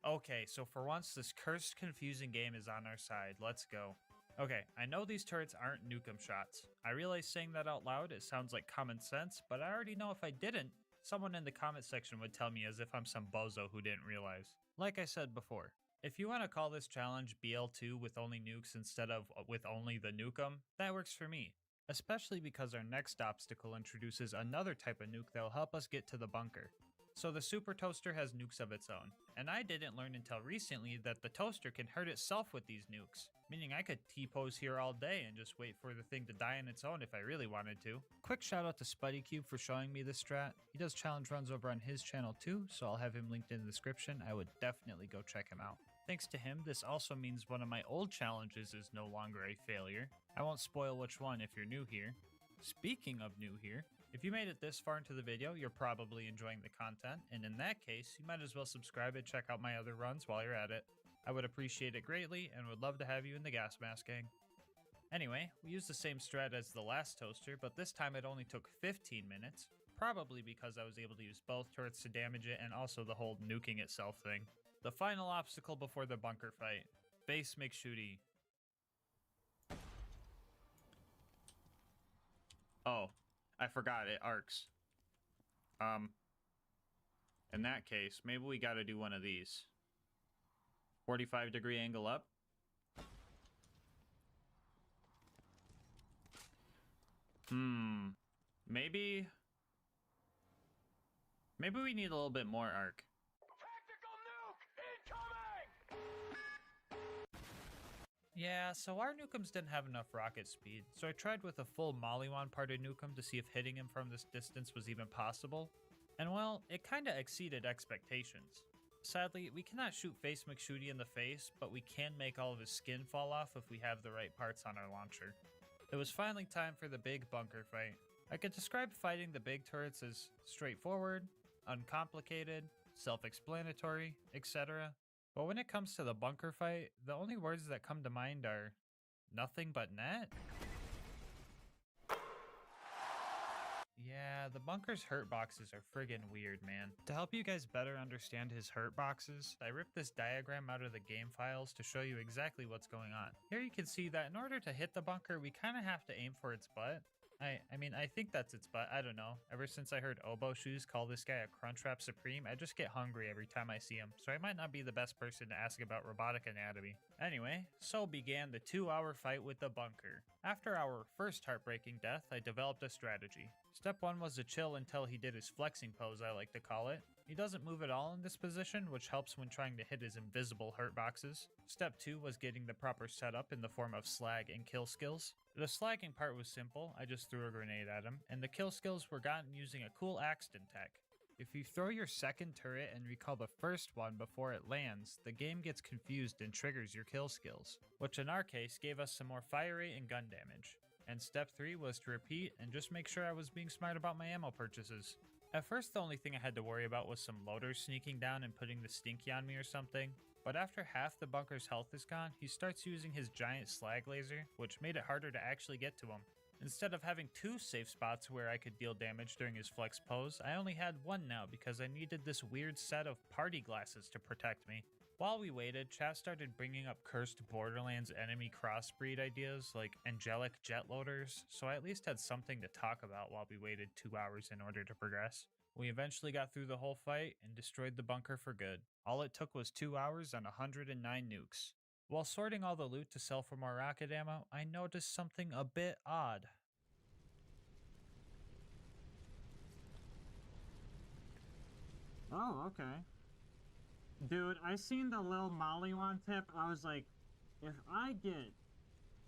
Okay, so for once, this cursed, confusing game is on our side. Let's go. Okay, I know these turrets aren't nukem shots. I realize saying that out loud, it sounds like common sense, but I already know if I didn't, someone in the comment section would tell me as if I'm some bozo who didn't realize. Like I said before, if you want to call this challenge BL2 with only nukes instead of with only the nukem, that works for me. Especially because our next obstacle introduces another type of nuke that will help us get to the bunker. So the Super Toaster has nukes of its own, and I didn't learn until recently that the toaster can hurt itself with these nukes, meaning I could T-pose here all day and just wait for the thing to die on its own if I really wanted to. Quick shout out to SpuddyCube for showing me this strat. He does challenge runs over on his channel too, so I'll have him linked in the description. I would definitely go check him out. Thanks to him, this also means one of my old challenges is no longer a failure. I won't spoil which one if you're new here. Speaking of new here, if you made it this far into the video, you're probably enjoying the content, and in that case, you might as well subscribe and check out my other runs while you're at it. I would appreciate it greatly, and would love to have you in the Gas Mask gang. Anyway, we used the same strat as the last toaster, but this time it only took 15 minutes, probably because I was able to use both turrets to damage it and also the whole nuking itself thing. The final obstacle before the bunker fight. Base McShooty. Oh. I forgot, it arcs. In that case, maybe we gotta do one of these. 45-degree angle up. Maybe we need a little bit more arc. Yeah, so our Nukums didn't have enough rocket speed, so I tried with a full Maliwan parted Nukem to see if hitting him from this distance was even possible. And well, it kinda exceeded expectations. Sadly, we cannot shoot Face McShooty in the face, but we can make all of his skin fall off if we have the right parts on our launcher. It was finally time for the big bunker fight. I could describe fighting the big turrets as straightforward, uncomplicated, self-explanatory, etc. But when it comes to the bunker fight, the only words that come to mind are nothing but net. Yeah, the bunker's hurt boxes are friggin' weird, man. To help you guys better understand his hurt boxes, I ripped this diagram out of the game files to show you exactly what's going on. Here you can see that in order to hit the bunker, we kinda have to aim for its butt. I mean, I think that's its butt, I don't know. Ever since I heard Oboe Shoes call this guy a Crunchwrap Supreme, I just get hungry every time I see him, so I might not be the best person to ask about robotic anatomy. Anyway, so began the 2-hour fight with the bunker. After our first heartbreaking death, I developed a strategy. Step 1 was to chill until he did his flexing pose, I like to call it. He doesn't move at all in this position, which helps when trying to hit his invisible hurt boxes. Step 2 was getting the proper setup in the form of slag and kill skills. The slagging part was simple, I just threw a grenade at him, and the kill skills were gotten using a cool Axton tech. If you throw your second turret and recall the first one before it lands, the game gets confused and triggers your kill skills, which in our case gave us some more fire rate and gun damage. And step 3 was to repeat and just make sure I was being smart about my ammo purchases. At first the only thing I had to worry about was some loaders sneaking down and putting the stinky on me or something, but after half the bunker's health is gone, he starts using his giant slag laser, which made it harder to actually get to him. Instead of having 2 safe spots where I could deal damage during his flex pose, I only had 1 now because I needed this weird set of party glasses to protect me. While we waited, chat started bringing up cursed Borderlands enemy crossbreed ideas like angelic jet loaders, so I at least had something to talk about while we waited 2 hours in order to progress. We eventually got through the whole fight and destroyed the bunker for good. All it took was 2 hours and 109 nukes. While sorting all the loot to sell for more rocket ammo, I noticed something a bit odd. Oh, okay. Dude, I seen the Lil Maliwan tip. I was like, if I get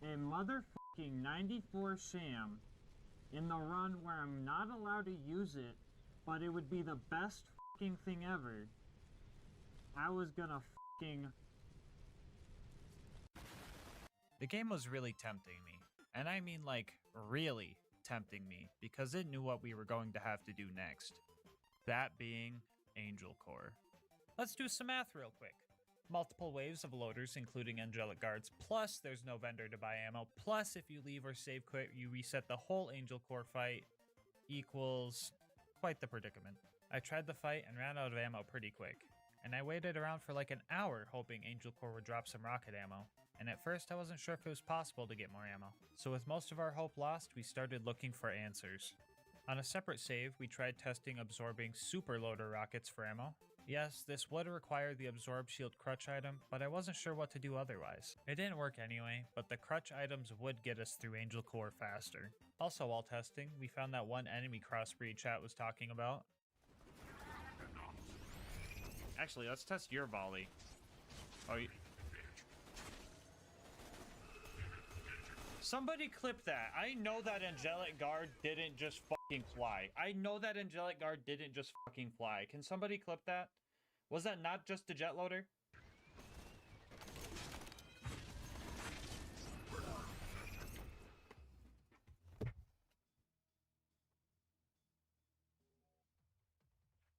a motherfucking 94 sham in the run where I'm not allowed to use it, but it would be the best fucking thing ever, I was gonna fucking... The game was really tempting me, and I mean like really tempting me, because it knew what we were going to have to do next. That being Angel Core. Let's do some math real quick. Multiple waves of loaders including angelic guards, plus there's no vendor to buy ammo, plus if you leave or save quit you reset the whole Angel Core fight, equals quite the predicament. I tried the fight and ran out of ammo pretty quick, and I waited around for like an hour hoping Angel Core would drop some rocket ammo, and at first I wasn't sure if it was possible to get more ammo. So with most of our hope lost, we started looking for answers. On a separate save, we tried testing absorbing super loader rockets for ammo. Yes, this would require the absorb shield crutch item, but I wasn't sure what to do otherwise. It didn't work anyway, but the crutch items would get us through Angel Core faster. Also while testing, we found that one enemy crossbreed chat was talking about. Actually, let's test your volley. Oh, somebody clip that. I know that angelic guard didn't just fucking fly. I know that angelic guard didn't just fucking fly. Can somebody clip that? Was that not just a jet loader?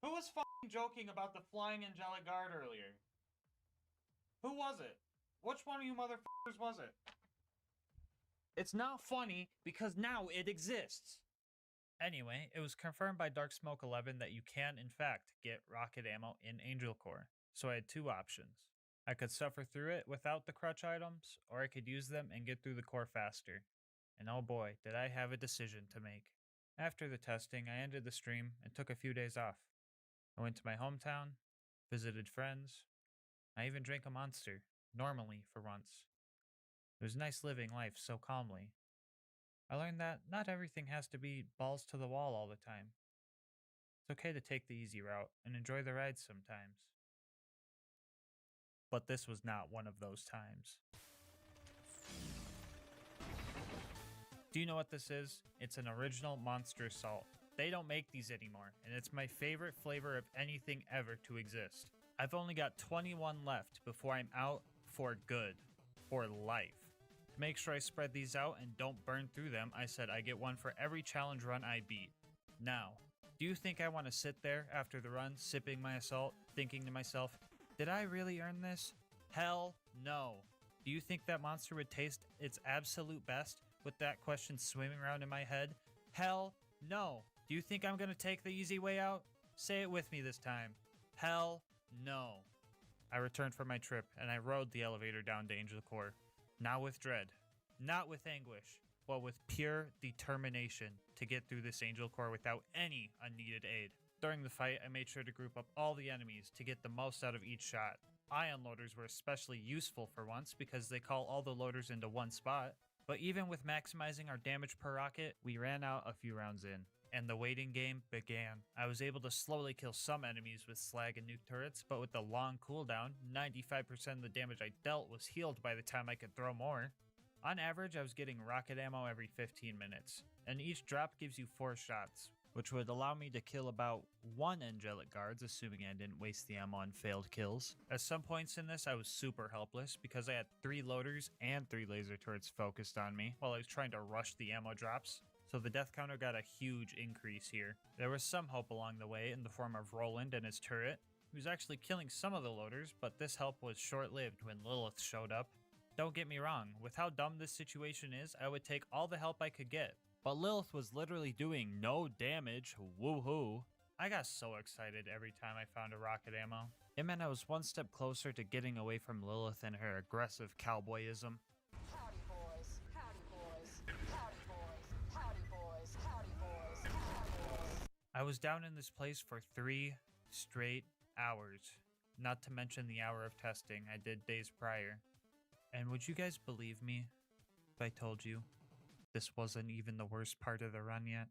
Who was fucking joking about the flying angelic guard earlier? Who was it? Which one of you motherfuckers was it? It's not funny because now it exists. Anyway, it was confirmed by Dark Smoke 11 that you can in fact get rocket ammo in Angel Core. So I had 2 options. I could suffer through it without the crutch items, or I could use them and get through the core faster. And oh boy, did I have a decision to make. After the testing, I ended the stream and took a few days off. I went to my hometown, visited friends. I even drank a Monster, normally for once. It was nice living life so calmly. I learned that not everything has to be balls to the wall all the time. It's okay to take the easy route and enjoy the ride sometimes. But this was not one of those times. Do you know what this is? It's an original Monster Assault. They don't make these anymore, and it's my favorite flavor of anything ever to exist. I've only got 21 left before I'm out for good. For life. To make sure I spread these out and don't burn through them, I said I get one for every challenge run I beat. Now, do you think I want to sit there after the run, sipping my assault, thinking to myself, did I really earn this? Hell no. Do you think that monster would taste its absolute best with that question swimming around in my head? Hell no. Do you think I'm going to take the easy way out? Say it with me this time. Hell no. I returned from my trip and I rode the elevator down to Angel Core. Not with dread, not with anguish, but with pure determination to get through this Angel Core without any unneeded aid. During the fight, I made sure to group up all the enemies to get the most out of each shot. Ion loaders were especially useful for once because they call all the loaders into one spot. But even with maximizing our damage per rocket, we ran out a few rounds in, and the waiting game began. I was able to slowly kill some enemies with slag and nuke turrets, but with the long cooldown, 95% of the damage I dealt was healed by the time I could throw more. On average, I was getting rocket ammo every 15 minutes, and each drop gives you 4 shots, which would allow me to kill about 1 angelic guards, assuming I didn't waste the ammo on failed kills. At some points in this, I was super helpless because I had 3 loaders and 3 laser turrets focused on me while I was trying to rush the ammo drops. So the death counter got a huge increase here. There was some hope along the way in the form of Roland and his turret. He was actually killing some of the loaders, but this help was short-lived when Lilith showed up. Don't get me wrong, with how dumb this situation is, I would take all the help I could get. But Lilith was literally doing no damage, woohoo. I got so excited every time I found a rocket ammo. It meant I was one step closer to getting away from Lilith and her aggressive cowboyism. Howdy boys, howdy boys, howdy boys, howdy boys, howdy boys, howdy boys. I was down in this place for 3 straight hours, not to mention the hour of testing I did days prior. And would you guys believe me if I told you this wasn't even the worst part of the run yet?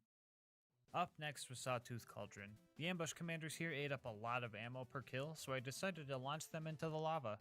Up next was Sawtooth Cauldron. The ambush commanders here ate up a lot of ammo per kill, so I decided to launch them into the lava.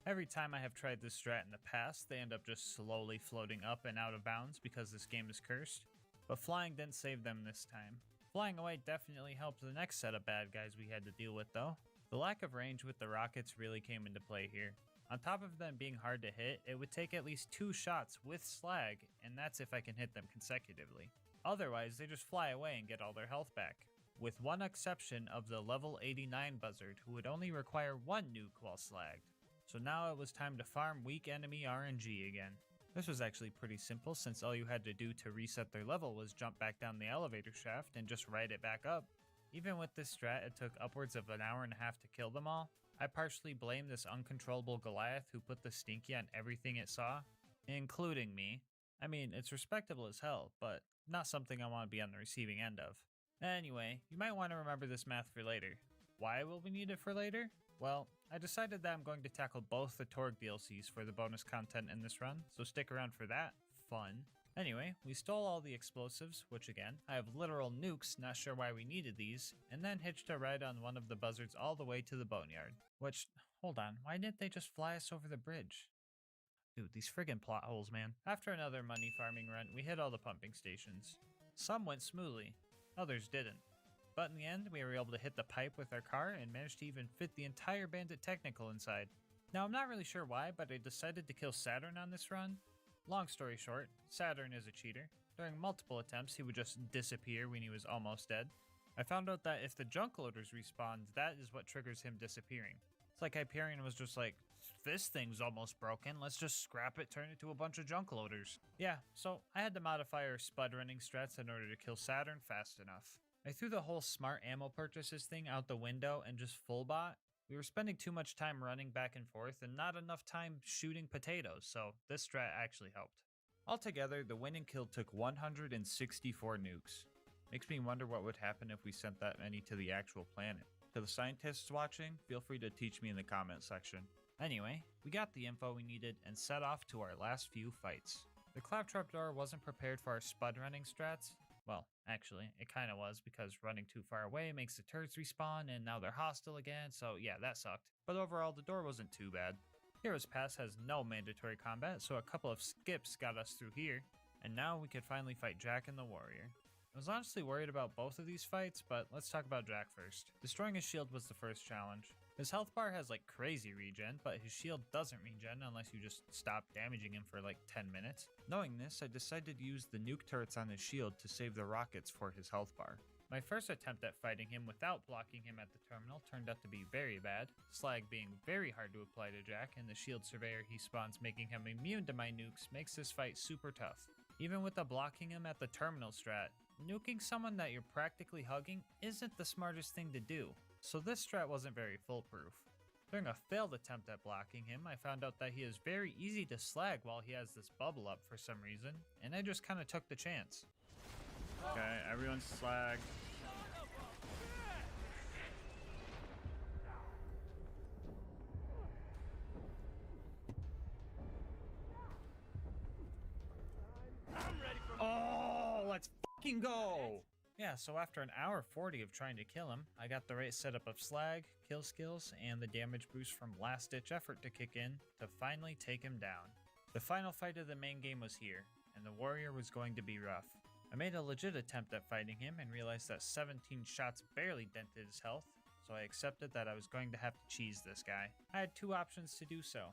Every time I have tried this strat in the past, they end up just slowly floating up and out of bounds because this game is cursed. But flying didn't save them this time. Flying away definitely helped the next set of bad guys we had to deal with though. The lack of range with the rockets really came into play here. On top of them being hard to hit, it would take at least 2 shots with slag, and that's if I can hit them consecutively. Otherwise, they just fly away and get all their health back. With one exception of the level 89 buzzard, who would only require 1 nuke while slagged. So now it was time to farm weak enemy RNG again. This was actually pretty simple since all you had to do to reset their level was jump back down the elevator shaft and just ride it back up. Even with this strat, it took upwards of an hour and a half to kill them all. I partially blame this uncontrollable Goliath who put the stinky on everything it saw, including me. I mean, it's respectable as hell, but not something I want to be on the receiving end of. Anyway, you might want to remember this math for later. Why will we need it for later? Well, I decided that I'm going to tackle both the Torg DLCs for the bonus content in this run, so stick around for that. Fun. Anyway, we stole all the explosives, which again, I have literal nukes, not sure why we needed these, and then hitched a ride on one of the buzzards all the way to the boneyard. Which, hold on, why didn't they just fly us over the bridge? Dude, these friggin' plot holes, man. After another money farming run, we hit all the pumping stations. Some went smoothly, others didn't. But in the end, we were able to hit the pipe with our car and managed to even fit the entire Bandit Technical inside. Now, I'm not really sure why, but I decided to kill Saturn on this run. Long story short, Saturn is a cheater. During multiple attempts, he would just disappear when he was almost dead. I found out that if the junk loaders respawned, that is what triggers him disappearing. It's like Hyperion was just like, this thing's almost broken, let's just scrap it, turn it to a bunch of junk loaders. Yeah, so I had to modify our spud running strats in order to kill Saturn fast enough. I threw the whole smart ammo purchases thing out the window and just full bot. We were spending too much time running back and forth and not enough time shooting potatoes, so this strat actually helped. Altogether, the win and kill took 164 nukes. Makes me wonder what would happen if we sent that many to the actual planet. To the scientists watching, feel free to teach me in the comment section. Anyway, we got the info we needed and set off to our last few fights. The Claptrap door wasn't prepared for our spud running strats, Well, actually, it kind of was because running too far away makes the turrets respawn and now they're hostile again, so yeah, that sucked. But overall, the door wasn't too bad. Heroes Pass has no mandatory combat, so a couple of skips got us through here, and now we could finally fight Jack and the Warrior. I was honestly worried about both of these fights, but let's talk about Jack first. Destroying his shield was the first challenge. His health bar has like crazy regen, but his shield doesn't regen unless you just stop damaging him for like 10 minutes. Knowing this, I decided to use the nuke turrets on his shield to save the rockets for his health bar. My first attempt at fighting him without blocking him at the terminal turned out to be very bad, slag being very hard to apply to Jack, and the shield surveyor he spawns making him immune to my nukes makes this fight super tough. Even with the blocking him at the terminal strat, nuking someone that you're practically hugging isn't the smartest thing to do, so this strat wasn't very foolproof. During a failed attempt at blocking him, I found out that he is very easy to slag while he has this bubble up for some reason, and I just kinda took the chance. Okay, everyone's slagged. Oh, let's fucking go! Yeah, so after an hour 40 of trying to kill him, I got the right setup of slag, kill skills, and the damage boost from last ditch effort to kick in to finally take him down. The final fight of the main game was here, and the warrior was going to be rough. I made a legit attempt at fighting him and realized that 17 shots barely dented his health, so I accepted that I was going to have to cheese this guy. I had two options to do so.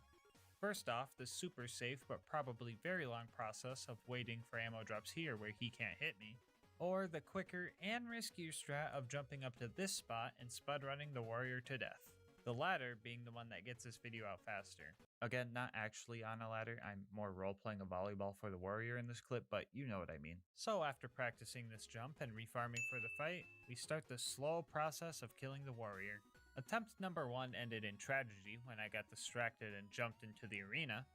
First off, the super safe but probably very long process of waiting for ammo drops here where he can't hit me, or the quicker and riskier strat of jumping up to this spot and spud running the warrior to death. The latter being the one that gets this video out faster. Again, not actually on a ladder, I'm more role-playing a volleyball for the warrior in this clip, but you know what I mean. So after practicing this jump and refarming for the fight, we start the slow process of killing the warrior. Attempt number 1 ended in tragedy when I got distracted and jumped into the arena.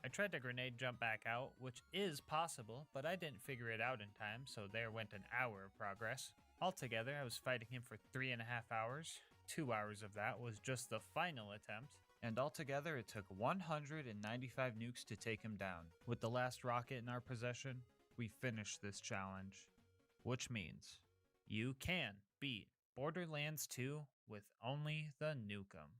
I tried to grenade jump back out, which is possible, but I didn't figure it out in time, so there went an hour of progress. Altogether, I was fighting him for 3.5 hours. 2 hours of that was just the final attempt, and altogether it took 195 nukes to take him down. With the last rocket in our possession, we finished this challenge. Which means, you can beat Borderlands 2 with only the Nukem.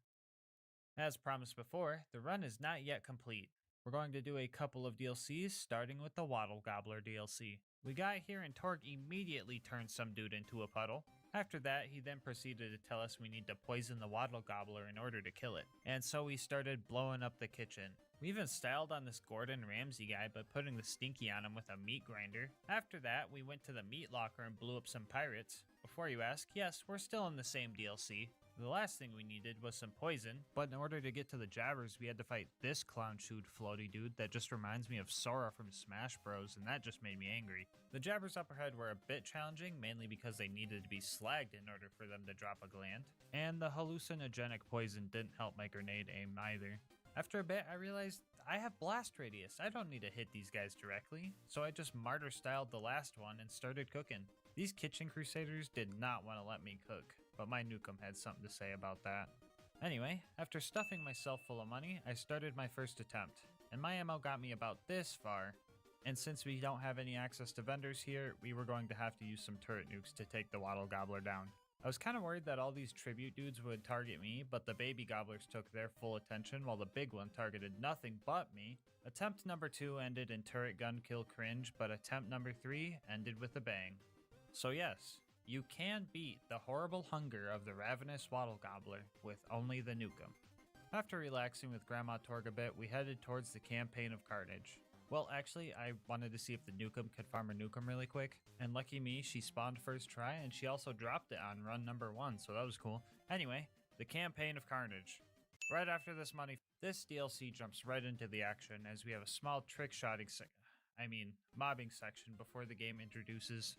As promised before, the run is not yet complete. We're going to do a couple of DLCs, starting with the Waddle Gobbler DLC. We got here and Torg immediately turned some dude into a puddle. After that, he then proceeded to tell us we need to poison the Waddle Gobbler in order to kill it. And so we started blowing up the kitchen. We even styled on this Gordon Ramsay guy by putting the stinky on him with a meat grinder. After that, we went to the meat locker and blew up some pirates. Before you ask, yes, we're still in the same DLC. The last thing we needed was some poison, but in order to get to the jabbers, we had to fight this clown-shoed floaty dude that just reminds me of Sora from Smash Bros, and that just made me angry. The jabbers up ahead were a bit challenging, mainly because they needed to be slagged in order for them to drop a gland, and the hallucinogenic poison didn't help my grenade aim either. After a bit, I realized I have blast radius. I don't need to hit these guys directly, so I just martyr-styled the last one and started cooking. These kitchen crusaders did not want to let me cook, but my Nukem had something to say about that. Anyway, after stuffing myself full of money, I started my first attempt, and my ammo got me about this far, and since we don't have any access to vendors here, we were going to have to use some turret nukes to take the Waddle Gobbler down. I was kind of worried that all these tribute dudes would target me, but the baby gobblers took their full attention while the big one targeted nothing but me. Attempt number 2 ended in turret gun kill cringe, but attempt number 3 ended with a bang. So yes, you can beat the horrible hunger of the ravenous Waddle Gobbler with only the Nukem. After relaxing with Grandma Torg a bit, we headed towards the Campaign of Carnage. Well, actually, I wanted to see if the Nukem could farm a Nukem really quick, and lucky me, she spawned first try, and she also dropped it on run number 1, so that was cool. Anyway, the Campaign of Carnage. Right after this this DLC jumps right into the action, as we have a small mobbing section before the game introduces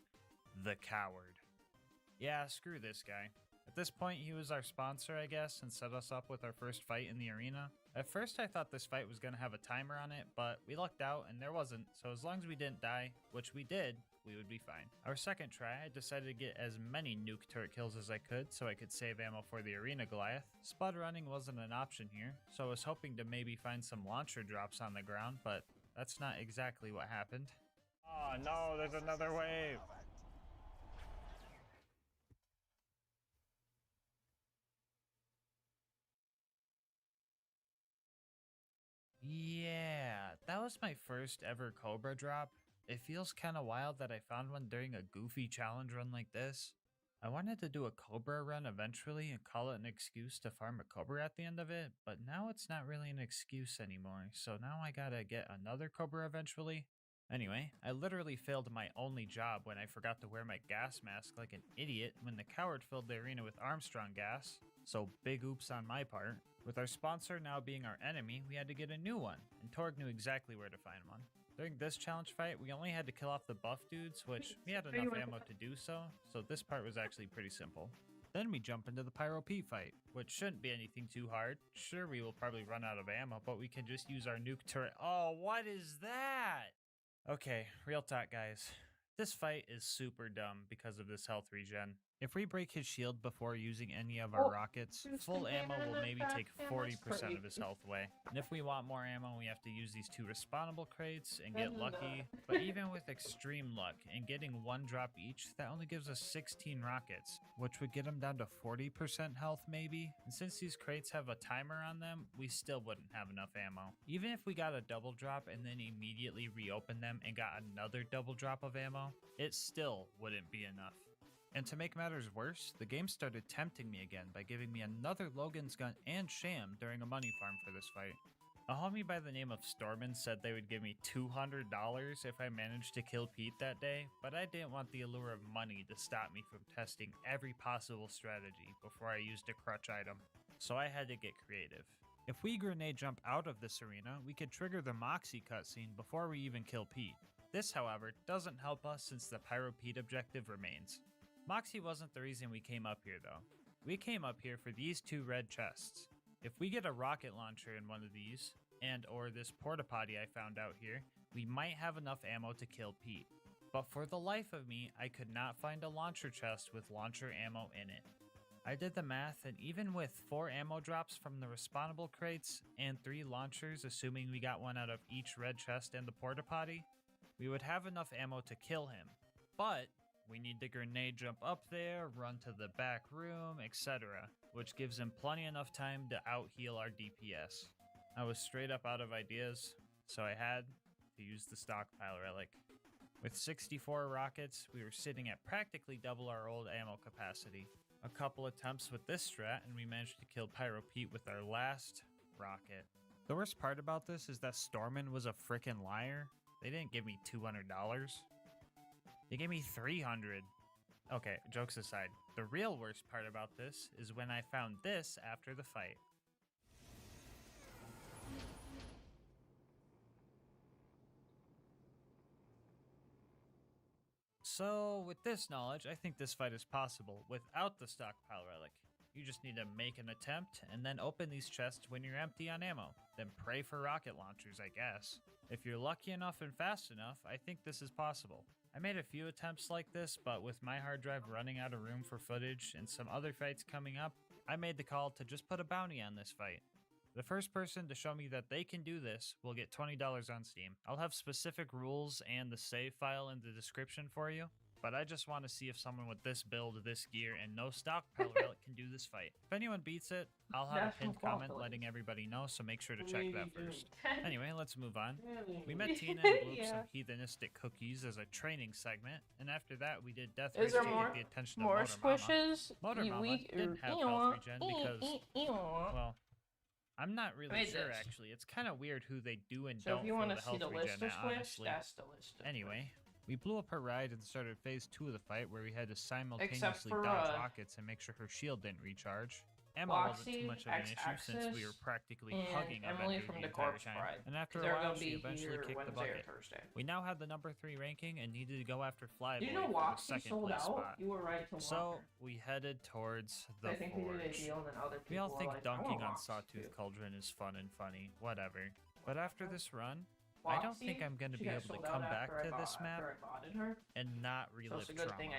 the Coward. Yeah, screw this guy. At this point, he was our sponsor, I guess, and set us up with our first fight in the arena. At first, I thought this fight was going to have a timer on it, but we lucked out and there wasn't, so as long as we didn't die, which we did, we would be fine. Our second try, I decided to get as many nuke turret kills as I could so I could save ammo for the arena Goliath. Spud running wasn't an option here, so I was hoping to maybe find some launcher drops on the ground, but that's not exactly what happened. Oh no, there's another wave! was my first ever Cobra drop, it feels kinda wild that I found one during a goofy challenge run like this. I wanted to do a Cobra run eventually and call it an excuse to farm a Cobra at the end of it, but now it's not really an excuse anymore, so now I gotta get another Cobra eventually. Anyway, I literally failed my only job when I forgot to wear my gas mask like an idiot when the coward filled the arena with Armstrong gas, so big oops on my part. With our sponsor now being our enemy, we had to get a new one, and Torg knew exactly where to find one. During this challenge fight, we only had to kill off the buff dudes, which we had enough ammo to do so this part was actually pretty simple. Then we jump into the Pyro Pete fight, which shouldn't be anything too hard. Sure, we will probably run out of ammo, but we can just use our nuke turret. Oh, what is that? Okay, real talk, guys. This fight is super dumb because of this health regen. If we break his shield before using any of our rockets, full ammo will maybe take 40% of his health away. And if we want more ammo, we have to use these 2 respawnable crates and get lucky. But even with extreme luck and getting 1 drop each, that only gives us 16 rockets, which would get them down to 40% health maybe. And since these crates have a timer on them, we still wouldn't have enough ammo. Even if we got a double drop and then immediately reopened them and got another double drop of ammo, it still wouldn't be enough. And to make matters worse, the game started tempting me again by giving me another Logan's gun and Sham during a money farm for this fight. A homie by the name of Stormin said they would give me $200 if I managed to kill Pete that day, but I didn't want the allure of money to stop me from testing every possible strategy before I used a crutch item, so I had to get creative. If we grenade jump out of this arena, we could trigger the Moxie cutscene before we even kill Pete. This, however, doesn't help us since the Pyro Pete objective remains. Moxie wasn't the reason we came up here though. We came up here for these 2 red chests. If we get a rocket launcher in one of these, and or this porta potty I found out here, we might have enough ammo to kill Pete. But for the life of me, I could not find a launcher chest with launcher ammo in it. I did the math, and even with 4 ammo drops from the respawnable crates and 3 launchers, assuming we got one out of each red chest and the porta potty, we would have enough ammo to kill him. But we need to grenade jump up there, run to the back room, etc., which gives him plenty enough time to out-heal our DPS. I was straight up out of ideas, so I had to use the stockpile relic. With 64 rockets, we were sitting at practically double our old ammo capacity. A couple attempts with this strat, and we managed to kill Pyro Pete with our last rocket. The worst part about this is that Stormin was a frickin' liar. They didn't give me $200. They gave me 300. Okay, jokes aside, the real worst part about this is when I found this after the fight. So, with this knowledge, I think this fight is possible without the stockpile relic. You just need to make an attempt and then open these chests when you're empty on ammo. Then pray for rocket launchers, I guess. If you're lucky enough and fast enough, I think this is possible. I made a few attempts like this, but with my hard drive running out of room for footage and some other fights coming up, I made the call to just put a bounty on this fight. The first person to show me that they can do this will get $20 on Steam. I'll have specific rules and the save file in the description for you, but I just want to see if someone with this build, this gear, and no stockpile relic can do this fight. If anyone beats it, I'll have a pinned comment letting everybody know, so make sure to check that first. Anyway, let's move on. We met Tina and blew up some heathenistic cookies as a training segment, and after that we did Death Race to get the attention of Motor squishes? Mama. Motor Mama didn't have health regen because, well, I'm not really sure actually. It's kind of weird who they do and don't for the health regen at, honestly. That's the list of Anyway, we blew up her ride and started phase 2 of the fight where we had to simultaneously dodge rockets and make sure her shield didn't recharge. Ammo wasn't too much of an issue since we were practically hugging our vendor the entire time. And after a while, she eventually kicked the bucket. We now had the number 3 ranking and needed to go after Flyboy for the second place spot. So we headed towards the Forge. We all think dunking on Sawtooth Cauldron is fun and funny, whatever. But after this run, I don't think I'm going to be able to come back to this map and not relive trauma.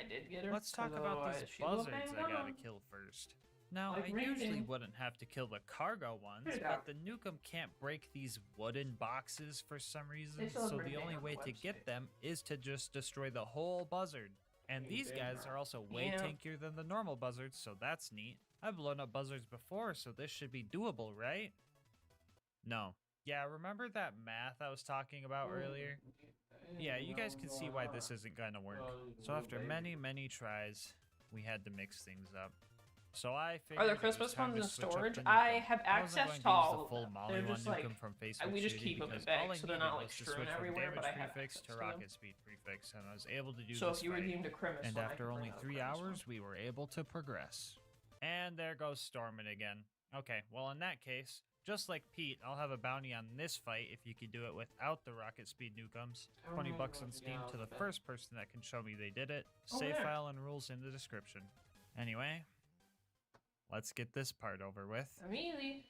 Let's talk about these buzzards I gotta kill first. Now, I usually wouldn't have to kill the cargo ones, but the Nukem can't break these wooden boxes for some reason, so the only way to get them is to just destroy the whole buzzard. And these guys are also way tankier than the normal buzzards, so that's neat. I've blown up buzzards before, so this should be doable, right? No, Yeah, remember that math I was talking about earlier? Yeah, you guys can see why this isn't gonna work. So after many tries, we had to mix things up. So I figured Are the it was Christmas time ones to in switch up storage? the I Nukem. have I wasn't access going to use the all full of them. Molly They're one just like Nukem from Facebook we just Shitty keep them in because bags all I so they're needed not like was to strewn switch from everywhere. damage But I have prefix access to to rocket them. speed prefix, and I was able to do So this if you fight. redeemed a Christmas And one, I after can only bring out 3 Christmas one. hours, we were able to progress. And there goes Stormin again. Okay, well in that case, just like Pete, I'll have a bounty on this fight if you could do it without the rocket speed nukums. 20 bucks on Steam to the first person that can show me they did it. Save file and rules in the description. Anyway, let's get this part over with. Really?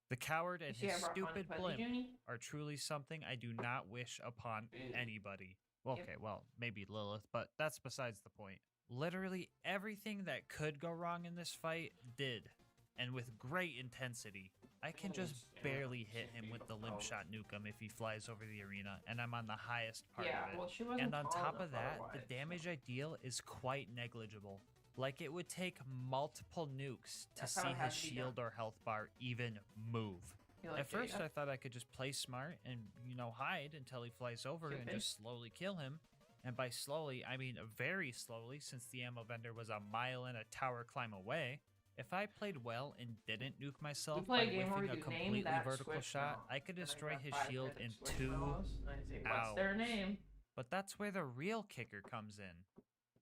The coward and You see his I brought stupid Honey Putty blimp Junie? are truly something I do not wish upon anybody. Well, okay, well, maybe Lilith, but that's besides the point. Literally everything that could go wrong in this fight did, and with great intensity. I can just barely hit him with the limp shot nukem if he flies over the arena, and I'm on the highest part Yeah, of it. well, she wasn't And on tall top enough of that, otherwise, the damage I deal is quite negligible. Like it would take multiple nukes to That's see how it has his to be shield or health bar even move. You like At first, Jada? I thought I could just play smart and, you know, hide until he flies over and Stupid. just slowly kill him. And by slowly, I mean very slowly, since the ammo vendor was a mile and a tower climb away. If I played well and didn't nuke myself by play a game where whiffing a you name completely that vertical Switch shot, now, I could and I destroy got his 5 shield minutes in Switch 2 promos, and I say, hours. what's their name? But that's where the real kicker comes in.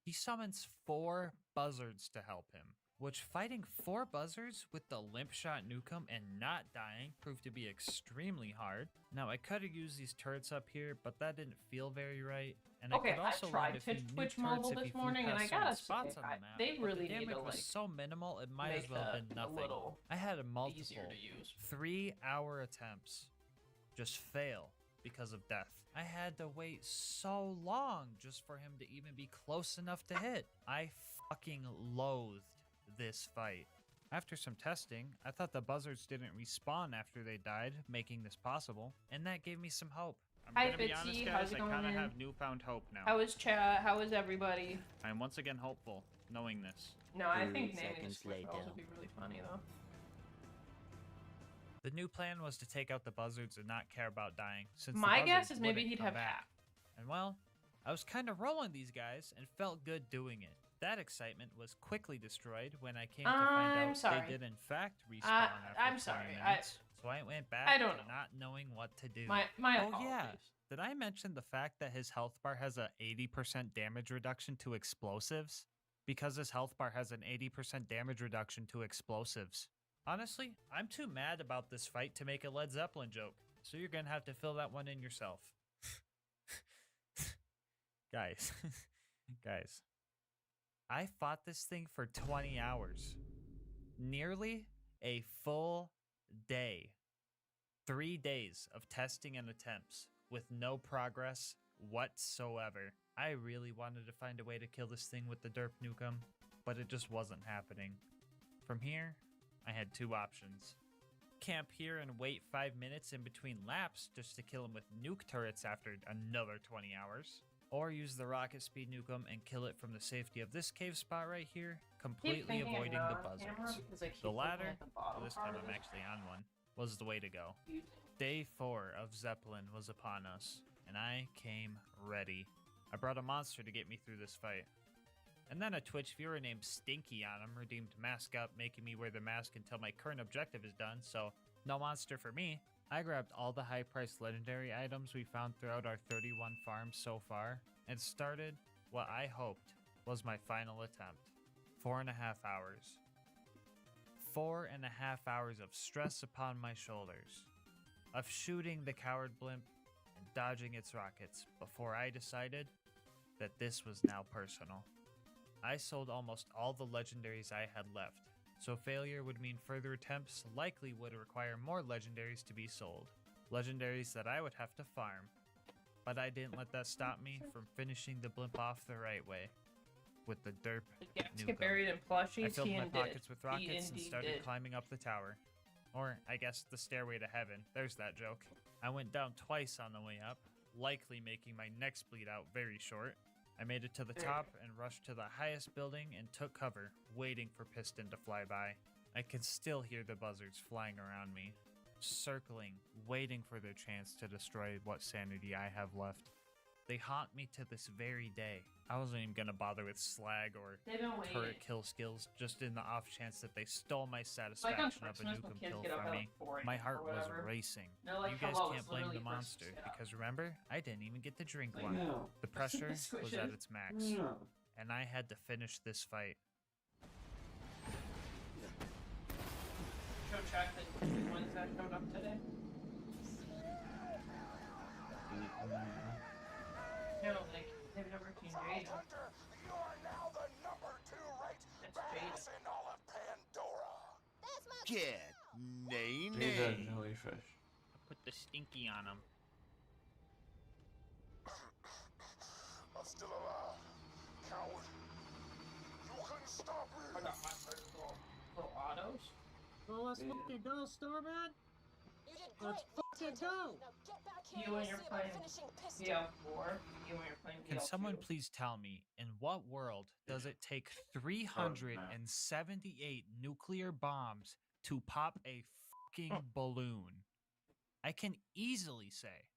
He summons 4 buzzards to help him, which fighting 4 buzzards with the limp shot nukem and not dying proved to be extremely hard. Now I could have used these turrets up here, but that didn't feel very right. And Okay, I could also I tried land a few to nuke Twitch turrets Mobile if he this flew morning, and past I certain gotta spots say, on the map, they but really the need damage to was like so minimal it might as make well have that been a nothing. little I had multiple easier to use. 3-hour attempts just fail because of death. I had to wait so long just for him to even be close enough to hit. I fucking loathed this fight. After some testing, I thought the buzzards didn't respawn after they died, making this possible, and that gave me some hope. I'm Hi, gonna be Fitzy. honest, How's guys, it I kind of going? have newfound hope now. How is chat? How is everybody? I'm once again hopeful, knowing this. No, I 2 think naming the seconds Switch later. Rolls would be really funny though. The new plan was to take out the buzzards and not care about dying, since the My guess buzzards is maybe wouldn't he'd come have back. half. And well, I was kind of rolling these guys and felt good doing it. That excitement was quickly destroyed when I came to find I'm out sorry. they did in fact respawn after I'm 20 sorry. minutes. So I went back I don't to know. not knowing what to do. My oh apologies. yeah, did I mention the fact that his health bar has a 80% damage reduction to explosives? Because his health bar has an 80% damage reduction to explosives. Honestly, I'm too mad about this fight to make a Led Zeppelin joke, so you're gonna have to fill that one in yourself. Guys, guys, I fought this thing for 20 hours. Nearly a full day. 3 days of testing and attempts with no progress whatsoever. I really wanted to find a way to kill this thing with the derp nukem, but it just wasn't happening. From here, I had 2 options. Camp here and wait 5 minutes in between laps just to kill him with nuke turrets after another 20 hours. Or use the rocket speed nukem and kill it from the safety of this cave spot right here, completely avoiding the buzzards. The latter, this time I'm actually on one, was the way to go. Day 4 of Zeppelin was upon us, and I came ready. I brought a monster to get me through this fight. And then a Twitch viewer named Stinky on him redeemed Mask Up, making me wear the mask until my current objective is done, so no monster for me. I grabbed all the high-priced legendary items we found throughout our 31 farms so far, and started what I hoped was my final attempt. 4.5 hours. 4.5 hours of stress upon my shoulders, of shooting the coward blimp and dodging its rockets before I decided that this was now personal. I sold almost all the legendaries I had left, so failure would mean further attempts likely would require more legendaries to be sold. Legendaries that I would have to farm. But I didn't let that stop me from finishing the blimp off the right way. With the derp Get nukem. buried in plushies. I filled he my indeed. pockets with He rockets and indeed started did. climbing up the tower. Or, I guess, the stairway to heaven. There's that joke. I went down twice on the way up, likely making my next bleed out very short. I made it to the top and rushed to the highest building and took cover, waiting for Piston to fly by. I can still hear the buzzards flying around me. circling, waiting for their chance to destroy what sanity I have left. They haunt me to this very day. I wasn't even gonna bother with slag or They've been turret waiting. kill skills, just in the off chance that they stole my Like on satisfaction of a Christmas when nukem kids kill get up from at me. like 4 My a.m. heart or was whatever. racing. They're like, You guys "Hello, can't it's blame the literally Christmas, monster, get up." because remember, I didn't even get to drink Like, one. no. The pressure was Squish at it. its max, No. and I had to finish this fight. Show check the ones that showed up today. No, like they've never seen Jada. You are now the #2 That's Jada. badass in all of Pandora. Get nay Jada nay. jellyfish. Put the stinky on him. I'm still alive, coward. You couldn't stop me. I got my first little autos. Well, let's fucking go, Starman. You did Let's great, fucking go. Now get back here You and and your we'll see about friend finishing Piston. BL4. You and your friend BL2. Can someone please tell me, in what world does it take 378 nuclear bombs to pop a fucking balloon? I can easily say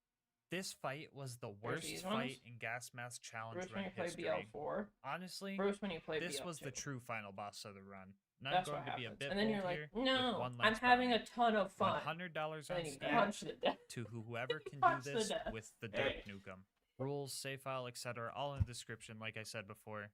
this fight was the worst these fight ones? in Gas Mask Challenge Bruce, when run you play history. BL4. Honestly, Bruce, when you play this BL2. was the true final boss of the run. And I'm That's going what to happens. be a bit And then bold you're like, here no, with one I'm last having bounty. a ton of fun. $100 And on then you Steam punch to death. to whoever can Punch do to this death. with the Dark Nukem. Rules, save file, etc. all in the description, like I said before.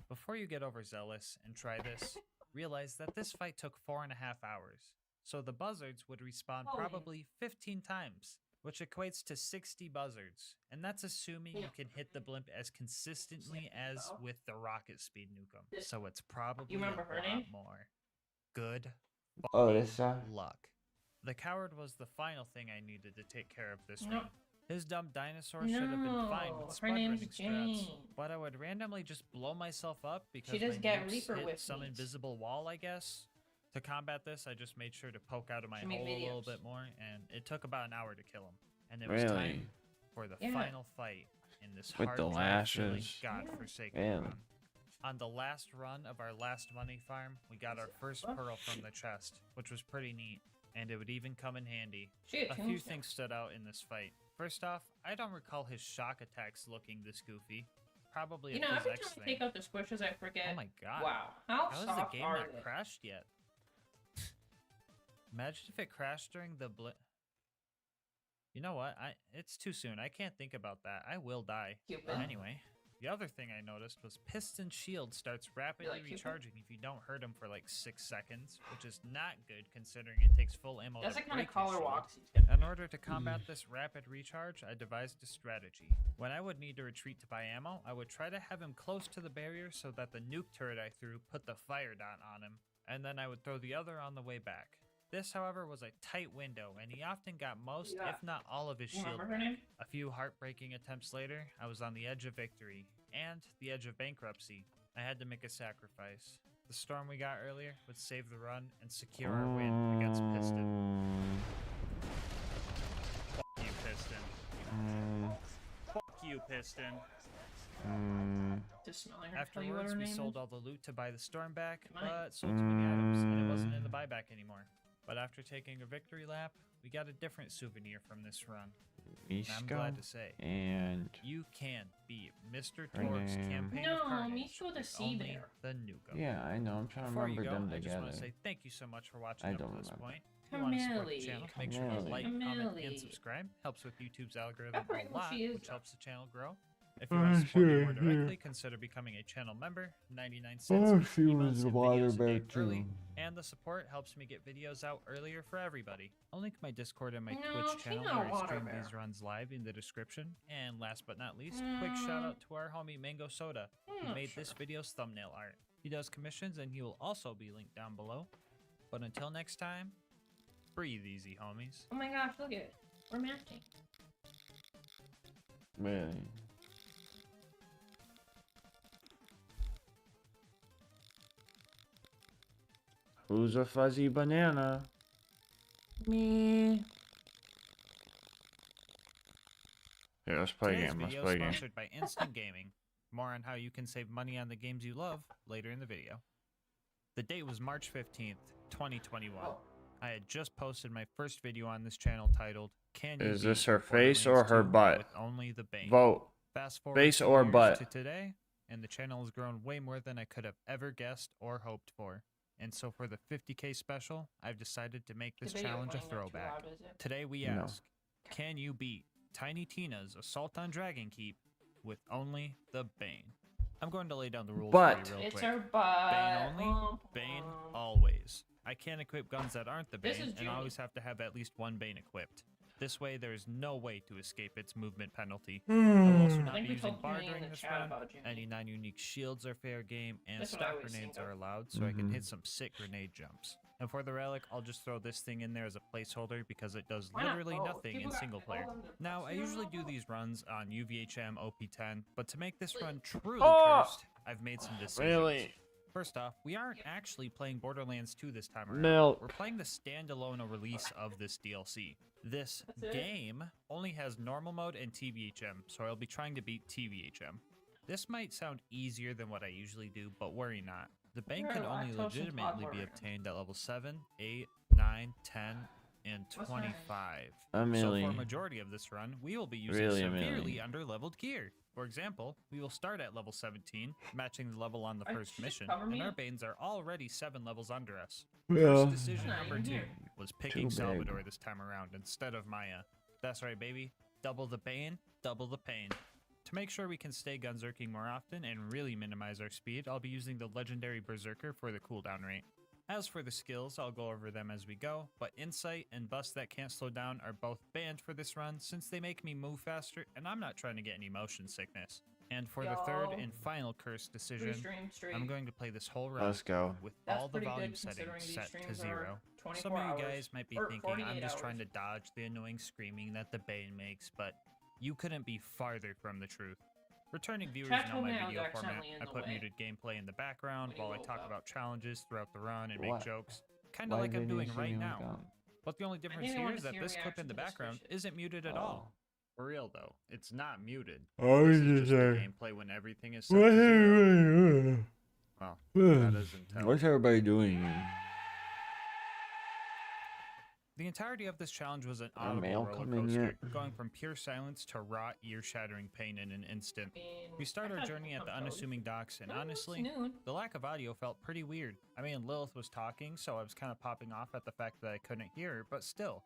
Before you get overzealous and try this, realize that this fight took 4.5 hours. So the buzzards would respawn Holy. probably 15 times, which equates to 60 buzzards. And that's assuming you can hit the blimp as consistently as with the rocket speed Nukem. So it's probably You remember a her lot name? more. Good Oh, this luck. The coward was the final thing I needed to take care of this No. run. His dumb dinosaur should have been fine No, with her spud name's running strats, Jane. but I would randomly just blow myself up because She does my get nukes Reaper hit with some me. invisible wall, I guess. To combat this, I just made sure to poke out of my She made hole a little videos. bit more, and it took about an hour to kill him. And it was Really? time for the Yeah. final fight in this With hard the lashes. godforsaken Man. run. On the last run of our last money farm, we got our first pearl from the chest, which was pretty neat, and it would even come in handy. Shit, A few tombstone. things stood out in this fight. First off, I don't recall his shock attacks looking this goofy. Probably You a know, every physics time I thing. take out the squishes, I forget. Oh my god. Wow. How has soft the game are not they? crashed yet? Imagine if it crashed during the You know what? It's too soon. I can't think about that. I will die. Cupid. Anyway, the other thing I noticed was Piston Shield starts rapidly like Cupid? recharging if you don't hurt him for like 6 seconds, which is not good considering it takes full ammo That's to the kind break of his color shield. walks he's In order to combat this rapid recharge, I devised a strategy. When I would need to retreat to buy ammo, I would try to have him close to the barrier so that the nuke turret I threw put the fire dot on him, and then I would throw the other on the way back. This, however, was a tight window, and he often got most, Yeah. if not all, of his You shield remember her back. name? A few heartbreaking attempts later, I was on the edge of victory, and the edge of bankruptcy. I had to make a sacrifice. The storm we got earlier would save the run and secure our win against Piston. Fuck you, Piston. Fuck you, Piston. Just smelling her. Tell you what Afterwards, her we name sold is? all the loot to buy the storm back, Mine. but sold too many items, and it wasn't in the buyback anymore. But after taking a victory lap, we got a different souvenir from this run. And I'm glad to say, and you can beat Mr. Her Torque's name- campaign No, of carnage Micho the with sea only bear. the Nukem. yeah, I know. I'm trying to Before you remember go, them I just want together. to say thank you so much for watching I up to don't this remember. point. If you want to support the Camille. channel, make sure to Camille. like, comment, and Camille. subscribe. Helps with YouTube's algorithm I forget a who lot, she is, which though. helps the channel grow. If you want to support me more directly, consider becoming a channel member. 99 cents. Oh, with she emails was and a videos a day waterback early, too. and the support helps me get videos out earlier for everybody. I'll link my Discord and my No, Twitch she's channel not where I water stream bear. these runs live in the description. And last but not least, quick shout out to our homie Mango Soda, who not made this video's thumbnail art. He does commissions and he will also be linked down below. But until next time, breathe easy, homies. Oh my gosh, look at it. We're matching. Really? Who's a fuzzy banana? Me. Here, let's play a Today's game. Let's video play a is game. sponsored by Instant Gaming. More on how you can save money on the games you love later in the video. The date was March 15th, 2021. Oh. I had just posted my first video on this channel titled, Can You Is this Beat her face or Borderlands her 2 butt? with Only the Bane? Vote. Fast forward Face 2 or years butt? to today, and the channel has grown way more than I could have ever guessed or hoped for. And so for the 50K special, I've decided to make this challenge a throwback. Today we No. ask, can you beat Tiny Tina's Assault on Dragon Keep with only the Bane? I'm going to lay down the rules But. for you real It's quick. her butt. Bane only, Bane always. I can't equip guns that aren't the This Bane, is and Judy. I always have to have at least one Bane equipped. This way, there is no way to escape its movement penalty. I will also I not think be we using told bar Judy in during the this chat run. about Judy. Any non-unique shields are fair game, and That's what I stock always grenades think are of. allowed, so I can hit some sick grenade jumps. And for the relic, I'll just throw this thing in there as a placeholder because it does Why not literally both? nothing in People got single player. all of them. Now, I usually do these runs on UVHM OP10, but to make this run truly Oh! cursed, I've made some decisions. Really? First off, we aren't actually playing Borderlands 2 this time around. Milk. We're playing the standalone release of this DLC. This game only has normal mode and TVHM, so I'll be trying to beat TVHM. This might sound easier than what I usually do, but worry not. The Bane can only legitimately be obtained at level 7, 8, 9, 10, and 25. So Amelie. for a majority of this run, we will be using Really, severely Amelie. under-leveled gear. For example, we will start at level 17, matching the level on the first mission, cover me and our up. Banes are already 7 levels under us. Yeah. First decision number 2 was picking Too big. Salvador this time around instead of Maya. That's right, baby. Double the Bane, double the pain. To make sure we can stay gunzerking more often and really minimize our speed, I'll be using the legendary Berserker for the cooldown rate. As for the skills, I'll go over them as we go, but Insight and Bust That Can't Slow Down are both banned for this run since they make me move faster and I'm not trying to get any motion sickness. And for the third and final curse decision, I'm going to play this whole run Let's go. with That's all the pretty volume good settings considering these set to streams are 0. 24 Some of you hours, guys might be or thinking I'm 48 just trying hours. to dodge the annoying screaming that the Bane makes, but you couldn't be farther from the truth. Returning viewers Chat know told my me I was video format. accidentally in I the put way. muted gameplay in the background When he while I woke talk up. about challenges throughout the run and make What? jokes. Kinda Why like I'm didn't you doing see right him now. gone? But the only difference didn't here want is to that see a this clip reaction in the to this background shit. isn't muted at all. For real though, it's not muted. Oh, This is you just the say. gameplay when everything is set to 0. Well, that doesn't tell. What's everybody doing? The entirety of this challenge was an Our audible mail roller coming coaster, yet? going from pure silence to raw, ear-shattering pain in an instant. We start our journey at the unassuming docks, and honestly, the lack of audio felt pretty weird. I mean, Lilith was talking, so I was kind of popping off at the fact that I couldn't hear her, but still.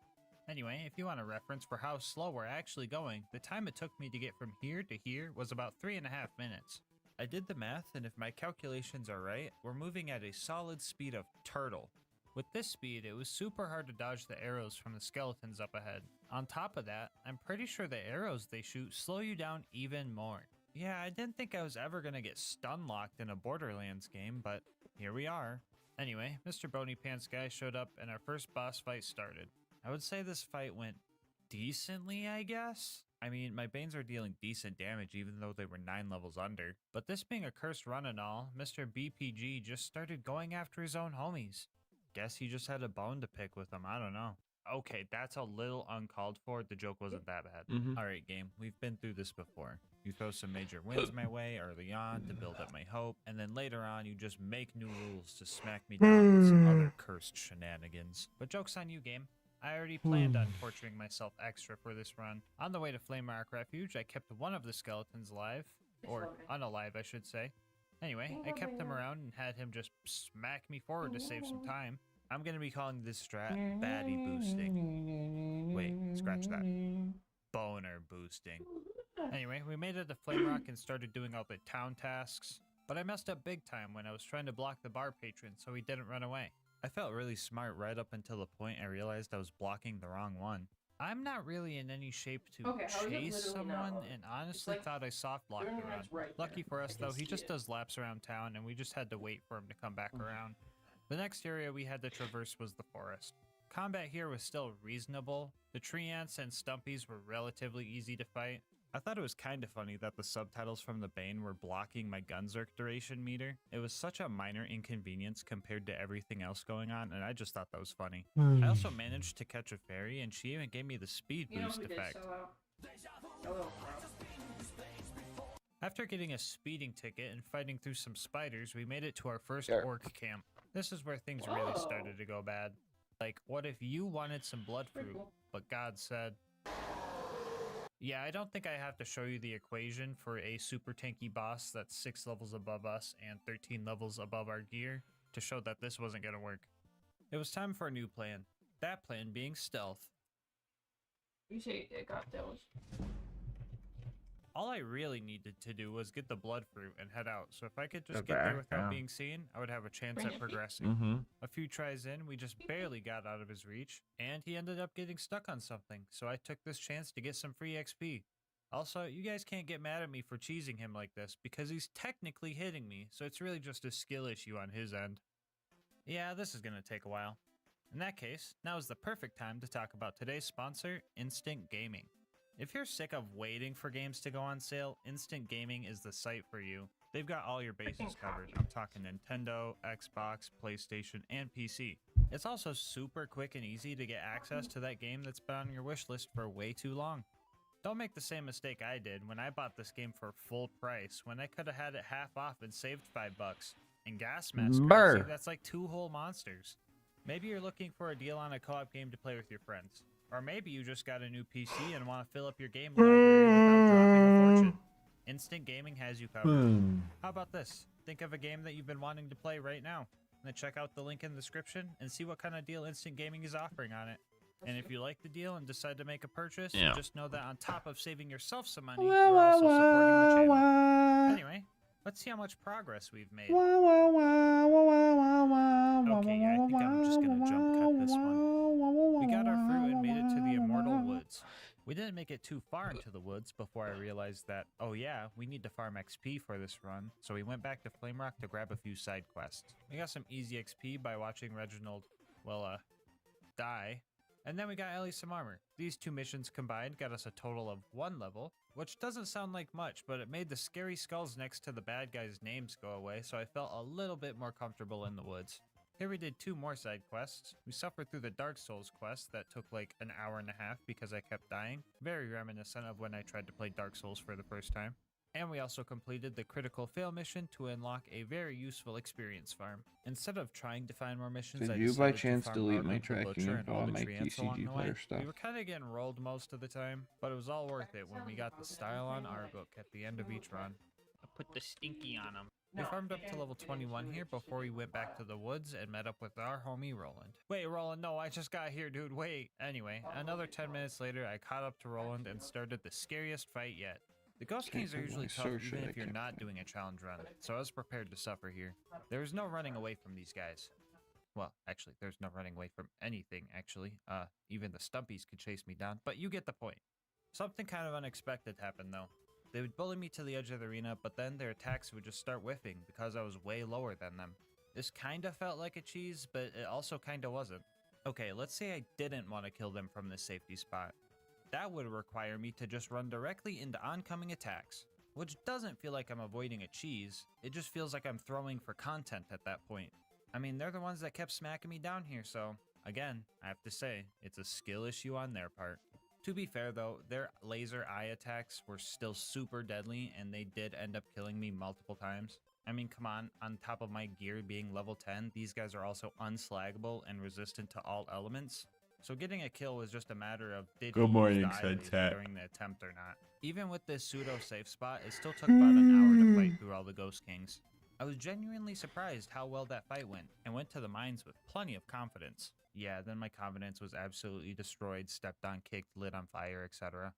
Anyway, if you want a reference for how slow we're actually going, the time it took me to get from here to here was about 3.5 minutes. I did the math, and if my calculations are right, we're moving at a solid speed of turtle. With this speed, it was super hard to dodge the arrows from the skeletons up ahead. On top of that, I'm pretty sure the arrows they shoot slow you down even more. Yeah, I didn't think I was ever gonna get stun locked in a Borderlands game, but here we are. Anyway, Mr. Bony Pants guy showed up and our first boss fight started. I would say this fight went decently, I guess? I mean, my Banes are dealing decent damage even though they were 9 levels under. But this being a cursed run and all, Mr. BPG just started going after his own homies. Guess he just had a bone to pick with them, I don't know. Okay, that's a little uncalled for, the joke wasn't that bad. Alright game, we've been through this before. You throw some major wins my way early on to build up my hope, and then later on you just make new rules to smack me down with some other cursed shenanigans. But joke's on you game. I already planned on torturing myself extra for this run. On the way to Flamerock Refuge, I kept one of the skeletons alive, or unalive I should say. Anyway, I kept him around and had him just smack me forward to save some time. I'm gonna be calling this strat baddie boosting. Wait, scratch that. Boner boosting. Anyway, we made it to Flamerock and started doing all the town tasks, but I messed up big time when I was trying to block the bar patron so he didn't run away. I felt really smart right up until the point I realized I was blocking the wrong one. I'm not really in any shape to chase someone and honestly thought I soft locked the run. Lucky for us though, he just does laps around town and we just had to wait for him to come back around. The next area we had to traverse was the forest. Combat here was still reasonable. The tree ants and stumpies were relatively easy to fight. I thought it was kind of funny that the subtitles from the Bane were blocking my Gunzerk duration meter. It was such a minor inconvenience compared to everything else going on, and I just thought that was funny. I also managed to catch a fairy, and she even gave me the speed boost effect. After getting a speeding ticket and fighting through some spiders, we made it to our first orc camp. This is where things really started to go bad. Like, what if you wanted some blood fruit, but God said... Yeah, I don't think I have to show you the equation for a super tanky boss that's 6 levels above us and 13 levels above our gear to show that this wasn't going to work. It was time for a new plan. That plan being stealth. You say they got those. All I really needed to do was get the blood fruit and head out, so if I could just get there without being seen, I would have a chance at progressing. A few tries in, we just barely got out of his reach, and he ended up getting stuck on something, so I took this chance to get some free XP. Also, you guys can't get mad at me for cheesing him like this, because he's technically hitting me, so it's really just a skill issue on his end. Yeah, this is gonna take a while. In that case, now is the perfect time to talk about today's sponsor, Instant Gaming. If you're sick of waiting for games to go on sale, Instant Gaming is the site for you. They've got all your bases covered. I'm talking Nintendo, Xbox, PlayStation, and PC. It's also super quick and easy to get access to that game that's been on your wish list for way too long. Don't make the same mistake I did when I bought this game for full price when I could have had it half off and saved $5. In GASMASK currency, that's like 2 whole monsters. Maybe you're looking for a deal on a co-op game to play with your friends. Or maybe you just got a new PC and want to fill up your game library without dropping a fortune. Instant Gaming has you covered. How about this? Think of a game that you've been wanting to play right now. Then check out the link in the description and see what kind of deal Instant Gaming is offering on it. And if you like the deal and decide to make a purchase, just know that on top of saving yourself some money, you're also supporting the channel. Anyway, let's see how much progress we've made. Okay, yeah, I think I'm just gonna jump cut this one. We got our fruit and made it to the Immortal Woods. We didn't make it too far into the woods before I realized that, oh yeah, we need to farm XP for this run, so we went back to Flame Rock to grab a few side quests. We got some easy XP by watching Reginald, die. And then we got Ellie some armor. These 2 missions combined got us a total of 1 level, which doesn't sound like much, but it made the scary skulls next to the bad guys' names go away, so I felt a little bit more comfortable in the woods. Here we did 2 more side quests. We suffered through the Dark Souls quest that took like an hour and a half because I kept dying. Very reminiscent of when I tried to play Dark Souls for the first time. And we also completed the critical fail mission to unlock a very useful experience farm. Instead of trying to find more missions, Did I you by decided chance to farm delete my Argon, the tracking Butcher, and info all on the my treants along TCG the way. player stuff? We were kind of getting rolled most of the time, but it was all worth it when we got the style on Argook at the end of each run. I put the stinky on him. We farmed up to level 21 here before we went back to the woods and met up with our homie Roland. Wait, Roland, no, I just got here, dude, wait. Anyway, another 10 minutes later, I caught up to Roland and started the scariest fight yet. The Ghost Kings are usually tough even if you're not doing a challenge run, so I was prepared to suffer here. There was no running away from these guys. Well, actually, there's no running away from anything, actually. Even the Stumpies could chase me down, but you get the point. Something kind of unexpected happened, though. They would bully me to the edge of the arena, but then their attacks would just start whiffing because I was way lower than them. This kinda felt like a cheese, but it also kinda wasn't. Okay, let's say I didn't want to kill them from this safety spot. That would require me to just run directly into oncoming attacks, which doesn't feel like I'm avoiding a cheese, it just feels like I'm throwing for content at that point. I mean, they're the ones that kept smacking me down here, so, again, I have to say, it's a skill issue on their part. To be fair though, their laser eye attacks were still super deadly and they did end up killing me multiple times. I mean, come on top of my gear being level 10, these guys are also unslaggable and resistant to all elements. So getting a kill was just a matter of did he use the eye laser during the attempt or not. Even with this pseudo safe spot, it still took about an hour to fight through all the Ghost Kings. I was genuinely surprised how well that fight went and went to the mines with plenty of confidence. Yeah, then my confidence was absolutely destroyed, stepped on, kicked, lit on fire, etc.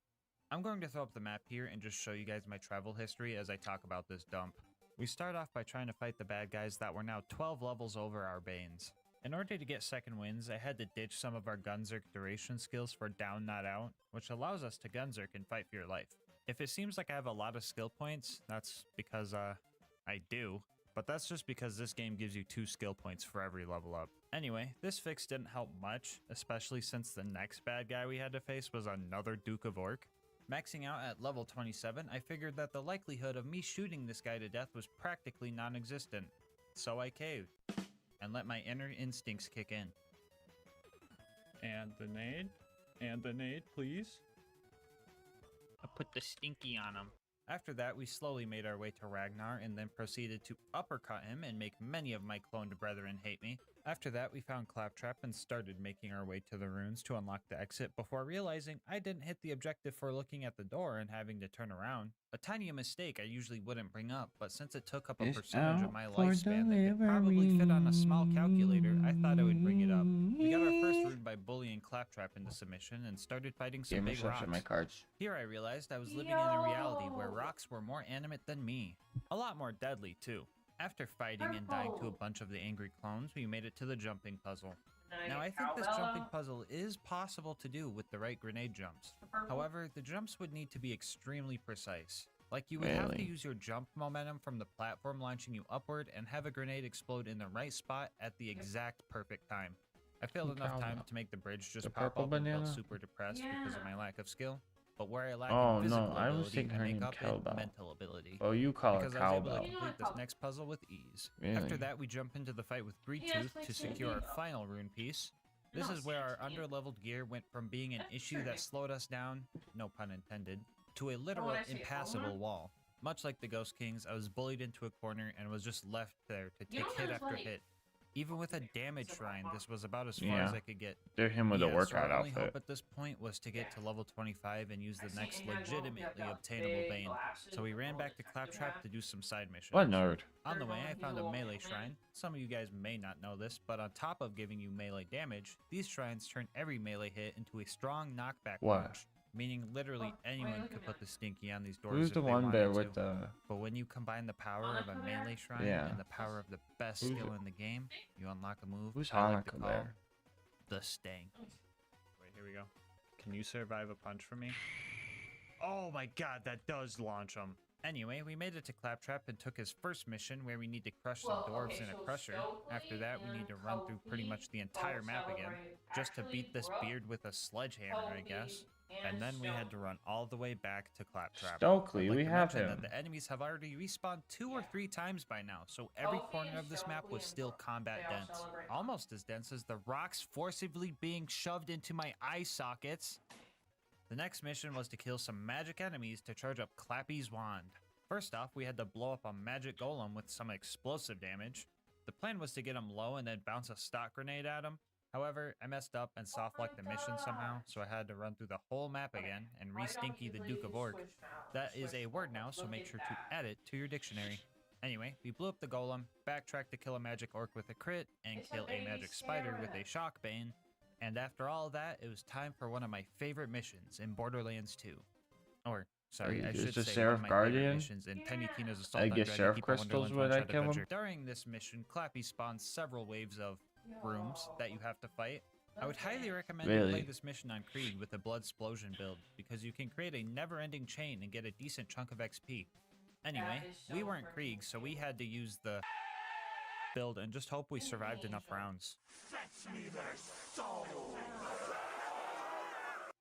I'm going to throw up the map here and just show you guys my travel history as I talk about this dump. We start off by trying to fight the bad guys that were now 12 levels over our Banes. In order to get second wins, I had to ditch some of our Gunzerk duration skills for down not out, which allows us to Gunzerk and fight for your life. If it seems like I have a lot of skill points, that's because I do. But that's just because this game gives you 2 skill points for every level up. Anyway, this fix didn't help much, especially since the next bad guy we had to face was another Duke of Orc. Maxing out at level 27, I figured that the likelihood of me shooting this guy to death was practically non-existent. So I caved, and let my inner instincts kick in. And the nade, please. I put the stinky on him. After that, we slowly made our way to Ragnar and then proceeded to uppercut him and make many of my cloned brethren hate me. After that, we found Claptrap and started making our way to the runes to unlock the exit before realizing I didn't hit the objective for looking at the door and having to turn around. A tiny mistake I usually wouldn't bring up, but since it took up a percentage of my lifespan that could probably fit on a small calculator, I thought I would bring it up. We got our first rune by bullying Claptrap into submission and started fighting some big rocks. My cards. Here I realized I was living in a reality where rocks were more animate than me. A lot more deadly, too. After fighting and dying to a bunch of the angry clones, we made it to the jumping puzzle. Now, I think this jumping puzzle is possible to do with the right grenade jumps. However, the jumps would need to be extremely precise. Like, you would have to use your jump momentum from the platform launching you upward and have a grenade explode in the right spot at the exact perfect time. I failed enough time to make the bridge just pop up and felt super depressed because of my lack of skill. But where I lack in physical ability, I make up in mental ability. Oh, you call her because I was able to cowbell. complete this next puzzle with ease. Really? After that, we jump into the fight with Greedtooth to secure our final rune piece. This is where our underleveled gear went from being an issue that slowed us down, no pun intended, to a literal impassable wall. Much like the Ghost Kings, I was bullied into a corner and was just left there to take hit after hit. Even with a damage shrine, this was about as far as I could get. They're him with a workout so our only outfit. hope at this point was to get to level 25 and use the next legitimately obtainable Bane. So we ran back to Claptrap to do some side missions. What nerd? On the way, I found a melee shrine. Some of you guys may not know this, but on top of giving you melee damage, these shrines turn every melee hit into a strong knockback punch. Meaning literally anyone could put the stinky on these doors. Who's if the they one there wanted with to. the... But when you combine the power of a melee shrine and the power of the best skill in the game, you unlock a move Who's I like to Hanukkah call there? the Stang. Wait, here we go. Can you survive a punch from me? Oh my god, that does launch him. Anyway, we made it to Claptrap and took his first mission where we need to crush some dwarves in a crusher. After that, we need to run through pretty much the entire map again, just to beat this beard with a sledgehammer, I guess. And then we had to run all the way back to Claptrap. Stokely, I'd like we to have mention him. that the enemies have already respawned 2 or 3 times by now, so every corner of this map was still combat dense. Almost as dense as the rocks forcibly being shoved into my eye sockets. The next mission was to kill some magic enemies to charge up Clappy's wand. First off, we had to blow up a magic golem with some explosive damage. The plan was to get him low and then bounce a stock grenade at him. However, I messed up and soft-locked the mission somehow, so I had to run through the whole map again and re-stinky the Duke of Orc. That is a word now, so make sure to add it to your dictionary. Anyway, we blew up the golem, backtracked to kill a magic orc with a crit, and kill a magic spider with a shock bane. And after all of that, it was time for one of my favorite missions in Borderlands 2. Or, sorry, I Is should the say Seraph one of my favorite Guardian? missions in Tiny Tina's Assault I on get Dread Seraph Keep a crystals Wonderland when I one-shot kill him? adventure. During this mission, Clappy spawns several waves of rooms that you have to fight. I would highly recommend you play this mission on Krieg with the Blood Splosion build, because you can create a never-ending chain and get a decent chunk of XP. Anyway, we weren't Krieg, so we had to use the build and just hope we survived enough rounds. Fetch me their soul!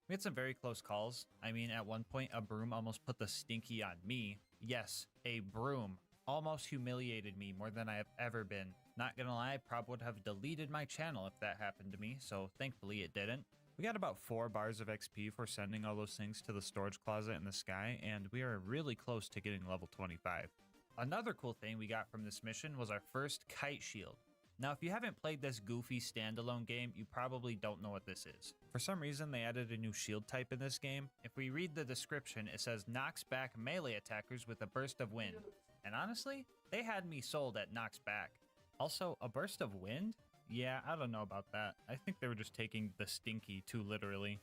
We had some very close calls. I mean, at one point, a broom almost put the stinky on me. Yes, a broom almost humiliated me more than I have ever been. Not gonna lie, I probably would have deleted my channel if that happened to me, so thankfully it didn't. We got about 4 bars of XP for sending all those things to the storage closet in the sky, and we are really close to getting level 25. Another cool thing we got from this mission was our first kite shield. Now, if you haven't played this goofy standalone game, you probably don't know what this is. For some reason, they added a new shield type in this game. If we read the description, it says knocks back melee attackers with a burst of wind. And honestly, they had me sold at knocks back. Also, a burst of wind? Yeah, I don't know about that. I think they were just taking the stinky too literally.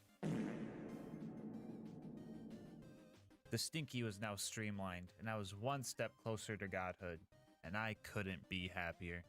The stinky was now streamlined, and I was one step closer to godhood, and I couldn't be happier.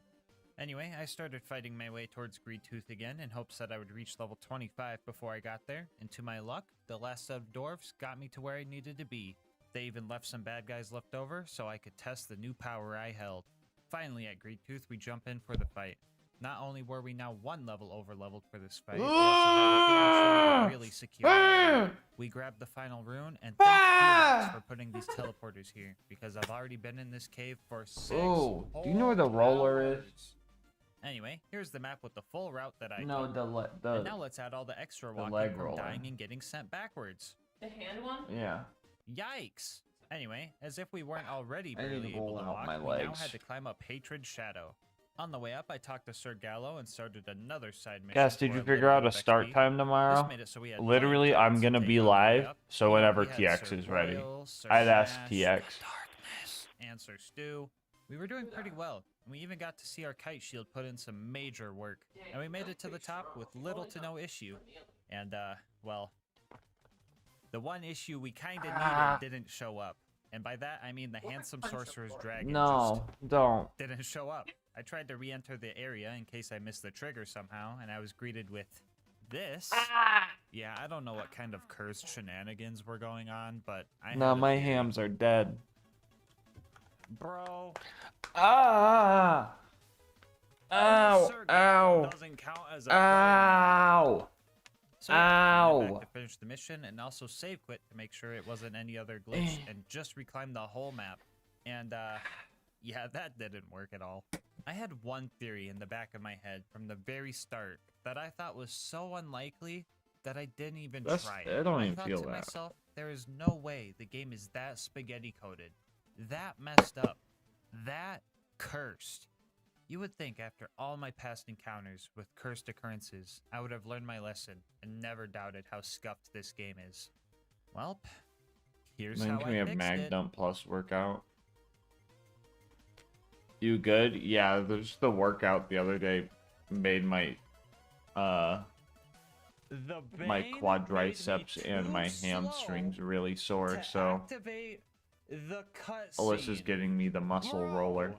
Anyway, I started fighting my way towards Greedtooth again in hopes that I would reach level 25 before I got there, and to my luck, the last set of dwarves got me to where I needed to be. They even left some bad guys left over so I could test the new power I held. Finally at Greedtooth, we jump in for the fight. Not only were we now 1 level over-leveled for this fight, we also had a really secure. We grabbed the final rune, and thank Gearbox for putting these teleporters here, because I've already been in this cave for 6 Oh, do you know where the roller is? Anyway, here's the map with the full route that I No, took. the And now let's add all the extra the walking leg from roller. dying and getting sent backwards. The hand one? Yeah. Yikes! Anyway, as if we weren't already I need barely to able roll to out walk, my we now legs. had to climb up Hatred Shadow. On the way up, I talked to Sir Gallo and started another side mission. Guys, did for you a figure little out bit a of start XP. time This tomorrow? made it so we had Literally, plenty of I'm targets gonna take be on the way live, up. so You know, whenever we had TX Sir is ready, Royal, Sir I'd ask Smash, TX. Darkness, and Sir Stew. We were doing pretty well, and we even got to see our kite shield put in some major work. And we made it to the top with little to no issue. And, well, the one issue we kinda needed didn't show up. And by that, I mean the handsome sorcerer's dragon No, don't. didn't show up. I tried to re-enter the area in case I missed the trigger somehow, and I was greeted with this. Yeah, I don't know what kind of cursed shenanigans were going on, but I No, had a my theory. hams are dead. Bro. Ah! Ow! Sir Ow! doesn't count as a Ow! So yeah, we went Ow! back to finish the mission and also save quit to make sure it wasn't any other glitch and just reclimb the whole map. And yeah, that didn't work at all. I had one theory in the back of my head from the very start that I thought was so unlikely that I didn't even try it. I don't even thought feel to that. myself, there is no way the game is that spaghetti coated, that messed up, that cursed. You would think after all my past encounters with cursed occurrences, I would have learned my lesson and never doubted how scuffed this game is. Welp, here's Then how can I we have fixed Mag it. Dump Plus workout? You good? Yeah, there's the workout the other day made my my quadriceps and my hamstrings really sore, so Activate the cutscene. Alyssa's getting me the muscle roller.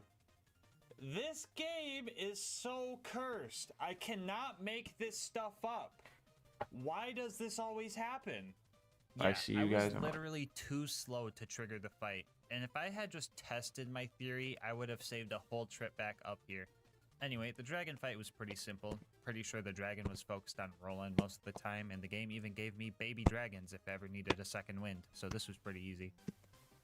This game is so cursed. I cannot make this stuff up. Why does this always happen? I see you guys. I was literally too slow to trigger the fight, and if I had just tested my theory, I would have saved a whole trip back up here. Anyway, the dragon fight was pretty simple. Pretty sure the dragon was focused on rolling most of the time, and the game even gave me baby dragons if I ever needed a second wind, so this was pretty easy.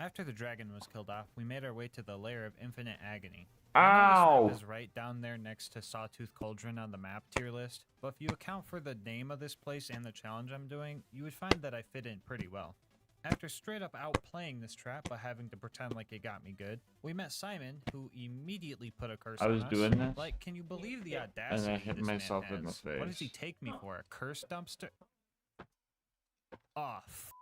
After the dragon was killed off, we made our way to the lair of infinite agony. I know this map is right down there next to Sawtooth Cauldron on the map tier list, but if you account for the name of this place and the challenge I'm doing, you would find that I fit in pretty well. After straight up outplaying this trap by having to pretend like it got me good, we met Simon, who immediately put a curse on us. I was doing this, Like, can you believe the and audacity I hit this man myself in the has? face. What does he take me for, a curse dumpster? Oh, fuck.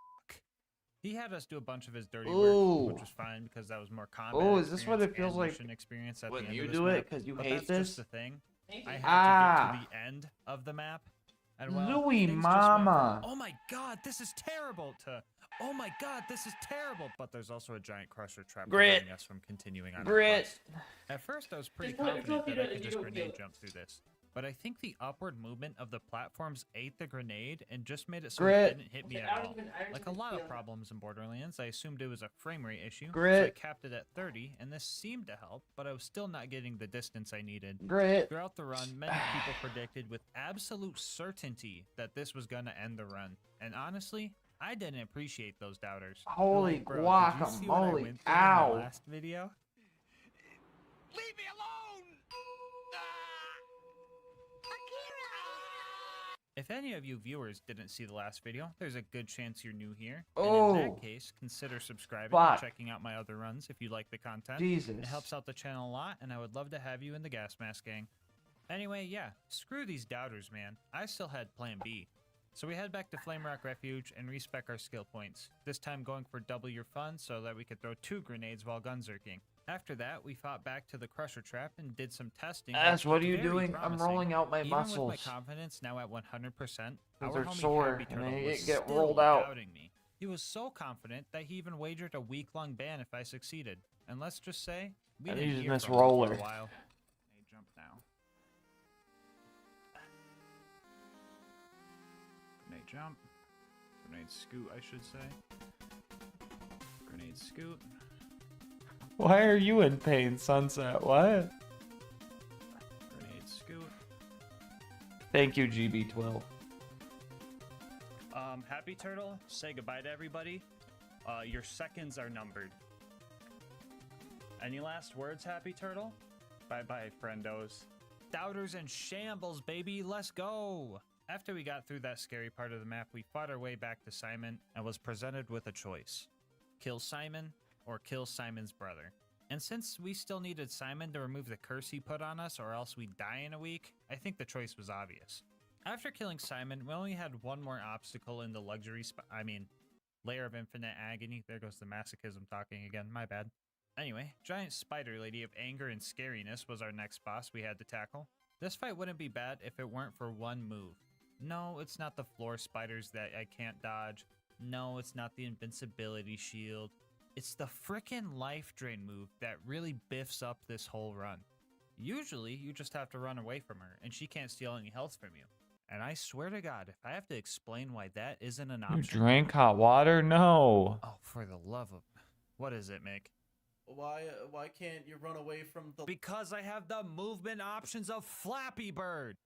He had us do a bunch of his dirty work, which was fine because that was more combat. Oh, is this what it feels like experience at when the end you of this do map, it? 'Cause you but hate that's this? just the thing. I had to get to the end of the map, and well, Louis things just went from, Mama. oh my god, this is terrible, to oh my god, this is terrible. But there's also a giant crusher trap Grit. preventing us from continuing on. our Grit. quest. At first, I was pretty It's not- it's confident not that I you could don't- just you don't grenade feel it. jump through this. But I think the upward movement of the platforms ate the grenade and just made it so Grit. it didn't hit me at all. Like a lot of problems in Borderlands, I assumed it was a frame rate issue, so I Grit. capped it at 30, and this seemed to help, but I was still not getting the distance I needed. Grit. Throughout the run, many people predicted with absolute certainty that this was gonna end the run, and honestly, I didn't appreciate those doubters. They're Holy like, "Bro, did you see what I guacamole. went through in Ow. the last video?" Leave me alone! If any of you viewers didn't see the last video, there's a good chance you're new here. Oh. And in that case, consider subscribing Fuck. and checking out my other runs if you like the content. Jesus. It helps out the channel a lot, and I would love to have you in the GasMask gang. Anyway, yeah, screw these doubters, man. I still had plan B. So we head back to Flame Rock Refuge and respec our skill points, this time going for double your fun so that we could throw 2 grenades while gunzerking. After that, we fought back to the Crusher Trap and did some testing. Ash, that what looked are you very doing? I'm promising. rolling out my Even muscles. with my confidence now at 100%, Those our are homie sore, Happy and Turtle they was get still rolled out. doubting me. He was so confident that he even wagered a week-long ban if I succeeded. And let's just say, we I'm didn't using hear this from him for roller. a while. Hey, jump now. Grenade jump. Grenade scoot, I should say. Grenade scoot. Why are you in pain, Sunset? What? Grenade scoot. Thank you, GB12. Happy Turtle, say goodbye to everybody. Your seconds are numbered. Any last words, Happy Turtle? Bye-bye, friendos. Doubters and shambles, baby, let's go! After we got through that scary part of the map, we fought our way back to Simon and was presented with a choice. kill Simon, or kill Simon's brother. And since we still needed Simon to remove the curse he put on us or else we'd die in a week, I think the choice was obvious. After killing Simon, we only had one more obstacle in the Layer of Infinite Agony. There goes the masochism talking again, my bad. Anyway, Giant Spider Lady of Anger and Scariness was our next boss we had to tackle. This fight wouldn't be bad if it weren't for one move. No, it's not the floor spiders that I can't dodge. No, it's not the invincibility shield. It's the frickin' life drain move that really biffs up this whole run. Usually, you just have to run away from her, and she can't steal any health from you. And I swear to God, if I have to explain why that isn't an option... You drank hot water? No. Oh, for the love of... What is it, Mick? Why can't you run away from the... Because I have the movement options of Flappy Bird!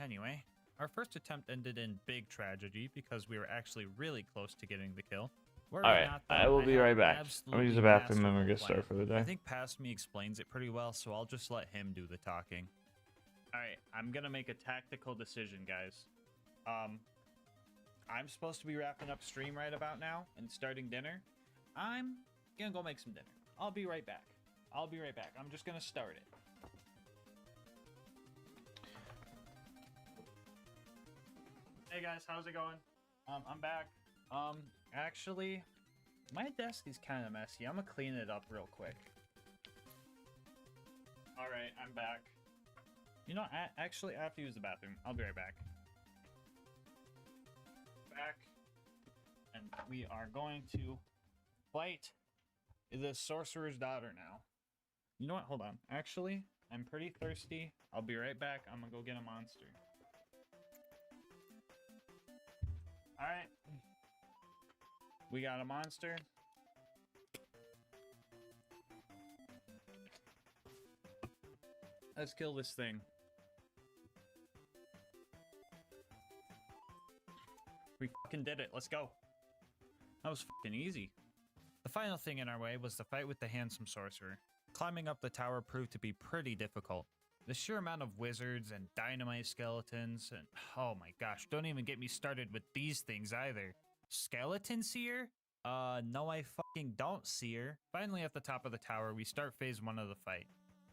Anyway, our first attempt ended in big tragedy because we were actually really close to getting the kill. Alright, I will be right back. I'm gonna use the bathroom and we're gonna start for the day. I think Past Me explains it pretty well, so I'll just let him do the talking. Alright, I'm gonna make a tactical decision, guys. I'm supposed to be wrapping up stream right about now and starting dinner. I'm gonna go make some dinner. I'll be right back. I'm just gonna start it. Hey guys, how's it going? I'm back. Actually, my desk is kind of messy. I'm gonna clean it up real quick. Alright, I'm back. You know, actually, I have to use the bathroom. I'll be right back. And we are going to fight the Sorcerer's Daughter now. You know what? Hold on. Actually, I'm pretty thirsty. I'll be right back. I'm gonna go get a monster. Alright. We got a monster. Let's kill this thing. We fucking did it. Let's go. That was fucking easy. The final thing in our way was the fight with the handsome sorcerer. Climbing up the tower proved to be pretty difficult. The sheer amount of wizards and dynamite skeletons and... Oh my gosh, don't even get me started with these things either. Skeleton Seer? No I fucking don't, Seer. Finally at the top of the tower, we start phase 1 of the fight.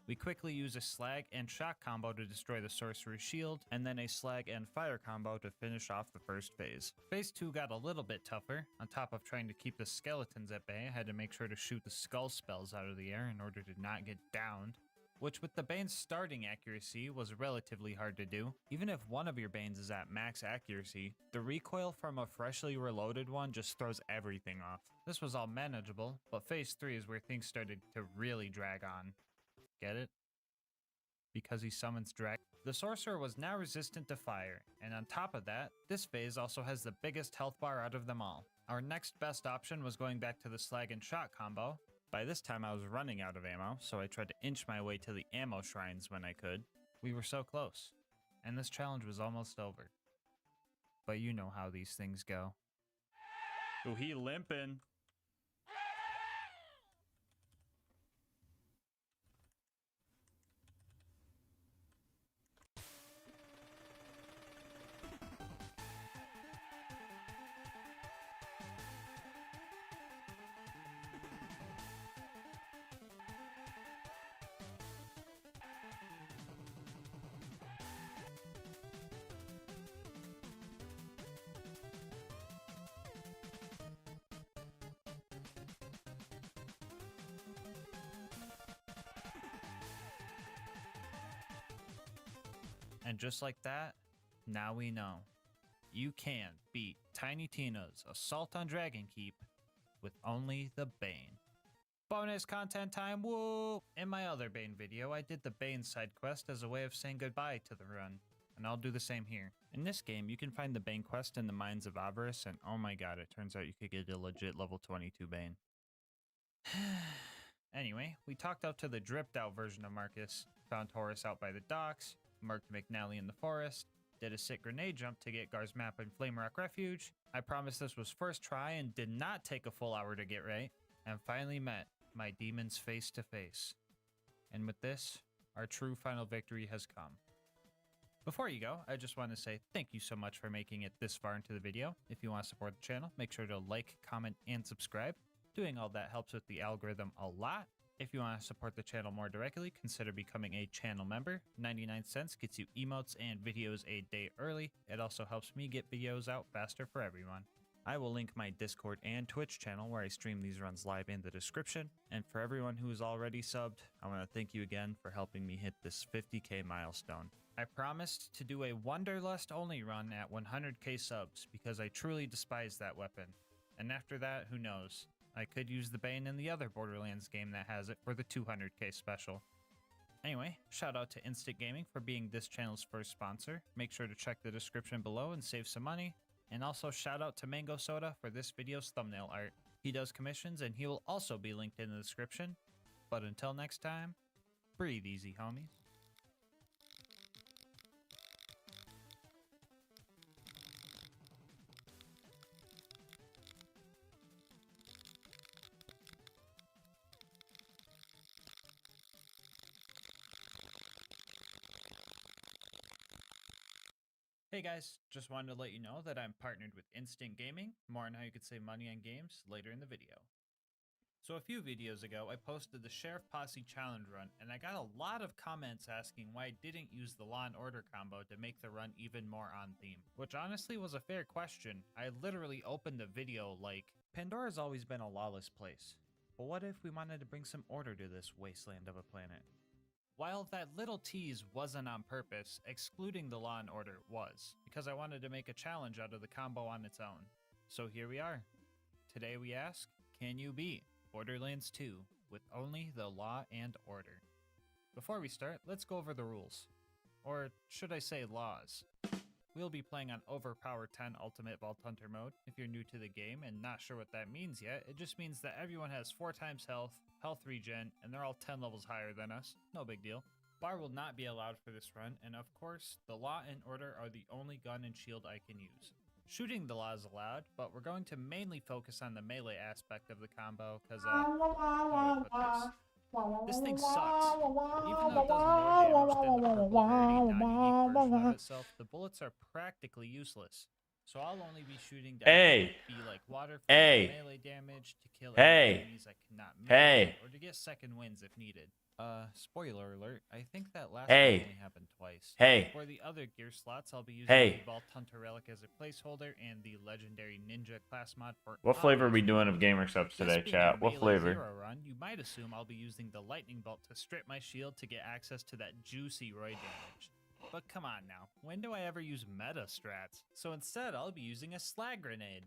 We quickly use a slag and shock combo to destroy the sorcerer's shield, and then a slag and fire combo to finish off the first phase. Phase 2 got a little bit tougher. On top of trying to keep the skeletons at bay, I had to make sure to shoot the skull spells out of the air in order to not get downed. Which with the Bane's starting accuracy was relatively hard to do. Even if one of your Banes is at max accuracy, the recoil from a freshly reloaded one just throws everything off. This was all manageable, but phase 3 is where things started to really drag on. Get it? Because he summons drag. The sorcerer was now resistant to fire, and on top of that, this phase also has the biggest health bar out of them all. Our next best option was going back to the slag and shot combo. By this time I was running out of ammo, so I tried to inch my way to the ammo shrines when I could. We were so close, and this challenge was almost over. But you know how these things go. Oh, he limping. And just like that, now we know. You can beat Tiny Tina's Assault on Dragon Keep with only the Bane. Bonus content time, woo! In my other Bane video, I did the Bane side quest as a way of saying goodbye to the run. And I'll do the same here. In this game, you can find the Bane quest in the Mines of Avarice, and oh my god, it turns out you could get a legit level 22 Bane. Anyway, we talked out to the dripped out version of Marcus, found Horus out by the docks, marked McNally in the forest, did a sick grenade jump to get Gar's map in Flame Rock Refuge. I promised this was first try and did not take a full hour to get right, and finally met my demons face to face. And with this, our true final victory has come. Before you go, I just want to say thank you so much for making it this far into the video. If you want to support the channel, make sure to like, comment, and subscribe. Doing all that helps with the algorithm a lot. If you want to support the channel more directly, consider becoming a channel member. 99 cents gets you emotes and videos a day early. It also helps me get videos out faster for everyone. I will link my Discord and Twitch channel where I stream these runs live in the description. And for everyone who is already subbed, I want to thank you again for helping me hit this 50k milestone. I promised to do a Wanderlust only run at 100k subs because I truly despise that weapon. And after that, who knows? I could use the Bane in the other Borderlands game that has it for the 200k special. Anyway, shout out to Instant Gaming for being this channel's first sponsor. Make sure to check the description below and save some money. And also shout out to Mango Soda for this video's thumbnail art. He does commissions and he will also be linked in the description. But until next time, breathe easy, homies. Hey guys, just wanted to let you know that I'm partnered with Instant Gaming. More on how you could save money on games later in the video. So a few videos ago, I posted the Sheriff Posse Challenge run, and I got a lot of comments asking why I didn't use the Law and Order combo to make the run even more on theme. Which honestly was a fair question. I literally opened the video like, Pandora's always been a lawless place. But what if we wanted to bring some order to this wasteland of a planet? While that little tease wasn't on purpose, excluding the Law and Order was, because I wanted to make a challenge out of the combo on its own. So here we are. Today we ask, can you beat Borderlands 2 with only the Law and Order? Before we start, let's go over the rules. Or should I say laws? We'll be playing on Overpower 10 Ultimate Vault Hunter mode. If you're new to the game and not sure what that means yet, it just means that everyone has 4 times health, health regen, and they're all 10 levels higher than us. No big deal. Bar will not be allowed for this run, and of course, the Law and Order are the only gun and shield I can use. Shooting the Law is allowed, but we're going to mainly focus on the melee aspect of the combo, because, how do I put this? This thing sucks. Even though it does more damage than the purple nerdy non-unique version of itself, the bullets are practically useless. So I'll only be shooting down be like water for melee damage, to kill enemies I cannot melee, or to get second wins if needed. Spoiler alert, I think that last one only happened twice. For the other gear slots, I'll be using the Vault Hunter Relic as a placeholder and the Legendary Ninja class mod for What flavor are we doing of Gamer Subs today, chat? What flavor? Run, you might assume I'll be using the Lightning Bolt to strip my shield to get access to that juicy Roy damage. But come on now, when do I ever use meta strats? So instead, I'll be using a slag grenade.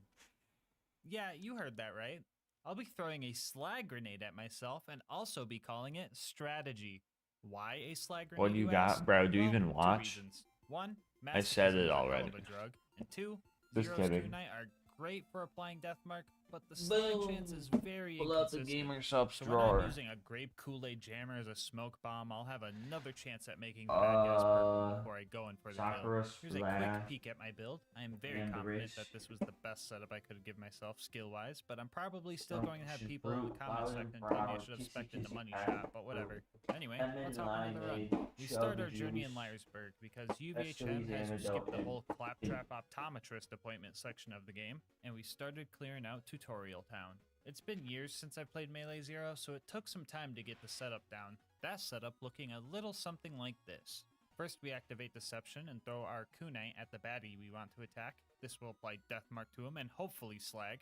Yeah, you heard that right. I'll be throwing a slag grenade at myself and also be calling it strategy. Why a slag grenade? What do you got, bro? Do you even watch? 1, I said it already. Drug, and 2, Just kidding. Kunai are great for applying Deathmark, but the slag chance is very Pull out the inconsistent. Gamer Subs So drawer. when I'm using a grape Kool-Aid jammer as a smoke bomb, I'll have another chance at making the bad guys purple before I go in for the kill. Here's a quick peek at my build. I am very confident that this was the best setup I could give myself skill-wise, but I'm probably still going to have people in the comment section tell me I should have spec'd the money shot, but whatever. Anyway, let's hop into the run. We start our journey in Liarsburg because UVHM has you skip the whole claptrap optometrist appointment section of the game, and we started clearing out Tutorial Town. It's been years since I played Melee Zero, so it took some time to get the setup down. That setup looking a little something like this. First we activate Deception and throw our kunai at the baddie we want to attack. This will apply Deathmark to him and hopefully slag.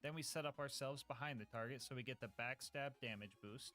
Then we set up ourselves behind the target so we get the backstab damage boost.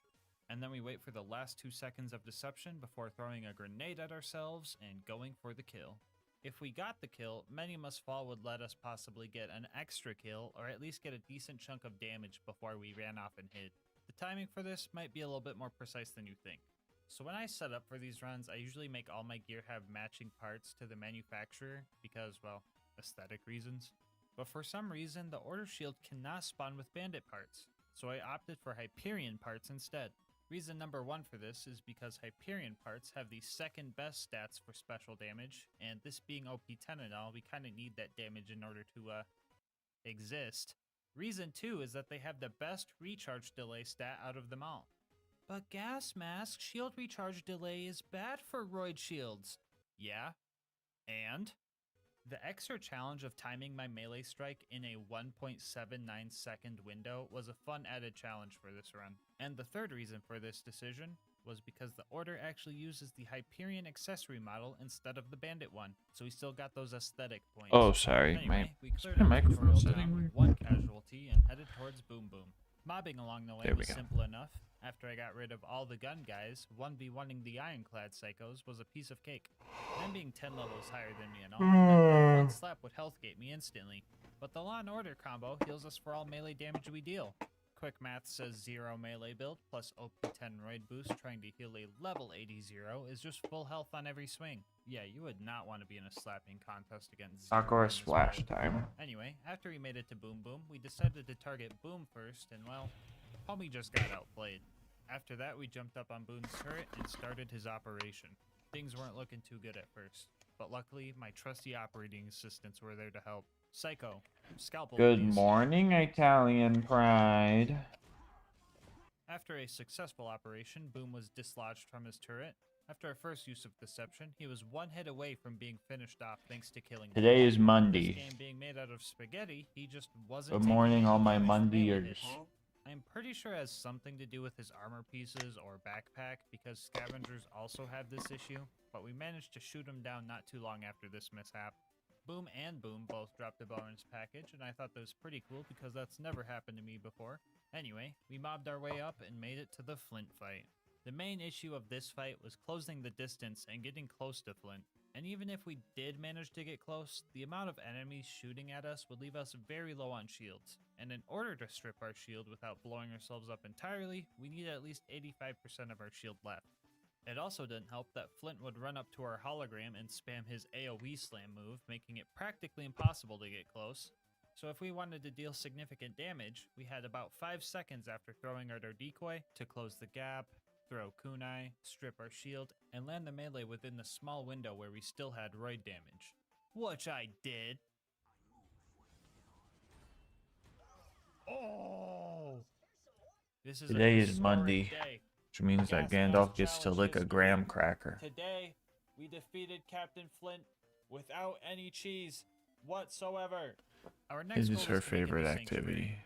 And then we wait for the last 2 seconds of Deception before throwing a grenade at ourselves and going for the kill. If we got the kill, Many Must Fall would let us possibly get an extra kill or at least get a decent chunk of damage before we ran off and hid. The timing for this might be a little bit more precise than you think. So when I set up for these runs, I usually make all my gear have matching parts to the manufacturer because, well, aesthetic reasons. But for some reason, the Order Shield cannot spawn with Bandit parts, so I opted for Hyperion parts instead. Reason number 1 for this is because Hyperion parts have the second best stats for special damage, and this being OP10 and all, we kind of need that damage in order to, exist. Reason 2 is that they have the best recharge delay stat out of them all. But GASMASK shield recharge delay is bad for roid shields. Yeah? And? The extra challenge of timing my melee strike in a 1.79 second window was a fun added challenge for this run. And the third reason for this decision was because the order actually uses the Hyperion accessory model instead of the bandit one, so we still got those aesthetic points. Oh, sorry. Anyway, we Is cleared my out microphone tutorial setting town with weird? one casualty and headed towards Boom Boom. Mobbing along the way There we was go. simple enough. After I got rid of all the gun guys, 1v1ing the ironclad psychos was a piece of cake. Them being 10 levels higher than me and all, meant that one slap would healthgate me instantly. But the Law and Order combo heals us for all melee damage we deal. Quick math says 0 melee build plus OP10 roid boost trying to heal a level 80 0 is just full health on every swing. Yeah, you would not want to be in a slapping contest against Zero Sakura in this splash build. time. Anyway, after we made it to Boom Boom, we decided to target Boom first, and well, homie just got outplayed. After that, we jumped up on Boom's turret and started his operation. Things weren't looking too good at first, but luckily, my trusty operating assistants were there to help. Psycho, scalpel Good please. morning, Italian Pride. After a successful operation, Boom was dislodged from his turret. After our first use of deception, he was one hit away from being finished off thanks to killing me. Today is This Monday. game being made out of spaghetti, he just wasn't Good taking morning, any all my damage from melee Mondayers. hits. I'm pretty sure it has something to do with his armor pieces or backpack, because scavengers also have this issue, but we managed to shoot him down not too long after this mishap. Boom and Boom both dropped a bonus package, and I thought that was pretty cool because that's never happened to me before. Anyway, we mobbed our way up and made it to the Flint fight. The main issue of this fight was closing the distance and getting close to Flint. And even if we did manage to get close, the amount of enemies shooting at us would leave us very low on shields. And in order to strip our shield without blowing ourselves up entirely, we need at least 85% of our shield left. It also didn't help that Flint would run up to our hologram and spam his AoE slam move, making it practically impossible to get close. So if we wanted to deal significant damage, we had about 5 seconds after throwing out our decoy to close the gap, throw kunai, strip our shield, and land the melee within the small window where we still had roid damage. Which I did. Oh! This is Today a is historic Monday, day. which means that GASMASK Gandalf gets to challenge lick a is graham on. cracker. Today, we defeated Captain Flint without any cheese whatsoever. Our next It goal is her was to make it to favorite Sanctuary. activity.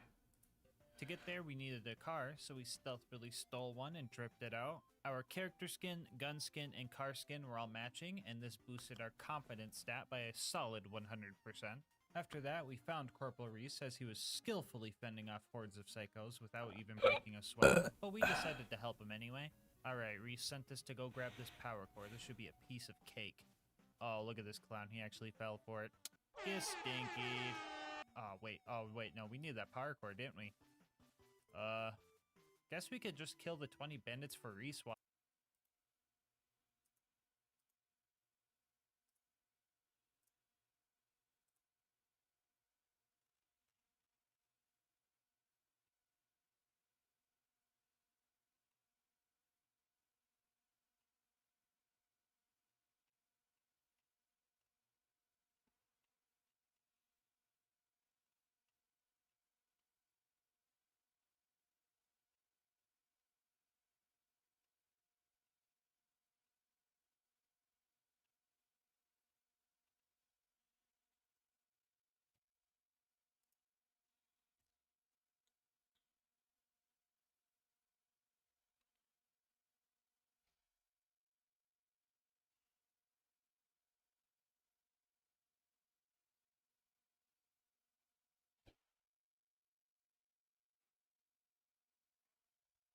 To get there, we needed a car, so we stealthily stole one and tripped it out. Our character skin, gun skin, and car skin were all matching, and this boosted our confidence stat by a solid 100%. After that, we found Corporal Reese as he was skillfully fending off hordes of psychos without even breaking a sweat, but we decided to help him anyway. Alright, Reese sent us to go grab this power core. This should be a piece of cake. Oh, look at this clown. He actually fell for it. Get stinky. Oh, wait, no, we needed that power core, didn't we? Guess we could just kill the 20 bandits for Reese while...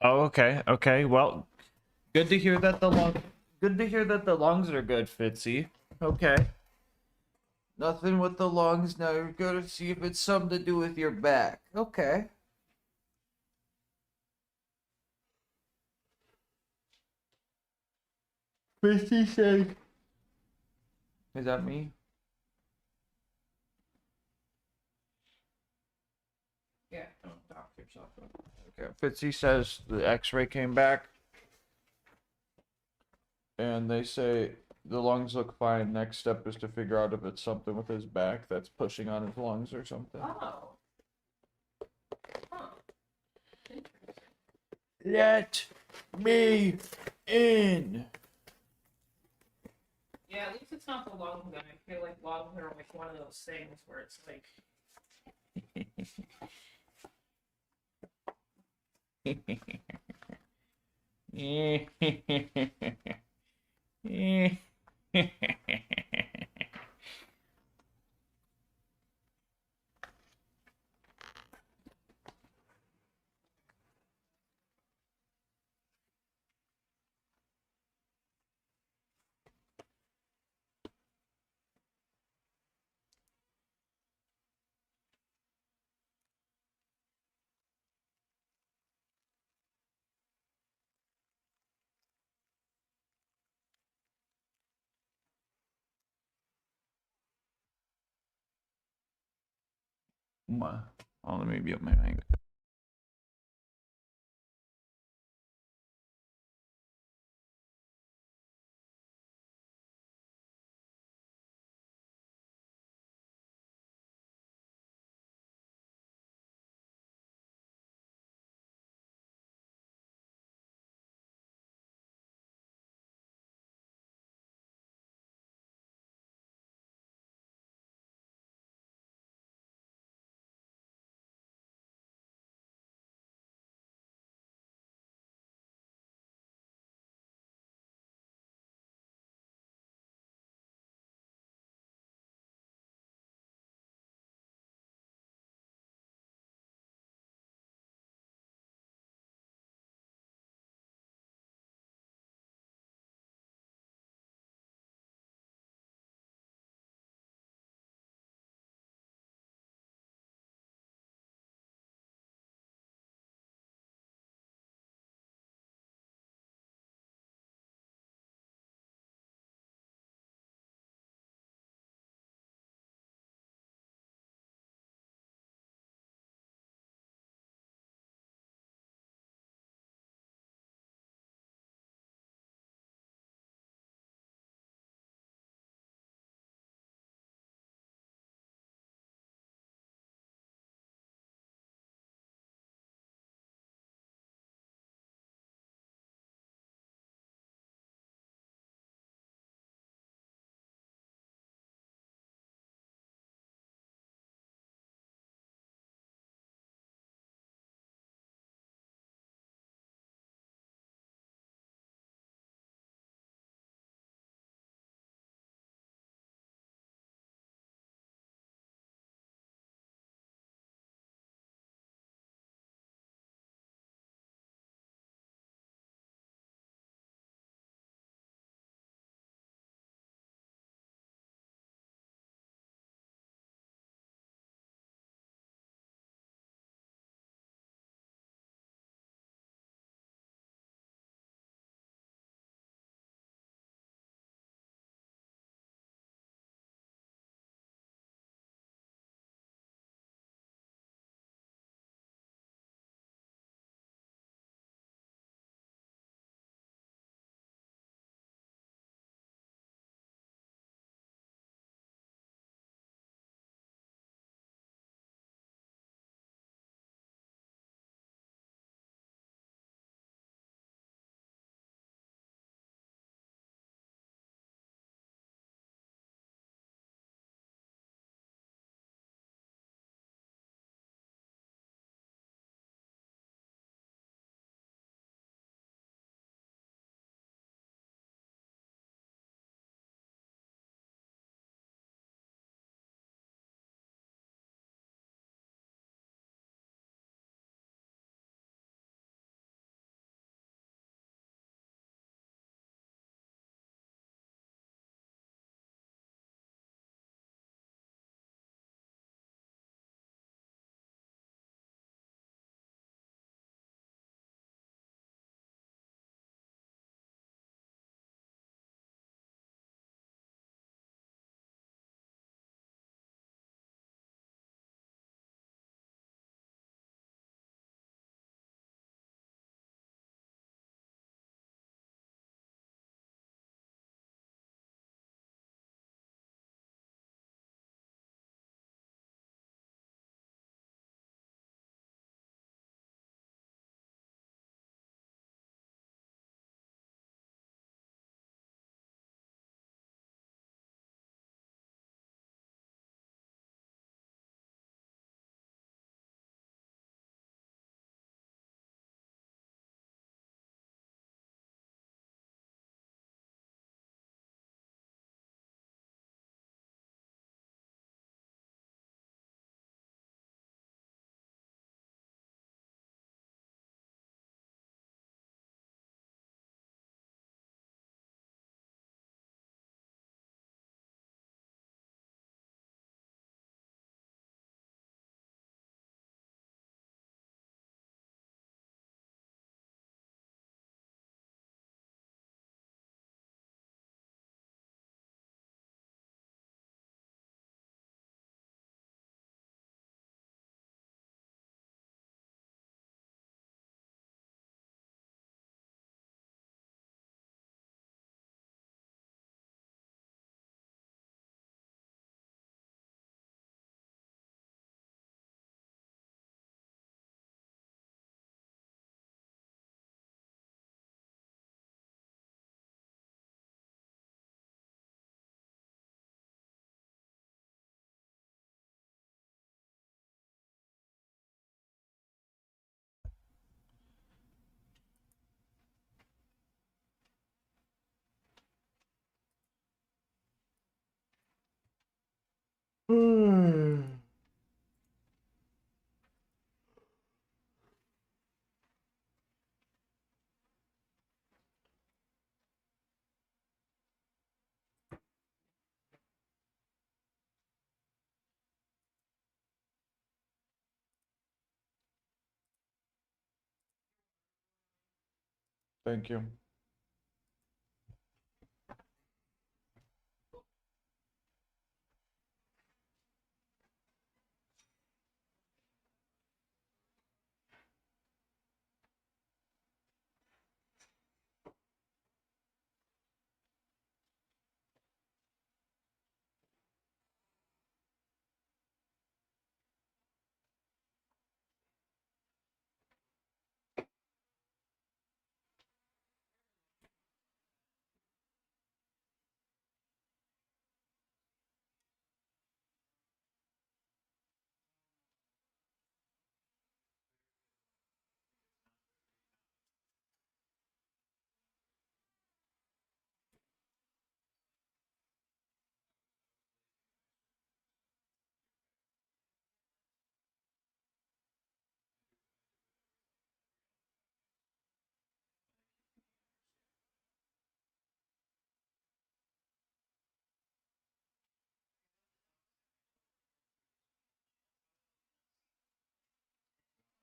Oh, okay, okay. Well, good to hear that the lungs are good, Fitzy. Okay. Nothing with the lungs. Now you're gonna see if it's something to do with your back. Okay. Fitzy said. Is that me? Yeah. Oh, doctor's office. Okay. Fitzy says the X-ray came back, and they say the lungs look fine. Next step is to figure out if it's something with his back that's pushing on his lungs or something. Oh. Let me in. Yeah, Yeah, at least it's not the long gun. I feel like long gun are like one of those things where it's like. Oh, let me be up my mic. Thank you.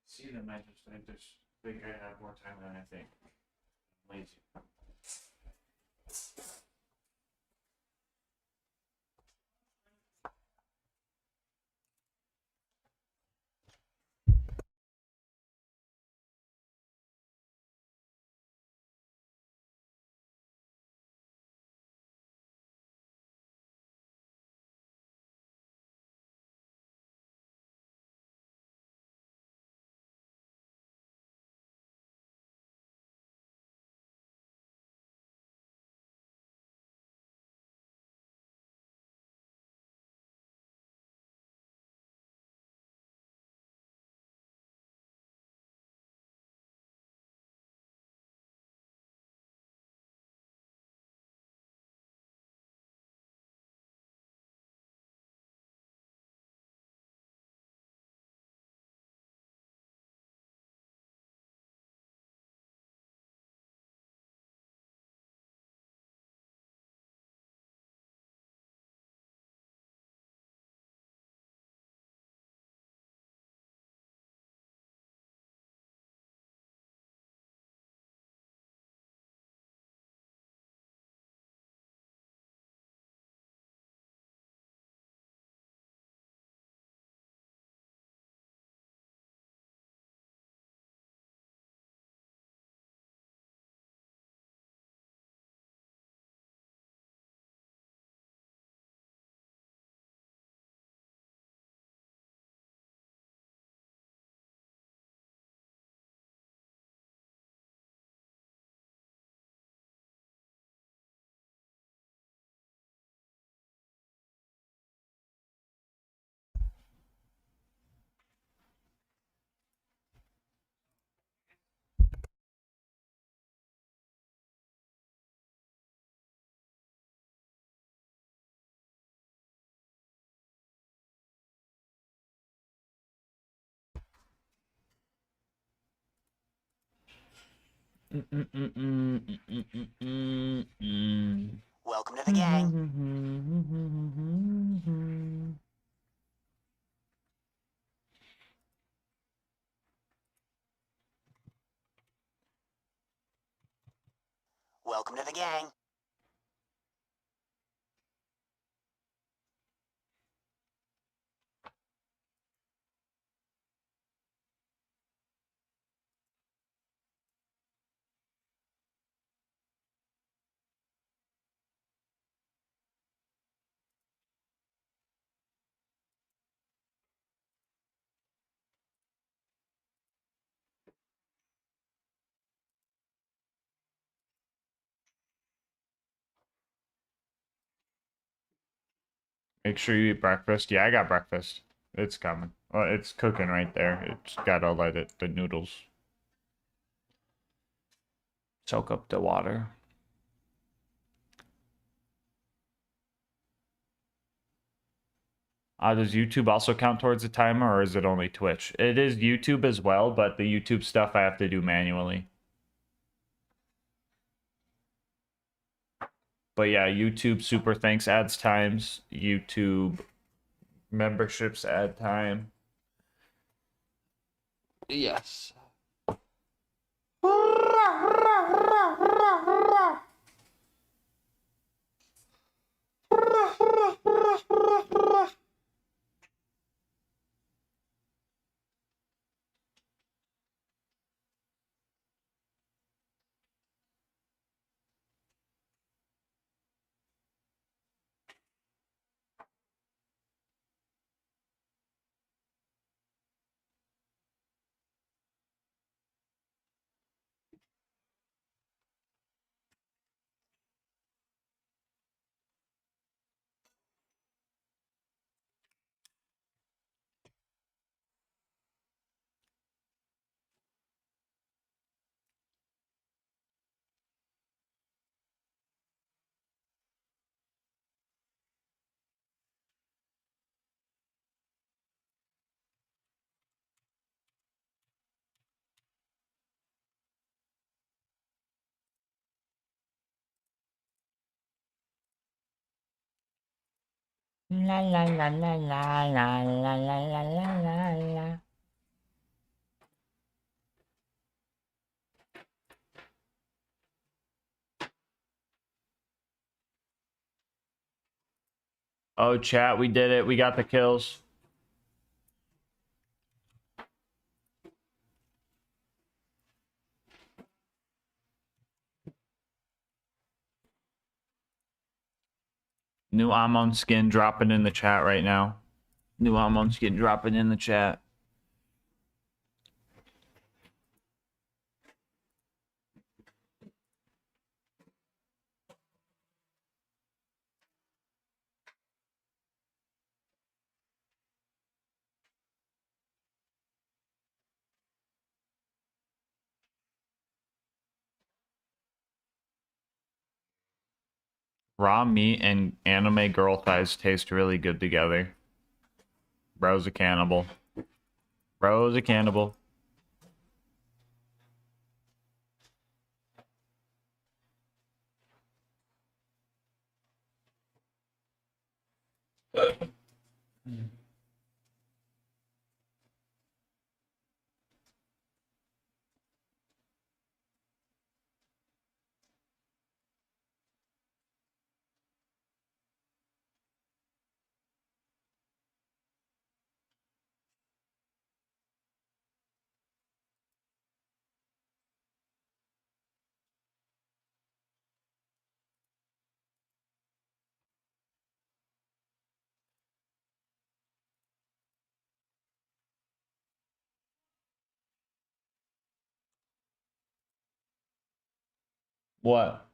See them, I just think I have more time than I think. I'm lazy. Welcome to the gang. Welcome to the gang. Make sure you eat breakfast. Yeah, I got breakfast. It's coming. Well, it's cooking right there. It's gotta let it, the noodles soak up the water. Does YouTube also count towards the timer, or is it only Twitch? It is YouTube as well, but the YouTube stuff I have to do manually. But yeah, YouTube super thanks adds times. YouTube memberships add time. Yes. La la la la la la la la la la la. Oh, chat, we did it. We got the kills. New Amon skin dropping in the chat right now. New Amon skin dropping in the chat. Raw meat and anime girl thighs taste really good together. Bro's a cannibal. Bro's a cannibal. What?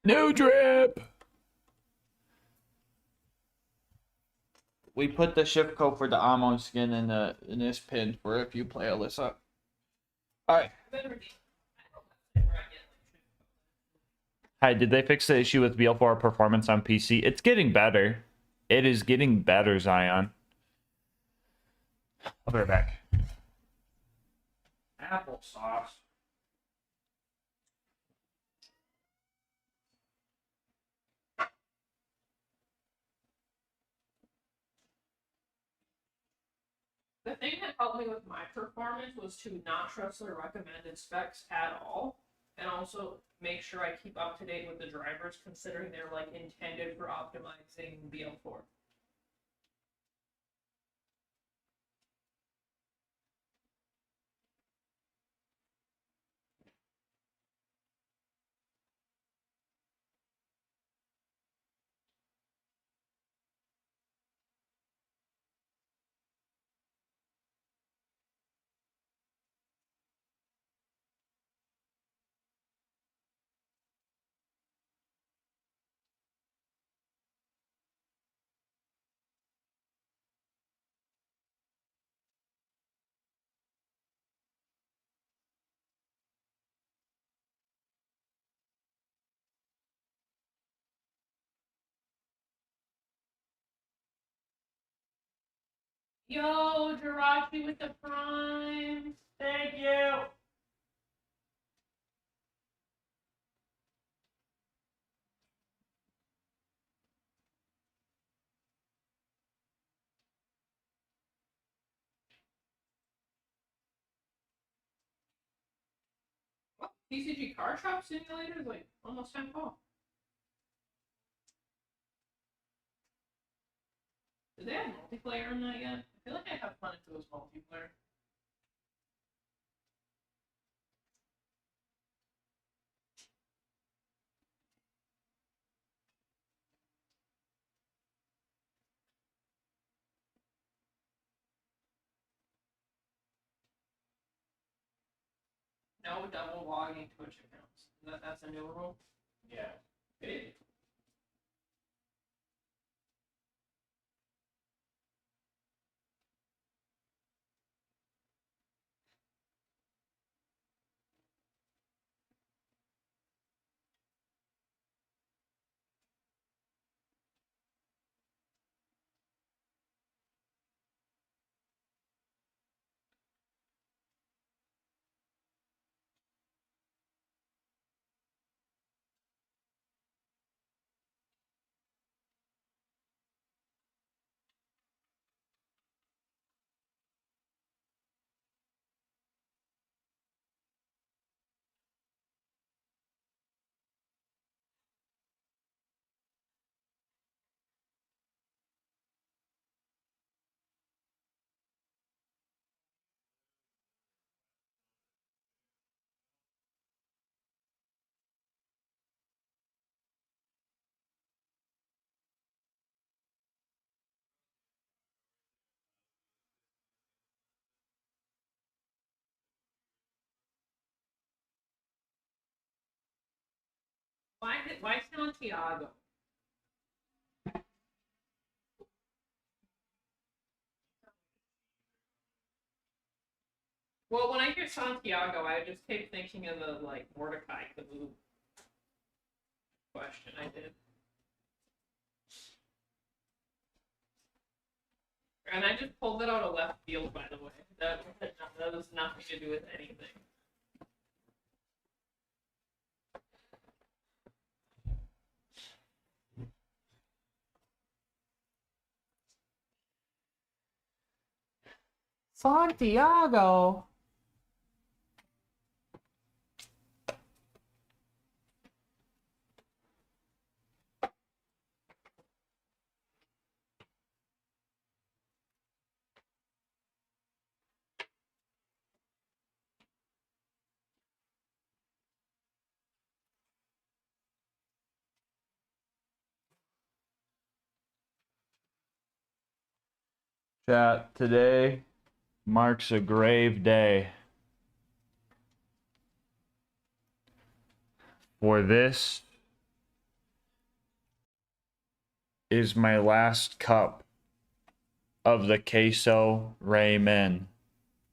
No drip. We put the ship code for the Amon skin in this pin for if you play Alyssa. Alright. Hi, did they fix the issue with BL4 performance on PC? It's getting better. It is getting better, Zion. I'll be right back. Applesauce. The thing that helped me with my performance was to not trust their recommended specs at all, and also make sure I keep up to date with the drivers, considering they're like intended for optimizing BL4. Yo, Jirachi with the prime. Thank you. Well, TCG Car Shop Simulator is like almost 10 fall. Do they have multiplayer in that yet? I feel like I have fun if it was multiplayer. No double logging Twitch accounts. That's a new rule? Yeah. It, Why Santiago? Well, when I hear Santiago, I just keep thinking of the, like, Mordecai, the move question I did. And I just pulled it out of left field, by the way. That was nothing to do with anything. Santiago. Chat, today marks a grave day. For this is my last cup of the queso ramen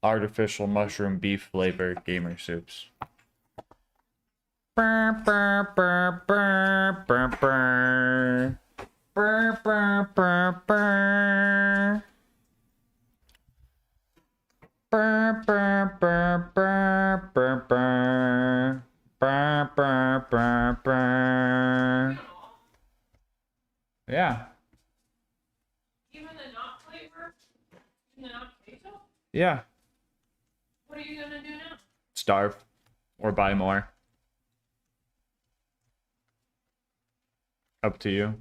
artificial mushroom beef flavor gamer soups. Burr, burr, burr, burr, burr, burr. Burr, burr, burr, burr. Burr, burr, burr, burr, burr, burr. Burr, burr, burr, burr. Yeah. Even the not flavor? Even the not queso? Yeah. What are you gonna do now? Starve. Or buy more. Up to you.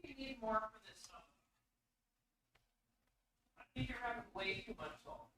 You need more for this stuff. I think you're having way too much salt.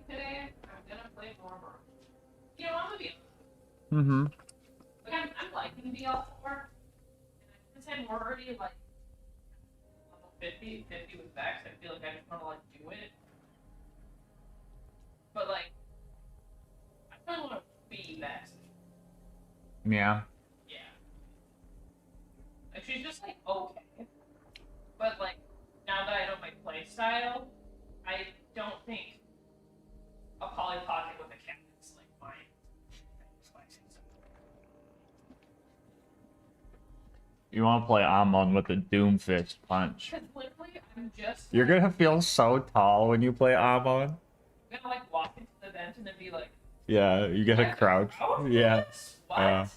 Today, I'm gonna play more Mario. You know, I'm gonna be Mm-hmm. like, I'm liking BL4. And since I'm already like level 50 with Vex, I feel like I just wanna like do it. But like, I kinda wanna be Vex. Yeah. Yeah. Like, she's just like okay. But like, now that I know my play style, I don't think a Polly Pocket with a cat is like my spicy. You want to play Amon with a Doomfist punch. Because literally, I'm just. You're gonna feel so tall when you play Amon. I'm gonna like walk into the vent and then be like. Yeah, you gotta crouch. Yeah. What?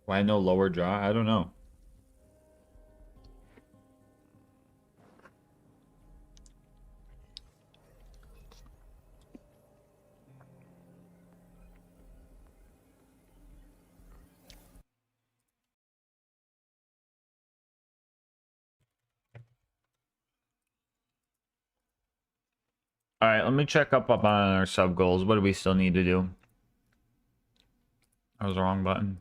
Why no lower jaw? I don't know. Alright, let me check up on our sub goals. What do we still need to do? That was the wrong button.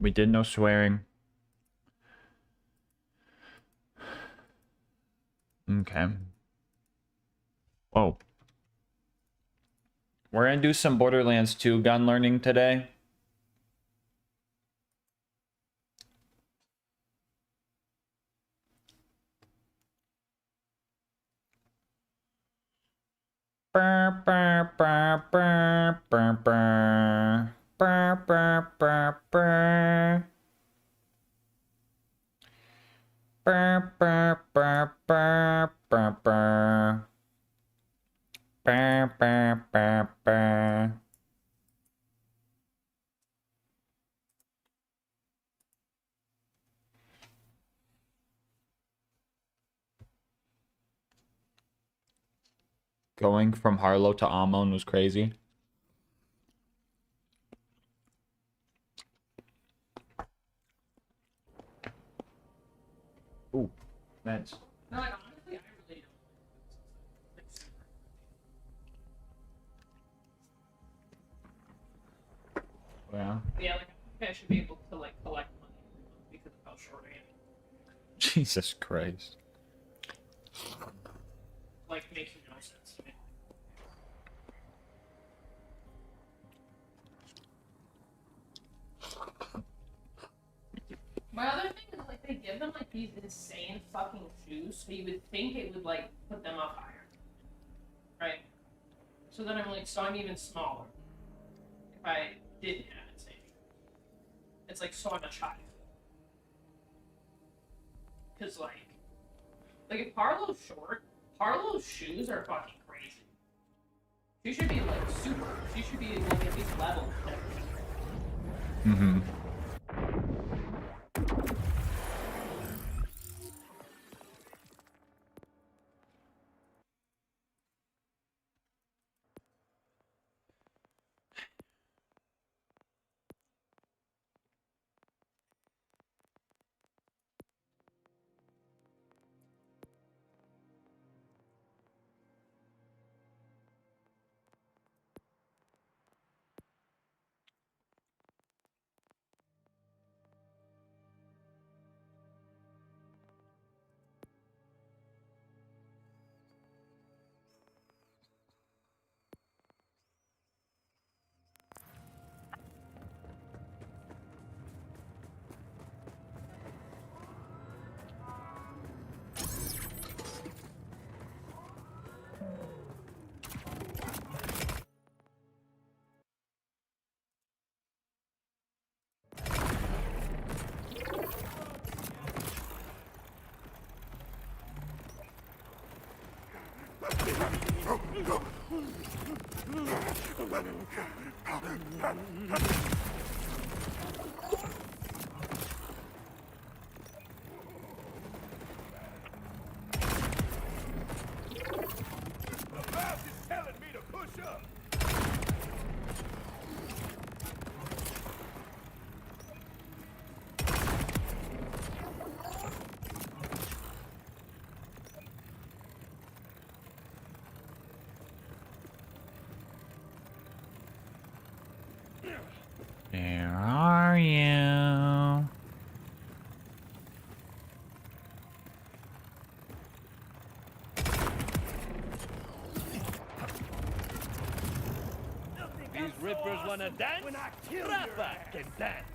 We did no swearing. Okay. Whoa. We're gonna do some Borderlands 2 gun learning today. Burr, burr, burr, burr, burr, burr. Burr, burr, burr, burr. Burr, burr, burr, burr, burr, burr. Burr, burr, burr, burr. Going from Harlow to Amon was crazy. Ooh, meds. No, like, honestly, I really don't like super. Yeah. Yeah, like, I think I should be able to, like, collect money every month because of how short I am. Jesus Christ. Like, makes no sense to me. My other thing is, like, they give them, like, these insane fucking shoes, so you would think it would, like, put them up higher. Right? So then I'm like, so I'm even smaller. If I didn't have insane shoes. It's like, so I'm a child. Because, like, if Harlow's short, Harlow's shoes are fucking crazy. She should be, like, super. She should be, like, at least level with everything. Mm-hmm. The mouse is telling me to push up. Where are you? These rippers wanna dance? When I kill Rapper can dance.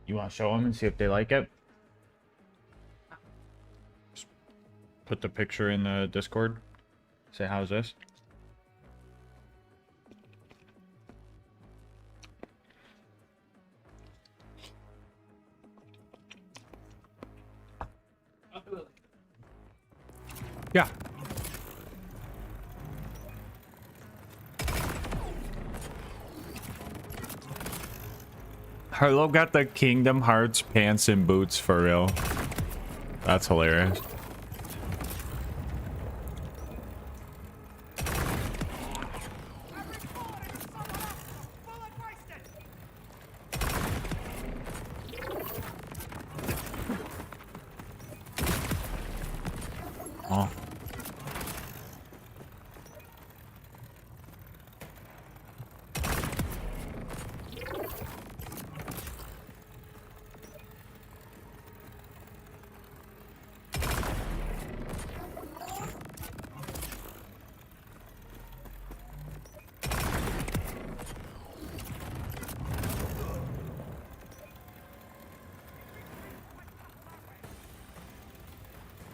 You want to show them and see if they like it? Just put the picture in the Discord. Say, how's this? Yeah. Harlow got the Kingdom Hearts pants and boots for real. That's hilarious. Oh.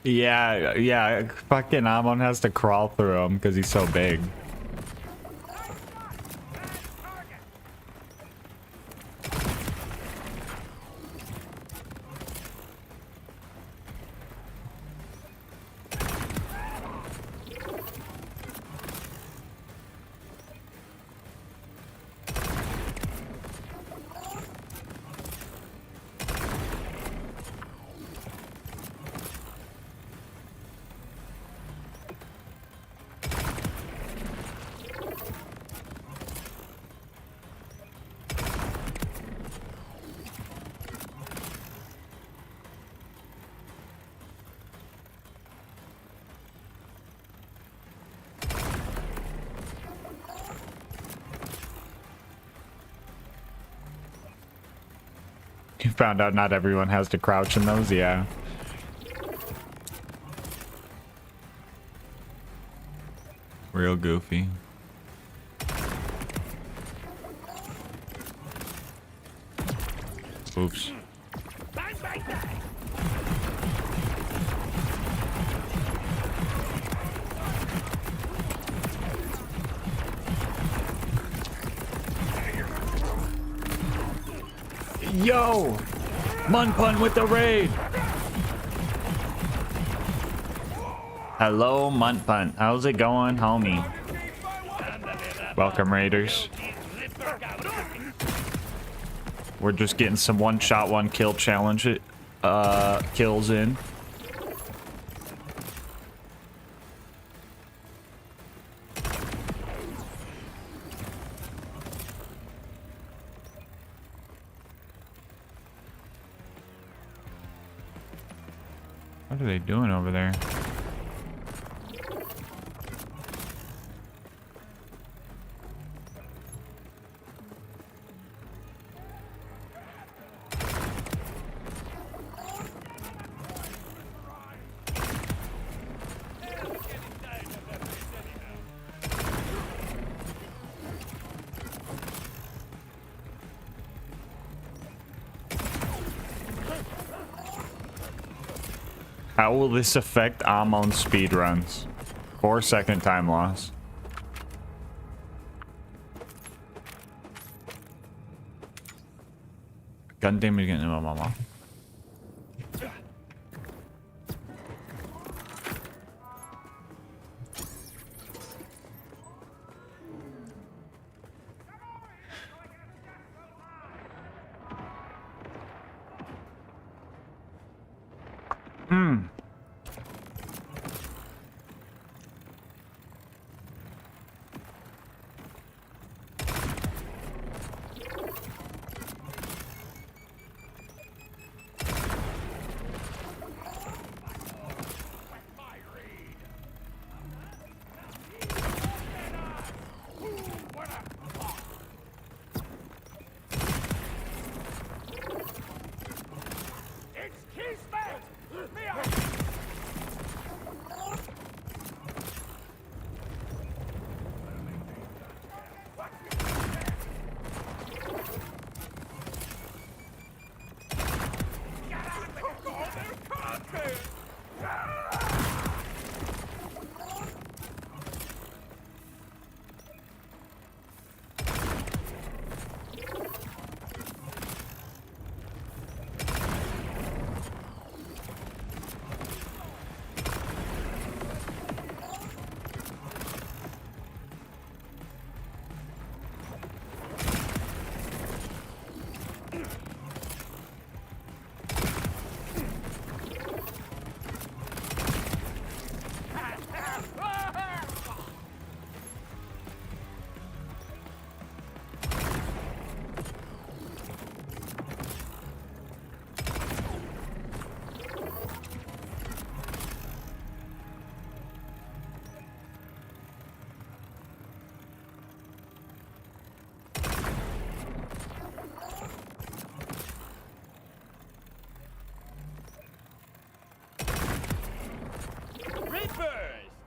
Yeah, fucking Amon has to crawl through him because he's so big. You found out not everyone has to crouch in those, yeah. Real goofy. Oops. Yo! Munpun with the raid! Hello, Munpun. How's it going, homie? Welcome, Raiders. We're just getting some one-shot, one-kill challenge kills in. What are they doing over there? How will this affect Amon's speedruns? 4-second time loss. Gun damage getting in my mama.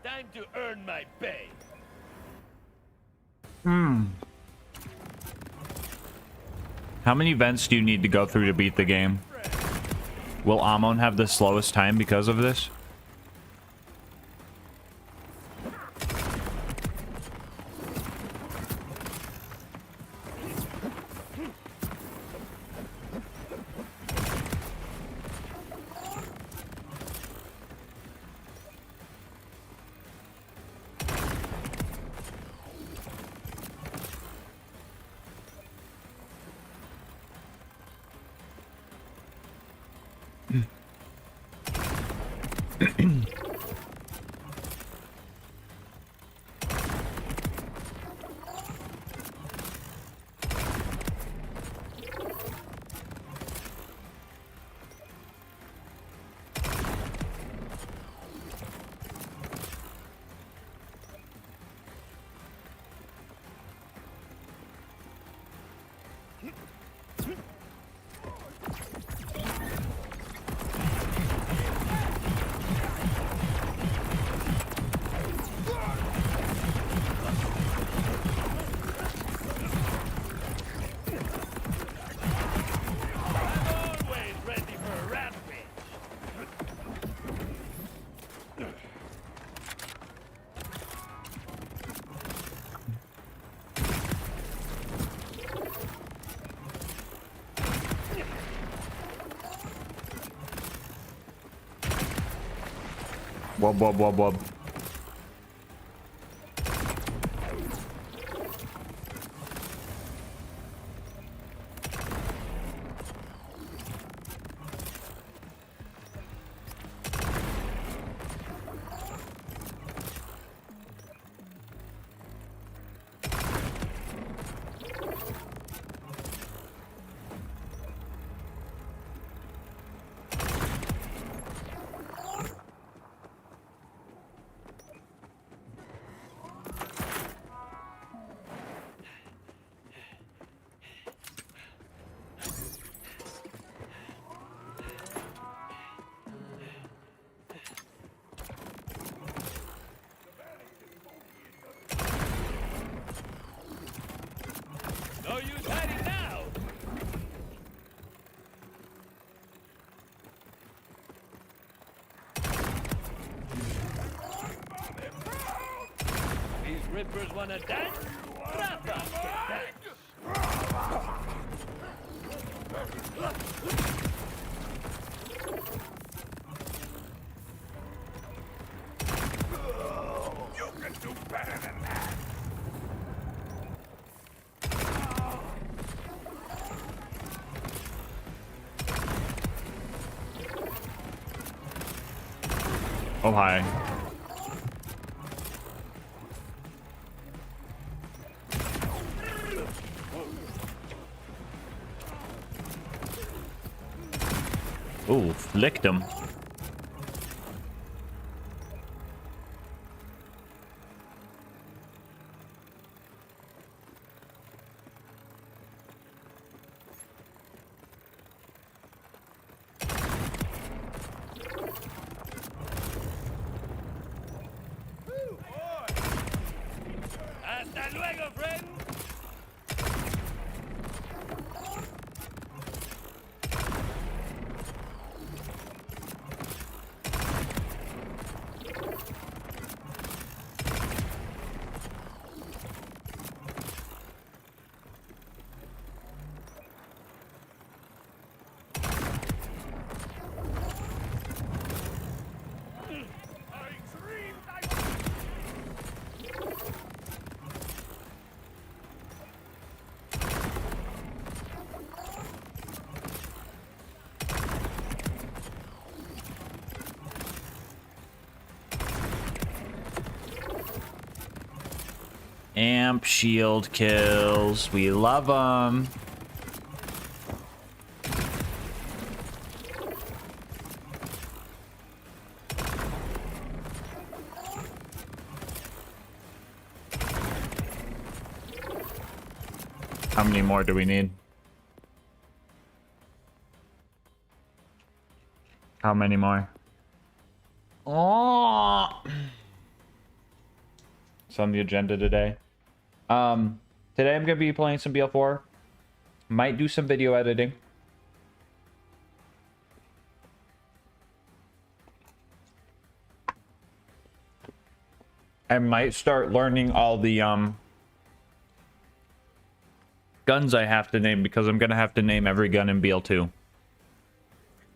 Time to earn my pay. How many vents do you need to go through to beat the game? Will Amon have the slowest time because of this? Wub wub wub wub. No use hiding now! These rippers wanna dance? Let them dance! You can do better than that. Oh, hi. Ooh, flicked him. Hasta luego, friend! Amp shield kills. We love them. How many more do we need? How many more? Oh. It's on the agenda today. Today I'm gonna be playing some BL4. Might do some video editing. I might start learning all the guns I have to name, because I'm gonna have to name every gun in BL2.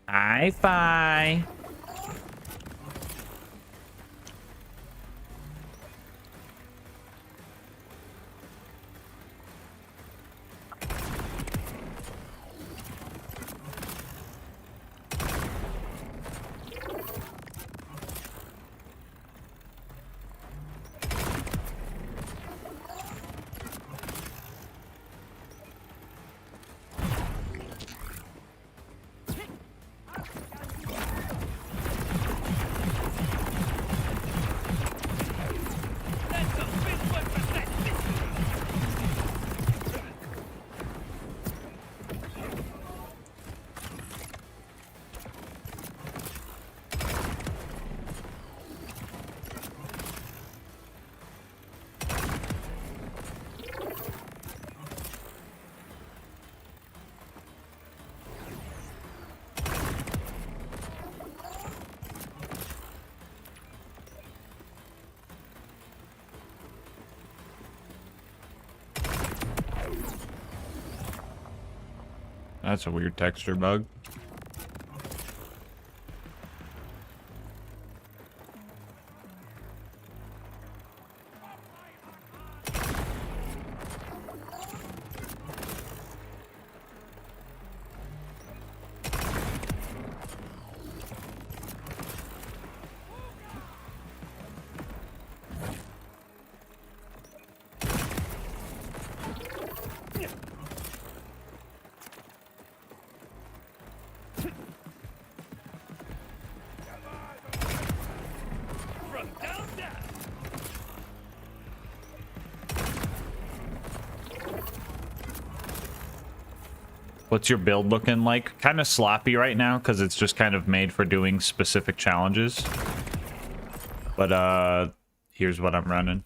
Hi-fi. That's a weird texture bug. What's your build looking like? Kind of sloppy right now because it's just kind of made for doing specific challenges. But here's what I'm running.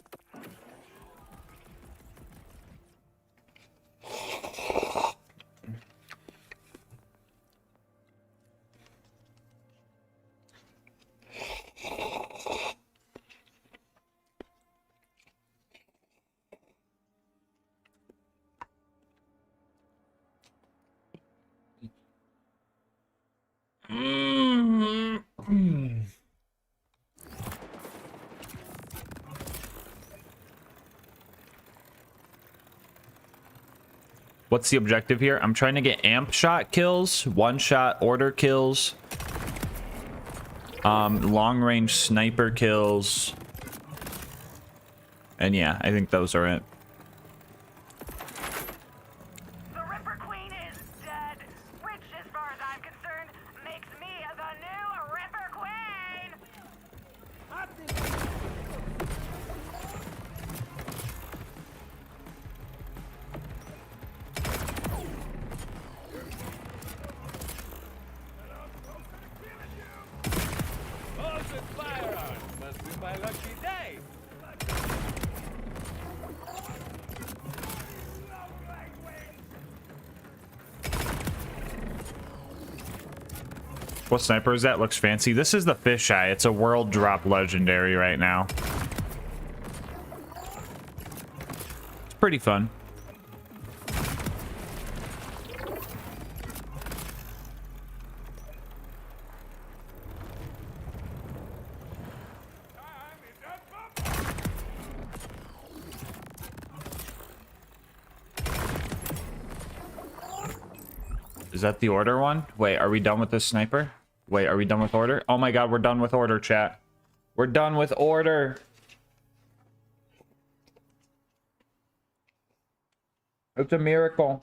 What's the objective here? I'm trying to get amp shot kills, one-shot order kills, long-range sniper kills, and yeah, I think those are it. The Ripper Queen is dead, which, as far as I'm concerned, makes me the new Ripper Queen! Awesome firearms must be my lucky day. What sniper is that? Looks fancy. This is the fisheye. It's a world drop legendary right now. It's pretty fun. Is that the order one? Wait, are we done with this sniper? Wait, are we done with order? Oh my god, we're done with order, chat. We're done with order. It's a miracle.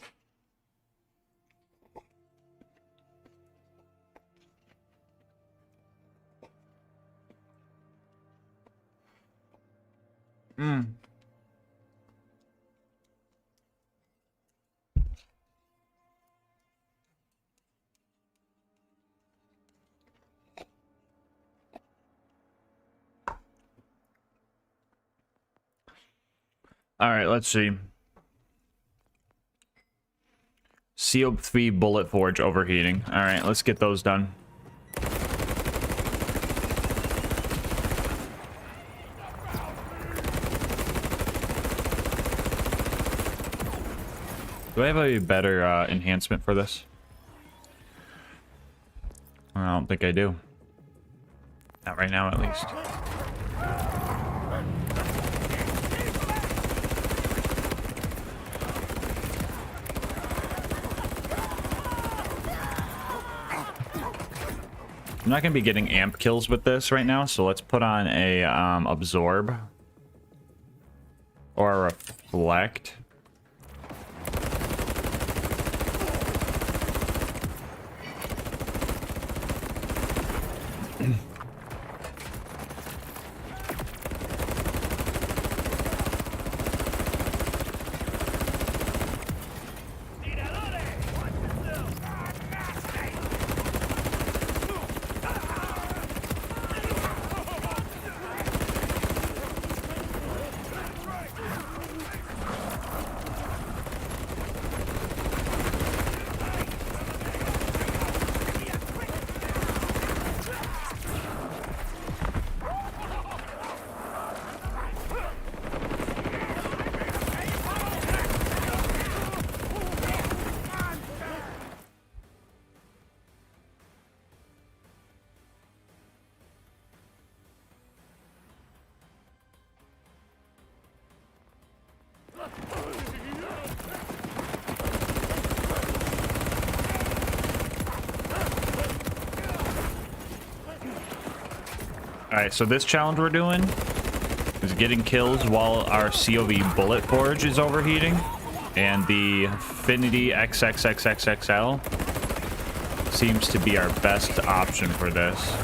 All right, let's see. CO3 bullet forge overheating. All right, let's get those done. Do I have a better enhancement for this? I don't think I do. Not right now, at least. I'm not going to be getting amp kills with this right now, so let's put on a absorb or a reflect. Alright, so this challenge we're doing is getting kills while our COV Bullet Forge is overheating. And the Affinity XXXXXL seems to be our best option for this.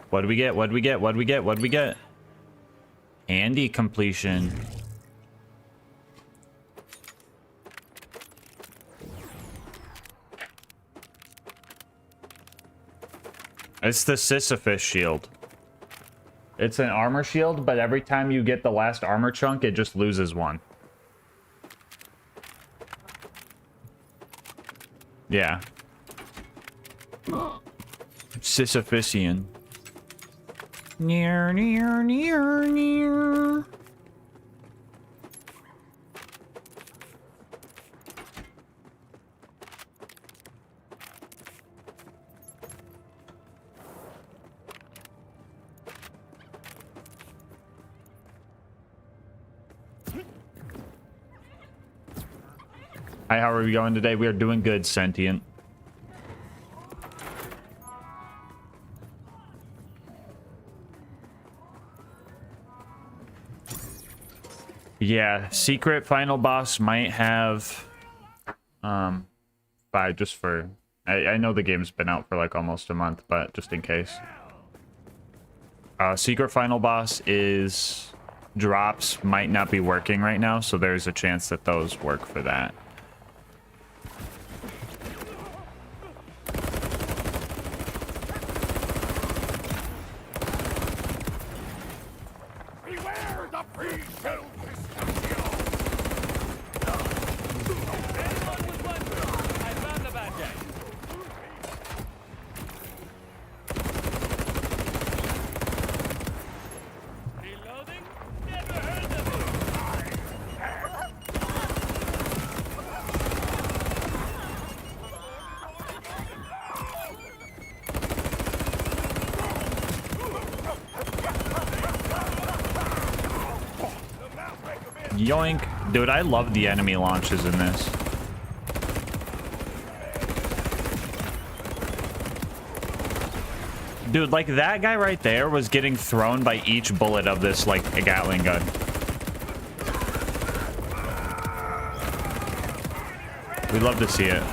What do we get? What do we get? What do we get? What do we get? Handy completion. It's the Sisyphus shield. It's an armor shield, but every time you get the last armor chunk, it just loses one. Yeah. Sisyphusian. Near, near, near, near. Hi, how are we going today? We are doing good, Sentient. Yeah, secret final boss might have 5 just for I know the game's been out for like almost a month, but just in case. Secret final boss is drops might not be working right now, so there's a chance that those work for that. Beware the pre-show. Yoink. Dude, I love the enemy launches in this. Dude, like that guy right there was getting thrown by each bullet of this, like, a Gatling gun. We love to see it.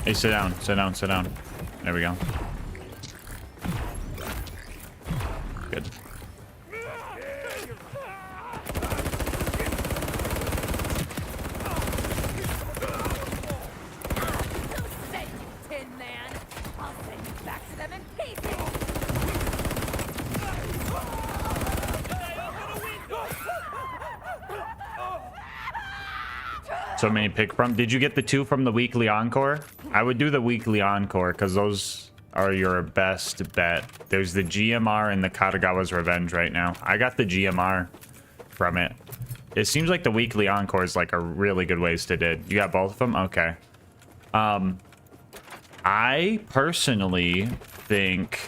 Hey, sit down, sit down, sit down. There we go. Good. So many pick from. Did you get the 2 from the weekly encore? I would do the weekly encore because those are your best bet. There's the GMR and the Katagawa's Revenge right now. I got the GMR from it. It seems like the weekly encore is like a really good wasted id. You got both of them? Okay. I personally think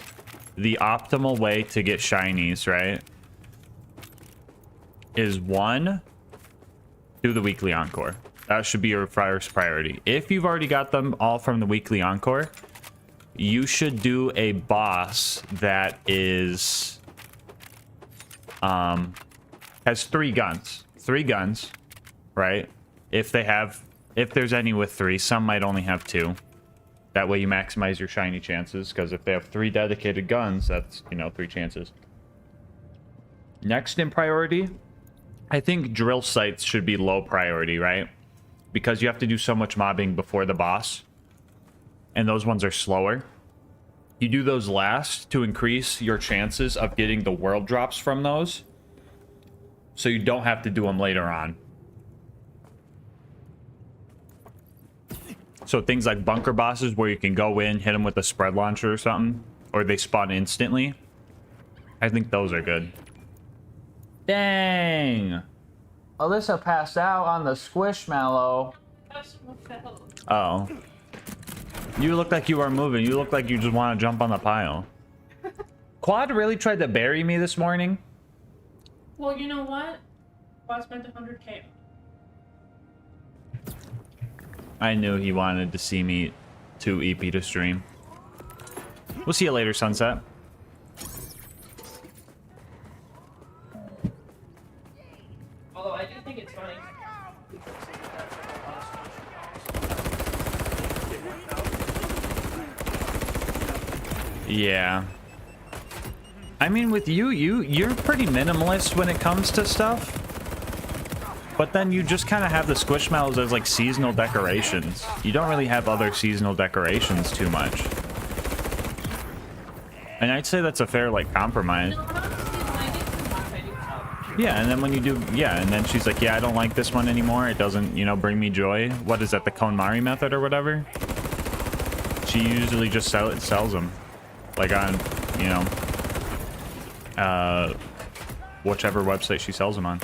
the optimal way to get shinies, right, is one, do the weekly encore. That should be your first priority. If you've already got them all from the weekly encore, you should do a boss that is has 3 guns. 3 guns, right? If there's any with 3, some might only have 2. That way you maximize your shiny chances, because if they have 3 dedicated guns, that's, you know, 3 chances. Next in priority, I think drill sites should be low priority, right? Because you have to do so much mobbing before the boss, and those ones are slower. You do those last to increase your chances of getting the world drops from those, so you don't have to do them later on. So things like bunker bosses where you can go in, hit them with a spread launcher or something, or they spawn instantly. I think those are good. Dang! Alyssa passed out on the squishmallow. Oh. You look like you are moving. You look like you just want to jump on the pile. Quad really tried to bury me this morning. Well, you know what? I spent 100K. I knew he wanted to see me too EP to stream. We'll see you later, Sunset. Although I do think it's funny. Yeah. I mean, with you're pretty minimalist when it comes to stuff. But then you just kind of have the squishmallows as like seasonal decorations. You don't really have other seasonal decorations too much. And I'd say that's a fair like compromise. Yeah, and then when you do, yeah, and then she's like, yeah, I don't like this one anymore. It doesn't, you know, bring me joy. What is that, the KonMari method or whatever? She usually just sells them. Like on, you know, whichever website she sells them on.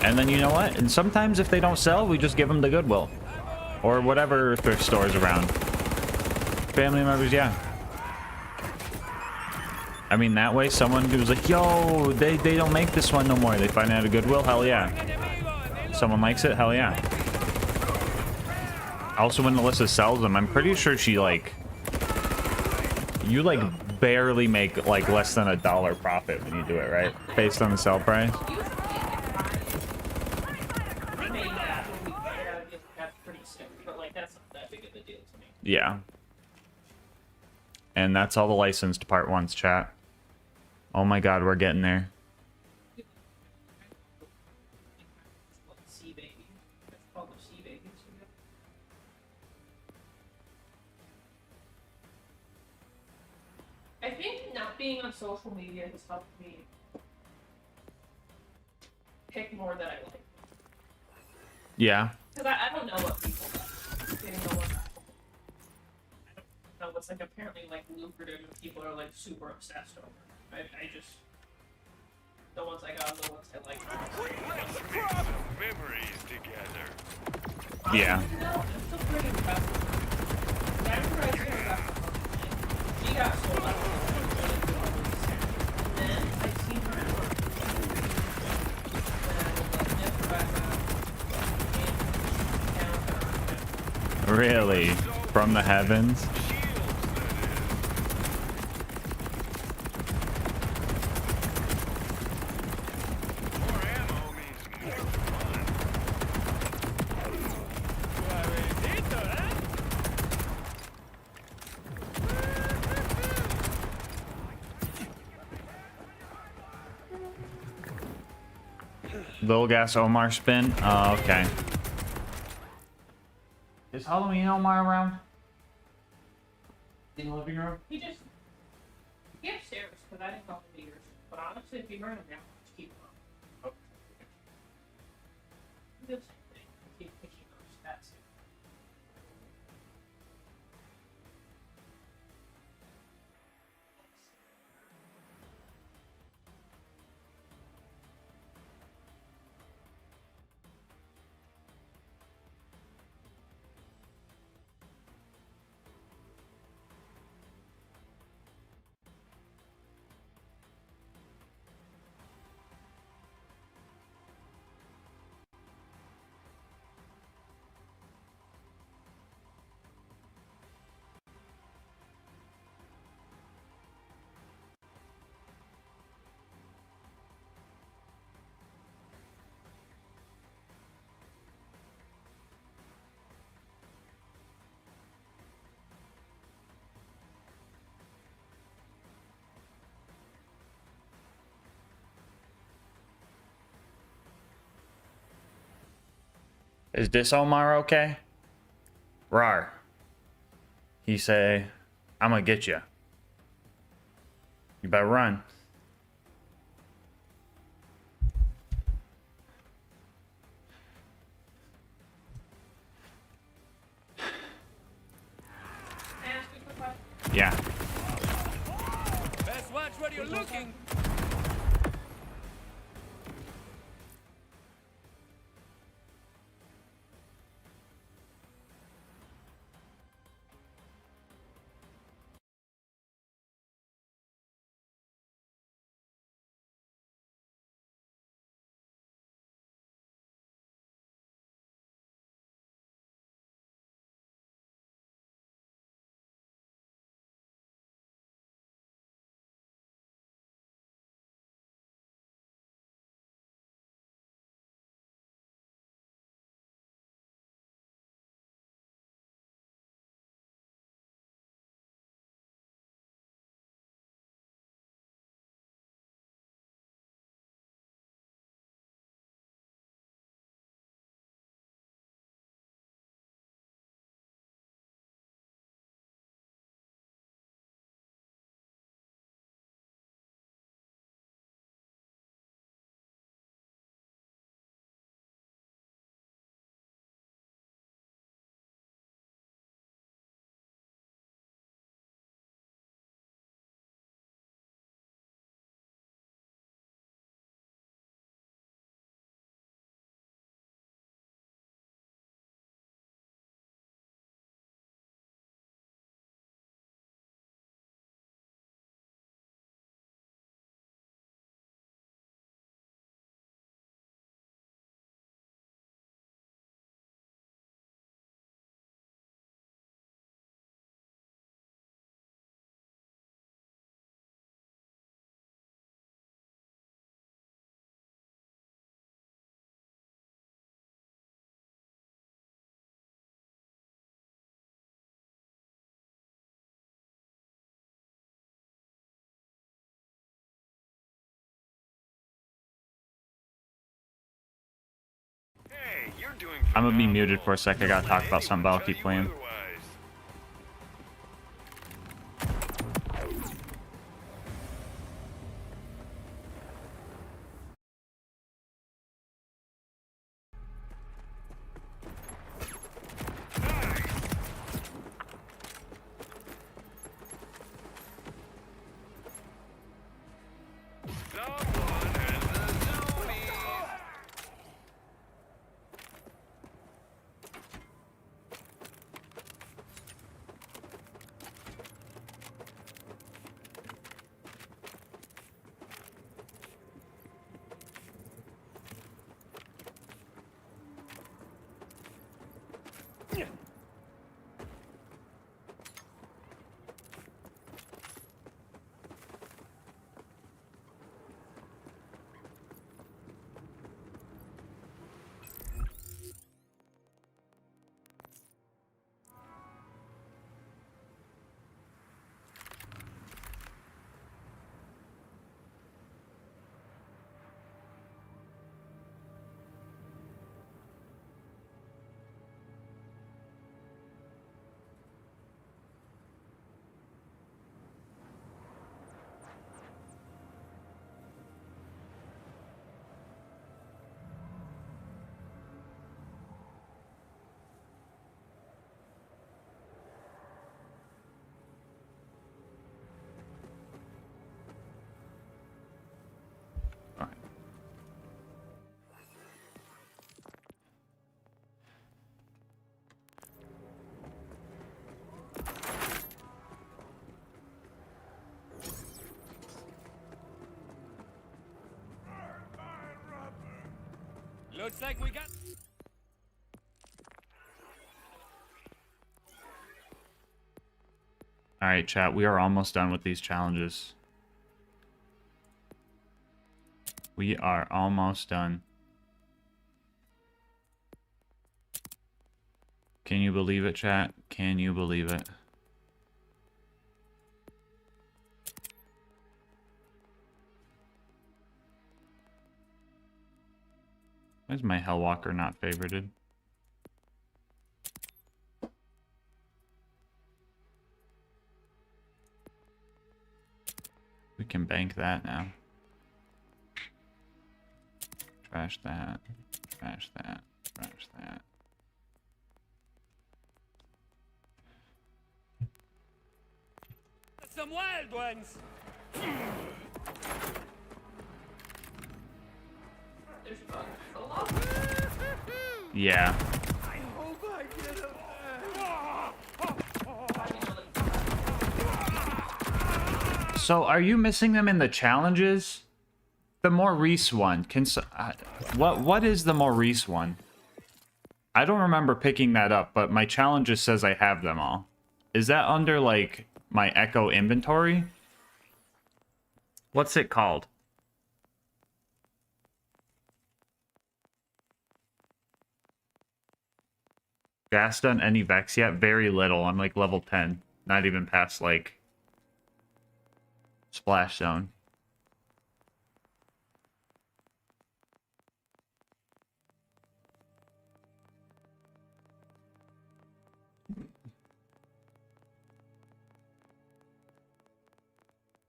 And then you know what? And sometimes if they don't sell, we just give them to Goodwill. Or whatever thrift stores around. Family members, yeah. I mean, that way someone who's like, yo, they don't make this one no more. They find it at a Goodwill, hell yeah. Someone likes it, hell yeah. Also, when Alyssa sells them, I'm pretty sure she like... You like barely make like less than $1 profit when you do it, right? Based on the sell price. Yeah. And that's all the licensed part ones, chat. Oh my god, we're getting there. I think not being on social media has helped me pick more that I like. Yeah. Because I don't know what people like. They know what. I don't know what's like apparently like lucrative and people are like super obsessed over. I just the ones I got are the ones I like. Memories together. Yeah. No, I'm still pretty impressed. I remember I started back she got sold out. And then I seen her at work. Really? From the heavens? LilGas Omar spin? Oh, okay. Is Halloween Omar around? In the living room? He upstairs because I didn't call him years. But honestly, if you burn him down, just keep him on. He does the same thing. Keep those stats. Is this Omar okay? Rar. He say, I'm gonna get you. You better run. Yeah. Best watch where you're looking. I'm gonna be muted for a sec. I gotta talk about something, but I'll keep playing. Looks like we got. Alright, chat, we are almost done with these challenges. We are almost done. Can you believe it, chat? Can you believe it? Why is my Hellwalker not favorited? We can bank that now. Trash that. Trash that. Trash that. Some wild ones. There's a bug. A lot. Yeah. I hope I get him. So are you missing them in the challenges? The Maurice one. What is the Maurice one? I don't remember picking that up, but my challenges says I have them all. Is that under like my Echo inventory? What's it called? Gas done any Vex yet? Very little. I'm like level 10. Not even past like Splash Zone.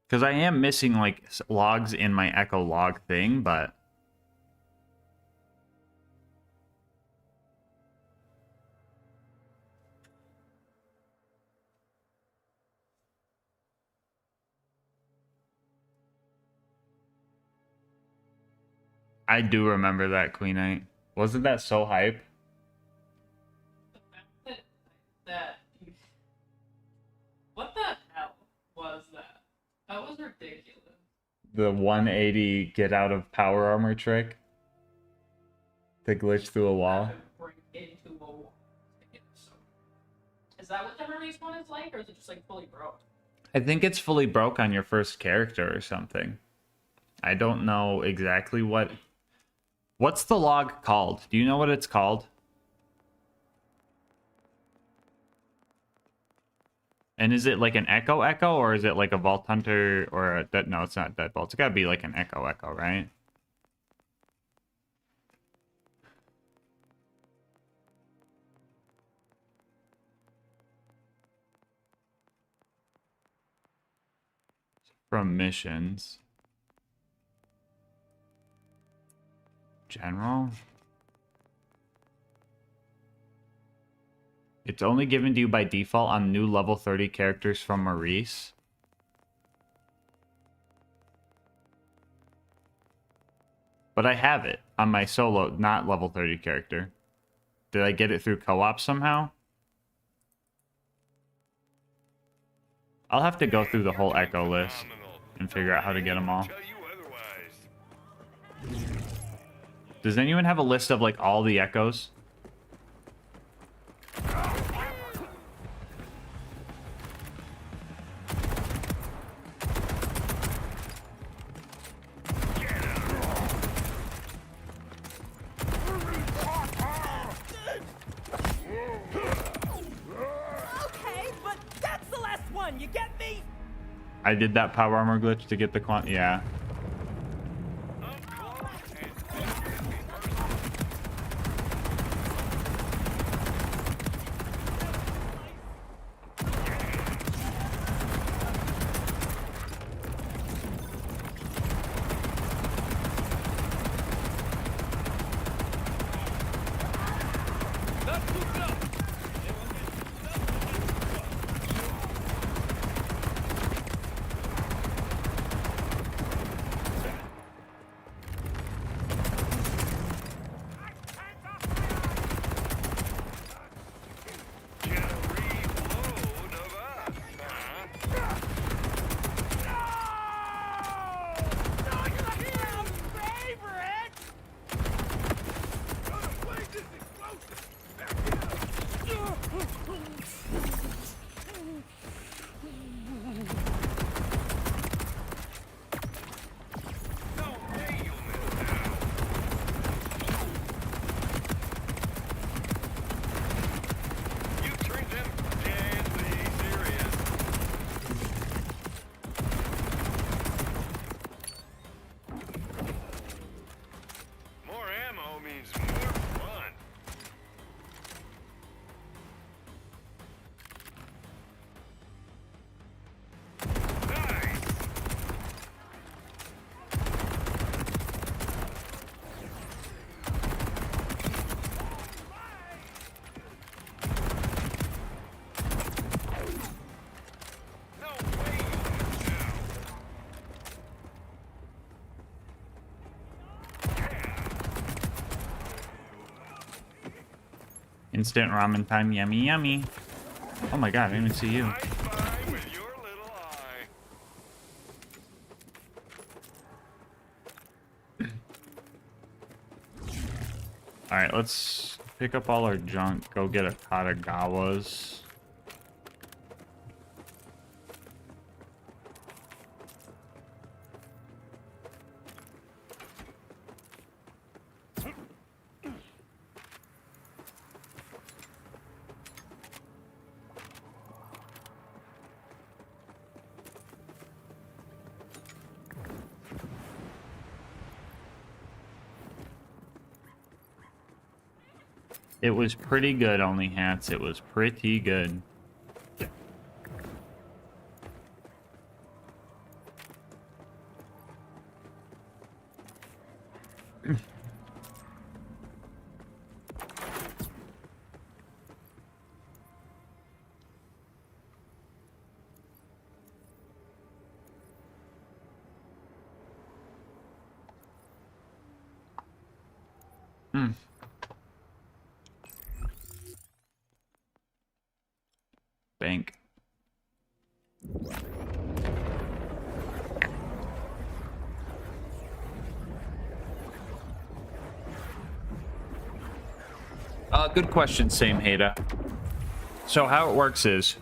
Because I am missing like logs in my Echo log thing, but I do remember that Queen Knight. Wasn't that so hype? What the hell was that? That was ridiculous. The 180 get out of power armor trick. To glitch through a wall. Break into a wall. Is that what the Hermes one is like, or is it just like fully broke? I think it's fully broke on your first character or something. I don't know exactly what... What's the log called? Do you know what it's called? And is it like an Echo, or is it like a Vault Hunter, or a... No, it's not Deadbolt. It's gotta be like an Echo, right? From missions. General? It's only given to you by default on new level 30 characters from Maurice. But I have it on my solo, not level 30 character. Did I get it through co-op somehow? I'll have to go through the whole Echo list and figure out how to get them all. Does anyone have a list of like all the Echoes? Okay, but that's the last one. You get me? I did that power armor glitch to get the yeah. Instant ramen time. Yummy, yummy. Oh my god, I didn't even see you. Alright, let's pick up all our junk. Go get a Katagawa's. It was pretty good, Only Hats. It was pretty good. Bank. Good question, Same Hada. So how it works is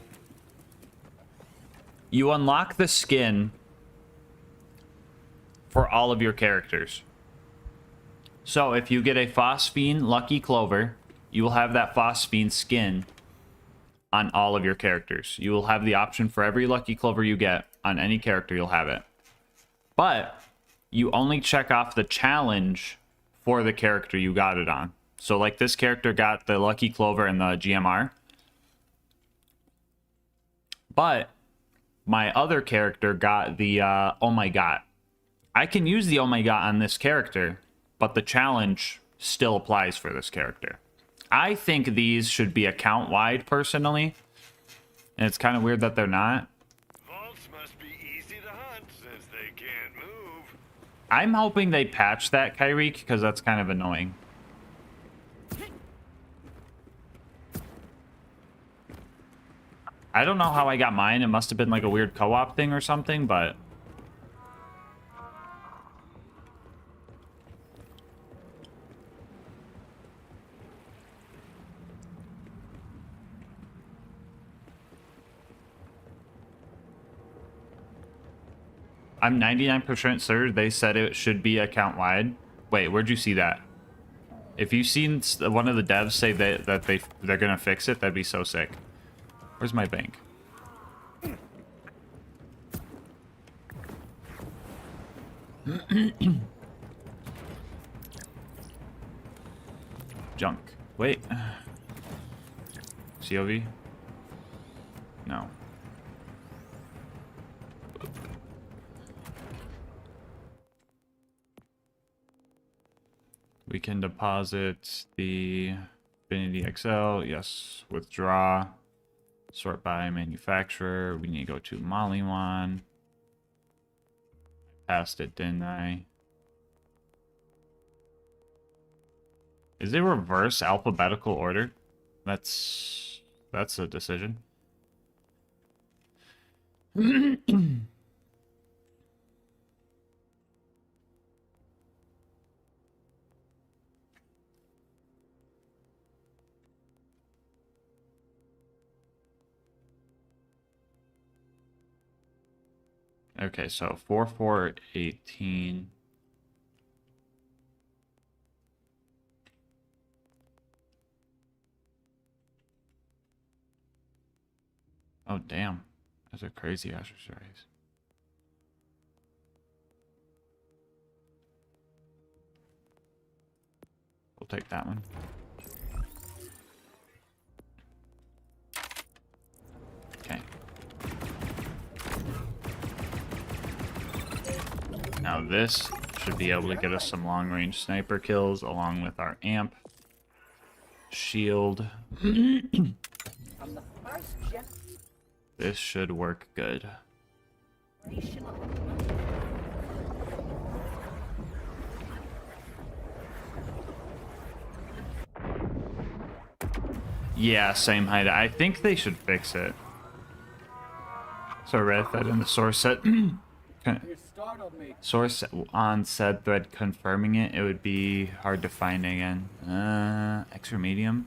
you unlock the skin for all of your characters. So if you get a Phosphine Lucky Clover, you will have that Phosphine skin on all of your characters. You will have the option for every Lucky Clover you get on any character, you'll have it. But you only check off the challenge for the character you got it on. So like this character got the Lucky Clover and the GMR. But my other character got the Oh My God. I can use the Oh My God on this character, but the challenge still applies for this character. I think these should be account-wide, personally. And it's kind of weird that they're not. Vaults must be easy to hunt since they can't move. I'm hoping they patch that, Kyriek, because that's kind of annoying. I don't know how I got mine. It must have been like a weird co-op thing or something, but... I'm 99% sure they said it should be account-wide. Wait, where'd you see that? If you've seen one of the devs say that they're gonna fix it, that'd be so sick. Where's my bank? Junk. Wait. COV? No. We can deposit the Infinity XL. Yes. Withdraw. Sort by manufacturer. We need to go to Maliwan. Passed it, didn't I? Is it reverse alphabetical order? That's a decision. Okay, so 4418. Oh damn, those are crazy exercise. We'll take that one. Okay. Now this should be able to get us some long-range sniper kills along with our amp, shield. This should work good. Yeah, same height. I think they should fix it. So I read that in the source set. Source on said thread confirming it. It would be hard to find again. Extra medium.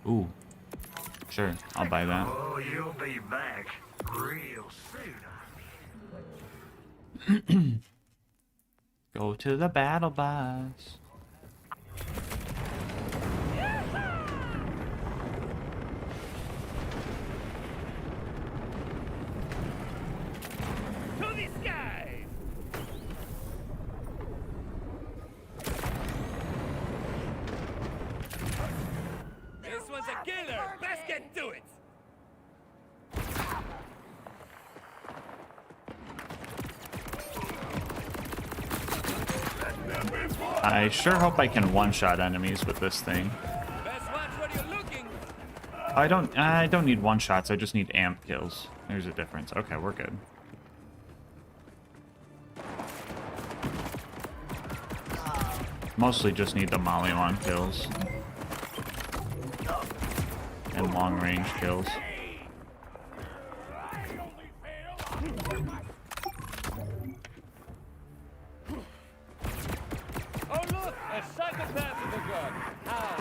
Ooh. Sure, I'll buy that. Oh, you'll be back real soon. Go to the battle bus. To the skies! This one's a killer! Best get to it! I sure hope I can one-shot enemies with this thing. Best watch what you're looking. I don't need one-shots, I just need amp kills. There's a difference. Okay, we're good. Mostly just need the Molly-Won kills. And long-range kills. Oh look, a psychopath with a gun. How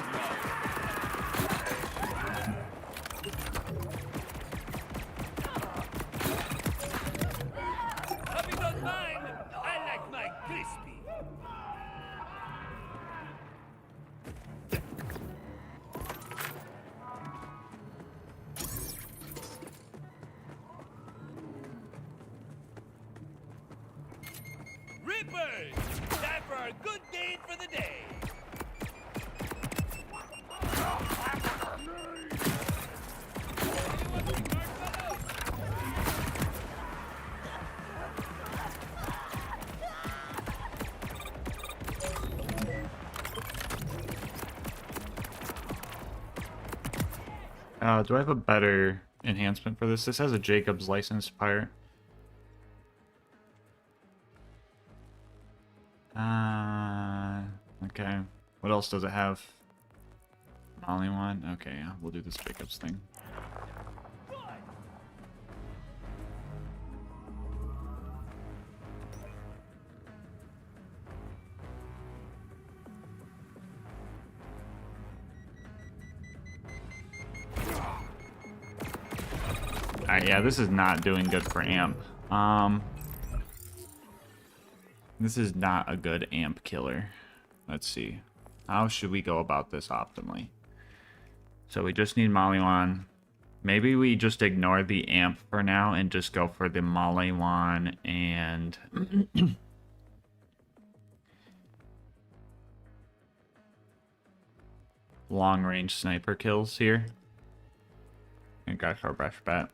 Hope you don't mind. I like my crispy. Reapers! Time for our good deed for the day. Do I have a better enhancement for this? This has a Jacob's license pirate. Okay. What else does it have? Molly-Won? Okay, yeah, we'll do this Jacob's thing. Alright, yeah, this is not doing good for amp. This is not a good amp killer. Let's see. How should we go about this optimally? So we just need Molly-Won. Maybe we just ignore the amp for now and just go for the Molly-Won and... long-range sniper kills here. I think that's our best bet.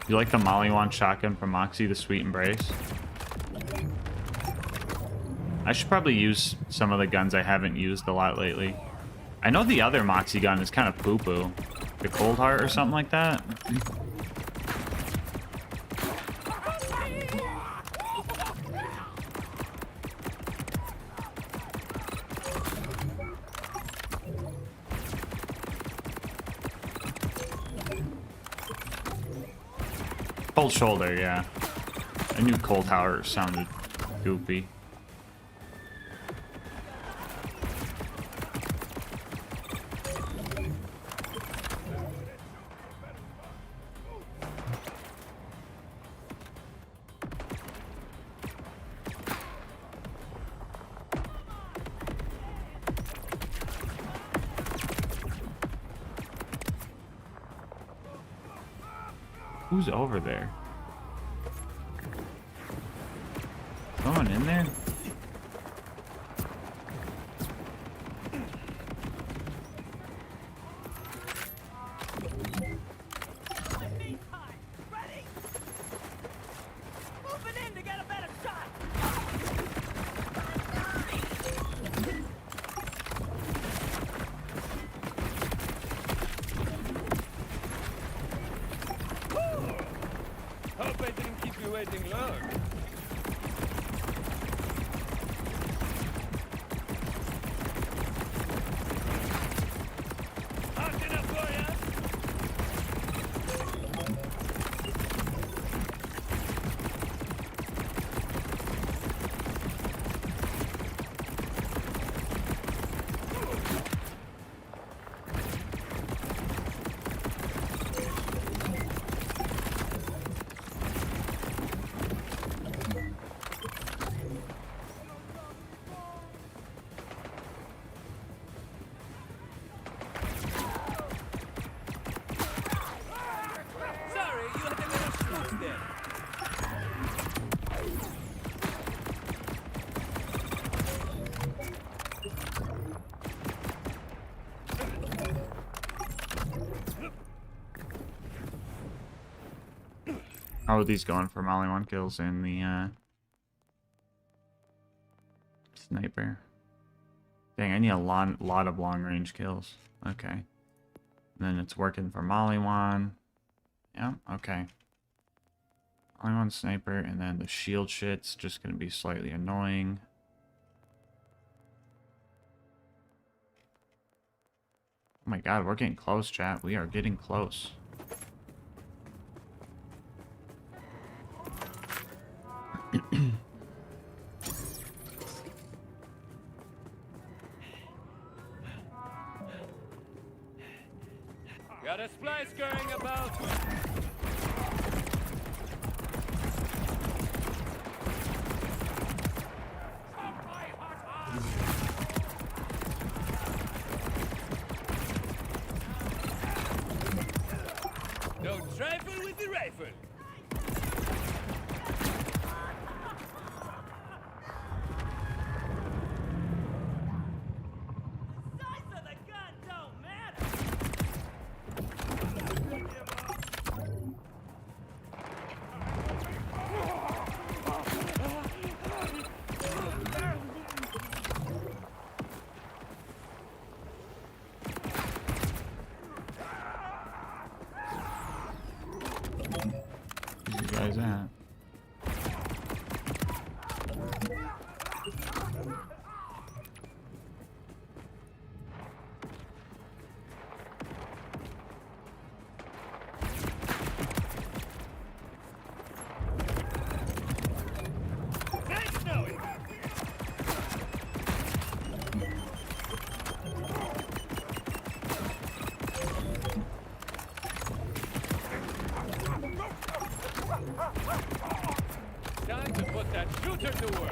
You like the Molly-Won shotgun from Moxie, the Sweet Embrace? I should probably use some of the guns I haven't used a lot lately. I know the other Moxie gun is kind of poo-poo. The Cold Heart or something like that. Cold Shoulder, yeah. I knew Cold Tower sounded goofy. Who's over there? Someone in there? Hope I didn't keep you waiting long. Hot enough for ya? Sorry, you had a little spook there. How are these going for Molly 1 kills and the sniper? Dang, I need a lot of long range kills. Okay. And then it's working for Molly 1. Yeah, okay. Molly 1 sniper, and then the shield shit's just gonna be slightly annoying. Oh my god, we're getting close, chat. We are getting close. Got a splice going about. Don't trifle with the rifle. Where's you guys at? Nice knowing. Time to put that shooter to work.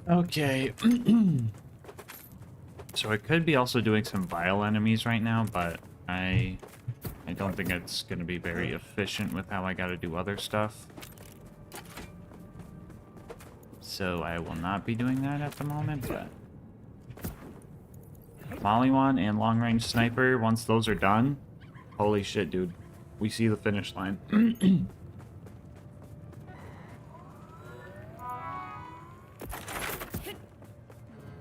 Okay. So I could be also doing some vile enemies right now, but I don't think it's going to be very efficient with how I got to do other stuff. So I will not be doing that at the moment, but Mollywan and long range sniper, once those are done, holy shit, dude. We see the finish line.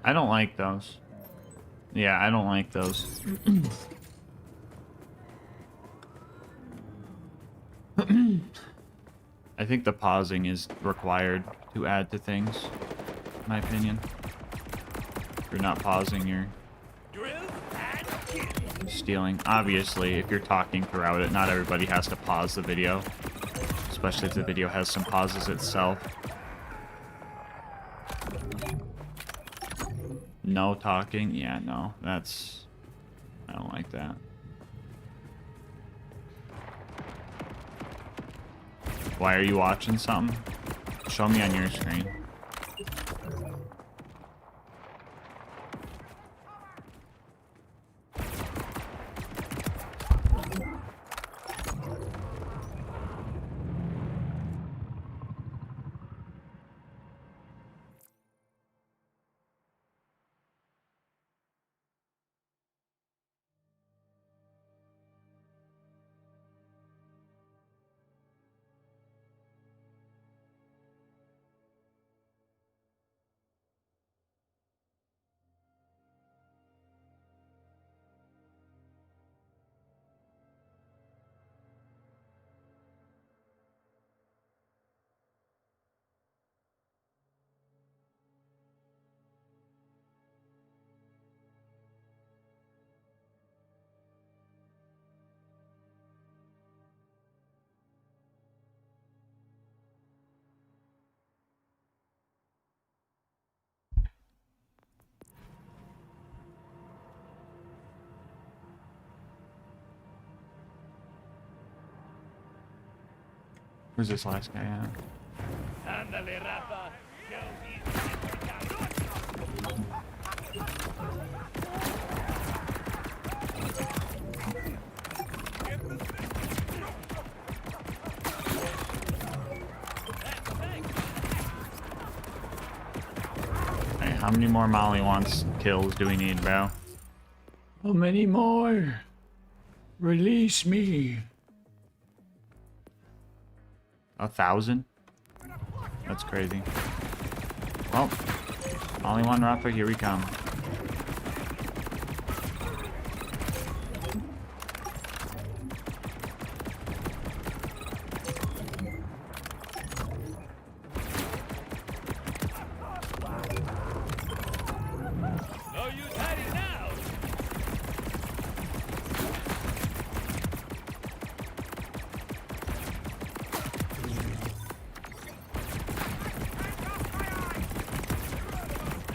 I don't like those. Yeah, I don't like those. I think the pausing is required to add to things, in my opinion. If you're not pausing, you're stealing. Obviously, if you're talking throughout it, not everybody has to pause the video, especially if the video has some pauses itself. No talking? Yeah, no, that's... I don't like that. Why are you watching something? Show me on your screen. Where's this last guy at? Ándale, Rafa. Hey, how many more Molly kills do we need, bro? How many more? Release me. 1,000? That's crazy. Well, only one Rafa, here we come. No use hiding now.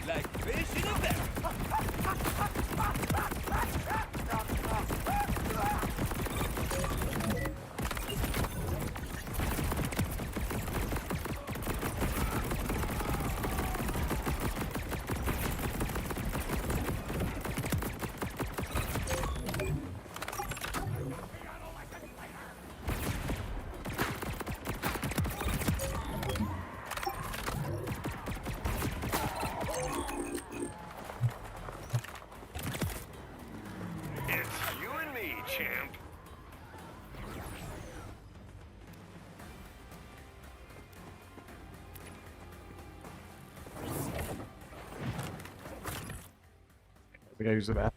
Like fish in a barrel. It's you and me, champ. I think I used the bath.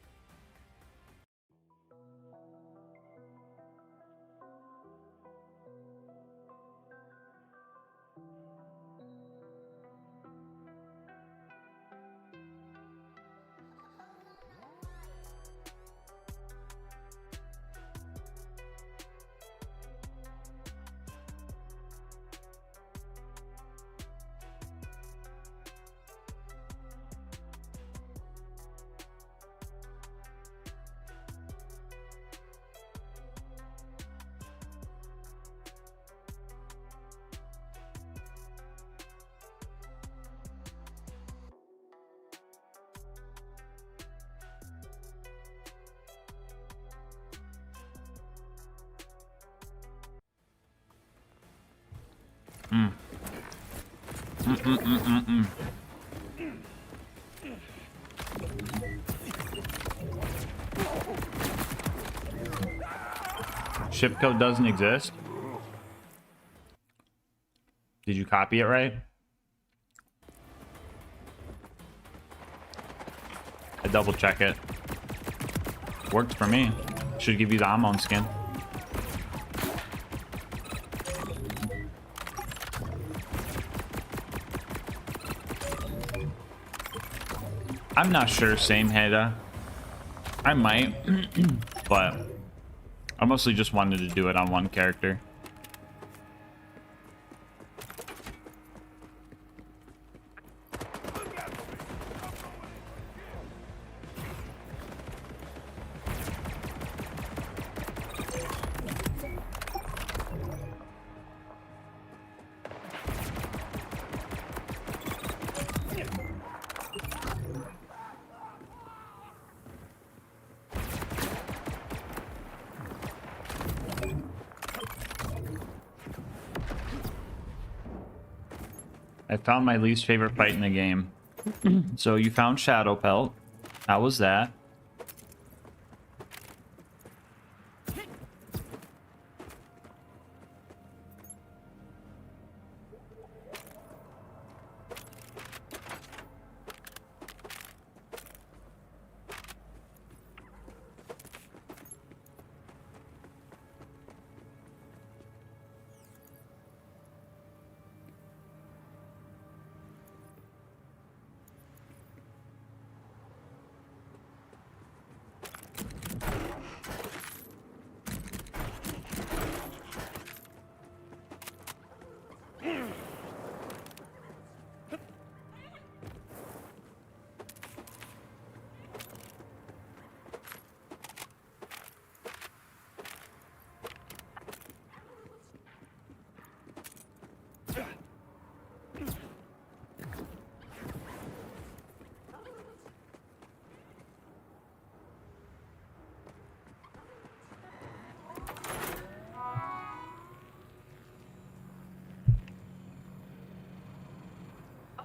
Ship code doesn't exist. Did you copy it right? I double check it. Worked for me. Should give you the Amon skin. I'm not sure, same Heda. I might, but I mostly just wanted to do it on one character. I found my least favorite fight in the game. So you found Shadow Pelt. How was that?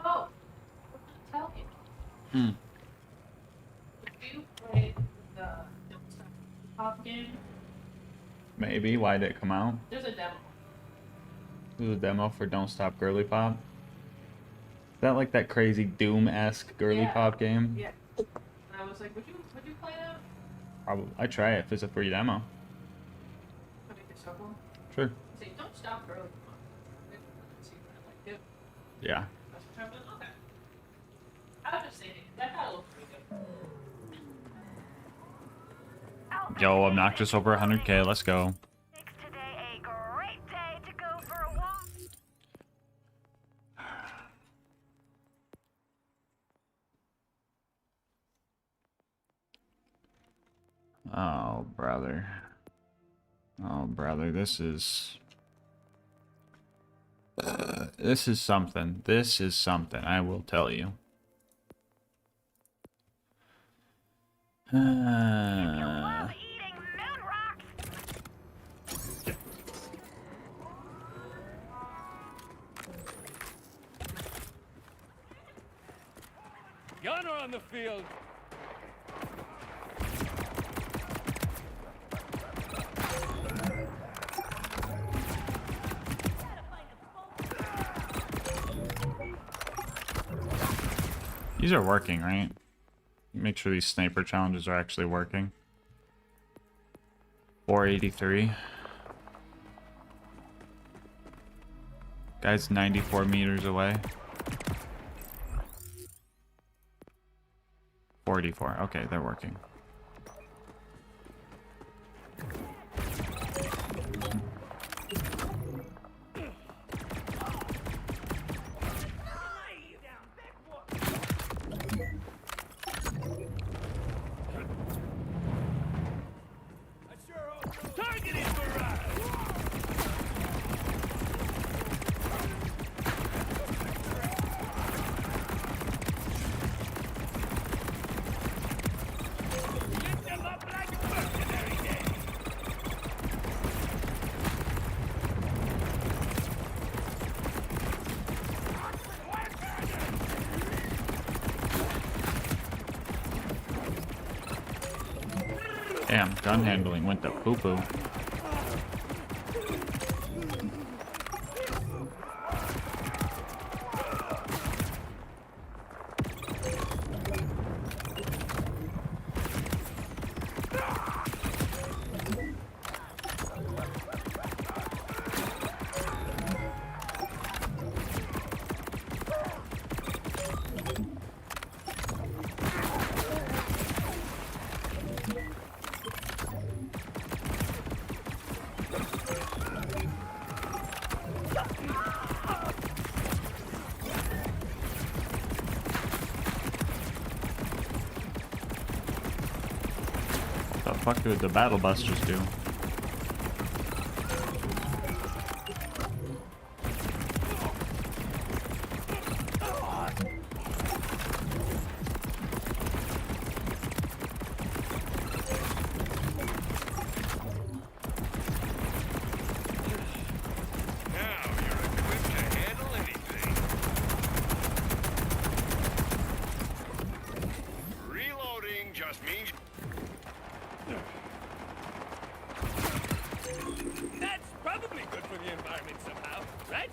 Oh, tell you. Hmm. Did you play the pop game? Maybe. Why did it come out? There's a demo. This is a demo for Don't Stop Girly Pop. Is that like that crazy Doom-esque girly pop game? Yeah. And I was like, would you play that? Probably. I'd try it if it's a free demo. I make a sub one. Sure. Say, don't stop girly pop. See if I like it. Yeah. That's what happened. Okay. I was just saying, that kind of looks pretty good. Yo, obnoxious over 100K. Let's go. Oh, brother. Oh, brother, this is something. This is something, I will tell you. Gunner on the field. These are working, right? Make sure these sniper challenges are actually working. 483. Guy's 94 meters away. 44. Okay, they're working. Damn, gun handling went to poo-poo. The fuck did the battle busters do? Reloading just means. That's probably good for the environment somehow, right?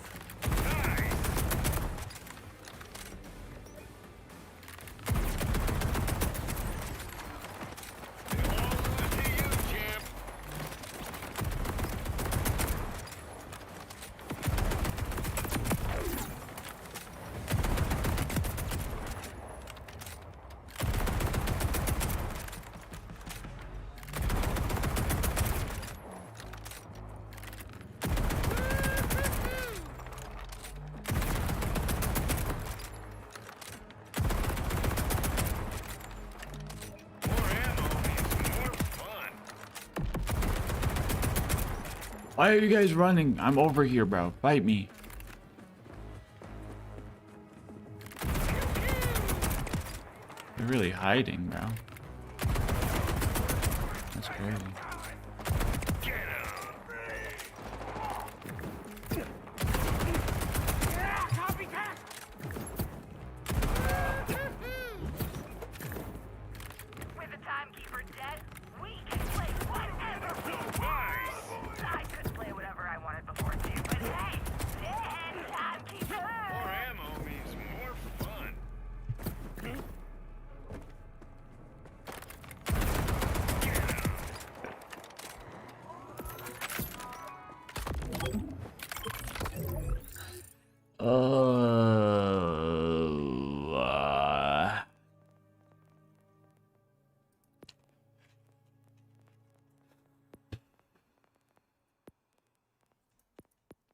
Why are you guys running? I'm over here, bro. Fight me. You're really hiding, bro. That's crazy. With the timekeeper dead, we can play whatever we want. I could play whatever I wanted before too, but hey, dead timekeeper. More ammo means more fun.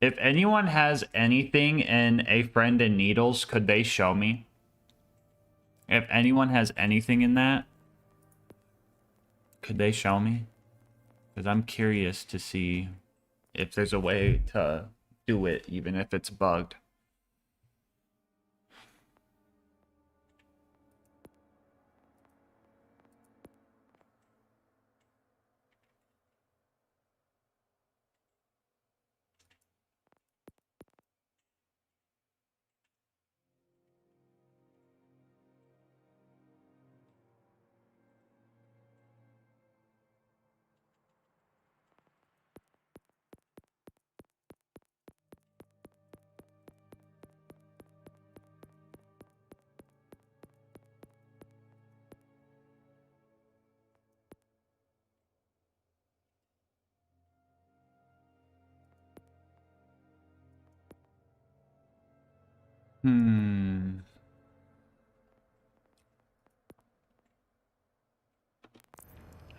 If anyone has anything in A Friend in Needles, could they show me? If anyone has anything in that, could they show me? Because I'm curious to see if there's a way to do it, even if it's bugged.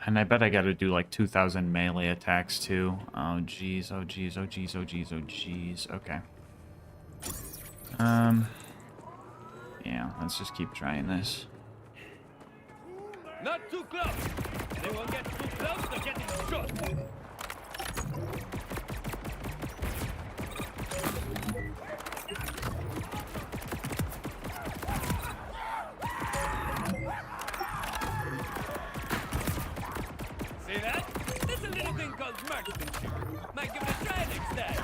And I bet I gotta do like 2,000 melee attacks too. Oh jeez, oh jeez, oh jeez, oh jeez, oh jeez. Okay. Yeah, let's just keep trying this. Not too close. Anyone gets too close, they're getting shot. See that? There's a little thing called marksmanship. Might give it a try next time.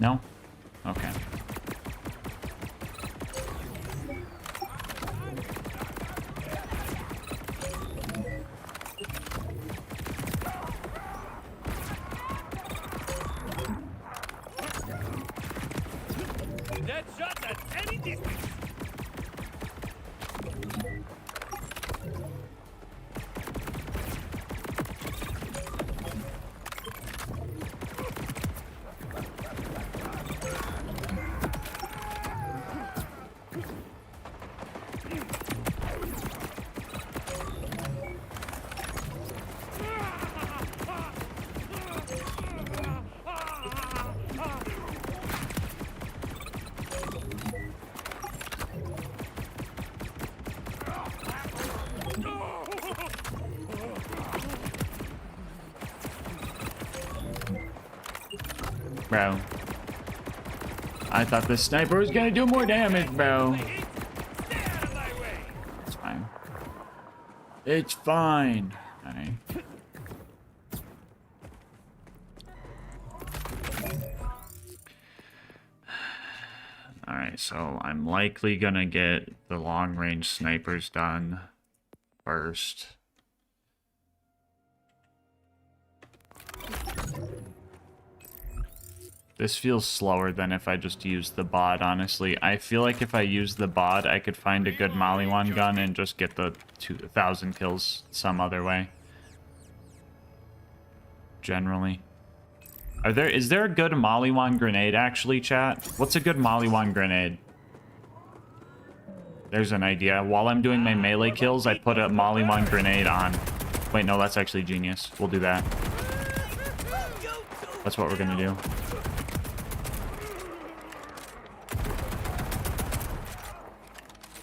No? Okay. Dead shots at any distance. Bro. I thought the sniper was gonna do more damage, bro. It's fine. It's fine. Alright. Alright, so I'm likely gonna get the long-range snipers done first. This feels slower than if I just used the bot, honestly. I feel like if I use the bot, I could find a good Maliwan gun and just get the 2,000 kills some other way. Generally. Is there a good Maliwan grenade, actually, chat? What's a good Maliwan grenade? There's an idea. While I'm doing my melee kills, I put a Maliwan grenade on. Wait, no, that's actually genius. We'll do that. That's what we're gonna do.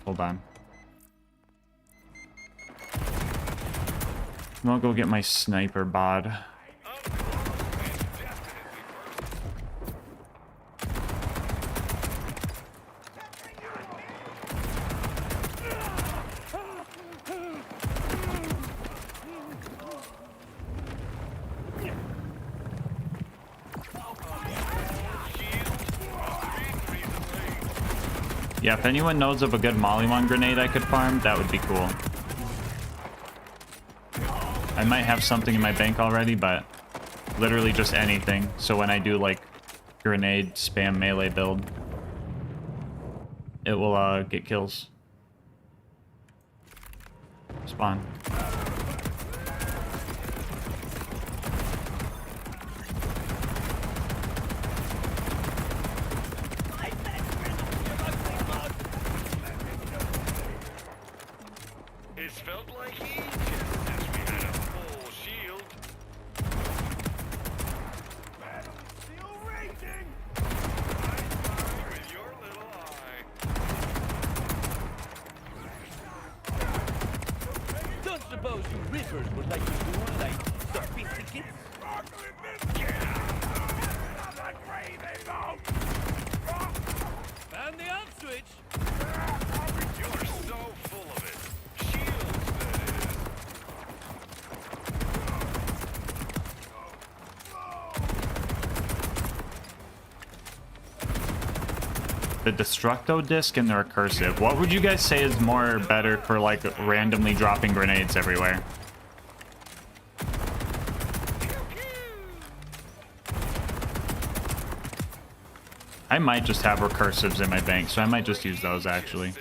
Hold on. I'll go get my sniper bod. Yeah, if anyone knows of a good Maliwan grenade I could farm, that would be cool. I might have something in my bank already, but literally just anything. So when I do like grenade spam melee build, it will get kills. Spawn. It's felt like Egypt since we had a full shield. Still raging! With your little eye. Don't suppose you rippers would like to do like sophisticates? Found the off switch. You're so full of it. Shields, that is. The Destructo disc and the recursive. What would you guys say is more better for like randomly dropping grenades everywhere? I might just have recursives in my bank, so I might just use those actually.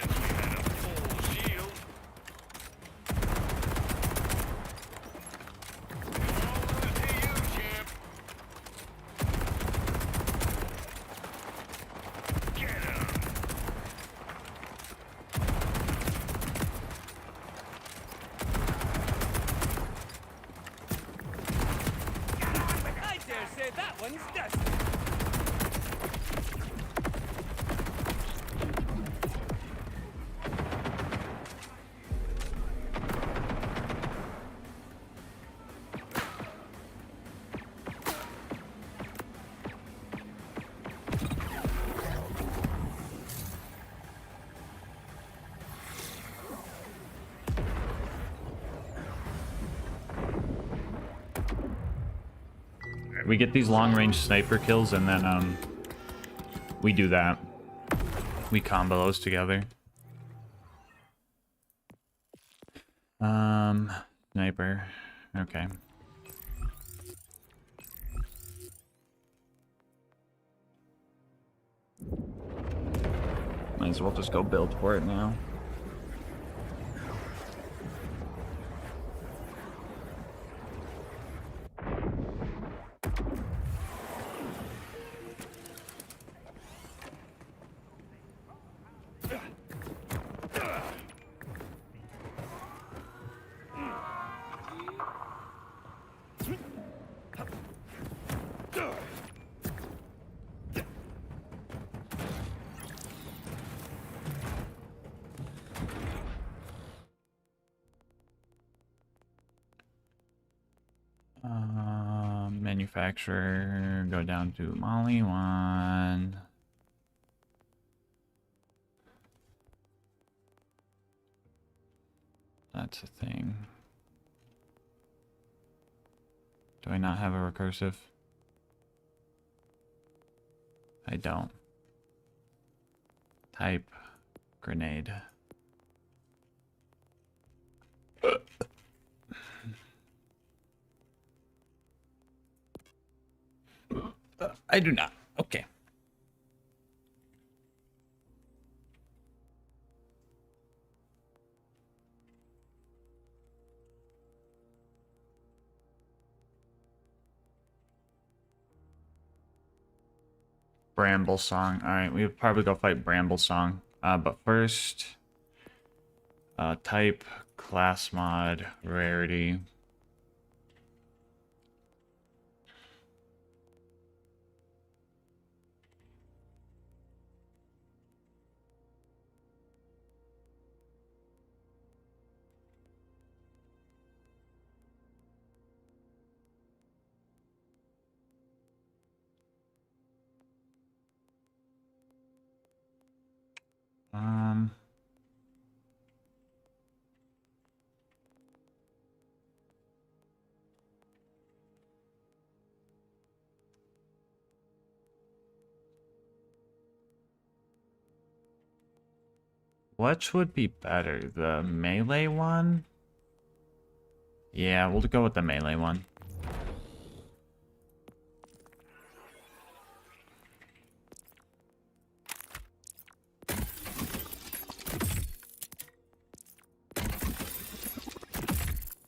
I dare say that one's dusty. We get these long-range sniper kills, and then we do that. We combo those together. Sniper. Okay. Might as well just go build for it now. Manufacturer, go down to Molly 1. That's a thing. Do I not have a recursive? I don't. Type grenade. I do not. Okay. Bramble Song. Alright, we would probably go fight Bramble Song. But first, type, class mod, rarity. Which would be better, the melee one? Yeah, we'll go with the melee one.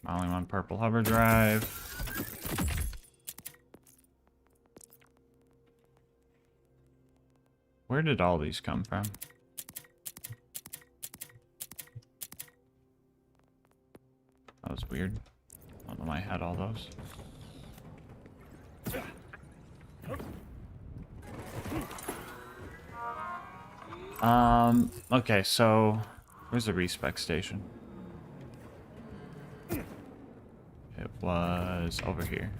Only one purple hover drive. Where did all these come from? That was weird. I don't know why I had all those. Okay, so where's the respec station? It was over here.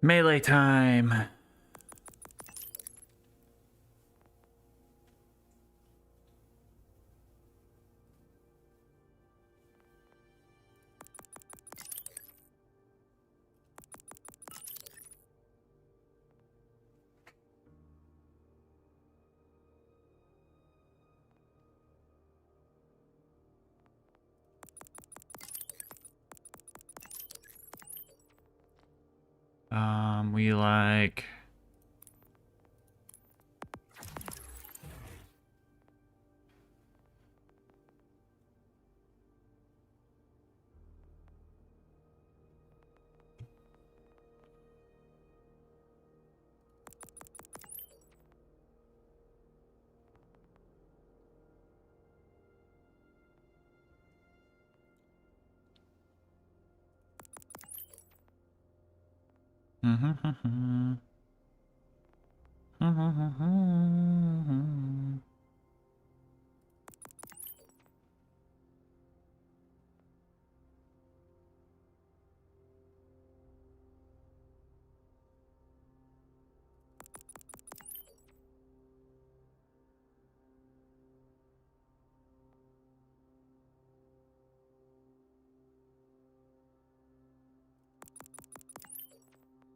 Melee time. We like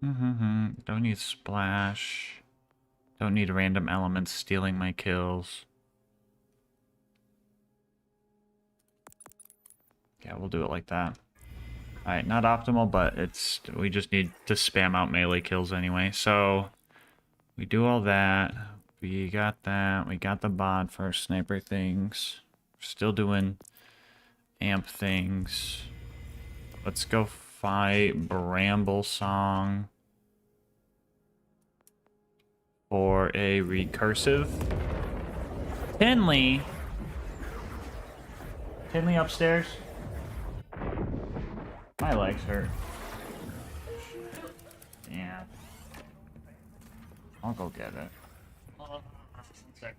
Don't need splash. Don't need random elements stealing my kills. Yeah, we'll do it like that. Alright, not optimal, but we just need to spam out melee kills anyway. So we do all that. We got that. We got the bot for sniper things. We're still doing amp things. Let's go fight Bramble Song for a recursive. Tinley upstairs. My legs hurt. Yeah. I'll go get it. One second.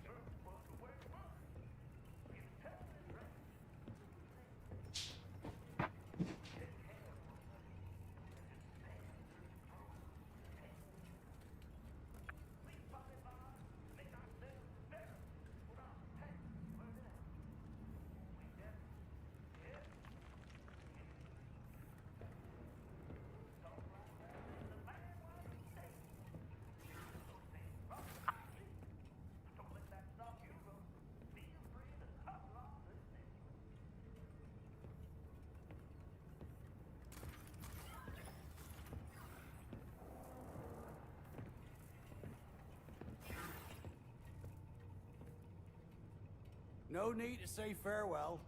No need to say farewell.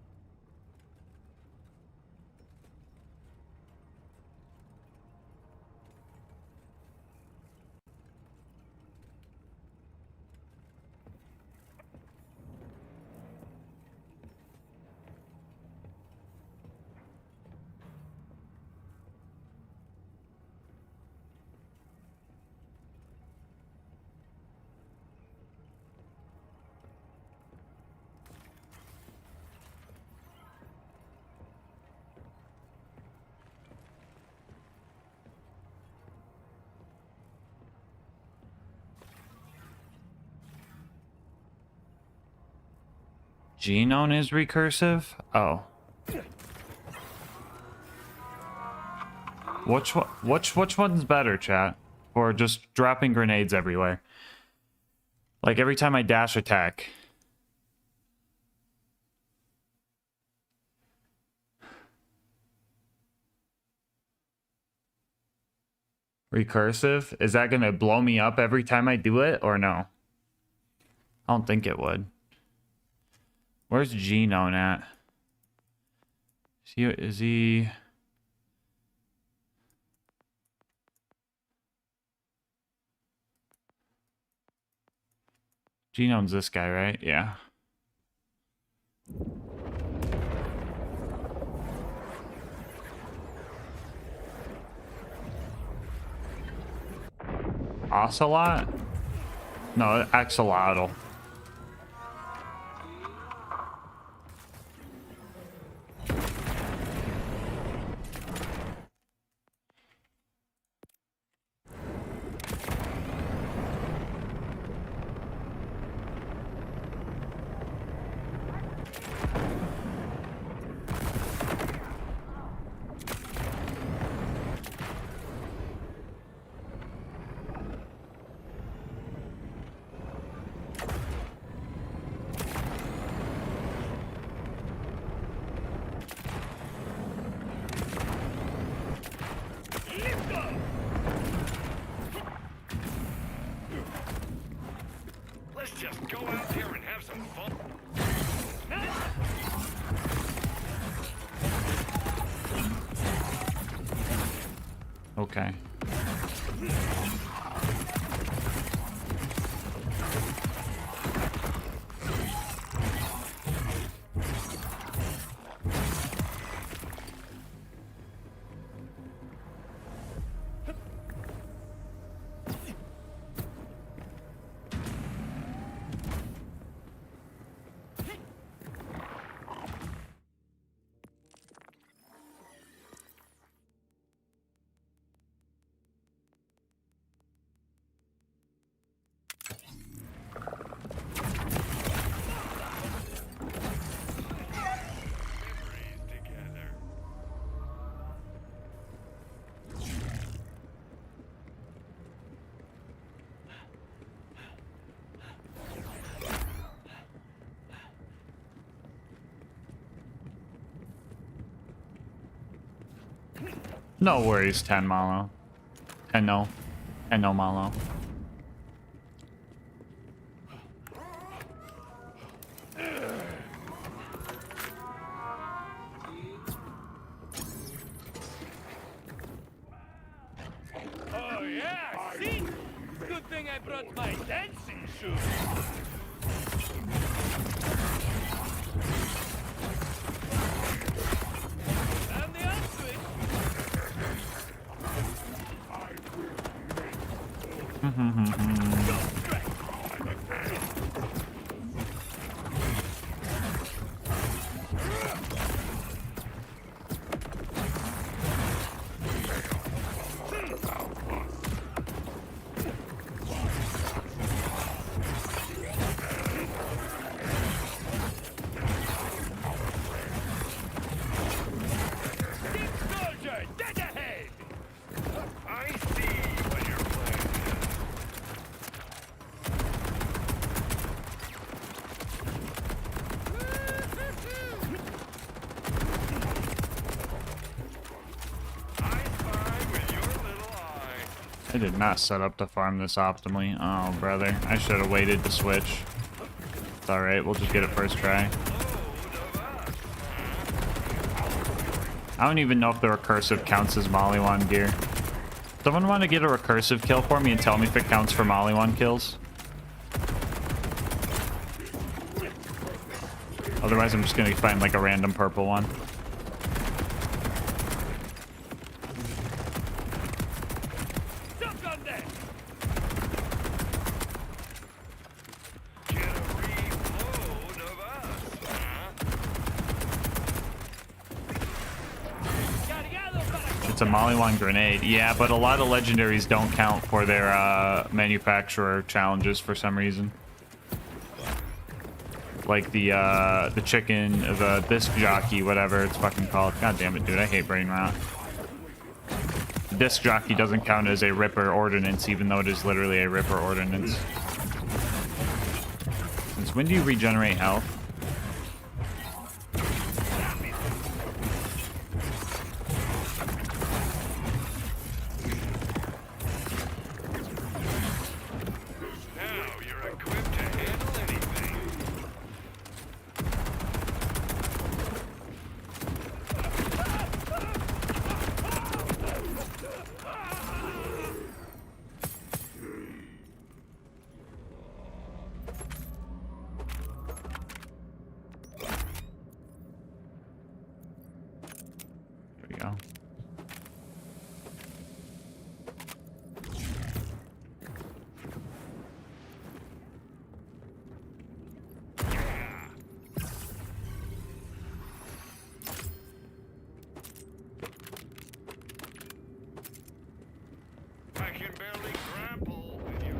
Genome is recursive? Oh. Which one's better, chat? Or just dropping grenades everywhere? Like every time I dash attack. Recursive? Is that gonna blow me up every time I do it, or no? I don't think it would. Where's Genome at? Is he... Genome's this guy, right? Yeah. Ocelot? No, axolotl. Let's just go out there and have some fun. Okay. No worries, 10 Malo. 10 no. 10 no Malo. Oh yeah, see? Good thing I brought my dancing shoes. And the on switch. Soldier, dead ahead! I see what you're playing. I did not set up to farm this optimally. Oh, brother. I should have waited to switch. It's alright, we'll just get it first try. I don't even know if the recursive counts as Maliwan gear. Someone want to get a recursive kill for me and tell me if it counts for Maliwan kills? Otherwise, I'm just going to find like a random purple one. It's a Maliwan grenade. Yeah, but a lot of legendaries don't count for their manufacturer challenges for some reason. Like the chicken, the disc jockey, whatever it's fucking called. God damn it, dude. I hate brain rot. The disc jockey doesn't count as a Ripper ordinance, even though it is literally a Ripper ordinance. Since when do you regenerate health? There we go. I can barely grapple with your...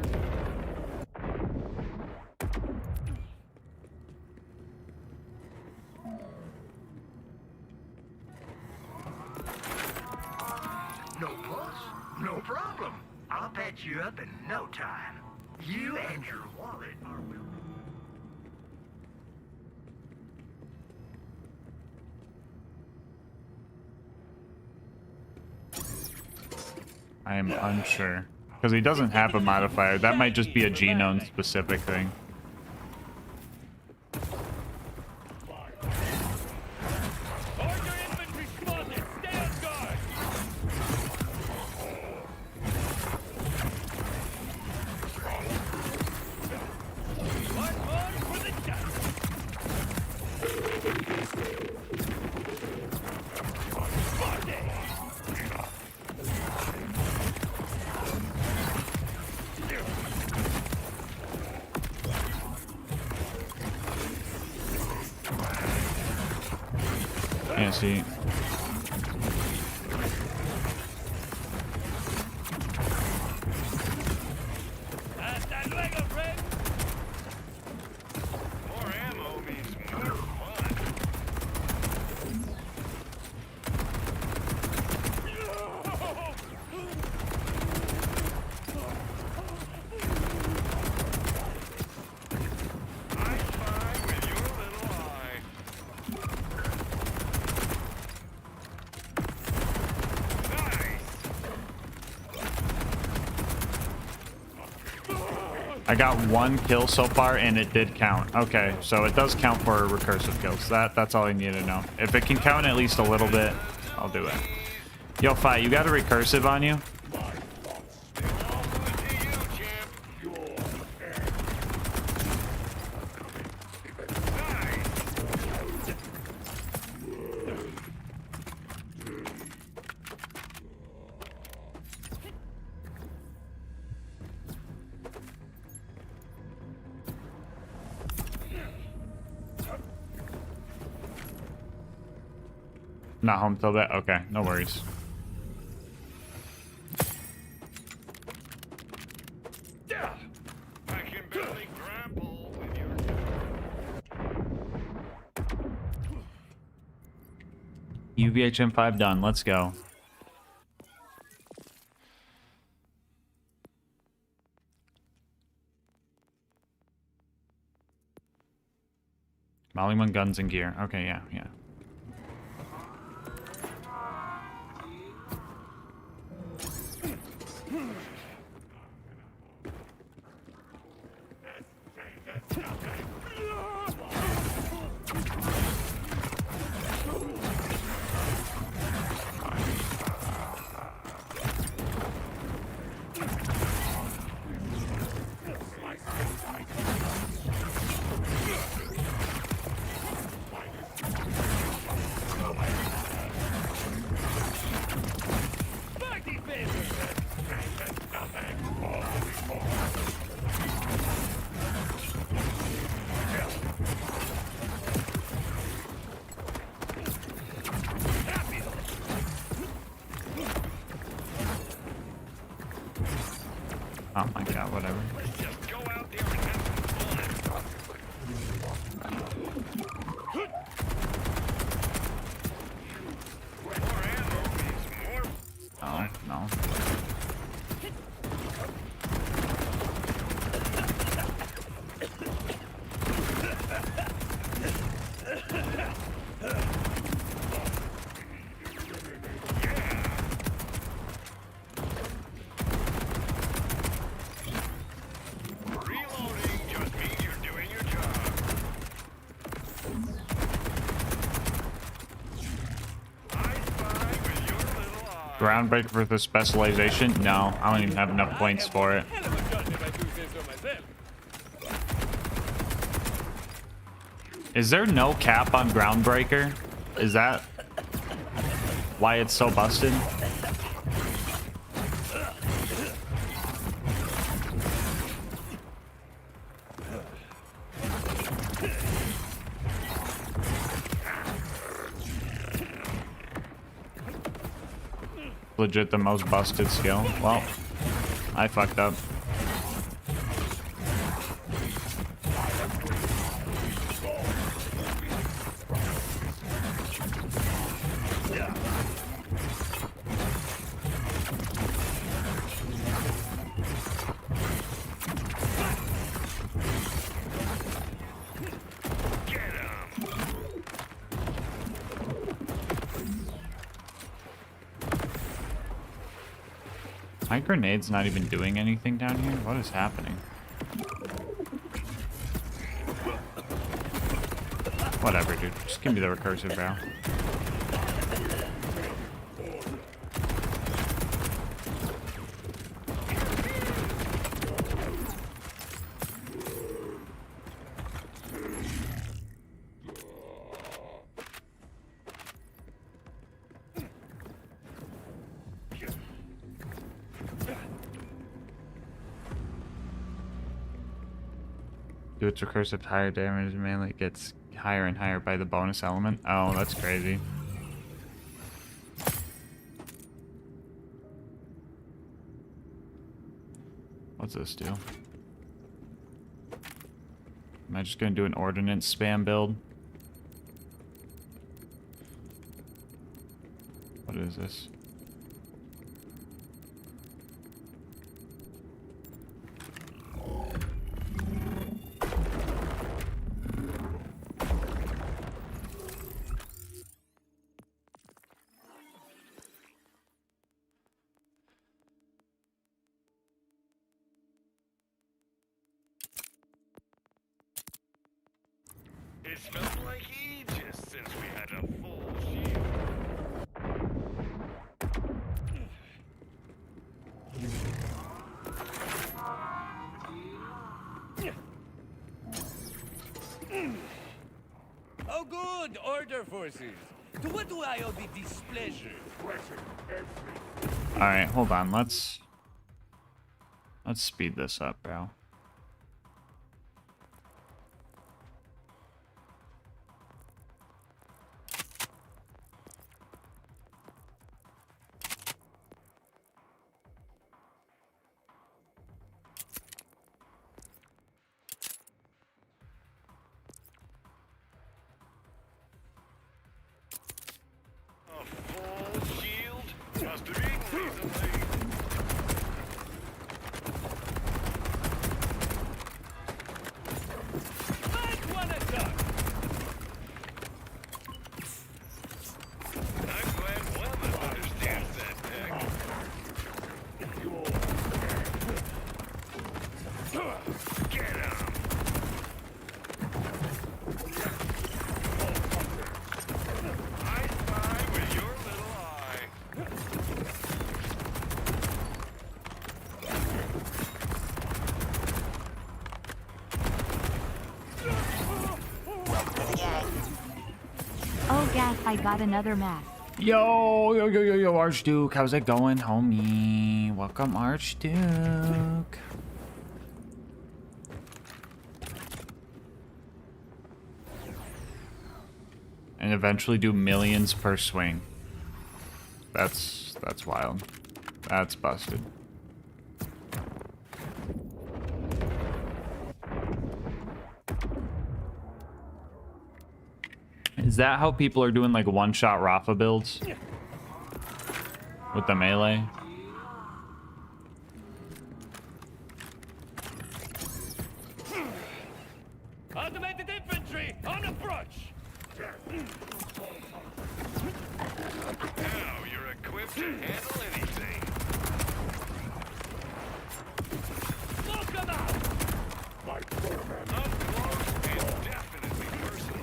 No pulse? No problem. I'll patch you up in no time. You and your wallet are will. I am unsure. Because he doesn't have a modifier. That might just be a genome specific thing. Can't see. Hasta luego, friend. More ammo means more fun. I spy with your little eye. I got 1 kill so far, and it did count. Okay, so it does count for recursive kills. That's all I need to know. If it can count at least a little bit, I'll do it. Yo, Fi, you got a recursive on you? Not home till that? Okay, no worries. UVHM5 done. Let's go. Molly 1 guns and gear. Okay, yeah, yeah. Oh my god, whatever. Oh, no. Groundbreaker for the specialization? No, I don't even have enough points for it. Is there no cap on Groundbreaker? Is that why it's so busted? Legit the most busted skill. Well, I fucked up. My grenade's not even doing anything down here? What is happening? Whatever, dude. Just give me the recursive, bro. Do its recursive higher damage, mainly it gets higher and higher by the bonus element. Oh, that's crazy. What's this do? Am I just gonna do an ordnance spam build? What is this? It's felt like ages since we had a full shield. Oh, good, order forces. To what do I owe the displeasure? All right, hold on. Let's speed this up, bro. A full shield? Must have been recently. Find one at a I'm glad Weather understands that tech. Get him! I spy with your little eye. Oh, Gas, I got another mask. Yo, Archduke. How's it going, homie? Welcome, Archduke. And eventually do millions per swing. That's wild. That's busted. Is that how people are doing like one-shot Rafa builds? With the melee? automated infantry on approach. Now you're equipped to handle anything. Smoke them out. Up close and definitely personal.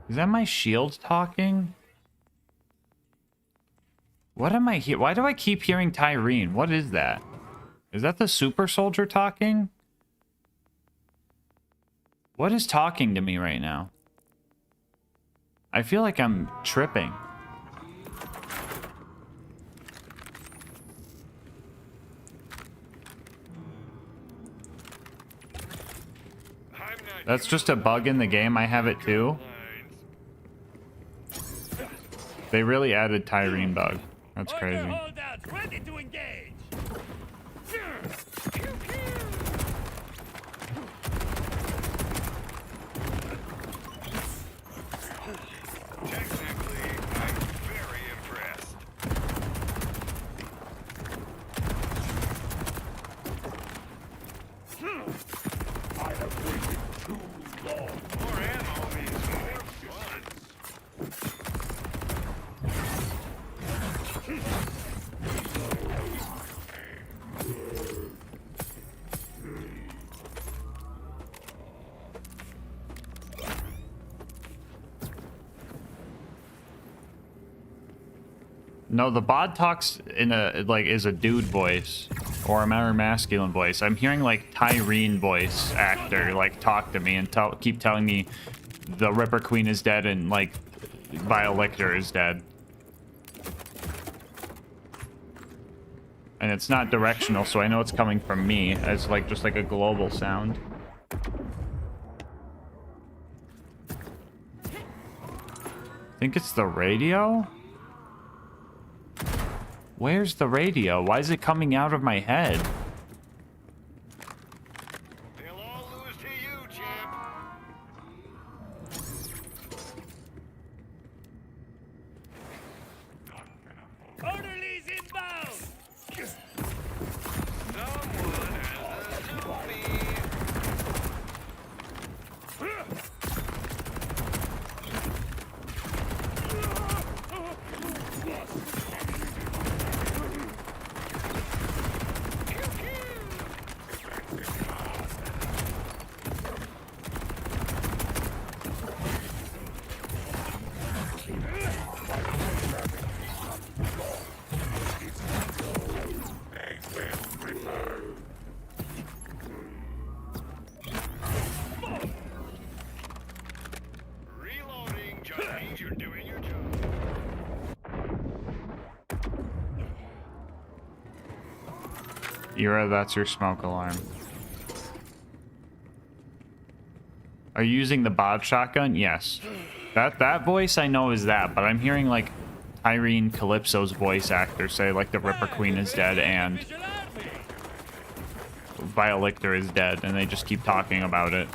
Is that my shield talking? What am I hear? Why do I keep hearing Tyrene? What is that? Is that the super soldier talking? What is talking to me right now? I feel like I'm tripping. That's just a bug in the game. I have it too. They really added Tyrene bug. That's crazy. Holdouts ready to engage. Technically, I'm very impressed. I have waited too long. More ammo means more fun. No, the bot talks in a like is a dude voice or a more masculine voice. I'm hearing like Tyrene voice actor like talk to me and keep telling me the Ripper Queen is dead and like Biolictor is dead. And it's not directional, so I know it's coming from me. It's like just like a global sound. I think it's the radio? Where's the radio? Why is it coming out of my head? Orderlies inbound! Ira, that's your smoke alarm. Are you using the bot shotgun? Yes. That voice I know is that, but I'm hearing like Tyrene Calypso's voice actor say like the Ripper Queen is dead and Violictor is dead, and they just keep talking about it.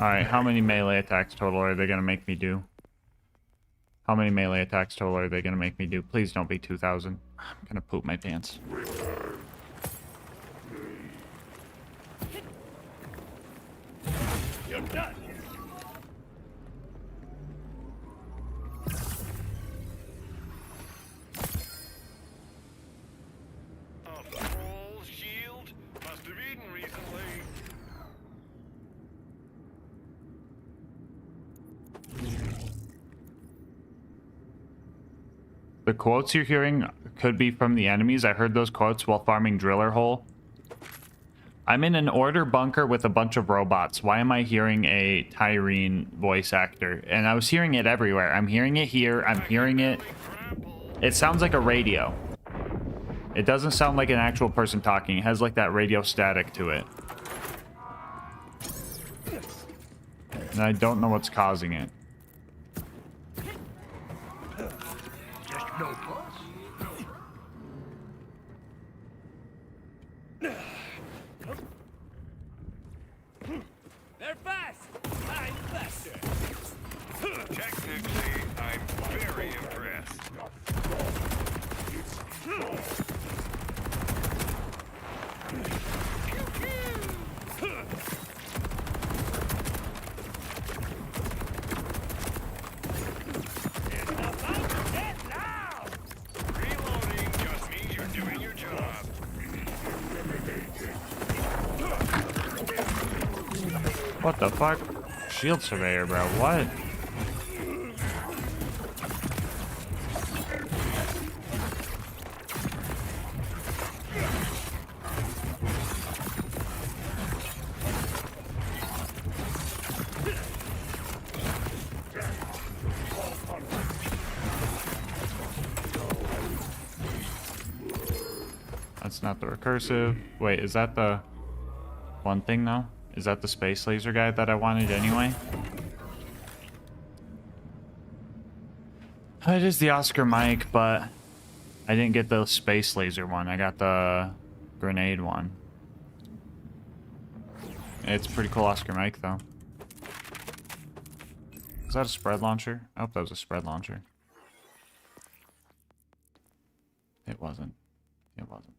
Alright, how many melee attacks total are they gonna make me do? How many melee attacks total are they gonna make me do? Please don't be 2,000. I'm gonna poop my pants. You're done! The quotes you're hearing could be from the enemies. I heard those quotes while farming Driller Hole. I'm in an order bunker with a bunch of robots. Why am I hearing a Tyrene voice actor? And I was hearing it everywhere. I'm hearing it here. I'm hearing it. It sounds like a radio. It doesn't sound like an actual person talking. It has like that radio static to it. And I don't know what's causing it. No fuss. They're fast! I'm faster! Technically, I'm very impressed. What the fuck? Shield Surveyor, bro. What? That's not the recursive. Wait, is that the one thing though? Is that the space laser guy that I wanted anyway? It is the Oscar Mike, but I didn't get the space laser one. I got the grenade one. It's a pretty cool Oscar Mike though. Is that a spread launcher? I hope that was a spread launcher. It wasn't. It wasn't.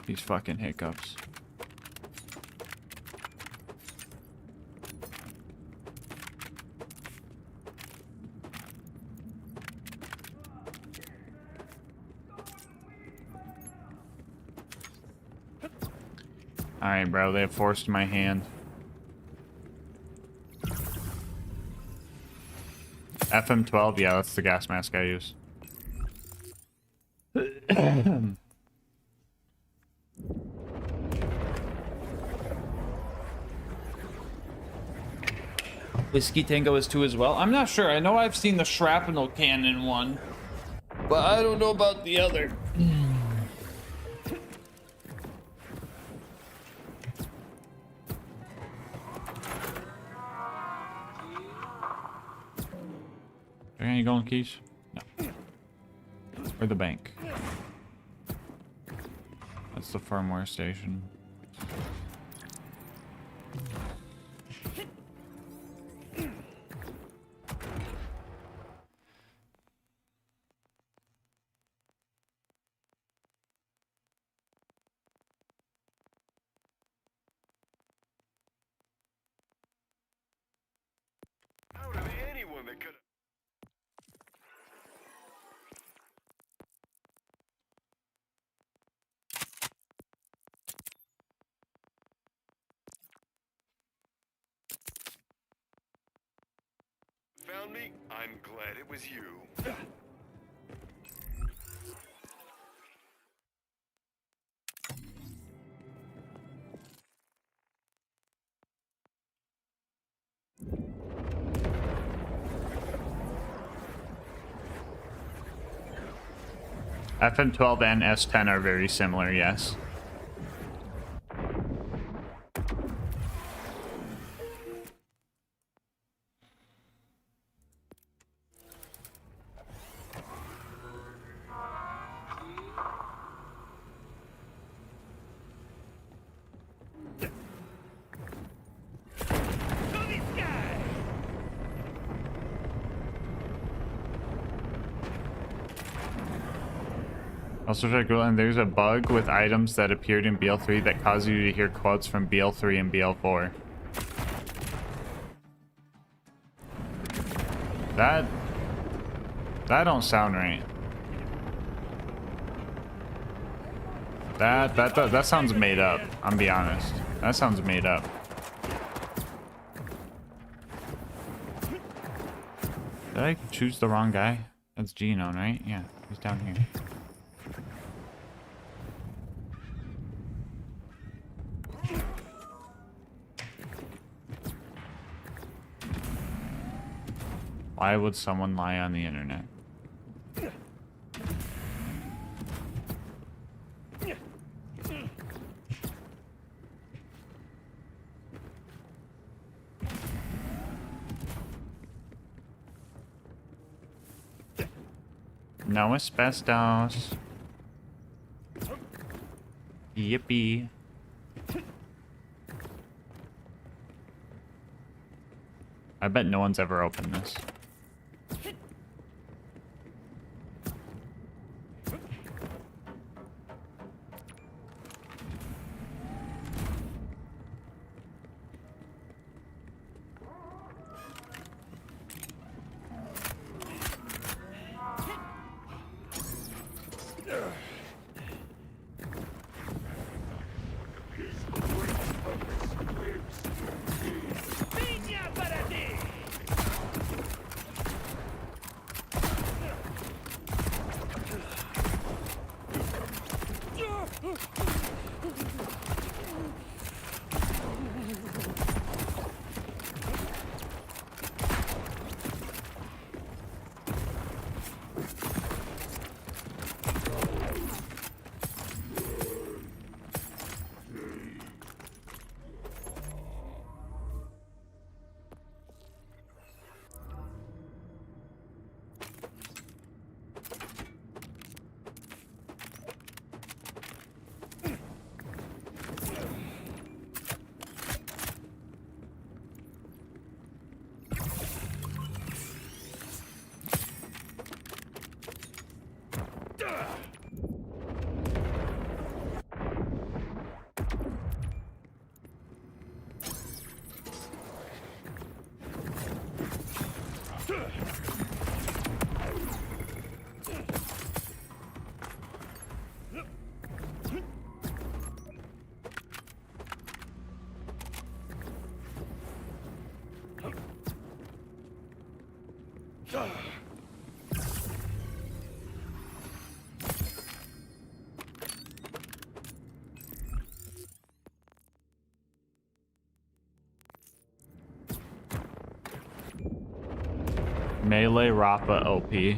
These fucking hiccups. Alright, bro, they have forced my hand. FM12, yeah, that's the gas mask I use. Whiskey Tango is 2 as well. I'm not sure. I know I've seen the shrapnel cannon one, but I don't know about the other. Are you going, Keys? No. Or the bank. That's the firmware station. Out of anyone that could. Found me? I'm glad it was you. FM12 and S10 are very similar, yes. Also, check and there's a bug with items that appeared in BL3 that cause you to hear quotes from BL3 and BL4. That don't sound right. That sounds made up. I'm be honest. That sounds made up. Did I choose the wrong guy? That's Gino, right? Yeah, he's down here. Why would someone lie on the internet? No asbestos. Yippee. I bet no one's ever opened this. Melee Rappa OP. Is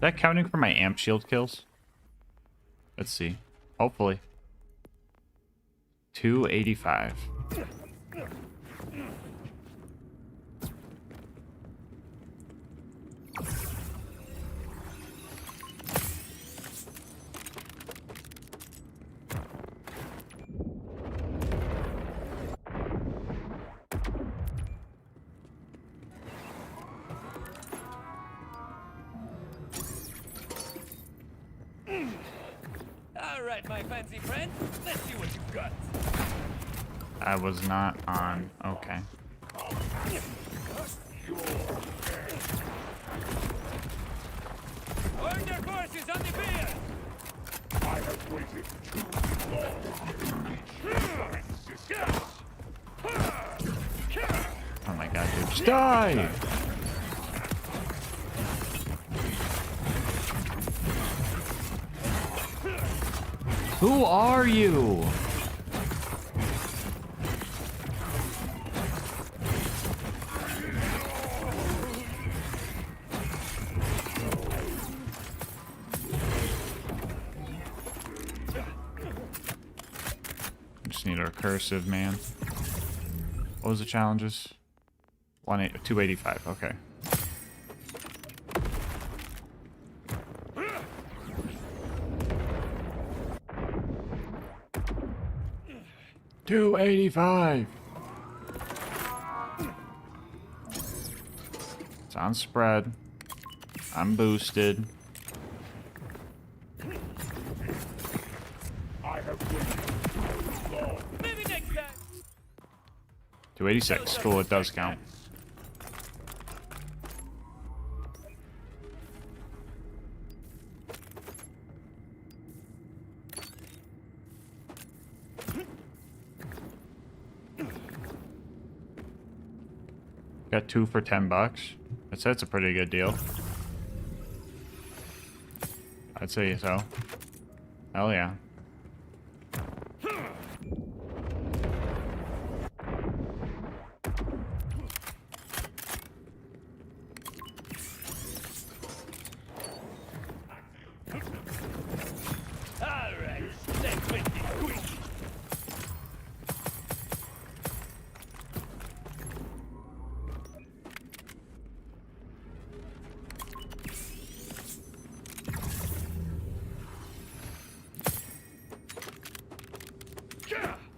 that counting for my amp shield kills? Let's see. Hopefully. 285. All right, my fancy friend. Let's see what you've got. I was not on. Okay. Order forces on the pier. I have waited too long. Oh my god, dude. Just die! Who are you? Just need a recursive, man. What was the challenges? 285, okay. $285. It's on spread. I'm boosted. Maybe next time. 286. Cool, it does count. Got 2 for $10. That's a pretty good deal. I'd say so. Hell yeah. Alright, let's make this quick.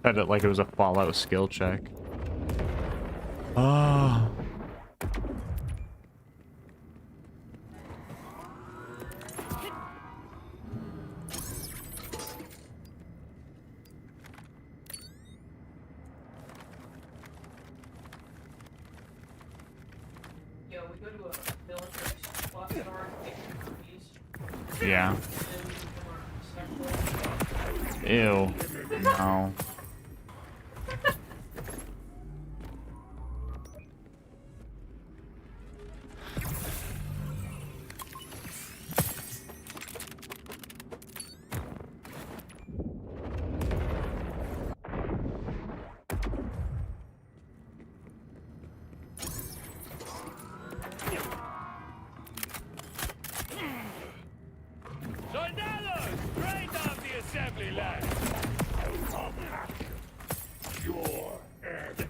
Said it like it was a Fallout skill check. Oh. Yo, we go to a military supply store and get these. Yeah. Ew. No. Soldados, straight off the assembly line. Your head.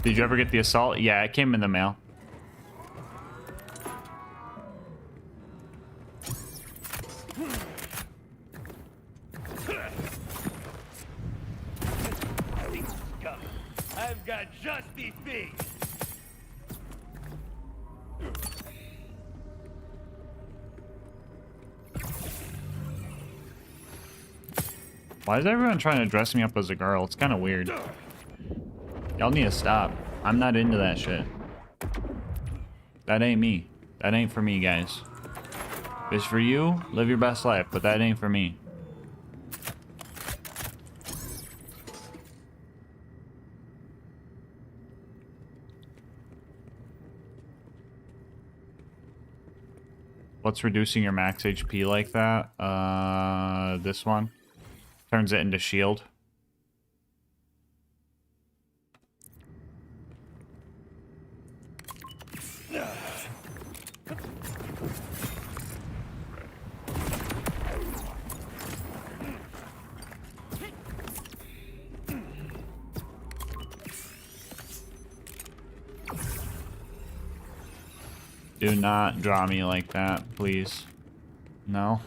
Did you ever get the assault? Yeah, it came in the mail. I've got just the thing. Why is everyone trying to dress me up as a girl? It's kind of weird. Y'all need to stop. I'm not into that shit. That ain't me. That ain't for me, guys. If it's for you, live your best life, but that ain't for me. What's reducing your max HP like that? This one. Turns it into shield. Do not draw me like that, please. No.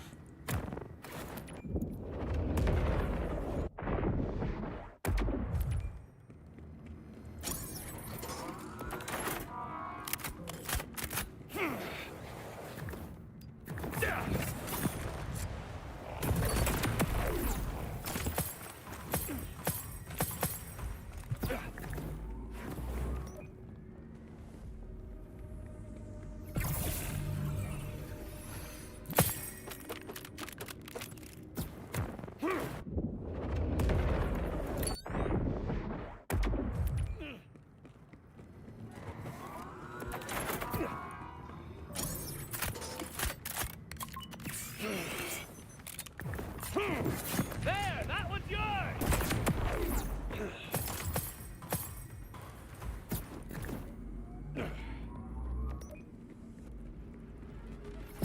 There, that one's yours.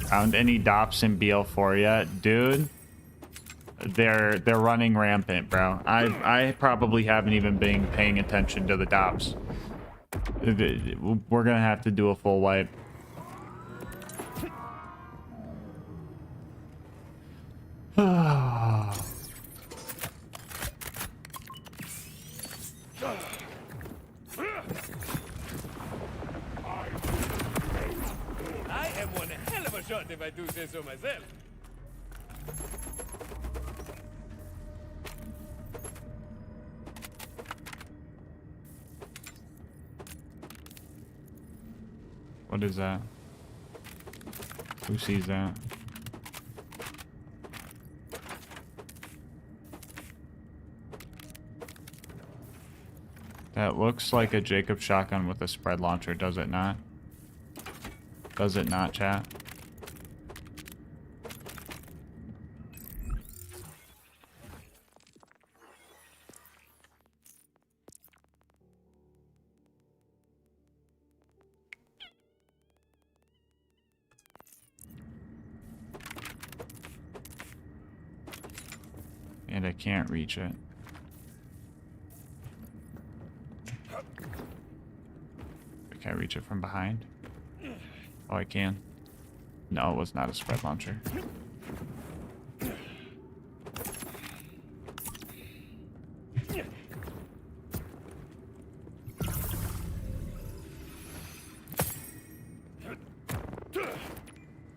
Found any dops in BL4 yet? Dude, they're running rampant, bro. I probably haven't even been paying attention to the dops. We're gonna have to do a full wipe. I am one hell of a shot if I do say so myself. What is that? Who sees that? That looks like a Jacob shotgun with a spread launcher, does it not? Does it not, chat? And I can't reach it. Can I reach it from behind? Oh, I can. No, it was not a spread launcher.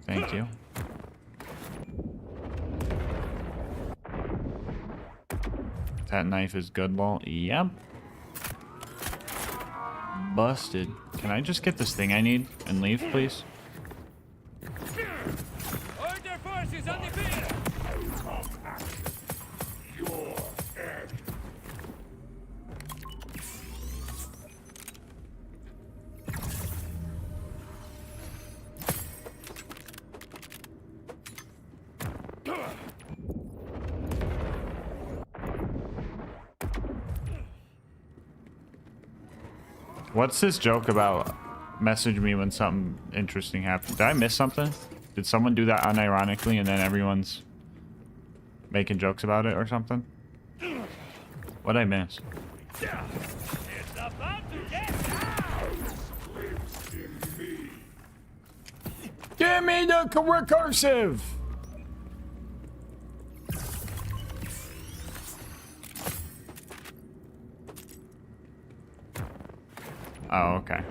Thank you. That knife is good, lol. Yep. Busted. Can I just get this thing I need and leave, please? Order forces on the field. What's this joke about? Message me when something interesting happens. Did I miss something? Did someone do that unironically and then everyone's making jokes about it or something? What'd I miss? It's about to get down. Give me the recursive! Oh, okay.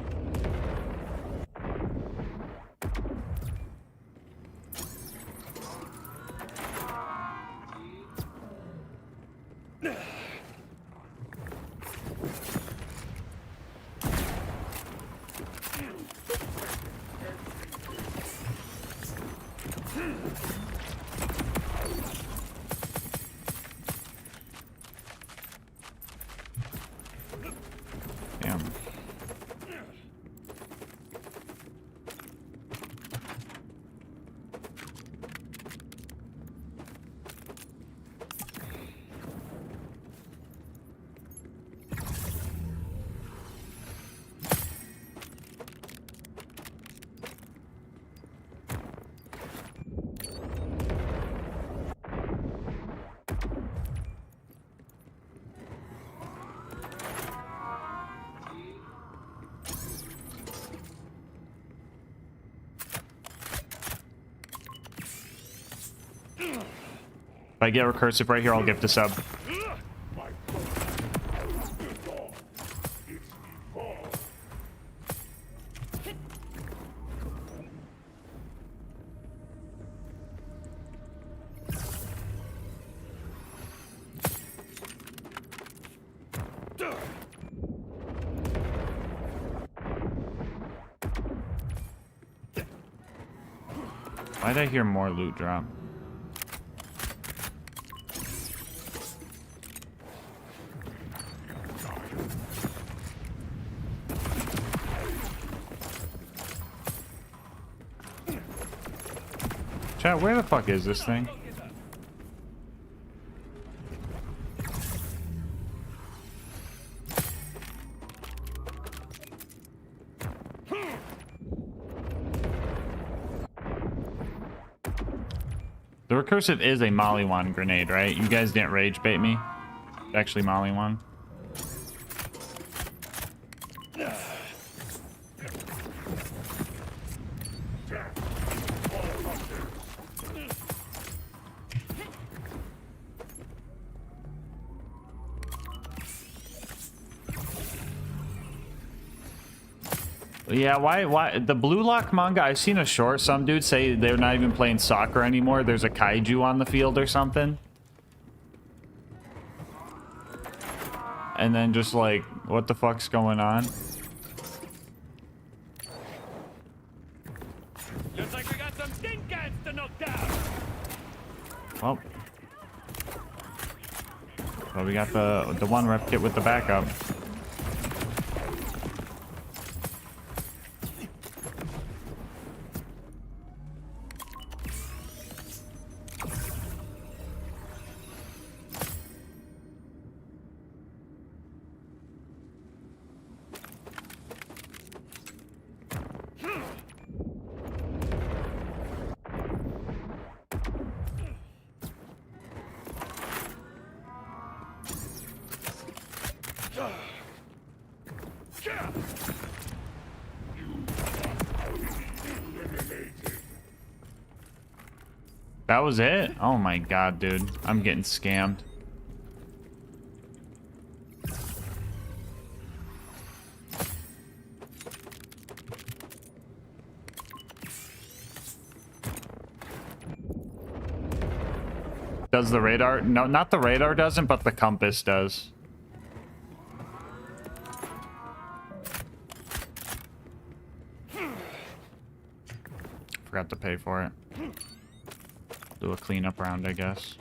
Damn. If I get recursive right here, I'll gift a sub. Why'd I hear more loot drop? Chat, where the fuck is this thing? The recursive is a Mollywan grenade, right? You guys didn't rage bait me. It's actually Mollywan. Yeah, why the Blue Lock manga? I've seen a short. Some dudes say they're not even playing soccer anymore. There's a kaiju on the field or something. And then just like, what the fuck's going on? Looks like we got some tin cans to knock down. Well, so we got the one rep kit with the backup. That was it? Oh my god, dude. I'm getting scammed. Does the radar? No, not the radar doesn't, but the compass does. Forgot to pay for it. Do a cleanup round, I guess.